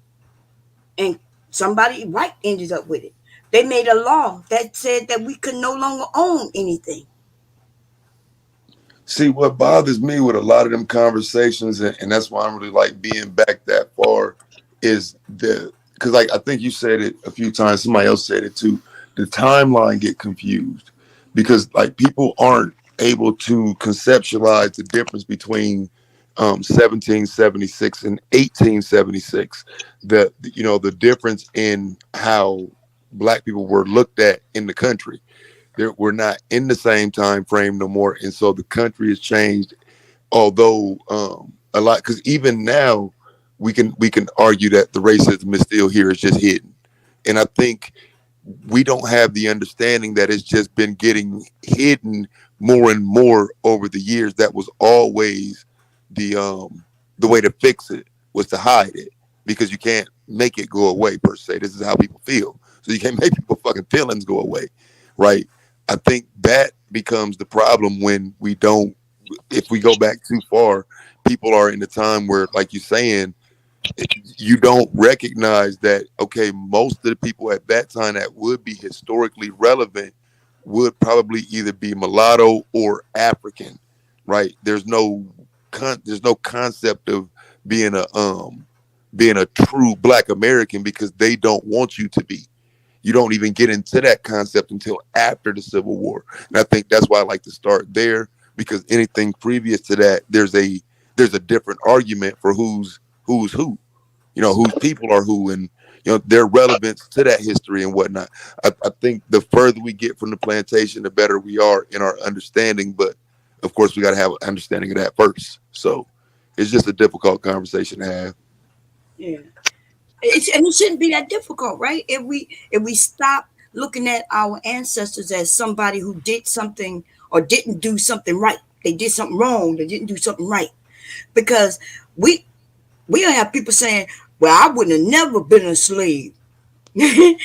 and somebody white ended up with it. They made a law that said that we could no longer own anything. See, what bothers me with a lot of them conversations, and that's why I'm really like being back that far, is because like I think you said it a few times, somebody else said it too. The timeline get confused because like people aren't able to conceptualize the difference between 1776 and 1876, the difference in how black people were looked at in the country. We're not in the same time frame no more, and so the country has changed. Although a lot, because even now we can argue that the racism is still here, it's just hidden, and I think we don't have the understanding that it's just been getting hidden more and more over the years. That was always the way to fix it, was to hide it, because you can't make it go away per se. This is how people feel, so you can't make people fucking feelings go away, right? I think that becomes the problem when we don't. If we go back too far, people are in a time where, like you're saying, you don't recognize that, okay, most of the people at that time that would be historically relevant would probably either be mulatto or African, right? There's no concept of being a true Black American, because they don't want you to be. You don't even get into that concept until after the Civil War. And I think that's why I like to start there, because anything previous to that, there's a different argument for who's who, whose people are who, and their relevance to that history and whatnot. I think the further we get from the plantation, the better we are in our understanding. But of course, we got to have an understanding of that first. So it's just a difficult conversation to have. Yeah. And it shouldn't be that difficult, right? If we stop looking at our ancestors as somebody who did something or didn't do something right. They did something wrong. They didn't do something right. Because we don't have people saying, well, I wouldn't have never been a slave. And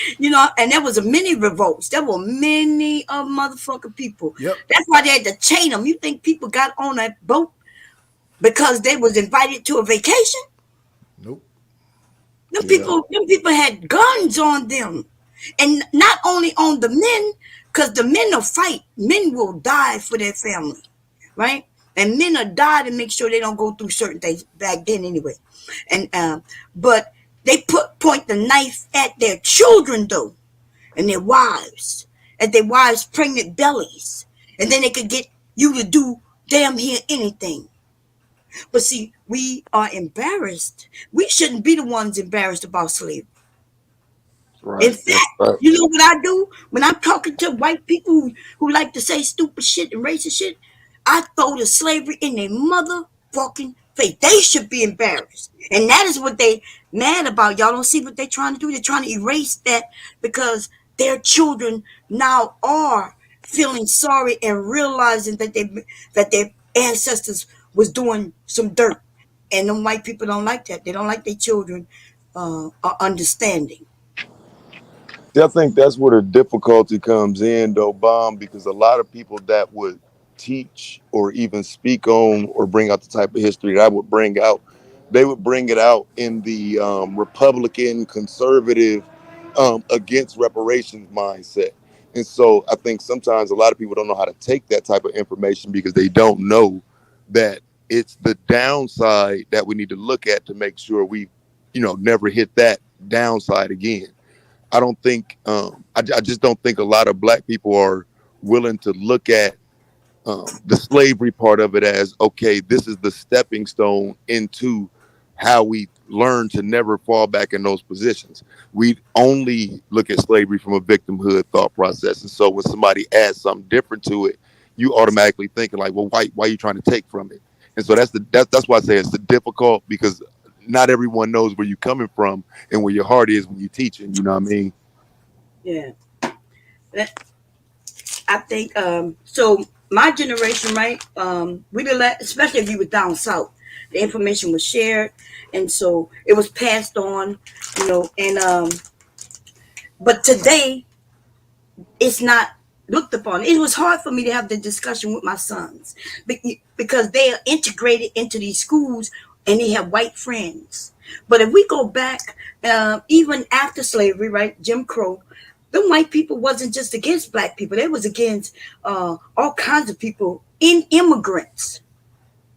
there was many revolts. There were many motherfucking people. Yep. That's why they had to chain them. You think people got on that boat because they was invited to a vacation? Nope. Them people had guns on them. And not only on the men, because the men will fight. Men will die for their family, right? And men will die to make sure they don't go through certain things back then anyway. And but they point the knife at their children though, and their wives, at their wives' pregnant bellies, and then they could get you to do damn near anything. But see, we are embarrassed. We shouldn't be the ones embarrassed about slavery. Right. In fact, you know what I do? When I'm talking to white people who like to say stupid shit and racist shit, I throw the slavery in their motherfucking face. They should be embarrassed. And that is what they mad about. Y'all don't see what they're trying to do? They're trying to erase that because their children now are feeling sorry and realizing that their ancestors was doing some dirt. And them white people don't like that. They don't like their children are understanding. I think that's where the difficulty comes in, though, Bomb, because a lot of people that would teach or even speak on or bring out the type of history that I would bring out, they would bring it out in the Republican, conservative, against reparations mindset. And so I think sometimes a lot of people don't know how to take that type of information because they don't know that it's the downside that we need to look at to make sure we, never hit that downside again. I don't think, I just don't think a lot of Black people are willing to look at the slavery part of it as, okay, this is the stepping stone into how we learn to never fall back in those positions. We only look at slavery from a victimhood thought process. And so when somebody adds something different to it, you automatically thinking like, well, why are you trying to take from it? And so that's why I say it's difficult, because not everyone knows where you're coming from and where your heart is when you're teaching. You know what I mean? Yeah. I think so. My generation, right? We did let, especially if you were down south, the information was shared, and so it was passed on. And but today it's not looked upon. It was hard for me to have the discussion with my sons because they are integrated into these schools and they have white friends. But if we go back, even after slavery, right, Jim Crow, them white people wasn't just against Black people. They was against all kinds of people, immigrants.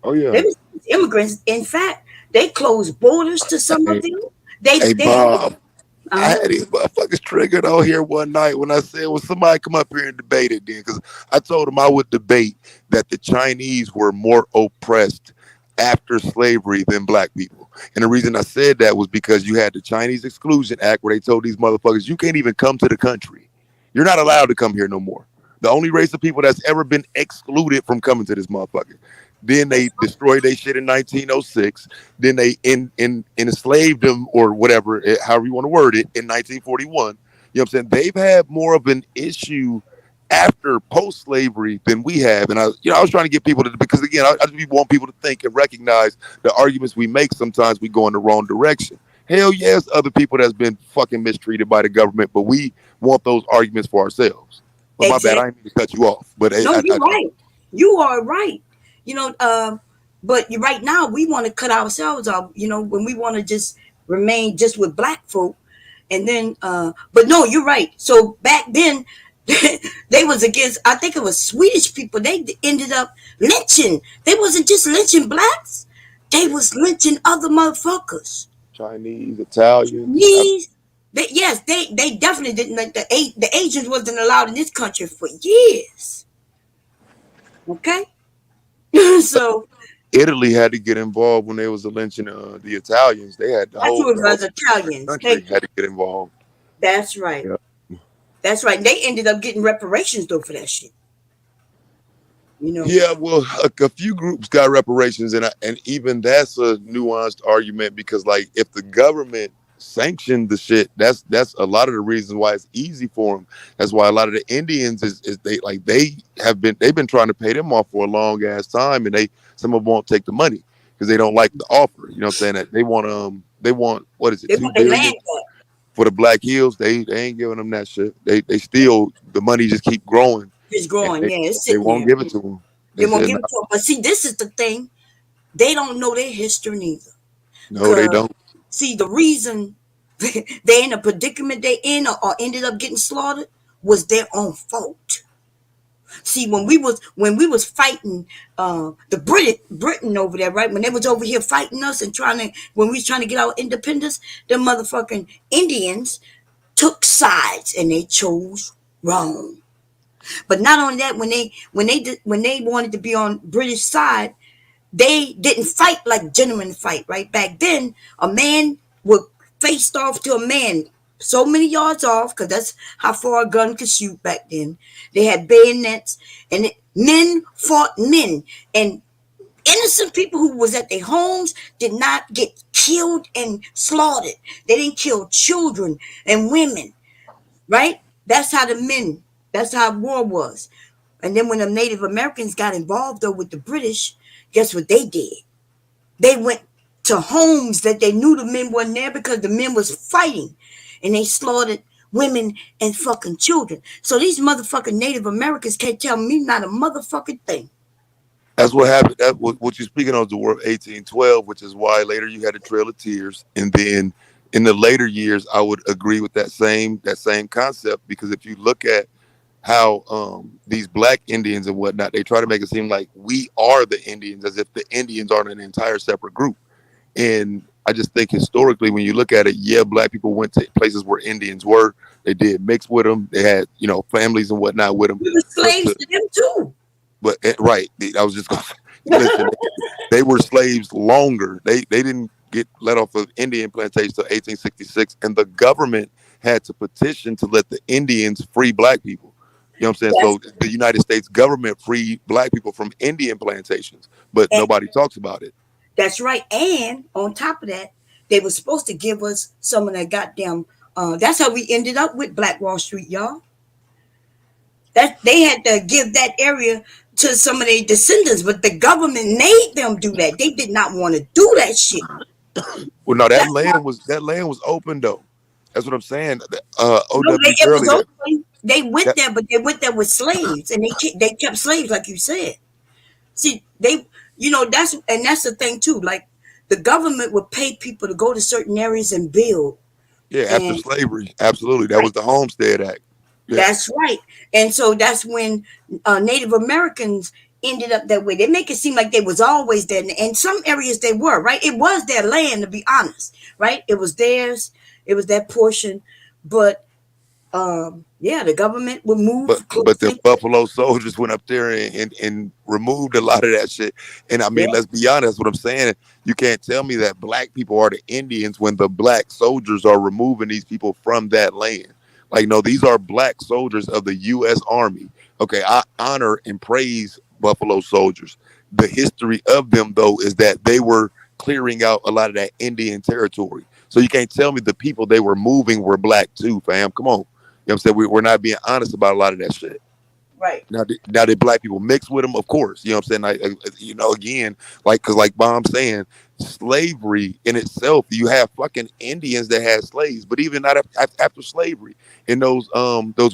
Oh, yeah. They was immigrants. In fact, they closed borders to some of them. Bob, I had these motherfuckers triggered on here one night when I said, well, somebody come up here and debate it then. Because I told them I would debate that the Chinese were more oppressed after slavery than black people. And the reason I said that was because you had the Chinese Exclusion Act where they told these motherfuckers, you can't even come to the country. You're not allowed to come here no more. The only race of people that's ever been excluded from coming to this motherfucker. Then they destroyed their shit in 1906. Then they enslaved them or whatever, however you want to word it, in 1941. You know what I'm saying? They've had more of an issue after post-slavery than we have. And I was trying to get people to, because again, I just want people to think and recognize the arguments we make. Sometimes we go in the wrong direction. Hell yes, other people that's been fucking mistreated by the government, but we want those arguments for ourselves. But my bad, I didn't mean to cut you off. But no, you're right. You are right. You know, but right now we want to cut ourselves off, you know, when we want to just remain just with black folk. And then, but no, you're right. So back then, they was against, I think it was Swedish people. They ended up lynching. They wasn't just lynching blacks. They was lynching other motherfuckers. Chinese, Italians. They definitely didn't like the Asians wasn't allowed in this country for years. Okay. So Italy had to get involved when they was lynching the Italians. They had the whole Italians. country had to get involved. That's right. Yep. That's right. They ended up getting reparations though for that shit. You know. Yeah, well, a few groups got reparations, and even that's a nuanced argument because, like, if the government sanctioned the shit, that's a lot of the reasons why it's easy for them. That's why a lot of the Indians they've been trying to pay them off for a long ass time, and some of them won't take the money because they don't like the offer. You know what I'm saying? That they want what is it? $2 billion for the Black Hills. They ain't giving them that shit. They still, the money just keep growing. It's growing. They won't give it to them. They won't give it to them. But see, this is the thing. They don't know their history neither. No, they don't. See, the reason they in a predicament they in or ended up getting slaughtered was their own fault. See, when we was fighting the Britain over there, right? When they was over here fighting us and when we was trying to get our independence, the motherfucking Indians took sides and they chose wrong. But not only that, when they wanted to be on British side, they didn't fight like gentlemen fight, right? Back then, a man would face off to a man so many yards off, because that's how far a gun could shoot back then. They had bayonets, and men fought men. And innocent people who was at their homes did not get killed and slaughtered. They didn't kill children and women, right? That's how war was. And then when the Native Americans got involved though with the British, guess what they did? They went to homes that they knew the men wasn't there because the men was fighting, and they slaughtered women and fucking children. So these motherfucking Native Americans can't tell me not a motherfucking thing. That's what happened. That what you're speaking of is the War of 1812, which is why later you had the Trail of Tears, and then in the later years, I would agree with that same concept, because if you look at how these black Indians and whatnot, they try to make it seem like we are the Indians, as if the Indians aren't an entire separate group. And I just think historically, when you look at it, yeah, black people went to places where Indians were. They did mix with them. They had, families and whatnot with them. We were slaves to them too. But right, I was just going to listen. They were slaves longer. They didn't get let off of Indian plantations until 1866, and the government had to petition to let the Indians free black people. You know what I'm saying? Yes. So the United States government freed black people from Indian plantations, but nobody talks about it. That's right. And on top of that, they were supposed to give us some of that goddamn. That's how we ended up with Black Wall Street, y'all. That they had to give that area to some of their descendants, but the government made them do that. They did not want to do that shit. Well, no, that land was open though. That's what I'm saying. They went there, but they went there with slaves, and they kept slaves, like you said. See, that's the thing too. Like the government would pay people to go to certain areas and build. Yeah, after slavery, absolutely. That was the Homestead Act. Yeah. That's right. And so that's when Native Americans ended up that way. They make it seem like they was always there. In some areas they were, right? It was their land, to be honest, right? It was theirs. It was that portion. But yeah, the government would move But the Buffalo Soldiers went up there and removed a lot of that shit. And I mean, let's be honest, what I'm saying, you can't tell me that black people are the Indians when the black soldiers are removing these people from that land. Like, no, these are black soldiers of the U.S. Army. Okay, I honor and praise Buffalo Soldiers. The history of them, though, is that they were clearing out a lot of that Indian territory. So you can't tell me the people they were moving were black too, fam. Come on. You know what I'm saying? We're not being honest about a lot of that shit. Right. Now did black people mix with them? Of course. You know what I'm saying? You know, again, because like Bomb saying, slavery in itself, you have fucking Indians that had slaves, but even not after slavery, in those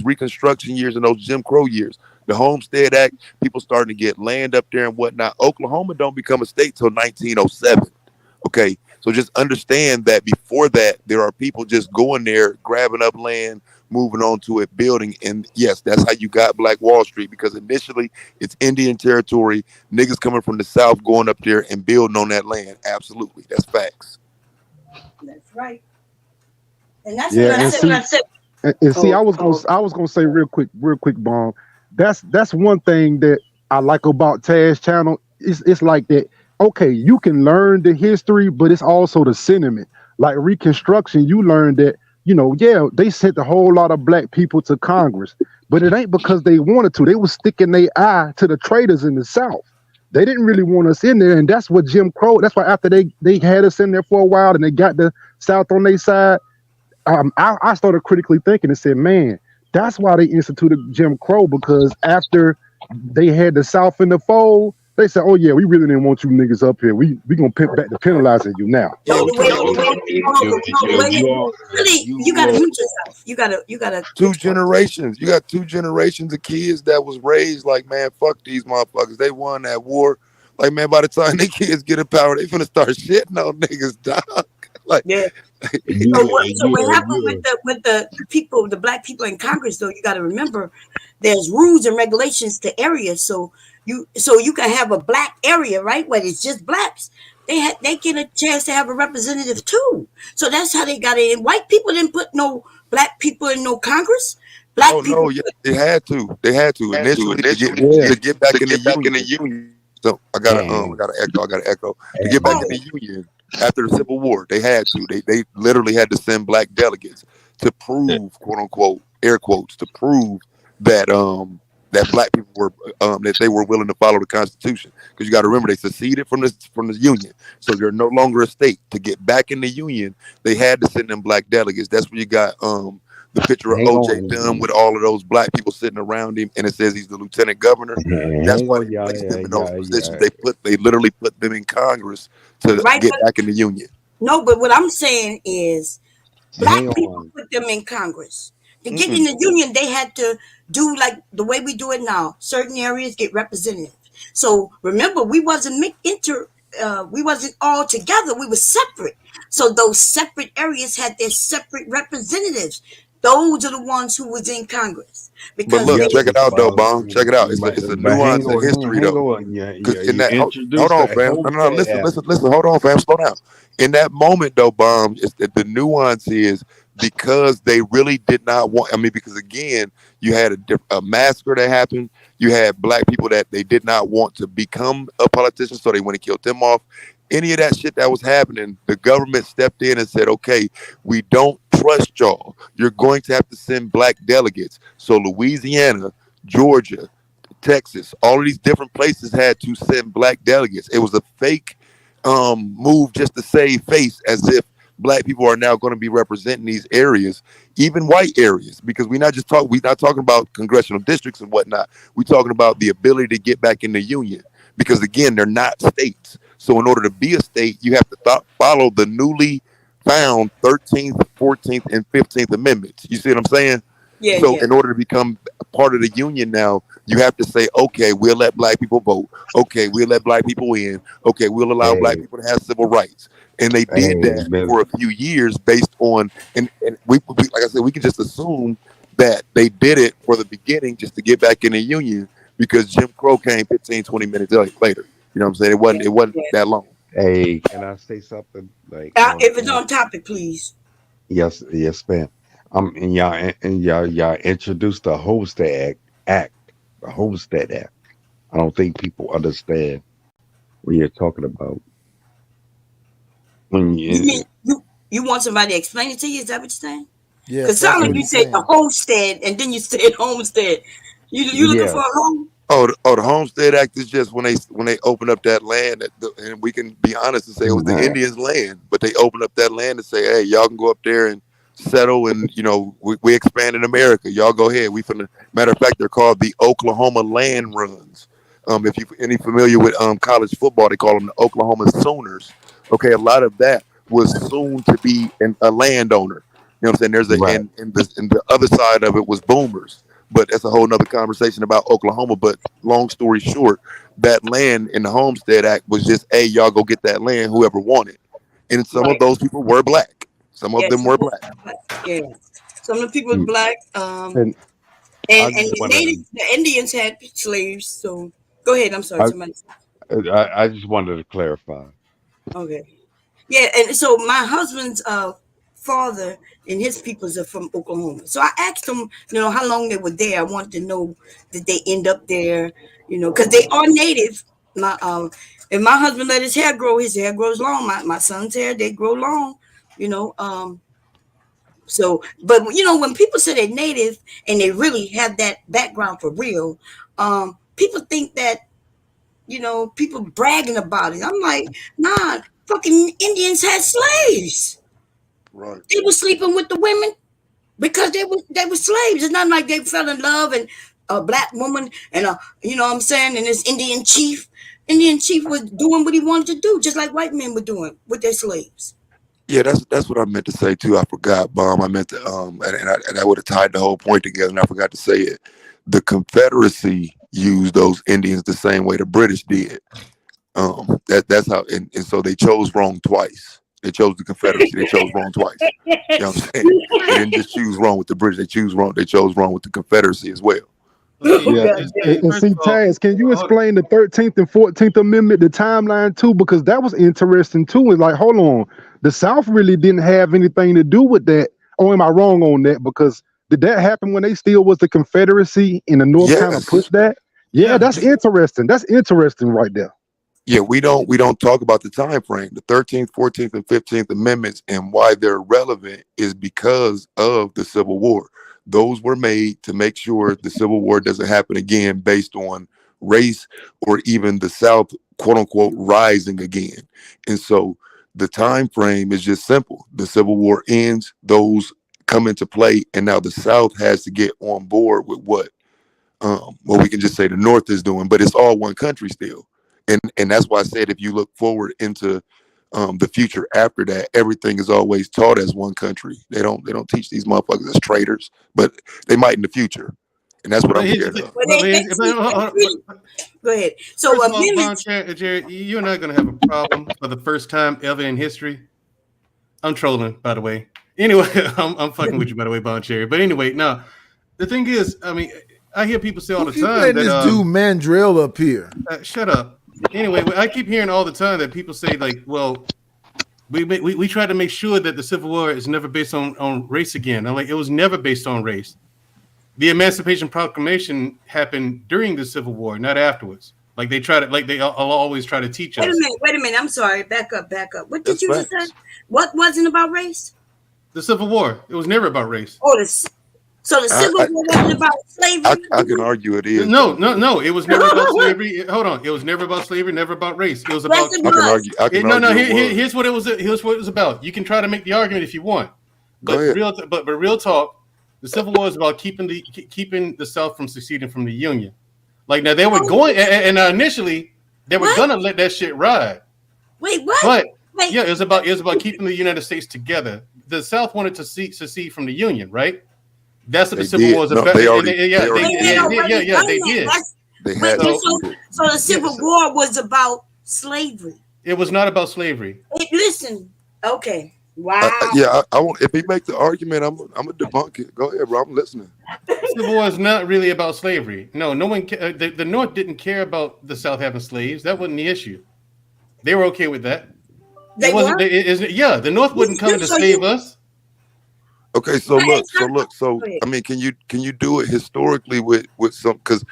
Reconstruction years and those Jim Crow years, the Homestead Act, people starting to get land up there and whatnot. Oklahoma don't become a state till 1907. Okay, so just understand that before that, there are people just going there, grabbing up land, moving on to it, building. And yes, that's how you got Black Wall Street, because initially it's Indian territory, niggas coming from the South going up there and building on that land. Absolutely. That's facts. That's right. And that's what I said. And see, I was gonna say real quick, Bomb. That's one thing that I like about Taz channel. It's like that. Okay, you can learn the history, but it's also the sentiment. Like Reconstruction, you learn that, you know, yeah, they sent a whole lot of black people to Congress, but it ain't because they wanted to. They was sticking their eye to the traitors in the South. They didn't really want us in there, and that's what Jim Crow. That's why after they had us in there for a while, and they got the South on their side, I started critically thinking and said, man, that's why they instituted Jim Crow, because after they had the South in the fold, they said, oh yeah, we really didn't want you niggas up here. We gonna pimp back to penalizing you now. Really, you gotta mute yourself. You gotta. Two generations. You got two generations of kids that was raised like, man, fuck these motherfuckers. They won that war. Like, man, by the time they kids get in power, they finna start shitting on niggas, dog. Like, yeah. So what happened with the people, the black people in Congress, though, you got to remember, there's rules and regulations to areas. So you can have a black area, right, where it's just blacks. They get a chance to have a representative too. So that's how they got it. And white people didn't put no black people in no Congress. Black people. No, yeah, they had to. They had to initially to get back in the union. So I got to echo. To get back in the union after the Civil War, they had to. They literally had to send black delegates to prove, quote unquote, air quotes, to prove that that black people were that they were willing to follow the Constitution. Because you got to remember, they seceded from the Union, so they're no longer a state. To get back in the Union, they had to send them black delegates. That's where you got the picture of O.J. Dunn with all of those black people sitting around him, and it says he's the lieutenant governor. That's why they placed them in those positions. They literally put them in Congress to get back in the Union. No, but what I'm saying is, black people put them in Congress. To get in the union, they had to do like the way we do it now. Certain areas get representative. So remember, we wasn't we wasn't all together. We were separate. So those separate areas had their separate representatives. Those are the ones who was in Congress. Because but look, check it out though, Bomb. Check it out. It's a nuance in history though. Hold on, fam. No, listen. Hold on, fam. Slow down. In that moment though, Bomb, the nuance is because they really did not want. I mean, because again, you had a massacre that happened. You had black people that they did not want to become a politician, so they went and killed them off. Any of that shit that was happening, the government stepped in and said, okay, we don't trust y'all. You're going to have to send black delegates. So Louisiana, Georgia, Texas, all of these different places had to send black delegates. It was a fake move just to save face, as if black people are now going to be representing these areas, even white areas, because we're not talking about congressional districts and whatnot. We're talking about the ability to get back in the union, because again, they're not states. So in order to be a state, you have to follow the newly found 13th, 14th, and 15th Amendments. You see what I'm saying? Yeah. So in order to become part of the union now, you have to say, okay, we'll let black people vote. Okay, we'll let black people in. Okay, we'll allow black people to have civil rights. And they did that for a few years based on, and we like I said, we can just assume that they did it for the beginning just to get back in the union, because Jim Crow came 15, 20 minutes later. You know what I'm saying? It wasn't that long. Hey, can I say something? Like, if it's on topic, please. Yes, ma'am. And y'all introduced the Homestead Act. The Homestead Act. I don't think people understand what you're talking about. When You mean you want somebody to explain it to you? Is that what you're saying? Yes, Because that's sound what like you he's said the saying. homestead and then you said homestead. You looking Yeah. for a home? The Homestead Act is just when they open up that land, and we can be honest and say it was the Indians' land, but they open up that land and say, hey, y'all can go up there and settle, and we expanded America. Y'all go ahead. Matter of fact, they're called the Oklahoma Land Runs. If you any familiar with college football, they call them the Oklahoma Sooners. Okay, a lot of that was soon to be a landowner. You know what I'm saying? There's and the other side of it was boomers. But that's a whole nother conversation about Oklahoma. But long story short, that land in the Homestead Act was just, hey, y'all go get that land, whoever wanted. And some of those people were black. Some of them were black. Yeah. Some of the people were black. And And the Indians had slaves. So go ahead. I'm sorry. Somebody. I just wanted to clarify. Okay. Yeah, and so my husband's father and his peoples are from Oklahoma. So I asked them, how long they were there. I wanted to know did they end up there, because they are native. And my husband let his hair grow. His hair grows long. My son's hair, they grow long. So, but when people say they're native and they really have that background for real, people think that people bragging about it. I'm like, nah, fucking Indians had slaves. Right. They were sleeping with the women because they were slaves. It's not like they fell in love and a black woman and what I'm saying, and this Indian chief was doing what he wanted to do, just like white men were doing with their slaves. Yeah, that's what I meant to say too. I forgot, Bomb. I meant to and I would have tied the whole point together, and I forgot to say it. The Confederacy used those Indians the same way the British did. That's how, and so they chose wrong twice. They chose the Confederacy. They chose wrong twice. You know what I'm saying? They didn't just choose wrong with the British. They chose wrong with the Confederacy as well. Yeah, and see, Taz, can you explain the 13th and 14th Amendment, the timeline too? Because that was interesting too. It's like, hold on, the South really didn't have anything to do with that. Or am I wrong on that? Because did that happen when they still was the Confederacy and the North kind of pushed that? Yeah, that's interesting. That's interesting right there. Yeah, we don't talk about the time frame. The 13th, 14th, and 15th Amendments and why they're relevant is because of the Civil War. Those were made to make sure the Civil War doesn't happen again based on race or even the South, quote unquote, rising again. And so the time frame is just simple. The Civil War ends, those come into play, and now the South has to get on board with what we can just say the North is doing, but it's all one country still. And that's why I said if you look forward into the future after that, everything is always taught as one country. They don't teach these motherfuckers as traitors, but they might in the future. And that's what I'm scared of. Go ahead. So Jared, you're not gonna have a problem for the first time ever in history. I'm trolling, by the way. Anyway, I'm fucking with you, by the way, Bon Cherry. But anyway, now the thing is, I mean, I hear people say all the time that this dude Mandrill up here. Shut up. Anyway, I keep hearing all the time that people say, like, well, we try to make sure that the Civil War is never based on race again. I'm like, it was never based on race. The Emancipation Proclamation happened during the Civil War, not afterwards. Like they always try to teach us. Wait a minute. I'm sorry. Back up. What did you just say? What wasn't about race? The Civil War. It was never about race. So the Civil War wasn't about slavery? I can argue it is. No. It was never about slavery. Hold on. It was never about slavery, never about race. It was about. I can argue. Here's what it was. Here's what it was about. You can try to make the argument if you want, but real talk. The Civil War is about keeping the South from seceding from the Union. Like now they were going, and initially they were gonna let that shit ride. Wait, what? But yeah, it was about keeping the United States together. The South wanted to secede from the Union, right? That's what the Civil War was about. They did. So the Civil War was about slavery. It was not about slavery. Listen, okay. Wow. I want. If he make the argument, I'm gonna debunk it. Go ahead, bro. I'm listening. The Civil War is not really about slavery. No one. The North didn't care about the South having slaves. That wasn't the issue. They were okay with that. The North wouldn't come to save us. Okay, so I mean, can you do it historically with some? Because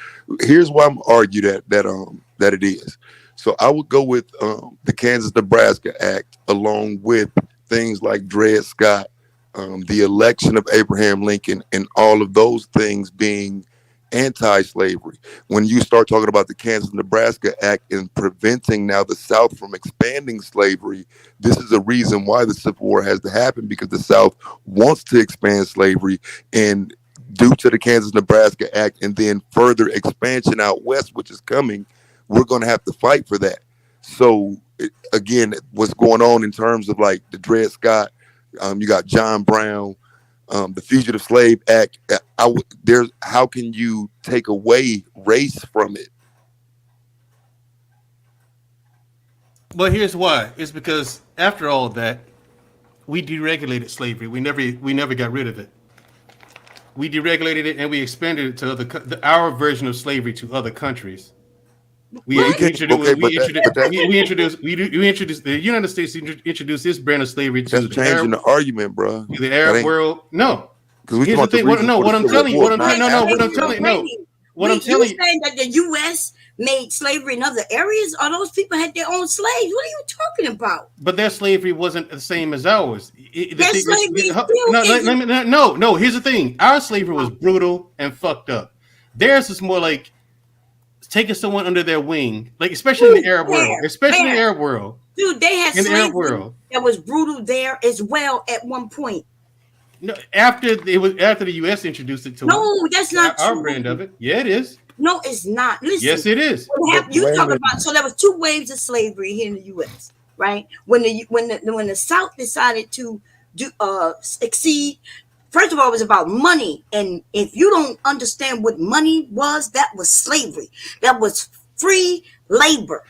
here's why I'm argue that it is. So I would go with the Kansas-Nebraska Act, along with things like Dred Scott, the election of Abraham Lincoln, and all of those things being anti-slavery. When you start talking about the Kansas-Nebraska Act and preventing now the South from expanding slavery, this is a reason why the Civil War has to happen, because the South wants to expand slavery, and due to the Kansas-Nebraska Act and then further expansion out west, which is coming, we're going to have to fight for that. So again, what's going on in terms of like the Dred Scott, you got John Brown, the Fugitive Slave Act. How can you take away race from it? Well, here's why. It's because after all of that, we deregulated slavery. We never got rid of it. We deregulated it and we expanded it to our version of slavery to other countries. We introduced the United States introduced this brand of slavery to That's changing the argument, bro. The Arab world. No. Because Here's the thing. What I'm telling you. What I'm telling you. Saying that the U.S. made slavery in other areas, or those people had their own slaves? What are you talking about? But their slavery wasn't the same as ours. Here's the thing. Our slavery was brutal and fucked up. Theirs is more like taking someone under their wing, like especially in the Arab world. Dude, they had slavery that was brutal there as well at one point. No, after the U.S. introduced it to that's not our true. brand of it. Yeah, it is. No, it's not. Listen, yes, it is. You talk about so there was two waves of slavery here in the U.S. Right when the South decided to succeed. First of all, it was about money, and if you don't understand what money was, that was slavery. That was free labor.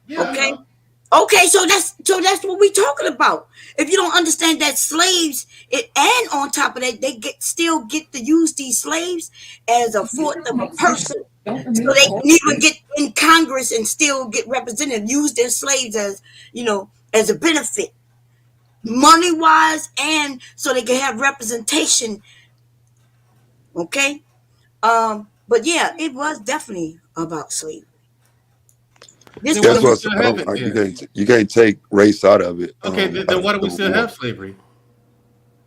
Yeah. Okay, so that's what we're talking about. If you don't understand that slaves, and on top of that, they still get to use these slaves as a fourth of a person, so they can even get in Congress and still get represented. Use their slaves as as a benefit, money wise, and so they can have representation. Okay, but yeah, it was definitely about slavery. That's what you can't take race out of it. Okay, then why do we still have slavery?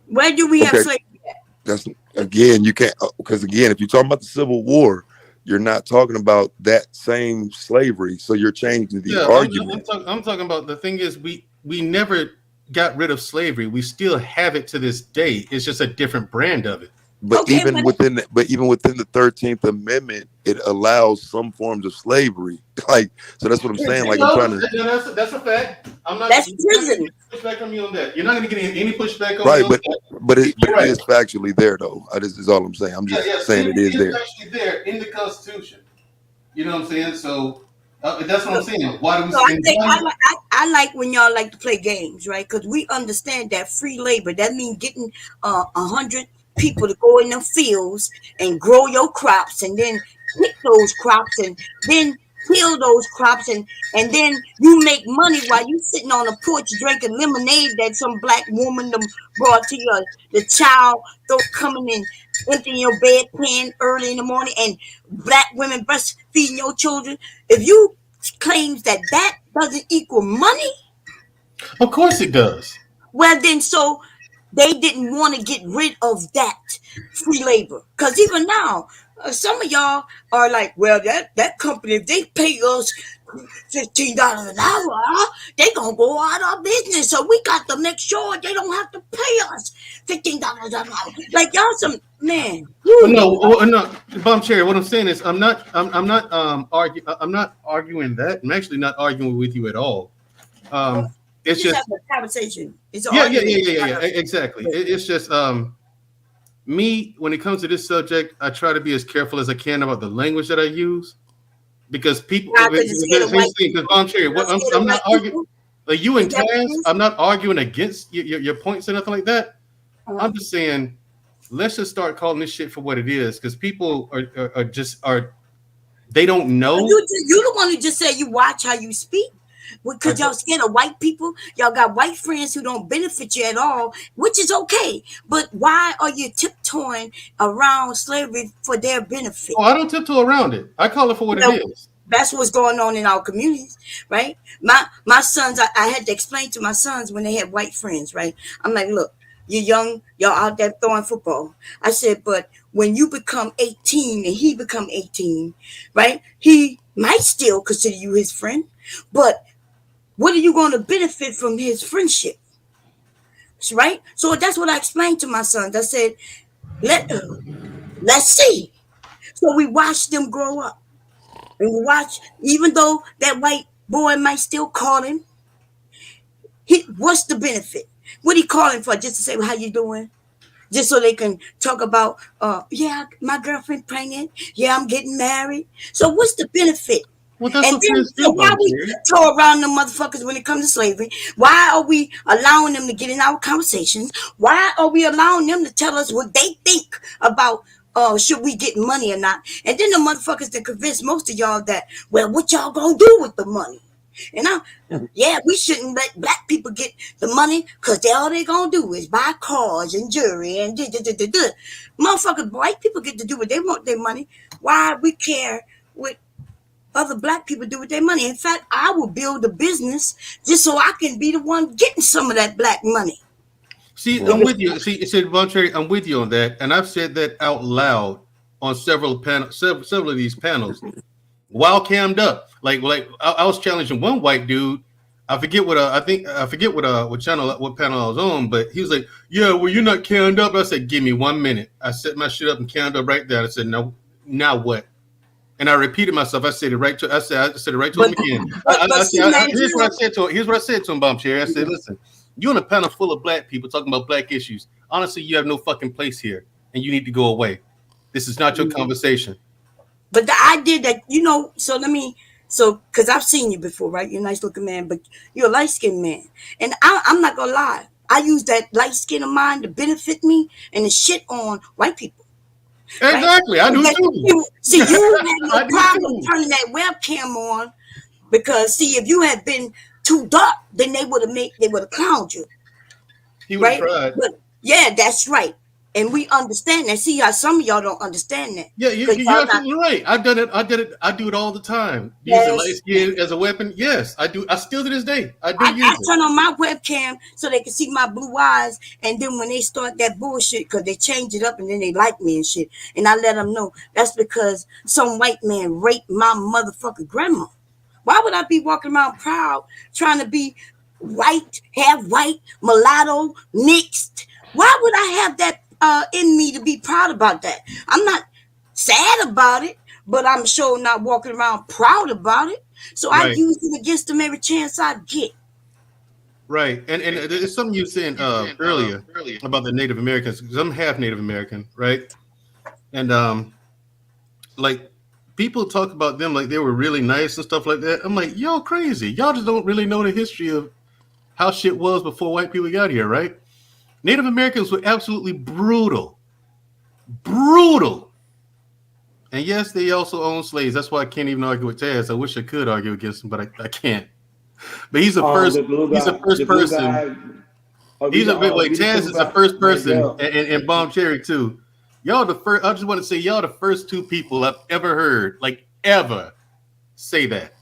Where do we have slavery at? That's again, you can't, because again, if you're talking about the Civil War, you're not talking about that same slavery. So you're changing the argument. I'm talking about the thing is we never got rid of slavery. We still have it to this day. It's just a different brand of it. But even within the 13th Amendment, it allows some forms of slavery. Like, so that's what I'm saying. Like, I'm trying to. That's a fact. That's prison. Pushback from you on that. You're not going to get any pushback on right, but it is factually there, though. This is all I'm saying. I'm just saying it is there. It's actually there in the Constitution. You know what I'm saying? So that's what I'm saying. Why do we? I like when y'all like to play games, right? Because we understand that free labor. That means getting 100 people to go in the fields and grow your crops, and then pick those crops, and then kill those crops, and then you make money while you sitting on a porch drinking lemonade that some black woman brought to you, the child coming in emptying your bedpan early in the morning, and black women breastfeeding your children. If you claims that doesn't equal money, of course it does. Well, then so they didn't want to get rid of that free labor, because even now some of y'all are like, well, that company, if they pay us $15 an hour, they gonna go out of business. So we got to make sure they don't have to pay us $15 an hour. Like y'all, some man. No, Bomb Cherry. What I'm saying is, I'm not arguing that. I'm actually not arguing with you at all. It's just a conversation. It's yeah, exactly. It's just me, when it comes to this subject, I try to be as careful as I can about the language that I use, because people. Because Bomb Cherry, I'm not arguing. Like you and Taz, I'm not arguing against your points or nothing like that. I'm just saying, let's just start calling this shit for what it is, because people are they don't know. You the one who just said you watch how you speak. Because y'all scared of white people. Y'all got white friends who don't benefit you at all, which is okay. But why are you tiptoeing around slavery for their benefit? Oh, I don't tiptoe around it. I call it for what it is. That's what's going on in our communities, right? My sons, I had to explain to my sons when they had white friends, right? I'm like, look, you're young, y'all out there throwing football. I said, but when you become 18 and he become 18, right? He might still consider you his friend, but what are you going to benefit from his friendship? Right? So that's what I explained to my sons. I said, let's see. So we watched them grow up. And we watch, even though that white boy might still call him, what's the benefit? What he calling for? Just to say, well, how you doing? Just so they can talk about, yeah, my girlfriend pregnant. Yeah, I'm getting married. So what's the benefit? Well, that's and then, so why we tiptoe around them motherfuckers when it comes to slavery? Why are we allowing them to get in our conversations? Why are we allowing them to tell us what they think about should we get money or not? And then the motherfuckers that convince most of y'all that, well, what y'all gonna do with the money? And yeah, we shouldn't let black people get the money because all they gonna do is buy cars and jewelry and motherfuckers, white people get to do what they want their money. Why we care what other black people do with their money? In fact, I will build a business just so I can be the one getting some of that black money. See, I'm with you. See, it said Boncherry, I'm with you on that, and I've said that out loud on several of these panels, while cammed up. Like I was challenging one white dude. I forget what panel I was on, but he was like, "Yeah, well, you're not cammed up." I said, "Give me 1 minute." I set my shit up and cammed up right there. I said, "No, now what?" And I repeated myself. I said it right to him again. Here's what I said to him, Boncherry. I said, "Listen, you're in a panel full of black people talking about black issues. Honestly, you have no fucking place here, and you need to go away. This is not your conversation." But the idea that, because I've seen you before, right? You're a nice looking man, but you're a light skinned man. And I'm not going to lie. I use that light skin of mine to benefit me and to shit on white people. Exactly. Right? I do too. See, you had no problem turning that webcam on because, see, if you had been too dark, then they would have clowned you. He would have tried. But, yeah, that's right. And we understand that. See how some of y'all don't understand that. Yeah, you're absolutely right. I've done it. I do it all the time. Using light skin as a weapon. Yes, I do. I still to this day. I turn on my webcam so they can see my blue eyes. And then when they start that bullshit, because they change it up and then they like me and shit. And I let them know that's because some white man raped my motherfucking grandma. Why would I be walking around proud trying to be white, half white, mulatto, mixed? Why would I have that in me to be proud about that? I'm not sad about it, but I'm sure not walking around proud about it. So I use it against them every chance I get. Right. And there's something you said earlier about the Native Americans, because I'm half Native American, right? And like people talk about them like they were really nice and stuff like that. I'm like, y'all crazy. Y'all just don't really know the history of how shit was before white people got here, right? Native Americans were absolutely brutal. Brutal. And yes, they also owned slaves. That's why I can't even argue with Taz. I wish I could argue against him, but I can't. But he's the first person. Taz is the first person, and Boncherry too. Y'all the first. I just want to say y'all the first two people I've ever heard, like ever, say that.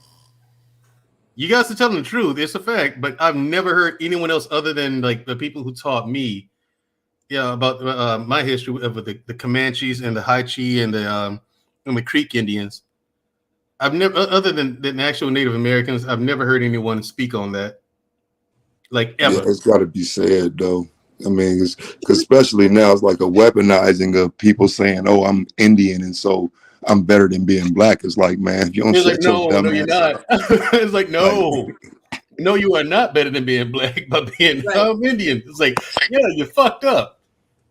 You guys are telling the truth. It's a fact, but I've never heard anyone else other than like the people who taught me, about my history of the Comanches and the Haichi and the Creek Indians. I've never, other than the actual Native Americans, I've never heard anyone speak on that, like ever. Yeah, it's got to be said though. I mean, because especially now, it's like a weaponizing of people saying, "Oh, I'm Indian, and so I'm better than being black." It's like, man, if you don't shut your dumb ass up. It's like, no, you are not better than being black by being Indian. It's like, yeah, you fucked up.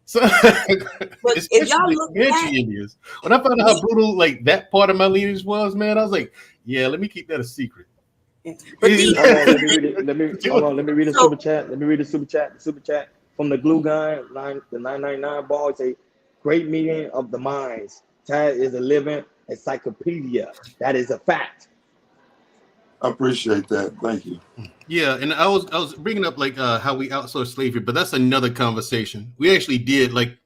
So, if y'all look at Indians, when I found out how brutal like that part of my lineage was, man, I was like, yeah, let me keep that a secret. Let me read a super chat. Let me read a super chat. The super chat from the glue guy, the 999 ball. It's a great meeting of the minds. Taz is a living encyclopedia. That is a fact. I appreciate that. Thank you. Yeah, and I was bringing up like how we outsource slavery, but that's another conversation. We actually did like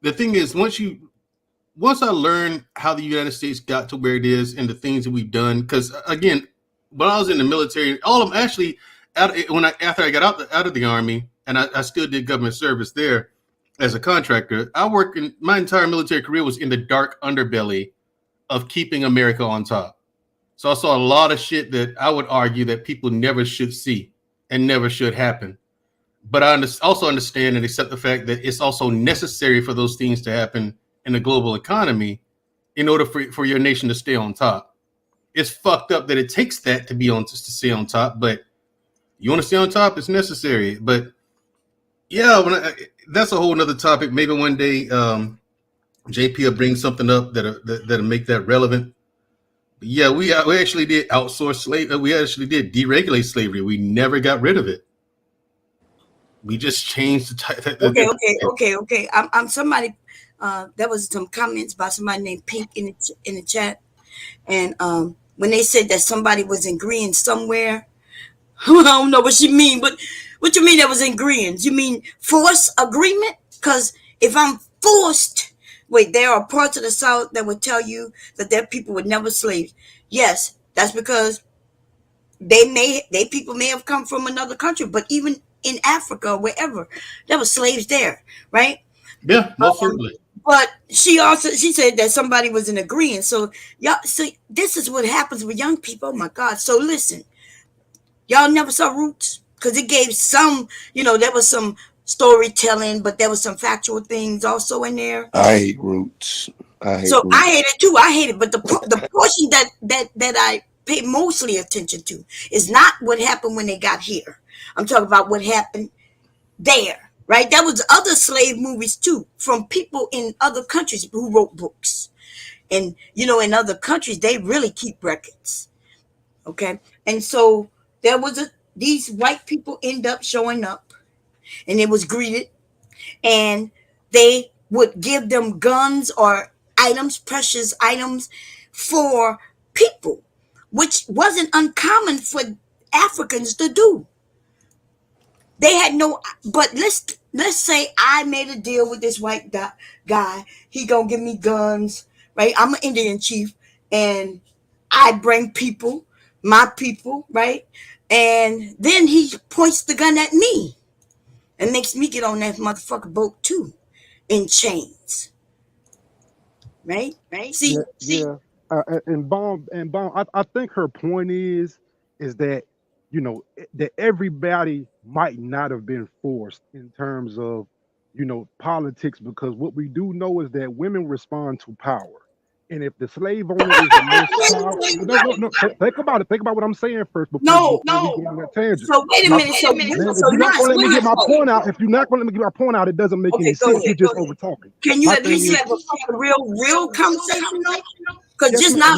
the thing is once I learned how the United States got to where it is and the things that we've done, because again, when I was in the military, all of them actually after I got out of the Army and I still did government service there as a contractor, I worked in my entire military career was in the dark underbelly of keeping America on top. So I saw a lot of shit that I would argue that people never should see and never should happen. But I also understand and accept the fact that it's also necessary for those things to happen in the global economy in order for your nation to stay on top. It's fucked up that it takes that to stay on top, but you want to stay on top, it's necessary. But yeah, that's a whole nother topic. Maybe one day JP will bring something up that'll make that relevant. Yeah, we actually did outsource slavery. We actually did deregulate slavery. We never got rid of it. We just changed the type. Okay. I'm somebody. There was some comments by somebody named Pink in the chat, and when they said that somebody was agreeing somewhere, I don't know what she mean. But what you mean that was agreeing? You mean force agreement? Because if I'm forced. Wait, there are parts of the South that would tell you that their people were never slaves. Yes, that's because people may have come from another country, but even in Africa, wherever, there were slaves there, right? Yeah, most certainly. But she said that somebody was in agreement. So y'all, this is what happens with young people. Oh my God! So listen, y'all never saw Roots because it gave some, there was some storytelling, but there was some factual things also in there. I hate Roots. I hate it too. I hate it, but the portion that I pay mostly attention to is not what happened when they got here. I'm talking about what happened there, right? There was other slave movies too from people in other countries who wrote books, and in other countries they really keep records. Okay, and so there was these white people end up showing up. And it was greeted, and they would give them guns or precious items for people, which wasn't uncommon for Africans to do. They had but let's say I made a deal with this white guy. He gonna give me guns, right? I'm an Indian chief, and I bring my people, right? And then he points the gun at me. It makes me get on that motherfucking boat too, in chains. Right? See. And Bomb, I think her point is that that everybody might not have been forced in terms of politics, because what we do know is that women respond to power. And if the slave owner is the most powerful, no, think about it. Think about what I'm saying first before we go on that tangent. So wait a minute. So if you're not going to let me get my point out, it doesn't make any sense. You're just over talking. Can you at least have a real conversation? Because just now,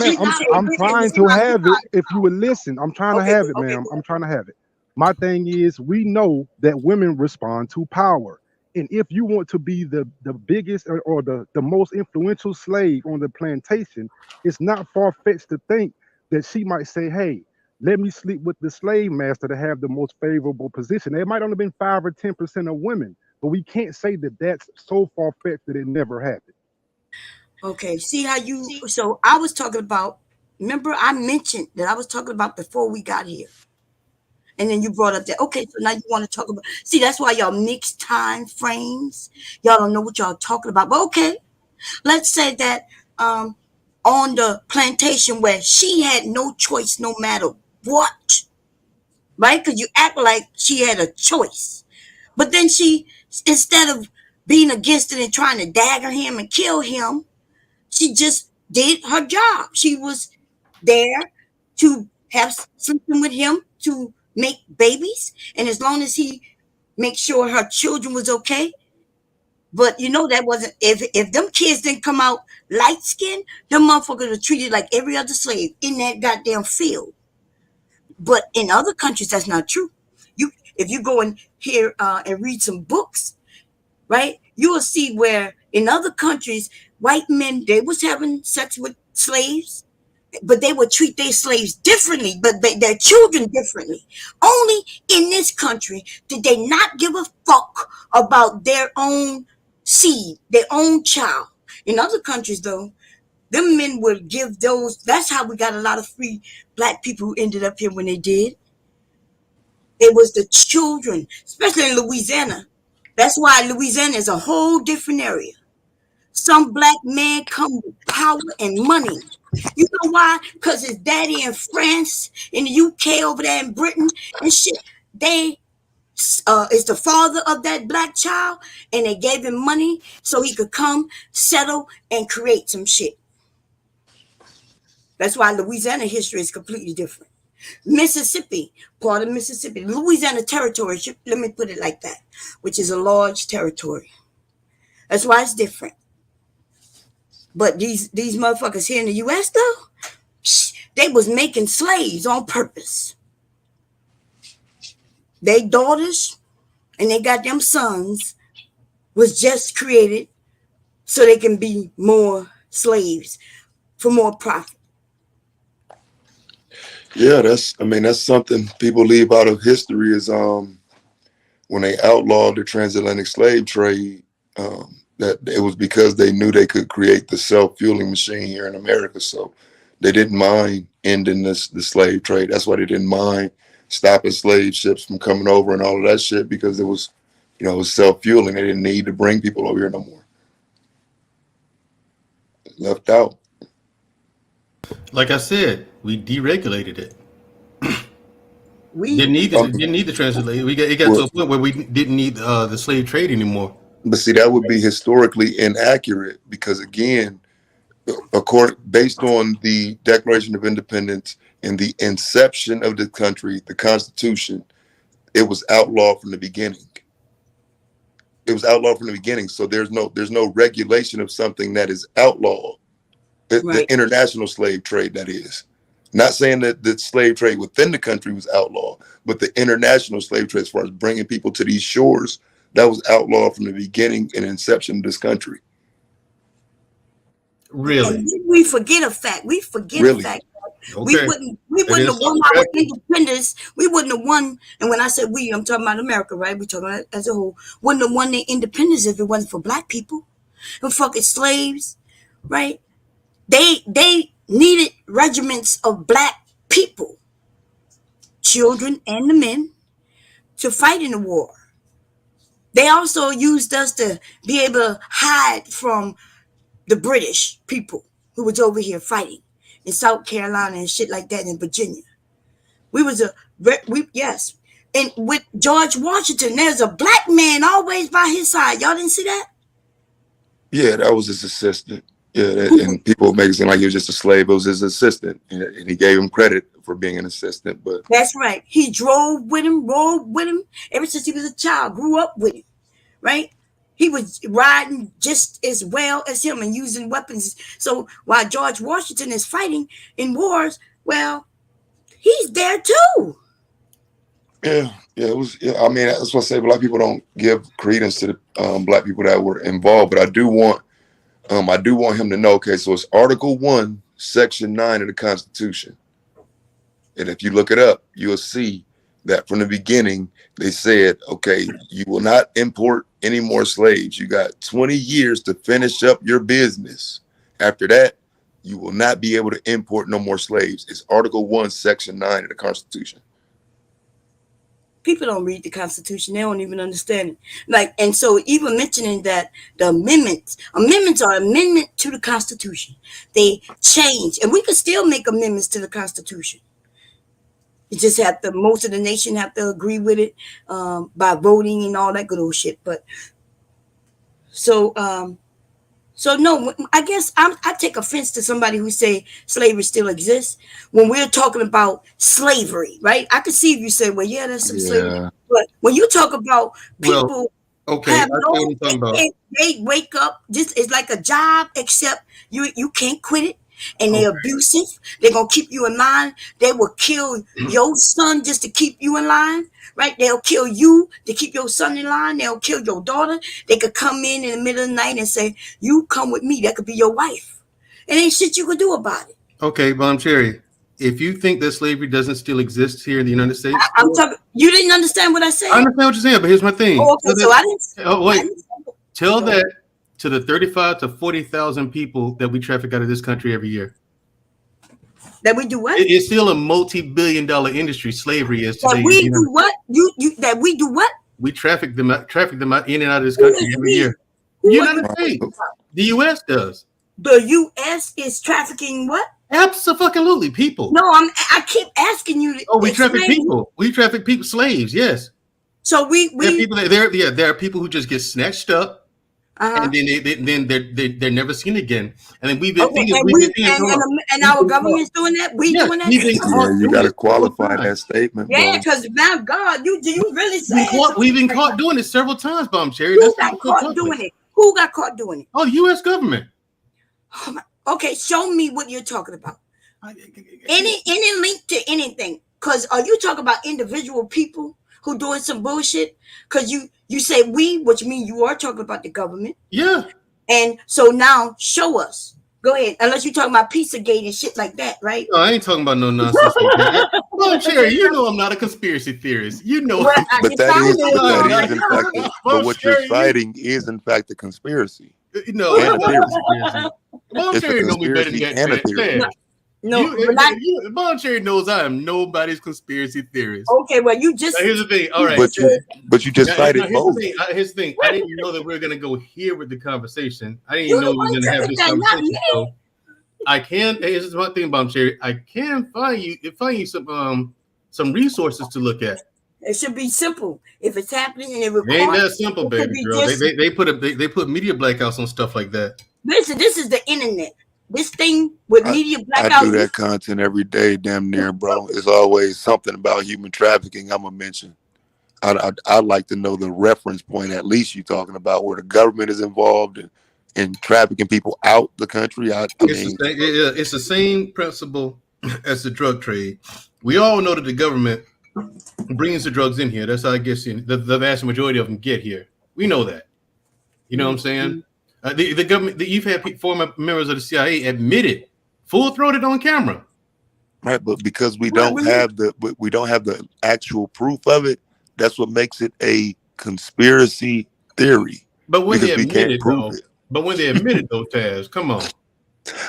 I'm trying to have it. If you would listen, I'm trying to have it, ma'am. I'm trying to have it. My thing is, we know that women respond to power. And if you want to be the biggest or the most influential slave on the plantation, it's not far-fetched to think that she might say, hey, let me sleep with the slave master to have the most favorable position. There might only been 5 or 10% of women, but we can't say that that's so far-fetched that it never happened. Okay, so I was talking about, remember I mentioned that I was talking about before we got here. And then you brought up that, okay, so now you want to talk about, see, that's why y'all mix time frames. Y'all don't know what y'all talking about. But okay, let's say that on the plantation where she had no choice no matter what, right? Because you act like she had a choice. But then she, instead of being against it and trying to dagger him and kill him, she just did her job. She was there to have something with him, to make babies, and as long as he make sure her children was okay. But that wasn't, if them kids didn't come out light skinned, them motherfuckers were treated like every other slave in that goddamn field. But in other countries, that's not true. If you go in here and read some books, right, you will see where in other countries, white men, they was having sex with slaves, but they would treat their slaves differently, but their children differently. Only in this country did they not give a fuck about their own seed, their own child. In other countries, though, them men would give those. That's how we got a lot of free black people who ended up here when they did. It was the children, especially in Louisiana. That's why Louisiana is a whole different area. Some black man come with power and money. You know why? Because his daddy in France, in the UK, over there in Britain and shit, they is the father of that black child, and they gave him money so he could come, settle, and create some shit. That's why Louisiana history is completely different. Mississippi, part of Mississippi, Louisiana territory, let me put it like that, which is a large territory. That's why it's different. But these motherfuckers here in the U.S., though, they was making slaves on purpose. They daughters and they got them sons was just created so they can be more slaves for more profit. Yeah, that's something people leave out of history is when they outlawed the transatlantic slave trade, that it was because they knew they could create the self-fueling machine here in America. So they didn't mind ending the slave trade. That's why they didn't mind stopping slave ships from coming over and all of that shit, because it was, it was self-fueling. They didn't need to bring people over here no more. Left out. Like I said, we deregulated it. We didn't need the translation. It got to a point where we didn't need the slave trade anymore. But see, that would be historically inaccurate because, again, based on the Declaration of Independence and the inception of the country, the Constitution, it was outlawed from the beginning. It was outlawed from the beginning. So there's no regulation of something that is outlawed. The international slave trade, that is. Not saying that the slave trade within the country was outlawed, but the international slave trade, as far as bringing people to these shores, that was outlawed from the beginning and inception of this country. Really? And we forget a fact. We forget a fact. Okay. We wouldn't have won our independence. We wouldn't have won. And when I said we, I'm talking about America, right? We're talking about as a whole. Wouldn't have won their independence if it wasn't for black people and fucking slaves, right? They needed regiments of black people, children and the men, to fight in the war. They also used us to be able to hide from the British people who was over here fighting in South Carolina and shit like that in Virginia. Yes. And with George Washington, there's a black man always by his side. Y'all didn't see that? Yeah, that was his assistant. Yeah, and people make it seem like he was just a slave. It was his assistant, and he gave him credit for being an assistant. But that's right. He drove with him, rode with him ever since he was a child. Grew up with him, right? He was riding just as well as him and using weapons. So while George Washington is fighting in wars, well, he's there too. Yeah, it was. Yeah, I mean, that's what I say. Black people don't give credence to the black people that were involved, but I do want him to know. Okay, so it's Article 1, Section 9 of the Constitution, and if you look it up, you'll see that from the beginning they said, okay, you will not import any more slaves. You got 20 years to finish up your business. After that, you will not be able to import no more slaves. It's Article 1, Section 9 of the Constitution. People don't read the Constitution. They don't even understand it. And so even mentioning that the amendments are amendment to the Constitution. They change, and we could still make amendments to the Constitution. You just have to, most of the nation have to agree with it by voting and all that good old shit. But so no, I guess I take offense to somebody who say slavery still exists when we're talking about slavery, right? I could see if you say, well, yeah, there's some slavery. But when you talk about people have they wake up, just it's like a job, except you can't quit it. And they're abusive. They're going to keep you in line. They will kill your son just to keep you in line, right? They'll kill you to keep your son in line. They'll kill your daughter. They could come in the middle of the night and say, you come with me. That could be your wife. And ain't shit you could do about it. Okay, Bomb Cherry. If you think that slavery doesn't still exist here in the United States, I'm talking. You didn't understand what I said. I understand what you're saying, but here's my thing. Oh, okay, so I didn't. Oh, wait. Tell that to the 35 to 40,000 people that we traffic out of this country every year. That we do what? It's still a multi-billion-dollar industry. Slavery is today. That we do what? That we do what? We traffic them out in and out of this country every year. The United States. The U.S. does. The U.S. is trafficking what? Absolutely, people. No, I keep asking you. We traffic people. We traffic people, slaves. Yes. So there are people who just get snatched up. And then they're never seen again. And then we've been and our government's doing that. We doing that. You got to qualify that statement. Yeah, because my God, do you really say we've been caught doing it several times, Bomb Cherry? Who got caught doing it? Who got caught doing it? Oh, the U.S. government. Okay, show me what you're talking about. Any link to anything? Because are you talking about individual people who doing some bullshit? Because you say we, which means you are talking about the government. Yeah. And so now show us. Go ahead. Unless you're talking about Pizzagate and shit like that, right? No, I ain't talking about no nonsense like that. Well, Cherry, you know I'm not a conspiracy theorist. You know. But that is in fact, but what you're citing is in fact a conspiracy. No, and a theory. Bomb Cherry know me better than that. And a theory. Bomb Cherry knows I am nobody's conspiracy theorist. Okay, well, you just. Now, here's the thing. All right. But you just cited both. Here's the thing. I didn't know that we were going to go here with the conversation. I didn't even know we were going to have this conversation. So I can. This is one thing, Bomb Cherry. I can find you some resources to look at. It should be simple. If it's happening and it records, it ain't that simple, baby girl. They put media blackouts on stuff like that. Listen, this is the internet. This thing with media blackouts. I do that content every day, damn near, bro. It's always something about human trafficking I'm gonna mention. I'd like to know the reference point. At least you're talking about where the government is involved in trafficking people out the country. It's the same principle as the drug trade. We all know that the government brings the drugs in here. That's how it gets in. The vast majority of them get here. We know that. You know what I'm saying? The government, you've had former members of the CIA admitted, full-throated on camera. Right, but because we don't have the actual proof of it, that's what makes it a conspiracy theory. But when they admit it, though, Taz, come on.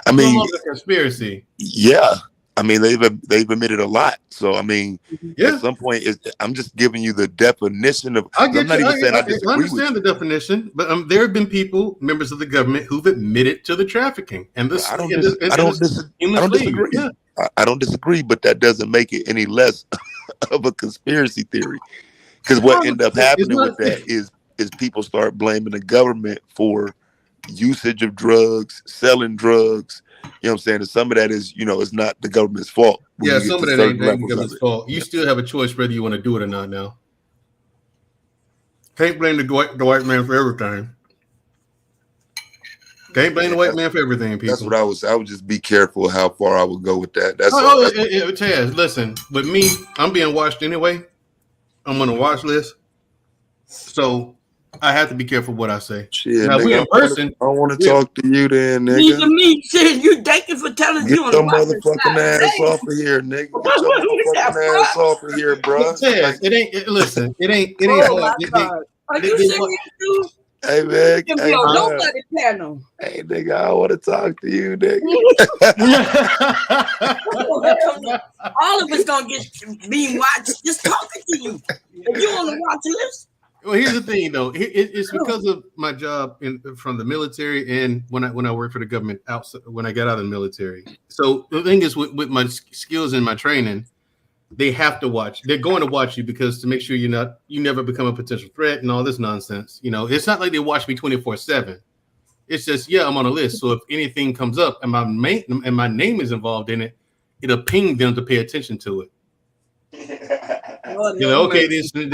I mean, conspiracy. Yeah. I mean, they've admitted a lot. So I mean, at some point, I'm just giving you the definition of. I understand the definition, but there have been people, members of the government, who've admitted to the trafficking and this. I don't disagree. Yeah. I don't disagree, but that doesn't make it any less of a conspiracy theory. Because what ended up happening with that is people start blaming the government for usage of drugs, selling drugs. You know what I'm saying? And some of that is, it's not the government's fault. Yeah, some of that ain't the government's fault. You still have a choice whether you want to do it or not now. Can't blame the white man for everything. Can't blame the white man for everything, people. That's what I would just be careful how far I would go with that. That's Taz, listen, with me, I'm being watched anyway. I'm on a watch list. So I have to be careful what I say. Shit, now, nigga, we in person. I want to talk to you then, nigga. Me, shit, you dating for telling Get you on your the motherfucking ass off of here, nigga. Get your motherfucking ass off of here, bro. Taz, it ain't hard. Are you serious, dude? Hey, man. Hey, nobody panel. Hey, nigga, I want to talk to you, nigga. All of us gonna get being watched just talking to you. If you on the watch list. Well, here's the thing, though. It's because of my job from the military and when I worked for the government when I got out of the military. So the thing is, with my skills and my training, they have to watch. They're going to watch you because to make sure you never become a potential threat and all this nonsense. It's not like they watch me 24/7. It's just, I'm on a list. So if anything comes up and my name is involved in it, it'll ping them to pay attention to it. Okay, there's some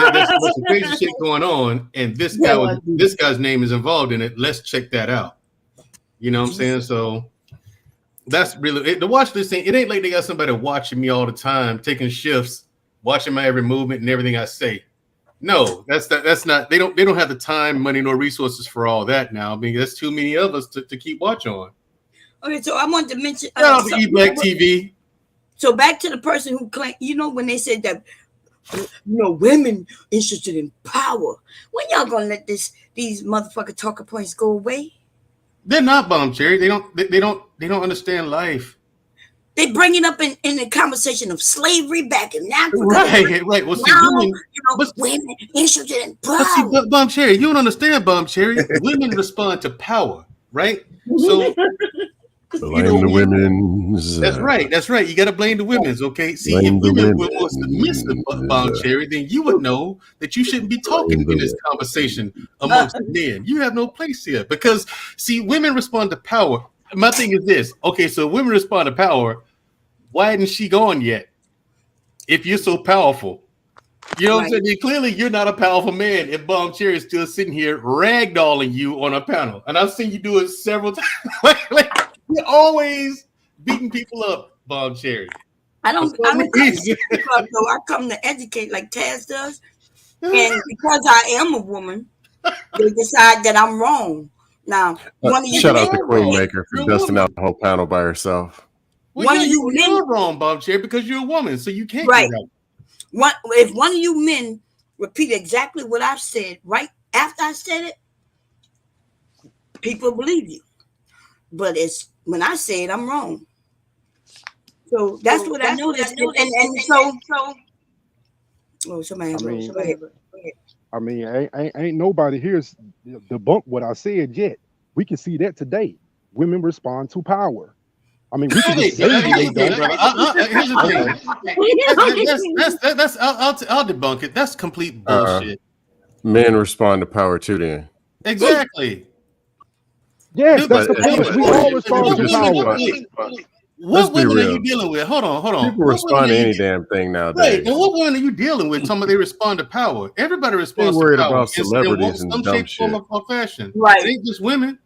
crazy shit going on, and this guy's name is involved in it. Let's check that out. You know what I'm saying? So that's really it. The watch list thing. It ain't like they got somebody watching me all the time, taking shifts, watching my every movement and everything I say. No, that's not. They don't have the time, money, nor resources for all that now. I mean, that's too many of us to keep watch on. Okay, so I wanted to mention. Shout out to E-Black TV. So back to the person who claimed, when they said that, women interested in power. When y'all gonna let these motherfucking talking points go away? They're not Bomb Cherry. They don't understand life. They bring it up in the conversation of slavery back in Africa. Right. Well, see, women interested in power. But see, Bomb Cherry, you don't understand, Bomb Cherry. Women respond to power, right? So blame the women's. That's right. You got to blame the women's, okay? See, if women were more submissive, Bomb Cherry, then you would know that you shouldn't be talking in this conversation amongst men. You have no place here because, see, women respond to power. My thing is this. Okay, so women respond to power. Why hadn't she gone yet? If you're so powerful. You know what I'm saying? Clearly, you're not a powerful man if Bomb Cherry is still sitting here ragdolling you on a panel. And I've seen you do it several times. You're always beating people up, Bomb Cherry. I don't come I come to educate like Taz does. And because I am a woman, they decide that I'm wrong. Now, shout out to Queenmaker for dusting out the whole panel by herself. Well, you're wrong, Bomb Cherry, because you're a woman, so you can't be right. If one of you men repeat exactly what I've said right after I said it, people believe you. But it's when I say it, I'm wrong. So that's what I noticed. And so somebody. I mean, ain't nobody here's debunked what I said yet. We can see that today. Women respond to power. I mean, we can just say here's the thing. I'll debunk it. That's complete bullshit. Men respond to power too, then. Exactly. Yes, that's the point. We all respond to power. What women are you dealing with? Hold on. People respond to any damn thing nowadays. Right. And what women are you dealing with? Some of they respond to power. Everybody responds They're worried to power. about celebrities and some dumb shape, shit. form, or fashion. Right. It ain't just women.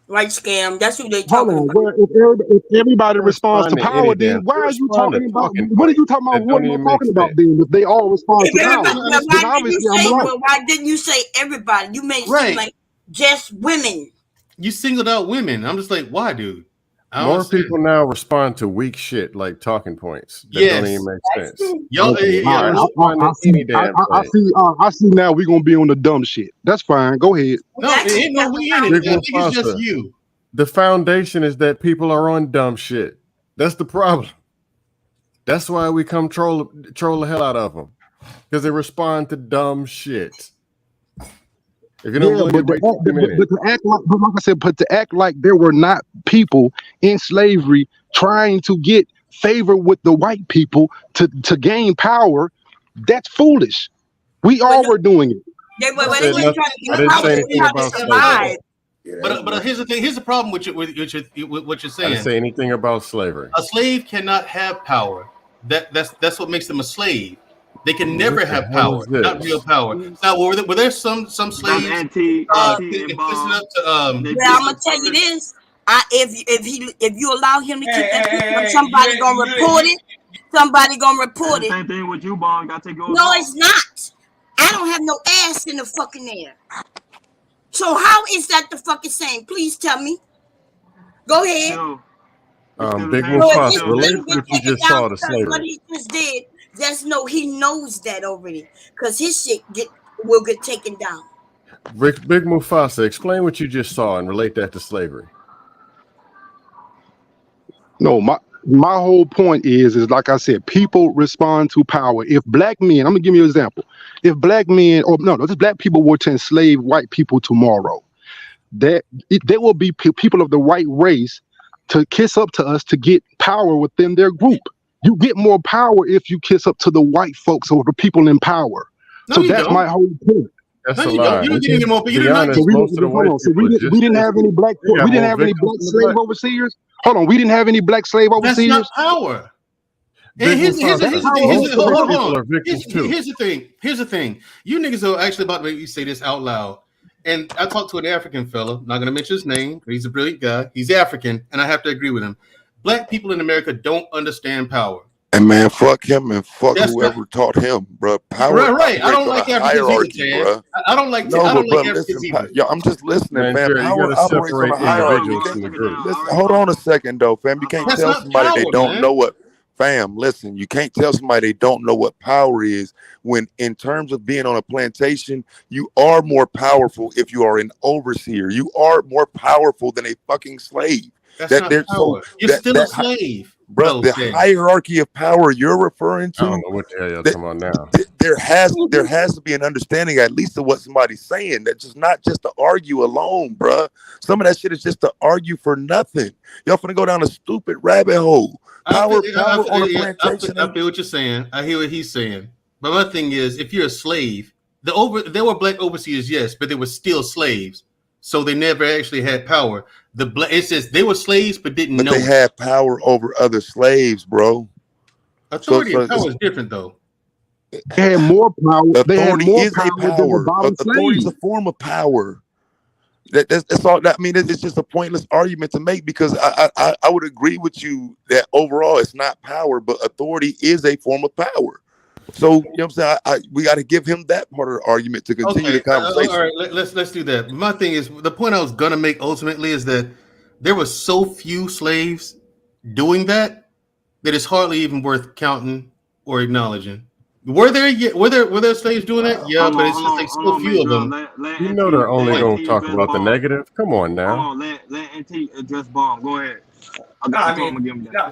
Right, Scam. That's who they talking about. Well, if everybody responds to power, then why are you talking about? What are you talking about? What are you talking about? Then if they all respond to power, why didn't you say everybody? You made it seem like just women. You singled out women. I'm just like, why, dude? More people now respond to weak shit like talking points that don't even make sense. I see now we're gonna be on the dumb shit. That's fine. Go ahead. No, it ain't no we in it. I think it's just you. The foundation is that people are on dumb shit. That's the problem. That's why we come troll the hell out of them, because they respond to dumb shit. If you don't but to act like there were not people in slavery trying to get favor with the white people to gain power, that's foolish. We all were doing it. I didn't say anything about slavery. But here's the thing. Here's the problem with what you're saying. I didn't say anything about slavery. A slave cannot have power. That's what makes them a slave. They can never have power, not real power. Now, were there some slaves? I'm gonna tell you this: if you allow him to keep that picture, somebody gonna report it. Somebody gonna report it. Same thing with you, Bong. Got to go. No, it's not. I don't have no ass in the fucking air. So how is that the fucking same? Please tell me. Go ahead. Big Mufasa, relate what you just saw to slavery. What he just did. Just know he knows that already, because his shit will get taken down. Big Mufasa, explain what you just saw and relate that to slavery. No, my whole point is like I said, people respond to power. If black men, I'm gonna give you an example. If black men, just black people were to enslave white people tomorrow, there will be people of the white race to kiss up to us to get power within their group. You get more power if you kiss up to the white folks or the people in power. No, so that's my whole point. That's a lie. We didn't have any black. We didn't have any black slave overseers. Hold on, we didn't have any black slave overseers. That's not power. And here's the thing. Here's the thing. You niggas are actually about to make you say this out loud. And I talked to an African fella. Not going to mention his name. He's a brilliant guy. He's African, and I have to agree with him. Black people in America don't understand power. And man, fuck him and fuck That's whoever taught him, bro. Power right. I don't like operates on a Africans hierarchy, either, bro. Chad. I don't like. No, I don't but like Africans listen, either. yo, I'm just listening, Man, fam. Jerry, you Power gotta operates on separate a hierarchy. individuals from the group. Listen, hold on a second, though, fam. You can't That's tell not somebody they power, don't man. know what. Fam, listen, you can't tell somebody they don't know what power is when, in terms of being on a plantation, you are more powerful if you are an overseer. You are more powerful than a fucking slave. That's not power. You're still a slave. Bro, the hierarchy of power you're referring to. I don't know what the hell you're talking about now. There has to be an understanding, at least, of what somebody's saying. That's just not just to argue alone, bruh. Some of that shit is just to argue for nothing. Y'all finna go down a stupid rabbit hole. Power on a plantation. I feel what you're saying. I hear what he's saying. But my thing is, if you're a slave, there were black overseers, yes, but they were still slaves. So they never actually had power. It says they were slaves, but didn't know. They had power over other slaves, bro. Authority and power is different, though. They had more power. Authority is a power. Authority Authority is a form of power. That's all. I mean, it's just a pointless argument to make, because I would agree with you that overall it's not power, but authority is a form of power. So, you know what I'm saying? We got to give him that part of the argument to continue the conversation. All right, let's do that. My thing is, the point I was gonna make ultimately is that there were so few slaves doing that it's hardly even worth counting or acknowledging. Were there slaves doing that? Yeah, but it's just like so few of them. You know they're only gonna talk about the negative. Come on now. Hold on, let NT address Bomb. Go ahead.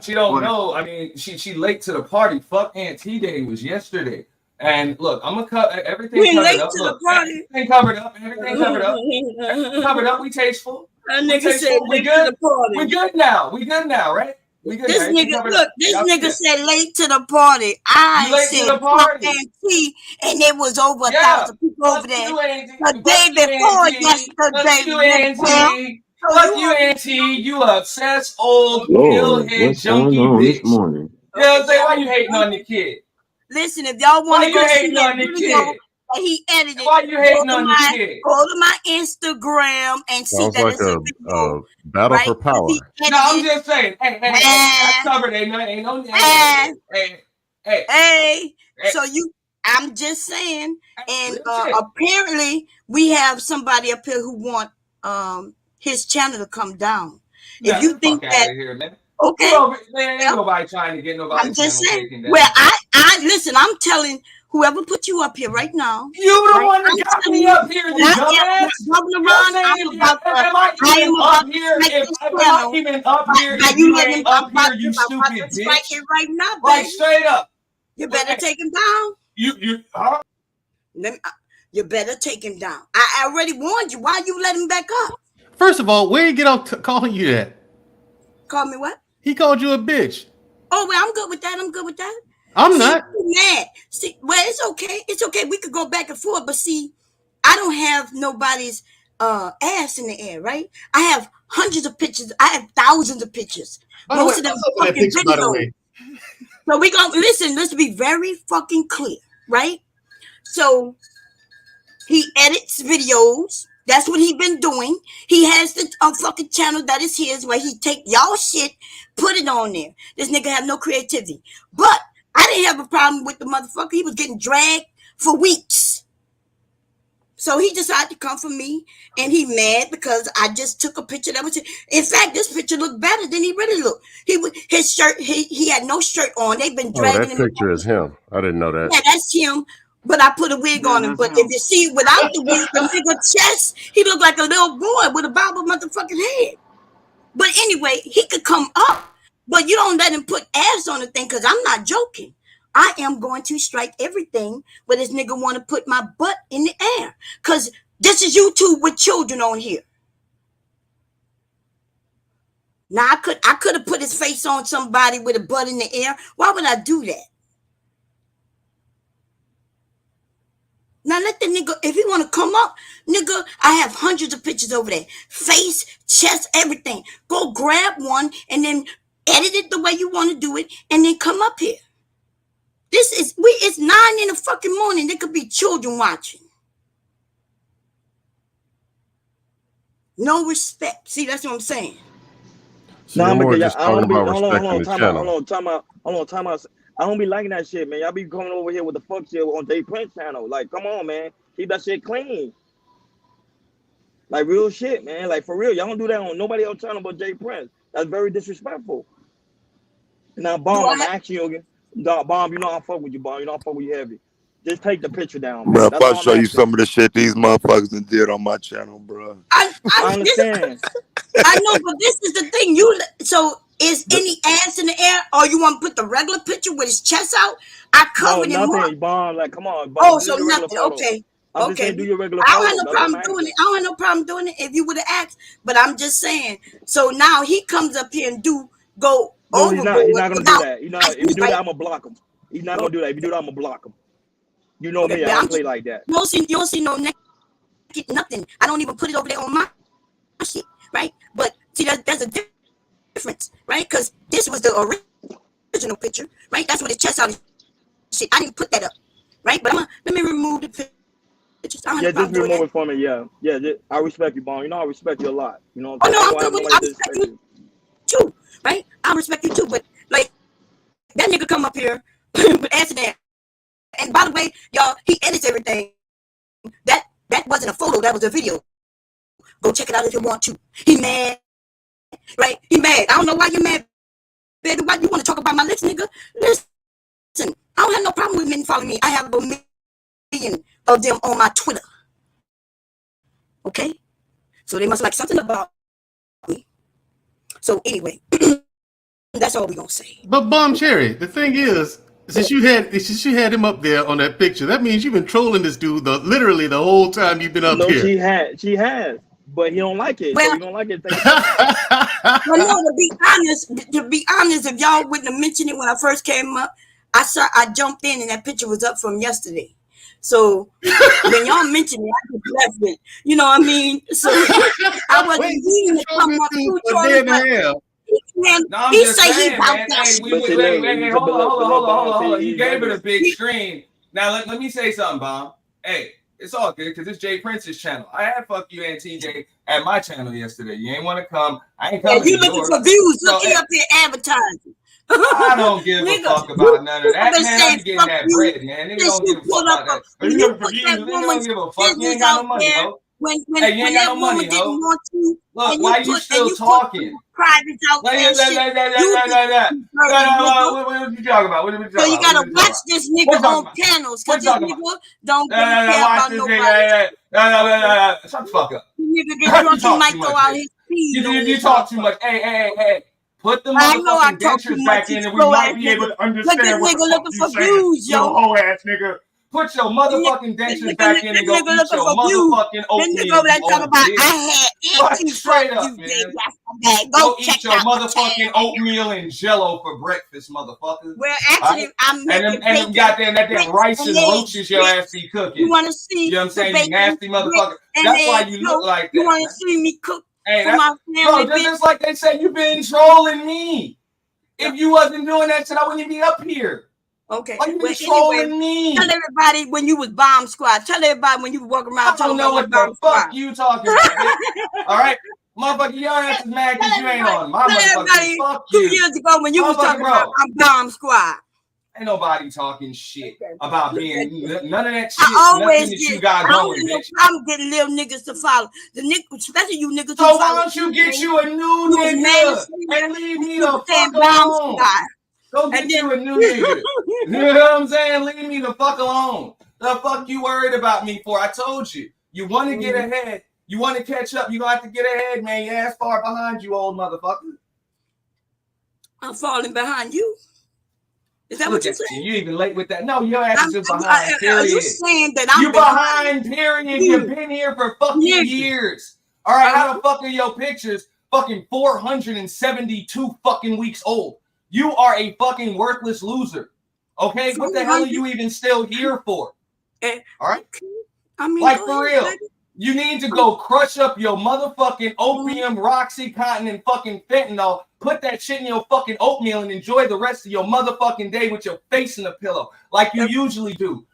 She don't know. I mean, she late to the party. Fuck Auntie Day was yesterday. And look, I'm gonna cut everything. We covered late up. to Look, the party. everything covered up. Everything covered up. Everything covered up. We tasteful. That We nigga tasteful. said We late good. to the party. We good now. We good now, right? We good. This now. Everything nigga, covered look, up. this Y'all nigga good. said late to the party. You I late to said the fuck party. Auntie, and it was over Yeah. 1,000 people over there. You, Auntie. The day before yesterday. You, Auntie. Fuck you, Auntie. You obsessed old Lord, pillhead what's going junkie on bitch. this morning? You know what I'm saying? Why you hating on the kid? Listen, if y'all want Why to you go see hating that on the video kid? that he edited, Why you hating on the kid? go to my Instagram and see Sounds that like it's a a video. battle right? for power. No, I'm just saying. Hey, I covered. Ain't no. Hey. So I'm just saying, and apparently we have somebody up here who want his channel to come down. Nah, If you get the think fuck that, outta here, man. okay, Man, ain't nobody trying to get nobody. I'm just saying. Well, I listen. I'm telling whoever put you up here right now. You the one that got me up here, you dumbass. Governor Ron, I am about to strike it right now, baby. Like straight up. You better take him down. You better take him down. I already warned you. Why you let him back up? First of all, where did he get off calling you that? Call me what? He called you a bitch. Oh, well, I'm good with that. I'm not. Mad. See, well, it's okay. It's okay. We could go back and forth, but see, I don't have nobody's ass in the air, right? I have hundreds of pictures. I have thousands of pictures. Most of them fucking videos. So we gonna listen. Let's be very fucking clear, right? So he edits videos. That's what he been doing. He has the fucking channel that is his, where he take y'all shit, put it on there. This nigga have no creativity. But I didn't have a problem with the motherfucker. He was getting dragged for weeks. So he decided to come for me, and he mad because I just took a picture that was. In fact, this picture looked better than he really looked. His shirt. He had no shirt on. They've been dragging that him. picture is him. I didn't know that. Yeah, that's him. But I put a wig on him. But if you see without the wig, the nigga chest, he looked like a little boy with a bobble motherfucking head. But anyway, he could come up, but you don't let him put ass on the thing, because I'm not joking. I am going to strike everything where this nigga want to put my butt in the air. Because this is YouTube with children on here. Now, I could have put his face on somebody with a butt in the air. Why would I do that? Now let the nigga, if he want to come up, nigga, I have hundreds of pictures over there. Face, chest, everything. Go grab one and then edit it the way you want to do it and then come up here. It's 9 in the fucking morning. There could be children watching. No respect. See, that's what I'm saying. So you're more just talking about hold respecting the channel. on, time out. I don't be liking that shit, man. Y'all be coming over here with the fuck shit on Jay Prince channel. Like, come on, man. Keep that shit clean. Like, real shit, man. Like, for real. Y'all don't do that on nobody else channel but Jay Prince. That's very disrespectful. Now, Bomb, I'm asking you again. Bomb, you know I fuck with you, Bomb. You know I fuck with you heavy. Just take the picture down, man. Bro, if That's I all I'm show you asking. some of the shit these motherfuckers did on my channel, bro. I understand. I know, but this is the thing. So is any ass in the air, or you want to put the regular picture with his chest out? I covered him nothing, up. Bomb. Like, come on, Bomb. Oh, Do so your regular nothing. photo. Okay. I'm just Okay. saying, do your regular I don't photo. have no That's what I'm problem doing asking. it. I don't have no problem doing it if you would have asked. But I'm just saying. So now he comes up here and go No, overboard. he's not. He's not gonna do without that. If you do that, I'm gonna block him. He's not gonna do that. If you do that, I'm gonna block him. You know me. I don't play like that. You don't see no naked nothing. I don't even put it over there on my shit, right? But see, there's a difference, right? Because this was the original picture, right? That's what his chest out and shit. I didn't put that up, right? But let me remove the pictures. I don't have Yeah, no problem just doing remove that. it for me. Yeah. I respect you, Bomb. You know I respect you a lot. You know. Oh no, I'm I good with it. I respect you too, right? I respect you too. But like that nigga come up here with accident. And by the way, y'all, he edits everything. That wasn't a photo. That was a video. Go check it out if you want to. He mad, right? He mad. I don't know why you're mad, baby. Why you want to talk about my lips, nigga? Listen, I don't have no problem with men following me. I have 1 million of them on my Twitter. Okay, so they must like something about me. So anyway, that's all we gonna say. But Bomb Cherry, the thing is, since you had him up there on that picture, that means you've been trolling this dude literally the whole time you've been up No, here. she has, but he don't like it. Well, so he don't like it. Well, no, to be honest, if y'all wouldn't have mentioned it when I first came up, I jumped in and that picture was up from yesterday. So when y'all mentioned it, I just left it. You know what I mean? So I wasn't meaning to come up too Charlie, but No, I'm he just say he saying, about man. that Hey, shit. hold on. He gave her the big screen. Now let me say something, Bomb. Hey, it's all good because it's Jay Prince's channel. I had Fuck You and TJ at my channel yesterday. You ain't want to come. I ain't coming. You looking for views? Looking up there advertising. I don't give a fuck about none of that, man. I'm getting that bread, man. Nigga don't give a fuck about that. When you put that woman's business out there, when that woman didn't want to, look, why you still talking? Private out there, What you talking about? So you gotta watch this nigga on panels, cause this nigga don't give a care about nobody. Shut the fuck up. Nigga get drunk, he might go out his feet. You talk too much. Hey. Put the motherfucking dentures back in and we might be able to understand what the fuck you saying. You whole ass nigga. Put your motherfucking dentures back in and go eat your motherfucking oatmeal. This nigga over there talking about I had itchy straight for up, you man. yesterday. Go eat your motherfucking oatmeal and Jello for breakfast, motherfucker. Well, actually, I'm making and them goddamn that damn rice and roaches your ass be cooking. You want to see? You know what I'm saying? You nasty motherfucker. That's why you look like that. You want to see me cook? Hey, for my family, bro, just like they say, you've been trolling me. If you wasn't doing that shit, I wouldn't be up here. Okay. Why you been trolling me? Tell everybody when you was bomb squad. Tell everybody when you was walking around. I don't know what the fuck you talking about. All right, motherfucker, your ass is mad because you ain't on my motherfucker. Fuck you. 2 years ago when you was talking about I'm bomb squad. Ain't nobody talking shit about being none of that shit. I always that get. you got going, bitch. I'm getting little niggas to follow. The niggas, especially you niggas. So why don't you get you a new nigga and leave me the fuck alone? Go get you a new nigga. You know what I'm saying? Leave me the fuck alone. The fuck you worried about me for? I told you. You want to get ahead. You want to catch up. You gonna have to get ahead, man. Your ass far behind you, old motherfucker. I'm falling behind you. Is that what you're saying? You even late with that? No, your ass is just behind. Period. Are you saying that I'm you behind? Period. You've been here for fucking years. All right, how the fuck are your pictures fucking 472 fucking weeks old? You are a fucking worthless loser. Okay, what the hell are you even still here for? All right, I mean, like for real. You need to go crush up your motherfucking opium, Roxycontin, and fucking fentanyl. Put that shit in your fucking oatmeal and enjoy the rest of your motherfucking day with your face in a pillow, like you usually do.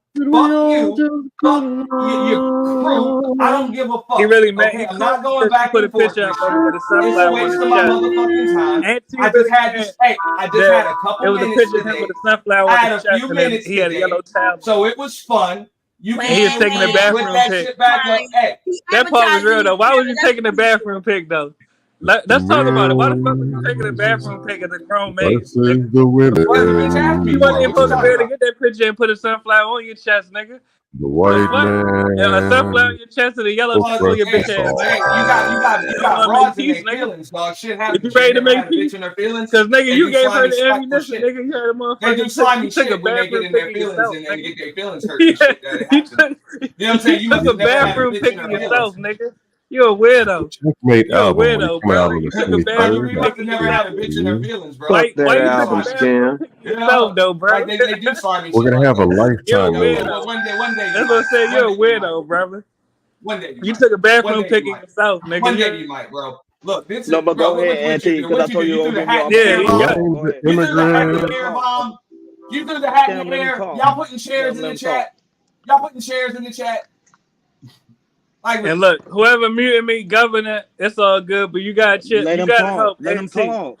him. Fuck you. Fuck your crew. I don't give a fuck. He really mad. Okay, I'm not going back Put a and forth picture with up you. with a It's a sunflower waste on of his my chest. motherfucking time. And I just had this. Hey, I just had a couple It was a minutes picture of him today. with a sunflower I on had his a chest, few and then minutes he had a today, yellow tablet. so it was fun. You And he was taking the put bathroom that pic. shit back up. Hey, That part was real though. Why was you taking the bathroom pic though? Let's talk about it. Why the fuck was you taking a bathroom pic as a grown man? Versus the women. what the bitch asked me You for? wasn't even What you supposed to be talking able to about? get that picture and put a sunflower on your chest, nigga. The white Yeah, a sunflower on man. your chest and a yellow tablet on your bitch ass. Hey, you got broads in their feelings, dog. Shit If happens. you You ready to never make had a bitch peace, in their feelings. cause nigga, They you do gave her slimy, the spiteful ammunition, shit. nigga. You had a They motherfucker. do slimy You took a shit when they get bathroom in their pic of feelings yourself, and they nigga. get their feelings hurt and shit. That happens. You know what I'm saying? You took a never had a bathroom bitch pic in of her yourself, feelings. nigga. You a weirdo. Checkmate You a album when it weirdo, come bro. out on You the took a bathroom 23rd. You pic must have of never had a yourself. bitch in her feelings, bro. Fuck Why that you took a album, bathroom Scam. pic of You know, yourself though, bro? like they do slimy We're shit gonna like have a that. You're a lifetime movie. weirdo. One day That's you what I might. said. One You're a day you might. weirdo, brother. One day you You might. took a One bathroom day pic you of might. yourself, nigga. One day You you might, bro. Look, this No, is but bro. go ahead, What you Auntie, do? because I What you do? told you You to threw go the give me hat all in the my yeah, air he feelings got. out. bomb. Go ahead. You threw the hat in Let the him air talk. bomb. You threw the hat in Scam, the let him air. talk. Y'all putting shares Scam, in let the him talk. chat. Y'all putting shares in the chat. Like, And look, whoever muted me, governor, it's all good. But you gotta chill. Let You him gotta talk. help Let him NT. talk.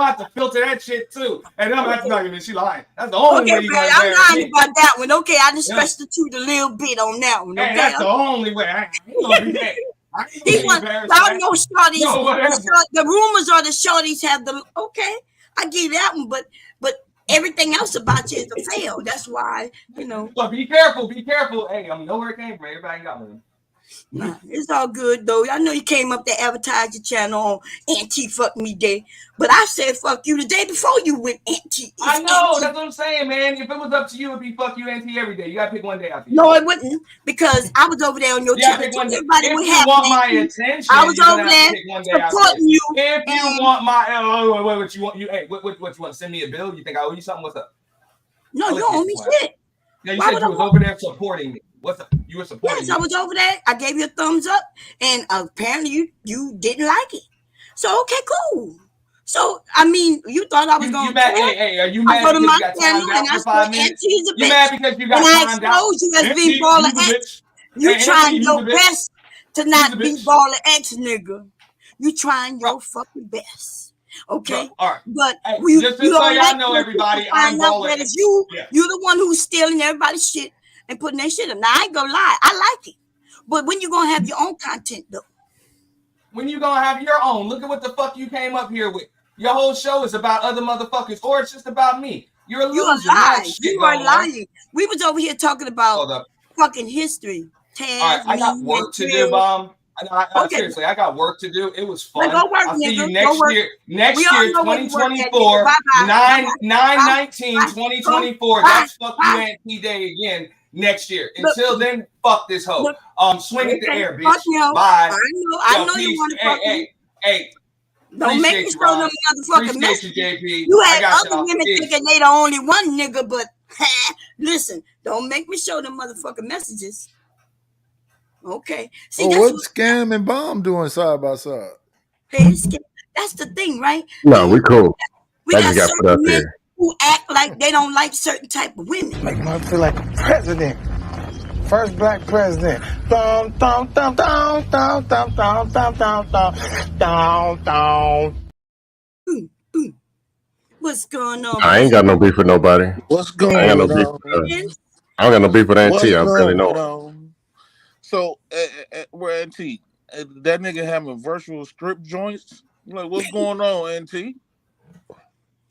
gonna have to filter that shit too. And I'm gonna have to know, she lying. That's the only way Okay, you man, gonna I'm embarrass lying me. about that one. Okay, I just stretched the truth a little bit on that one. Hey, Okay, that's the only way. I ain't gonna be that. He want. I know shorties. The rumors are the shorties have the. Okay, I give that one, but everything else about you is a fail. That's why So be careful. Be careful. Hey, I know where it came from. Everybody got one. Nah, it's all good though. I know you came up to advertise your channel on Auntie Fuck Me Day, but I said fuck you the day before you went Auntie. I know, that's what I'm saying, man. If it was up to you, it'd be fuck you Auntie every day. You gotta pick one day out. No, it wouldn't, because I was over there on your channel. Everybody if would you have want my attention, I was you're gonna over have there to pick one day out. supporting you. If you want my what you want, hey, what you want to send me a bill? You think I owe you something? What's up? No, you don't owe me shit. Yeah, you said you was over there supporting me. What's up? You were supporting me. I was over there. I gave you a thumbs up, and apparently you didn't like it. So okay, cool. So I mean, you thought I was going to. Hey, are you mad because you got timed out for 5 minutes? You mad because you got timed out? And I exposed you as being Baller X. You trying your best to not be Baller X, nigga. You trying your fucking best. Okay, all right. But just so y'all know, everybody, I'm Baller X. It's you. Yeah. You're the one who's stealing everybody's shit and putting that shit up. Now I ain't gonna lie, I like it. But when you gonna have your own content though? When you gonna have your own? Look at what the fuck you came up here with. Your whole show is about other motherfuckers, or it's just about me. You're a loser. You are lying. You are lying. We was over here talking about fucking history. Taz, all right, I got work to do, Bomb. Seriously, I got work to do. It was fun. I'll see you next year. Next year, 2024, 9/19/2024. That's fuck you Auntie Day again next year. Until then, fuck this hoe. Swing at the air, bitch. Bye. I know you want to fuck me. Hey. Don't make me show them motherfucking messages. You had other women thinking they the only one nigga, but listen, don't make me show them motherfucking messages. Okay. See, what's Scam and Bomb doing side by side? Hey, that's the thing, right? No, we cool. We I just got put up there. Who act like they don't like certain type of women. Make me feel like a president. First black president. Dum, dum, dum, dum, dum, dum, dum, dum, dum, dum, dum. What's going on? I ain't got no beef with nobody. What's going on? I don't got no beef with Auntie. I really know. So, where Auntie? That nigga having virtual strip joints? Like, what's going on, Auntie?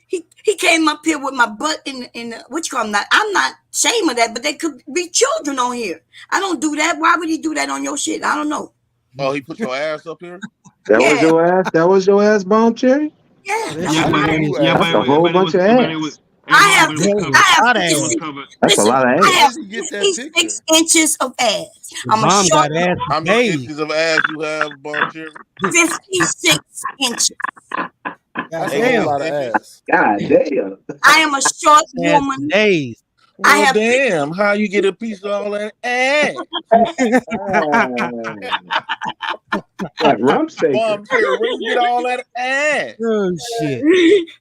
He came up here with my butt in what you call him? I'm not ashamed of that, but there could be children on here. I don't do that. Why would he do that on your shit? I don't know. Oh, he put your ass up here? That was your ass? That was your ass, Bomb Cherry? Yeah. That's a whole bunch of ass. That's a lot of ass. I have 56 inches of ass. I'm a short. How many inches of ass you have, Bomb Cherry? 56 inches. That's a whole lot of ass. God damn. I am a short woman. Well, damn, how you get a piece of all that ass? Like rump steak. Bomb Cherry, where you get all that ass? Oh, shit.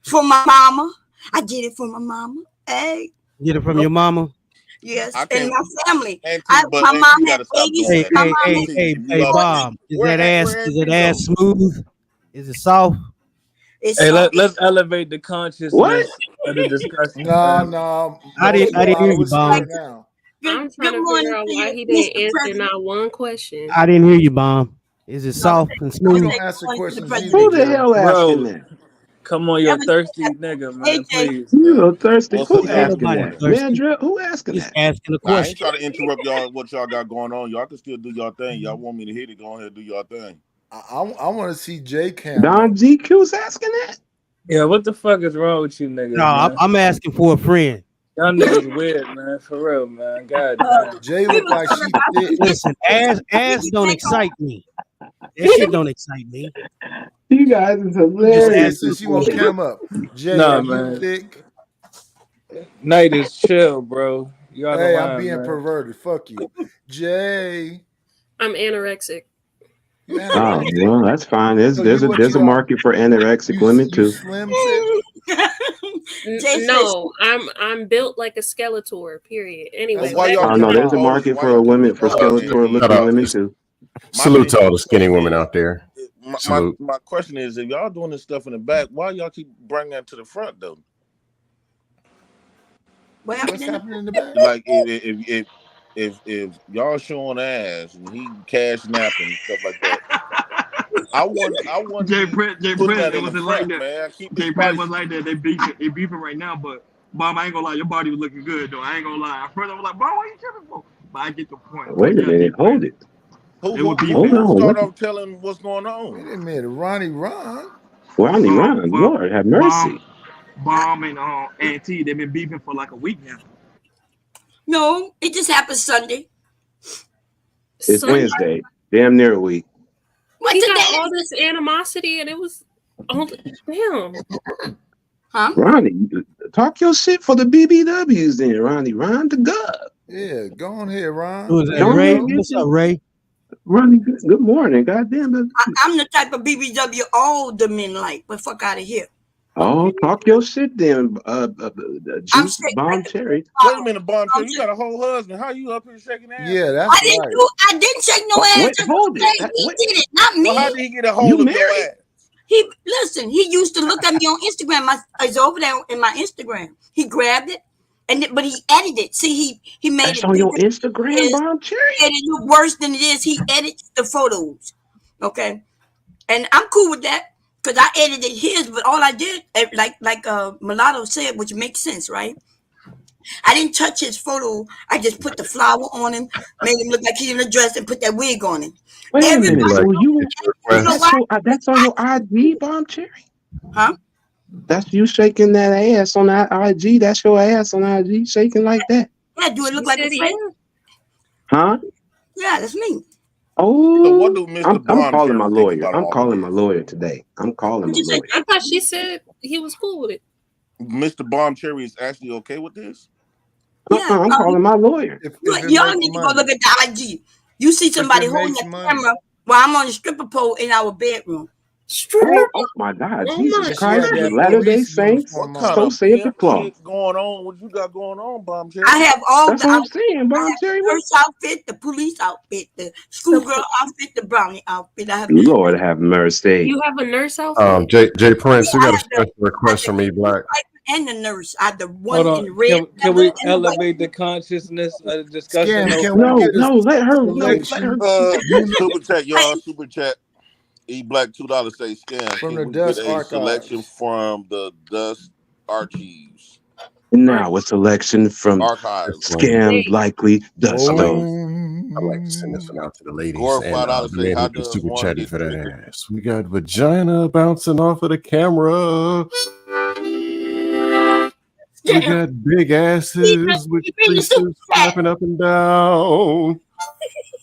For my mama. I get it from my mama. Hey. Get it from your mama? Yes, and my family. My mom had 80. Hey, Bob. Is it ass smooth? Is it soft? Hey, let's elevate the consciousness of the discussion. No. I didn't hear you, Bob. I'm trying to figure out why he didn't answer not one question. I didn't hear you, Bob. Is it soft and smooth? Who the hell asking that? Come on, you're a thirsty nigga, man. Please. You're thirsty. Who asking that? Man, who asking that? Asking a I ain't question. trying to interrupt y'all. What y'all got going on? Y'all can still do y'all thing. Y'all want me to hit it? Go ahead and do y'all thing. I want to see J Cam. Don GQ's asking that? Yeah, what the fuck is wrong with you niggas? No, I'm asking for a friend. Y'all niggas weird, man. For real, man. God damn. Jay look like she thick. Listen, ass don't excite me. That shit don't excite me. You guys is hilarious. Just she won't come up. Jay, Nah, are you man. thick? Night is chill, bro. You out Hey, of line, I'm being man. perverted. Fuck you. Jay. I'm anorexic. Oh, well, that's fine. There's a market for anorexic women too. Slim No, I'm built like a Skeletor. Period. Anyway, Oh no, there's a market for Skeletor looking women too. Salute to all the skinny women out there. My question is, if y'all doing this stuff in the back, why y'all keep bringing that to the front though? What's happening in the back? Like if if y'all showing ass and he cash napping and stuff like that, I want Jay Prince, that it in the wasn't like front, that. man. Keep it Jay Prince spicy. was like that. They beefing right now, but Bob, I ain't gonna lie, your body was looking good though. I ain't gonna lie. At first I was like, Bob, what you tripping for? But I get the point. Wait a minute, hold it. Who Hold on. start off telling what's going on? Wait a minute, Ronnie Ron. Ronnie Ron, Lord have mercy. Bomb and Auntie, they've been beefing for like a week now. No, it just happened Sunday. It's Wednesday. Damn near a week. He got all this animosity, and it was damn. Huh? Ronnie, talk your shit for the BBWs then, Ronnie. Ron the God. Yeah, go on here, Ron. Who's that, Ray? What's up, Ray? Ronnie, good morning. Goddamn. I'm the type of BBW all the men like, but fuck out of here. Oh, talk your shit then, Juice Bomb Cherry. Wait a minute, Bomb Cherry. You got a whole husband. How you up here shaking ass? Yeah, that's I didn't shake no ass. Wait, hold it. He did it, not me. Well, how did he get a hold of your ass? He used to look at me on Instagram. It's over there in my Instagram. He grabbed it, but he edited it. See, he made That's it on your bigger. Instagram, Bomb Cherry. And it look worse than it is. He edits the photos. Okay, and I'm cool with that because I edited his. But all I did, like Mulatto said, which makes sense, right? I didn't touch his photo. I just put the flower on him, made him look like he in a dress, and put that wig on him. Wait a minute. So that's on your IG, Bomb Cherry? Huh? That's you shaking that ass on that IG. That's your ass on IG shaking like that. Yeah, do it look like a friend? Huh? Yeah, that's me. Oh, So what do Mr. I'm Bomb calling Cherry my think lawyer. about I'm all calling of my lawyer today. I'm calling my lawyer. I thought she said he was cool with it. Mr. Bomb Cherry is actually okay with this? I'm calling my lawyer. Y'all need to go look at the IG. You see somebody holding a camera while I'm on the stripper pole in our bedroom. Oh my God, Jesus Christ, Latter-day Saints, What kind so of saith the pimp cloth. shit going on? What you got going on, Bomb Cherry? I have all That's what I'm saying, Bomb Cherry. the nurse outfit, the police outfit, the schoolgirl outfit, the brownie outfit. I have Lord have mercy. You have a nurse outfit? Jay Prince, you got a special request from me, Black. and the nurse. I have the Hold one on. in red. Can we elevate the consciousness of the discussion? No, let her. Super chat, y'all. Super chat. E Black $2 say scam. From Can the we Dust get a Archives. selection from the Dust Archives? Now a selection from Archives. Scam Likely Dusto. I'd like to send this one out to the ladies Gore and $5 the say, men how who can does super one chatty get for that triggered? ass. We got vagina bouncing off of the camera. We got big asses with creases flapping up and down.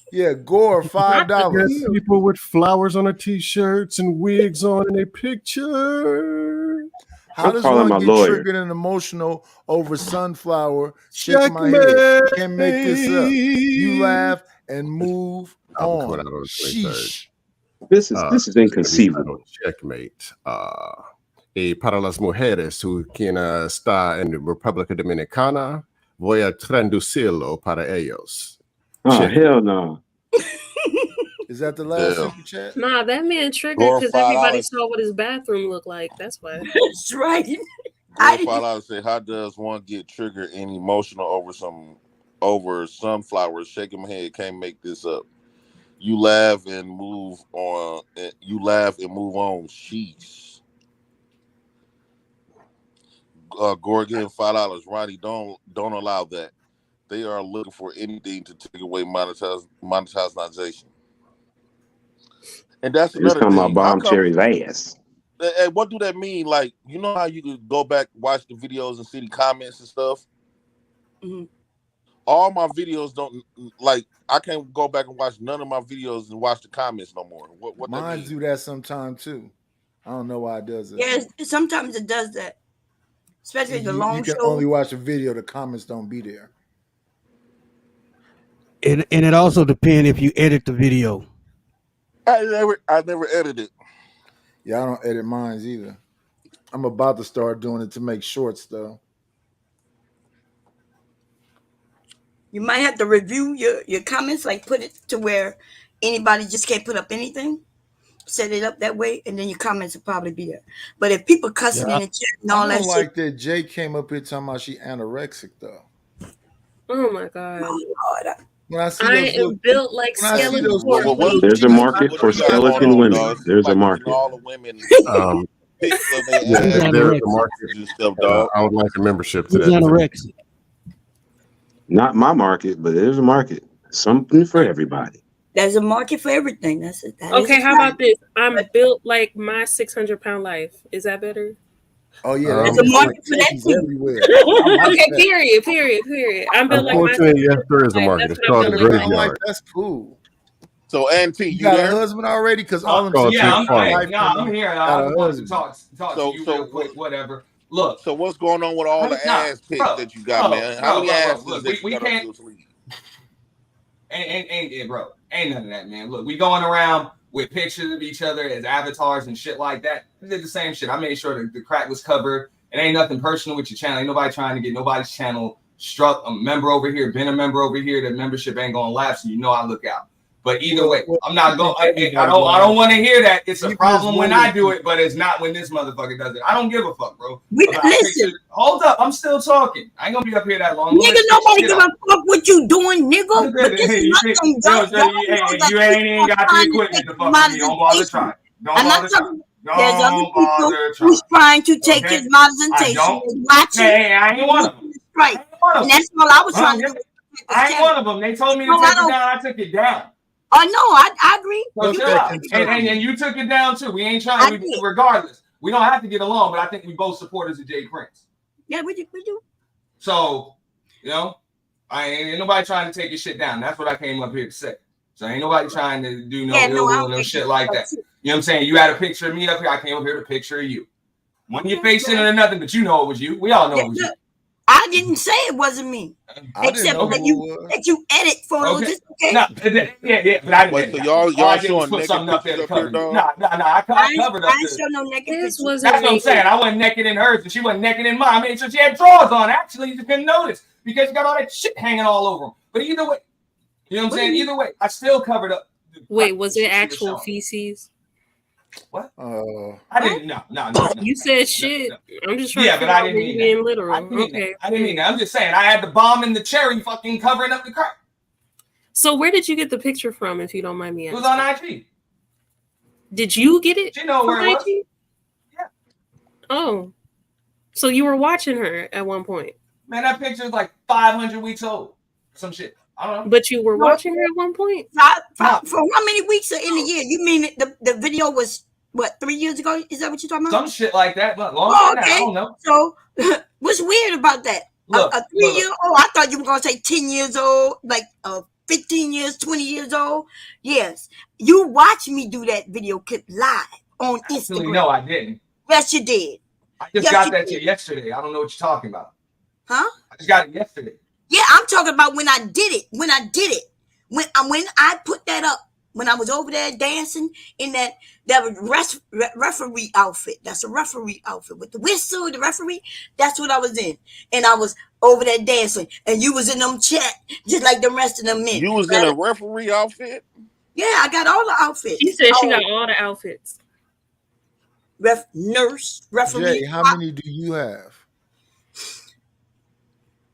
Yeah, Gore $5. People with flowers on their t-shirts and wigs on in their picture. How does calling one my get lawyer. triggered and emotional over sunflower? Shake my head. Can't make this up. You laugh and move on. Sheesh. This is inconceivable. Checkmate. Y para las mujeres who quien está en República Dominicana, voy a traducirlo para ellos. Oh, hell no. Is that the last super chat? Nah, that man triggered Gore because $5. everybody saw what his bathroom looked like. That's why. That's right. Gore $5 say, how does one get triggered and emotional over sunflowers? Shaking my head, can't make this up. You laugh and move on. Sheesh. Gore again, $5. Ronnie, don't allow that. They are looking for anything to take away monetization. And that's He was another talking thing. about How Bomb come- Cherry's ass. Hey, what do that mean? Like, you know how you could go back, watch the videos and see the comments and stuff? Mm-hmm. All my videos don't, like, I can't go back and watch none of my videos and watch the comments no more. What that Mine mean? do that sometime too. I don't know why it does it. Yes, sometimes it does that. Especially the long You can show. only watch a video. The comments don't be there. And it also depends if you edit the video. I never edited. Yeah, I don't edit mine either. I'm about to start doing it to make shorts though. You might have to review your comments, like put it to where anybody just can't put up anything. Set it up that way, and then your comments will probably be there. But if people cussing in the chat and all I that don't shit, like that Jay came up here talking about she anorexic though. Oh my god. When I see I those am little, built like when I see those skeleton. There's a market for skeleton women. There's a market. All the women Um, pics of their yeah, Who's ass there's a anorexic? market. and stuff, dog. I would like a membership to Who's that. anorexic? Not my market, but there's a market. Something for everybody. There's a market for everything. That's it. That is Okay, a how fact. about this? I'm built like my 600-pound life. Is that better? Oh yeah, There's that a looks market like for that titties too. everywhere. I like Okay, that. period. I'm built like my Unfortunately, yes, there is a 600-pound life. market. That's It's what I'm called the built like. I'm like, graveyard. that's cool. So, Auntie, You you got a there? husband already? Because all them Called chicks Pink in my Farmer. life Nah, from I'm me here. got I a wanted to husband. talk to you real quick. Whatever. Look. So what's going on with all the ass pics that you got, man? How many asses Look, that we you got up can't. your sleeve? Bro, ain't none of that, man. Look, we going around with pictures of each other as avatars and shit like that. We did the same shit. I made sure that the crack was covered. It ain't nothing personal with your channel. Ain't nobody trying to get nobody's channel struck. A member over here, been a member over here. The membership ain't gonna lapse, and you know I look out. But either way, I'm not going. I don't want to hear that. It's a problem when I do it, but it's not when this motherfucker does it. I don't give a fuck, bro. Listen. Hold up, I'm still talking. I ain't gonna be up here that long. Nigga, nobody give a fuck what you doing, nigga. But this is not some dumb. You ain't even got the equipment to fuck with me. Don't bother trying. Don't bother trying. There's other people who's trying to take his representation and watching. Hey, I ain't one of them. Right. And that's all I was trying to do. I ain't one of them. They told me to take it down. I took it down. Oh no, I agree. So chill out. And you took it down too. We ain't trying to, regardless. We don't have to get along, but I think we both supporters of Jay Prince. Yeah, we do. So, you know, I ain't nobody trying to take your shit down. That's what I came up here to say. So ain't nobody trying to do no shit like that. You know what I'm saying? You had a picture of me up here. I came up here to picture of you. When you're facing it or nothing, but you know it was you. We all know it was you. I didn't say it wasn't me. Except that you edit photos. Okay. Okay. No, yeah, but I didn't. So y'all showing put naked something up there to pictures up cover here, me. dog? Nah, I covered up. I didn't show no naked pictures. That's what I'm saying. I wasn't naked in hers, and she wasn't naked in mine. I made sure she had drawers on. Actually, you couldn't notice because you got all that shit hanging all over them. But either way, you know what I'm saying? Either way, I still covered up. Wait, was it actual feces? What? I didn't. No. You said shit. I'm just trying to but figure I out didn't were you mean being that. literal. I didn't mean that. I'm just saying I had the bomb and the cherry fucking covering up the crack. So where did you get the picture from, if you don't mind me It asking? was on IG. Did you get it? You know where it was? IG? Yeah. Oh, so you were watching her at one point? Man, that picture is like 500 weeks old. Some shit. I don't know. But you were watching her at one point? For how many weeks in the year? You mean the video was what, 3 years ago? Is that what you're talking about? Some shit like that. But long Oh, time okay. I don't know. So what's weird about that? Look, a 3 year old? I thought you were gonna say 10 years old, like 15 years, 20 years old. Yes, you watched me do that video clip live on Instagram. Actually, no, I didn't. Yes, you did. I just got that shit yesterday. I don't know what you're talking about. Huh? I just got it yesterday. Yeah, I'm talking about when I did it. When I put that up. When I was over there dancing in that referee outfit. That's a referee outfit with the whistle, the referee. That's what I was in. And I was over there dancing. And you was in them chat, just like the rest of them men. You was in a referee outfit? Yeah, I got all the outfits. She said she got all the outfits. Nurse, referee. Jay, how many do you have?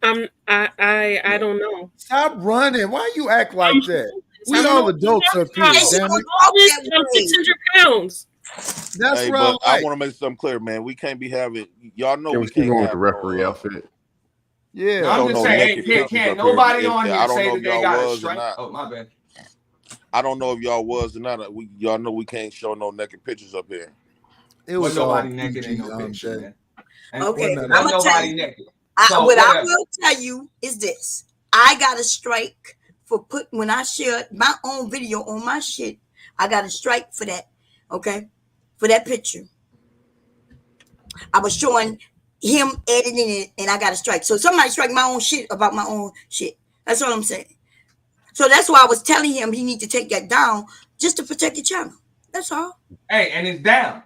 I don't know. Stop running. Why you act like that? We all adults up here, damn it. I'm 600 pounds. That's hey, right. but I want to make something clear, man. We can't be having y'all know Can we we keep can't going with have the referee outfit? Yeah, No, I'm just saying, can't nobody on here say that they got a was or strike. not. Oh, my bad. I don't know if y'all was or not. Y'all know we can't show no naked pictures up here. It was was nobody all naked, ain't no PG, picture, man. And Okay, wasn't I'm gonna tell nobody you. naked. What I whatever. will tell you is this: I got a strike for when I shared my own video on my shit. I got a strike for that. Okay, for that picture. I was showing him editing it, and I got a strike. So somebody strike my own shit about my own shit. That's what I'm saying. So that's why I was telling him he need to take that down just to protect the channel. That's all. Hey, and it's down.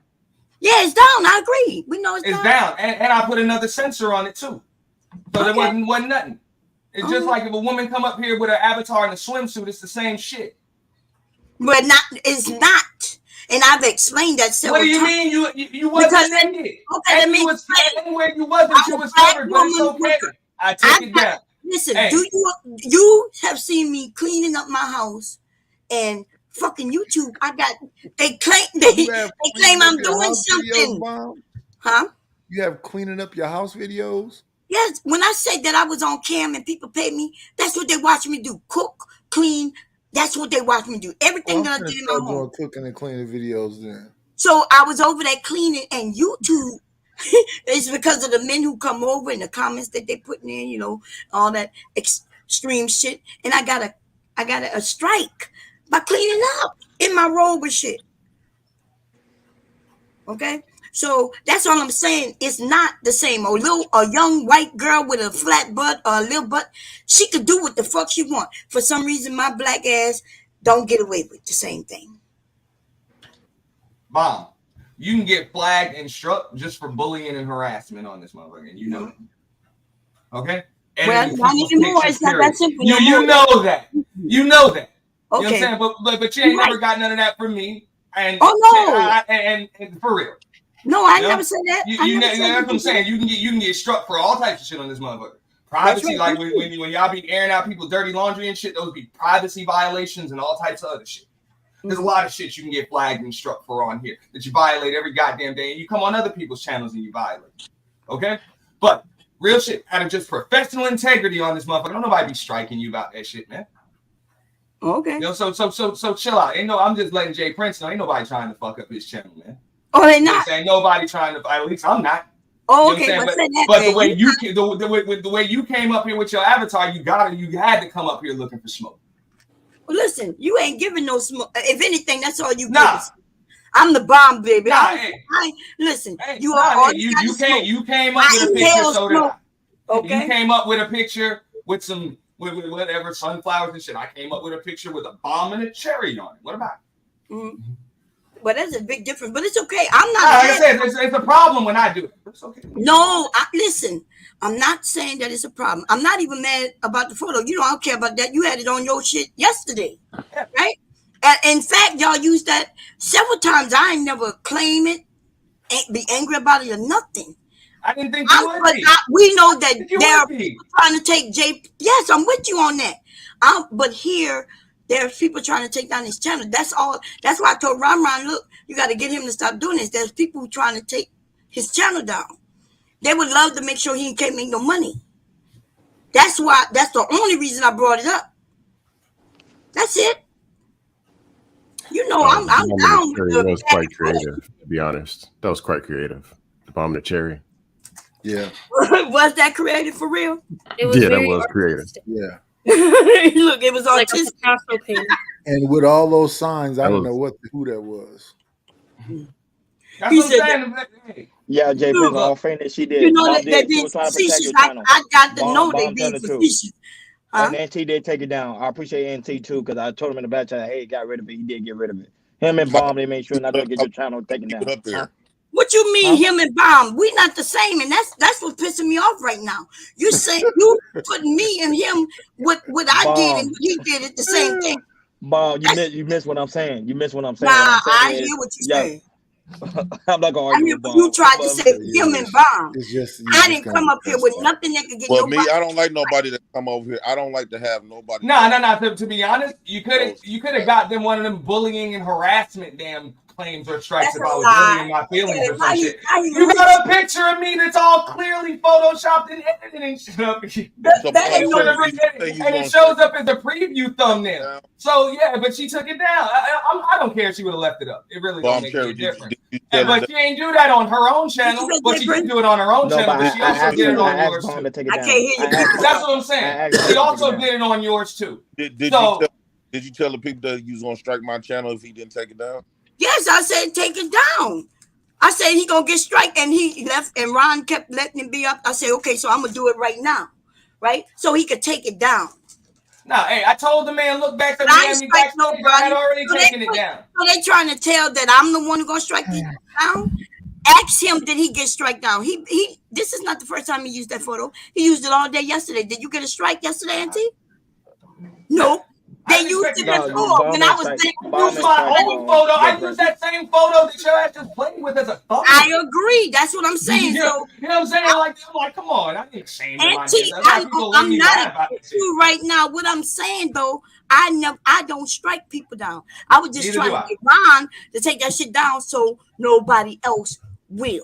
Yeah, it's down. I agree. We know it's down. And I put another sensor on it too. So there wasn't nothing. It's just like if a woman come up here with an avatar in a swimsuit, it's the same shit. But it's not. And I've explained that several times. What do you mean? You wasn't naked. Okay, let me explain. Anywhere you wasn't, you was covered, but it's okay. I took it down. Listen, do you have seen me cleaning up my house and fucking YouTube? They claim I'm doing something. Huh? You have cleaning up your house videos? Yes. When I say that I was on cam and people pay me, that's what they watch me do. Cook, clean. That's what they watch me do. Everything that I did in my home. Cooking and cleaning videos then. So I was over there cleaning, and YouTube. It's because of the men who come over and the comments that they putting in, you know, all that extreme shit. And I got a strike by cleaning up in my robe and shit. Okay, so that's all I'm saying. It's not the same. A young white girl with a flat butt or a little butt, she could do what the fuck she want. For some reason, my black ass don't get away with the same thing. Bomb. You can get flagged and struck just for bullying and harassment on this motherfucker, and you know that. Okay? And well, not anymore. It's not that simple. You know that. You know that. Okay. You know what I'm saying? But you ain't never got none of that from me. And and for real. No, I never said that. That's what I'm saying. You can get struck for all types of shit on this motherfucker. Privacy, like when y'all be airing out people's dirty laundry and shit, those be privacy violations and all types of other shit. There's a lot of shit you can get flagged and struck for on here that you violate every goddamn day, and you come on other people's channels and you violate. Okay? But real shit, out of just professional integrity on this motherfucker, don't nobody be striking you about that shit, man. Okay. You know, so chill out. I'm just letting Jay Prince know. Ain't nobody trying to fuck up his channel, man. Oh, they're not. Ain't nobody trying to. At least I'm not. Oh, you know okay. But the way the way you came up here with your avatar, you had to come up here looking for smoke. Well, listen, you ain't giving no smoke. If anything, that's all you give. I'm the bomb, baby. Listen, you came up with a picture so that you came up with a picture with some with whatever sunflowers and shit. I came up with a picture with a bomb and a cherry on it. What about it? Mm-hmm. Well, that's a big difference, but it's okay. I'm not. Like I said, it's a problem when I do it. It's okay. No, listen. I'm not saying that it's a problem. I'm not even mad about the photo. You know, I don't care about that. You had it on your shit yesterday, right? In fact, y'all used that several times. I ain't never claim it, ain't be angry about it or nothing. I didn't think you would be. We know that there are people trying to take Jay. Yes, I'm with you on that. But here, there's people trying to take down his channel. That's all. That's why I told Ron, look, you got to get him to stop doing this. There's people trying to take his channel down. They would love to make sure he can't make no money. That's why. That's the only reason I brought it up. That's it. You know, I'm down. That was quite creative, to be honest. That was quite creative. The bomb and the cherry. Yeah. Was that creative for real? That was creative. Yeah. Look, it was artistic. And with all those signs, I don't know who that was. That's what I'm saying. Yeah, Jay Prince, all fairness, she did. You know that being facetious. I got to know they being facetious. And NT did take it down. I appreciate NT too, because I told him in the back channel, hey, he got rid of it. He did get rid of it. Him and Bomb, they made sure not to get your channel taken down. Up there. What you mean, him and Bomb? We not the same, and that's what's pissing me off right now. You say you putting me and him what I did and he did it the same thing. Bomb, you miss what I'm saying. You miss what I'm saying. Nah, I hear what you're saying. I'm not gonna argue with Bomb. You tried to say him and Bomb. I didn't come up here with nothing that could get nobody. Me, I don't like nobody that come over here. I don't like to have nobody. No. To be honest, you could have got them one of them bullying and harassment damn claims or strikes if I was really in my feelings or some shit. You got a picture of me that's all clearly photoshopped and edited and shit up. And it shows up as a preview thumbnail. So yeah, but she took it down. I don't care if she would have left it up. It really don't make any difference. But she ain't do that on her own channel, but she did do it on her own channel. But she also did it on yours too. I can't hear you. That's what I'm saying. She also did it on yours too. Did you tell the people that you was gonna strike my channel if he didn't take it down? Yes, I said take it down. I said he gonna get strike, and he left, and Ron kept letting him be up. I said, okay, so I'm gonna do it right now, right? So he could take it down. No, hey, I told the man, look back to the man. I had already taken it down. So they trying to tell that I'm the one who gonna strike it down. Ask him, did he get strike down? He. This is not the first time he used that photo. He used it all day yesterday. Did you get a strike yesterday, Auntie? Nope. They they used it before when I was there. Use my old photo. I use that same photo that your ass just played with as a thumbnail. I agree. That's what I'm saying. You know what I'm saying? I'm like, come on. I ain't ashamed of my Auntie, business. I'm not against you right now. What I'm saying though, I don't strike people down. I was just trying to get Ron to take that shit down so nobody else will.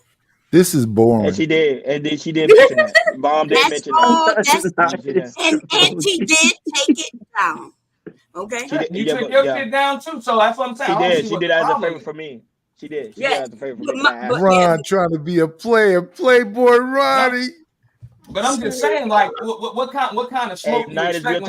This is boring. And she did mention that. Mom did mention that. And Auntie did take it down. Okay. You took your shit down too, so that's what I'm saying. She did. She did as a favor for me. She did. She did as a favor for me. Ron trying to be a player, Playboy Ronnie. But I'm just saying, like, what kind of smoke you expect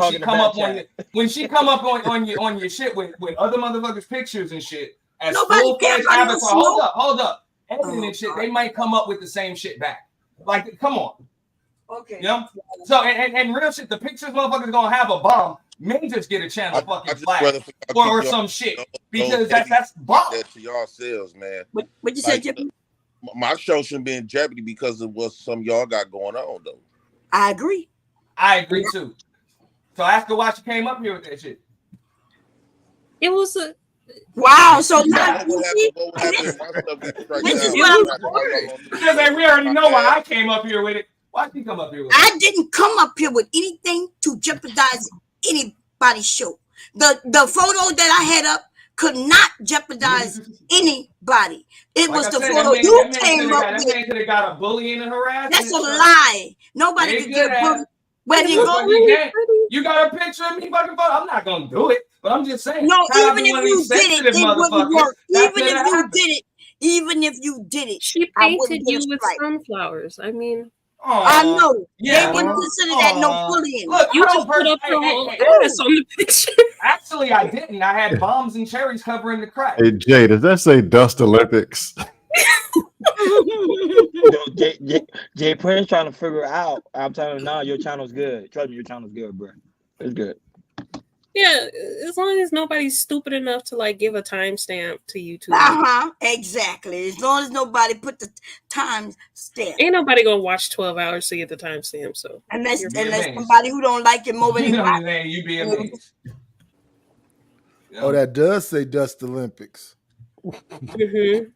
when she come up on your shit with other motherfuckers' pictures and shit as full-fledged avatar. Hold up. Editing and shit, they might come up with the same shit back. Like, come on. Okay. You know? So, and real shit, the pictures motherfuckers gonna have a bomb may just get a channel fucking flagged or some shit. Because that's bomb. That to yourselves, man. What you say, Jimmy? My show shouldn't be in jeopardy because of what some of y'all got going on, though. I agree. I agree too. So ask her why she came up here with that shit. It was a wow. So now because we already know why I came up here with it. Why did you come up here with it? I didn't come up here with anything to jeopardize anybody's show. The photo that I had up could not jeopardize anybody. It was the photo you came up with. That man could have got a bullying and harassment. That's a lie. Nobody could get bullied. Where they go? You got a picture of me fucking photo? I'm not gonna do it, but I'm just saying. No, even if you did it, it wouldn't work. Even if you did it, she painted you with sunflowers. I mean, I know. Yeah. They wouldn't consider that no bullying. Look, you just put up your whole ass on the picture. Actually, I didn't. I had bombs and cherries covering the crack. Hey Jay, does that say Dust Olympics? Jay Prince trying to figure it out. I'm telling you now, your channel's good. Trust me, your channel's good, bro. It's good. Yeah, as long as nobody's stupid enough to like give a timestamp to YouTube. Exactly. As long as nobody put the timestamp. Ain't nobody gonna watch 12 hours to get the timestamp. So unless somebody who don't like it more than you be amazed. Oh, that does say Dust Olympics. Mm-hmm.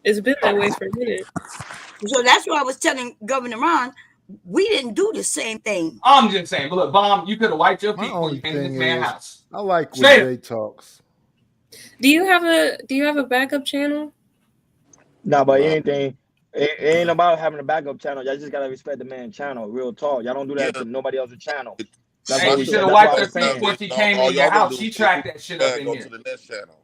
It's been that way for a minute. So that's why I was telling Governor Ron, we didn't do the same thing. I'm just saying, but look, Bomb, you could have wiped your feet when you came to this man's house. I like when Jay talks. Do you have a backup channel? No, but anything, it ain't about having a backup channel. Y'all just gotta respect the man's channel. Real talk. Y'all don't do that to nobody else's channel. That's Hey, you should have wiped her feet when she came in your house. She tracked that shit up in Go here. to the next channel.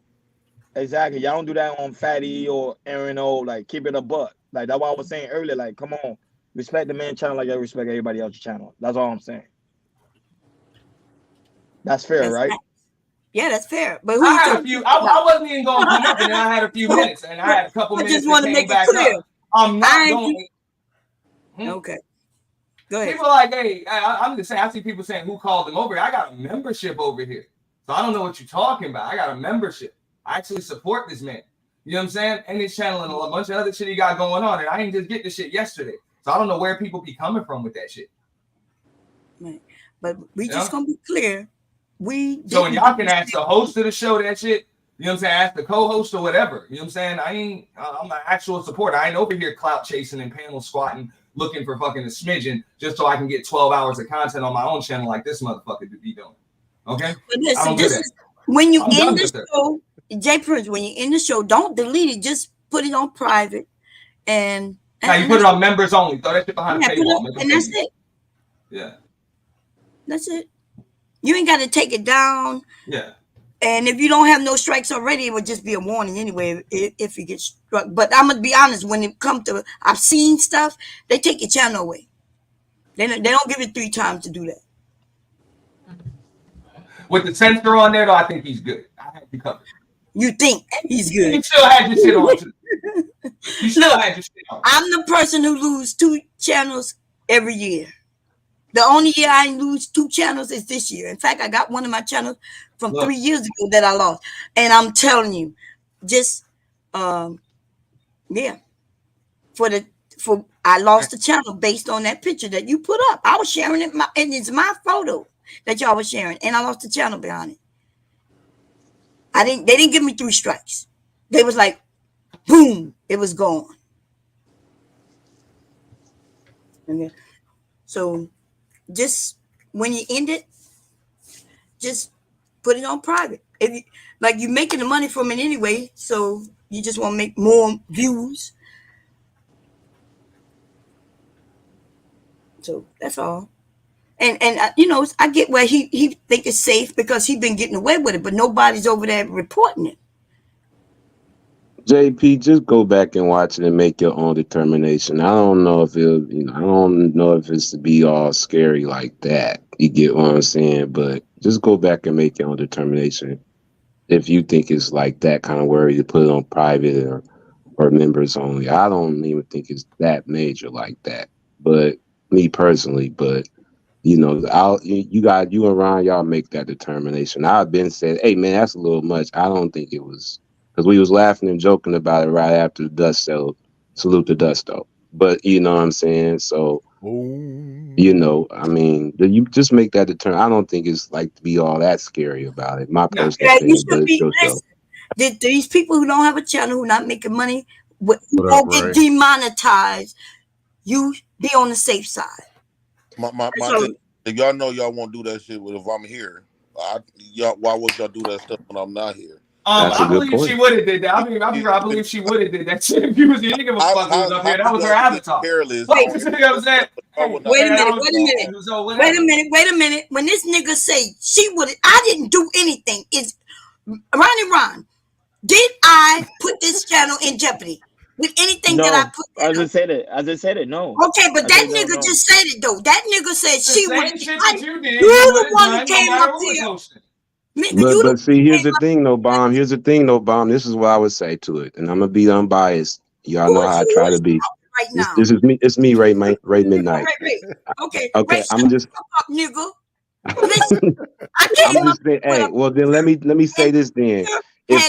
Exactly. Y'all don't do that on Fatty or Aaron O. Like, keep it a buck. Like, that's what I was saying earlier. Like, come on. Respect the man's channel like I respect everybody else's channel. That's all I'm saying. That's fair, right? Yeah, that's fair. But I had a few. I wasn't even going to come up, and then I had a few minutes, and I had a couple minutes. I just want to make it clear. I'm not going. Okay. Go ahead. People are like, hey, I'm just saying. I see people saying who called them over here. I got a membership over here, so I don't know what you're talking about. I got a membership. I actually support this man. You know what I'm saying? And his channel and a bunch of other shit he got going on, and I didn't just get this shit yesterday. So I don't know where people be coming from with that shit. Right. But we just gonna be clear. So when y'all can ask the host of the show that shit, you know what I'm saying? Ask the co-host or whatever. You know what I'm saying? I'm an actual supporter. I ain't over here clout chasing and panel squatting, looking for fucking a smidgen just so I can get 12 hours of content on my own channel like this motherfucker to be doing. Okay? But listen, this is when you in the show, Jay Prince, when you're in the show, don't delete it. Just put it on private. And now you put it on members only. Throw that shit behind the paywall. And that's it. Yeah. That's it. You ain't got to take it down. Yeah. And if you don't have no strikes already, it would just be a warning anyway if you get struck. But I'm gonna be honest, when it comes to I've seen stuff, they take your channel away. They don't give it 3 times to do that. With the censor on there, though, I think he's good. I had you covered. You think he's good? You still had your shit on too. You still had your shit on. I'm the person who loses 2 channels every year. The only year I lose 2 channels is this year. In fact, I got one of my channels from 3 years ago that I lost. And I'm telling you, just yeah. I lost the channel based on that picture that you put up. I was sharing it, and it's my photo. that y'all was sharing, and I lost the channel behind it. They didn't give me 3 strikes. They was like, boom, it was gone. Okay. So just when you end it, just put it on private. If you like, you're making the money from it anyway, so you just want to make more views. So that's all. And you know, I get where he think it's safe because he's been getting away with it, but nobody's over there reporting it. JP, just go back and watch it and make your own determination. I don't know if I don't know if it's to be all scary like that. You get what I'm saying? But just go back and make your own determination. If you think it's like that kind of worry to put it on private or members only, I don't even think it's that major like that. But me personally, you know, you and Ron, y'all make that determination. I've been said, hey man, that's a little much. I don't think it was. Because we was laughing and joking about it right after the dust settled. Salute the dust, though. But you know what I'm saying? So, you know, I mean, you just make that determination. I don't think it's like to be all that scary about it. My personal opinion, but it's your show. These people who don't have a channel, who not making money, who won't get demonetized, you be on the safe side. If y'all know y'all won't do that shit if I'm here, why would y'all do that stuff when I'm not here? I believe she would have did that. I believe she would have did that shit if you was here. Give a fuck who was up here. That was her avatar. Wait a minute. When this nigga say she would, I didn't do anything. Is Ron? Did I put this channel in jeopardy with anything that I put? I just said it. No. Okay, but that nigga just said it though. That nigga said she would. You the one who came up here. But see, here's the thing, though, Bomb. This is what I would say to it, and I'm gonna be unbiased. Y'all know how I try to be. Right this is me. It's me, Ray Midnight. Okay. Okay. I'm just. Nigga. I'm just saying. Hey, well then let me say this then. If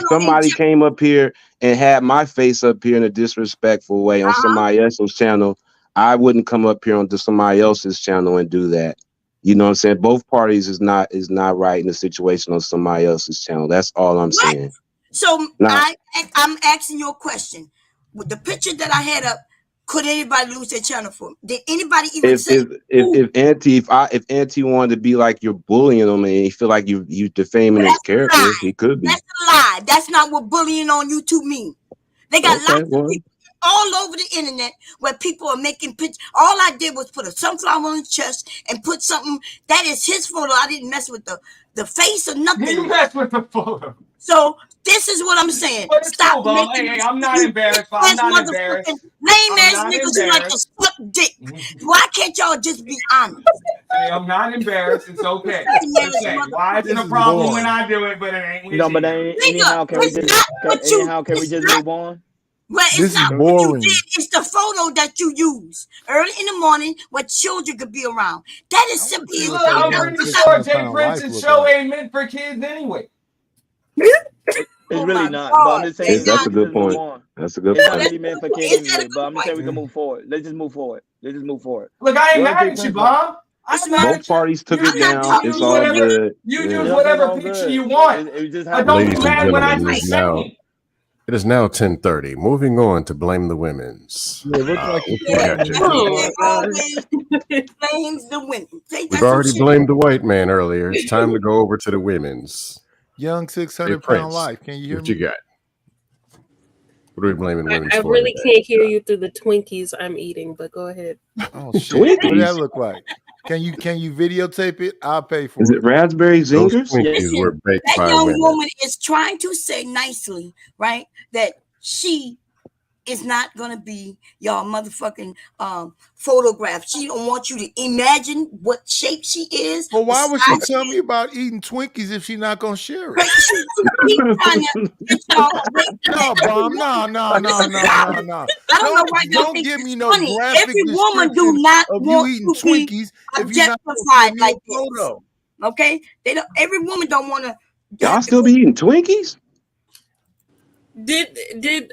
somebody came up here and had my face up here in a disrespectful way on somebody else's channel, I wouldn't come up here onto somebody else's channel and do that. You know what I'm saying? Both parties is not right in the situation on somebody else's channel. That's all I'm saying. So I'm asking you a question. With the picture that I had up, could anybody lose their channel for? Did anybody even say? If Auntie wanted to be like you're bullying him and he feel like you defaming his character, he could be. That's a lie. That's not what bullying on YouTube means. They got lots of people all over the internet where people are making pictures. All I did was put a sunflower on his chest and put something that is his photo. I didn't mess with the face or nothing. You messed with the photo. So this is what I'm saying. Stop making. Hey, I'm not embarrassed. I'm not embarrassed. Lame ass niggas who like to suck dick. Why can't y'all just be honest? Hey, I'm not embarrassed. It's okay. Why is it a problem when I do it, but it ain't? No, but anyhow, can we just move on? Well, it's not what you did, it's the photo that you use early in the morning where children could be around. That is simply I'm pretty sure Jay Prince's show ain't meant for kids anyway. It's really not. But I'm just saying that's a good point. That's a good point. point. It's not really meant for kids anyway, but I'm just saying we can move forward. Let's just move forward. Look, I ain't mad at you, Bob. Both parties took it down. It's all good. You use whatever picture you want. But don't be mad when I say something. It is now 10:30. Moving on to Blame the Women's. Blames the women. We've already blamed the white man earlier. It's time to go over to the women's. Young 600-pound life. Can you hear me? What you got? What are we blaming the women I for? really can't hear you through the Twinkies I'm eating, but go ahead. Oh shit! What does that look like? Can you videotape it? I'll pay for it. Is it raspberry zingers? That young woman is trying to say nicely, right, that she is not going to be y'all motherfucking photograph. She don't want you to imagine what shape she is. Well, why would she tell me about eating Twinkies if she's not going to share it? No, Bob, no. I don't know why don't give me no funny. graphic Every woman do not of want you eating to be Twinkies if you're not objectified like this. photo. Okay, they don't. Every woman don't want to. Y'all still be eating Twinkies? Did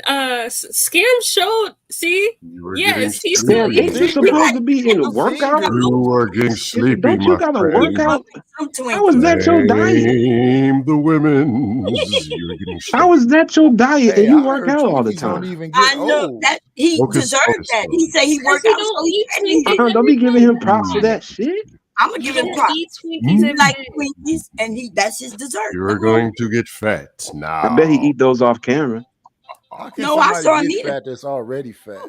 Scam show? See, yes, he's Damn, still. ain't you supposed to be in the workout? You are getting sleepy, Don't you my got a friend. workout? How is that your diet? Blame the women. You're getting How is that your diet? Hey, And you I work heard out all the Twinkies don't time. even get I know old. that he Focus, deserved focus, that. He said he worked He out so don't he eat can get Twinkies Don't be giving him props for that shit. I'm gonna You give him don't props. eat Twinkies He every like day. Twinkies, and that's his dessert. You're going to get fat now. I bet he eat those off camera. How can No, I saw somebody him get eat it. fat that's already fat?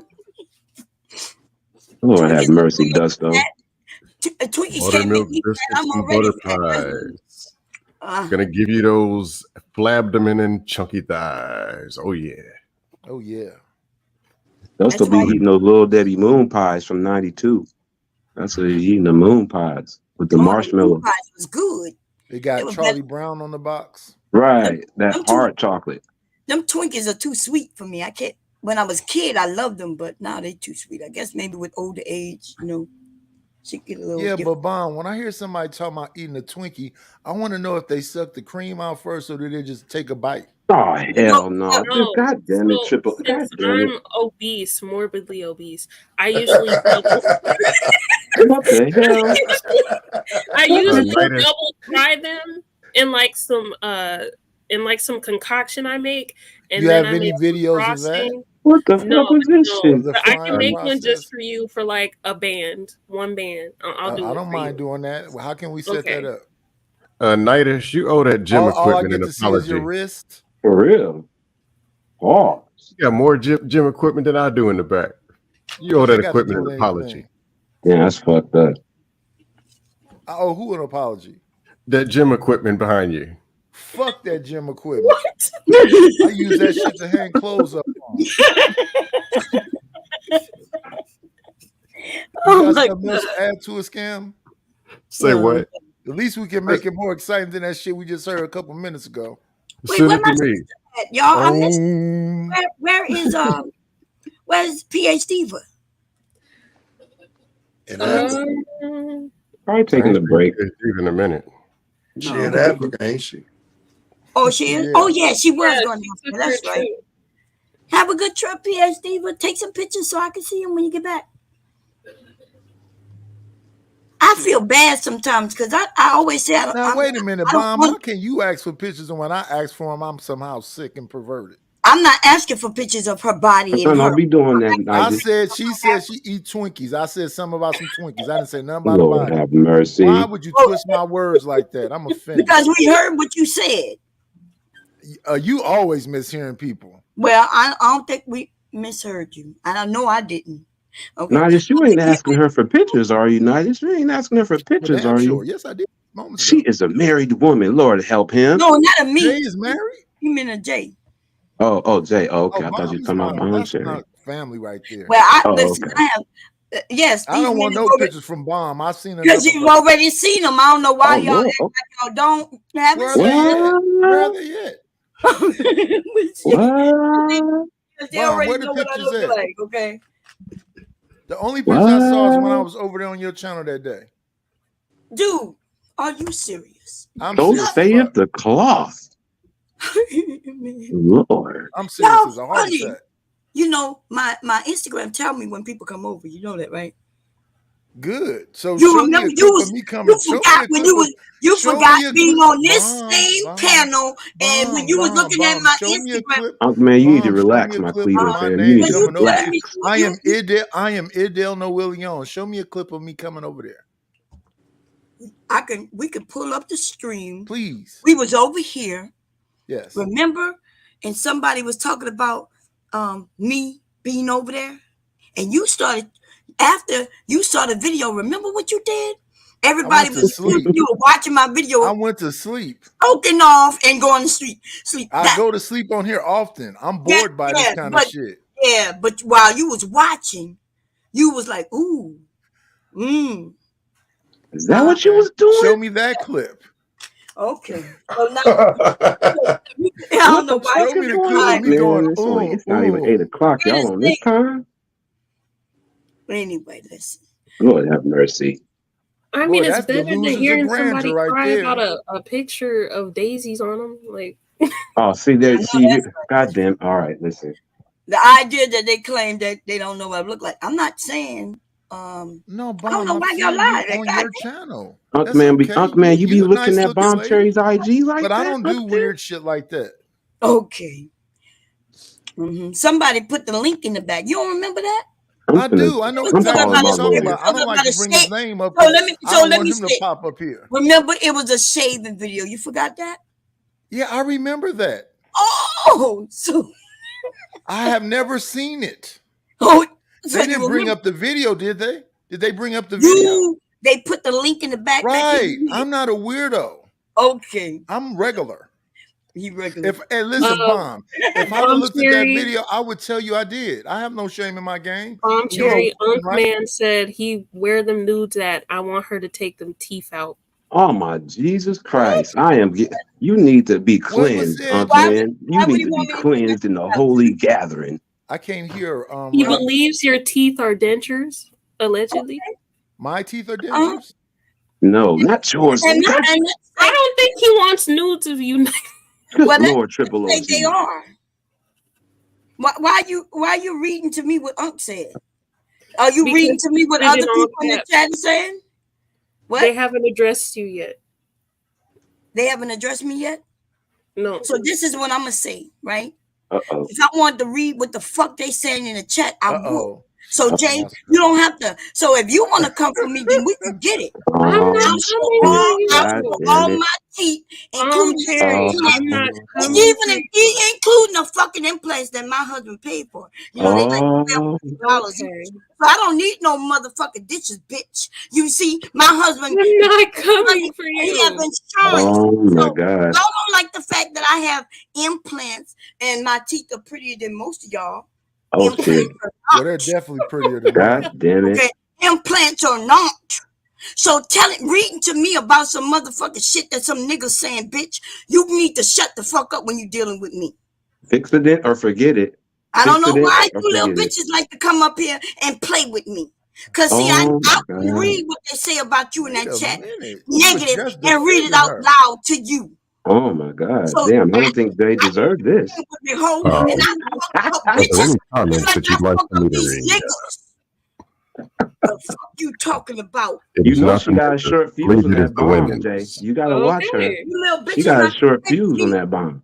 Lord have mercy, Dusto. Twinkies can't make Buttermilk me fat. biscuits I'm and already butter fat. pies. Gonna give you those flabdomen and chunky thighs. Oh yeah. Oh yeah. They'll still be eating those little Debbie moon pies from '92. That's what he's eating, the moon pies with the marshmallow. Pies was good. They It got was Charlie Brown on the box. Right, that them hard chocolate. Them Twinkies are too sweet for me. I can't. When I was a kid, I loved them, but now they too sweet. I guess maybe with older age, she get a little. Yeah, different. but Bon, when I hear somebody talking about eating a Twinkie, I want to know if they suck the cream out first or do they just take a bite? Oh hell no! No, God damn it, so triple. God since damn it! I'm obese, morbidly obese, I usually double. What the hell? I usually Later. double fry them in like some concoction I make, and You then have I any make some videos of that? frosting. What the No, fuck is this no, shit? The but I can frying make one process? just for you for like a band, one band. I'll do I it don't for mind you. doing that. Well, how can we set that Okay. up? Nidus, you owe that gym All I equipment get an to see is your apology. wrist. For real? Oh, You got more gym equipment than I do in the back. You owe that Ain't got to equipment do an apology. anything. yeah, that's fucked up. I owe who an apology? That gym equipment behind you. Fuck that gym equipment. I use that shit to hang clothes up on. Oh You got my something else to add to a scam? Say what? At least we can make it more exciting than that shit we just heard a couple minutes ago. Wait, Send where it my to me. sister at, y'all? I missed. Where's PH Diva? Probably taking a break. In a minute. She in Africa, ain't she? Oh, she is. Yeah. Oh, yeah, she was Yeah, going she to. took That's her right. trip. Have a good trip, PH Diva. Take some pictures so I can see them when you get back. I feel bad sometimes because I always say Now wait a minute, I don't Bomb. want- How can you ask for pictures and when I ask for them, I'm somehow sick and perverted? I'm not asking for pictures of her body and her. Don't be doing that. I Nidus. said she said she eat Twinkies. I said something about some Twinkies. I didn't say nothing about a Lord body. have mercy. Why would you twist my words like that? I'm offended. Because we heard what you said. You always mishearing people. Well, I don't think we misheard you. And I know I didn't. Okay. Nidus, you ain't asking her for pictures, are you, Nidus? You ain't asking her for pictures, Damn are sure. you? Yes, I did. Moments She ago. is a married woman. Lord help him. No, not a me. Jay is married. You mean a J. Oh, Jay. Oh, okay. Oh, I thought you were Mom's talking about mom. That's Cherry. not family right there. Well, Oh, listen, okay. I have. Yes, I don't these want men no already- pictures from Bomb. I've seen enough. Because you've already seen them. I don't know why Oh, y'all Lord. act like y'all don't haven't Where are seen they them. yet? Where are they yet? What? Because they Bomb, already where the know what I pictures look at? like, okay? The only picture I saw is when I What? was over there on your channel that day. Dude, are you serious? I'm Don't serious. say as it fuck. the cloth. Lord. I'm serious Y'all as a heart funny. attack. You know, my Instagram tell me when people come over. You know that, right? Good. So You show me remember a you clip was of me you coming. Show me forgot a when clip you of. was you Show forgot me a being clip. on this same panel, and when you was looking at my Show me a Instagram. clip. Man, you need to Show me relax, a my clip of Cleveland my fam. You name need to Because you coming over telling there. me I you, am Idel No Willion. Show me a clip of me coming over there, we could pull up the stream. please. We was over here, Yes. remember? And somebody was talking about me being over there. And you started after you saw the video, remember what you did? Everybody went to was sleep. you were watching my video, I went to sleep. poking off and going to sleep. I go to sleep on here often. I'm bored by this kind of shit. Yeah, but while you was watching, you was like, ooh, Is that what you was doing? Show me that clip. Okay. Well, now, I don't know why. Show me the clip of me Man, going, it's not even 8 o'clock. Y'all on this time? But anyway, listen. Lord have mercy. I mean, Boy, it's that's better than delusions of hearing grandeur somebody right cry there. about a picture of daisies on them. Like, Oh, see there. See, goddamn. All right, listen. The idea that they claim that they don't know what I look like. I'm not saying. No, I don't know Bomb, why I've y'all seen lie. you on your channel. Unc That's man, okay. Unc man, you be You a looking nice at looking Bomb lady. Cherry's IG like But that? I don't do weird shit like that. Okay. Somebody put the link in the back. You don't remember that? I do. I know exactly what you're talking about. I don't like to bring his name up. So let me I don't want me him to say. pop up here. Remember, it was a shaving video. You forgot that? Yeah, I remember that. Oh, so I have never seen it. oh, so They you didn't bring remember- up the video, did they? Did they bring up the video? They put the link in the back. Right. I'm not a weirdo. Okay. I'm regular. He regular. Hey, listen, Bomb. If I Bomb looked at that Cherry. video, I would tell you I did. I have no shame in my game. Bomb You know, Cherry, Unc right? Man said he wear them nudes that I want her to take them teeth out. Oh my Jesus Christ! I am. You need to be cleansed, Unc man. You need to be cleansed in the holy gathering. I can't hear. He Ray. believes your teeth are dentures, allegedly. My teeth are dentures. No, not yours. I don't think he wants nudes of you. Well, Lord, triple say OG. they are. Why you reading to me what Unc said? Are you Because reading to me what you other did all people in the that. chat are saying? What? They haven't addressed you yet. They haven't addressed me yet? No. So this is what I'm gonna say, right? Uh-oh. If I wanted to read what the fuck they saying in the chat, I would. Uh-oh. So Jay, you don't have to. So if you want to come for me, then we can get it. I'm not I'll show all my teeth, including including the fucking implants that my husband paid for. You know, they like $12 each. So I don't need no motherfucking ditches, bitch. You see, my husband. I'm not coming for He you. have insurance. Oh my So, God. y'all don't like the fact that I have implants and my teeth are prettier than most of y'all. Oh shit! Well, they're definitely prettier than mine. God damn it! Okay, implants or not. So reading to me about some motherfucking shit that some niggas saying, bitch, you need to shut the fuck up when you dealing with me. Fix it or forget it. I don't know Fix it why or you little forget it. bitches like to come up here and play with me. Cause see, I Oh my can God. read what they say about you in that Wait a chat, minute. You was negative, just and read it defending out her. loud to you. Oh my God! So Damn, I don't think they deserve this. And I fuck up Are there bitches any comments that you'd like for me to these read? niggas. The fuck you talking about? It You is know not she got a short fuse believe on it is that the bomb, women. Jay. You gotta watch her. You little bitches She got a not short fuse on that bomb.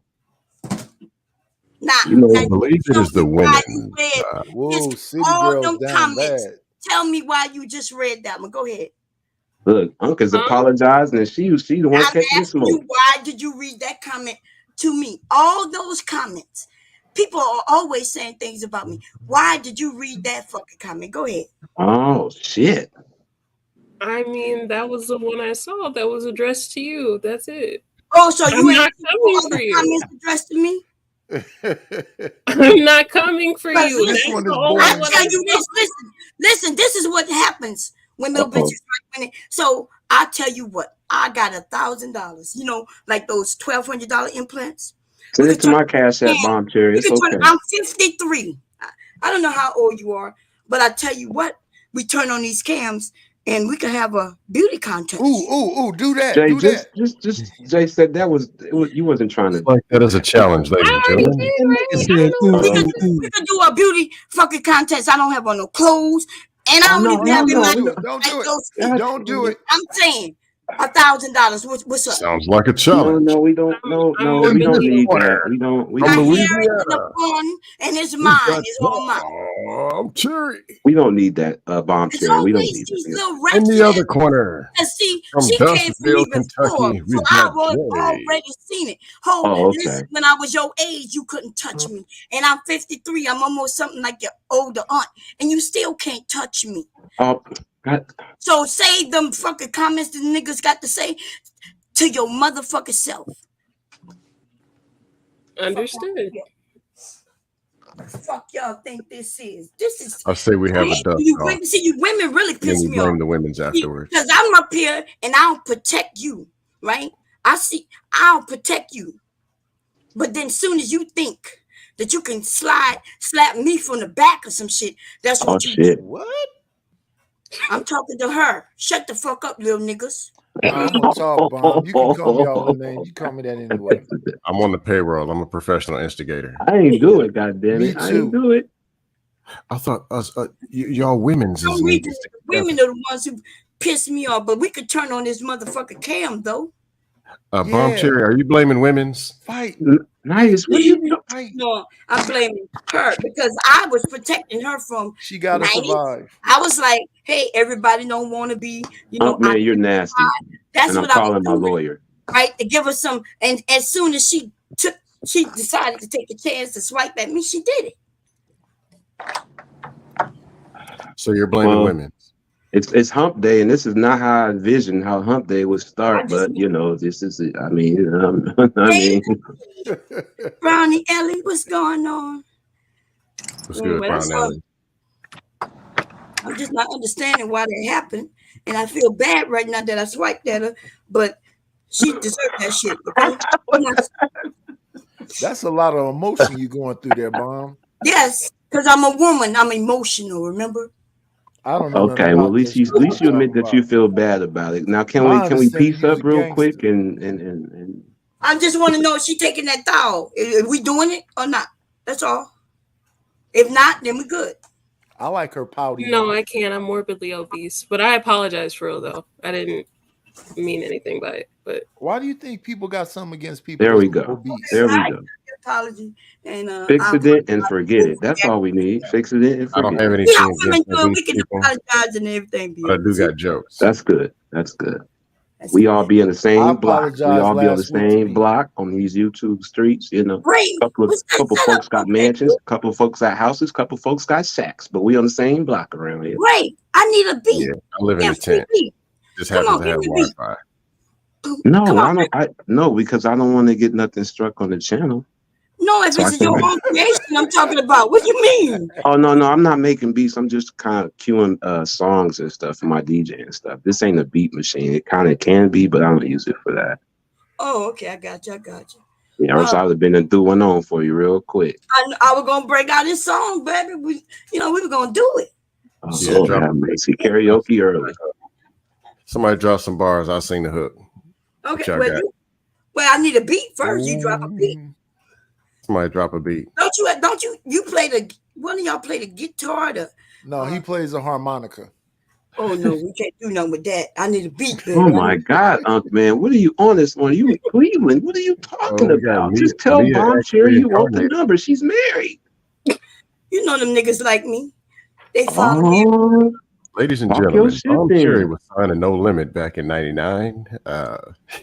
Nah, You know, I believe it is the women. Whoa, city all girls them down comments. bad. Tell me why you just read that one. Go ahead. Look, Uncle's apologizing, and she the one I'm catching the asking smoke. you, why did you read that comment to me? All those comments. People are always saying things about me. Why did you read that fucking comment? Go ahead. Oh shit! I mean, that was the one I saw that was addressed to you. That's it. Oh, so you I'm ain't not coming all for the you. comments addressed to me? I'm not coming for Because you. this That's one the is only boring. one I tell I you this, listen, this is what happens when little bitches like when so I tell you what, I got $1,000, you know, like those $1,200 implants. Send it to my cash app, Bomb Cherry. It's okay. I'm 53. I don't know how old you are, but I tell you what, we turn on these cams and we can have a beauty contest. Ooh, do that. Jay, do that. just Jay said that was you wasn't trying to Like that is a challenge, ladies and gentlemen. We could do a beauty fucking contest. I don't have on no clothes, and I don't even have in my Don't do it. Don't do it. I'm saying $1,000. What's up? Sounds like a challenge. No, we don't. No, we don't need that. We don't. We From don't. Louisiana. Fun, and it's mine. It's all mine. Bomb Cherry. We don't need that, Bomb Cherry. We don't need These that. little In the rats. other corner, And see, from she came for me Dustville, before, Kentucky, so we've I got was Jay. already seen it. Oh, okay. Listen, when I was your age, you couldn't touch me. And I'm 53. I'm almost something like your older aunt. And you still can't touch me. Oh, God. So say them fucking comments the niggas got to say to your motherfucking self. Understood. Fuck y'all think this is? This is. I say we have a dust You off. women, see, you women really And piss we me off. blame the women's afterwards. Because I'm up here and I'll protect you, right? I'll protect you. But then soon as you think that you can slap me from the back or some shit, that's what you shit. do. What? I'm talking to her. Shut the fuck up, little niggas. I'm gonna talk, Bomb. You can call me all the names. You call me that anyway. I'm on the payroll. I'm a professional instigator. I ain't do it, goddamn Me it. I too. ain't do it. I thought us, y'all women's is need to stick together. Women are the ones who piss me off, but we could turn on this motherfucker cam though. Bomb Cherry, are you blaming women's? Fight. Nice. What do you know? No, I'm blaming her because I was protecting her from. She gotta survive. I was like, hey, everybody don't want to be, you know. Man, you're nasty. That's and I'm what I calling was my doing, lawyer. right? To give her some, and as soon as she decided to take a chance to swipe at me, she did it. So you're blaming women. It's Hump Day, and this is not how I envisioned how Hump Day would start. But you know, this is. I mean, Brownie Ellie, what's going on? What's good, Brownie Ellie? I'm just not understanding why that happened, and I feel bad right now that I swiped at her, but she deserved that shit. Okay? That's a lot of emotion you going through there, Bomb. Yes, because I'm a woman. I'm emotional. Remember? I don't know. Okay, well, at least you admit that you feel bad about it. Now, can we piece up real quick and I just want to know if she taking that towel. Are we doing it or not? That's all. If not, then we good. I like her pouty. No, I can't. I'm morbidly obese, but I apologize for real though. I didn't mean anything by it. But why do you think people got something against people? There we go. Obese? There we go. Apology and Fix it and forget it. That's all we need. Fix it and forget it. I don't have anything against we can apologize and everything. but I do got jokes. That's good. That's good. We all be in the same block. We all be on the same block on these YouTube streets. You know, couple folks got mansions, couple folks got houses, couple folks got shacks, but we on the same block around here. Wait, I need a beat. Yeah, I live in a tent. Just happens to have Wi-Fi. No, I don't. Because I don't want to get nothing struck on the channel. No, if it's your own creation, I'm talking about. What do you mean? Oh no, I'm not making beats. I'm just kind of queuing songs and stuff for my DJ and stuff. This ain't a beat machine. It kind of can be, but I don't use it for that. Oh, okay, I got you. Yeah, or else I would have been and threw one on for you real quick. I was gonna break out this song, baby. We were gonna do it. Oh, yeah, Lord have mercy. Karaoke early. Somebody drop some bars. I'll sing the hook. Okay, well, I need a beat first. You drop a beat. Somebody drop a beat. Don't you play one of y'all play the guitar? No, he plays a harmonica. Oh no, we can't do nothing with that. I need a beat. Baby. Oh my God, man, what are you on this one? You in Cleveland? What are you talking about? Just tell Bomb Cherry you want the number. She's married. You know them niggas like me. They follow me. Ladies and gentlemen, Bomb Cherry was signed a No Limit back in '99.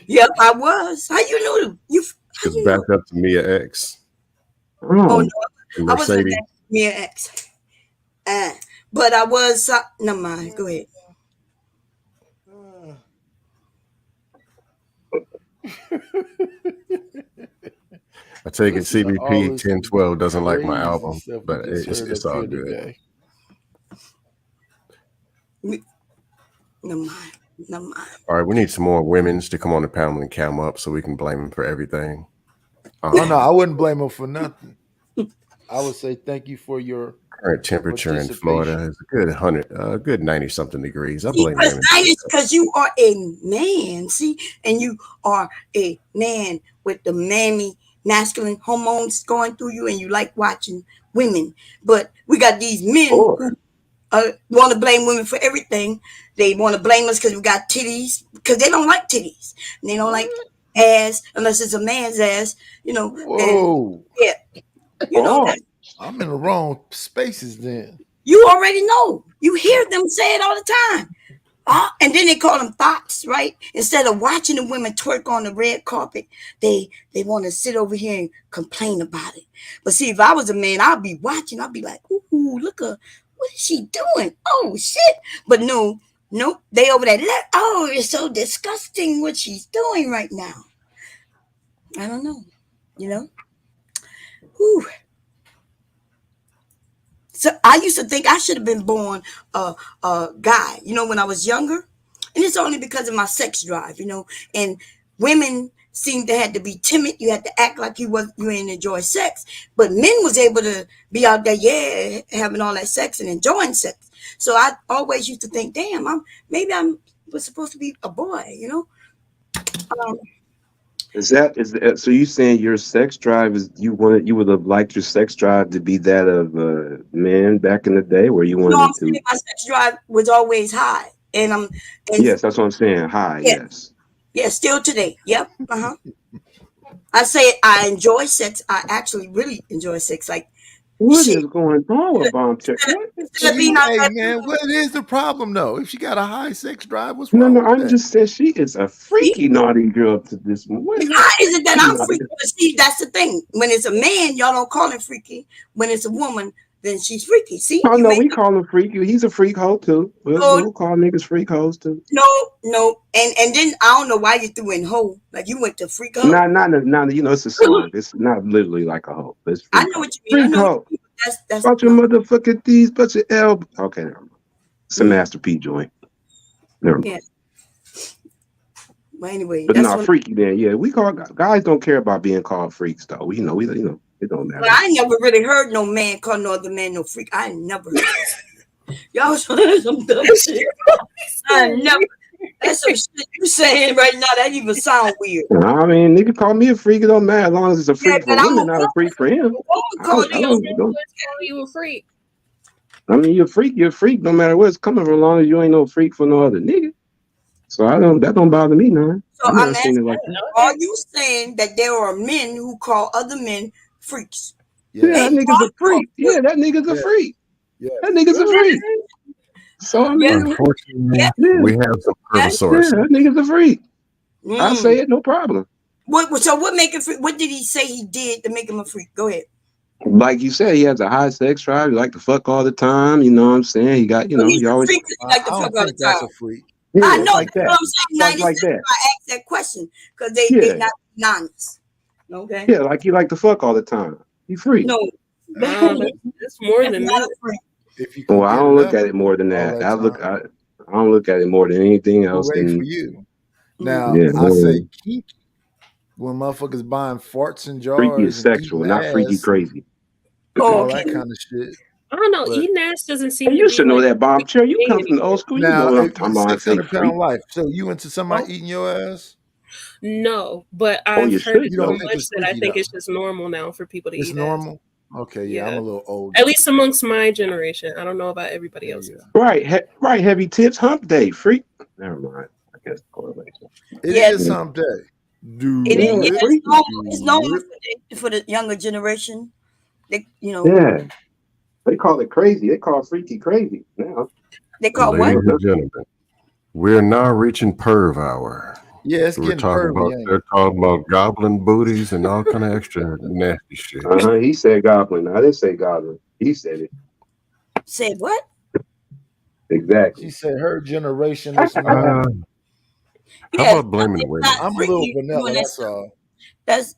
Yep, I was. How you know you? It's back up to Mia X. Oh no, I wasn't Mercedes. Mia X. But I was. Never mind. Go ahead. I take it CBP 1012 doesn't like my album, but it's all good. Never mind. All right, we need some more women's to come on the panel and cam up so we can blame them for everything. Oh no, I wouldn't blame him for nothing. I would say thank you for your current temperature in Florida is a good 100, good 90-something degrees. I blame women. Because you are a man, see, and you are a man with the masculine hormones going through you, and you like watching women. But we got these men who want to blame women for everything. They want to blame us because we got titties, because they don't like titties. And they don't like ass unless it's a man's ass, you know. Whoa. And, yeah. You know that. I'm in the wrong spaces then. You already know. You hear them say it all the time. And then they call them thoughts, right? Instead of watching the women twerk on the red carpet, they want to sit over here and complain about it. But see, if I was a man, I'd be watching. I'd be like, ooh, look at what is she doing? Oh, shit. But no, they over there. Oh, it's so disgusting what she's doing right now. I don't know, you know? Whew. So I used to think I should have been born a guy, you know, when I was younger. And it's only because of my sex drive, you know. And women seemed to have to be timid. You had to act like you didn't enjoy sex. But men was able to be out there, having all that sex and enjoying sex. So I always used to think, damn, maybe I'm was supposed to be a boy, you know. Is that so? You saying your sex drive is you would have liked your sex drive to be that of men back in the day, where you No, wanted I'm it saying to? my sex drive was always high, and Yes, that's what I'm saying. High, yeah, yes. yeah, still today. Yep. I say I enjoy sex. I actually really enjoy sex. Like What is going on with Bomb Chick? instead of being out Hey there. man, what is the problem though? If she got a high sex drive, what's No, wrong no, with I'm that? just saying she is a freaky naughty girl to this. What is How is it that I'm naughty? freaky? But see, that's the thing. When it's a man, y'all don't call him freaky. When it's a woman, then she's freaky. See, Oh you no, make we call him freaky. He's a freak hoe too. We'll call niggas freak hoes too. no, and then I don't know why you threw in hoe. Like you went to freak hoe. Not. You know, it's a song. It's not literally like a hoe. It's I freak know hoe. what you mean. I Freak know what hoe. you mean. That's Bunch of motherfucking these, bunch of L. Okay, never mind. It's a Master P joint. Never mind. yeah. But anyway, But that's no, what. freaky then. Yeah, we call guys don't care about being called freaks though. We know it don't matter. Well, I never really heard no man call no other man no freak. I never heard this. Y'all some dumb shit. I never. That's some shit you saying right now. That even sound weird. I mean, nigga call me a freak. It don't matter as long as it's a freak for but I'm women, not a freak for him. Call you a freak. I mean, you're a freak no matter where it's coming from, as long as you ain't no freak for no other nigga. So that don't bother me none. So I've never I'm seen it asking, like that. are you saying that there are men who call other men freaks? Yeah, that nigga's a freak. Yeah, that nigga's a freak. That nigga's a freak. So I mean, Unfortunately, we have some yeah, source. that nigga's a freak. I say it, no problem. What make him freak? What did he say he did to make him a freak? Go ahead. Like you said, he has a high sex drive. He like to fuck all the time. You know what I'm saying? He got, He's he a always. freak 'cause he like to fuck all the time. That's a freak. Yeah, I know like that's that. what I'm saying. Like 96 that. I asked that question because they not honest. Okay. Yeah, like he like to fuck all the time. He freak. No. That's more than not that. a freak. Well, I don't look at it more than that. I don't look at it more than anything else. Hooray Than, for you. Now yeah, I say kinky when motherfuckers buying farts and jars. freaky is sexual, not freaky crazy. All that kind of shit. I don't know. But- Eating ass doesn't seem Hey, to you be should know like that, Bomb Chair. You come from the old school. You know Now, what I'm talking about. I say 600 freak. pound life. So you into somebody eating your ass? No, but Oh, I've you heard should it so know. much that I think it's just normal now for people to It's eat normal. Okay, yeah, I'm a little old. ass. At least amongst my generation. I don't know about everybody else. Right, right. Heavy tips, hump day, freak. Never mind. I guess correlation. It is hump day. It is. Yeah, freaky. it's normal for the younger generation. They, Yeah, they call it crazy. They call freaky crazy now. They call what? Ladies and gentlemen, we're now reaching perv hour. Yeah, it's We're getting talking pervy, about ain't it? they're talking about goblin booties and all kind of extra nasty shit. He said goblin. I didn't say goblin. He said it. Said what? Exactly. She said her generation is How not. about blaming the women? I'm a little vanilla. That's all. That's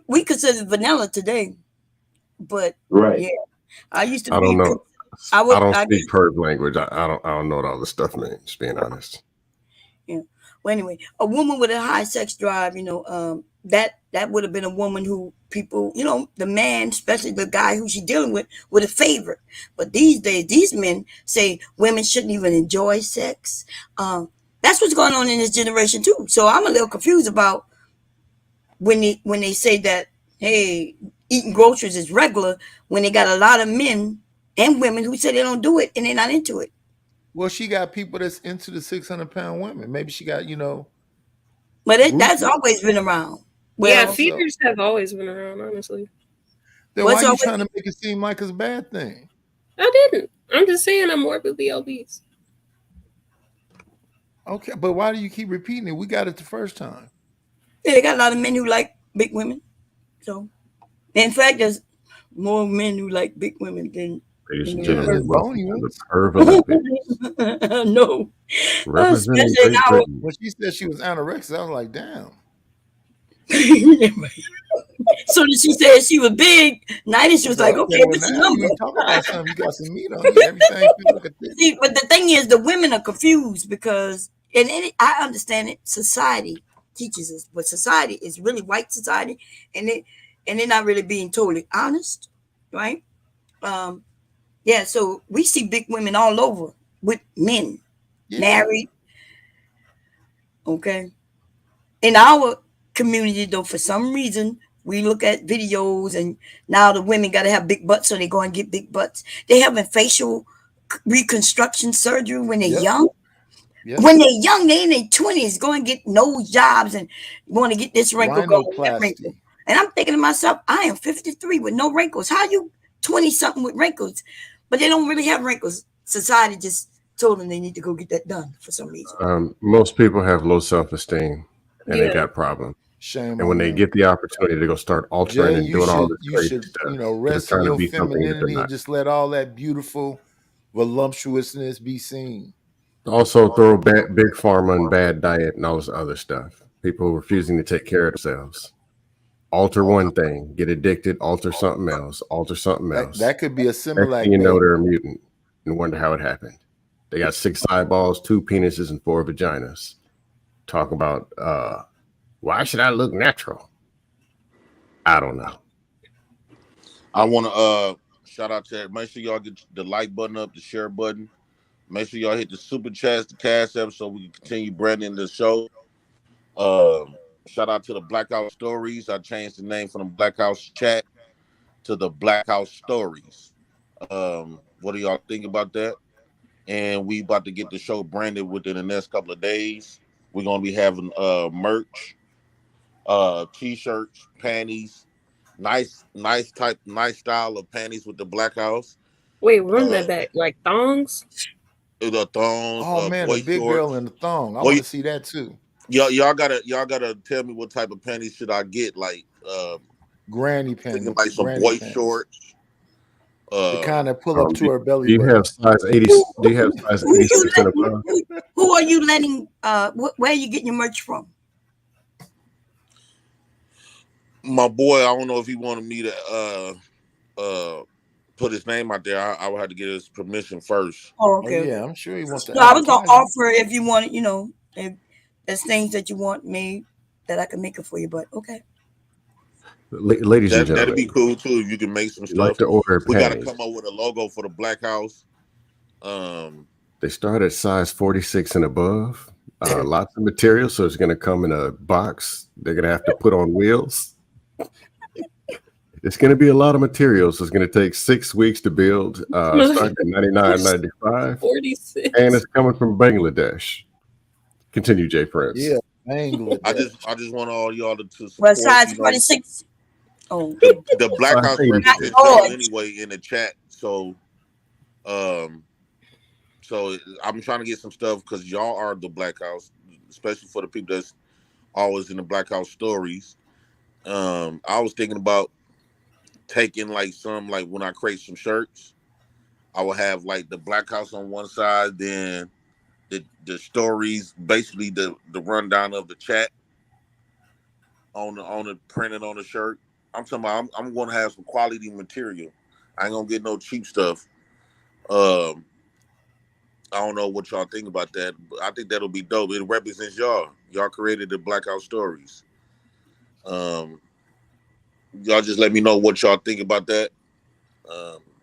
we consider vanilla today, but right. Yeah, I used to. I don't know. I don't speak perv language. I don't know what all this stuff means. Being honest. Yeah. Well, anyway, a woman with a high sex drive, that would have been a woman who people, the man, especially the guy who she's dealing with, would have favored. But these days, these men say women shouldn't even enjoy sex. That's what's going on in this generation too. So I'm a little confused about when they say that, hey, eating groceries is regular, when they got a lot of men and women who say they don't do it and they're not into it. Well, she got people that's into the 600-pound women. Maybe she got, But that's always been around. Well, feeders have always been around, honestly. Then why are you trying to make it seem like it's a bad thing? I didn't. I'm just saying I'm morbidly obese. Okay, but why do you keep repeating it? We got it the first time. Yeah, they got a lot of men who like big women. So, in fact, there's more men who like big women than. Ladies and gentlemen, welcome to the Perv Olympics. No. Representing Especially Great now. Britain. When she said she was anorexic, I was like, damn. So that she said she was big. Nighty, she was like, okay, what's the number? You talking about something? You got some meat on you. Everything feels like a thing. See, but the thing is, the women are confused because, I understand it. Society teaches us, but society is really white society, and they're not really being totally honest, right? Yeah, so we see big women all over with men, married, Okay. In our community, though, for some reason, we look at videos and now the women got to have big butts, so they go and get big butts. They having facial reconstruction surgery when they're young. Yep. When they're young, they in their 20s, go and get nose jobs and want to get this wrinkle going, that wrinkle. And I'm thinking to myself, I am 53 with no wrinkles. How you 20-something with wrinkles? But they don't really have wrinkles. Society just told them they need to go get that done for some reason. Most people have low self-esteem and they got problems. Shame and when on they them. get the opportunity to go start altering and doing all this crazy stuff, rest they're in trying to your be something that they're femininity and not. just let all that beautiful voluptuousness be seen. Also, throw big pharma and bad diet and all this other stuff. People refusing to take care of themselves. Alter one thing, get addicted, alter something else, alter something else. That could be a Next Similac thing you know, baby. they're a mutant and wonder how it happened. They got 6 eyeballs, 2 penises, and 4 vaginas. Talk about why should I look natural? I don't know. I want to shout out to make sure y'all get the like button up, the share button. Make sure y'all hit the super chats, the cash app, so we can continue branding the show. Shout out to the Black House Stories. I changed the name from the Black House Chat to the Black House Stories. What do y'all think about that? And we about to get the show branded within the next couple of days. We're gonna be having merch, t-shirts, panties, nice style of panties with the Black House. Wait, run that back. Like thongs? The thongs. Oh man, boy a big shorts. girl in the thong. I Well, want to see that too. Y'all gotta tell me what type of panties should I get, like Granny panties, thinking like some granny boy panties. shorts. The kind that pull up to her belly Do you button. have size 80? Do you have size 86 and above? Who are you letting? Where are you getting your merch from? My boy, I don't know if he wanted me to put his name out there. I would have to get his permission first. Oh, Oh okay. yeah, I'm sure he wants to. So I was gonna advertise it. offer if you want, if there's things that you want me that I can make it for you. But okay. Ladies and That'd gentlemen, be cool too if you can make some if you'd like stuff. to order We got to panties, come up with a logo for the Black House. they start at size 46 and above. Lots of material, so it's going to come in a box. They're going to have to put on wheels. It's going to be a lot of material, so it's going to take 6 weeks to build. Starting at $99.95, 46. and it's coming from Bangladesh. Continue, Jay Prince. Yeah, Bangladesh. I just want all y'all to support. Well, size 46. Oh, the Black House Size 86. represents y'all anyway in the chat. So, so I'm trying to get some stuff because y'all are the Black House, especially for the people that's always in the Black House Stories. I was thinking about taking like when I create some shirts, I will have like the Black House on one side, then the stories, basically the rundown of the chat on the printed on the shirt. I'm talking about I'm gonna have some quality material. I ain't gonna get no cheap stuff. I don't know what y'all think about that, but I think that'll be dope. It represents y'all. Y'all created the Black House Stories. Y'all just let me know what y'all think about that,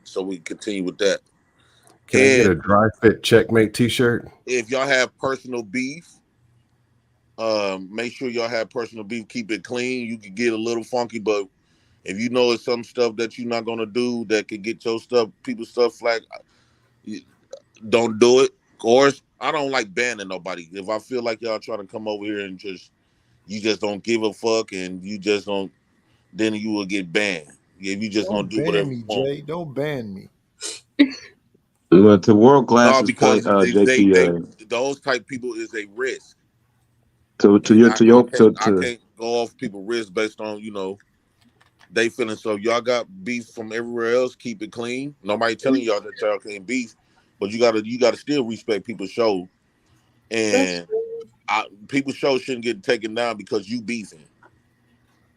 so we continue with that. Can I get a dry fit checkmate t-shirt? If y'all have personal beef, make sure y'all have personal beef. Keep it clean. You can get a little funky, but if you know it's some stuff that you're not gonna do that could get your stuff, people's stuff flagged, don't do it. Of course, I don't like banning nobody. If I feel like y'all trying to come over here and you just don't give a fuck and you just don't, then you will get banned. If you just Don't gonna do whatever ban me, you want. Jay. Don't ban me. To World No, Class's because point, JP. those type people is a risk. To I can't go off people's risk based on they feeling. So y'all got beef from everywhere else. Keep it clean. Nobody telling y'all that y'all can't beef, but you gotta still respect people's show. And people's show shouldn't get taken down because you beefing.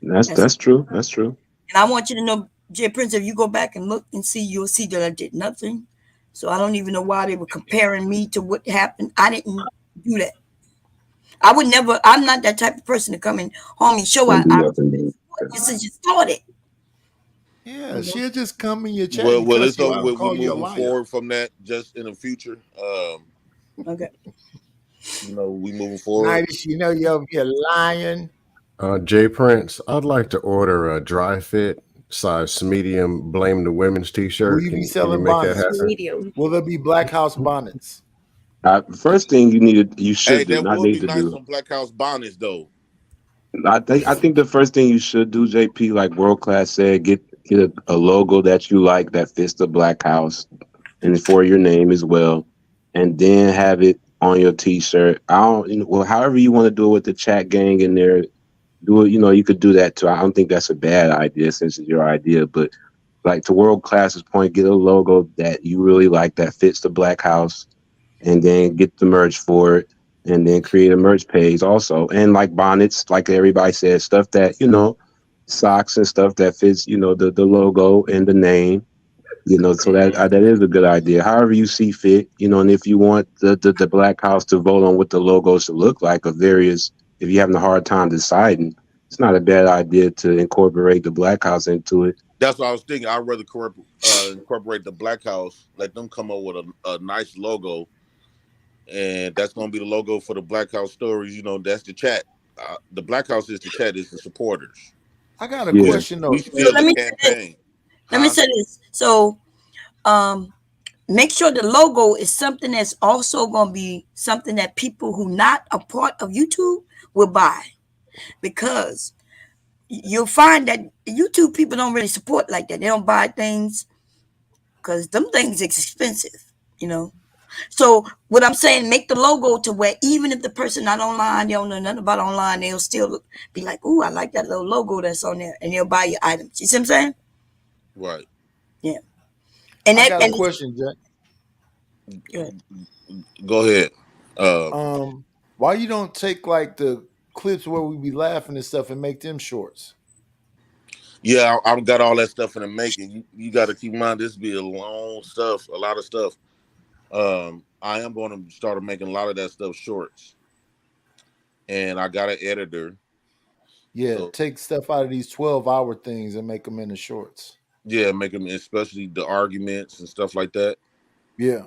That's true. That's true. And I want you to know, Jay Prince, if you go back and look and see, you'll see that I did nothing. So I don't even know why they were comparing me to what happened. I didn't do that. I would never. I'm not that type of person to come in home and show out. This is just started. Yeah, she'll just come in your chat. Well, and cuss it's you over out with. and call We're you a moving liar. forward from that just in the future. Okay. we moving forward. Nice, you over here lying. Jay Prince, I'd like to order a dry fit size medium blame the women's t-shirt. Will you be selling bonnets? Medium. Will there be Black House bonnets? First thing you should Hey, do, that not would need be to nice do. on Black House bonnets though. I think the first thing you should do, JP, like World Class said, get a logo that you like that fits the Black House and for your name as well, and then have it on your t-shirt. However you want to do it with the chat gang in there, do it. You could do that too. I don't think that's a bad idea since it's your idea, but like to World Class's point, get a logo that you really like that fits the Black House, and then get the merch for it. And then create a merch page also. And like bonnets, like everybody says, stuff that, socks and stuff that fits, the logo and the name, so that is a good idea. However you see fit, and if you want the Black House to vote on what the logo should look like if you're having a hard time deciding, it's not a bad idea to incorporate the Black House into it. That's what I was thinking. I'd rather incorporate the Black House, let them come up with a nice logo. And that's going to be the logo for the Black House Stories. That's the chat. The Black House is the chat, is the supporters. I got a question though. Let me say this. So, make sure the logo is something that's also going to be something that people who not a part of YouTube will buy, because you'll find that YouTube people don't really support like that. They don't buy things because them things is expensive, So what I'm saying, make the logo to where even if the person not online, they don't know nothing about online, they'll still be like, "Ooh, I like that little logo that's on there," and they'll buy your items. You see what I'm saying? Right. Yeah. And I got a question, Jack. Go ahead. Why you don't take like the clips where we be laughing and stuff and make them shorts? Yeah, I've got all that stuff in the making. You got to keep in mind this be a long stuff, a lot of stuff. I am going to start making a lot of that stuff shorts, and I got an editor. Yeah, so take stuff out of these 12-hour things and make them into shorts. Yeah, make them, especially the arguments and stuff like that. Yeah.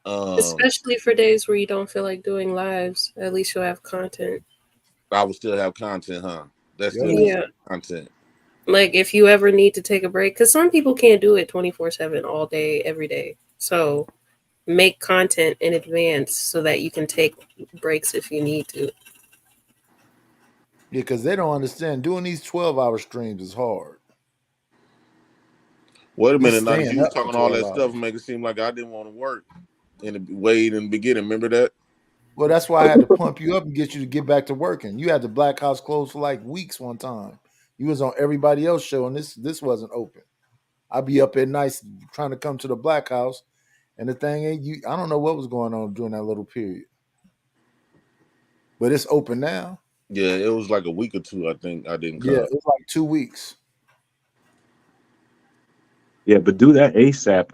Especially for days where you don't feel like doing lives, at least you'll have content. I will still have content, huh? That's still content. Like if you ever need to take a break, because some people can't do it 24/7 all day, every day. So make content in advance so that you can take breaks if you need to. Yeah, because they don't understand doing these 12-hour streams is hard. Wait a minute, now you was talking all that stuff and make it seem like I didn't want to work in the beginning. Remember that? Well, that's why I had to pump you up and get you to get back to working. You had the Black House closed for like weeks one time. You was on everybody else's show and this wasn't open. I'd be up at night trying to come to the Black House, and the thing ain't you. I don't know what was going on during that little period, but it's open now. Yeah, it was like a week or two. I think I didn't come. Yeah, it was like 2 weeks. Yeah, but do that ASAP.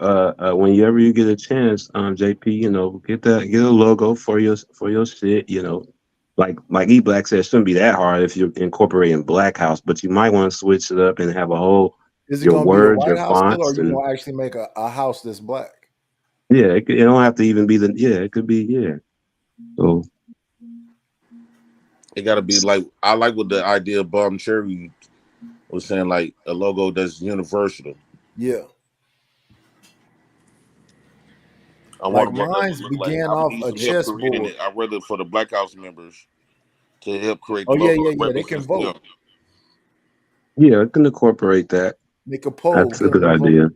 Whenever you get a chance, JP, get a logo for your shit. Like E Black said, it shouldn't be that hard if you're incorporating Black House, but you might want to switch it up and have a whole your words, your fonts, or you gonna actually make a house that's black? Yeah, it don't have to even be it could be So it got to be like I like what the idea of Bomb Cherry was saying, like a logo that's universal. Yeah. I want mine began off a chessboard. I'd rather for the Black House members to help create. Oh yeah. They can vote. Yeah, I can incorporate that. Make a poll. That's a good idea.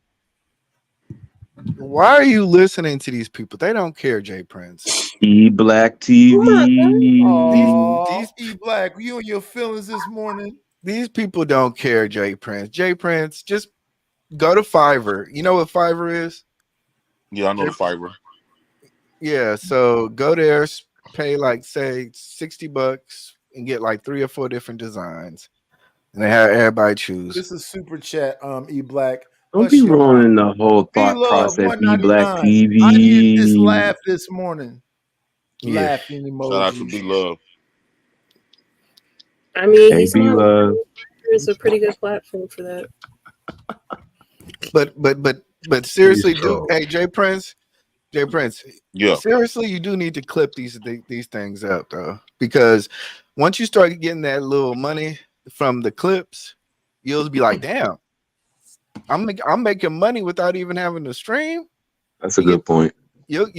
Why are you listening to these people? They don't care, Jay Prince. E Black TV. These E Black, you and your feelings this morning. These people don't care, Jay Prince. Jay Prince, just go to Fiverr. You know what Fiverr is? Yeah, I know the Fiverr. Yeah, so go there, pay like say $60 and get like 3 or 4 different designs, and they have everybody choose. This is super chat. E Black. Don't be ruining the whole thought process. E Black TV. I needed this laugh this morning. Laughing emoji. Shout out to B Love. I mean, hey, B-Love. It's a pretty good platform for that. But seriously, hey Jay Prince, Jay Prince. Yeah. Seriously, you do need to clip these things up though, because once you start getting that little money from the clips, you'll be like, damn, I'm making money without even having to stream. That's a good point. You'll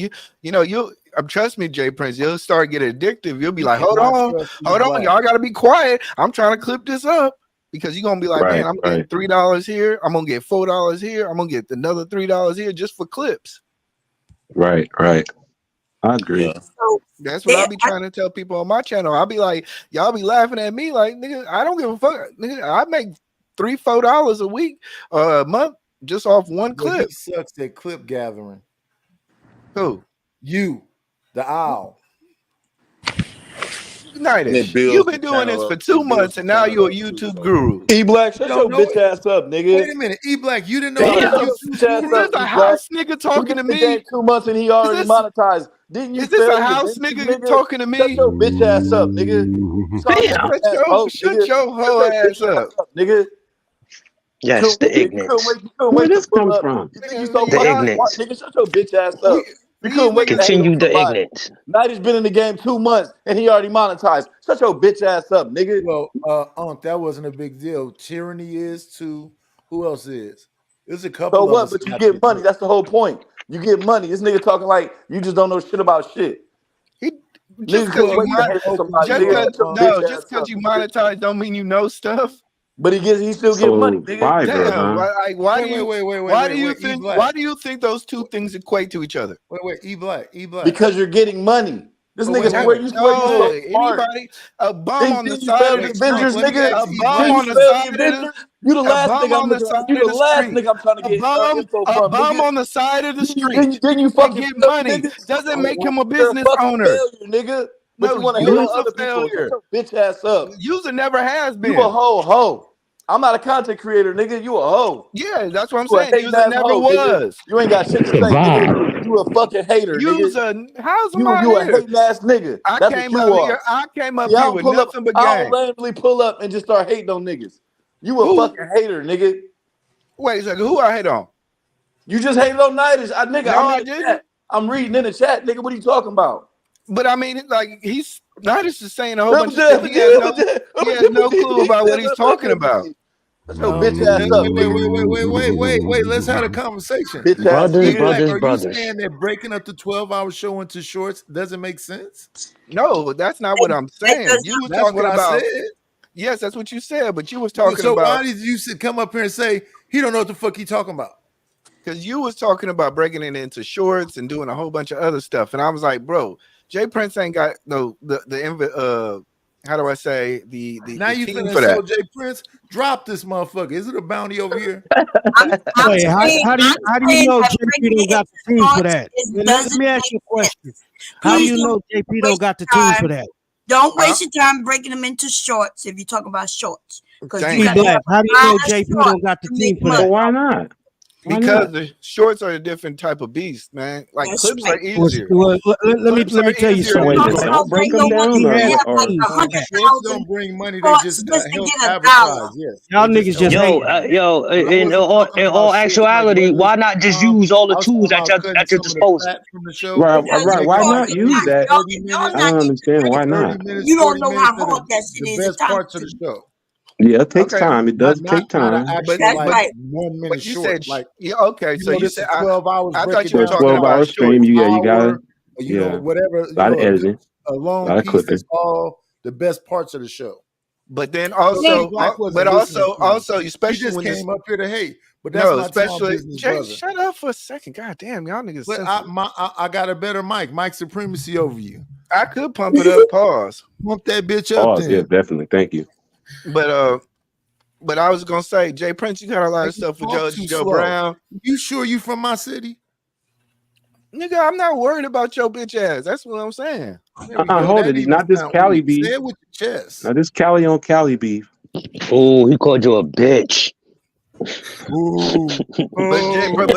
trust me, Jay Prince. You'll start getting addictive. You'll be like, hold on, y'all gotta be quiet. I'm trying to clip this up because you're gonna be like, man, I'm getting $3 here. I'm gonna get $4 here. I'm gonna get another $3 here just for clips. Right. I agree. So that's what I'll be trying to tell people on my channel. I'll be like, y'all be laughing at me like, nigga, I don't give a fuck. Nigga, I make $3-4 a week, a month just off one clip. He sucks at clip gathering. Who? You, the owl. United. You've been doing this for 2 months and now you're a YouTube guru. E Black, shut your bitch ass up, nigga. Wait a minute, E Black, you didn't know. Is this a house nigga talking to me? 2 months and he already monetized. Didn't you? Is this a house nigga talking to me? Shut your bitch ass up, nigga. Shut your whole ass up, nigga. Yes, the ignorance. Where this come from? The ignorance. Nigga, shut your bitch ass up. You couldn't wait to continue the ignorance. Knight has been in the game 2 months and he already monetized. Shut your bitch ass up, nigga. Well, that wasn't a big deal. Tyranny is too. Who else is? There's a couple. So of what? us But you get money. That's the whole point. You get money. This nigga talking like you just don't know shit about shit. Just because you monetize don't mean you know stuff. But he still get money. Fiverr, Why do you think those two things equate to each other? Wait, E Black. Because you're getting money. This nigga swear you anybody a bum on the side of the Avengers, nigga. A bum on the side of the You the last nigga I'm trying to get info from. A bum on the side of the street. Then you fucking get money. Doesn't make him a business owner, nigga. But you want to hate hate on other people. Shut your bitch ass up. User never has been. You a hoe. I'm not a content creator, nigga. You a hoe. Yeah, that's what I'm saying. User never was. Nigga. You ain't got shit to say, nigga. You a fucking hater, User, nigga. how's you a hating ass nigga. I That's came what you up are. I came up here with nothing but I game. don't randomly pull up and just start hating on niggas. You a fucking hater, nigga. Wait a second, who I hate on? You just hated on Nighters. Nigga, No, I didn't. I'm reading in the chat, nigga. What are you talking about? But I mean, like Nighters is saying a whole bunch of stuff. He has no clue about what he's talking about. Bitch ass up. Wait. Let's have a conversation. Brothers. Are you saying that breaking up the 12-hour show into shorts doesn't make sense? No, that's not what I'm saying. You were talking about. Yes, that's what you said, but you was talking about. So why did you come up here and say he don't know what the fuck he talking about? Because you was talking about breaking it into shorts and doing a whole bunch of other stuff, and I was like, bro, Jay Prince ain't got how do I say the now you team finna for that. so Jay Prince, drop this motherfucker. Is it a bounty over here? Wait, how do you know JP don't got the team for that? Let me ask you a question. How do you know JP don't got the team for that? Don't waste your time breaking them into shorts if you talk about shorts. How do you know JP don't got the team for that? Well, why not? Because the shorts are a different type of beast, man. Like clips are easier. Let me tell you something. Don't break them down. Shorts don't bring money. They just help advertise. Yes. Y'all niggas just in all actuality, why not just use all the tools at your disposal? Right. Why not use that? I don't understand. Why not? You don't know how hard that shit is. The best parts of the show. Yeah, it takes time. It does take time. But That's right. 1 minute You short. said okay. So you said 12 hours. I thought you were talking 12 about hour stream. You got it. You know, whatever. A lot of editing. A long piece is all the best parts of the show. But then also, especially just when came up here to hate. But that's especially Jay, brother. shut up for a second. God damn, y'all niggas. But I got a better mic. Mic supremacy over you. I could pump it up. Pause. Pump that bitch up. Yeah, definitely. Thank you. But I was gonna say, Jay Prince, you got a lot of stuff with Judge Joe Brown. You sure you from my city? Nigga, I'm not worried about your bitch ass. That's what I'm saying. Hold it. Not this Cali beef. Say it with your chest. Now this Cali on Cali beef. Oh, he called you a bitch. But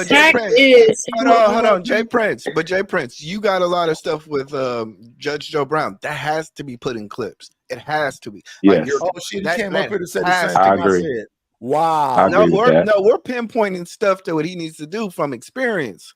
Jay Prince, hold on, Jay Prince. But Jay Prince, you got a lot of stuff with Judge Joe Brown that has to be put in clips. It has to be. Yes. He came up here to say the same thing I said. Wow. We're pinpointing stuff to what he needs to do from experience.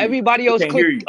everybody else Can't hear clicked you.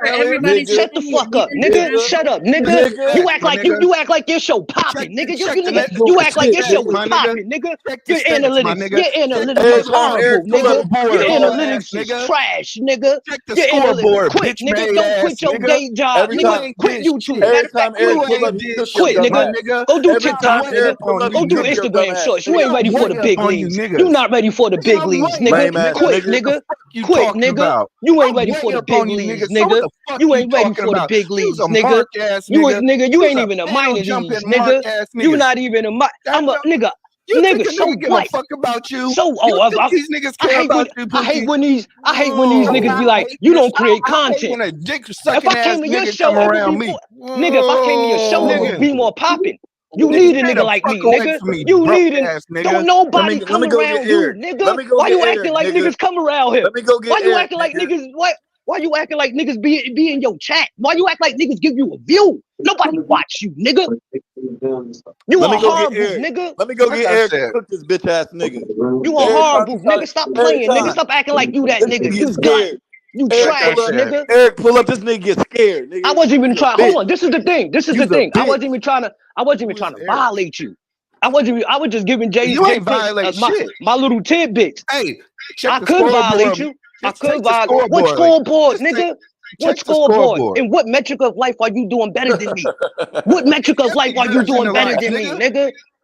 everybody. Shut the fuck up, nigga. Shut up, nigga. You act like you act like your show popping, nigga. You act like your show is popping, nigga. Your analytics is horrible, nigga. Your analytics is trash, nigga. Your analytics quit, nigga. Don't quit your day job, nigga. Quit YouTube. Quit, nigga. Go do TikTok, nigga. Go do Instagram shorts. You ain't ready for the big leagues. You not ready for the big leagues, nigga. Quit, nigga. Quit, nigga. You ain't ready for the big leagues, nigga. You ain't ready for the big leagues, nigga. You ain't even a minor leagues, nigga. You not even a I'm a nigga. Nigga, so what? Fuck about you. So these niggas care about you. I hate when these niggas be like, you don't create content. If I came to your show, nigga, if I came to your show, it would be more popping. You need a nigga like me, nigga. You need it. Don't nobody come around you, nigga. Why you acting like niggas come around here? Why you acting like niggas? Why you acting like niggas be in your chat? Why you act like niggas give you a view? Nobody watch you, nigga. You are horrible, nigga. Let me go get Eric to cook this bitch ass nigga. You are horrible, nigga. Stop playing, nigga. Stop acting like you that nigga. You done. You trash, nigga. Eric, pull up. This nigga get scared, nigga. I wasn't even trying. Hold on. This is the thing. I wasn't even trying to violate you. I was just giving Jay my little tidbits. Hey, I could violate you. I could violate. What scoreboard, nigga? What scoreboard? And what metric of life are you doing better than me? What metric of life are you doing better than me, nigga?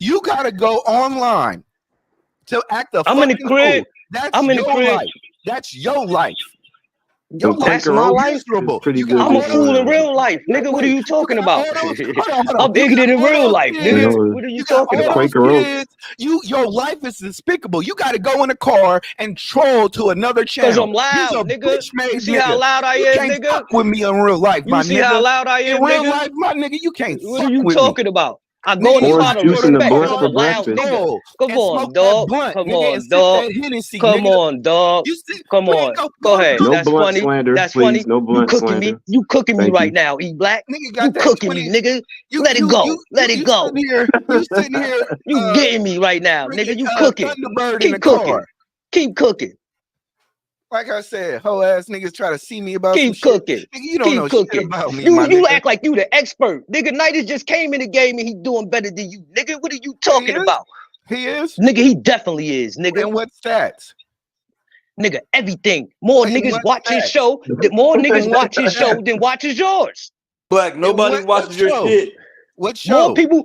You gotta go online to act a I'm in the fucking crib. fool. That's I'm in the your crib. life. That's your life. Them That's Quaker my Oats life. is Miserable. pretty You good. got I'm a all visual. fool in those. real life, nigga. What are you talking about? Hold on. I'm You ignorant got in all real those life, kids. nigga. What are you You got talking all about? those Quaker Oats. kids. Your life is despicable. You got to go in a car and troll to another Cause channel. I'm loud, You's a nigga. bitch-made You see nigga. how loud I You am, can't nigga? fuck with me in real life, my You see how nigga. loud I In am, real nigga? life, my nigga, you can't What fuck are you with me. talking about? I go Nigga, in the you car gotta to go to Juicing the the respect blunt because for I'm a loud breakfast. nigga. roll Come and on, smoke that dog. blunt, Come nigga, on, and sip dog. that Hennessy, Come nigga. on, dog. You see, Come you on. ain't Go ahead. No That's blunt funny. slander, That's please. funny. No You blunt cooking me. slander. You cooking me Thank right you. now, E Black. nigga You got that cooking me, 20. nigga. Let it go. Let it go. You sitting here, You getting me right now, nigga. drinking You cooking. Thunderbird in Keep the cooking. car. Keep cooking. Like I said, hoe ass niggas try to see me about some Keep shit. cooking. Nigga, you don't know Keep shit cooking. about me, You my nigga. act like you the expert. Nigga, Knightis just came in the game and he doing better than you. Nigga, what are you He talking is. about? He is. Nigga, he definitely is, nigga. And what stats? Nigga, everything. More And niggas what watch his stats? show. More niggas And what watch his show stats? than watches yours. Black, And nobody what watches your show? shit. What More show? people.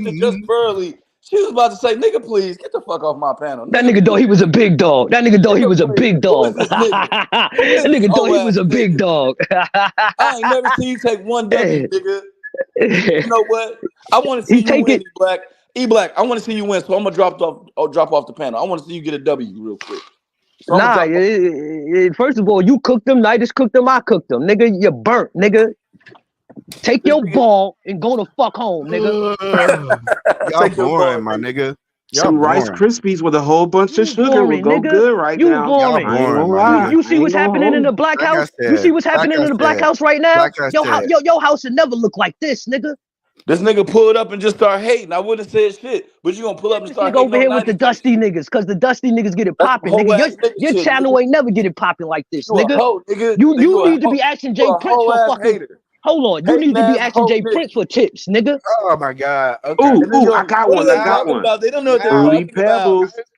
sister just barely. She was about to say, "Nigga, please get the fuck off my panel." That nigga thought he was a big dog. That nigga thought he was a big dog. That nigga thought he was a big dog. I ain't never seen you take one W, nigga. You know what? I want to see you win, E-Black. E-Black, I want to see you win, so I'm gonna drop off the panel. I want to see you get a W real quick. So First of all, you cooked them. Nidus cooked them. I cooked them, nigga. You burnt, nigga. Take your ball and go the fuck home, nigga. Y'all boring, my nigga. Some Rice Krispies with a whole bunch of sugar will go good right now. Boring. You see what's happening in the Black House? You see what's happening in the Black House right now? Your house should never look like this, nigga. This nigga pulled up and just start hating. I wouldn't have said shit, but you gonna pull up and start hating over here with the dusty niggas, cause the dusty niggas get it popping, nigga. Your channel ain't never get it popping like this, nigga. You need to be asking Jay Prince for fucking. Hold on, you need to be asking Jay Prince for tips, nigga. Oh my god. Okay. Ooh, I got one. They don't know what they're Fruity talking about. Pebbles.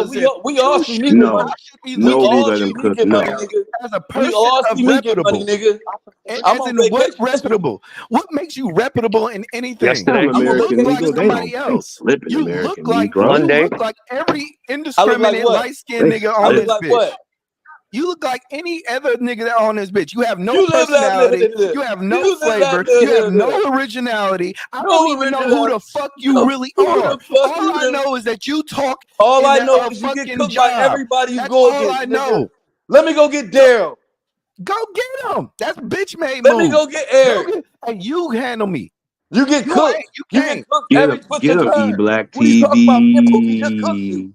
as if we all you see should me get No, money. not should be We nobody looking all let at him see you me cook get money, nothing. nigga. as a We person all of see me get money, reputable. nigga. And I'm as on in what vacation. reputable? What makes you reputable in anything? Yesterday, You American look like Eagle, they somebody don't they else. flipping You American look like Negro. you look like every I look like indiscriminate what? light-skinned They nigga on I look this flip. like bitch. what? You look like any other nigga that on this bitch. You have no You live that personality. live. You have no You live flavor. that You have live. no originality. I don't No even know who original. the fuck you No, really who are. the fuck All you I live? know is that you talk All in I that know is you get fucking cooked by job. everybody you That's go all against, I nigga. know. Let me go get Daryl. Go get him. That's bitch made Let me move. go get Go Eric. get, and you handle me. You get You cooked. ain't. You You can't. get cooked Get every him, twist get and him, E turn. Black What are you talking about? Me and Pookie just cooked you. TV.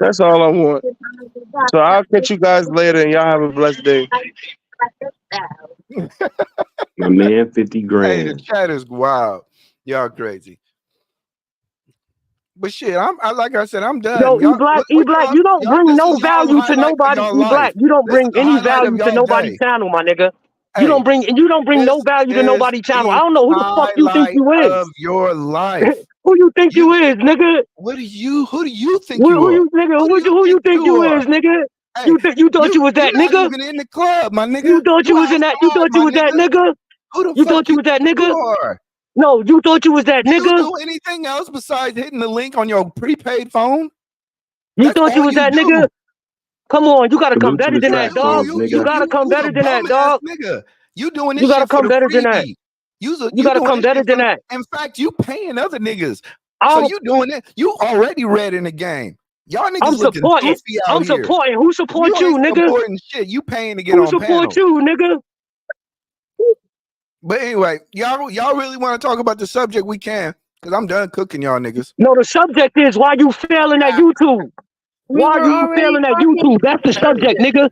That's all I want. So I'll catch you guys later, and y'all have a blessed day. My man, 50 Hey, the grand. chat is wild. Y'all crazy. But shit, like I said, I'm done. Yo, Y'all, E-Black, y'all, you don't bring this no is y'all's value to highlight of nobody. y'all life. E-Black, you don't This is bring the any highlight value of to y'all nobody's day. channel, my nigga. You Hey, don't bring no value to is nobody's channel. I the don't know who the fuck you think highlight you is. of your life. Who you think you is, nigga? Who do you think you Who are? you nigga? Who you think you is, nigga? Hey, You thought you was that you're not nigga? even in the club, my nigga. You thought you was in that? You outside, thought you my was that nigga. nigga? Who the You fuck thought you was that you nigga? are? No, you thought you was that Do you nigga? do anything else besides hitting the link on your prepaid phone? You That's thought you all was you that do. nigga? Come on, you gotta come Salute to better the than Yeah, that, trap dog. phones, You nigga. gotta come you's a better than bum that, ass dog. nigga. You doing You this gotta shit for come the better than that. freebie. You You gotta doing come this better shit for than that. in fact, you paying other niggas. I'm So you doing it. You already read in the game. Y'all niggas looking supporting. goofy out I'm here. supporting. Who support You you, ain't nigga? supporting shit. You paying to get Who on support panels. you, nigga? But anyway, y'all really want to talk about the subject? We can, because I'm done cooking y'all niggas. No, the subject is why you failing at YouTube. We Why were you already failing at talking YouTube? That's the subject, nigga.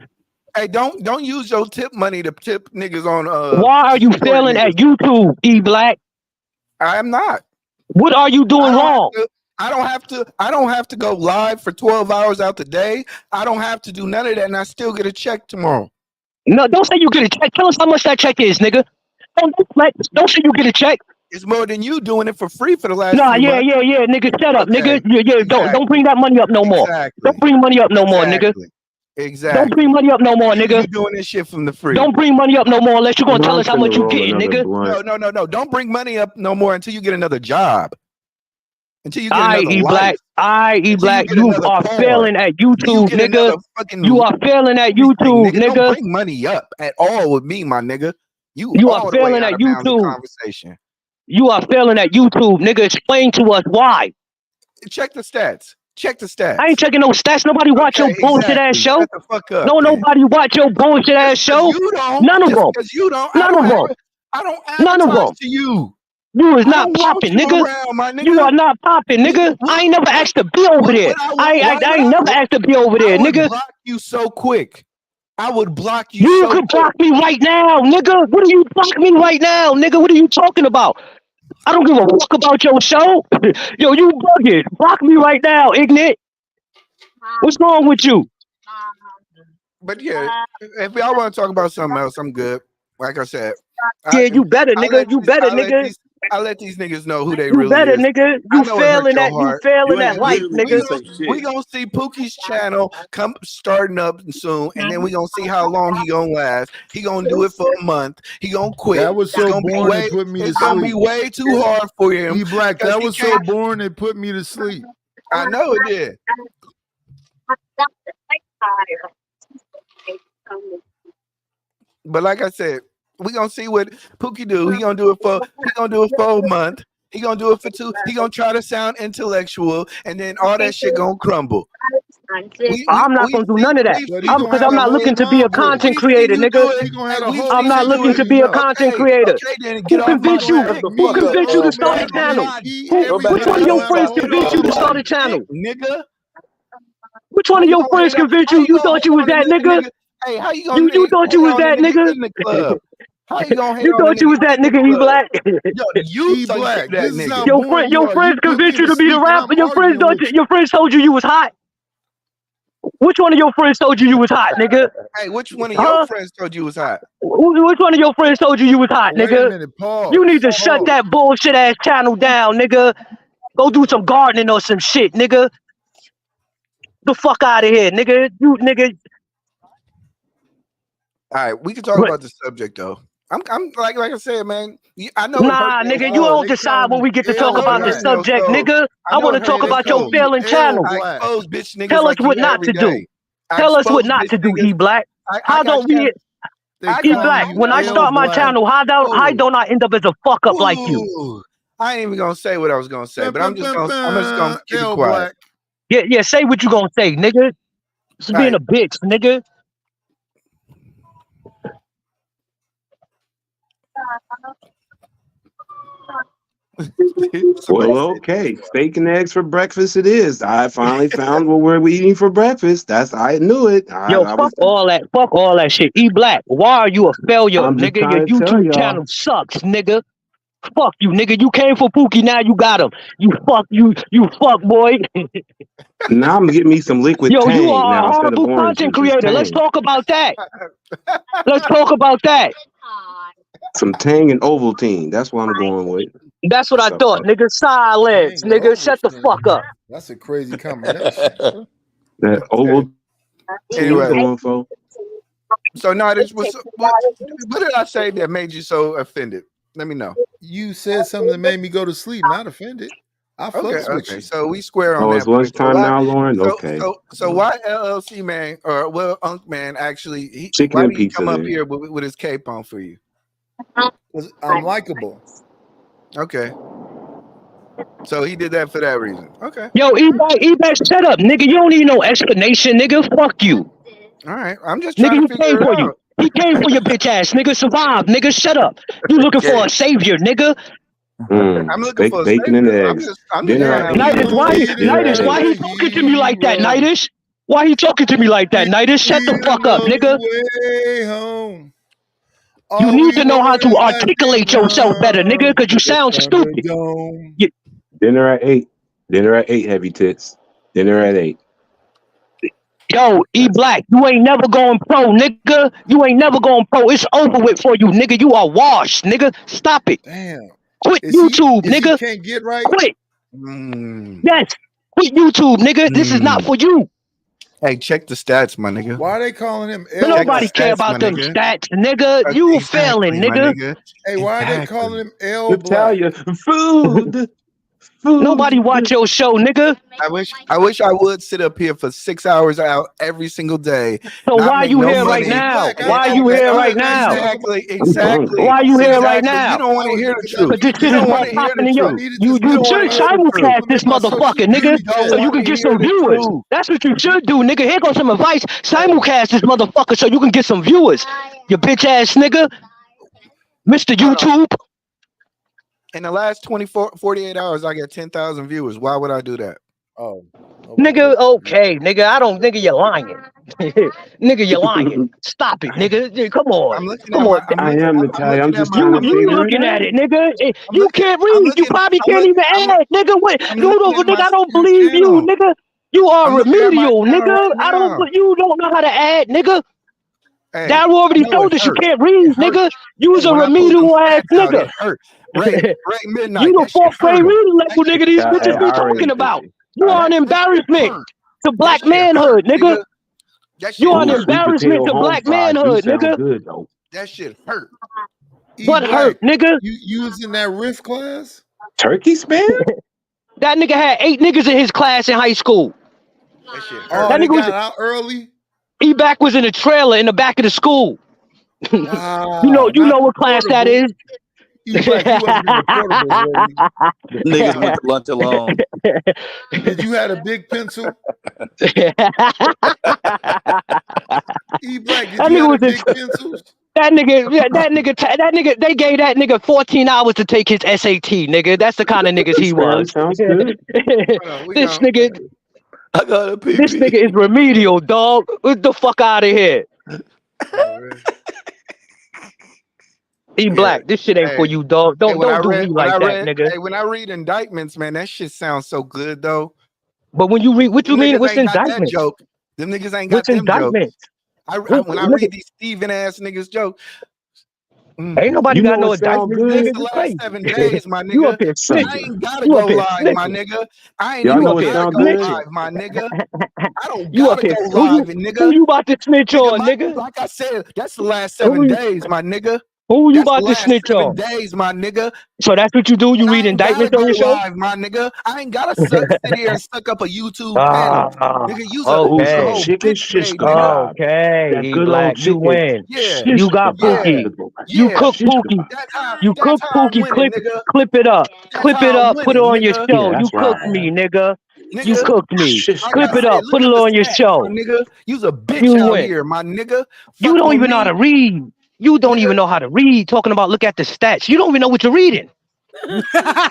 Hey, don't use your tip money to tip niggas on Why are to you support failing at niggas. YouTube, E-Black? I am not. What are you doing wrong? I don't have to go live for 12 hours out the day. I don't have to do none of that, and I still get a check tomorrow. No, don't say you get a check. Tell us how much that check is, nigga. Don't say you get a check. It's more than you doing it for free for the last Nah, few yeah, months. nigga. Shut up, Okay, nigga. Yeah, exactly. don't bring that money up no more. Exactly. Don't bring money up no more, nigga. Exactly. Don't bring money up no more, nigga. You doing this shit from the free. Don't bring money up no more unless you're gonna No, tell I'm us how finna much you roll getting, another nigga. blunt. No. Don't bring money up no more until you get another job. Until you get I another E-Black, life. E-Black, get you another are car. failing at Until you YouTube, get nigga. another fucking You are failing at everything, YouTube, Don't nigga. bring money up at all with me, my nigga. You are all the way failing out at of bounds of YouTube. conversation. You are failing at YouTube, nigga. Explain to us why. Check the stats. Check the stats. I ain't checking no stats. Nobody watch your bullshit ass show. Shut the fuck up. No, nobody watch your bullshit ass show. You don't. None of Just them. because you don't. None of them. I don't None of advertise them. to you. You is I not don't want popping, you nigga. around, my nigga. You are not popping, nigga. I ain't never asked to be over there. I ain't never asked to be over there, I would nigga. block you so quick. I would block you You so could quick. block me right now, nigga. What are you blocking me right now, nigga? What are you talking about? I don't give a fuck about your show. Yo, you bugging. Block me right now, ignorant. What's wrong with you? But yeah, if y'all want to talk about something else, I'm good. Like I said, Yeah, you better, nigga. You better, nigga. I let these niggas know who they You really better, is. nigga. I You know it hurt failing your at heart. life, nigga. We gonna see Pookie's channel come starting up soon, and then we gonna see how long he gonna last. He gonna do it for a month. He gonna quit. That was so boring it put me to sleep. It's gonna be way too hard for him. E-Black, that was so boring it put me to sleep. I know it did. But like I said, we gonna see what Pookie do. He gonna do it for a month. He gonna do it for 2. He gonna try to sound intellectual, and then all that shit gonna crumble. I'm not gonna do none of that. Because I'm not looking to be a content creator, nigga. I'm not looking to be a content creator. Who convinced you? Who convinced you to start a channel? Which one of your friends convinced you to start a channel? Nigga. Which one of your friends convinced you? You thought you was that nigga? Hey, how you gonna? You thought you was that nigga? How you gonna? You thought you was that nigga, E-Black? You thought that nigga. Your friends convinced you to be the rapper. Your friends told you was hot. Which one of your friends told you was hot, nigga? Hey, which one of your friends told you was hot? Which one of your friends told you was hot, nigga? You need to shut that bullshit ass channel down, nigga. Go do some gardening or some shit, nigga. The fuck out of here, nigga. You nigga. All right, we can talk about the subject though. I'm like I said, man. I know. Nah, nigga, you don't decide when we get to talk about the subject, nigga. I want to talk about your failing channel. Tell us what not to do. Tell us what not to do, E-Black. How don't we? E-Black, when I start my channel, how don't I end up as a fuck up like you? I ain't even gonna say what I was gonna say, but I'm just gonna keep it quiet. Yeah, say what you gonna say, nigga. Just being a bitch, nigga. Well, okay. Steak and eggs for breakfast it is. I finally found what we're eating for breakfast. I knew it. Fuck all that. Fuck all that shit. E-Black, why are you a failure, I'm just nigga? Your trying to tell YouTube y'all. channel sucks, nigga. Fuck you, nigga. You came for Pookie, now you got him. You fuck boy. Now I'm gonna get me some liquid Yo, Tang you are now a instead of horrible orange content juice. It's creator. Let's Tang. talk about that. Let's talk about that. Some Tang and Ovaltine. That's what I'm going with. That's what I thought, nigga. Silence, nigga. Shut the fuck up. That's a crazy combination. That Ovaltine Anyway. going for. So now this was what did I say that made you so offended? Let me know. You said something that made me go to sleep, not offended. I fucks with you. So we square on Oh, that. it's lunchtime now, Lauren? Okay. So why LLC man or Unk man actually Chicken why and did he pizza come up then. here with his cape on for you? 'Cause I'm likable. Okay. So he did that for that reason. Okay. Yo, E-Back, shut up, nigga. You don't need no explanation, nigga. Fuck you. All right. I'm just trying Nigga, to he figure came it for out. you. He came for your bitch ass, nigga. Survive, nigga. Shut up. You looking for a savior, nigga. I'm looking for a bacon and savior. eggs. I'm Dinner just at Nidus, why he talking to me like that, Nidus? Why he talking to me like that, Nidus? Shut the fuck up, nigga. Way home. You need to know how to articulate yourself better, nigga, because you sound stupid. Dinner at 8. Dinner at 8, heavy tits. Dinner at 8. Yo, E-Black, you ain't never going pro, nigga. You ain't never going pro. It's over with for you, nigga. You are washed, nigga. Stop it. Damn. Quit YouTube, nigga. Can't get right. Quit. Yes. Quit YouTube, nigga. This is not for you. Hey, check the stats, my nigga. Why are they calling him Nobody care about them stats, nigga. You failing, nigga. Hey, why are they calling him L Black? Natalia, food. Nobody watch your show, nigga. I wish I would sit up here for 6 hours out every single day. So why you here right now? Why you here right now? Exactly. Why you here right now? You don't want to hear the truth. But this shit is more popping in your. You should simulcast this motherfucker, nigga, so you can get some viewers. That's what you should do, nigga. Here goes some advice. Simulcast this motherfucker so you can get some viewers. You bitch ass nigga, Mr. YouTube. In the last 48 hours, I get 10,000 viewers. Why would I do that? Oh, nigga, okay, nigga. Nigga, you're lying. Nigga, you're lying. Stop it, nigga. Come on. Come on. I am Natalia. I'm just trying to You figure looking it at out. it, nigga. You can't read. You probably can't even add, nigga. What? Nigga, I don't believe you, nigga. You are remedial, nigga. You don't know how to add, nigga. Daryl already told us you can't read, nigga. You's a remedial ass nigga. Ray Midnight. You the fourth grade reading level, nigga. These bitches be talking about. You are an embarrassment to black manhood, nigga. You are an embarrassment to black manhood, nigga. That shit hurt. What hurt, nigga? You was in that riff class? Turkey span? That nigga had 8 niggas in his class in high school. That shit hurt. That nigga got out early? E-Back was in a trailer in the back of the school. Wow. you know what class that is? Niggas went to lunch alone. Did you have a big pencil? E-Black, did you have big pencils? That nigga, they gave that nigga 14 hours to take his SAT, nigga. That's the kind of niggas he was. Sounds good. This nigga, I got a pee. this nigga is remedial, dog. Get the fuck out of here. E-Black, this shit ain't for you, dog. Don't do me like that, nigga. Hey, when I read indictments, man, that shit sounds so good though. But when you read, what you mean? What's indictment? Joke. Them niggas ain't got What's them indictment? jokes. When I read these Steven ass niggas jokes, ain't nobody got no indictment. Niggas the last 7 days, my nigga. You up here I ain't gotta go live, my nigga. I ain't even gotta go live, my nigga. I don't gotta go live, nigga. Who you about to snitch on, nigga? Like I said, that's the last 7 days, my nigga. Who you about to snitch on? 7 days, my nigga. So that's what you do? You read indictments on your show? Live, my nigga. I ain't gotta sit here and suck up a YouTube panel. Nigga, use okay. Chicken shish kebab. Okay, good E-Black, old you chicken. win. Yeah. You got Pookie. You cook Pookie. You cook Pookie. Clip it up. Clip it up. Put it on your show. You cooked me, nigga. You cooked me. Clip it up. Put it on your show. Nigga, you's a bitch out here, my nigga. You don't even know how to read. You don't even know how to read. Talking about look at the stats. You don't even know what you're reading.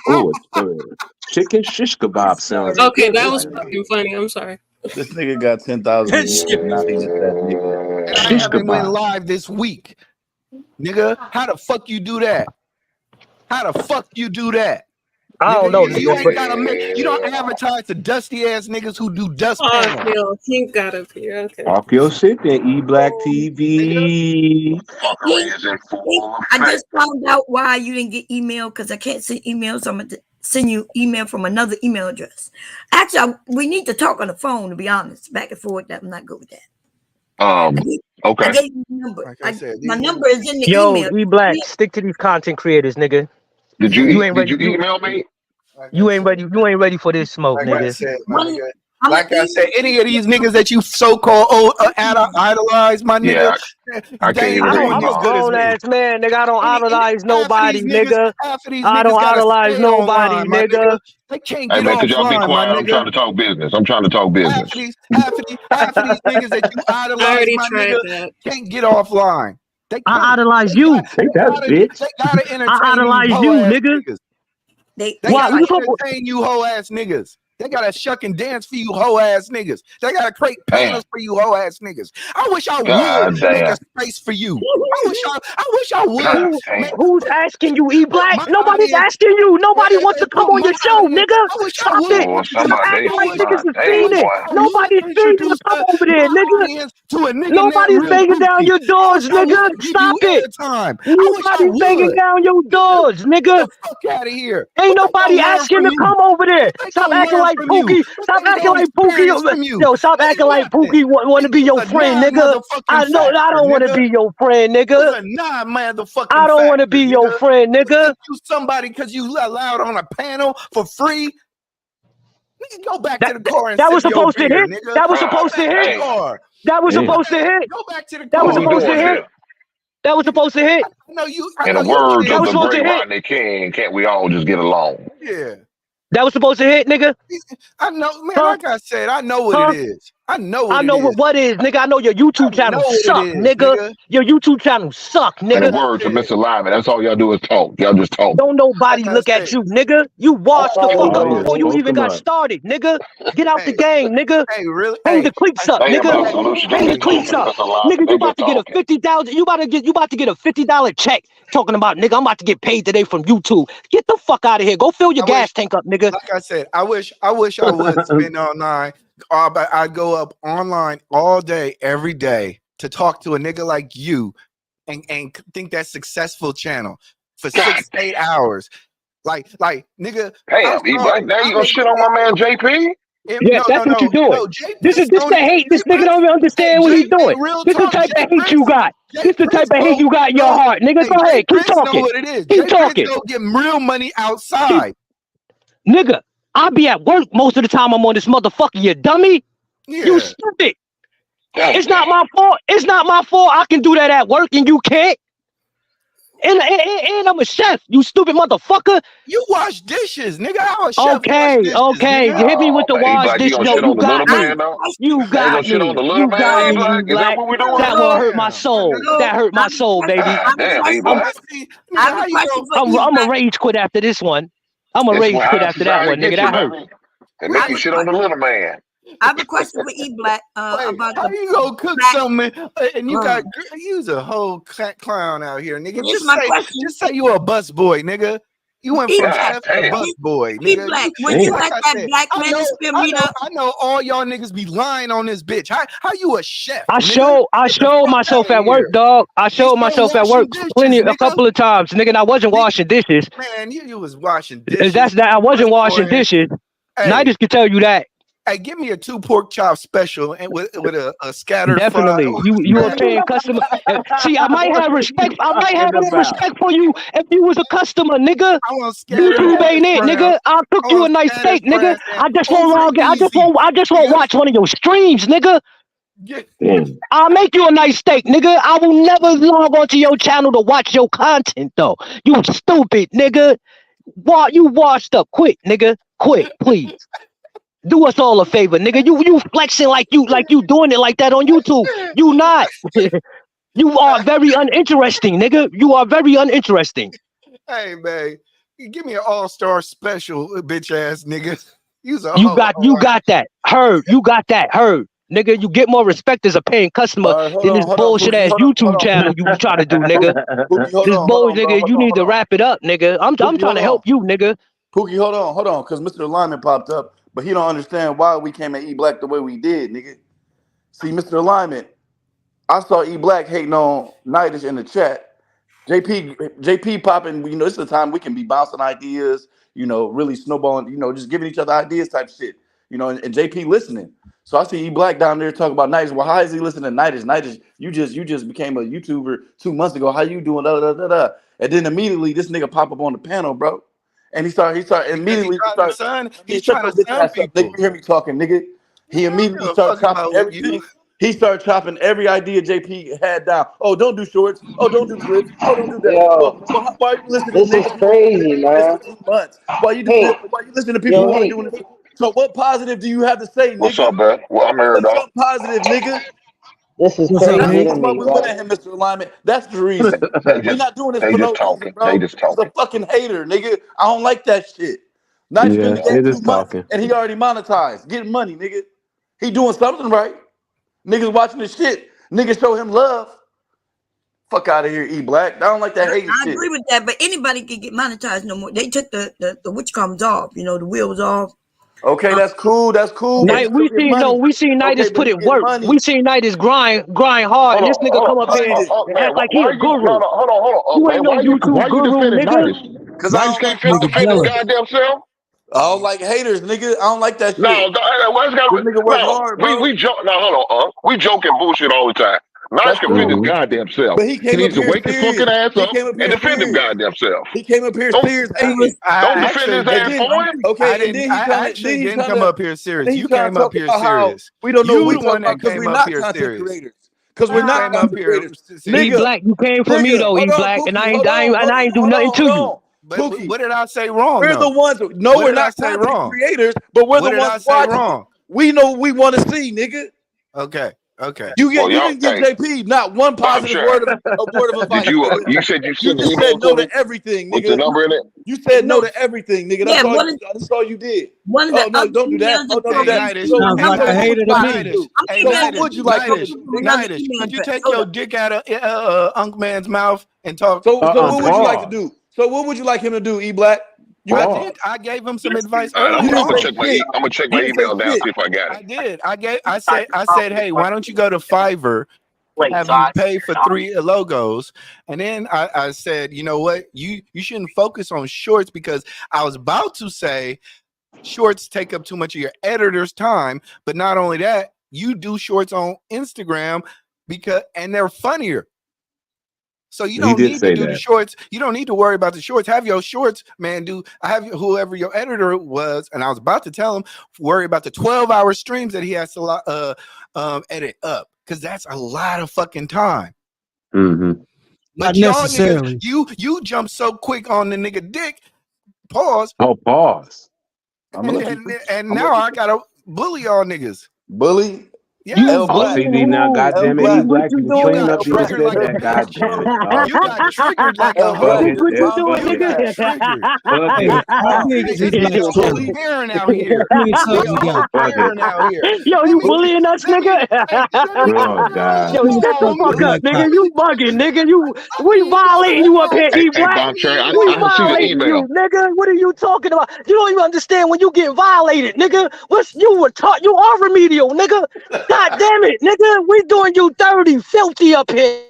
Oh, chicken shish kebab sounds Okay, good. that was fucking funny. I'm sorry. This nigga got 10,000 views. Now he just that nigga. And I haven't went live this week. Nigga, how the fuck you do that? How the fuck you do that? I don't know. You ain't gotta make. You don't advertise to dusty ass niggas who do dust panels. Phil, he got up here. Okay. Talk your shit then, E-Black TV. I just found out why you didn't get email because I can't send emails. So I'm gonna send you email from another email address. Actually, we need to talk on the phone. To be honest, back and forth. That I'm not good with that. Okay. I gave you my number. Like I said, my number is in the Yo, email. E-Black, stick to these content creators, nigga. Did you ain't email me? You ain't ready. You ain't ready for this smoke, Like I nigga. said, my nigga. Like I said, any of these niggas that you so-called idolize, my nigga, I can't even read. I'm a grown ass man, nigga. I don't idolize nobody, nigga. Half of these I don't niggas gotta idolize stay nobody, online, my nigga. They can't Hey get man, could y'all be offline, quiet? my I'm trying nigga. to talk business. I'm trying to talk business. Half of these niggas that you idolize, already my tried nigga, that. can't get offline. They I can't. idolize you. Ain't that bitch? They gotta entertain I idolize you, you, hoe-ass nigga. niggas. They Why? gotta You talk- entertain you hoe ass niggas. They gotta shuck and dance for you hoe ass niggas. They gotta create panels for you hoe ass niggas. I wish I God would make damn. a space for you. I wish I would. God make- damn. Who's asking you, E-Black? My Nobody's audience- asking you. Nobody wants to come on your show, nigga. I wish I Stop would. it. Oh, Stop somebody, acting like they niggas is hey, fiending. boy. Nobody's fiending to come over there, nigga. To a nigga Nobody's banging down your doors, nigga. Stop it. Nobody's banging down your doors, nigga. Fuck out of here. Ain't nobody asking to come over there. Stop acting like Pookie. Stop acting like Pookie. Yo, stop acting like Pookie want to be your friend, nigga. I don't want to be your friend, nigga. Nah, motherfucking I don't want to be your friend, nigga. You somebody because you allowed on a panel for free. Nigga, go back to the car and That was sip your supposed to beer, hit. nigga. That was Go supposed to back hit. the car. That was supposed to hit. Go back to the car. That was What we supposed to doing hit. here? That was supposed to hit. No, you. In the words That of was the supposed to great hit. Rodney King, can't we all just get along? Yeah. That was supposed to hit, nigga. I know, man. Huh? Like I said, I know what Huh? it is. I know what I it know is. what is, nigga. I know your YouTube channel know what it suck, is, nigga. nigga. Your YouTube channel suck, In the nigga. words of Mr. Lyman, that's all y'all do is talk. Y'all just talk. Don't nobody Like I look at said. you, nigga. You washed the fuck Oh, up yeah, before you smoke even them got up. started, nigga. Get out the Hey. game, nigga. Hey, really? Hang Hey, the cleats up, They ain't about nigga. solutions. Hang They the just cleats talking, up, Mr. Lyman. nigga. They You about just to get a talking. $50,000. You about to get a $50 check. Talking about, nigga, I'm about to get paid today from YouTube. Get the fuck out of here. Go fill your gas tank up, nigga. Like I said, I wish I would spend online. But I'd go up online all day, every day to talk to a nigga like you and think that successful channel for 6 to 8 hours. Like nigga. Damn, E-Black, now you gonna shit on my man JP? Yes, that's what you're doing. This is the hate. This nigga don't even understand what he's doing. This is the type of hate you got. This is the type of hate you got in your heart, nigga. Go ahead, keep talking. Know what it is. Keep talking. Go get real money outside. Nigga, I be at work most of the time I'm on this motherfucker, you dummy. Yeah. You stupid. It's not my fault. It's not my fault. I can do that at work and you can't. And I'm a chef, you stupid motherfucker. You wash dishes, nigga. I'm a chef. Okay. Nigga. Hit me with the wash dish. You Yo, gonna shit you on the got little me. man, though? You got me. shit on the little You man, got me, E-Black? you Is that black. what we doing? That will hurt my soul. That hurt my soul, baby. Damn, E-Black. I have a question for I'm E-Black. a rage quit after this one. I'm a That's rage what quit high after that society one, nigga. get you, That hurt. baby. They make you shit on the little man. I have a question for E-Black about How the you gonna cook black- something and you got you's a whole clown out here, nigga. This is my question. Just say you a bus boy, nigga. You went from E-Black. chef to bus boy, nigga. E-Black, when you Like let I that said, black I manosphere meet up, know all y'all niggas be lying on this bitch. How you a chef? I nigga? showed myself at work, dog. I showed myself at work a couple of times, nigga. And I wasn't washing dishes. Man, you was washing dishes. That's that. I wasn't washing dishes. Hey. Niggas can tell you that. Hey, give me a 2 pork chop special and with a scattered Definitely. fry. You a paying customer. See, I might have respect. I might have respect for you if you was a customer, nigga. YouTube ain't it, nigga. I'll cook you a nice steak, nigga. I just won't log in. I just won't watch one of your streams, nigga. I'll make you a nice steak, nigga. I will never log onto your channel to watch your content, though. You stupid, nigga. You washed up. Quit, nigga. Quit, please. Do us all a favor, nigga. You flexing like you doing it like that on YouTube. You not. You are very uninteresting, nigga. You are very uninteresting. Hey man, give me an all-star special, bitch ass nigga. You got that. Heard. You got that. Heard. nigga. You get more respect as a paying customer than this bullshit ass YouTube channel you try to do, nigga. This bullshit, nigga. You need to wrap it up, nigga. I'm trying to help you, nigga. Pookie, hold on, because Mr. Alignment popped up, but he don't understand why we came at E Black the way we did, nigga. See, Mr. Alignment, I saw E Black hating on Nightish in the chat. JP popping, you know, this is the time we can be bouncing ideas, you know, really snowballing, you know, just giving each other ideas type shit, you know, and JP listening. So I see E Black down there talking about Nightish. Well, how is he listening to Nightish? Nightish, you just became a YouTuber 2 months ago. How you doing? Da, da, da, da. And then immediately this nigga pop up on the panel, bro. And he started immediately. He's trying to son people. Nigga, hear me talking, nigga. He immediately started chopping everything. He started chopping every idea JP had down. Oh, don't do shorts. Oh, don't do clips. Oh, don't do that. Well, why are you listening to this is crazy, man. 2 months. Why you listening to people who are doing this? So what positive do you have to say, nigga? What's up, man? Well, I'm here, dog. Something positive, nigga. This is crazy. That's why we went at him, Mr. Alignment. That's the reason. We're not doing this for no reason, bro. He's a fucking hater, nigga. I don't like that shit. Nice been together 2 months, and he already monetized, getting money, nigga. He doing something right. Niggas watching this shit. Niggas show him love. Fuck out of here, E Black. I don't like that hate shit. I agree with that, but anybody can get monetized no more. They took the witch-combs off, you know, the wheels off. Okay, that's cool. That's cool. We seen Nightish put in work. We seen Nightish grind hard. And this nigga come up here and act like he a guru. Hold on. You ain't no YouTube guru, nigga. Because I can't defend his goddamn self. I don't like haters, nigga. I don't like that shit. Nigga work hard, bro. We joke. No, hold on. We joking bullshit all the time. Nice can defend his goddamn self. But he needs to wake his fucking ass up and defend his goddamn self. He came up here serious. Don't defend his ass for him. Okay, I actually didn't come up here serious. You came up here serious. We don't know you what the one that came up here serious. Because we're not up here. E Black, you came for me though, E Black, and I ain't do nothing to you. But what did I say wrong? We're the ones. No, we're not content creators, but we're the ones watching. Wrong? We know what we want to see, nigga. Okay. You didn't give JP not one positive word of advice. You said you said no to everything, nigga. With the number in it? You said no to everything, nigga. That's all you did. No, don't do that. Oh, don't do that. Sounds like a hater to me. What would you like? Nightish, could you take your dick out of Unc Man's mouth and talk? So what would you like to do? So what would you like him to do, E Black? I gave him some advice. I'm gonna check my email now, see if I got it. I did. I said, hey, why don't you go to Fiverr, have you pay for 3 logos, and then I said, you know what, you shouldn't focus on shorts, because I was about to say shorts take up too much of your editor's time, but not only that, you do shorts on Instagram and they're funnier. So you don't need to do the shorts. You don't need to worry about the shorts. Have your shorts, man. Whoever your editor was, and I was about to tell him, worry about the 12-hour streams that he has to edit up, because that's a lot of fucking time. Not necessarily. Niggas, you jump so quick on the nigga dick. Pause. Oh, pause. And now I gotta bully y'all niggas. Bully. Yeah. CD now, goddamn it, E Black, you clean up your shit, that goddamn it. You got triggered like a Aaron out here. Yo, you bullying us, nigga? Oh, God. Yo, shut the fuck up, nigga. You bugging, nigga. We violating you up here, E Black. We violating you, nigga. What are you talking about? You don't even understand when you get violated, nigga. You are remedial, nigga. God damn it, nigga. We doing you dirty, filthy up here.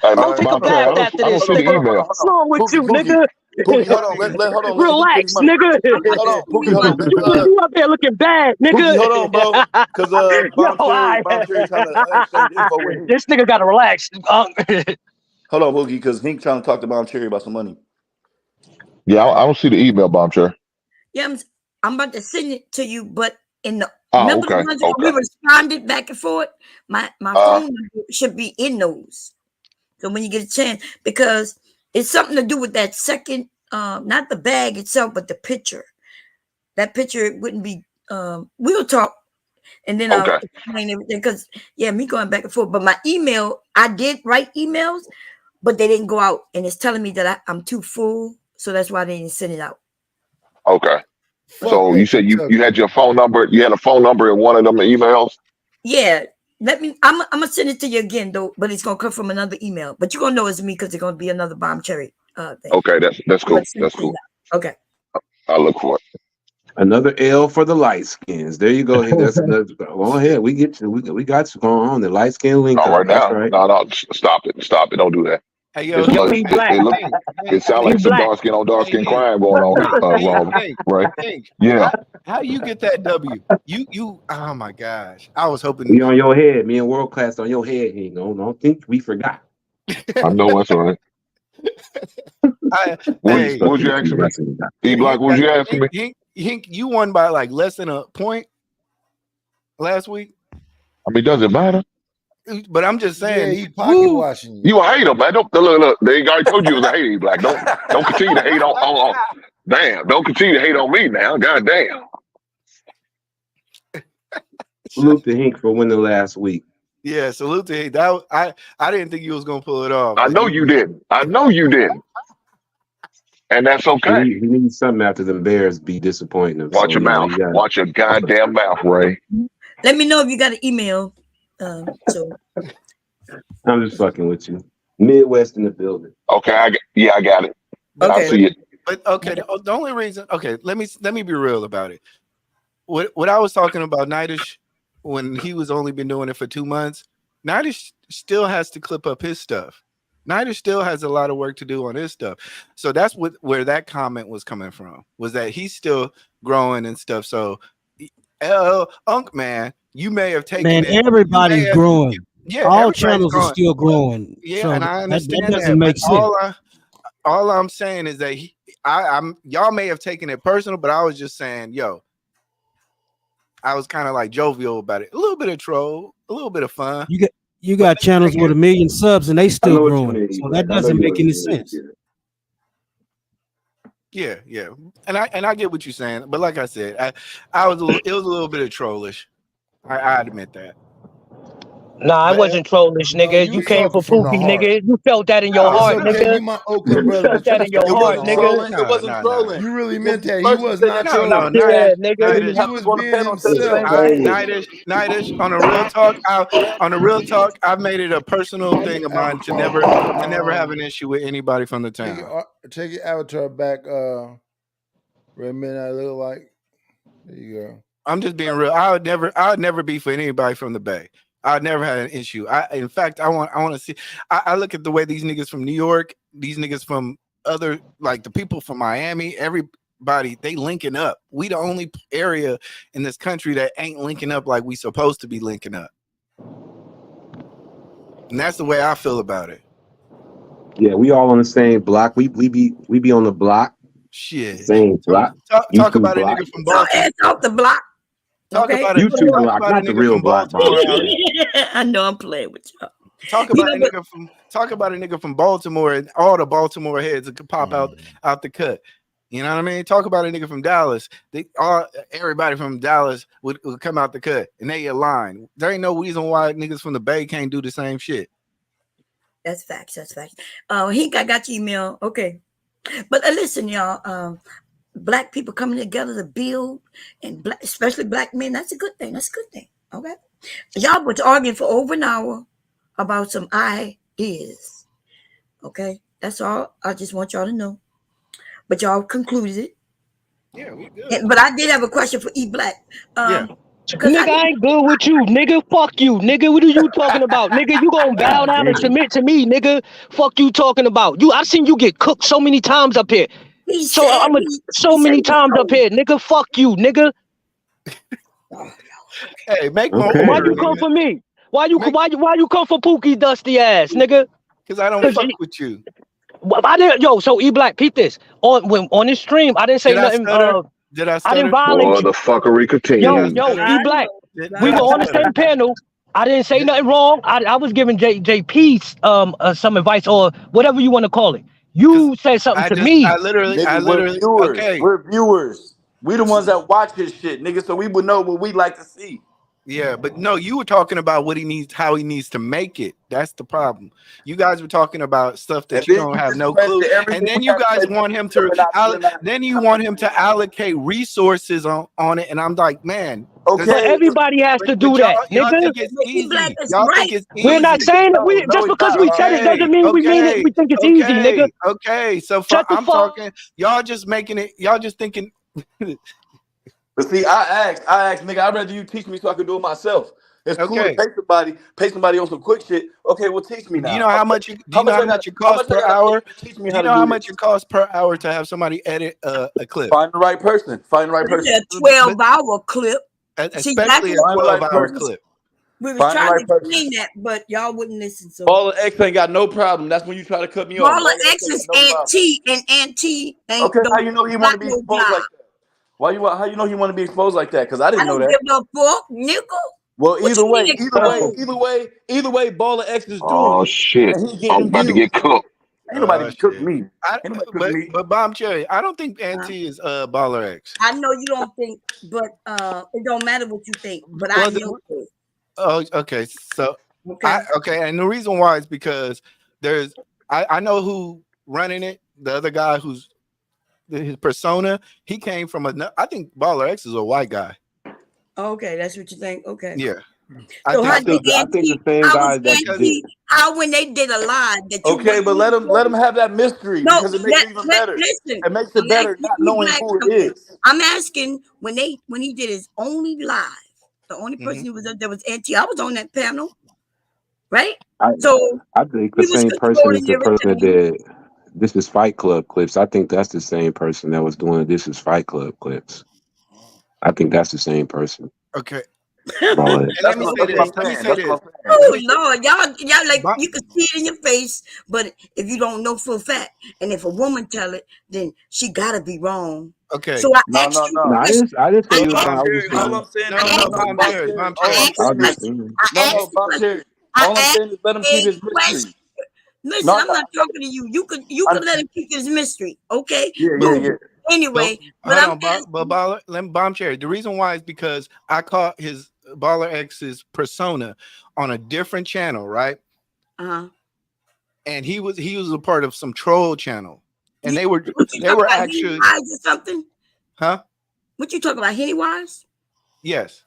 Don't take a bath after this, nigga. What's wrong with you, nigga? Pookie, hold on. Relax, nigga. Hold on, Pookie, hold on. You up there looking bad, nigga. Pookie, hold on, bro. Because Bomb Cherry trying to exchange info with him. This nigga gotta relax. Hold on, Pookie, because Hink trying to talk to Bomb Cherry about some money. Yeah, I don't see the email, Bomb Cherry. Yeah, I'm about to send it to you, but in the okay. The ones we responded back and forth, my phone should be in those. So when you get a chance, because it's something to do with that second, not the bag itself, but the picture. That picture wouldn't be. We'll talk, and then I'll explain everything. Because me going back and forth. But my email, I did write emails, but they didn't go out, and it's telling me that I'm too full, so that's why they didn't send it out. Okay. So you said you had your phone number. You had a phone number in one of them emails. Yeah. I'm gonna send it to you again though, but it's gonna come from another email. But you're gonna know it's me because it's gonna be another bomb cherry thing. Okay, that's cool. That's cool. Okay. I'll look for it. Another L for the light skins. There you go. That's another. Go ahead. We get you. We got you going on the light skin link. All right now. Right. No, stop it. Stop it. Don't do that. Hey, yo, it sounds like some dark skin on dark skin crime going on, right? Yeah. How you get that W? You. Oh my gosh! I was hoping. Me on your head. Me and World Class on your head. He don't think we forgot. I know that's right. What was you asking me? E-Block, what was you asking me? Hink, you won by like less than a point last week. I mean, does it matter? But I'm just saying, he pocket watching you. You a hater, man. Don't look. They already told you it was a hater, Black. Don't continue to hate on. Damn, don't continue to hate on me now. God damn. Salute to Hink for winning last week. Yeah, salute to Hink. That I didn't think you was gonna pull it off. I know you didn't. And that's okay. He needs something after the Bears be disappointing him. Watch your mouth. Watch your goddamn mouth, Ray. Let me know if you got an email. So I'm just fucking with you. Midwest in the building. Okay, I got it. Okay. I see it. But okay, the only reason. Okay, let me be real about it. What I was talking about, Nightish, when he was only been doing it for 2 months, Nightish still has to clip up his stuff. Nightish still has a lot of work to do on his stuff. So that's where that comment was coming from, was that he's still growing and stuff. So, Unk man, you may have taken everybody's growing. Yeah, all channels are still growing. Yeah, so and I understand that doesn't make sense. All I'm saying is that y'all may have taken it personal, but I was just saying, I was kind of like jovial about it. A little bit of troll, a little bit of fun. You got channels with 1 million subs and they still growing. So that doesn't make any sense. Yeah. And I get what you're saying, but like I said, it was a little bit of trollish. I admit that. Nah, I wasn't trollish, nigga. You came for Pookie, nigga. You felt that in your heart, nigga. You felt that in your heart, nigga. It wasn't trolling. You really meant that. He was not trolling. Yeah, nigga. He was being himself. Nightish, on a real talk, I've made it a personal thing of mine to never have an issue with anybody from the town. Take your avatar back, Red Man. I look like. There you go. I'm just being real. I would never be for anybody from the Bay. I never had an issue. In fact, I want to see. I look at the way these niggas from New York, these niggas from other, like the people from Miami, everybody, they linking up. We the only area in this country that ain't linking up like we supposed to be linking up. And that's the way I feel about it. Yeah, we all on the same block. We be on the block. Shit. Same block. Talk about a nigga from Baltimore. Off the block. Talk Okay. about YouTube block, not the real block. I know I'm playing with y'all. Talk about a nigga from Baltimore and all the Baltimore heads that could pop out the cut. You know what I mean? Talk about a nigga from Dallas. Everybody from Dallas would come out the cut and they align. There ain't no reason why niggas from the Bay can't do the same shit. That's facts. I got your email. Okay. But listen, y'all. Black people coming together to build, and especially black men, that's a good thing. Okay. Y'all was arguing for over an hour about some ideas. Okay. That's all. I just want y'all to know. But y'all concluded it. Yeah, we good. But I did have a question for E-Black. Nigga, I ain't good with you, nigga. Fuck you, nigga. What are you talking about, nigga? You gonna bow down and submit to me, nigga? Fuck you talking about? I've seen you get cooked so many times up here. So many times up here, nigga. Fuck you, nigga. Hey, make more. Why you come for me? Why you come for Pookie dusty ass, nigga? Because I don't fuck with you. I didn't. So E-Black, peep this. On this stream, I didn't say nothing. Did I I didn't violate you. The fuckery continues. Yo, E-Black. We were on the same panel. I didn't say nothing wrong. I was giving JP some advice or whatever you want to call it. You said something to me. I literally. Okay. We're viewers. We the ones that watch this shit, nigga. So we would know what we like to see. Yeah, but no, you were talking about what he needs, how he needs to make it. That's the problem. You guys were talking about stuff that And you then don't you have just no question clue, everything and then we you have to guys say, want him we're not- then you want him to allocate resources on it, and I'm like, man, But everybody has to do that, y'all nigga. think it's easy. Y'all think it's easy. We're not saying that we just because we said it doesn't mean we mean it. We think it's easy, nigga. Okay. So I'm talking. Y'all just making it. Y'all just thinking. But see, I asked, nigga, I'd rather you teach me so I can do it myself. It's cool to pay somebody on some quick shit. Okay, well, teach me now. Do you know how much it costs per hour? Do you know how much it costs per hour to have somebody edit a clip? Find the right person. Find the right person. It's a 12-hour clip. Especially a 12-hour clip. We was Find the trying right to person. explain that, but y'all wouldn't listen. So Baller X ain't got no problem. That's when you try to cut me off. Baller X is anti, and anti ain't. Okay, how you know he want to be exposed like that? How you know he want to be exposed like that? Because I didn't know that. Give no fuck, nickel. Well, What either you way, mean either way, Baller X is doing Oh it. shit! And he I'm getting about to views. get cooked. Ain't nobody cook me. But Bomb Cherry, I don't think Anti is Baller X. I know you don't think, but it don't matter what you think. But I know it. Oh, okay. So okay, and the reason why is because I know who running it. The other guy who's his persona, he came from I think Baller X is a white guy. Okay, that's what you think. Okay. Yeah. So I think the same guy that did. How when they did a live that you Okay, but let him have that mystery because it makes it even better. Listen, it makes it better not knowing who it is. I'm asking when he did his only live, the only person who was up there was Auntie. I was on that panel, right? I think the same person is the person that did This Is Fight Club clips. I think that's the same person that was doing This Is Fight Club clips. I think that's the same person. Okay. And let me say this. Oh Lord, y'all like you can see it in your face, but if you don't know for a fact, and if a woman tell it, then she gotta be wrong. Okay. So I asked you. I didn't say you were All I'm saying is let him keep his mystery. Listen, I'm not talking to you. You could let him keep his mystery, okay? Yeah. Anyway, but Baller, Bomb Cherry. The reason why is because I caught his Baller X's persona on a different channel, right? And he was a part of some troll channel, and they were actually something. Huh? What you talking about, Hennywise? Yes.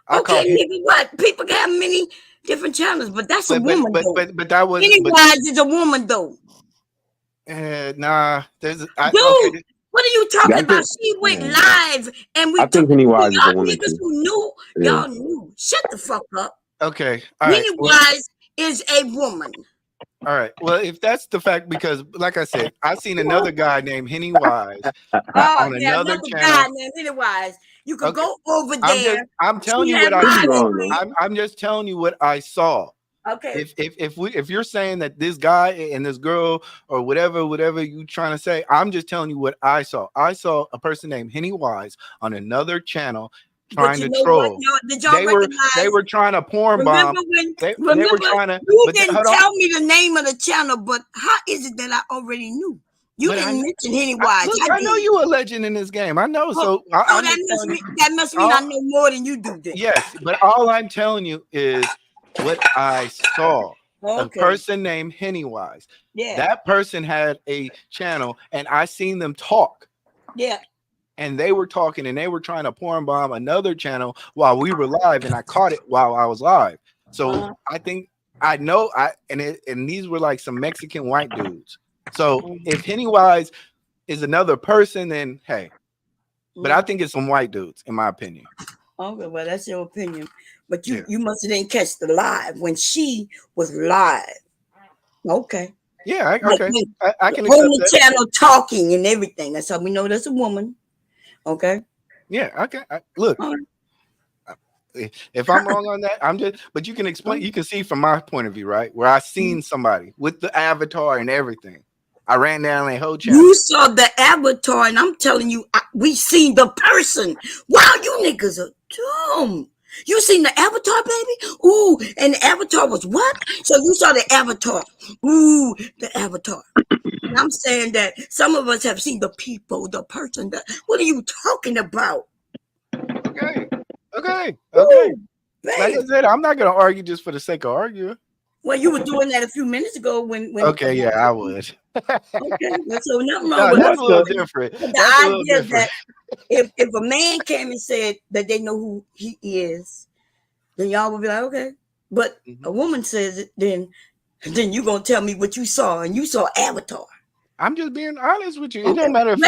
Okay, nigga, what? People got many different channels, but that's a woman. But that was Hennywise is a woman though. Nah, there's okay. What are you talking about? She went live, and I think Pennywise is a woman niggas too. who knew, y'all knew. Shut the fuck up. Okay, all right. Pennywise is a woman. All right. Well, if that's the fact, because like I said, I seen another guy named Hennywise on another channel. Guy named Hennywise. You could go over there. I'm telling you what I saw. I'm just telling you what I saw. Okay. If you're saying that this guy and this girl or whatever you trying to say, I'm just telling you what I saw. I saw a person named Hennywise on another channel trying to troll. They were trying to porn bomb. They were trying to. You didn't tell me the name of the channel, but how is it that I already knew? You didn't mention Hennywise. I know you a legend in this game. I know. So that must mean I know more than you do. Then. Yes, but all I'm telling you is what I saw. A person named Hennywise. Yeah. That person had a channel, and I seen them talk. Yeah. And they were talking, and they were trying to porn bomb another channel while we were live, and I caught it while I was live. So I think I know. And these were like some Mexican white dudes. So if Hennywise is another person, then hey. But I think it's some white dudes, in my opinion. Okay, well, that's your opinion. But you must have didn't catch the live when she was live. Okay. Yeah, I can accept that. Channel talking and everything. That's how we know that's a woman. Okay. Yeah, okay. Look, if I'm wrong on that, but you can explain, you can see from my point of view, right? Where I seen somebody with the avatar and everything. I ran down a whole channel. You saw the avatar, and I'm telling you, we seen the person. Wow, you niggas are dumb. You seen the avatar, baby? Ooh, and the avatar was what? So you saw the avatar. Ooh, the avatar. And I'm saying that some of us have seen the people, the person. What are you talking about? Okay. Like I said, I'm not gonna argue just for the sake of arguing. Well, you were doing that a few minutes ago when Okay, yeah, I would. Okay, so nothing wrong No, with that's a little it. different. But That's a the little idea different. that if a man came and said that they know who he is, then y'all would be like, okay. But a woman says it, then you gonna tell me what you saw, and you saw Avatar. I'm just being honest with you. It don't matter if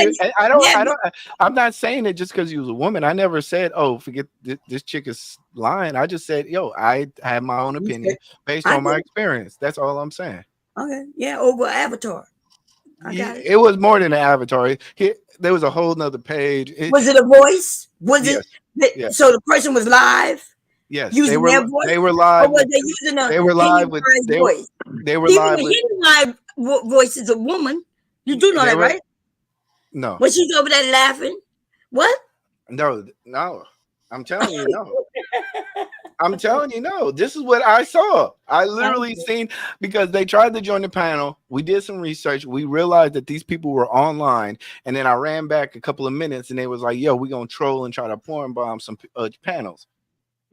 I'm not saying it just because you was a woman. I never said, "Oh, forget this chick is lying." I just said, "Yo, I have my own opinion based on my experience." That's all I'm saying. Okay, yeah, over Avatar. I got it. It was more than an Avatar. There was a whole nother page. Was it a voice? Was Yes. it? Yes. So the person was live. Yes, Using their voice. They were live. Or was they using a they were live with voice? they were Even live the with Hidden live voice is a woman. You do know that, right? No. But she's over there laughing. What? No. I'm telling you, no. I'm telling you, no. This is what I saw. I literally seen, because they tried to join the panel. We did some research. We realized that these people were online, and then I ran back a couple of minutes, and they was like, "Yo, we gonna troll and try to porn bomb some panels."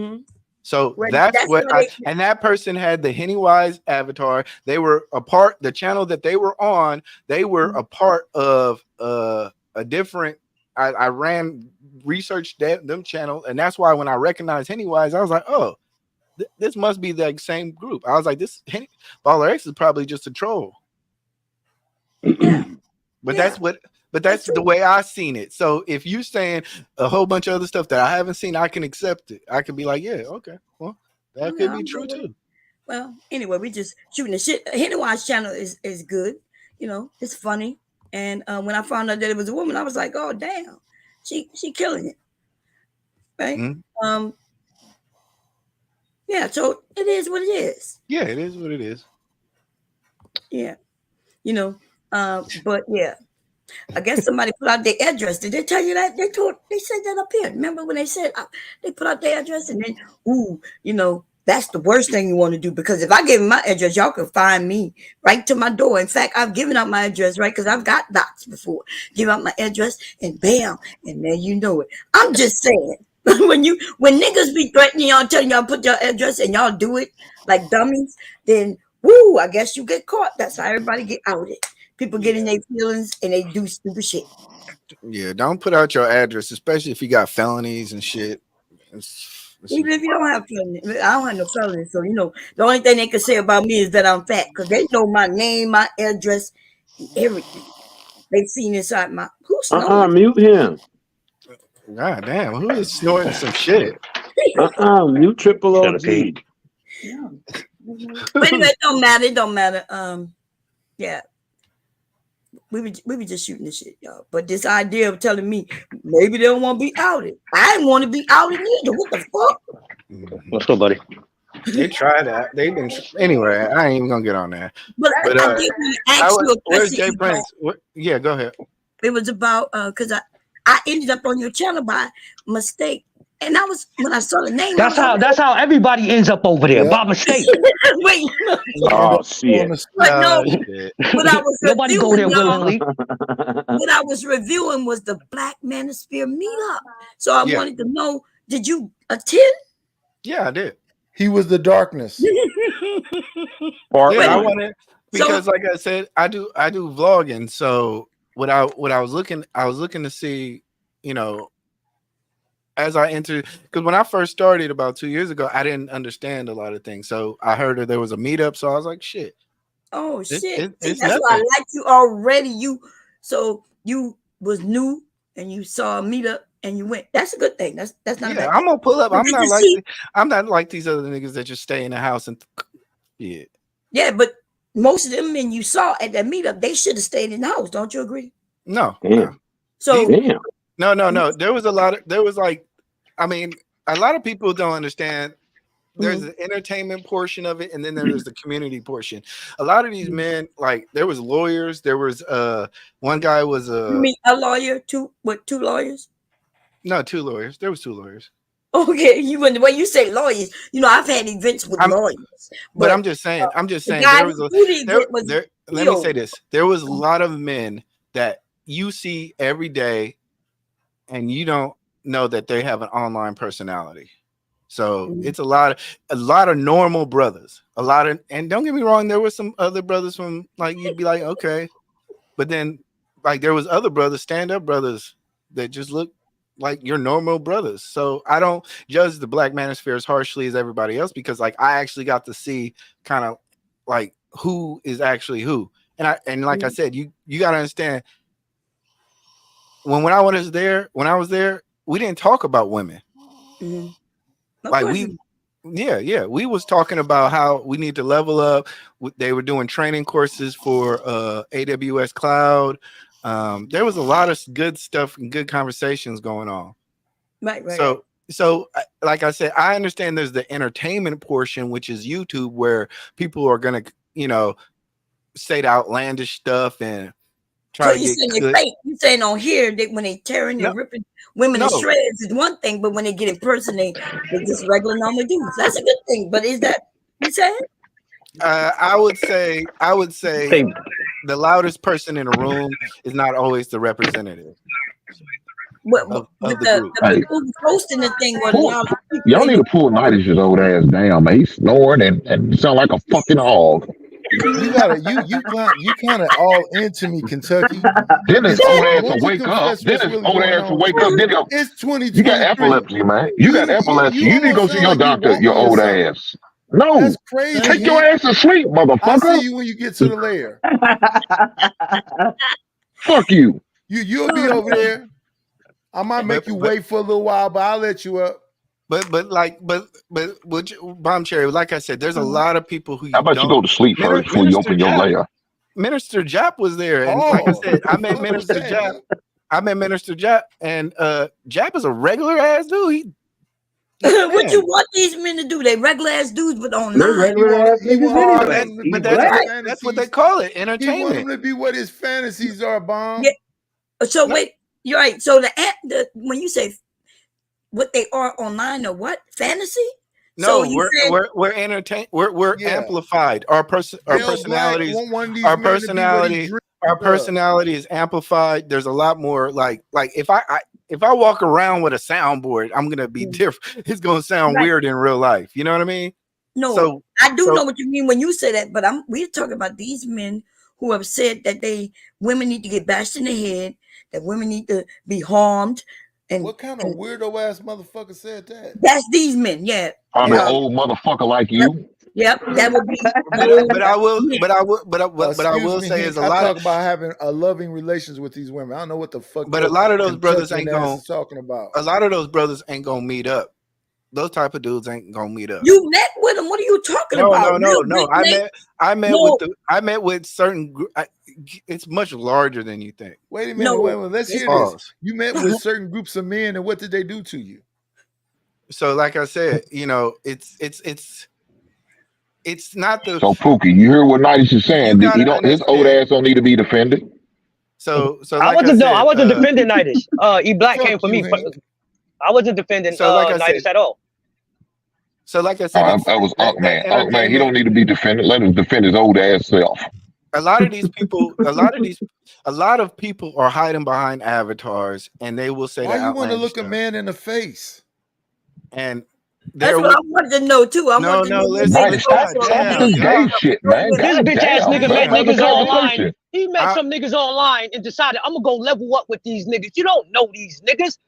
Mm-hmm. So that's what and that person had the Hennywise avatar. They were a part, the channel that they were on, they were a part of a different, I ran researched them channel, and that's why when I recognized Hennywise, I was like, oh, this must be the same group. I was like, this Baller X is probably just a troll. But that's the way I seen it. So if you saying a whole bunch of other stuff that I haven't seen, I can accept it. I can be like, yeah, okay, well, that could be true too. Well, anyway, we just shooting the shit. Hennywise channel is good. You know, it's funny. And when I found out that it was a woman, I was like, oh damn, she killing it. Right? Mm-hmm. Yeah, so it is what it is. Yeah, it is what it is. Yeah. You know, but yeah. I guess somebody put out their address. Did they tell you that? They said that up here. Remember when they said they put out their address, and then you know, that's the worst thing you want to do, because if I give my address, y'all can find me right to my door. In fact, I've given out my address, right? Because I've got docs before. Give out my address and bam, and then you know it. I'm just saying, when niggas be threatening y'all, telling y'all put your address and y'all do it like dummies, then I guess you get caught. That's how everybody get outed. People get in their feelings and they do stupid shit. Yeah, don't put out your address, especially if you got felonies and shit. Even if you don't have felonies, I don't have no felonies. So, you know, the only thing they can say about me is that I'm fat, because they know my name, my address, everything. They've seen inside my. Who's snoring? Mute him. God damn, who is snorting some shit? Mute Triple OG. But anyway, it don't matter. It don't matter. Yeah. We were just shooting this shit, y'all. But this idea of telling me maybe they don't want to be outed. I didn't want to be outed either. What the fuck? What's up, buddy? They tried that. They've been anyway. I ain't even gonna get on that. But I did want to ask you a where's question. Jay Prince? Yeah, go ahead. It was about because I ended up on your channel by mistake. And I was, when I saw the name, that's how everybody ends up over there by mistake. Wait, oh shit! But no, what I was nobody go there willingly. What I was reviewing was the Black Manosphere meetup. So I wanted to know, did you attend? Yeah, I did. He was the darkness. I wanted, because like I said, I do vlogging. So what I was looking to see, you know, as I entered, because when I first started about 2 years ago, I didn't understand a lot of things. So I heard that there was a meetup. So I was like, shit. Oh, shit. It's That's why I like you already. So you was new and you saw a meetup and you went. That's a good thing. That's not bad. I'm gonna pull up. I'm not like these other niggas that just stay in the house and Yeah, but most of them men you saw at that meetup, they should have stayed in the house. Don't you agree? No. So No. There was a lot of people don't understand. There's an entertainment portion of it, and then there's the community portion. A lot of these men, like there was lawyers. There was one guy was you mean a lawyer? Two lawyers? No, 2 lawyers. There was 2 lawyers. Okay, when you say lawyers, you know I've had events with lawyers. But I'm just saying. There was let me say this. There was a lot of men that you see every day, and you don't know that they have an online personality. So it's a lot of normal brothers. And don't get me wrong, there were some other brothers from like you'd be like, okay, but then like there was other brothers, stand-up brothers that just look like your normal brothers. So I don't judge the Black Manosphere as harshly as everybody else because like I actually got to see kind of like who is actually who. And like I said, you got to understand when I was there, we didn't talk about women. Like we was talking about how we need to level up. They were doing training courses for AWS Cloud. There was a lot of good stuff and good conversations going on. Right. So like I said, I understand there's the entertainment portion, which is YouTube, where people are gonna, say the outlandish stuff and try to get fake. You saying on here that when they tearing and ripping women to shreds is one thing, but when they get in person, they're just regular normal dudes. That's a good thing. But is that you saying? I would say the loudest person in a room is not always the representative. The people who's hosting the thing were loud. Y'all need to pull Nightish's old ass down, man. He's snoring and sound like a fucking hog. You kind of all into me, Kentucky. Dennis old ass will wake up. It's 2023. You got epilepsy, man. You got epilepsy. You need to go see your doctor, your old ass. No, that's crazy. Take your ass to sleep, motherfucker. I'll see you when you get to the lair. Fuck you. You'll be over there. I might make you wait for a little while, but I'll let you up. But Bomb Cherry, like I said, there's a lot of people who. How about you go to sleep first before you open your lair? Minister Jap was there, and like I said, I met Minister Jap, and Jap is a regular ass dude. What you want these men to do? They regular ass dudes, but online. They're regular ass niggas. But that's what they call it, entertainment. He want him to be what his fantasies are, Bomb. Yeah. So wait, you're right. So the when you say what they are online or what fantasy? No, so we're entertained. We're amplified. Our personalities. Our personality is amplified. There's a lot more like if I walk around with a soundboard, I'm gonna be different. It's gonna sound weird in real life. You know what I mean? No, so, I do know what you mean when you say that, but we're talking about these men who have said that women need to get bashed in the head, that women need to be harmed. And what kind of weirdo ass motherfucker said that? That's these men, yeah. I'm an old motherfucker like you. Yep, that would be. But I will say is a lot talk about having a loving relations with these women. I don't know what the fuck. But a lot of those brothers ain't gonna talking about. A lot of those brothers ain't gonna meet up. Those type of dudes ain't gonna meet up. You met with them? What are you talking about? No. I met with certain. It's much larger than you think. Wait a minute. Wait, let's hear this. You met with certain groups of men, and what did they do to you? So, like I said, it's not the. So Pookie, you hear what Nightish is saying? His old ass don't need to be defended. So like I wasn't defending Nightish. E Black came for me. I wasn't defending Nightish at all. So like I said, that was Unkman. Unkman, he don't need to be defended. Let him defend his old ass self. A lot of people are hiding behind avatars, and they will say, "Why you want to look a man in the face?" And that's what I wanted to know too. Listen, gay shit, man. This bitch ass nigga met niggas online. He met some niggas online and decided I'm gonna go level up with these niggas. You don't know these niggas.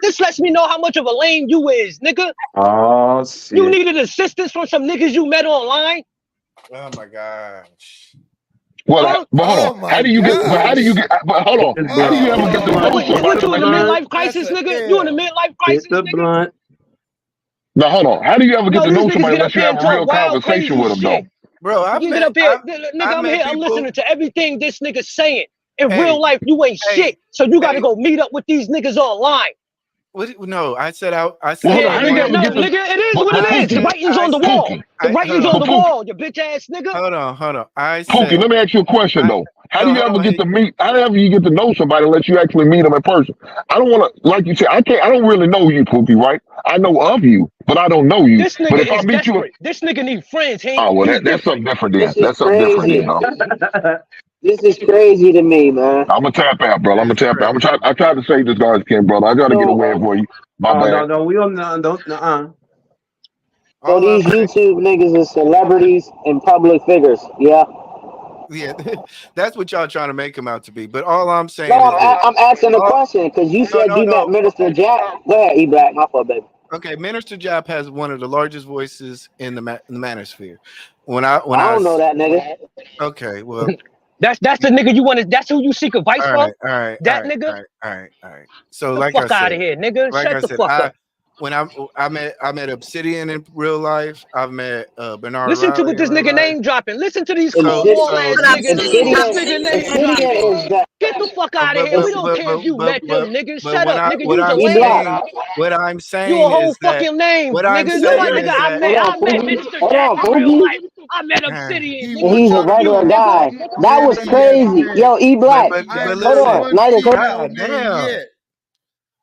This lets me know how much of a lame you is, nigga. Oh shit. You needed assistance from some niggas you met online. Oh my gosh. Well, but hold on. How do you get? How do you ever get to know somebody? What you in a midlife crisis, nigga? You in a midlife crisis, nigga? Now hold on. How do you ever get to know somebody unless you have a real conversation with them, though? Bro, I'm listening to everything this nigga's saying. In real life, you ain't shit. So you got to go meet up with these niggas online. No, I said. Nigga, it is what it is. The writing's on the wall. The writing's on the wall, you bitch ass nigga. Hold on. Pookie, let me ask you a question though. How do you ever get to meet? How do you get to know somebody unless you actually meet them in person? I don't want to, like you said, I don't really know you, Pookie, right? I know of you, but I don't know you. This nigga but if I meet you, this nigga need friends. That's something different. That's something different, you know. This is crazy to me, man. I'm gonna tap out, bro. I tried to save this guy's Ken, brother. I gotta get away for you. My bad. No, we don't. So these YouTube niggas are celebrities and public figures. Yeah. Yeah, that's what y'all trying to make him out to be. But all I'm saying No, is this. I'm asking a question because you said you met Minister Jack. Go ahead, E-Black. My fault, baby. Okay, Minister Jap has one of the largest voices in the manosphere. When I don't know that nigga. Okay, well, that's the nigga you want to. That's who you seek advice from. all right, that nigga. All right. So, Get like the I fuck said, out of here, nigga. like Shut I the said, fuck up. when I met Obsidian in real life. I've met Bernard. Listen to Riley what this in real nigga life. name dropping. Listen to these So- cornball ass so- niggas. This nigga name Obsidian is dropping. Get the fuck out of here. We don't care if you met them, nigga. Shut up, nigga. What You's a I'm lame. saying, what I'm saying You a whole is that fucking name, what I'm nigga. You saying my is nigga. I that- met Minister Jack in real life. I met Obsidian. And he's a regular guy. That was crazy. Yo, E-Black. Hold on. Nighters, God damn.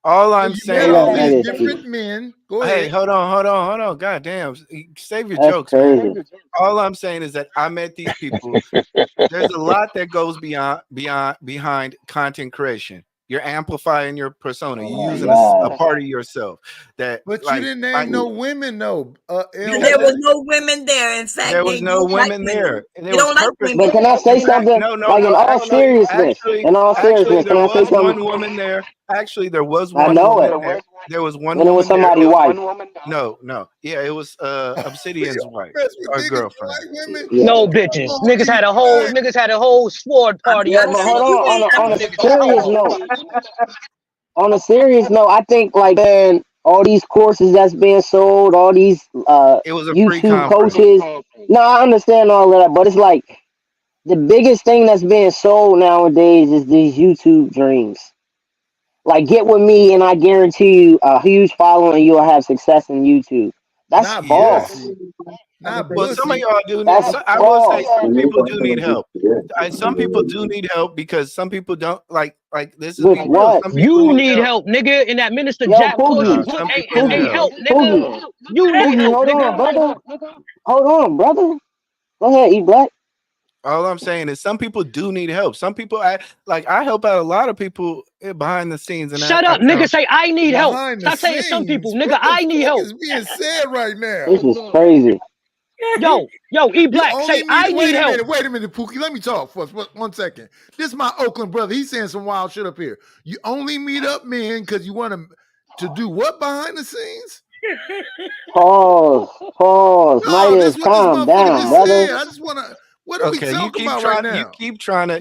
All I'm saying is different men. Go Hey, ahead. hold on. God damn. Save your That's jokes, crazy. man. All I'm saying is that I met these people. There's a lot that goes behind content creation. You're amplifying your persona. You're using a part of yourself. But you didn't name no women, though. There was no women there. In fact, there was no women like there. And They it was don't like purposely. But can I say something? Like in all seriousness, can I say Actually, there was something? one woman there. Actually, there was I one know woman it. there. There was one And it woman was there. somebody's wife. No. Yeah, it was Obsidian's wife or girlfriend. No bitches. Niggas had a whole sword party. Yeah, but hold on a serious note. On a serious note, I think like man, all these courses that's being sold, all these It was a free YouTube conference. coaches. No, I understand all of that, but it's like the biggest thing that's being sold nowadays is these YouTube dreams. Like get with me and I guarantee you a huge following and you'll have success in YouTube. That's false. Well, some of y'all do. That's I will say false. some people do need help. Some people do need help because some people don't like. This is With real. what? Some people You need help, nigga. In that Minister Yo, Jack course you Poogie. took ain't Poogie. help, nigga. You need Poogie, help, hold on, nigga. brother. Hold on, brother. Go ahead, E-Black. All I'm saying is some people do need help. Some people, I help out a lot of people behind the scenes. And Shut up, nigga. Say I need help. Behind the Stop saying some people, scenes? nigga. What the I need fuck help. is being said right now? This is crazy. Yo, E-Black, say I need help. Wait a minute, Pookie. Let me talk for 1 second. This is my Oakland brother. He's saying some wild shit up here. You only meet up men because you want to do what behind the scenes? Pause. No, Nighters, calm down, brother. I just want to. What are we talking about right now? You keep trying to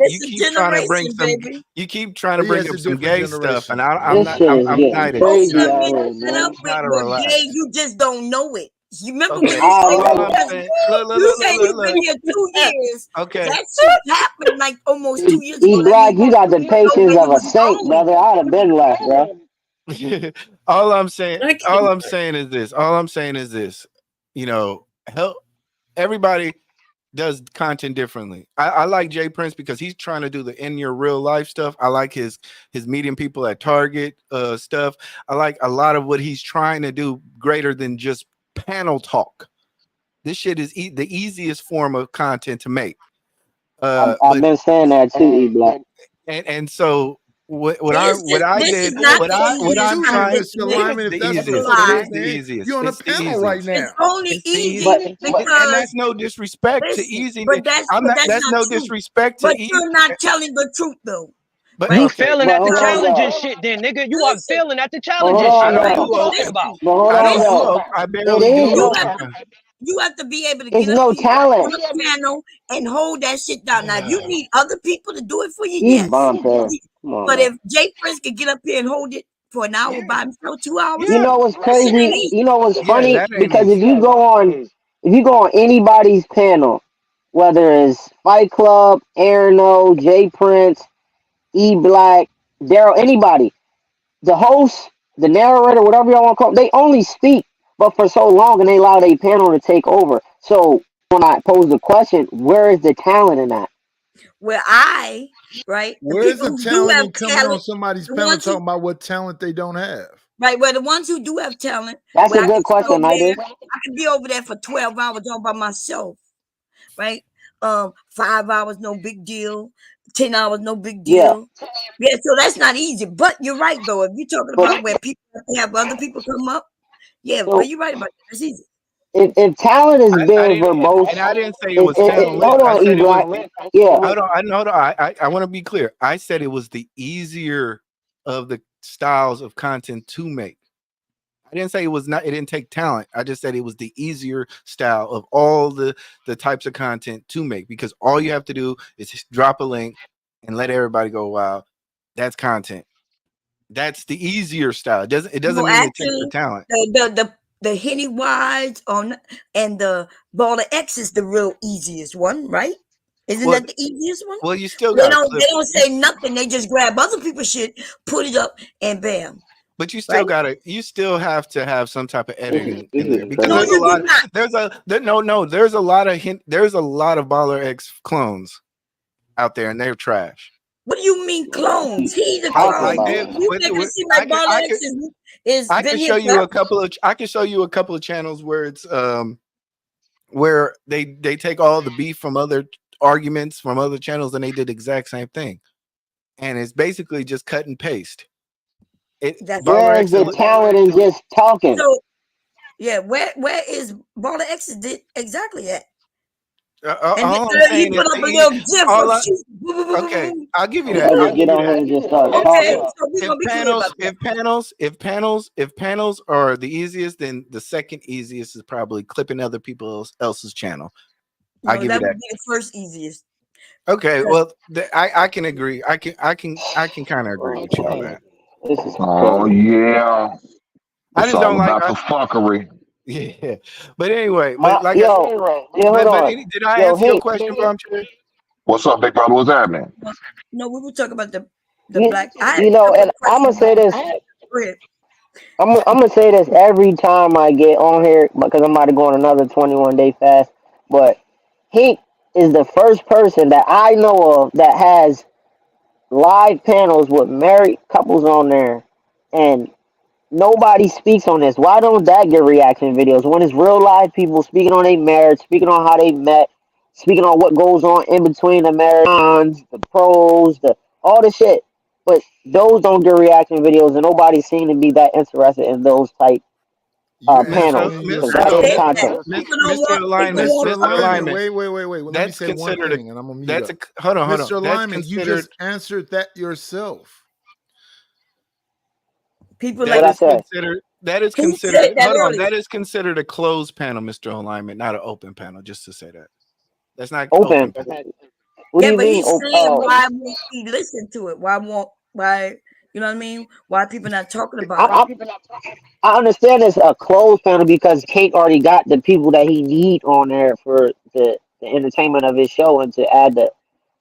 bring some. baby. You keep trying to Yeah, bring it's up a some different gay stuff, generation. and I'm This shit is getting united. crazy Most out men here, are set man. up Gotta with relax. gay, you just don't know it. You remember Okay. when you All right. say you say you've been here 2 years. Okay. That shit happened like almost 2 years ago. E-Black, you got the patience of a saint, brother. I'd have been left, bro. All I'm saying is this. You know, help everybody does content differently. I like Jay Prince because he's trying to do the in your real life stuff. I like his meeting people at Target stuff. I like a lot of what he's trying to do greater than just panel talk. This shit is the easiest form of content to make. I've been saying that too, E-Black. And so what I'm trying Mr. Lyman, if that's the easiest. you're on a It's the panel right easiest. now. It's only It's the easy easiest. because And that's no disrespect to easy. That's no true. disrespect to But easy. you're not telling the truth though. But You okay. failing at the But hold on, challenge and though. shit, then, nigga. You are failing at the But challenge hold and on, shit. What are though. you talking about? But hold on, though. I It barely is do. no. You have to be able to It's get no up here talent. on a panel and hold that shit down. Now, if you need other people to do it for you, He's yes. bomb pair. Come on, But man. if Jay Prince could get up here and hold it for an hour by himself, 2 hours, You know what's that shit ain't crazy? easy. You know what's funny? that ain't Because easy. if you go on anybody's panel, whether it's Fight Club, Arno, Jay Prince, E-Black, Daryl, anybody, the host, the narrator, whatever y'all want to call it, they only speak, but for so long, and they allow their panel to take over. So when I pose the question, where is the talent in that? Where right, Where's people the who do talent have in coming on talent, somebody's the panel ones who, talking about what talent they don't have? right, where the ones who do have talent, That's where a I good can sit question, over there, Nighters. I can be over there for 12 hours all by myself, right? 5 hours, no big deal. 10 hours, no big Yeah. deal. Yeah, so that's not easy. But you're right, though. If you're talking about where people have other people come up, yeah, well, So, you're right about that. That's easy. if talent is being verbose, and I didn't say it was talent. hold on, I said it was, verbose. and I didn't say it was talent. Hold I on, said it E-Black. was. Yeah. Hold on. I want to be clear. I said it was the easier of the styles of content to make. I didn't say it was not. It didn't take talent. I just said it was the easier style of all the types of content to make, because all you have to do is just drop a link and let everybody go, wow, that's content. That's the easier style. It doesn't mean it takes the talent. The Henny Wides on and the Baller X is the real easiest one, right? Isn't that the easiest one? Well, you still they got. They don't say nothing. They just grab other people's shit, put it up, and bam. But you still you still have to have some type of editing in there, because No, there's a you lot. do not. There's a lot of Baller X clones out there, and they're trash. What do you mean clones? He's a clone. You make it seem like Baller X is. I can show you a couple of. I can show you a couple of channels where it's where they take all the beef from other arguments from other channels and they did the exact same thing, and it's basically just cut and paste. Where's the talent in just talking? So, yeah, where is Baller X did exactly at? All I'm saying is okay, I'll give you that. Get on here and just start talking. If panels are the easiest, then the second easiest is probably clipping other people else's channel. I'll give you that. Would be the first easiest. Okay, well, I can agree. I can kind of agree with you on that. Oh yeah, I just don't like about the fuckery. Yeah, but anyway, hold on. did I answer your question, Bromche? What's up, big brother? What's happening? No, we were talking about the black. And I'm gonna say this. I'm gonna say this every time I get on here, because I'm about to go on another 21-day fast. But he is the first person that I know of that has live panels with married couples on there, and nobody speaks on this. Why don't that get reaction videos when it's real live people speaking on their marriage, speaking on how they met, speaking on what goes on in between the marriage, the pros, all the shit? But those don't get reaction videos, and nobody seems to be that interested in those type panels. Mr. Alignment. Wait. Let me say one thing, and I'm gonna mute up. Hold on. Mr. Alignment, you just answered that yourself. People that is considered a closed panel, Mr. Alignment, not an open panel. Just to say that that's not open. What do you mean? He's saying why won't he listen to it? Why you know what I mean? Why people not talking about it? I understand it's a closed panel because Kate already got the people that he need on there for the entertainment of his show and to add the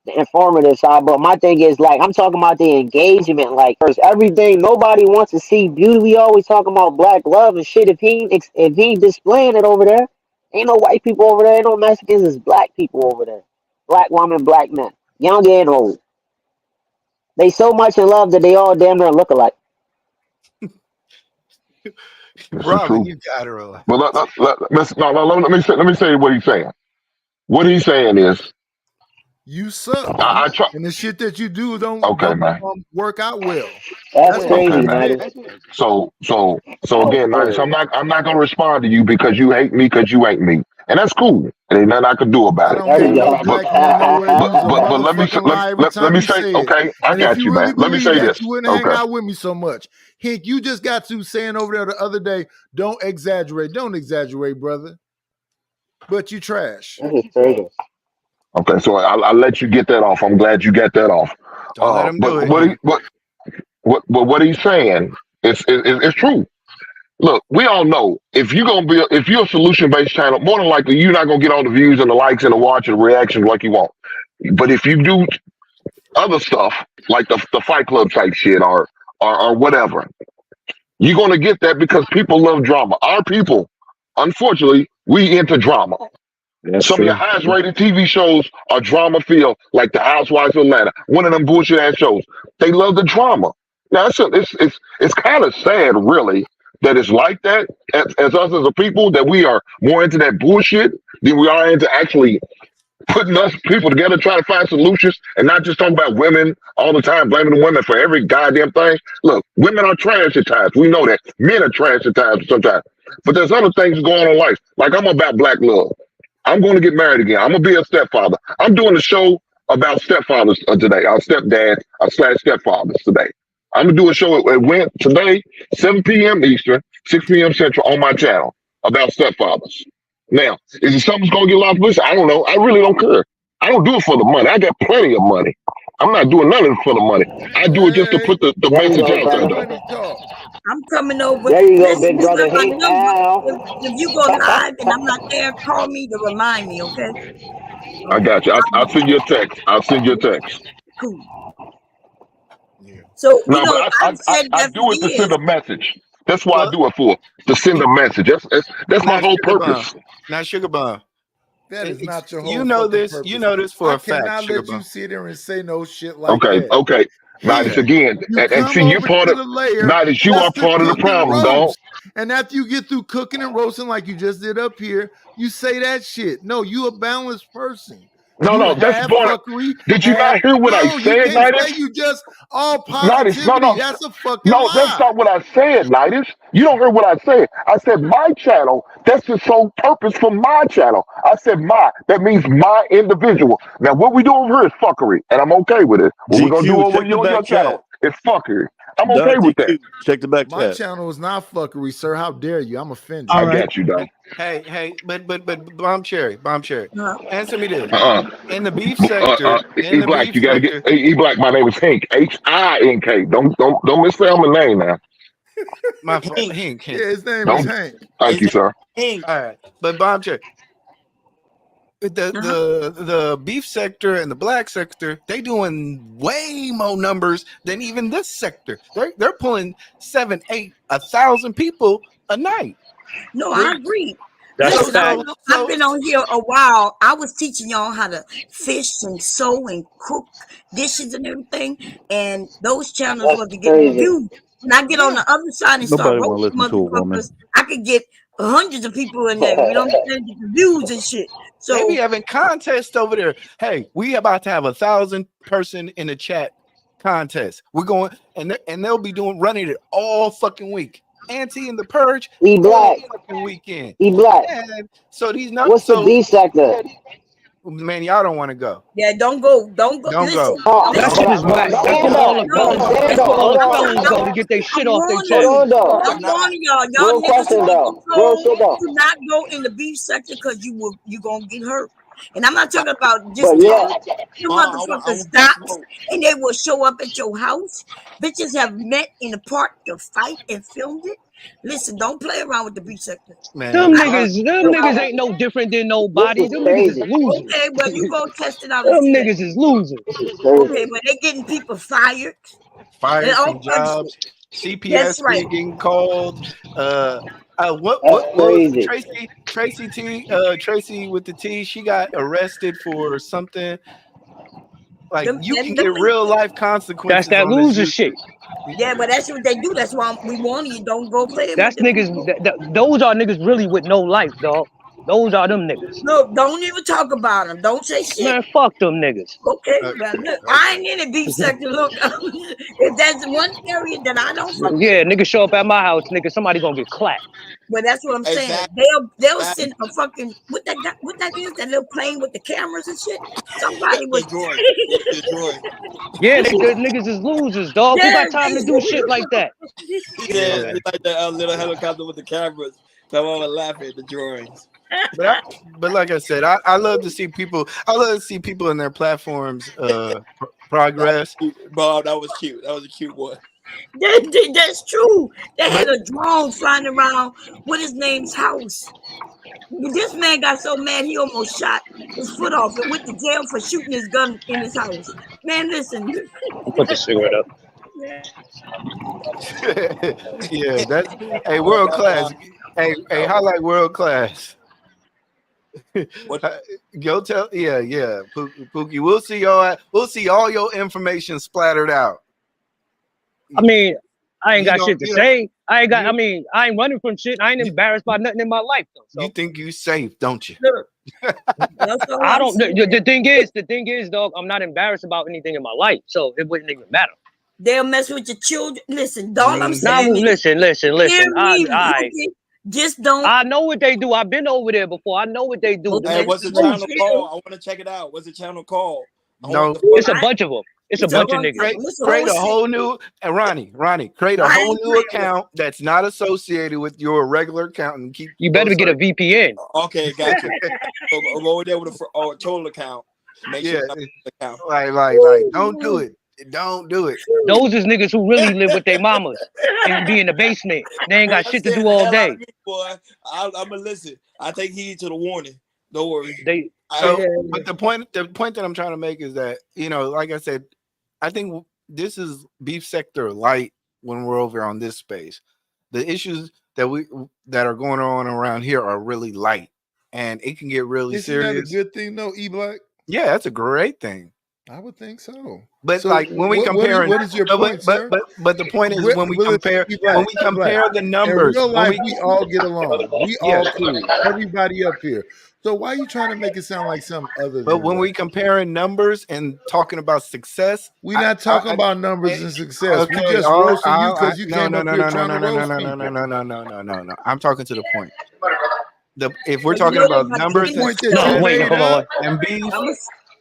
informative side. But my thing is, like, I'm talking about the engagement. Like, first, everything, nobody wants to see beauty. We always talking about black love and shit. If he displaying it over there, ain't no white people over there, ain't no Mexicans, it's black people over there. Black woman, black men, young and old. They so much in love that they all damn near look alike. Robin, you got her alive. But let me say what he's saying. What he's saying is, you suck. And the shit that you do don't work out well. That's crazy, man. So again, Nice, I'm not gonna respond to you because you hate me because you ain't me. And that's cool. And ain't nothing I can do about it. But let me say, okay, I got you, man. Let me say this. You wouldn't hang out with me so much. Hink, you just got to saying over there the other day, don't exaggerate. Don't exaggerate, brother. But you trash. Okay, so I'll let you get that off. I'm glad you got that off. Don't let him do it. What he's saying is true. Look, we all know if you're a solution-based channel, more than likely you're not gonna get all the views and the likes and the watch and the reactions like you want. But if you do other stuff like the Fight Club type shit or whatever, you're gonna get that because people love drama. Our people, unfortunately, we into drama. Some of your highest rated TV shows are drama filled, like the Housewives of Atlanta, one of them bullshit ass shows. They love the drama. Now it's kind of sad, really, that it's like that as us as a people, that we are more into that bullshit than we are into actually putting us people together, trying to find solutions, and not just talking about women all the time, blaming the women for every goddamn thing. Look, women are trash at times. We know that. Men are trash at times sometimes. But there's other things going on in life. Like I'm about black love. I'm going to get married again. I'm going to be a stepfather. I'm doing a show about stepfathers today. Our stepdads, / stepfathers today. I'm going to do a show. It went today, 7 p.m. Eastern, 6 p.m. Central on my channel about stepfathers. Now, is it something that's going to get a lot of publicity? I don't know. I really don't care. I don't do it for the money. I got plenty of money. I'm not doing none of it for the money. I do it just to put the message out there, though. I'm coming over. There you go, Listen, big this brother. is my Hey, number. Al. If you go live and I'm not there, call me to remind me, okay? I got you. I'll send you a text. I'll send you a text. Cool. So, you No, know, but I've said I that do for it to years. send a message. That's why I do it for, to send a message. That's my whole purpose. Now, Sugar Bomb. That is not your whole You know fucking this. purpose. You know this for I a fact. cannot Sugar let you Bomb. sit there and say no shit like Okay, that. okay. Nidus, again, and come see, you're over part to of, the layer Nidus, you are just to part of the cook and problem, dog. roast. And after you get through cooking and roasting like you just did up here, you say that shit. No, you a balanced person. No, You no, that's have part of, fuckery. did you not hear what I No, you said, can't Nidus? say you just all Nidus, positivity. no. That's a fucking No, lie. that's not what I said, Nidus. You don't hear what I said. I said my channel, that's the sole purpose for my channel. I said my, that means my individual. Now, what we do over here is fuckery, and I'm okay with it. What we're going to do GQ, over check the on your back chat. channel is fuckery. I'm Done okay with that. GQ, check the back My chat. channel is not fuckery, sir. How dare you? I'm offended. All I right. got you, dog. Hey, but Bomb Cherry. Answer me this. Uh-uh. In the beef sector, E Black, you gotta get E Black. My name is Hink. Hink. Don't misspell my name now. My Hink. Yeah, his name Don't. is Hank. Thank you, sir. All right, but Bomb Cherry. The beef sector and the black sector, they doing way more numbers than even this sector. They're pulling 1,000 people a night. No, I agree. That's Listen, a I've fact. been on here a while. I was teaching y'all how to fish and sew and cook dishes and everything. And those channels That's wasn't getting crazy. views. When I get on the other side and start Nobody want to roasting listen to a woman. motherfuckers, I could get hundreds of people in there. You know what I'm saying? Get the views and shit. They So be having contests over there. Hey, we about to have 1,000 person in the chat contest. We're going and they'll be running it all fucking week. Auntie and the Purge E Black. all fucking weekend. E Black. And so these numbers. What's the B sector? Man, y'all don't want to go. yeah, don't go. Don't Listen, go. That shit is whack. That's where all the felons. That's where all the felons go to get their shit off their chest. Hold on, though. I'm warning y'all. Y'all Real niggas question, who though. get Real shit, control, though. do not go in the beef sector because you gonna get hurt. And I'm not talking about just But yeah, you motherfuckers stopped and they will show up at your house. Bitches have met in the park to fight and filmed it. Listen, don't play around with the beef sector. Man, Them niggas ain't no different than nobody. Them niggas is losers. Okay, but you go test it out. Them niggas is losers. Okay, but they getting people fired. Fired And all from kinds of jobs. shit. CPS That's right. getting called. What crazy. Tracy with the T? She got arrested for something. Like you can them get real life consequences. That's that on this loser YouTube. shit. Yeah, but that's what they do. That's why we warn you. Don't go play. That's with them. niggas. Those are niggas really with no life, dog. Those are them niggas. Look, don't even talk about them. Don't say shit. Man, fuck them niggas. Okay, well, look, I ain't in the beef sector. Look, if that's one area that I don't fuck with, Yeah, niggas show up at my house, nigga. Somebody gonna get clapped. but that's what I'm saying. They'll send a fucking what that is, that little plane with the cameras and shit. Somebody was Yeah, niggas is losers, dog. Who got time to do shit like that? Yeah, it's like that little helicopter with the cameras. So I was laughing at the drawings. But like I said, I love to see people. I love to see people in their platforms progress. Bob, that was cute. That was a cute one. That's true. They had a drone flying around with his name's house. This man got so mad he almost shot his foot off and went to jail for shooting his gun in his house. Man, listen. Put the cigarette up. Yeah, that's world class. Hey, highlight world class. Go tell, yeah, Pookie. We'll see all your information splattered out. I mean, I ain't got You shit to know- say. I ain't running from shit. I ain't embarrassed by nothing in my life though. So. You think you safe, don't you? I don't. The thing is, dog. I'm not embarrassed about anything in my life, so it wouldn't even matter. They'll mess with your children. Listen, all I'm saying. Listen. Hear me, I Just don't. I know what they do. I've been over there before. I know what they do. Hey, what's the channel called? I want to check it out. What's the channel called? No, it's a bunch of them. It's a bunch of niggas. Create a whole new and Ronnie, create a whole new account that's not associated with your regular account and keep. You better get a VPN. Okay, gotcha. Go over there with a troll account. Make sure account. Like, don't do it. Don't do it. Those is niggas who really live with their mamas and be in the basement. They ain't got shit to do all day. Boy, I'm gonna listen. I take heed to the warning. Don't worry. But the point that I'm trying to make is that, you know, like I said, I think this is beef sector light when we're over on this space. The issues that are going on around here are really light, and it can get really serious. Isn't that a good thing though, E-Black? Yeah, that's a great thing. I would think so. But So like when we compare, what is your point, sir? But the point is when we compare the numbers, in real life, when we all get along. We all cool. Everybody up here. So why are you trying to make it sound like something other? But when we comparing numbers and talking about success, we're not talking about numbers and success. We just roasting you because you came up here trying to roast people. No. I'm talking to the point. If we're talking about numbers and beef.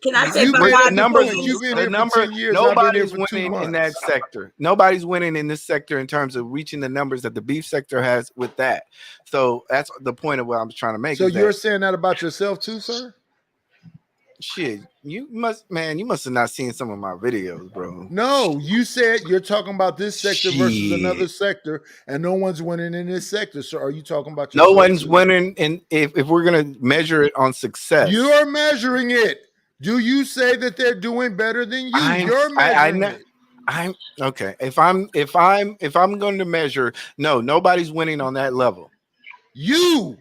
Can I say the number? Nobody's winning in that sector. Nobody's winning in this sector in terms of reaching the numbers that the beef sector has with that. So that's the point of what I'm trying to make. So you're saying that about yourself too, sir? Shit, you must have not seen some of my videos, bro. No, you said you're talking about this sector versus another sector, and no one's winning in this sector. So are you talking about yourself? No one's winning, and if we're gonna measure it on success, you're measuring it. Do you say that they're doing better than you? You're measuring it. I'm okay. If I'm going to measure, no, nobody's winning on that level. You.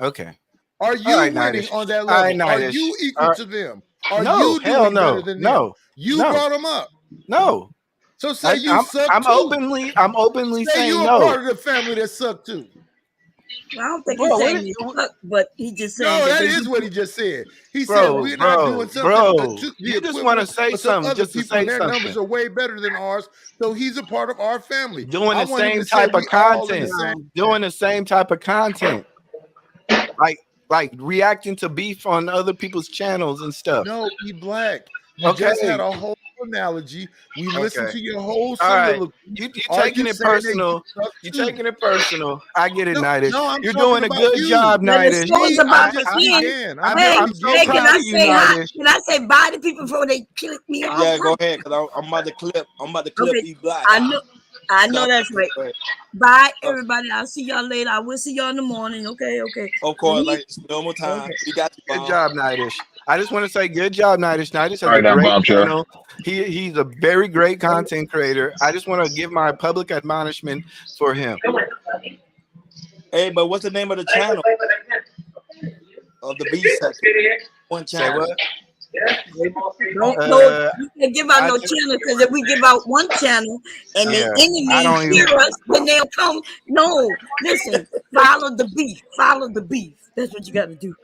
Okay. Are you winning on that level? Are you equal to them? Are you doing better than them? No. You brought them up. No. So say you suck I'm too. I'm openly say saying you're no. a part of the family that suck too. I don't think he's saying you suck, but he just saying no. That is what he just said. He said we're not doing something. Bro, you just want to say something just to say their something. numbers are way better than ours, so he's a part of our family. Doing the same type of content. Doing the same type of content. Like reacting to beef on other people's channels and stuff. No, E-Black. You just had a whole analogy. We listened to your whole soliloquy. You're taking it personal. You're taking it personal. I get it, Nidus. You're doing a good job, Nidus. Can I say bye to people before they click me off? Yeah, go ahead, because I'm about to clip. E-Black. I know that's right. Bye, everybody. I'll see y'all later. I will see y'all in the morning. Okay. Of course, like normal time. You got you. Good job, Nidus. I just want to say good job, Nidus. Nidus has a great channel. He's a very great content creator. I just want to give my public admonishment for him. Hey, but what's the name of the channel? Of the beef section. One channel. Say what? No, you can't give out no channel, because if we give out one channel and the enemy hear us, then they'll come. No, listen, follow the beef. That's what you got to do.